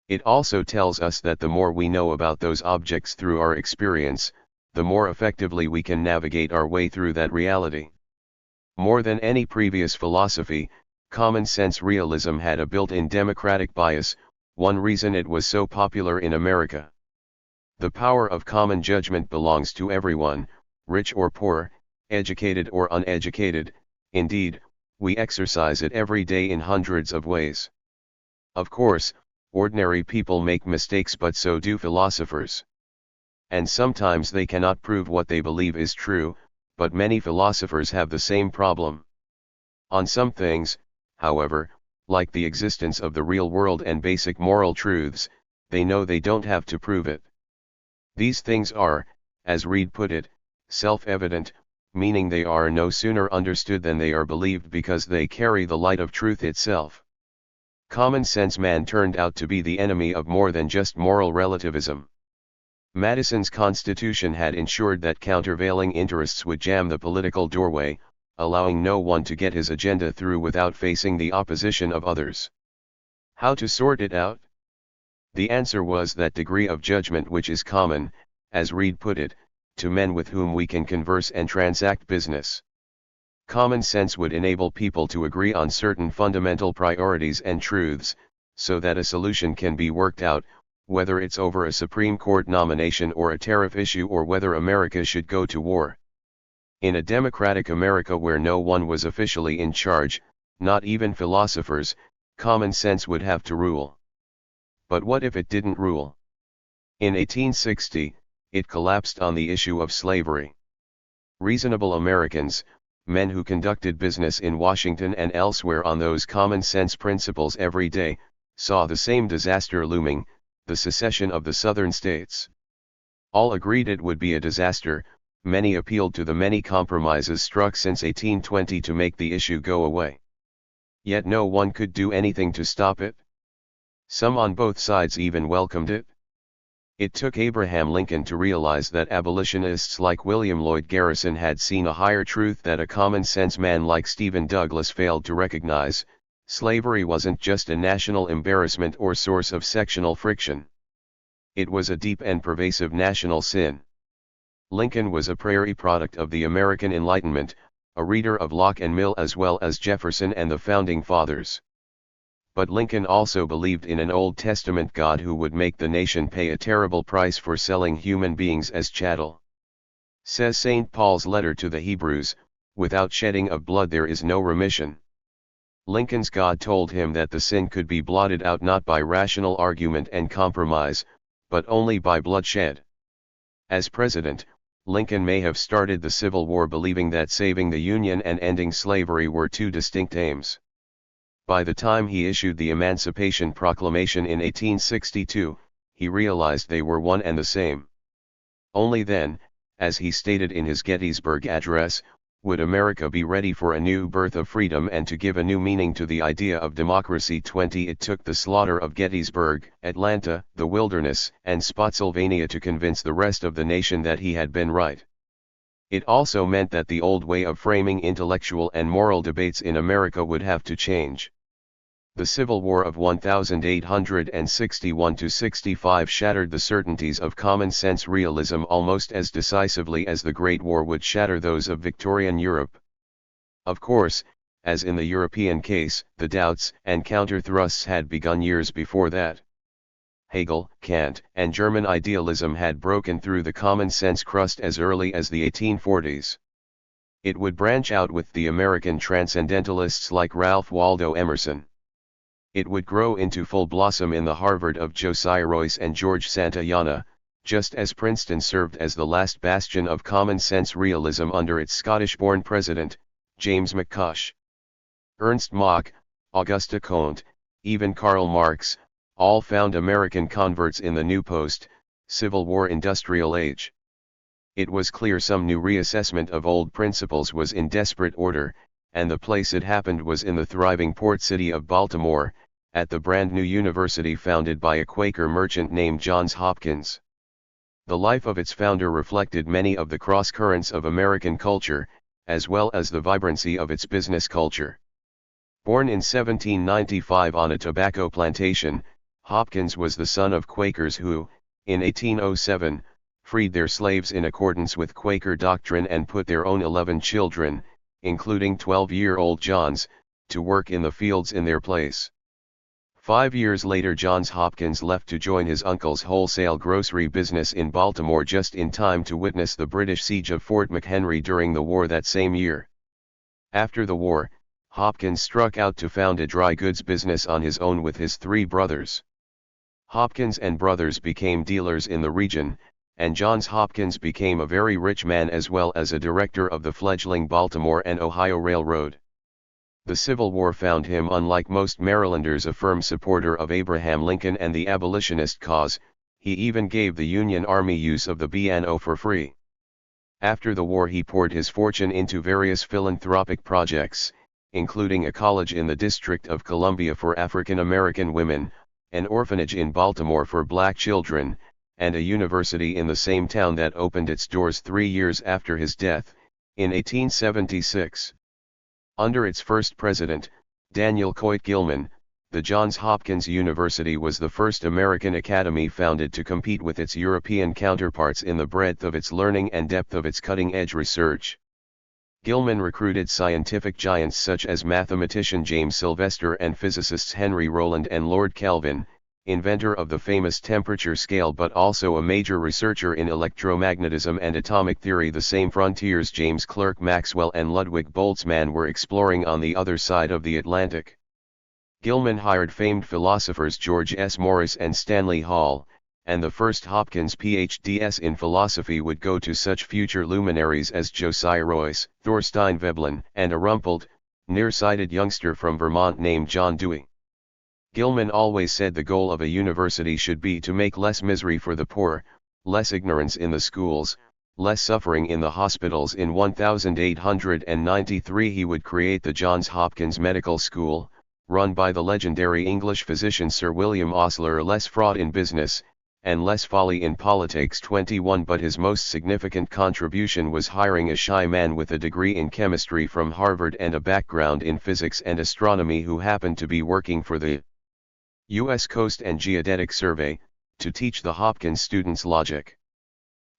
It also tells us that the more we know about those objects through our experience, the more effectively we can navigate our way through that reality. More than any previous philosophy, common sense realism had a built-in democratic bias, one reason it was so popular in America. The power of common judgment belongs to everyone, rich or poor, educated or uneducated, indeed, we exercise it every day in hundreds of ways. Of course, ordinary people make mistakes, but so do philosophers. And sometimes they cannot prove what they believe is true, but many philosophers have the same problem. On some things, however, like the existence of the real world and basic moral truths, they know they don't have to prove it. These things are, as Reid put it, self-evident, meaning they are no sooner understood than they are believed because they carry the light of truth itself. Common sense man turned out to be the enemy of more than just moral relativism. Madison's Constitution had ensured that countervailing interests would jam the political doorway, allowing no one to get his agenda through without facing the opposition of others. How to sort it out? The answer was that degree of judgment which is common, as Reid put it, to men with whom we can converse and transact business. Common sense would enable people to agree on certain fundamental priorities and truths, so that a solution can be worked out, whether it's over a Supreme Court nomination or a tariff issue or whether America should go to war. In a democratic America where no one was officially in charge, not even philosophers, common sense would have to rule. But what if it didn't rule? In 1860, it collapsed on the issue of slavery. Reasonable Americans, men who conducted business in Washington and elsewhere on those common sense principles every day, saw the same disaster looming, the secession of the Southern states. All agreed it would be a disaster. Many appealed to the many compromises struck since 1820 to make the issue go away. Yet no one could do anything to stop it. Some on both sides even welcomed it. It took Abraham Lincoln to realize that abolitionists like William Lloyd Garrison had seen a higher truth that a common-sense man like Stephen Douglas failed to recognize: slavery wasn't just a national embarrassment or source of sectional friction. It was a deep and pervasive national sin. Lincoln was a prairie product of the American Enlightenment, a reader of Locke and Mill as well as Jefferson and the Founding Fathers. But Lincoln also believed in an Old Testament God who would make the nation pay a terrible price for selling human beings as chattel. Says St. Paul's letter to the Hebrews, "Without shedding of blood there is no remission." Lincoln's God told him that the sin could be blotted out not by rational argument and compromise, but only by bloodshed. As president, Lincoln may have started the Civil War believing that saving the Union and ending slavery were two distinct aims. By the time he issued the Emancipation Proclamation in 1862, he realized they were one and the same. Only then, as he stated in his Gettysburg Address, would America be ready for a new birth of freedom and to give a new meaning to the idea of democracy. It took the slaughter of Gettysburg, Atlanta, the Wilderness, and Spotsylvania to convince the rest of the nation that he had been right. It also meant that the old way of framing intellectual and moral debates in America would have to change. The Civil War of 1861–65 shattered the certainties of common-sense realism almost as decisively as the Great War would shatter those of Victorian Europe. Of course, as in the European case, the doubts and counter-thrusts had begun years before that. Hegel, Kant, and German idealism had broken through the common-sense crust as early as the 1840s. It would branch out with the American transcendentalists like Ralph Waldo Emerson. It would grow into full blossom in the Harvard of Josiah Royce and George Santayana, just as Princeton served as the last bastion of common-sense realism under its Scottish-born president, James McCosh. Ernst Mach, Auguste Comte, even Karl Marx, all found American converts in the new post-Civil War industrial age. It was clear some new reassessment of old principles was in desperate order, and the place it happened was in the thriving port city of Baltimore, at the brand new university founded by a Quaker merchant named Johns Hopkins. The life of its founder reflected many of the cross-currents of American culture, as well as the vibrancy of its business culture. Born in 1795 on a tobacco plantation, Hopkins was the son of Quakers who, in 1807, freed their slaves in accordance with Quaker doctrine and put their own 11 children, including 12-year-old Johns, to work in the fields in their place. 5 years later Johns Hopkins left to join his uncle's wholesale grocery business in Baltimore just in time to witness the British siege of Fort McHenry during the war that same year. After the war, Hopkins struck out to found a dry goods business on his own with his 3 brothers. Hopkins and brothers became dealers in the region, and Johns Hopkins became a very rich man as well as a director of the fledgling Baltimore and Ohio Railroad. The Civil War found him, unlike most Marylanders, a firm supporter of Abraham Lincoln and the abolitionist cause. He even gave the Union Army use of the B&O for free. After the war he poured his fortune into various philanthropic projects, including a college in the District of Columbia for African American women, an orphanage in Baltimore for black children, and a university in the same town that opened its doors 3 years after his death, in 1876. Under its first president, Daniel Coit Gilman, the Johns Hopkins University was the first American academy founded to compete with its European counterparts in the breadth of its learning and depth of its cutting-edge research. Gilman recruited scientific giants such as mathematician James Sylvester and physicists Henry Rowland and Lord Kelvin, inventor of the famous temperature scale but also a major researcher in electromagnetism and atomic theory. The same frontiers James Clerk Maxwell and Ludwig Boltzmann were exploring on the other side of the Atlantic. Gilman hired famed philosophers George S. Morris and Stanley Hall, and the first Hopkins PhDs in philosophy would go to such future luminaries as Josiah Royce, Thorstein Veblen, and a rumpled, nearsighted youngster from Vermont named John Dewey. Gilman always said the goal of a university should be to make less misery for the poor, less ignorance in the schools, less suffering in the hospitals. In 1893 he would create the Johns Hopkins Medical School, run by the legendary English physician Sir William Osler. Less fraud in business, and less folly in politics. 21 But his most significant contribution was hiring a shy man with a degree in chemistry from Harvard and a background in physics and astronomy who happened to be working for the U.S. Coast and Geodetic Survey, to teach the Hopkins students logic.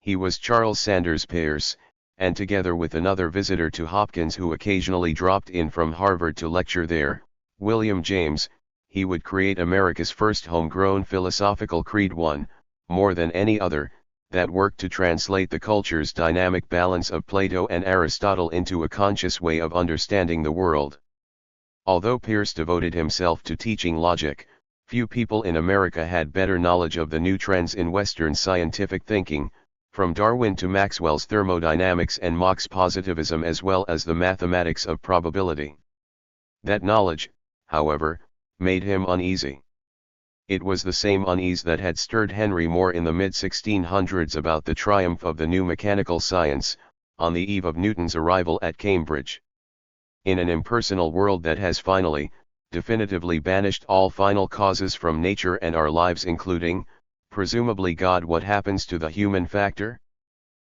He was Charles Sanders Peirce, and together with another visitor to Hopkins who occasionally dropped in from Harvard to lecture there, William James, he would create America's first homegrown philosophical creed, one, more than any other, that worked to translate the culture's dynamic balance of Plato and Aristotle into a conscious way of understanding the world. Although Peirce devoted himself to teaching logic, few people in America had better knowledge of the new trends in Western scientific thinking, from Darwin to Maxwell's thermodynamics and Mach's positivism, as well as the mathematics of probability. That knowledge, however, made him uneasy. It was the same unease that had stirred Henry More in the mid-1600s about the triumph of the new mechanical science, on the eve of Newton's arrival at Cambridge. In an impersonal world that has finally, definitively banished all final causes from nature and our lives, including, presumably, God, what happens to the human factor?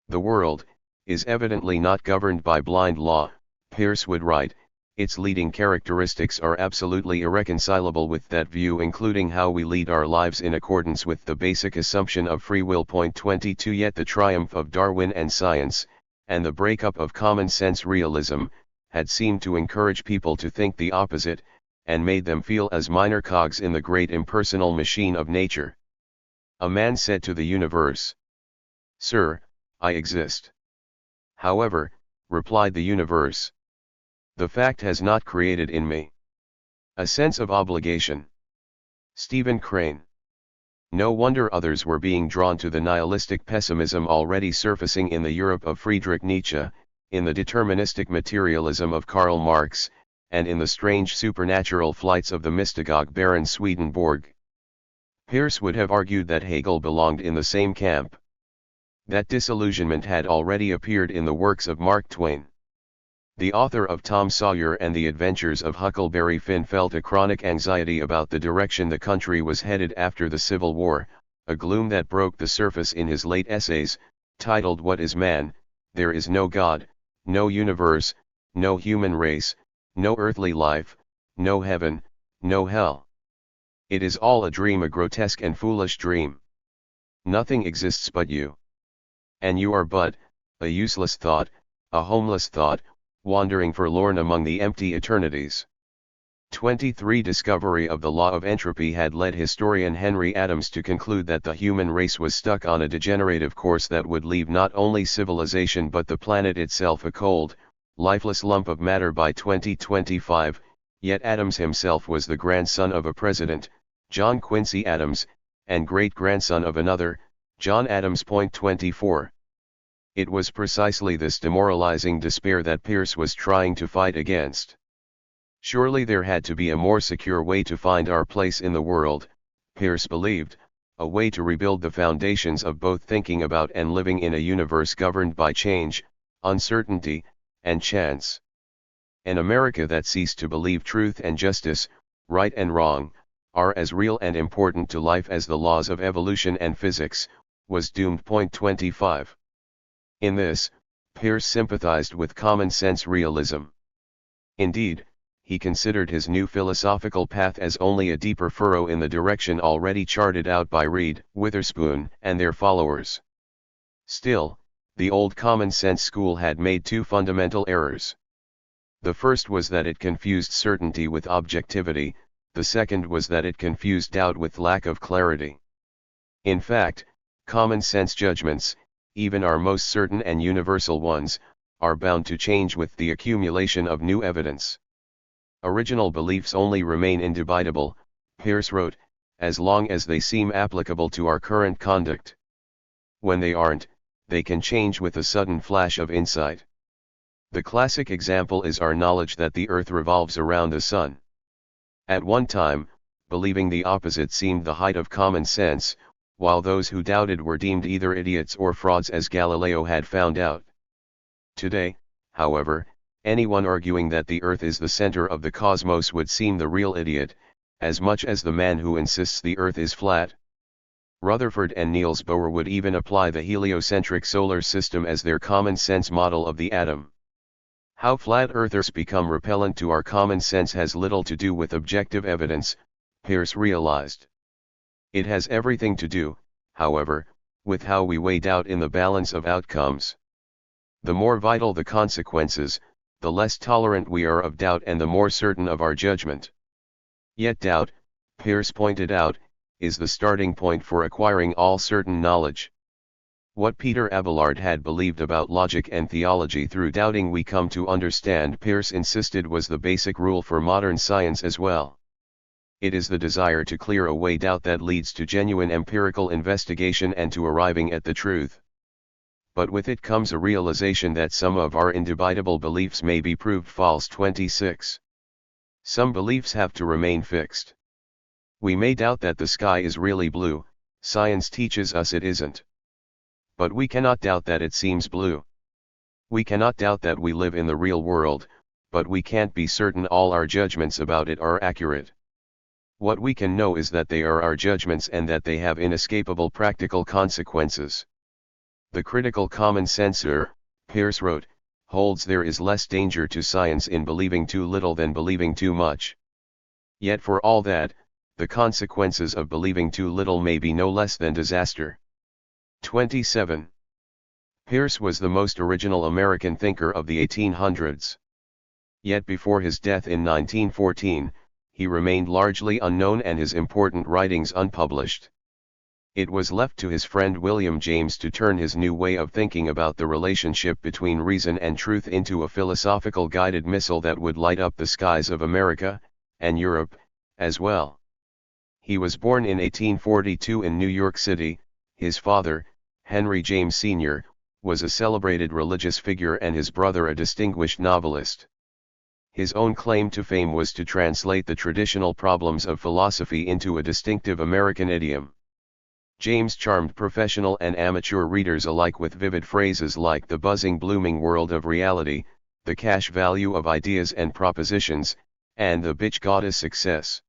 The world is evidently not governed by blind law, Peirce would write. Its leading characteristics are absolutely irreconcilable with that view, including how we lead our lives in accordance with the basic assumption of free will. 22 Yet the triumph of Darwin and science, and the breakup of common-sense realism, had seemed to encourage people to think the opposite, and made them feel as minor cogs in the great impersonal machine of nature. A man said to the universe, "Sir, I exist." "However," replied the universe, "the fact has not created in me a sense of obligation." Stephen Crane. No wonder others were being drawn to the nihilistic pessimism already surfacing in the Europe of Friedrich Nietzsche, in the deterministic materialism of Karl Marx, and in the strange supernatural flights of the mystagogue Baron Swedenborg. Peirce would have argued that Hegel belonged in the same camp. That disillusionment had already appeared in the works of Mark Twain. The author of Tom Sawyer and the Adventures of Huckleberry Finn felt a chronic anxiety about the direction the country was headed after the Civil War, a gloom that broke the surface in his late essays, titled What is Man? There is no God, no universe, no human race, no earthly life, no heaven, no hell. It is all a dream, a grotesque and foolish dream. Nothing exists but you. And you are but a useless thought, a homeless thought, wandering forlorn among the empty eternities. 23. Discovery of the law of entropy had led historian Henry Adams to conclude that the human race was stuck on a degenerative course that would leave not only civilization but the planet itself a cold, lifeless lump of matter by 2025, yet Adams himself was the grandson of a president, John Quincy Adams, and great-grandson of another, John Adams. 24. It was precisely this demoralizing despair that Peirce was trying to fight against. Surely there had to be a more secure way to find our place in the world, Peirce believed, a way to rebuild the foundations of both thinking about and living in a universe governed by change, uncertainty, and chance. An America that ceased to believe truth and justice, right and wrong, are as real and important to life as the laws of evolution and physics, was doomed. 25. In this, Peirce sympathized with common-sense realism. Indeed, he considered his new philosophical path as only a deeper furrow in the direction already charted out by Reid, Witherspoon, and their followers. Still, the old common-sense school had made two fundamental errors. The first was that it confused certainty with objectivity, the second was that it confused doubt with lack of clarity. In fact, common-sense judgments, even our most certain and universal ones, are bound to change with the accumulation of new evidence. Original beliefs only remain indubitable, Peirce wrote, as long as they seem applicable to our current conduct. When they aren't, they can change with a sudden flash of insight. The classic example is our knowledge that the Earth revolves around the Sun. At one time, believing the opposite seemed the height of common sense, while those who doubted were deemed either idiots or frauds, as Galileo had found out. Today, however, anyone arguing that the Earth is the center of the cosmos would seem the real idiot, as much as the man who insists the Earth is flat. Rutherford and Niels Bohr would even apply the heliocentric solar system as their common-sense model of the atom. How flat earthers become repellent to our common sense has little to do with objective evidence, Peirce realized. It has everything to do, however, with how we weigh doubt in the balance of outcomes. The more vital the consequences, the less tolerant we are of doubt and the more certain of our judgment. Yet doubt, Peirce pointed out, is the starting point for acquiring all certain knowledge. What Peter Abelard had believed about logic and theology through doubting we come to understand, Peirce insisted, was the basic rule for modern science as well. It is the desire to clear away doubt that leads to genuine empirical investigation and to arriving at the truth. But with it comes a realization that some of our indubitable beliefs may be proved false. 26. Some beliefs have to remain fixed. We may doubt that the sky is really blue, science teaches us it isn't. But we cannot doubt that it seems blue. We cannot doubt that we live in the real world, but we can't be certain all our judgments about it are accurate. What we can know is that they are our judgments and that they have inescapable practical consequences. The critical common senser, Peirce wrote, holds there is less danger to science in believing too little than believing too much. Yet for all that, the consequences of believing too little may be no less than disaster. 27. Peirce was the most original American thinker of the 1800s. Yet before his death in 1914, he remained largely unknown and his important writings unpublished. It was left to his friend William James to turn his new way of thinking about the relationship between reason and truth into a philosophical guided missile that would light up the skies of America, and Europe, as well. He was born in 1842 in New York City. His father, Henry James Sr., was a celebrated religious figure and his brother a distinguished novelist. His own claim to fame was to translate the traditional problems of philosophy into a distinctive American idiom. James charmed professional and amateur readers alike with vivid phrases like the buzzing blooming world of reality, the cash value of ideas and propositions, and the bitch goddess success.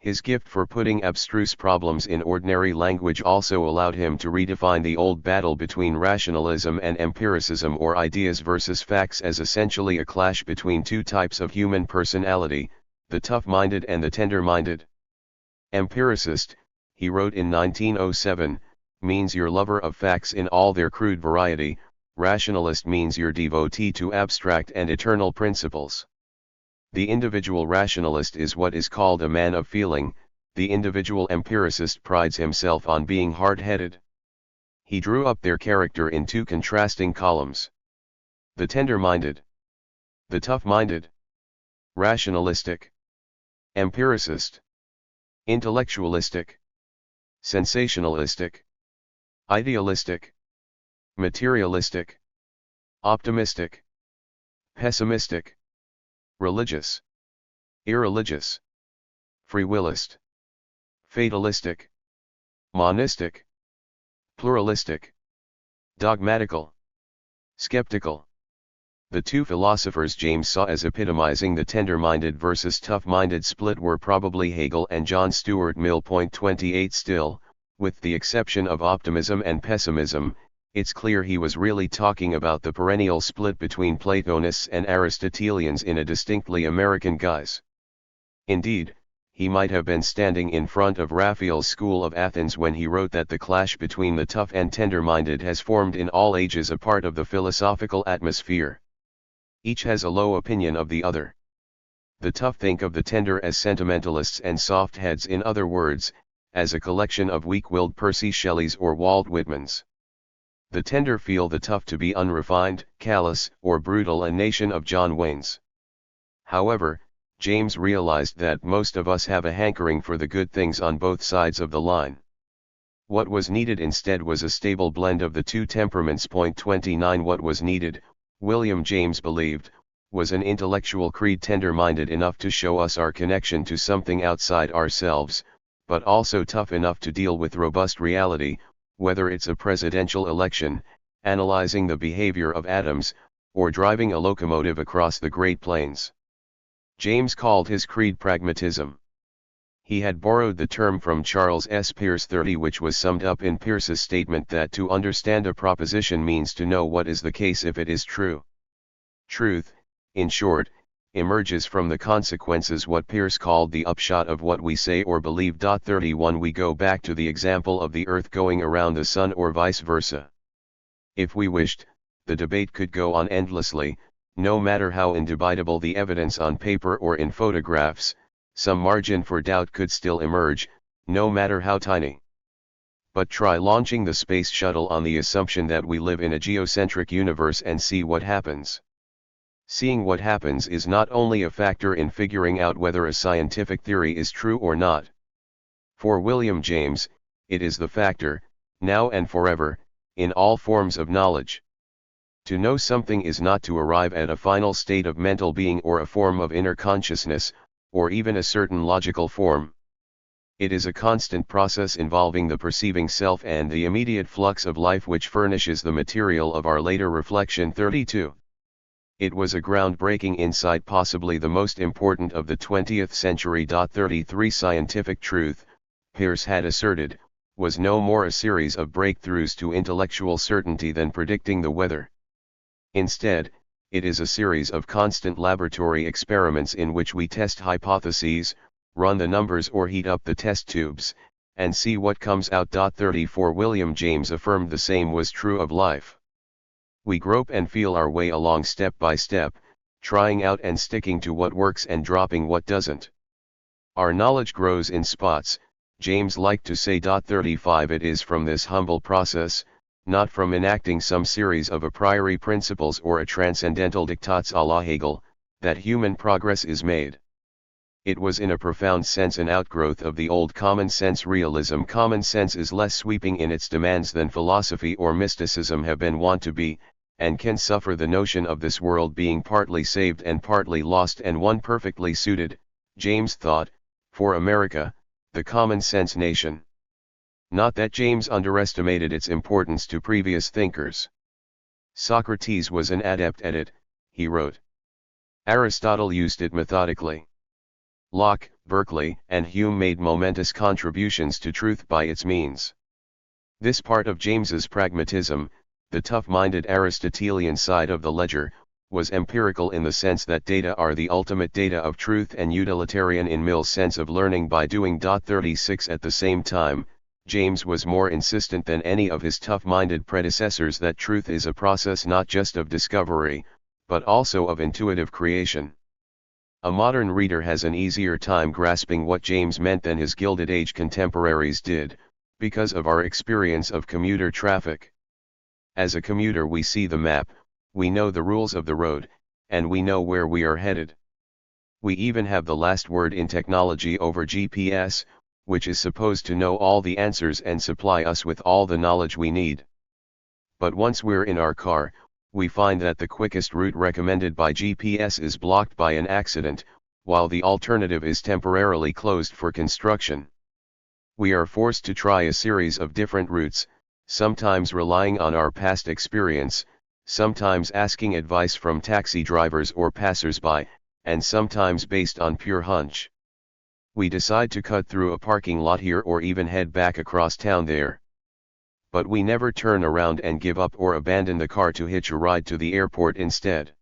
His gift for putting abstruse problems in ordinary language also allowed him to redefine the old battle between rationalism and empiricism, or ideas versus facts, as essentially a clash between two types of human personality, the tough-minded and the tender-minded. Empiricist, he wrote in 1907, means your lover of facts in all their crude variety, rationalist means your devotee to abstract and eternal principles. The individual rationalist is what is called a man of feeling. The individual empiricist prides himself on being hard-headed. He drew up their character in two contrasting columns. The tender-minded. The tough-minded. Rationalistic. Empiricist. Intellectualistic. Sensationalistic. Idealistic. Materialistic. Optimistic. Pessimistic. Religious. Irreligious. Free willist. Fatalistic. Monistic. Pluralistic. Dogmatical. Skeptical. The two philosophers James saw as epitomizing the tender-minded versus tough-minded split were probably Hegel and John Stuart Mill. 28 Still, with the exception of optimism and pessimism, it's clear he was really talking about the perennial split between Platonists and Aristotelians in a distinctly American guise. Indeed, he might have been standing in front of Raphael's school of Athens when he wrote that the clash between the tough and tender-minded has formed in all ages a part of the philosophical atmosphere. Each has a low opinion of the other. The tough think of the tender as sentimentalists and soft heads, in other words, as a collection of weak-willed Percy Shelleys or Walt Whitmans. The tender feel the tough to be unrefined, callous, or brutal, a nation of John Waynes. However, James realized that most of us have a hankering for the good things on both sides of the line. What was needed instead was a stable blend of the two temperaments. 29 What was needed, William James believed, was an intellectual creed tender-minded enough to show us our connection to something outside ourselves, but also tough enough to deal with robust reality, whether it's a presidential election, analyzing the behavior of atoms, or driving a locomotive across the Great Plains. James called his creed pragmatism. He had borrowed the term from Charles S. Peirce 30, which was summed up in Peirce's statement that to understand a proposition means to know what is the case if it is true. Truth, in short, emerges from the consequences, what Peirce called the upshot of what we say or believe. 31 We go back to the example of the Earth going around the Sun or vice versa. If we wished, the debate could go on endlessly, no matter how indubitable the evidence on paper or in photographs. Some margin for doubt could still emerge, no matter how tiny. But try launching the space shuttle on the assumption that we live in a geocentric universe and see what happens. Seeing what happens is not only a factor in figuring out whether a scientific theory is true or not. For William James, it is the factor, now and forever, in all forms of knowledge. To know something is not to arrive at a final state of mental being or a form of inner consciousness, or even a certain logical form. It is a constant process involving the perceiving self and the immediate flux of life which furnishes the material of our later reflection. 32. It was a groundbreaking insight, possibly the most important of the 20th century. 33 Scientific truth, Peirce had asserted, was no more a series of breakthroughs to intellectual certainty than predicting the weather. Instead, it is a series of constant laboratory experiments in which we test hypotheses, run the numbers or heat up the test tubes, and see what comes out. 34 William James affirmed the same was true of life. We grope and feel our way along step by step, trying out and sticking to what works and dropping what doesn't. Our knowledge grows in spots, James liked to say. 35 It is from this humble process, not from enacting some series of a priori principles or a transcendental diktats a la Hegel, that human progress is made. It was in a profound sense an outgrowth of the old common-sense realism. Common sense is less sweeping in its demands than philosophy or mysticism have been wont to be, and can suffer the notion of this world being partly saved and partly lost, and one perfectly suited, James thought, for America, the common-sense nation. Not that James underestimated its importance to previous thinkers. Socrates was an adept at it, he wrote. Aristotle used it methodically. Locke, Berkeley, and Hume made momentous contributions to truth by its means. This part of James's pragmatism, the tough-minded Aristotelian side of the ledger, was empirical in the sense that data are the ultimate data of truth, and utilitarian in Mill's sense of learning by doing. 36 At the same time, James was more insistent than any of his tough-minded predecessors that truth is a process not just of discovery, but also of intuitive creation. A modern reader has an easier time grasping what James meant than his Gilded Age contemporaries did, because of our experience of commuter traffic. As a commuter we see the map, we know the rules of the road, and we know where we are headed. We even have the last word in technology over GPS, which is supposed to know all the answers and supply us with all the knowledge we need. But once we're in our car, we find that the quickest route recommended by GPS is blocked by an accident, while the alternative is temporarily closed for construction. We are forced to try a series of different routes, sometimes relying on our past experience, sometimes asking advice from taxi drivers or passers-by, and sometimes based on pure hunch. We decide to cut through a parking lot here or even head back across town there. But we never turn around and give up or abandon the car to hitch a ride to the airport instead.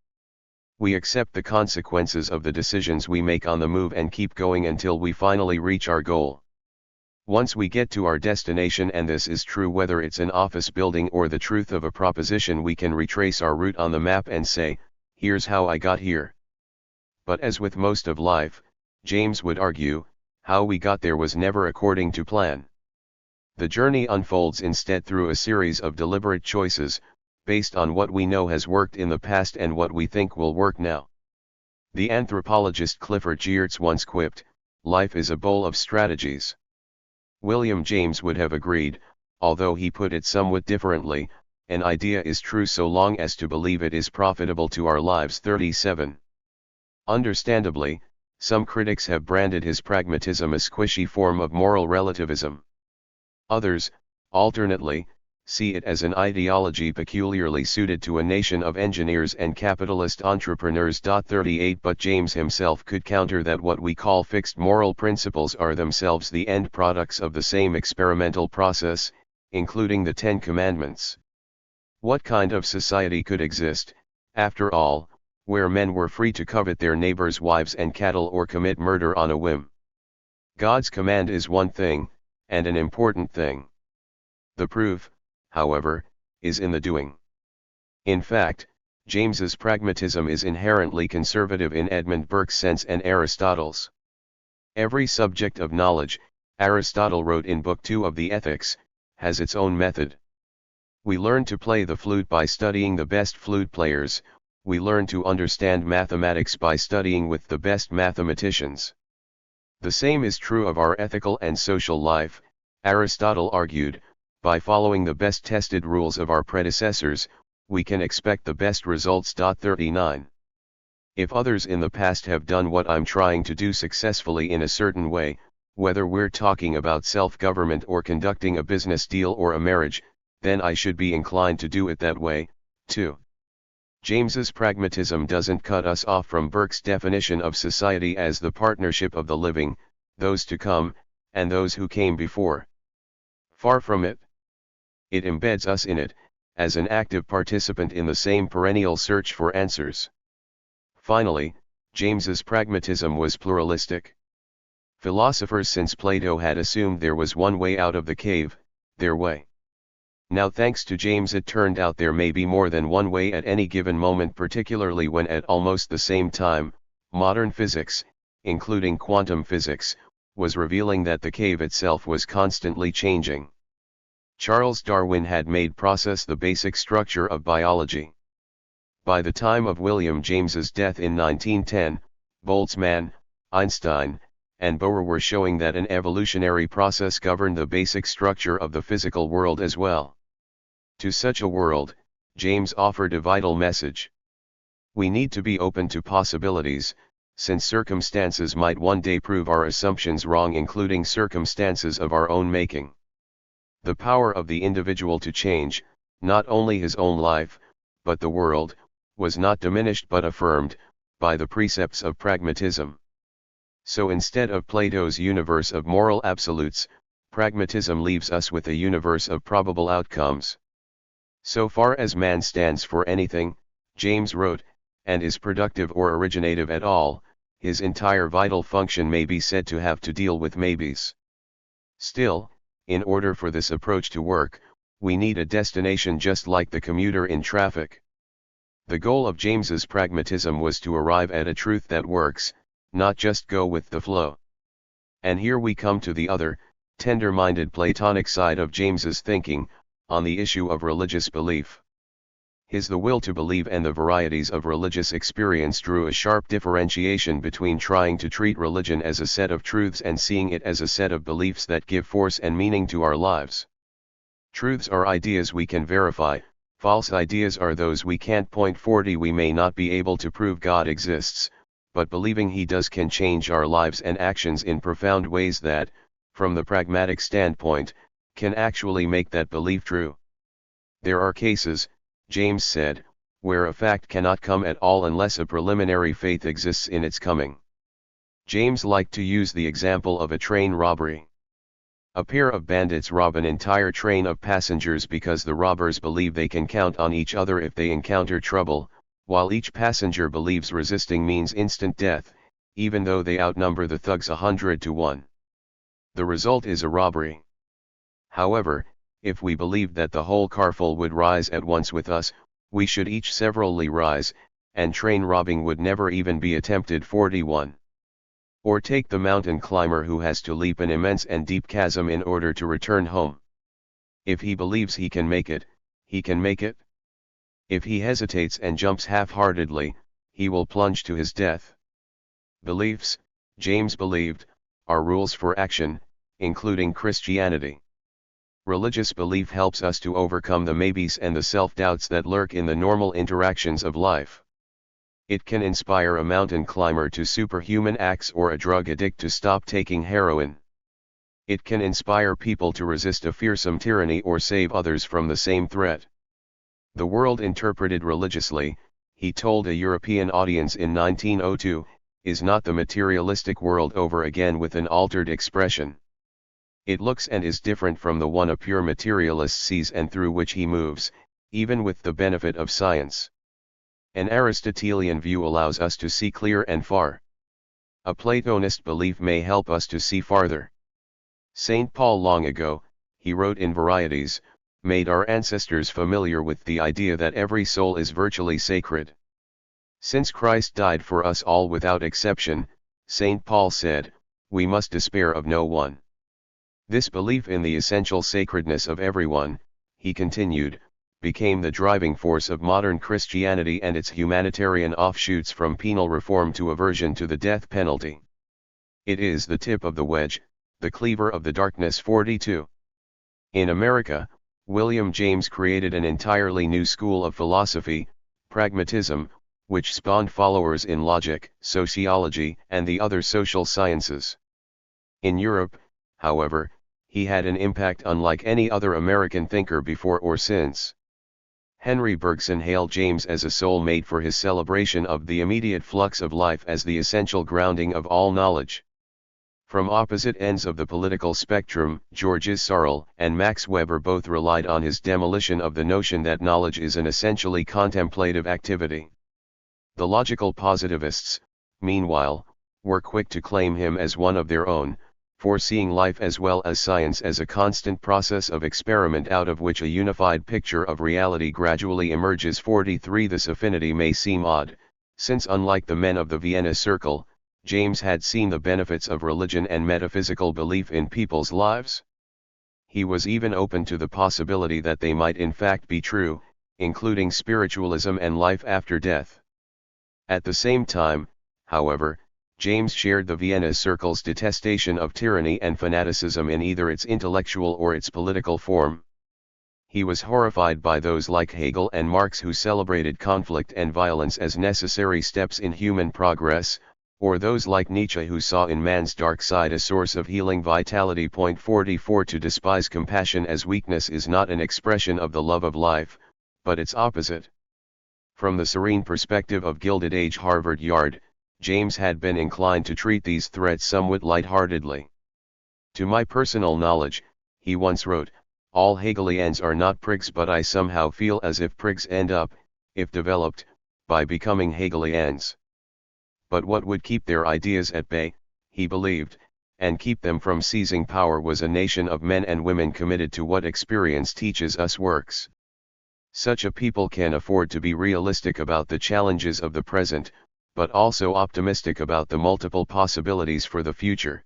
We accept the consequences of the decisions we make on the move and keep going until we finally reach our goal. Once we get to our destination, and this is true whether it's an office building or the truth of a proposition, we can retrace our route on the map and say, here's how I got here. But as with most of life, James would argue, how we got there was never according to plan. The journey unfolds instead through a series of deliberate choices, based on what we know has worked in the past and what we think will work now. The anthropologist Clifford Geertz once quipped, "Life is a bowl of strategies." William James would have agreed, although he put it somewhat differently, an idea is true so long as to believe it is profitable to our lives. 37. Understandably, some critics have branded his pragmatism a squishy form of moral relativism. Others, alternately, see it as an ideology peculiarly suited to a nation of engineers and capitalist entrepreneurs. 38 But James himself could counter that what we call fixed moral principles are themselves the end products of the same experimental process, including the Ten Commandments. What kind of society could exist, after all, where men were free to covet their neighbors' wives and cattle or commit murder on a whim? God's command is one thing, and an important thing. The proof, however, is in the doing. In fact, James's pragmatism is inherently conservative in Edmund Burke's sense and Aristotle's. Every subject of knowledge, Aristotle wrote in Book 2 of the Ethics, has its own method. We learn to play the flute by studying the best flute players, we learn to understand mathematics by studying with the best mathematicians. The same is true of our ethical and social life, Aristotle argued. By following the best tested rules of our predecessors, we can expect the best results. 39. If others in the past have done what I'm trying to do successfully in a certain way, whether we're talking about self-government or conducting a business deal or a marriage, then I should be inclined to do it that way, too. James's pragmatism doesn't cut us off from Burke's definition of society as the partnership of the living, those to come, and those who came before. Far from it. It embeds us in it, as an active participant in the same perennial search for answers. Finally, James's pragmatism was pluralistic. Philosophers since Plato had assumed there was one way out of the cave, their way. Now thanks to James it turned out there may be more than one way at any given moment, particularly when at almost the same time, modern physics, including quantum physics, was revealing that the cave itself was constantly changing. Charles Darwin had made process the basic structure of biology. By the time of William James's death in 1910, Boltzmann, Einstein, and Bohr were showing that an evolutionary process governed the basic structure of the physical world as well. To such a world, James offered a vital message. We need to be open to possibilities, since circumstances might one day prove our assumptions wrong, including circumstances of our own making. The power of the individual to change, not only his own life, but the world, was not diminished but affirmed, by the precepts of pragmatism. So instead of Plato's universe of moral absolutes, pragmatism leaves us with a universe of probable outcomes. So far as man stands for anything, James wrote, and is productive or originative at all, his entire vital function may be said to have to deal with maybes. Still, in order for this approach to work, we need a destination just like the commuter in traffic. The goal of James's pragmatism was to arrive at a truth that works, not just go with the flow. And here we come to the other, tender-minded Platonic side of James's thinking, on the issue of religious belief. His The Will to Believe and the Varieties of Religious Experience drew a sharp differentiation between trying to treat religion as a set of truths and seeing it as a set of beliefs that give force and meaning to our lives. Truths are ideas we can verify, false ideas are those we can't point. 40 We may not be able to prove God exists, but believing He does can change our lives and actions in profound ways that, from the pragmatic standpoint, can actually make that belief true. There are cases, James said, where a fact cannot come at all unless a preliminary faith exists in its coming. James liked to use the example of a train robbery. A pair of bandits rob an entire train of passengers because the robbers believe they can count on each other if they encounter trouble, while each passenger believes resisting means instant death, even though they outnumber the thugs 100 to 1. The result is a robbery. However, if we believed that the whole carful would rise at once with us, we should each severally rise, and train robbing would never even be attempted. 41. Or take the mountain climber who has to leap an immense and deep chasm in order to return home. If he believes he can make it, he can make it. If he hesitates and jumps half-heartedly, he will plunge to his death. Beliefs, James believed, are rules for action, including Christianity. Religious belief helps us to overcome the maybes and the self-doubts that lurk in the normal interactions of life. It can inspire a mountain climber to superhuman acts or a drug addict to stop taking heroin. It can inspire people to resist a fearsome tyranny or save others from the same threat. The world interpreted religiously, he told a European audience in 1902, is not the materialistic world over again with an altered expression. It looks and is different from the one a pure materialist sees and through which he moves, even with the benefit of science. An Aristotelian view allows us to see clear and far. A Platonist belief may help us to see farther. St. Paul long ago, he wrote in Varieties, made our ancestors familiar with the idea that every soul is virtually sacred. Since Christ died for us all without exception, St. Paul said, we must despair of no one. This belief in the essential sacredness of everyone, he continued, became the driving force of modern Christianity and its humanitarian offshoots from penal reform to aversion to the death penalty. It is the tip of the wedge, the cleaver of the darkness. 42. In America, William James created an entirely new school of philosophy, pragmatism, which spawned followers in logic, sociology, and the other social sciences. In Europe, however, he had an impact unlike any other American thinker before or since. Henry Bergson hailed James as a soul made for his celebration of the immediate flux of life as the essential grounding of all knowledge. From opposite ends of the political spectrum, Georges Sorel and Max Weber both relied on his demolition of the notion that knowledge is an essentially contemplative activity. The logical positivists, meanwhile, were quick to claim him as one of their own, foreseeing life as well as science as a constant process of experiment out of which a unified picture of reality gradually emerges. 43 This affinity may seem odd, since unlike the men of the Vienna Circle, James had seen the benefits of religion and metaphysical belief in people's lives. He was even open to the possibility that they might in fact be true, including spiritualism and life after death. At the same time, however, James shared the Vienna Circle's detestation of tyranny and fanaticism in either its intellectual or its political form. He was horrified by those like Hegel and Marx who celebrated conflict and violence as necessary steps in human progress, or those like Nietzsche who saw in man's dark side a source of healing vitality. 44 To despise compassion as weakness is not an expression of the love of life, but its opposite. From the serene perspective of Gilded Age Harvard Yard, James had been inclined to treat these threats somewhat lightheartedly. To my personal knowledge, he once wrote, all Hegelians are not prigs, but I somehow feel as if prigs end up, if developed, by becoming Hegelians. But what would keep their ideas at bay, he believed, and keep them from seizing power was a nation of men and women committed to what experience teaches us works. Such a people can afford to be realistic about the challenges of the present, but also optimistic about the multiple possibilities for the future.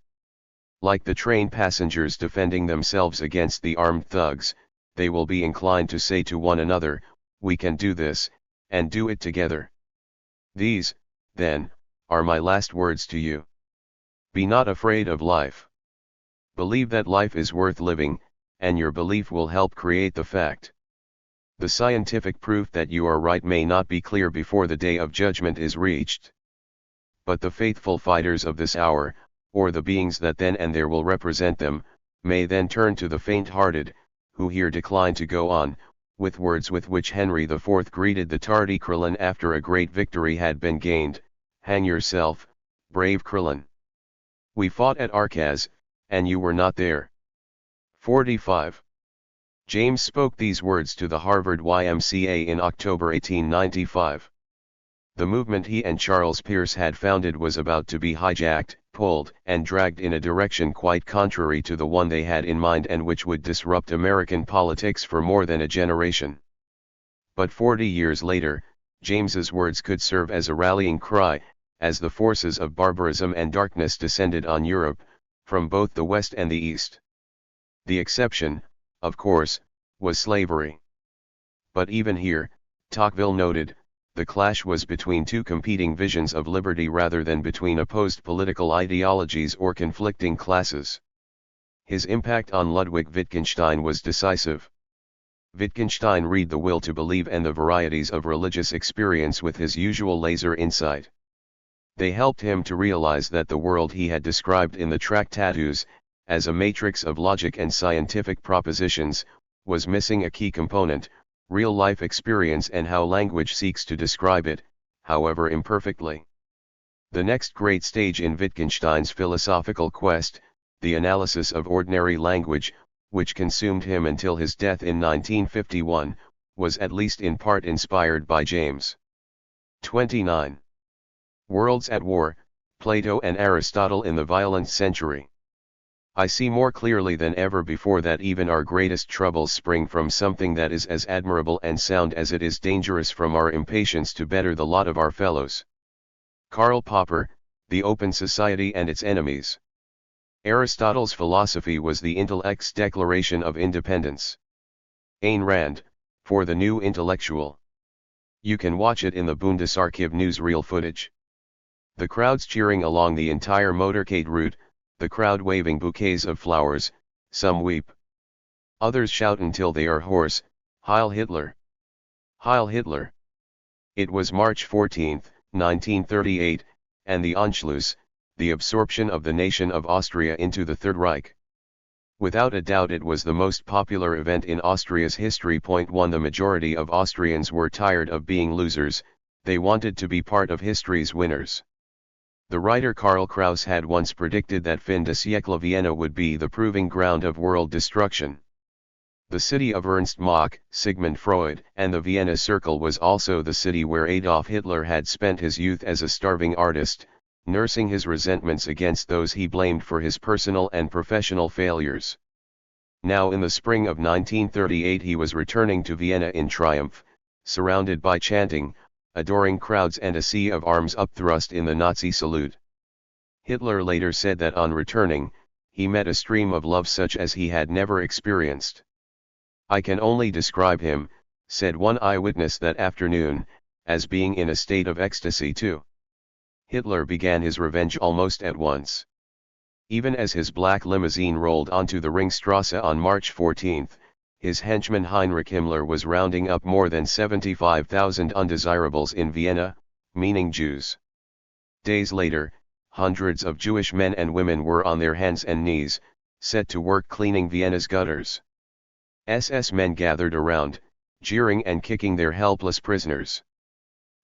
Like the train passengers defending themselves against the armed thugs, they will be inclined to say to one another, "We can do this, and do it together." These, then, are my last words to you. Be not afraid of life. Believe that life is worth living, and your belief will help create the fact. The scientific proof that you are right may not be clear before the day of judgment is reached. But the faithful fighters of this hour, or the beings that then and there will represent them, may then turn to the faint-hearted, who here decline to go on, with words with which Henry IV greeted the tardy Crillon after a great victory had been gained: "Hang yourself, brave Crillon. We fought at Arcaz, and you were not there." 45. James spoke these words to the Harvard YMCA in October 1895. The movement he and Charles Peirce had founded was about to be hijacked, pulled, and dragged in a direction quite contrary to the one they had in mind, and which would disrupt American politics for more than a generation. But 40 years later, James's words could serve as a rallying cry, as the forces of barbarism and darkness descended on Europe, from both the West and the East. The exception, of course, was slavery. But even here, Tocqueville noted, the clash was between two competing visions of liberty rather than between opposed political ideologies or conflicting classes. His impact on Ludwig Wittgenstein was decisive. Wittgenstein read the will to believe and the varieties of religious experience with his usual laser insight. They helped him to realize that the world he had described in the Tractatus, as a matrix of logic and scientific propositions, was missing a key component: real-life experience, and how language seeks to describe it, however imperfectly. The next great stage in Wittgenstein's philosophical quest, the analysis of ordinary language, which consumed him until his death in 1951, was at least in part inspired by James. 29. Worlds at War, Plato and Aristotle in the Violent Century. I see more clearly than ever before that even our greatest troubles spring from something that is as admirable and sound as it is dangerous, from our impatience to better the lot of our fellows. Karl Popper, The Open Society and Its Enemies. Aristotle's philosophy was the intellect's declaration of independence. Ayn Rand, For the New Intellectual. You can watch it in the Bundesarchiv newsreel footage. The crowds cheering along the entire motorcade route, the crowd waving bouquets of flowers, some weep. Others shout until they are hoarse, "Heil Hitler! Heil Hitler!" It was March 14, 1938, and the Anschluss, the absorption of the nation of Austria into the Third Reich. Without a doubt it was the most popular event in Austria's history. 1. The majority of Austrians were tired of being losers, they wanted to be part of history's winners. The writer Karl Kraus had once predicted that fin de siècle Vienna would be the proving ground of world destruction. The city of Ernst Mach, Sigmund Freud, and the Vienna Circle was also the city where Adolf Hitler had spent his youth as a starving artist, nursing his resentments against those he blamed for his personal and professional failures. Now in the spring of 1938 he was returning to Vienna in triumph, surrounded by chanting, adoring crowds and a sea of arms upthrust in the Nazi salute. Hitler later said that on returning, he met a stream of love such as he had never experienced. "I can only describe him," said one eyewitness that afternoon, "as being in a state of ecstasy too." Hitler began his revenge almost at once. Even as his black limousine rolled onto the Ringstrasse on March 14, his henchman Heinrich Himmler was rounding up more than 75,000 undesirables in Vienna, meaning Jews. Days later, hundreds of Jewish men and women were on their hands and knees, set to work cleaning Vienna's gutters. SS men gathered around, jeering and kicking their helpless prisoners.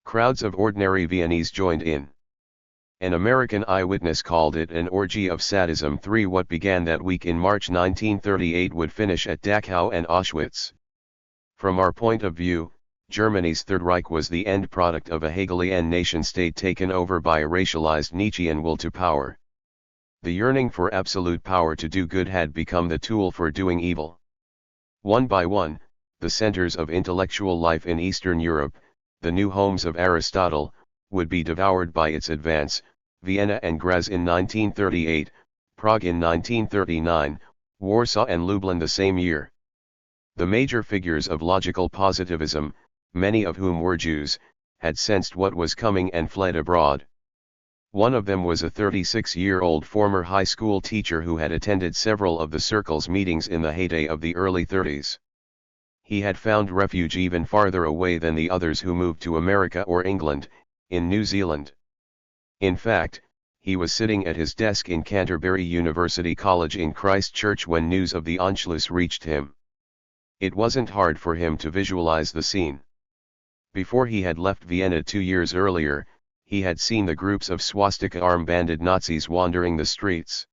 Crowds of ordinary Viennese joined in. An American eyewitness called it an orgy of sadism. 3. What began that week in March 1938 would finish at Dachau and Auschwitz. From our point of view, Germany's Third Reich was the end product of a Hegelian nation-state taken over by a racialized Nietzschean will to power. The yearning for absolute power to do good had become the tool for doing evil. One by one, the centers of intellectual life in Eastern Europe, the new homes of Aristotle, would be devoured by its advance, Vienna and Graz in 1938, Prague in 1939, Warsaw and Lublin the same year. The major figures of logical positivism, many of whom were Jews, had sensed what was coming and fled abroad. One of them was a 36-year-old former high school teacher who had attended several of the Circle's meetings in the heyday of the early 30s. He had found refuge even farther away than the others who moved to America or England, in New Zealand. In fact, he was sitting at his desk in Canterbury University College in Christchurch when news of the Anschluss reached him. It wasn't hard for him to visualize the scene. Before he had left Vienna 2 years earlier, he had seen the groups of swastika-armbanded Nazis wandering the streets.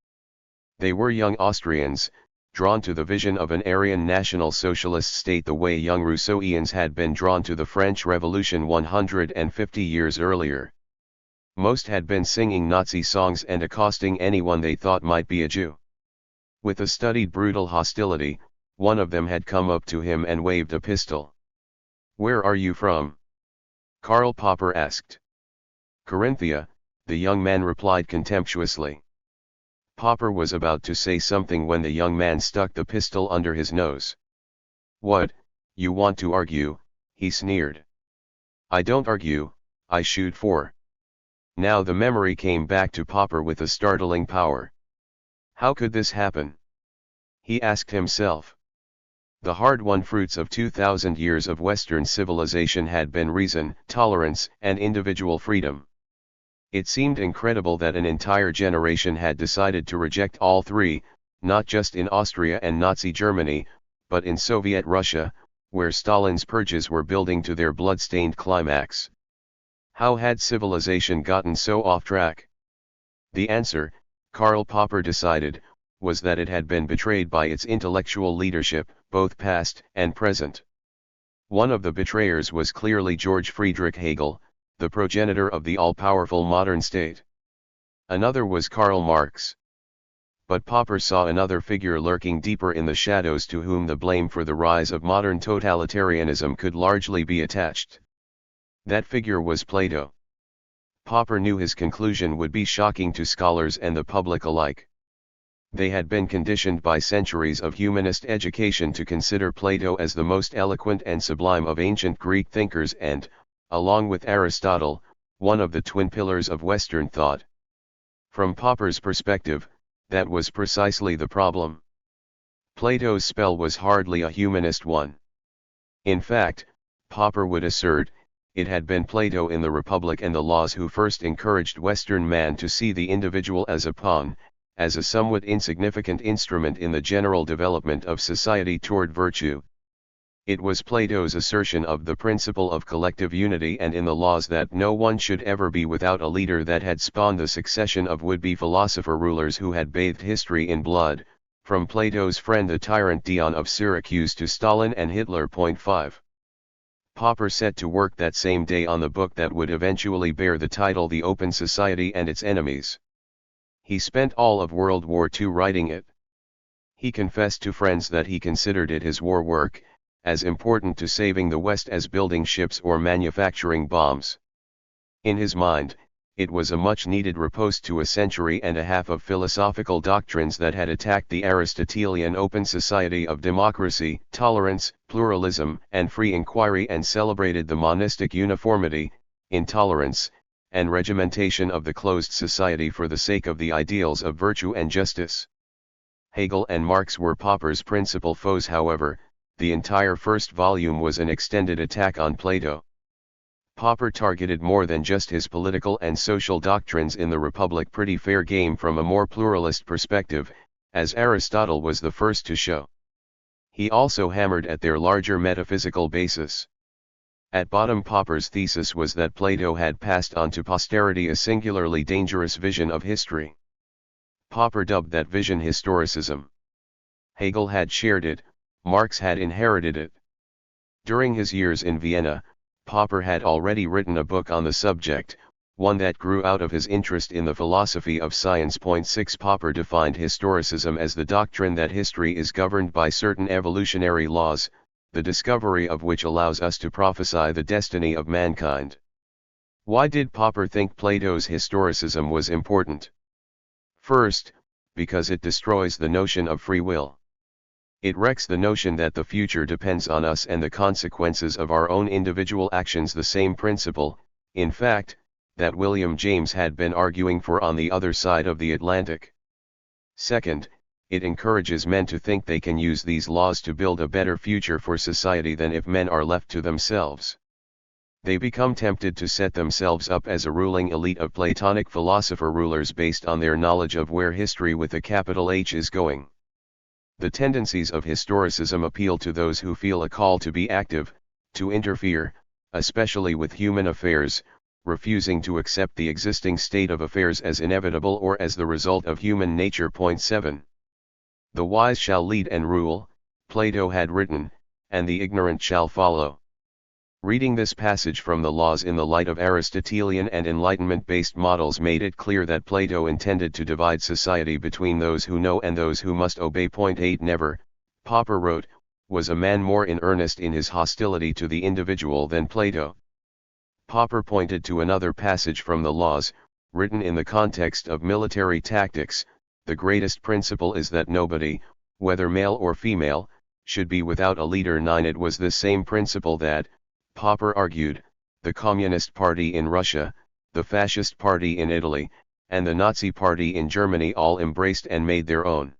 They were young Austrians, drawn to the vision of an Aryan National Socialist state the way young Rousseauians had been drawn to the French Revolution 150 years earlier. Most had been singing Nazi songs and accosting anyone they thought might be a Jew. With a studied brutal hostility, one of them had come up to him and waved a pistol. "Where are you from?" Karl Popper asked. "Carinthia," the young man replied contemptuously. Popper was about to say something when the young man stuck the pistol under his nose. "What, you want to argue?" he sneered. "I don't argue, I shoot for." Now the memory came back to Popper with a startling power. How could this happen? He asked himself. The hard-won fruits of 2,000 years of Western civilization had been reason, tolerance, and individual freedom. It seemed incredible that an entire generation had decided to reject all three, not just in Austria and Nazi Germany, but in Soviet Russia, where Stalin's purges were building to their blood-stained climax. How had civilization gotten so off track? The answer, Karl Popper decided, was that it had been betrayed by its intellectual leadership, both past and present. One of the betrayers was clearly George Friedrich Hegel, the progenitor of the all-powerful modern state. Another was Karl Marx. But Popper saw another figure lurking deeper in the shadows to whom the blame for the rise of modern totalitarianism could largely be attached. That figure was Plato. Popper knew his conclusion would be shocking to scholars and the public alike. They had been conditioned by centuries of humanist education to consider Plato as the most eloquent and sublime of ancient Greek thinkers and, along with Aristotle, one of the twin pillars of Western thought. From Popper's perspective, that was precisely the problem. Plato's spell was hardly a humanist one. In fact, Popper would assert, it had been Plato in the Republic and the Laws who first encouraged Western man to see the individual as a pawn, as a somewhat insignificant instrument in the general development of society toward virtue. It was Plato's assertion of the principle of collective unity and in the Laws that no one should ever be without a leader that had spawned the succession of would-be philosopher rulers who had bathed history in blood, from Plato's friend the tyrant Dion of Syracuse to Stalin and Hitler. 5. Popper set to work that same day on the book that would eventually bear the title The Open Society and Its Enemies. He spent all of World War II writing it. He confessed to friends that he considered it his war work, as important to saving the West as building ships or manufacturing bombs. In his mind, it was a much-needed riposte to a century and a half of philosophical doctrines that had attacked the Aristotelian open society of democracy, tolerance, pluralism, and free inquiry and celebrated the monistic uniformity, intolerance, and regimentation of the closed society for the sake of the ideals of virtue and justice. Hegel and Marx were Popper's principal foes. However, the entire first volume was an extended attack on Plato. Popper targeted more than just his political and social doctrines in the Republic. Pretty fair game from a more pluralist perspective, as Aristotle was the first to show. He also hammered at their larger metaphysical basis. At bottom, Popper's thesis was that Plato had passed on to posterity a singularly dangerous vision of history. Popper dubbed that vision historicism. Hegel had shared it, Marx had inherited it. During his years in Vienna, Popper had already written a book on the subject, one that grew out of his interest in the philosophy of science. 6 Popper defined historicism as the doctrine that history is governed by certain evolutionary laws, the discovery of which allows us to prophesy the destiny of mankind. Why did Popper think Plato's historicism was important? First, because it destroys the notion of free will. It wrecks the notion that the future depends on us and the consequences of our own individual actions, the same principle, in fact, that William James had been arguing for on the other side of the Atlantic. Second, it encourages men to think they can use these laws to build a better future for society than if men are left to themselves. They become tempted to set themselves up as a ruling elite of Platonic philosopher rulers based on their knowledge of where history with a capital H is going. The tendencies of historicism appeal to those who feel a call to be active, to interfere, especially with human affairs, refusing to accept the existing state of affairs as inevitable or as the result of human nature. 7. The wise shall lead and rule, Plato had written, and the ignorant shall follow. Reading this passage from the Laws in the light of Aristotelian and Enlightenment-based models made it clear that Plato intended to divide society between those who know and those who must obey. 8. Never, Popper wrote, was a man more in earnest in his hostility to the individual than Plato. Popper pointed to another passage from the Laws, written in the context of military tactics. The greatest principle is that nobody, whether male or female, should be without a leader. 9. It was this same principle that, Popper argued, the Communist Party in Russia, the Fascist Party in Italy, and the Nazi Party in Germany all embraced and made their own.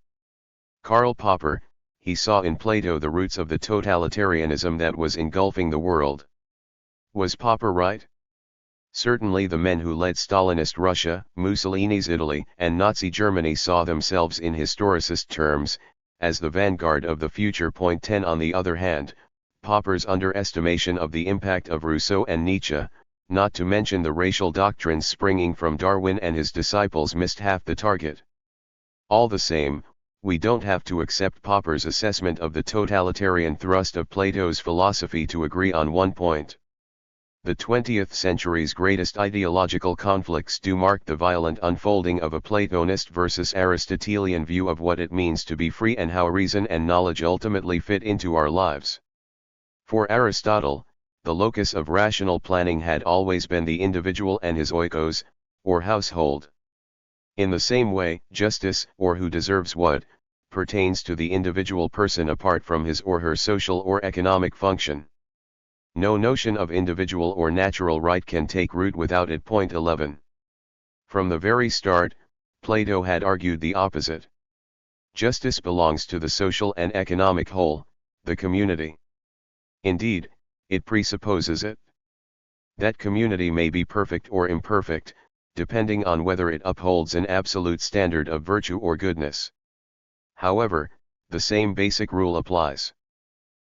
Karl Popper, he saw in Plato the roots of the totalitarianism that was engulfing the world. Was Popper right? Certainly the men who led Stalinist Russia, Mussolini's Italy, and Nazi Germany saw themselves in historicist terms, as the vanguard of the future. 10. On the other hand, Popper's underestimation of the impact of Rousseau and Nietzsche, not to mention the racial doctrines springing from Darwin and his disciples, missed half the target. All the same, we don't have to accept Popper's assessment of the totalitarian thrust of Plato's philosophy to agree on one point. The 20th century's greatest ideological conflicts do mark the violent unfolding of a Platonist versus Aristotelian view of what it means to be free and how reason and knowledge ultimately fit into our lives. For Aristotle, the locus of rational planning had always been the individual and his oikos, or household. In the same way, justice, or who deserves what, pertains to the individual person apart from his or her social or economic function. No notion of individual or natural right can take root without it. 11. From the very start, Plato had argued the opposite. Justice belongs to the social and economic whole, the community. Indeed, it presupposes it. That community may be perfect or imperfect, depending on whether it upholds an absolute standard of virtue or goodness. However, the same basic rule applies.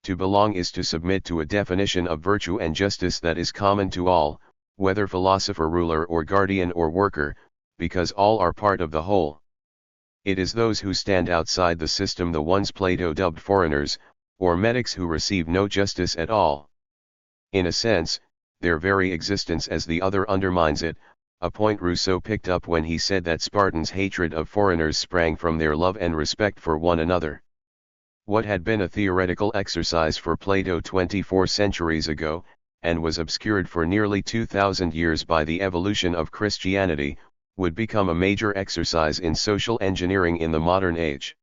To belong is to submit to a definition of virtue and justice that is common to all, whether philosopher, ruler, or guardian or worker, because all are part of the whole. It is those who stand outside the system, the ones Plato dubbed foreigners, or medics, who receive no justice at all. In a sense, their very existence as the other undermines it, a point Rousseau picked up when he said that Spartans' hatred of foreigners sprang from their love and respect for one another. What had been a theoretical exercise for Plato 24 centuries ago, and was obscured for nearly 2,000 years by the evolution of Christianity, would become a major exercise in social engineering in the modern age.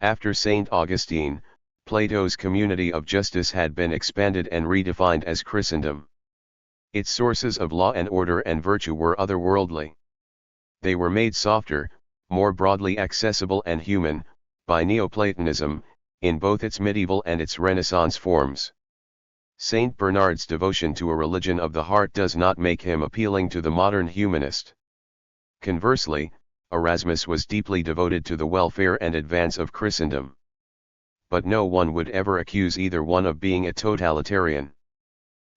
After St. Augustine, Plato's community of justice had been expanded and redefined as Christendom. Its sources of law and order and virtue were otherworldly. They were made softer, more broadly accessible and human, by Neoplatonism, in both its medieval and its Renaissance forms. Saint Bernard's devotion to a religion of the heart does not make him appealing to the modern humanist. Conversely, Erasmus was deeply devoted to the welfare and advance of Christendom. But no one would ever accuse either one of being a totalitarian.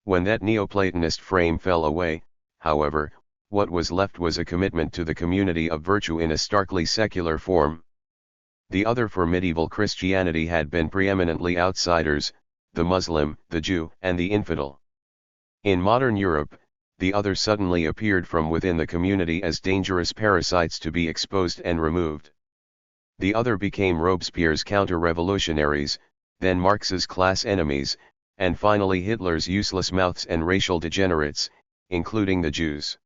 When that Neoplatonist frame fell away, however, what was left was a commitment to the community of virtue in a starkly secular form. The other for medieval Christianity had been preeminently outsiders, the Muslim, the Jew, and the infidel. In modern Europe, the other suddenly appeared from within the community as dangerous parasites to be exposed and removed. The other became Robespierre's counter-revolutionaries, then Marx's class enemies, and finally Hitler's useless mouths and racial degenerates, including the Jews.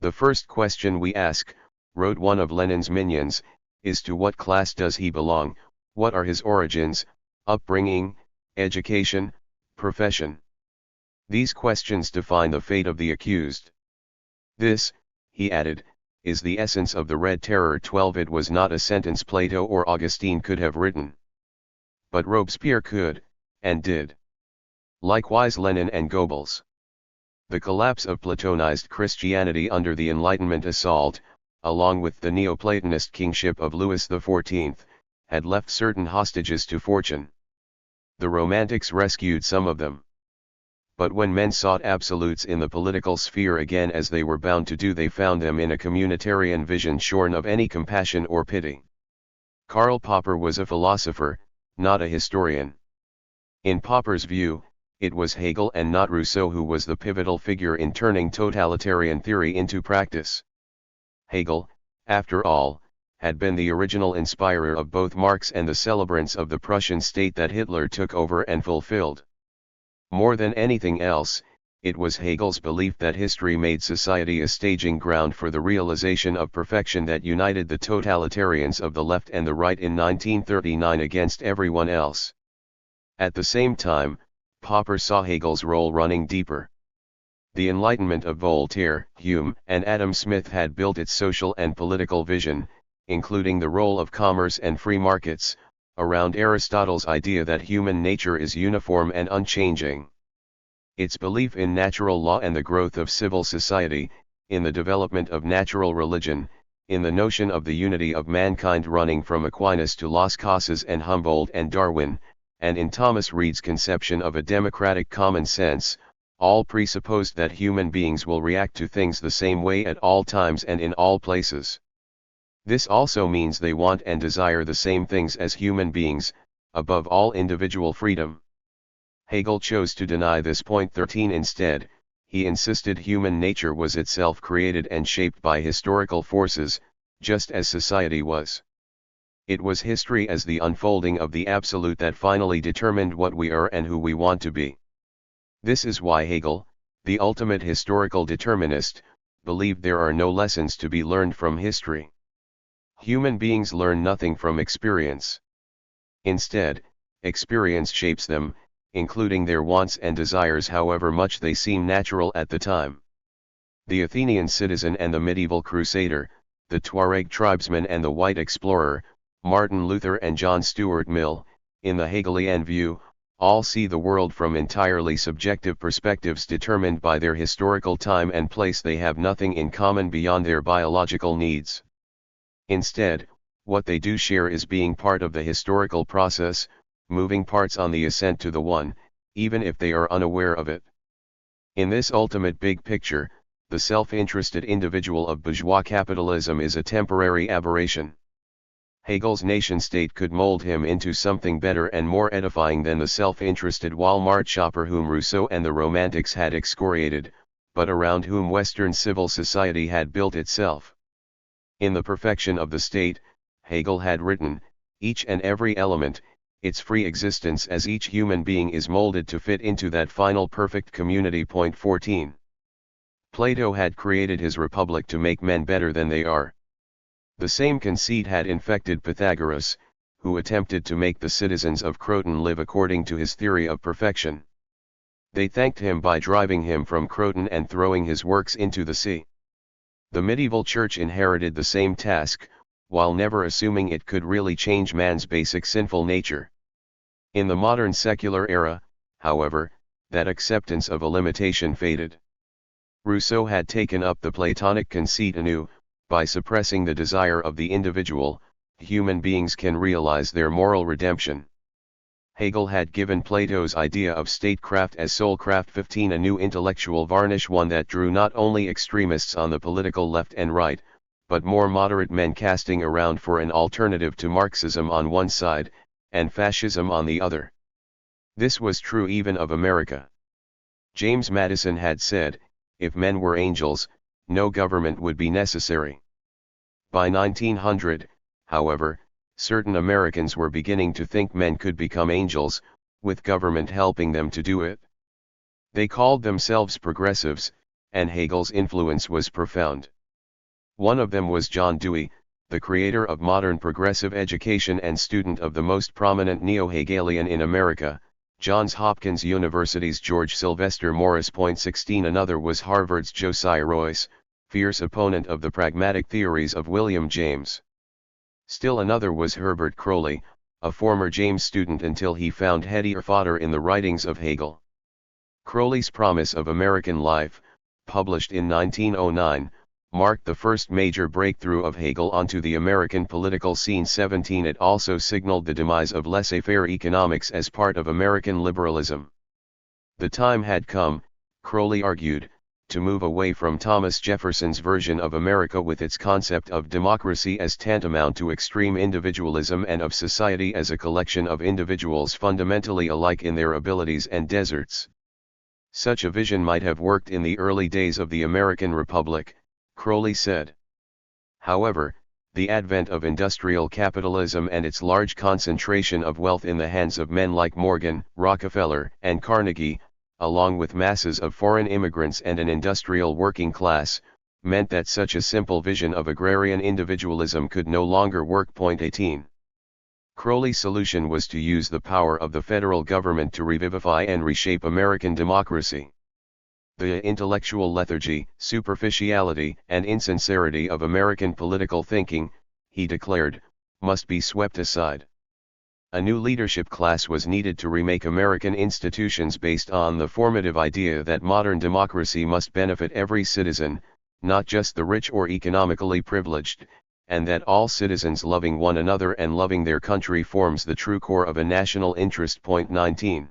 The first question we ask, wrote one of Lenin's minions, is to what class does he belong, what are his origins, upbringing, education, profession. These questions define the fate of the accused. This, he added, is the essence of the Red Terror. 12. It was not a sentence Plato or Augustine could have written. But Robespierre could, and did. Likewise Lenin and Goebbels. The collapse of Platonized Christianity under the Enlightenment assault, along with the Neoplatonist kingship of Louis XIV, had left certain hostages to fortune. The Romantics rescued some of them. But when men sought absolutes in the political sphere again, as they were bound to do, they found them in a communitarian vision shorn of any compassion or pity. Karl Popper was a philosopher, not a historian. In Popper's view, it was Hegel and not Rousseau who was the pivotal figure in turning totalitarian theory into practice. Hegel, after all, had been the original inspirer of both Marx and the celebrants of the Prussian state that Hitler took over and fulfilled. More than anything else, it was Hegel's belief that history made society a staging ground for the realization of perfection that united the totalitarians of the left and the right in 1939 against everyone else. At the same time, Popper saw Hegel's role running deeper. The Enlightenment of Voltaire, Hume, and Adam Smith had built its social and political vision, including the role of commerce and free markets, around Aristotle's idea that human nature is uniform and unchanging. Its belief in natural law and the growth of civil society, in the development of natural religion, in the notion of the unity of mankind running from Aquinas to Las Casas and Humboldt and Darwin, and in Thomas Reid's conception of a democratic common sense, all presupposed that human beings will react to things the same way at all times and in all places. This also means they want and desire the same things as human beings, above all individual freedom. Hegel chose to deny this. 13 Instead, he insisted human nature was itself created and shaped by historical forces, just as society was. It was history as the unfolding of the absolute that finally determined what we are and who we want to be. This is why Hegel, the ultimate historical determinist, believed there are no lessons to be learned from history. Human beings learn nothing from experience. Instead, experience shapes them, including their wants and desires, however much they seem natural at the time. The Athenian citizen and the medieval crusader, the Tuareg tribesman and the white explorer, Martin Luther and John Stuart Mill, in the Hegelian view, all see the world from entirely subjective perspectives determined by their historical time and place. They have nothing in common beyond their biological needs. Instead, what they do share is being part of the historical process, moving parts on the ascent to the one, even if they are unaware of it. In this ultimate big picture, the self-interested individual of bourgeois capitalism is a temporary aberration. Hegel's nation-state could mold him into something better and more edifying than the self-interested Walmart shopper whom Rousseau and the Romantics had excoriated, but around whom Western civil society had built itself. In The Perfection of the State, Hegel had written, each and every element, its free existence as each human being is molded to fit into that final perfect community. 14. Plato had created his republic to make men better than they are. The same conceit had infected Pythagoras, who attempted to make the citizens of Croton live according to his theory of perfection. They thanked him by driving him from Croton and throwing his works into the sea. The medieval church inherited the same task, while never assuming it could really change man's basic sinful nature. In the modern secular era, however, that acceptance of a limitation faded. Rousseau had taken up the Platonic conceit anew. By suppressing the desire of the individual, human beings can realize their moral redemption. Hegel had given Plato's idea of statecraft as soulcraft. 15 A new intellectual varnish, one that drew not only extremists on the political left and right, but more moderate men casting around for an alternative to Marxism on one side, and fascism on the other. This was true even of America. James Madison had said, if men were angels, no government would be necessary. By 1900, however, certain Americans were beginning to think men could become angels, with government helping them to do it. They called themselves progressives, and Hegel's influence was profound. One of them was John Dewey, the creator of modern progressive education and student of the most prominent neo-Hegelian in America, Johns Hopkins University's George Sylvester Morris. 16 Another was Harvard's Josiah Royce, fierce opponent of the pragmatic theories of William James. Still another was Herbert Croly, a former James student until he found headier fodder in the writings of Hegel. Croly's Promise of American Life, published in 1909, marked the first major breakthrough of Hegel onto the American political scene. 17 It also signaled the demise of laissez-faire economics as part of American liberalism. The time had come, Croly argued, to move away from Thomas Jefferson's version of America with its concept of democracy as tantamount to extreme individualism and of society as a collection of individuals fundamentally alike in their abilities and deserts. Such a vision might have worked in the early days of the American Republic, Croly said. However, the advent of industrial capitalism and its large concentration of wealth in the hands of men like Morgan, Rockefeller, and Carnegie, along with masses of foreign immigrants and an industrial working class, meant that such a simple vision of agrarian individualism could no longer work. 18. Croly's solution was to use the power of the federal government to revivify and reshape American democracy. The intellectual lethargy, superficiality, and insincerity of American political thinking, he declared, must be swept aside. A new leadership class was needed to remake American institutions based on the formative idea that modern democracy must benefit every citizen, not just the rich or economically privileged, and that all citizens loving one another and loving their country forms the true core of a national interest. 19.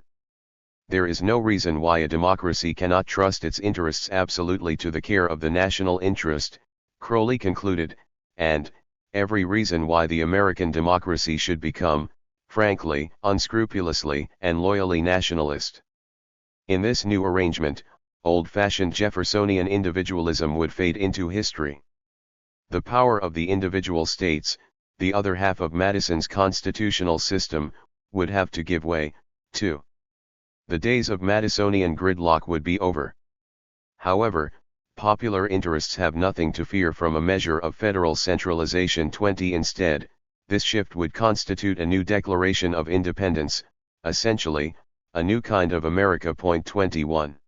There is no reason why a democracy cannot trust its interests absolutely to the care of the national interest, Croly concluded, and every reason why the American democracy should become, frankly, unscrupulously, and loyally nationalist. In this new arrangement, old-fashioned Jeffersonian individualism would fade into history. The power of the individual states, the other half of Madison's constitutional system, would have to give way, too. The days of Madisonian gridlock would be over. However, popular interests have nothing to fear from a measure of federal centralization. 20 Instead, this shift would constitute a new declaration of independence, essentially, a new kind of America. 21.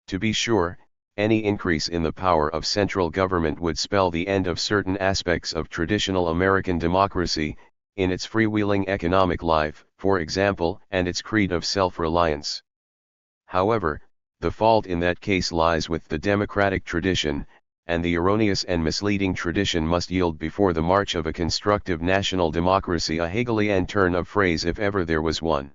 To be sure, any increase in the power of central government would spell the end of certain aspects of traditional American democracy, in its freewheeling economic life, for example, and its creed of self-reliance. However, the fault in that case lies with the democratic tradition, and the erroneous and misleading tradition must yield before the march of a constructive national democracy, a Hegelian turn of phrase if ever there was one.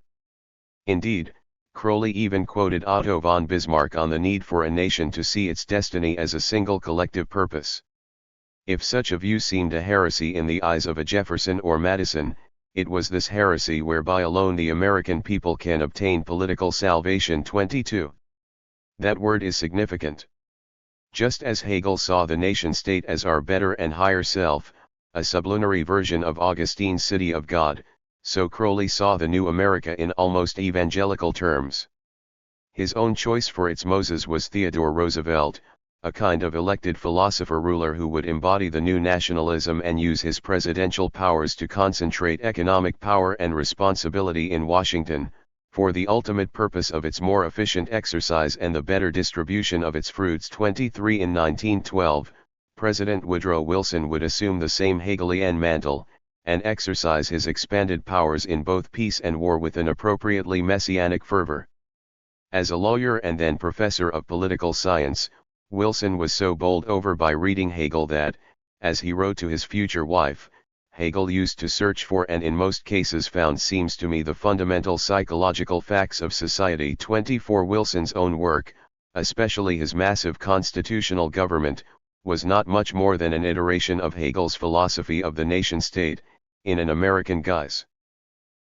Indeed, Croly even quoted Otto von Bismarck on the need for a nation to see its destiny as a single collective purpose. If such a view seemed a heresy in the eyes of a Jefferson or Madison, it was this heresy whereby alone the American people can obtain political salvation. 22. That word is significant. Just as Hegel saw the nation-state as our better and higher self, a sublunary version of Augustine's City of God, so Croly saw the new America in almost evangelical terms. His own choice for its Moses was Theodore Roosevelt, a kind of elected philosopher-ruler who would embody the new nationalism and use his presidential powers to concentrate economic power and responsibility in Washington, for the ultimate purpose of its more efficient exercise and the better distribution of its fruits. 23 In 1912, President Woodrow Wilson would assume the same Hegelian mantle, and exercise his expanded powers in both peace and war with an appropriately messianic fervor. As a lawyer and then professor of political science, Wilson was so bowled over by reading Hegel that, as he wrote to his future wife, Hegel used to search for and in most cases found seems to me the fundamental psychological facts of society. 24 Wilson's own work, especially his massive constitutional government, was not much more than an iteration of Hegel's philosophy of the nation-state, in an American guise.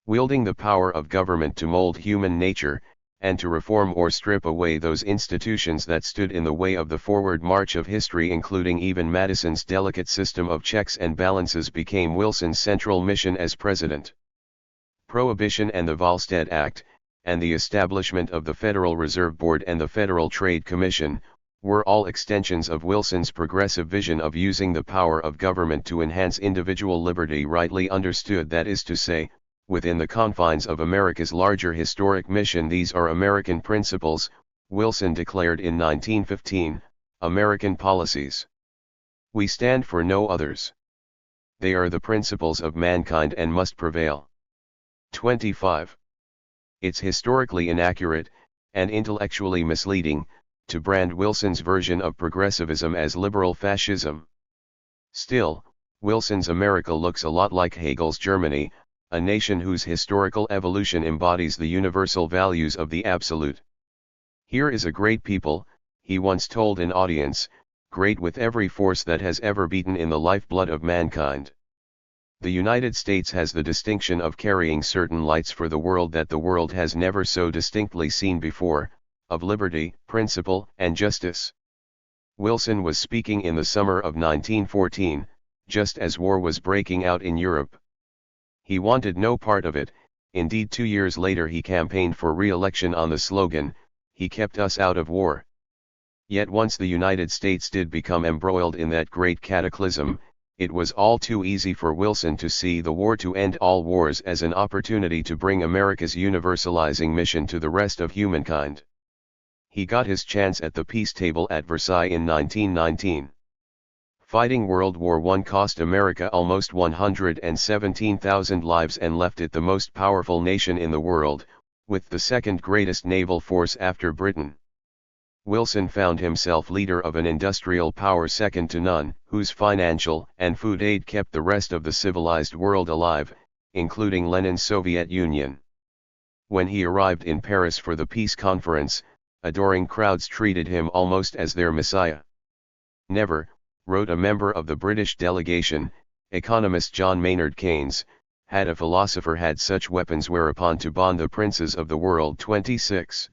Wielding the power of government to mold human nature, and to reform or strip away those institutions that stood in the way of the forward march of history, including even Madison's delicate system of checks and balances, became Wilson's central mission as president. Prohibition and the Volstead Act, and the establishment of the Federal Reserve Board and the Federal Trade Commission, were all extensions of Wilson's progressive vision of using the power of government to enhance individual liberty, rightly understood, that is to say, within the confines of America's larger historic mission. These are American principles, Wilson declared in 1915, American policies. We stand for no others. They are the principles of mankind and must prevail. 25. It's historically inaccurate, and intellectually misleading, to brand Wilson's version of progressivism as liberal fascism. Still, Wilson's America looks a lot like Hegel's Germany, a nation whose historical evolution embodies the universal values of the absolute. Here is a great people, he once told an audience, great with every force that has ever beaten in the lifeblood of mankind. The United States has the distinction of carrying certain lights for the world that the world has never so distinctly seen before, of liberty, principle, and justice. Wilson was speaking in the summer of 1914, just as war was breaking out in Europe. He wanted no part of it. Indeed, 2 years later he campaigned for re-election on the slogan, "He kept us out of war." Yet once the United States did become embroiled in that great cataclysm, it was all too easy for Wilson to see the war to end all wars as an opportunity to bring America's universalizing mission to the rest of humankind. He got his chance at the peace table at Versailles in 1919. Fighting World War I cost America almost 117,000 lives and left it the most powerful nation in the world, with the second greatest naval force after Britain. Wilson found himself leader of an industrial power second to none, whose financial and food aid kept the rest of the civilized world alive, including Lenin's Soviet Union. When he arrived in Paris for the peace conference, adoring crowds treated him almost as their messiah. Never, wrote a member of the British delegation, economist John Maynard Keynes, had a philosopher had such weapons whereupon to bond the princes of the world. 26.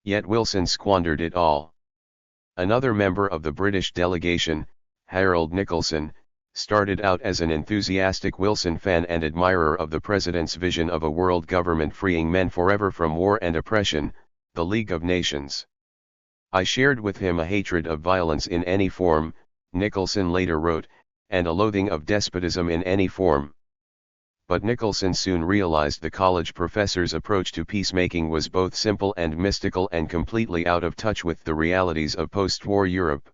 Yet Wilson squandered it all. Another member of the British delegation, Harold Nicolson, started out as an enthusiastic Wilson fan and admirer of the president's vision of a world government freeing men forever from war and oppression, the League of Nations. I shared with him a hatred of violence in any form, Nicolson later wrote, and a loathing of despotism in any form. But Nicolson soon realized the college professor's approach to peacemaking was both simple and mystical and completely out of touch with the realities of post-war Europe.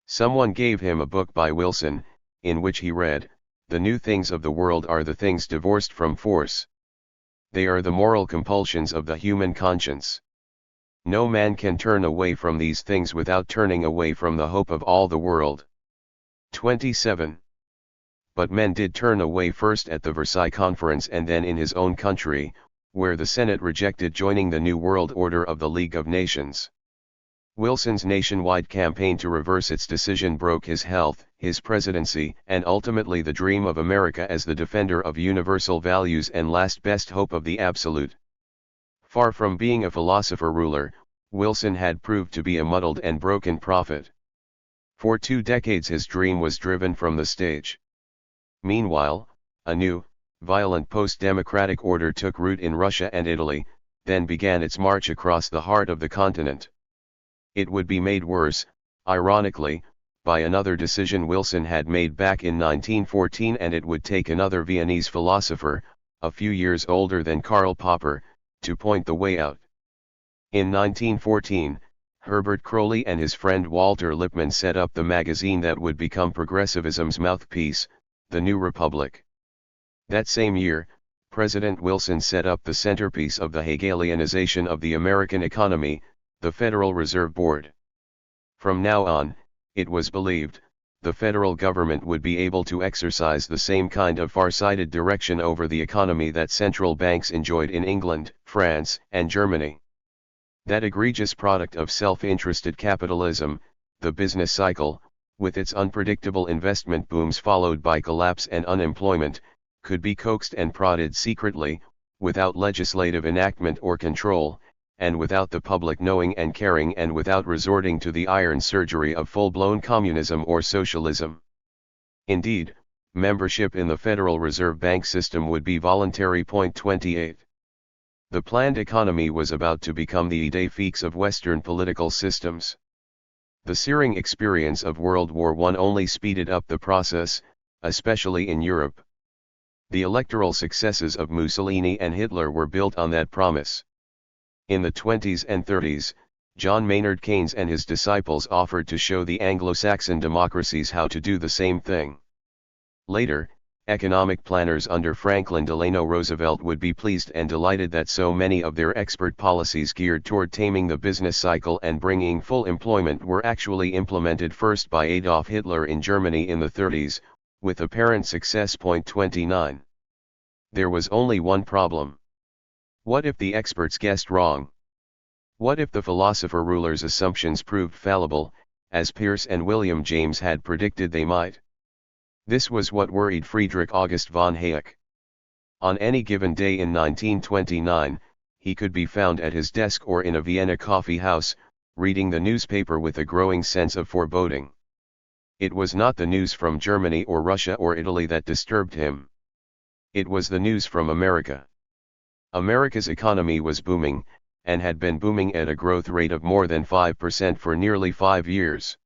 Someone gave him a book by Wilson, in which he read, "The new things of the world are the things divorced from force. They are the moral compulsions of the human conscience. No man can turn away from these things without turning away from the hope of all the world." 27. But men did turn away, first at the Versailles Conference and then in his own country, where the Senate rejected joining the New World Order of the League of Nations. Wilson's nationwide campaign to reverse its decision broke his health, his presidency, and ultimately the dream of America as the defender of universal values and last best hope of the absolute. Far from being a philosopher-ruler, Wilson had proved to be a muddled and broken prophet. For 2 decades his dream was driven from the stage. Meanwhile, a new, violent post-democratic order took root in Russia and Italy, then began its march across the heart of the continent. It would be made worse, ironically, by another decision Wilson had made back in 1914, and it would take another Viennese philosopher, a few years older than Karl Popper, to point the way out. In 1914, Herbert Croly and his friend Walter Lippmann set up the magazine that would become progressivism's mouthpiece, The New Republic. That same year, President Wilson set up the centerpiece of the Hegelianization of the American economy, the Federal Reserve Board. From now on, it was believed, the federal government would be able to exercise the same kind of far-sighted direction over the economy that central banks enjoyed in England, France, and Germany. That egregious product of self-interested capitalism, the business cycle, with its unpredictable investment booms followed by collapse and unemployment, could be coaxed and prodded secretly, without legislative enactment or control, and without the public knowing and caring, and without resorting to the iron surgery of full-blown communism or socialism. Indeed, membership in the Federal Reserve Bank system would be voluntary. 28. The planned economy was about to become the idée fixe of Western political systems. The searing experience of World War I only speeded up the process, especially in Europe. The electoral successes of Mussolini and Hitler were built on that promise. In the 20s and 30s, John Maynard Keynes and his disciples offered to show the Anglo-Saxon democracies how to do the same thing. Later, economic planners under Franklin Delano Roosevelt would be pleased and delighted that so many of their expert policies geared toward taming the business cycle and bringing full employment were actually implemented first by Adolf Hitler in Germany in the 30s, with apparent success. 29. There was only one problem. What if the experts guessed wrong? What if the philosopher rulers' assumptions proved fallible, as Peirce and William James had predicted they might? This was what worried Friedrich August von Hayek. On any given day in 1929, he could be found at his desk or in a Vienna coffee house, reading the newspaper with a growing sense of foreboding. It was not the news from Germany or Russia or Italy that disturbed him. It was the news from America. America's economy was booming, and had been booming at a growth rate of more than 5% for nearly 5 years.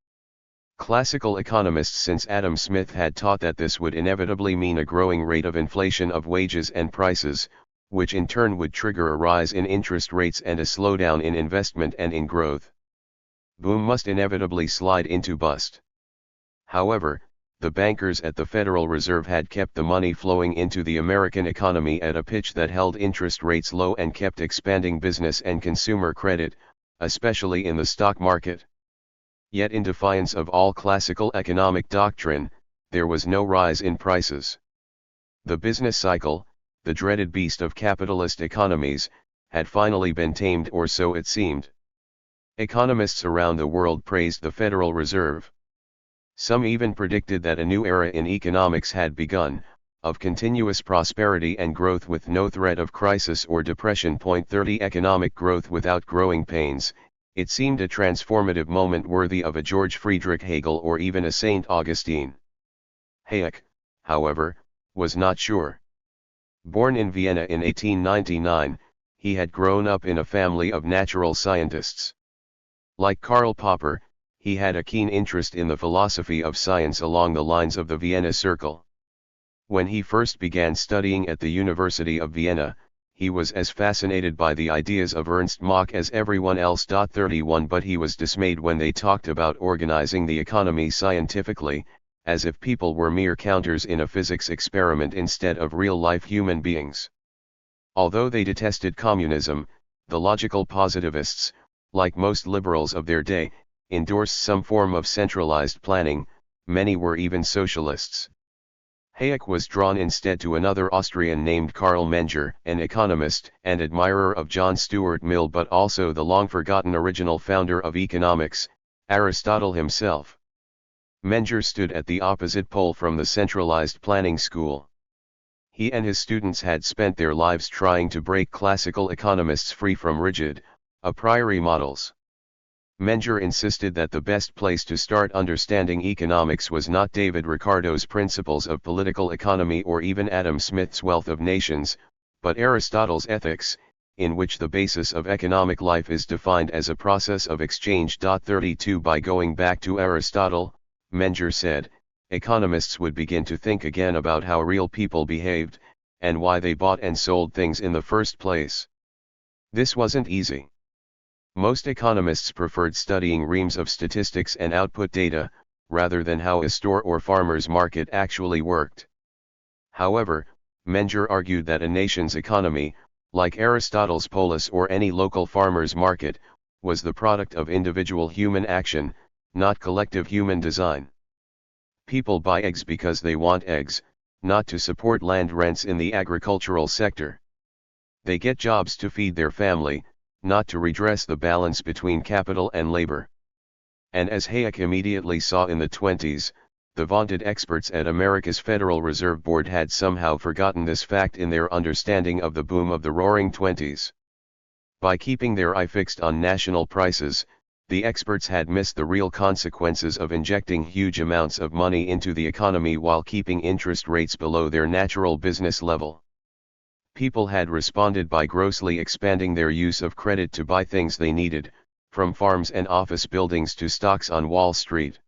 Classical economists since Adam Smith had taught that this would inevitably mean a growing rate of inflation of wages and prices, which in turn would trigger a rise in interest rates and a slowdown in investment and in growth. Boom must inevitably slide into bust. However, the bankers at the Federal Reserve had kept the money flowing into the American economy at a pitch that held interest rates low and kept expanding business and consumer credit, especially in the stock market. Yet in defiance of all classical economic doctrine, there was no rise in prices. The business cycle, the dreaded beast of capitalist economies, had finally been tamed, or so it seemed. Economists around the world praised the Federal Reserve. Some even predicted that a new era in economics had begun, of continuous prosperity and growth with no threat of crisis or depression. 30 Economic growth without growing pains. It seemed a transformative moment worthy of a George Friedrich Hegel or even a Saint Augustine. Hayek, however, was not sure. Born in Vienna in 1899, he had grown up in a family of natural scientists. Like Karl Popper, he had a keen interest in the philosophy of science along the lines of the Vienna Circle. When he first began studying at the University of Vienna, he was as fascinated by the ideas of Ernst Mach as everyone else. 31 But he was dismayed when they talked about organizing the economy scientifically, as if people were mere counters in a physics experiment instead of real-life human beings. Although they detested communism, the logical positivists, like most liberals of their day, endorsed some form of centralized planning. Many were even socialists. Hayek was drawn instead to another Austrian named Karl Menger, an economist and admirer of John Stuart Mill, but also the long-forgotten original founder of economics, Aristotle himself. Menger stood at the opposite pole from the centralized planning school. He and his students had spent their lives trying to break classical economists free from rigid, a priori models. Menger insisted that the best place to start understanding economics was not David Ricardo's Principles of Political Economy or even Adam Smith's Wealth of Nations, but Aristotle's Ethics, in which the basis of economic life is defined as a process of exchange. 32 By going back to Aristotle, Menger said, economists would begin to think again about how real people behaved, and why they bought and sold things in the first place. This wasn't easy. Most economists preferred studying reams of statistics and output data, rather than how a store or farmer's market actually worked. However, Menger argued that a nation's economy, like Aristotle's polis or any local farmer's market, was the product of individual human action, not collective human design. People buy eggs because they want eggs, not to support land rents in the agricultural sector. They get jobs to feed their family, not to redress the balance between capital and labor. And as Hayek immediately saw in the 20s, the vaunted experts at America's Federal Reserve Board had somehow forgotten this fact in their understanding of the boom of the Roaring Twenties. By keeping their eye fixed on national prices, the experts had missed the real consequences of injecting huge amounts of money into the economy while keeping interest rates below their natural business level. People had responded by grossly expanding their use of credit to buy things they needed, from farms and office buildings to stocks on Wall Street.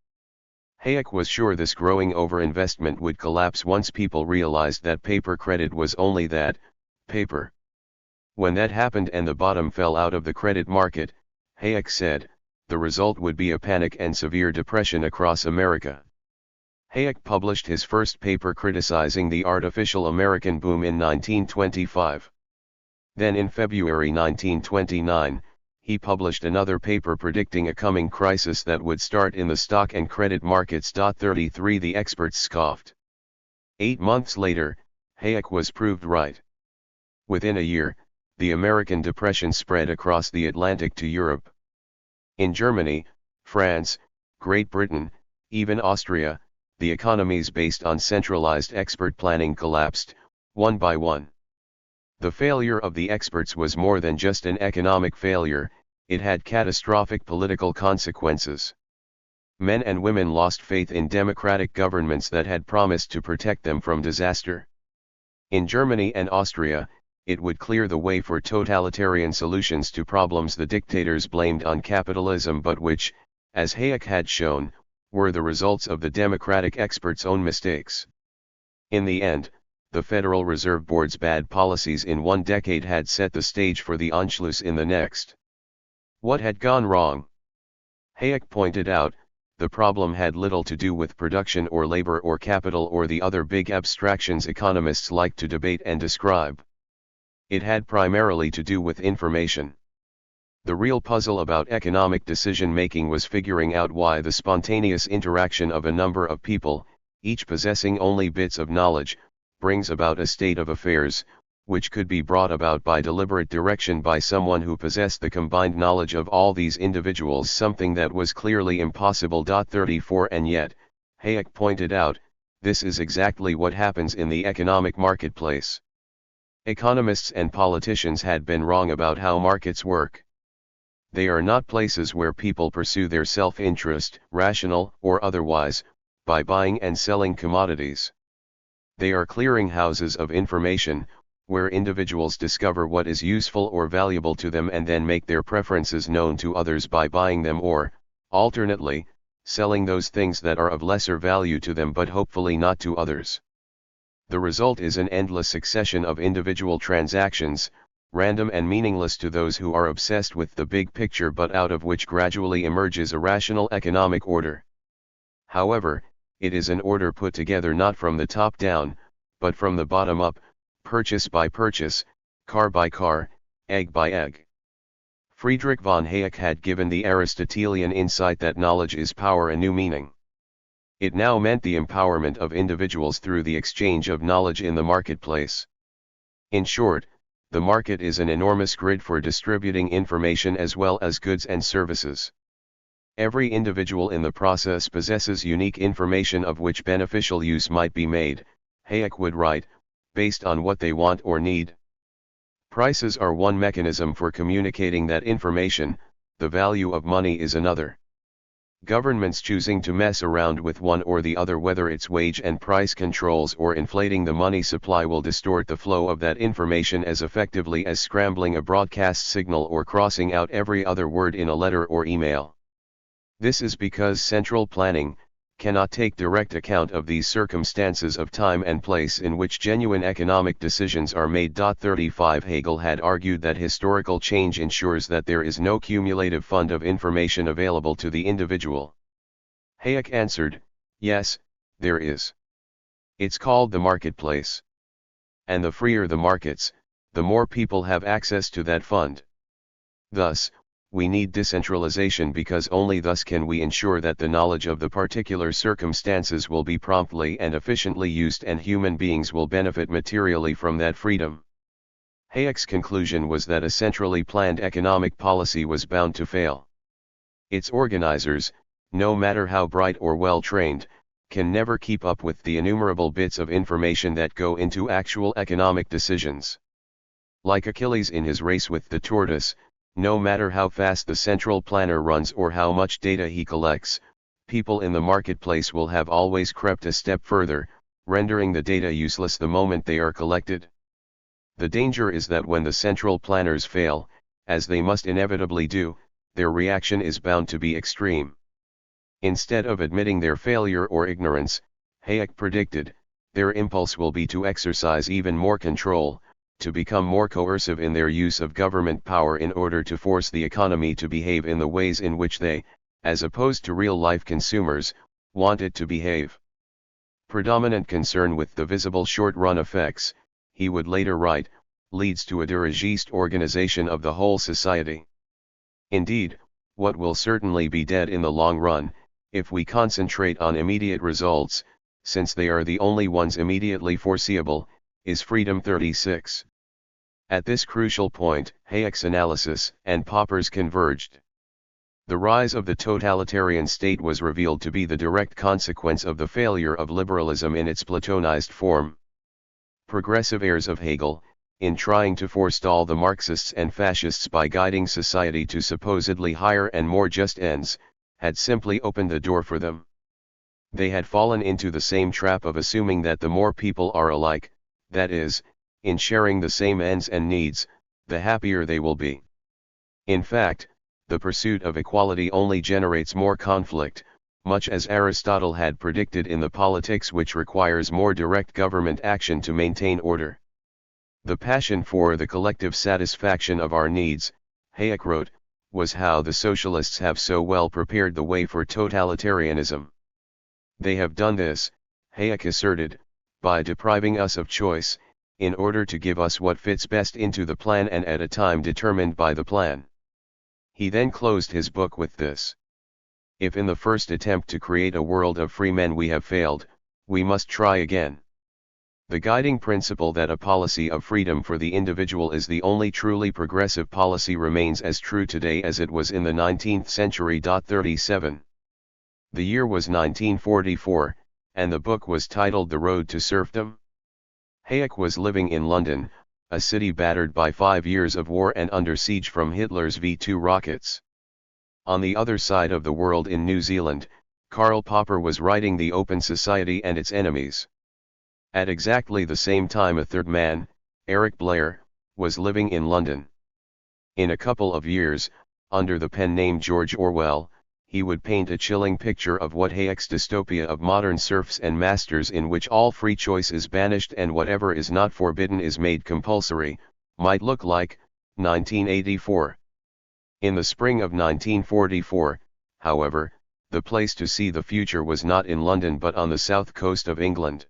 Hayek was sure this growing overinvestment would collapse once people realized that paper credit was only that, paper. When that happened and the bottom fell out of the credit market, Hayek said, the result would be a panic and severe depression across America. Hayek published his first paper criticizing the artificial American boom in 1925. Then in February 1929, he published another paper predicting a coming crisis that would start in the stock and credit markets. 33 The experts scoffed. 8 months later, Hayek was proved right. Within a year, the American Depression spread across the Atlantic to Europe. In Germany, France, Great Britain, even Austria, the economies based on centralized expert planning collapsed, one by one. The failure of the experts was more than just an economic failure, it had catastrophic political consequences. Men and women lost faith in democratic governments that had promised to protect them from disaster. In Germany and Austria, it would clear the way for totalitarian solutions to problems the dictators blamed on capitalism but which, as Hayek had shown, were the results of the democratic experts' own mistakes. In the end, the Federal Reserve Board's bad policies in one decade had set the stage for the Anschluss in the next. What had gone wrong? Hayek pointed out, the problem had little to do with production or labor or capital or the other big abstractions economists like to debate and describe. It had primarily to do with information. The real puzzle about economic decision-making was figuring out why the spontaneous interaction of a number of people, each possessing only bits of knowledge, brings about a state of affairs, which could be brought about by deliberate direction by someone who possessed the combined knowledge of all these individuals, something that was clearly impossible. 34 And yet, Hayek pointed out, this is exactly what happens in the economic marketplace. Economists and politicians had been wrong about how markets work. They are not places where people pursue their self-interest, rational or otherwise, by buying and selling commodities. They are clearinghouses of information, where individuals discover what is useful or valuable to them and then make their preferences known to others by buying them or, alternately, selling those things that are of lesser value to them but hopefully not to others. The result is an endless succession of individual transactions, random and meaningless to those who are obsessed with the big picture but out of which gradually emerges a rational economic order. However, it is an order put together not from the top down, but from the bottom up, purchase by purchase, car by car, egg by egg. Friedrich von Hayek had given the Aristotelian insight that knowledge is power a new meaning. It now meant the empowerment of individuals through the exchange of knowledge in the marketplace. In short, the market is an enormous grid for distributing information as well as goods and services. Every individual in the process possesses unique information of which beneficial use might be made, Hayek would write, based on what they want or need. Prices are one mechanism for communicating that information, the value of money is another. Governments choosing to mess around with one or the other, whether it's wage and price controls or inflating the money supply, will distort the flow of that information as effectively as scrambling a broadcast signal or crossing out every other word in a letter or email. This is because central planning cannot take direct account of these circumstances of time and place in which genuine economic decisions are made. 35 Hegel had argued that historical change ensures that there is no cumulative fund of information available to the individual. Hayek answered, yes, there is. It's called the marketplace. And the freer the markets, the more people have access to that fund. Thus, we need decentralization because only thus can we ensure that the knowledge of the particular circumstances will be promptly and efficiently used and human beings will benefit materially from that freedom. Hayek's conclusion was that a centrally planned economic policy was bound to fail. Its organizers, no matter how bright or well trained, can never keep up with the innumerable bits of information that go into actual economic decisions. Like Achilles in his race with the tortoise, no matter how fast the central planner runs or how much data he collects, people in the marketplace will have always crept a step further, rendering the data useless the moment they are collected. The danger is that when the central planners fail, as they must inevitably do, their reaction is bound to be extreme. Instead of admitting their failure or ignorance, Hayek predicted, their impulse will be to exercise even more control, to become more coercive in their use of government power in order to force the economy to behave in the ways in which they, as opposed to real-life consumers, want it to behave. Predominant concern with the visible short-run effects, he would later write, leads to a dirigiste organization of the whole society. Indeed, what will certainly be dead in the long run, if we concentrate on immediate results, since they are the only ones immediately foreseeable, is freedom. 36. At this crucial point, Hayek's analysis and Popper's converged. The rise of the totalitarian state was revealed to be the direct consequence of the failure of liberalism in its Platonized form. Progressive heirs of Hegel, in trying to forestall the Marxists and fascists by guiding society to supposedly higher and more just ends, had simply opened the door for them. They had fallen into the same trap of assuming that the more people are alike, that is, in sharing the same ends and needs, the happier they will be. In fact, the pursuit of equality only generates more conflict, much as Aristotle had predicted in the Politics, which requires more direct government action to maintain order. The passion for the collective satisfaction of our needs, Hayek wrote, was how the socialists have so well prepared the way for totalitarianism. They have done this, Hayek asserted, by depriving us of choice, in order to give us what fits best into the plan and at a time determined by the plan. He then closed his book with this: if in the first attempt to create a world of free men we have failed, we must try again. The guiding principle that a policy of freedom for the individual is the only truly progressive policy remains as true today as it was in the 19th century. 37. The year was 1944, and the book was titled The Road to Serfdom. Hayek was living in London, a city battered by 5 years of war and under siege from Hitler's V2 rockets. On the other side of the world in New Zealand, Karl Popper was writing The Open Society and Its Enemies. At exactly the same time a third man, Eric Blair, was living in London. In a couple of years, under the pen name George Orwell, he would paint a chilling picture of what Hayek's dystopia of modern serfs and masters, in which all free choice is banished and whatever is not forbidden is made compulsory, might look like. 1984. In the spring of 1944, however, the place to see the future was not in London but on the south coast of England.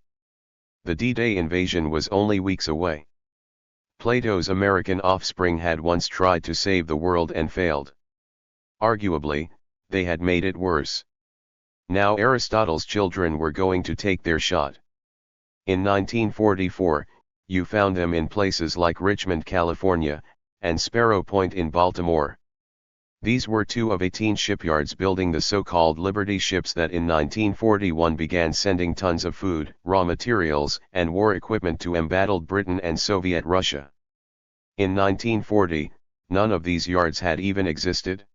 The D-Day invasion was only weeks away. Plato's American offspring had once tried to save the world and failed. Arguably, they had made it worse. Now Aristotle's children were going to take their shot. In 1944, you found them in places like Richmond, California, and Sparrow Point in Baltimore. These were two of 18 shipyards building the so-called Liberty ships that in 1941 began sending tons of food, raw materials, and war equipment to embattled Britain and Soviet Russia. In 1940, none of these yards had even existed.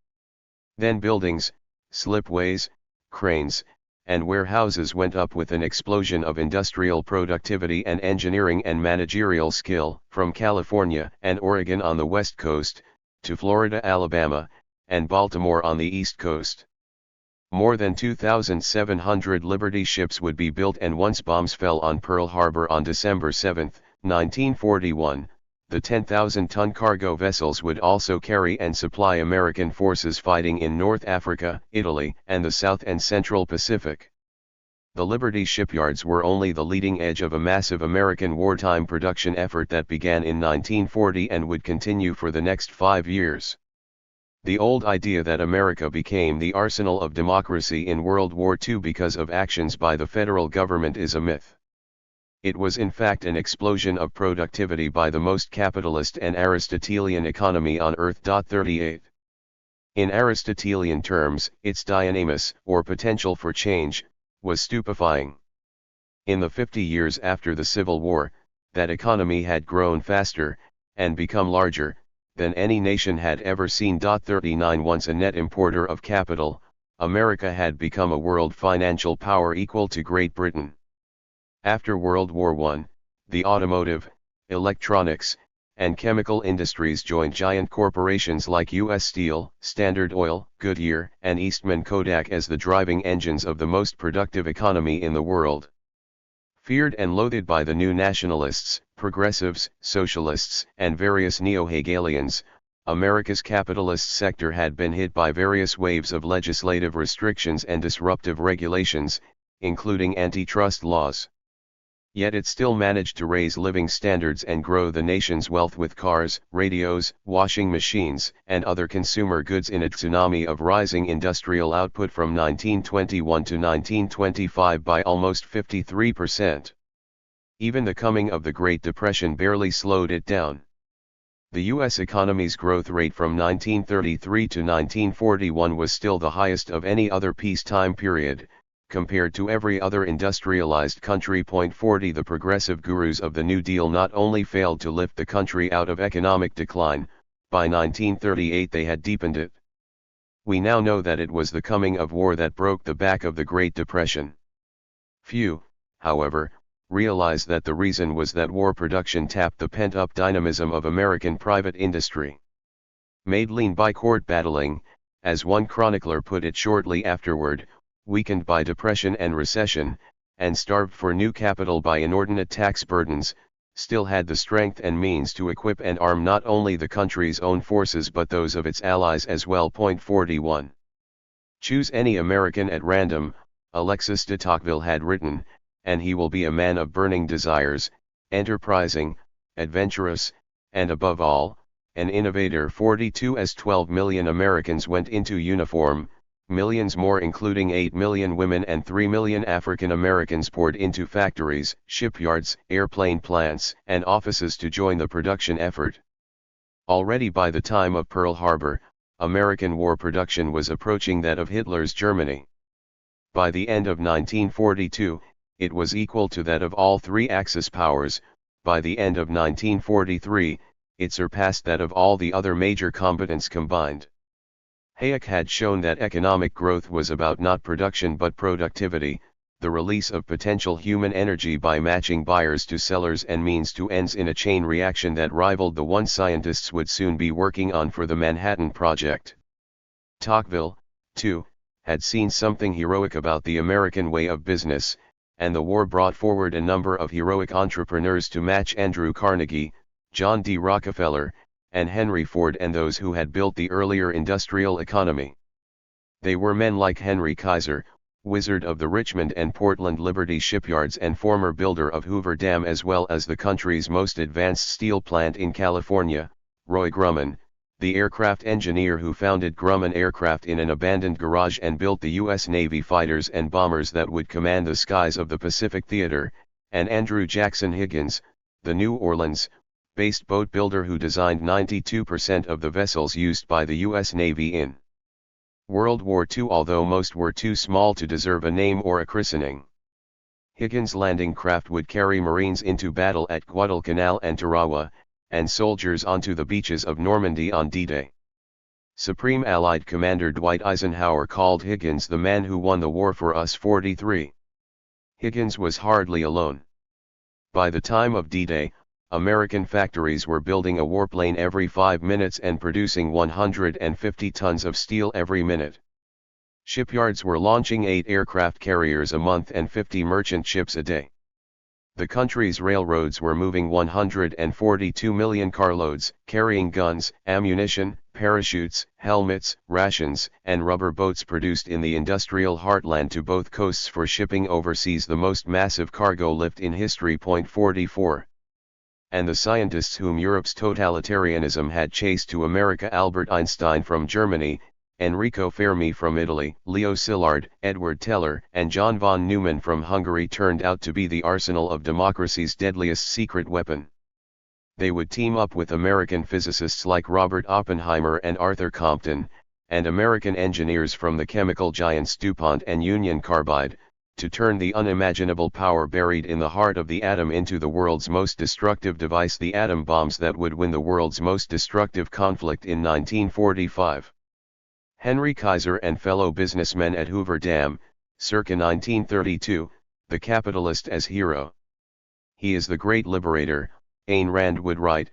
Then buildings, slipways, cranes, and warehouses went up with an explosion of industrial productivity and engineering and managerial skill, from California and Oregon on the west coast, to Florida, Alabama, and Baltimore on the east coast. More than 2,700 Liberty ships would be built, and once bombs fell on Pearl Harbor on December 7, 1941, the 10,000-ton cargo vessels would also carry and supply American forces fighting in North Africa, Italy, and the South and Central Pacific. The Liberty shipyards were only the leading edge of a massive American wartime production effort that began in 1940 and would continue for the next 5 years. The old idea that America became the arsenal of democracy in World War II because of actions by the federal government is a myth. It was in fact an explosion of productivity by the most capitalist and Aristotelian economy on earth. 38. In Aristotelian terms, its dynamis, or potential for change, was stupefying. In the 50 years after the Civil War, that economy had grown faster, and become larger, than any nation had ever seen. 39. Once a net importer of capital, America had become a world financial power equal to Great Britain. After World War I, the automotive, electronics, and chemical industries joined giant corporations like U.S. Steel, Standard Oil, Goodyear, and Eastman Kodak as the driving engines of the most productive economy in the world. Feared and loathed by the new nationalists, progressives, socialists, and various neo-Hegelians, America's capitalist sector had been hit by various waves of legislative restrictions and disruptive regulations, including antitrust laws. Yet it still managed to raise living standards and grow the nation's wealth with cars, radios, washing machines, and other consumer goods in a tsunami of rising industrial output from 1921 to 1925 by almost 53%. Even the coming of the Great Depression barely slowed it down. The U.S. economy's growth rate from 1933 to 1941 was still the highest of any other peacetime period, compared to every other industrialized country. 40 The progressive gurus of the New Deal not only failed to lift the country out of economic decline, by 1938 they had deepened it. We now know that it was the coming of war that broke the back of the Great Depression. Few, however, realize that the reason was that war production tapped the pent-up dynamism of American private industry. Made lean by court battling, as one chronicler put it shortly afterward, weakened by depression and recession, and starved for new capital by inordinate tax burdens, still had the strength and means to equip and arm not only the country's own forces but those of its allies as well. 41. Choose any American at random, Alexis de Tocqueville had written, and he will be a man of burning desires, enterprising, adventurous, and above all, an innovator. 42 As 12 million Americans went into uniform, millions more including 8 million women and 3 million African Americans poured into factories, shipyards, airplane plants, and offices to join the production effort. Already by the time of Pearl Harbor, American war production was approaching that of Hitler's Germany. By the end of 1942, it was equal to that of all three Axis powers. By the end of 1943, it surpassed that of all the other major combatants combined. Hayek had shown that economic growth was about not production but productivity, the release of potential human energy by matching buyers to sellers and means to ends in a chain reaction that rivaled the one scientists would soon be working on for the Manhattan Project. Tocqueville, too, had seen something heroic about the American way of business, and the war brought forward a number of heroic entrepreneurs to match Andrew Carnegie, John D. Rockefeller, and Henry Ford and those who had built the earlier industrial economy. They were men like Henry Kaiser, wizard of the Richmond and Portland Liberty shipyards and former builder of Hoover Dam as well as the country's most advanced steel plant in California, Roy Grumman, the aircraft engineer who founded Grumman Aircraft in an abandoned garage and built the U.S. Navy fighters and bombers that would command the skies of the Pacific Theater, and Andrew Jackson Higgins, the New Orleans-based boat builder who designed 92% of the vessels used by the U.S. Navy in World War II, although most were too small to deserve a name or a christening. Higgins' landing craft would carry Marines into battle at Guadalcanal and Tarawa, and soldiers onto the beaches of Normandy on D-Day. Supreme Allied Commander Dwight Eisenhower called Higgins the man who won the war for us. 43. Higgins was hardly alone. By the time of D-Day, American factories were building a warplane every 5 minutes and producing 150 tons of steel every minute. Shipyards were launching 8 aircraft carriers a month and 50 merchant ships a day. The country's railroads were moving 142 million carloads, carrying guns, ammunition, parachutes, helmets, rations, and rubber boats produced in the industrial heartland to both coasts for shipping overseas, the most massive cargo lift in history. 44. And the scientists whom Europe's totalitarianism had chased to America: Albert Einstein from Germany, Enrico Fermi from Italy, Leo Szilard, Edward Teller, and John von Neumann from Hungary turned out to be the arsenal of democracy's deadliest secret weapon. They would team up with American physicists like Robert Oppenheimer and Arthur Compton, and American engineers from the chemical giants DuPont and Union Carbide, to turn the unimaginable power buried in the heart of the atom into the world's most destructive device, the atom bombs that would win the world's most destructive conflict in 1945. Henry Kaiser and fellow businessmen at Hoover Dam, circa 1932, the capitalist as hero. He is the great liberator, Ayn Rand would write,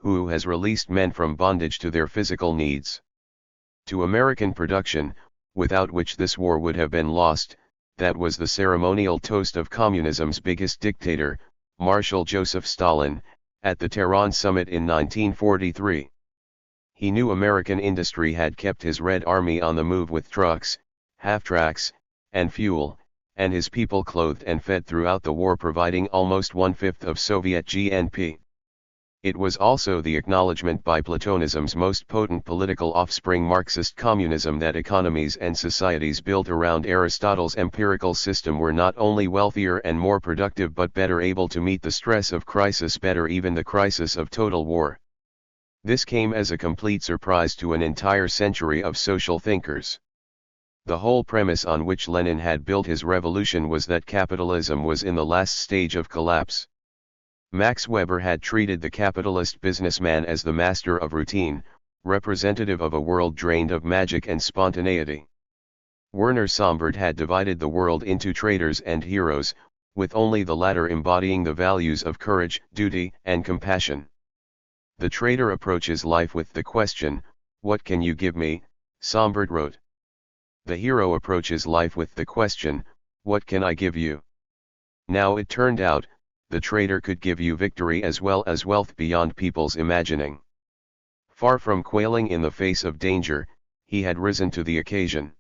who has released men from bondage to their physical needs. To American production, without which this war would have been lost, that was the ceremonial toast of communism's biggest dictator, Marshal Joseph Stalin, at the Tehran summit in 1943. He knew American industry had kept his Red Army on the move with trucks, half-tracks, and fuel, and his people clothed and fed throughout the war, providing almost one-fifth of Soviet GNP. It was also the acknowledgement by Platonism's most potent political offspring, Marxist communism, that economies and societies built around Aristotle's empirical system were not only wealthier and more productive but better able to meet the stress of crisis, better even the crisis of total war. This came as a complete surprise to an entire century of social thinkers. The whole premise on which Lenin had built his revolution was that capitalism was in the last stage of collapse. Max Weber had treated the capitalist businessman as the master of routine, representative of a world drained of magic and spontaneity. Werner Sombart had divided the world into traitors and heroes, with only the latter embodying the values of courage, duty, and compassion. The traitor approaches life with the question, "What can you give me?" Sombart wrote. The hero approaches life with the question, "What can I give you?" Now it turned out, the traitor could give you victory as well as wealth beyond people's imagining. Far from quailing in the face of danger, he had risen to the occasion.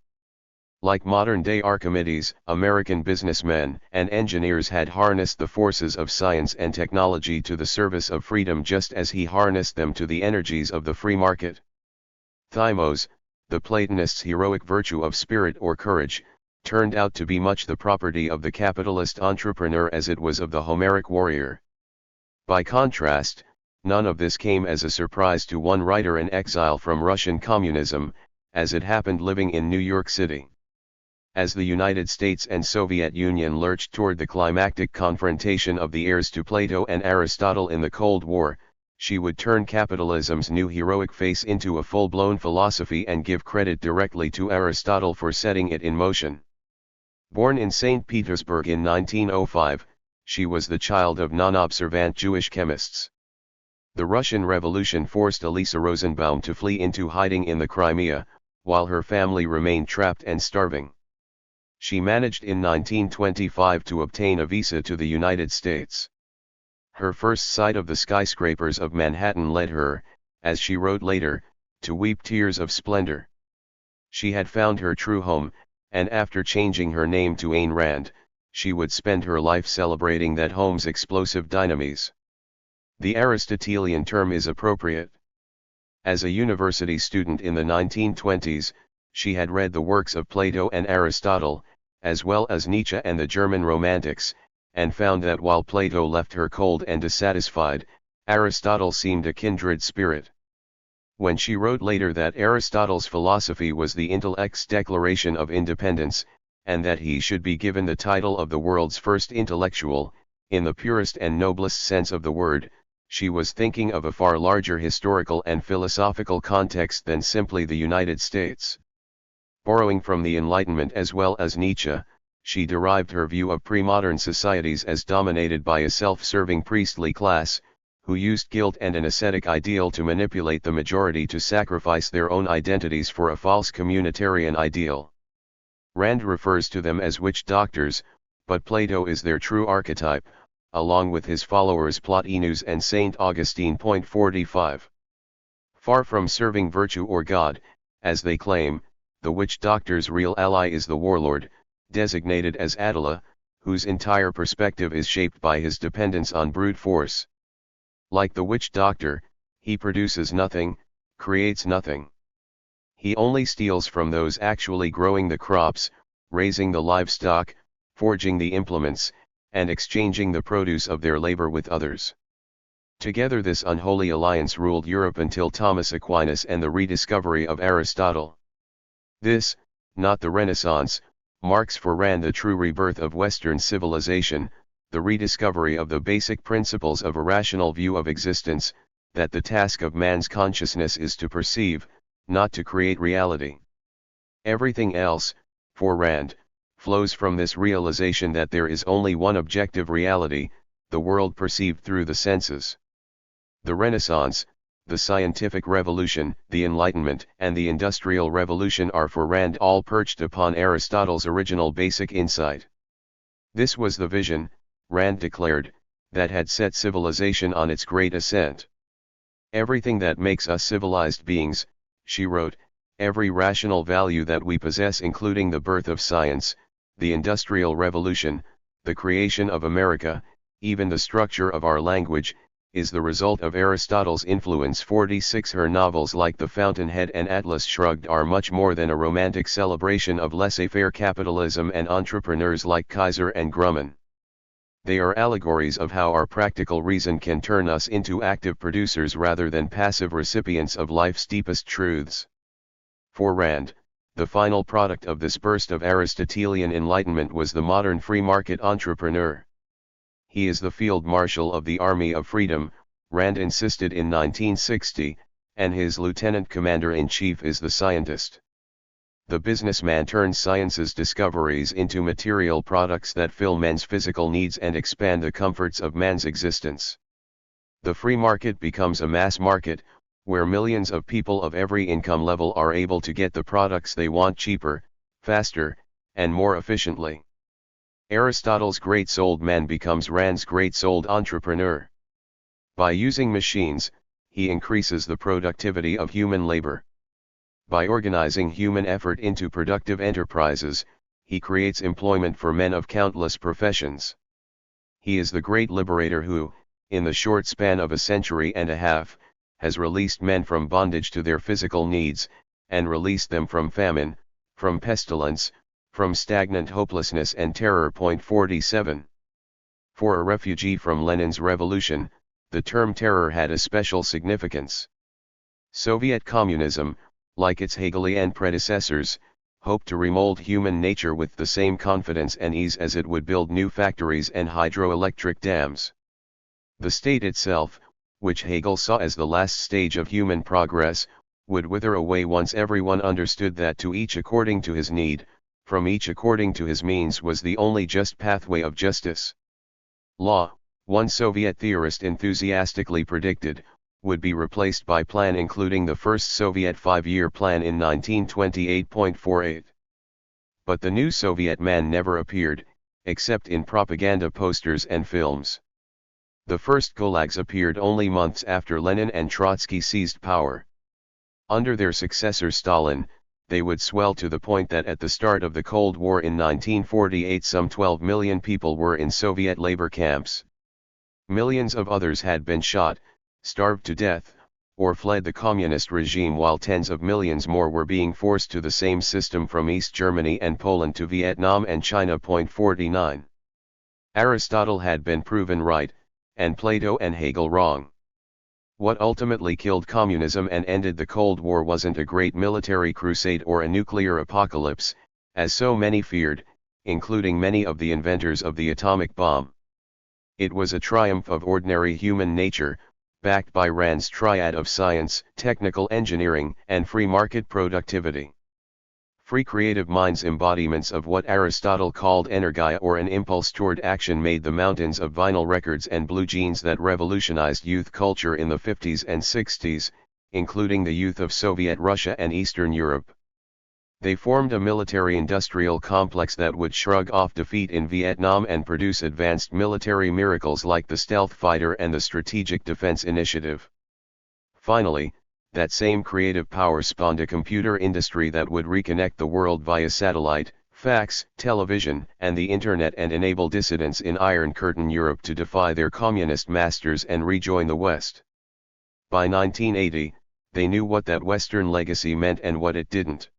Like modern-day Archimedes, American businessmen and engineers had harnessed the forces of science and technology to the service of freedom, just as he harnessed them to the energies of the free market. Thymos, the Platonist's heroic virtue of spirit or courage, turned out to be much the property of the capitalist entrepreneur as it was of the Homeric warrior. By contrast, none of this came as a surprise to one writer in exile from Russian communism, as it happened living in New York City. As the United States and Soviet Union lurched toward the climactic confrontation of the heirs to Plato and Aristotle in the Cold War, she would turn capitalism's new heroic face into a full-blown philosophy and give credit directly to Aristotle for setting it in motion. Born in St. Petersburg in 1905, she was the child of non-observant Jewish chemists. The Russian Revolution forced Elisa Rosenbaum to flee into hiding in the Crimea, while her family remained trapped and starving. She managed in 1925 to obtain a visa to the United States. Her first sight of the skyscrapers of Manhattan led her, as she wrote later, to weep tears of splendor. She had found her true home, and after changing her name to Ayn Rand, she would spend her life celebrating that home's explosive dynamis. The Aristotelian term is appropriate. As a university student in the 1920s, she had read the works of Plato and Aristotle, as well as Nietzsche and the German Romantics, and found that while Plato left her cold and dissatisfied, Aristotle seemed a kindred spirit. When she wrote later that Aristotle's philosophy was the intellect's declaration of independence, and that he should be given the title of the world's first intellectual, in the purest and noblest sense of the word, she was thinking of a far larger historical and philosophical context than simply the United States. Borrowing from the Enlightenment as well as Nietzsche, she derived her view of pre-modern societies as dominated by a self-serving priestly class, who used guilt and an ascetic ideal to manipulate the majority to sacrifice their own identities for a false communitarian ideal. Rand refers to them as witch doctors, but Plato is their true archetype, along with his followers Plotinus and St. Augustine. 45. Far from serving virtue or God, as they claim, the witch doctor's real ally is the warlord, designated as Attila, whose entire perspective is shaped by his dependence on brute force. Like the witch doctor, he produces nothing, creates nothing. He only steals from those actually growing the crops, raising the livestock, forging the implements, and exchanging the produce of their labor with others. Together this unholy alliance ruled Europe until Thomas Aquinas and the rediscovery of Aristotle. This, not the Renaissance, marks for Rand the true rebirth of Western civilization, the rediscovery of the basic principles of a rational view of existence, that the task of man's consciousness is to perceive, not to create reality. Everything else, for Rand, flows from this realization that there is only one objective reality, the world perceived through the senses. The Renaissance, the scientific revolution, the Enlightenment, and the Industrial Revolution are for Rand all perched upon Aristotle's original basic insight. This was the vision, Rand declared, that had set civilization on its great ascent. Everything that makes us civilized beings, she wrote, every rational value that we possess, including the birth of science, the Industrial Revolution, the creation of America, even the structure of our language, is the result of Aristotle's influence. 46 Her novels like The Fountainhead and Atlas Shrugged are much more than a romantic celebration of laissez-faire capitalism and entrepreneurs like Kaiser and Grumman. They are allegories of how our practical reason can turn us into active producers rather than passive recipients of life's deepest truths. For Rand, the final product of this burst of Aristotelian enlightenment was the modern free market entrepreneur. He is the field marshal of the Army of Freedom, Rand insisted in 1960, and his lieutenant commander-in-chief is the scientist. The businessman turns science's discoveries into material products that fill men's physical needs and expand the comforts of man's existence. The free market becomes a mass market, where millions of people of every income level are able to get the products they want cheaper, faster, and more efficiently. Aristotle's great-souled man becomes Rand's great-souled entrepreneur. By using machines, he increases the productivity of human labor. By organizing human effort into productive enterprises, he creates employment for men of countless professions. He is the great liberator who, in the short span of a century and a half, has released men from bondage to their physical needs, and released them from famine, from pestilence, from stagnant hopelessness and terror. 47. For a refugee from Lenin's revolution, the term terror had a special significance. Soviet communism, like its Hegelian predecessors, hoped to remold human nature with the same confidence and ease as it would build new factories and hydroelectric dams. The state itself, which Hegel saw as the last stage of human progress, would wither away once everyone understood that to each according to his need, from each according to his means was the only just pathway of justice. Law, one Soviet theorist enthusiastically predicted, would be replaced by plan, including the first Soviet 5-year plan in 1928.48. But the new Soviet man never appeared, except in propaganda posters and films. The first gulags appeared only months after Lenin and Trotsky seized power. Under their successor Stalin, they would swell to the point that at the start of the Cold War in 1948 some 12 million people were in Soviet labor camps. Millions of others had been shot, starved to death, or fled the communist regime, while tens of millions more were being forced to the same system from East Germany and Poland to Vietnam and China. 49. Aristotle had been proven right, and Plato and Hegel wrong. What ultimately killed communism and ended the Cold War wasn't a great military crusade or a nuclear apocalypse, as so many feared, including many of the inventors of the atomic bomb. It was a triumph of ordinary human nature, backed by Rand's triad of science, technical engineering, and free market productivity. Free creative minds, embodiments of what Aristotle called energia, or an impulse toward action, made the mountains of vinyl records and blue jeans that revolutionized youth culture in the 50s and 60s, including the youth of Soviet Russia and Eastern Europe. They formed a military-industrial complex that would shrug off defeat in Vietnam and produce advanced military miracles like the stealth fighter and the Strategic Defense Initiative. Finally, that same creative power spawned a computer industry that would reconnect the world via satellite, fax, television, and the internet, and enable dissidents in Iron Curtain Europe to defy their communist masters and rejoin the West. By 1980, they knew what that Western legacy meant and what it didn't.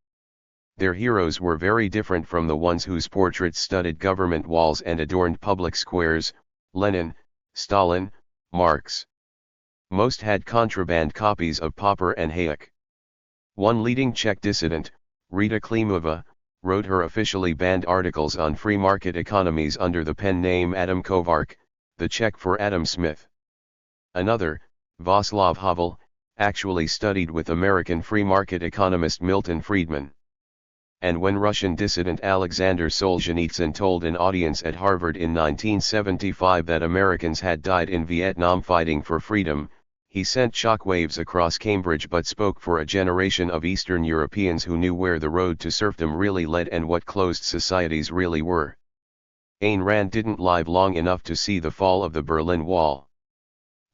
Their heroes were very different from the ones whose portraits studded government walls and adorned public squares: Lenin, Stalin, Marx. Most had contraband copies of Popper and Hayek. One leading Czech dissident, Rita Klimova, wrote her officially banned articles on free market economies under the pen name Adam Kovark, the Czech for Adam Smith. Another, Václav Havel, actually studied with American free market economist Milton Friedman. And when Russian dissident Alexander Solzhenitsyn told an audience at Harvard in 1975 that Americans had died in Vietnam fighting for freedom, He sent shockwaves across Cambridge but spoke for a generation of Eastern Europeans who knew where the road to serfdom really led and what closed societies really were. Ayn Rand didn't live long enough to see the fall of the Berlin Wall.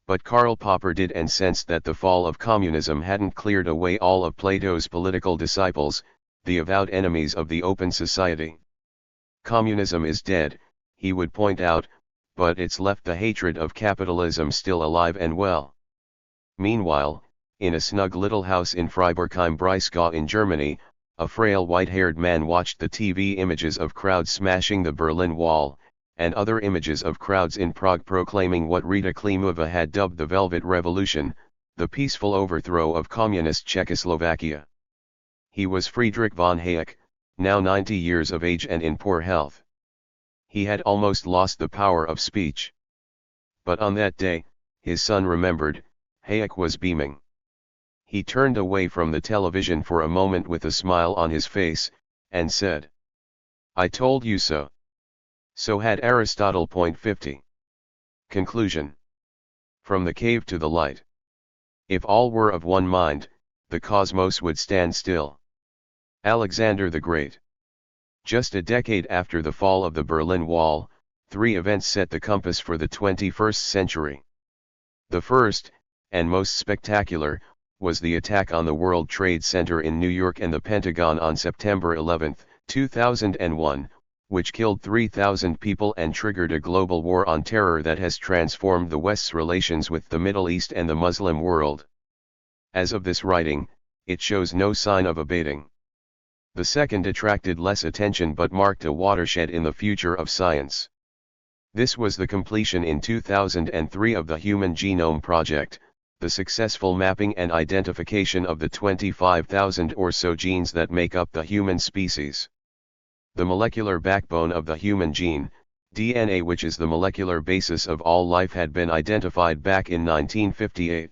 But Karl Popper did, and sensed that the fall of communism hadn't cleared away all of Plato's political disciples, the avowed enemies of the open society. Communism is dead, he would point out, but it's left the hatred of capitalism still alive and well. Meanwhile, in a snug little house in Freiburg am Breisgau in Germany, a frail white-haired man watched the TV images of crowds smashing the Berlin Wall, and other images of crowds in Prague proclaiming what Rita Klimova had dubbed the Velvet Revolution, the peaceful overthrow of communist Czechoslovakia. He was Friedrich von Hayek, now 90 years of age and in poor health. He had almost lost the power of speech. But on that day, his son remembered, Hayek was beaming. He turned away from the television for a moment with a smile on his face, and said, "I told you so." So had Aristotle. Point 50. Conclusion. From the cave to the light. If all were of one mind, the cosmos would stand still. Alexander the Great. Just a decade after the fall of the Berlin Wall, 3 events set the compass for the 21st century. The first, and most spectacular, was the attack on the World Trade Center in New York and the Pentagon on September 11, 2001, which killed 3,000 people and triggered a global war on terror that has transformed the West's relations with the Middle East and the Muslim world. As of this writing, it shows no sign of abating. The second attracted less attention but marked a watershed in the future of science. This was the completion in 2003 of the Human Genome Project, the successful mapping and identification of the 25,000 or so genes that make up the human species. The molecular backbone of the human gene, DNA, which is the molecular basis of all life, had been identified back in 1958.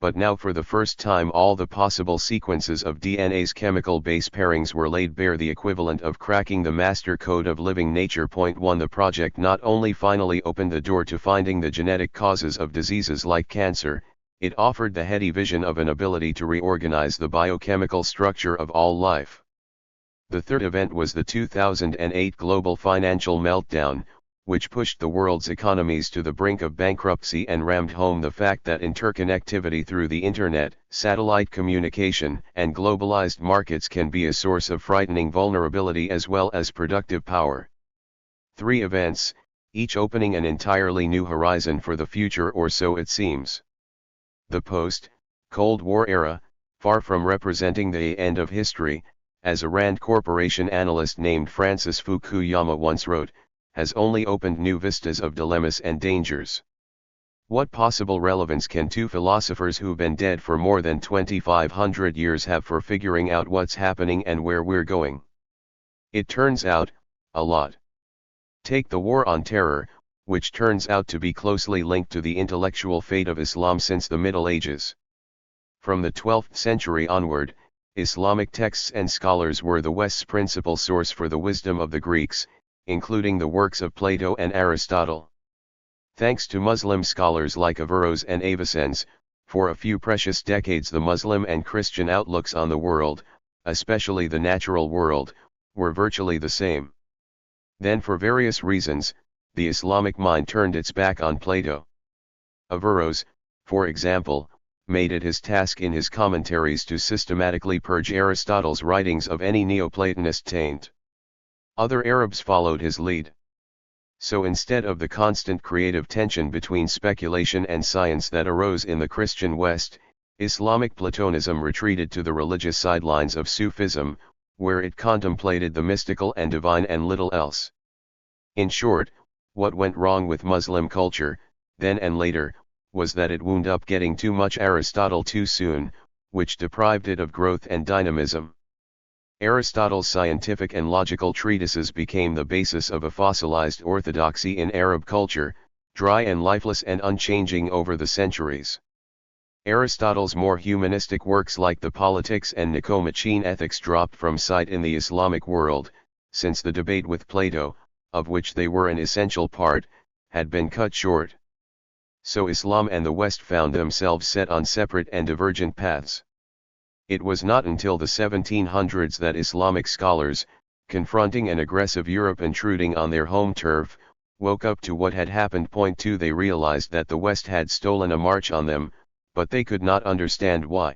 But now for the first time all the possible sequences of DNA's chemical base pairings were laid bare, the equivalent of cracking the master code of living nature. Point 1. The project not only finally opened the door to finding the genetic causes of diseases like cancer, it offered the heady vision of an ability to reorganize the biochemical structure of all life. The third event was the 2008 global financial meltdown, which pushed the world's economies to the brink of bankruptcy and rammed home the fact that interconnectivity through the internet, satellite communication, and globalized markets can be a source of frightening vulnerability as well as productive power. 3 events, each opening an entirely new horizon for the future, or so it seems. The post-Cold War era, far from representing the end of history, as a Rand Corporation analyst named Francis Fukuyama once wrote, has only opened new vistas of dilemmas and dangers. What possible relevance can 2 philosophers who've been dead for more than 2,500 years have for figuring out what's happening and where we're going? It turns out, a lot. Take the war on terror, which turns out to be closely linked to the intellectual fate of Islam since the Middle Ages. From the 12th century onward, Islamic texts and scholars were the West's principal source for the wisdom of the Greeks, including the works of Plato and Aristotle. Thanks to Muslim scholars like Averroes and Avicens, for a few precious decades the Muslim and Christian outlooks on the world, especially the natural world, were virtually the same. Then for various reasons, the Islamic mind turned its back on Plato. Averroes, for example, made it his task in his commentaries to systematically purge Aristotle's writings of any Neoplatonist taint. Other Arabs followed his lead. So instead of the constant creative tension between speculation and science that arose in the Christian West, Islamic Platonism retreated to the religious sidelines of Sufism, where it contemplated the mystical and divine and little else. In short, what went wrong with Muslim culture, then and later, was that it wound up getting too much Aristotle too soon, which deprived it of growth and dynamism. Aristotle's scientific and logical treatises became the basis of a fossilized orthodoxy in Arab culture, dry and lifeless and unchanging over the centuries. Aristotle's more humanistic works like the Politics and Nicomachean Ethics dropped from sight in the Islamic world, since the debate with Plato, of which they were an essential part, had been cut short. So Islam and the West found themselves set on separate and divergent paths. It was not until the 1700s that Islamic scholars, confronting an aggressive Europe intruding on their home turf, woke up to what had happened. Point 2 They realized that the West had stolen a march on them, but they could not understand why.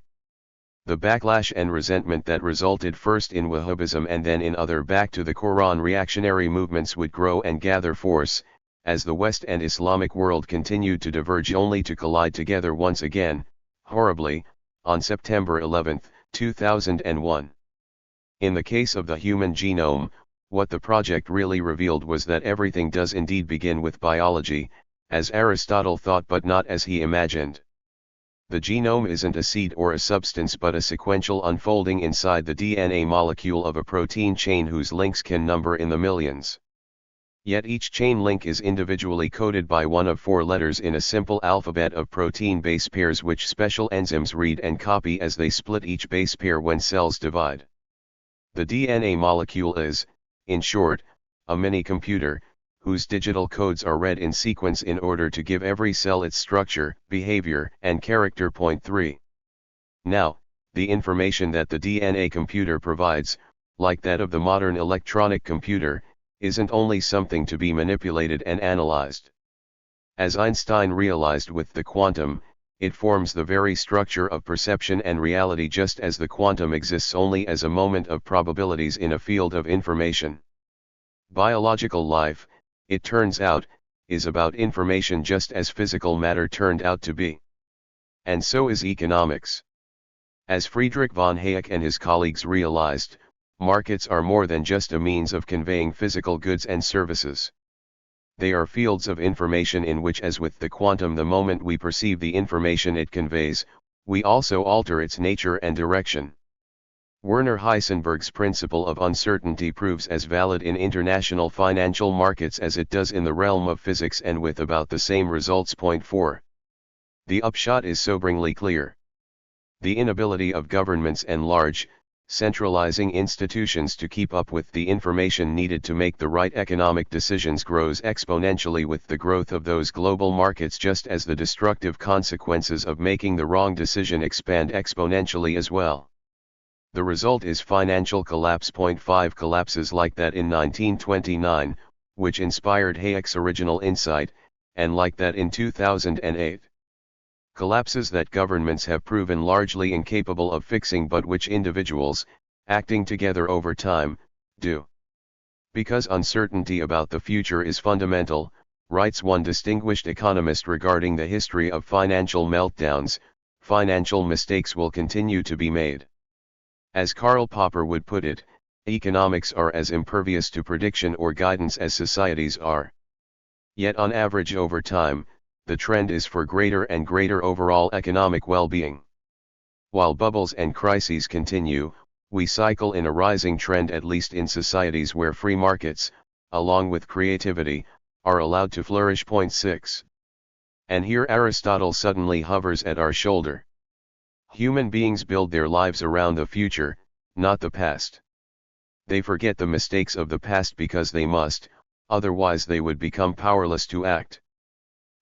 The backlash and resentment that resulted first in Wahhabism and then in other back to the Quran reactionary movements would grow and gather force, as the West and Islamic world continued to diverge only to collide together once again, horribly, on September 11, 2001. In the case of the human genome, what the project really revealed was that everything does indeed begin with biology, as Aristotle thought but not as he imagined. The genome isn't a seed or a substance but a sequential unfolding inside the DNA molecule of a protein chain whose links can number in the millions. Yet each chain link is individually coded by one of 4 letters in a simple alphabet of protein base pairs which special enzymes read and copy as they split each base pair when cells divide. The DNA molecule is, in short, a mini-computer, whose digital codes are read in sequence in order to give every cell its structure, behavior, and character. Point 3. Now, the information that the DNA computer provides, like that of the modern electronic computer, isn't only something to be manipulated and analyzed. As Einstein realized with the quantum, it forms the very structure of perception and reality just as the quantum exists only as a moment of probabilities in a field of information. Biological life, it turns out, is about information just as physical matter turned out to be. And so is economics. As Friedrich von Hayek and his colleagues realized, markets are more than just a means of conveying physical goods and services. They are fields of information in which, as with the quantum, the moment we perceive the information it conveys, we also alter its nature and direction. Werner Heisenberg's principle of uncertainty proves as valid in international financial markets as it does in the realm of physics, and with about the same results. Point 4. The upshot is soberingly clear. The inability of governments and large, centralizing institutions to keep up with the information needed to make the right economic decisions grows exponentially with the growth of those global markets, just as the destructive consequences of making the wrong decision expand exponentially as well. The result is financial collapse. Point 5 Collapses like that in 1929, which inspired Hayek's original insight, and like that in 2008. Collapses that governments have proven largely incapable of fixing, but which individuals, acting together over time, do. Because uncertainty about the future is fundamental, writes one distinguished economist regarding the history of financial meltdowns, financial mistakes will continue to be made. As Karl Popper would put it, economics are as impervious to prediction or guidance as societies are. Yet on average over time, the trend is for greater and greater overall economic well-being. While bubbles and crises continue, we cycle in a rising trend, at least in societies where free markets, along with creativity, are allowed to flourish. Point 6. And here Aristotle suddenly hovers at our shoulder. Human beings build their lives around the future, not the past. They forget the mistakes of the past because they must, otherwise they would become powerless to act.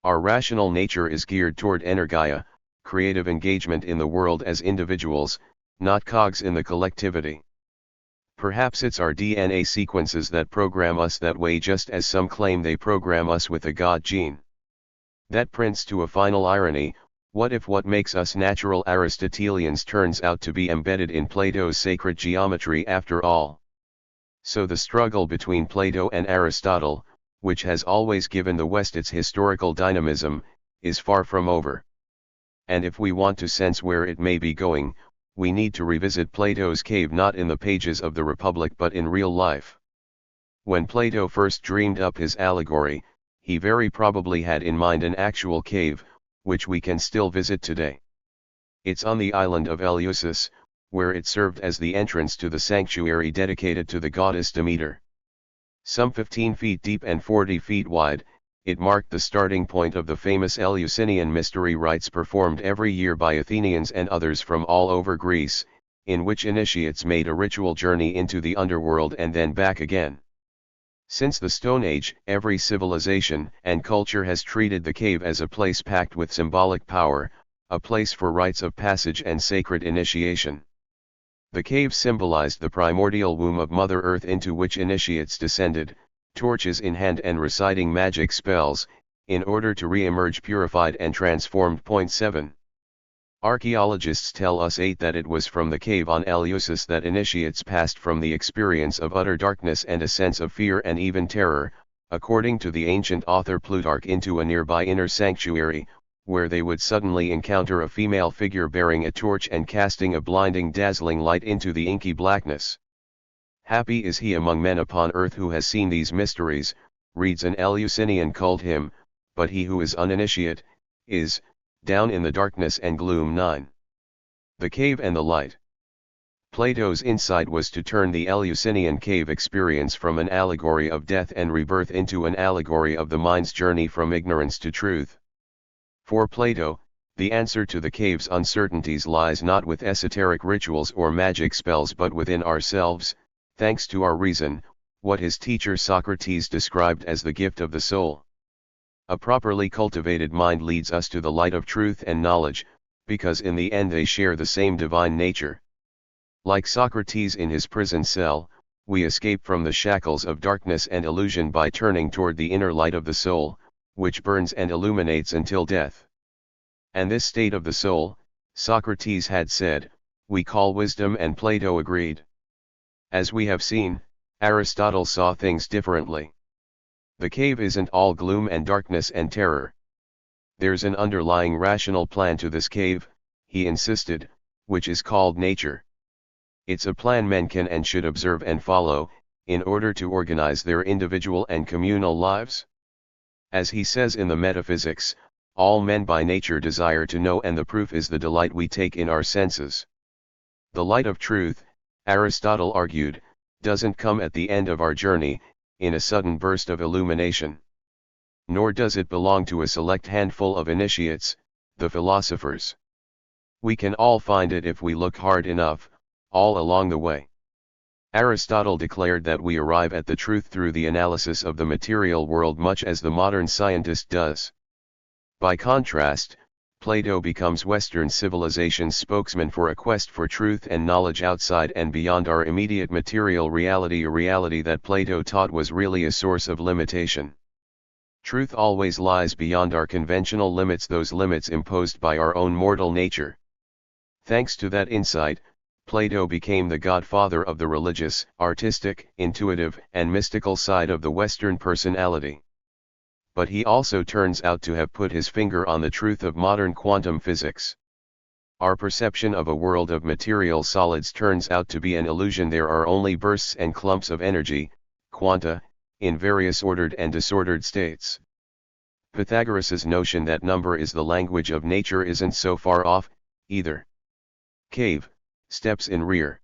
Our rational nature is geared toward energia, creative engagement in the world as individuals, not cogs in the collectivity. Perhaps it's our DNA sequences that program us that way, just as some claim they program us with a God gene. That prints to a final irony. What if what makes us natural Aristotelians turns out to be embedded in Plato's sacred geometry after all? So the struggle between Plato and Aristotle, which has always given the West its historical dynamism, is far from over. And if we want to sense where it may be going, we need to revisit Plato's cave, not in the pages of the Republic but in real life. When Plato first dreamed up his allegory, he very probably had in mind an actual cave, which we can still visit today. It's on the island of Eleusis, where it served as the entrance to the sanctuary dedicated to the goddess Demeter. Some 15 feet deep and 40 feet wide, it marked the starting point of the famous Eleusinian mystery rites performed every year by Athenians and others from all over Greece, in which initiates made a ritual journey into the underworld and then back again. Since the Stone Age, every civilization and culture has treated the cave as a place packed with symbolic power, a place for rites of passage and sacred initiation. The cave symbolized the primordial womb of Mother Earth into which initiates descended, torches in hand and reciting magic spells, in order to re-emerge purified and transformed. Point 7. Archaeologists tell us 8 that it was from the cave on Eleusis that initiates passed from the experience of utter darkness and a sense of fear and even terror, according to the ancient author Plutarch, into a nearby inner sanctuary, where they would suddenly encounter a female figure bearing a torch and casting a blinding dazzling light into the inky blackness. Happy is he among men upon earth who has seen these mysteries, reads an Eleusinian cult hymn, but he who is uninitiate, is down in the darkness and gloom. 9. The cave and the light. Plato's insight was to turn the Eleusinian cave experience from an allegory of death and rebirth into an allegory of the mind's journey from ignorance to truth. For Plato, the answer to the cave's uncertainties lies not with esoteric rituals or magic spells but within ourselves, thanks to our reason, what his teacher Socrates described as the gift of the soul. A properly cultivated mind leads us to the light of truth and knowledge, because in the end they share the same divine nature. Like Socrates in his prison cell, we escape from the shackles of darkness and illusion by turning toward the inner light of the soul, which burns and illuminates until death. And this state of the soul, Socrates had said, we call wisdom, and Plato agreed. As we have seen, Aristotle saw things differently. The cave isn't all gloom and darkness and terror. There's an underlying rational plan to this cave, he insisted, which is called nature. It's a plan men can and should observe and follow, in order to organize their individual and communal lives. As he says in the Metaphysics, all men by nature desire to know, and the proof is the delight we take in our senses. The light of truth, Aristotle argued, doesn't come at the end of our journey, in a sudden burst of illumination. Nor does it belong to a select handful of initiates, the philosophers. We can all find it if we look hard enough, all along the way. Aristotle declared that we arrive at the truth through the analysis of the material world, much as the modern scientist does. By contrast, Plato becomes Western civilization's spokesman for a quest for truth and knowledge outside and beyond our immediate material reality, a reality that Plato taught was really a source of limitation. Truth always lies beyond our conventional limits, those limits imposed by our own mortal nature. Thanks to that insight, Plato became the godfather of the religious, artistic, intuitive, and mystical side of the Western personality. But he also turns out to have put his finger on the truth of modern quantum physics. Our perception of a world of material solids turns out to be an illusion. There are only bursts and clumps of energy, quanta, in various ordered and disordered states. Pythagoras's notion that number is the language of nature isn't so far off, either. Cave, steps in rear.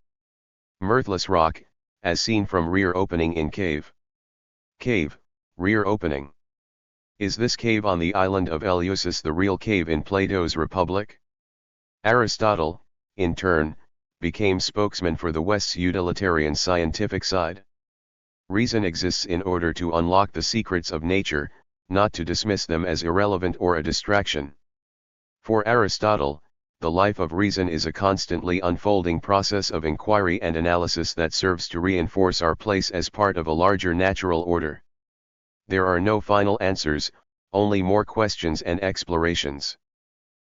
Mirthless rock, as seen from rear opening in cave. Cave, rear opening. Is this cave on the island of Eleusis the real cave in Plato's Republic? Aristotle, in turn, became spokesman for the West's utilitarian scientific side. Reason exists in order to unlock the secrets of nature, not to dismiss them as irrelevant or a distraction. For Aristotle, the life of reason is a constantly unfolding process of inquiry and analysis that serves to reinforce our place as part of a larger natural order. There are no final answers, only more questions and explorations.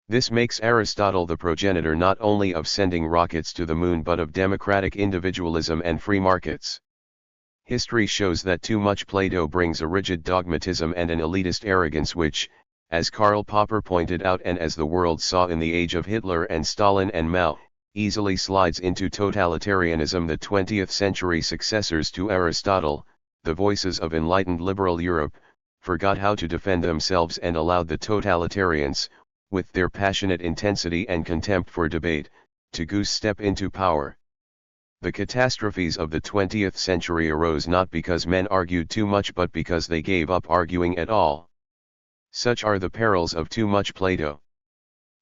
This makes Aristotle the progenitor not only of sending rockets to the moon but of democratic individualism and free markets. History shows that too much Plato brings a rigid dogmatism and an elitist arrogance which, as Karl Popper pointed out and as the world saw in the age of Hitler and Stalin and Mao, easily slides into totalitarianism. The 20th century successors to Aristotle, the voices of enlightened liberal Europe, forgot how to defend themselves and allowed the totalitarians, with their passionate intensity and contempt for debate, to goose-step into power. The catastrophes of the 20th century arose not because men argued too much but because they gave up arguing at all. Such are the perils of too much Plato.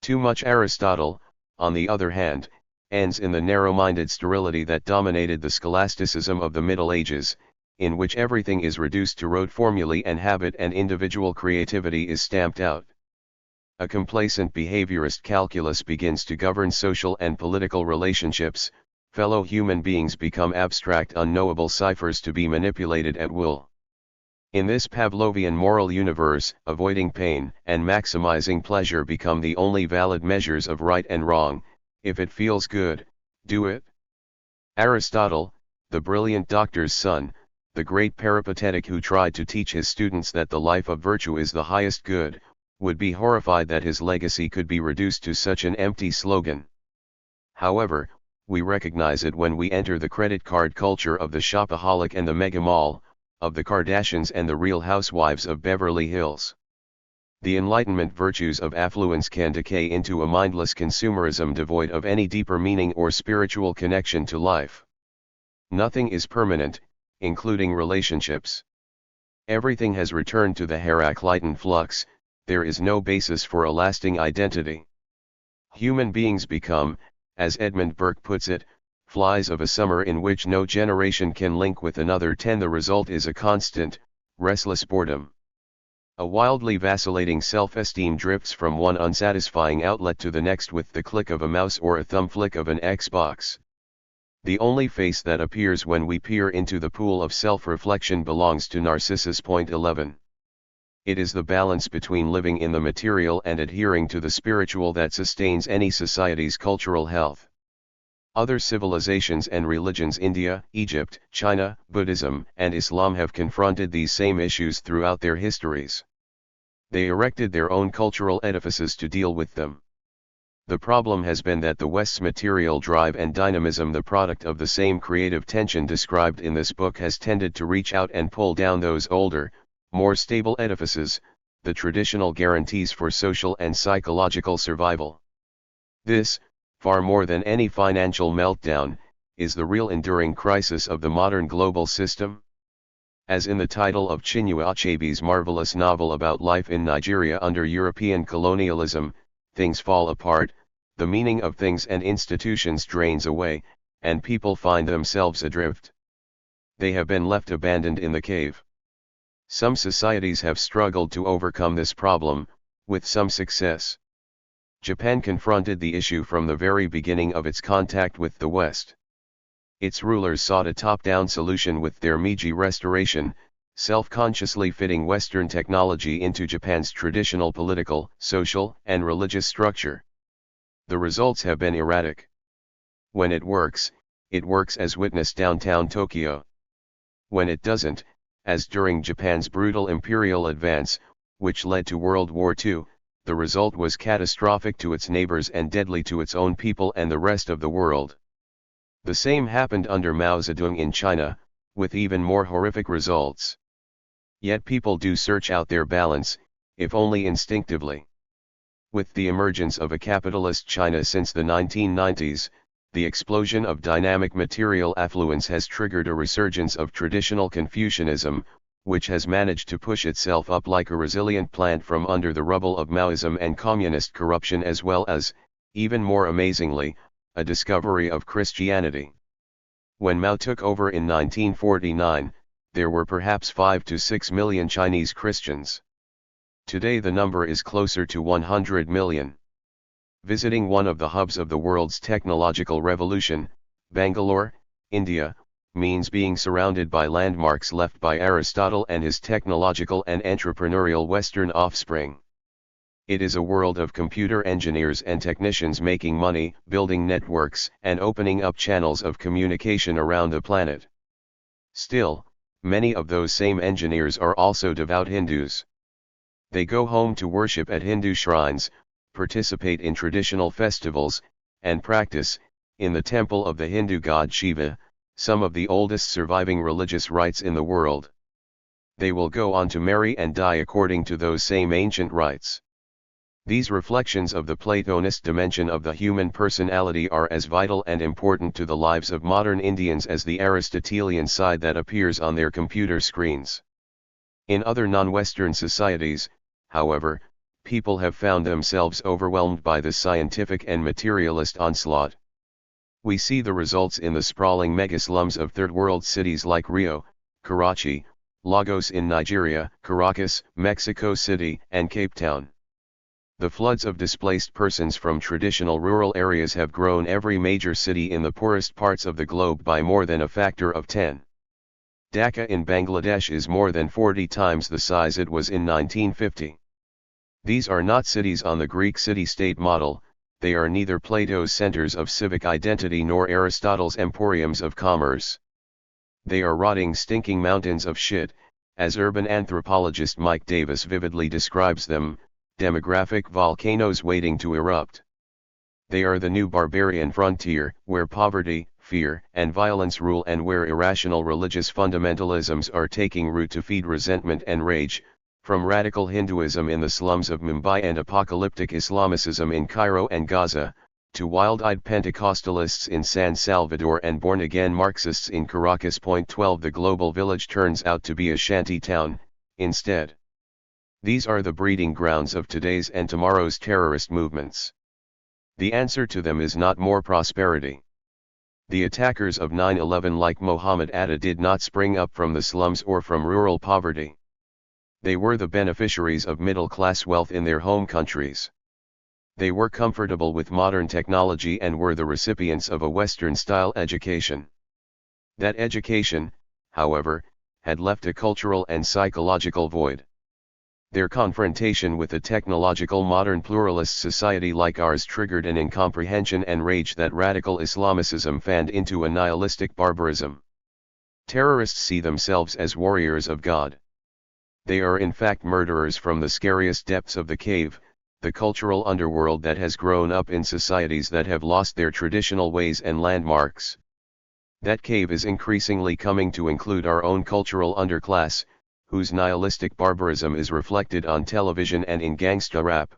Too much Aristotle, on the other hand, ends in the narrow-minded sterility that dominated the scholasticism of the Middle Ages, in which everything is reduced to rote formulae and habit and individual creativity is stamped out. A complacent behaviorist calculus begins to govern social and political relationships, fellow human beings become abstract unknowable ciphers to be manipulated at will. In this Pavlovian moral universe, avoiding pain and maximizing pleasure become the only valid measures of right and wrong. If it feels good, do it. Aristotle, the brilliant doctor's son, the great peripatetic who tried to teach his students that the life of virtue is the highest good, would be horrified that his legacy could be reduced to such an empty slogan. However, we recognize it when we enter the credit card culture of the shopaholic and the mega mall, of the Kardashians and the Real Housewives of Beverly Hills. The Enlightenment virtues of affluence can decay into a mindless consumerism devoid of any deeper meaning or spiritual connection to life. Nothing is permanent, including relationships. Everything has returned to the Heraclitan flux, there is no basis for a lasting identity. Human beings become, as Edmund Burke puts it, flies of a summer in which no generation can link with another 10. The result is a constant, restless boredom. A wildly vacillating self-esteem drifts from one unsatisfying outlet to the next with the click of a mouse or a thumb flick of an Xbox. The only face that appears when we peer into the pool of self-reflection belongs to Narcissus. 11. It is the balance between living in the material and adhering to the spiritual that sustains any society's cultural health. Other civilizations and religions, India, Egypt, China, Buddhism, and Islam, have confronted these same issues throughout their histories. They erected their own cultural edifices to deal with them. The problem has been that the West's material drive and dynamism, the product of the same creative tension described in this book, has tended to reach out and pull down those older, more stable edifices, the traditional guarantees for social and psychological survival. This, far more than any financial meltdown, is the real enduring crisis of the modern global system. As in the title of Chinua Achebe's marvelous novel about life in Nigeria under European colonialism, things fall apart, the meaning of things and institutions drains away, and people find themselves adrift. They have been left abandoned in the cave. Some societies have struggled to overcome this problem, with some success. Japan confronted the issue from the very beginning of its contact with the West. Its rulers sought a top-down solution with their Meiji Restoration, self-consciously fitting Western technology into Japan's traditional political, social, and religious structure. The results have been erratic. When it works as witness downtown Tokyo. When it doesn't, as during Japan's brutal imperial advance, which led to World War II, the result was catastrophic to its neighbors and deadly to its own people and the rest of the world. The same happened under Mao Zedong in China, with even more horrific results. Yet people do search out their balance, if only instinctively. With the emergence of a capitalist China since the 1990s, the explosion of dynamic material affluence has triggered a resurgence of traditional Confucianism, which has managed to push itself up like a resilient plant from under the rubble of Maoism and communist corruption, as well as, even more amazingly, a discovery of Christianity. When Mao took over in 1949, there were perhaps 5 to 6 million Chinese Christians. Today the number is closer to 100 million. Visiting one of the hubs of the world's technological revolution, Bangalore, India, means being surrounded by landmarks left by Aristotle and his technological and entrepreneurial Western offspring. It is a world of computer engineers and technicians making money, building networks, and opening up channels of communication around the planet. Still, many of those same engineers are also devout Hindus. They go home to worship at Hindu shrines, participate in traditional festivals, and practice, in the temple of the Hindu god Shiva, some of the oldest surviving religious rites in the world. They will go on to marry and die according to those same ancient rites. These reflections of the Platonist dimension of the human personality are as vital and important to the lives of modern Indians as the Aristotelian side that appears on their computer screens. In other non-Western societies, however, people have found themselves overwhelmed by the scientific and materialist onslaught. We see the results in the sprawling megaslums of third-world cities like Rio, Karachi, Lagos in Nigeria, Caracas, Mexico City, and Cape Town. The floods of displaced persons from traditional rural areas have grown every major city in the poorest parts of the globe by more than a factor of 10. Dhaka in Bangladesh is more than 40 times the size it was in 1950. These are not cities on the Greek city-state model, they are neither Plato's centers of civic identity nor Aristotle's emporiums of commerce. They are rotting, stinking mountains of shit, as urban anthropologist Mike Davis vividly describes them, demographic volcanoes waiting to erupt. They are the new barbarian frontier, where poverty, fear, and violence rule, and where irrational religious fundamentalisms are taking root to feed resentment and rage, from radical Hinduism in the slums of Mumbai and apocalyptic Islamicism in Cairo and Gaza, to wild-eyed Pentecostalists in San Salvador and born-again Marxists in Caracas. 12 The global village turns out to be a shanty town, instead. These are the breeding grounds of today's and tomorrow's terrorist movements. The answer to them is not more prosperity. The attackers of 9/11, like Mohammed Atta, did not spring up from the slums or from rural poverty. They were the beneficiaries of middle-class wealth in their home countries. They were comfortable with modern technology and were the recipients of a Western-style education. That education, however, had left a cultural and psychological void. Their confrontation with a technological modern pluralist society like ours triggered an incomprehension and rage that radical Islamicism fanned into a nihilistic barbarism. Terrorists see themselves as warriors of God. They are in fact murderers from the scariest depths of the cave, the cultural underworld that has grown up in societies that have lost their traditional ways and landmarks. That cave is increasingly coming to include our own cultural underclass, whose nihilistic barbarism is reflected on television and in gangsta rap.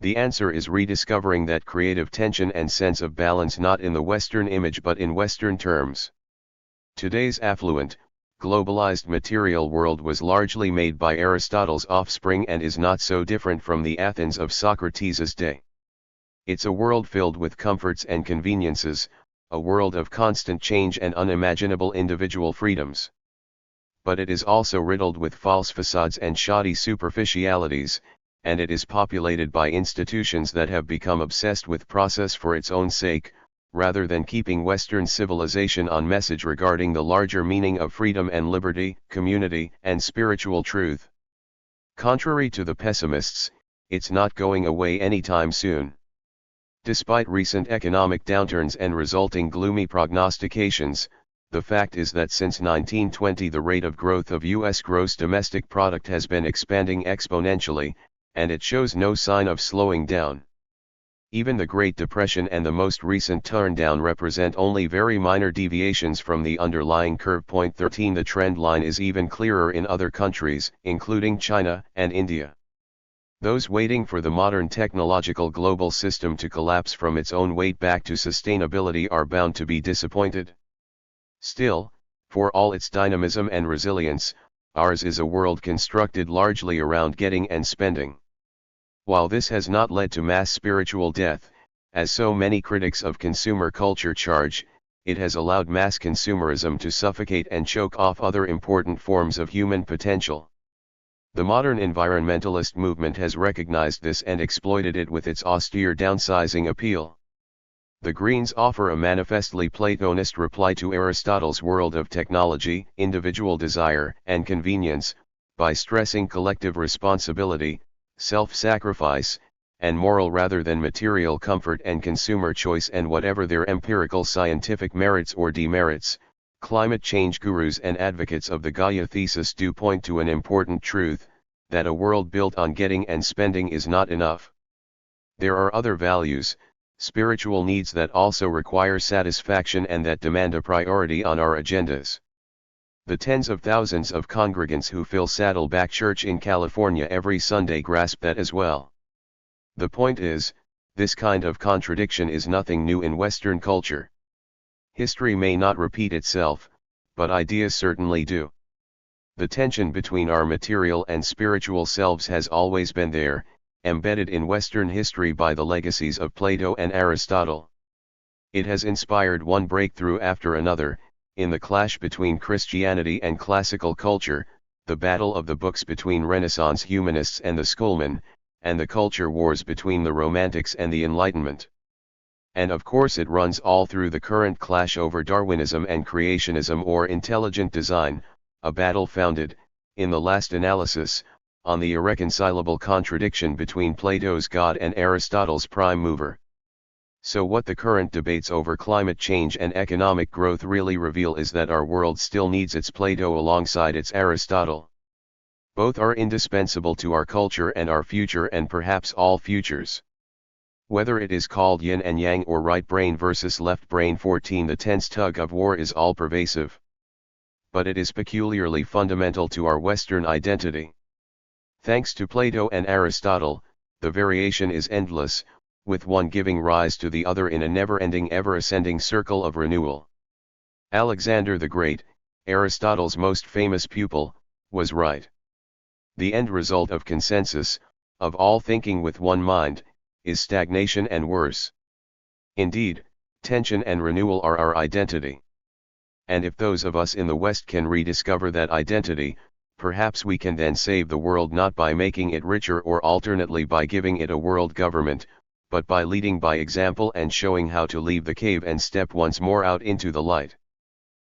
The answer is rediscovering that creative tension and sense of balance not in the Western image but in Western terms. Today's affluent, globalized material world was largely made by Aristotle's offspring and is not so different from the Athens of Socrates' day. It's a world filled with comforts and conveniences, a world of constant change and unimaginable individual freedoms. But it is also riddled with false facades and shoddy superficialities, and it is populated by institutions that have become obsessed with process for its own sake, rather than keeping Western civilization on message regarding the larger meaning of freedom and liberty, community, and spiritual truth. Contrary to the pessimists, it's not going away anytime soon. Despite recent economic downturns and resulting gloomy prognostications, the fact is that since 1920 the rate of growth of U.S. gross domestic product has been expanding exponentially, and it shows no sign of slowing down. Even the Great Depression and the most recent turndown represent only very minor deviations from the underlying curve. 13 The trend line is even clearer in other countries, including China and India. Those waiting for the modern technological global system to collapse from its own weight back to sustainability are bound to be disappointed. Still, for all its dynamism and resilience, ours is a world constructed largely around getting and spending. While this has not led to mass spiritual death, as so many critics of consumer culture charge, it has allowed mass consumerism to suffocate and choke off other important forms of human potential. The modern environmentalist movement has recognized this and exploited it with its austere downsizing appeal. The Greens offer a manifestly Platonist reply to Aristotle's world of technology, individual desire, and convenience, by stressing collective responsibility, self-sacrifice, and moral rather than material comfort and consumer choice. And whatever their empirical scientific merits or demerits, climate change gurus and advocates of the Gaia thesis do point to an important truth, that a world built on getting and spending is not enough. There are other values, spiritual needs that also require satisfaction and that demand a priority on our agendas. The tens of thousands of congregants who fill Saddleback Church in California every Sunday grasp that as well. The point is, this kind of contradiction is nothing new in Western culture. History may not repeat itself, but ideas certainly do. The tension between our material and spiritual selves has always been there, embedded in Western history by the legacies of Plato and Aristotle. It has inspired one breakthrough after another, in the clash between Christianity and classical culture, the battle of the books between Renaissance humanists and the schoolmen, and the culture wars between the Romantics and the Enlightenment. And of course it runs all through the current clash over Darwinism and creationism or intelligent design, a battle founded, in the last analysis, on the irreconcilable contradiction between Plato's God and Aristotle's prime mover. So what the current debates over climate change and economic growth really reveal is that our world still needs its Plato alongside its Aristotle. Both are indispensable to our culture and our future and perhaps all futures. Whether it is called yin and yang or right brain versus left brain 14, the tense tug of war is all pervasive. But it is peculiarly fundamental to our Western identity. Thanks to Plato and Aristotle, the variation is endless, with one giving rise to the other in a never-ending, ever-ascending circle of renewal. Alexander the Great, Aristotle's most famous pupil, was right. The end result of consensus, of all thinking with one mind, is stagnation and worse. Indeed, tension and renewal are our identity. And if those of us in the West can rediscover that identity, perhaps we can then save the world not by making it richer or alternately by giving it a world government, but by leading by example and showing how to leave the cave and step once more out into the light.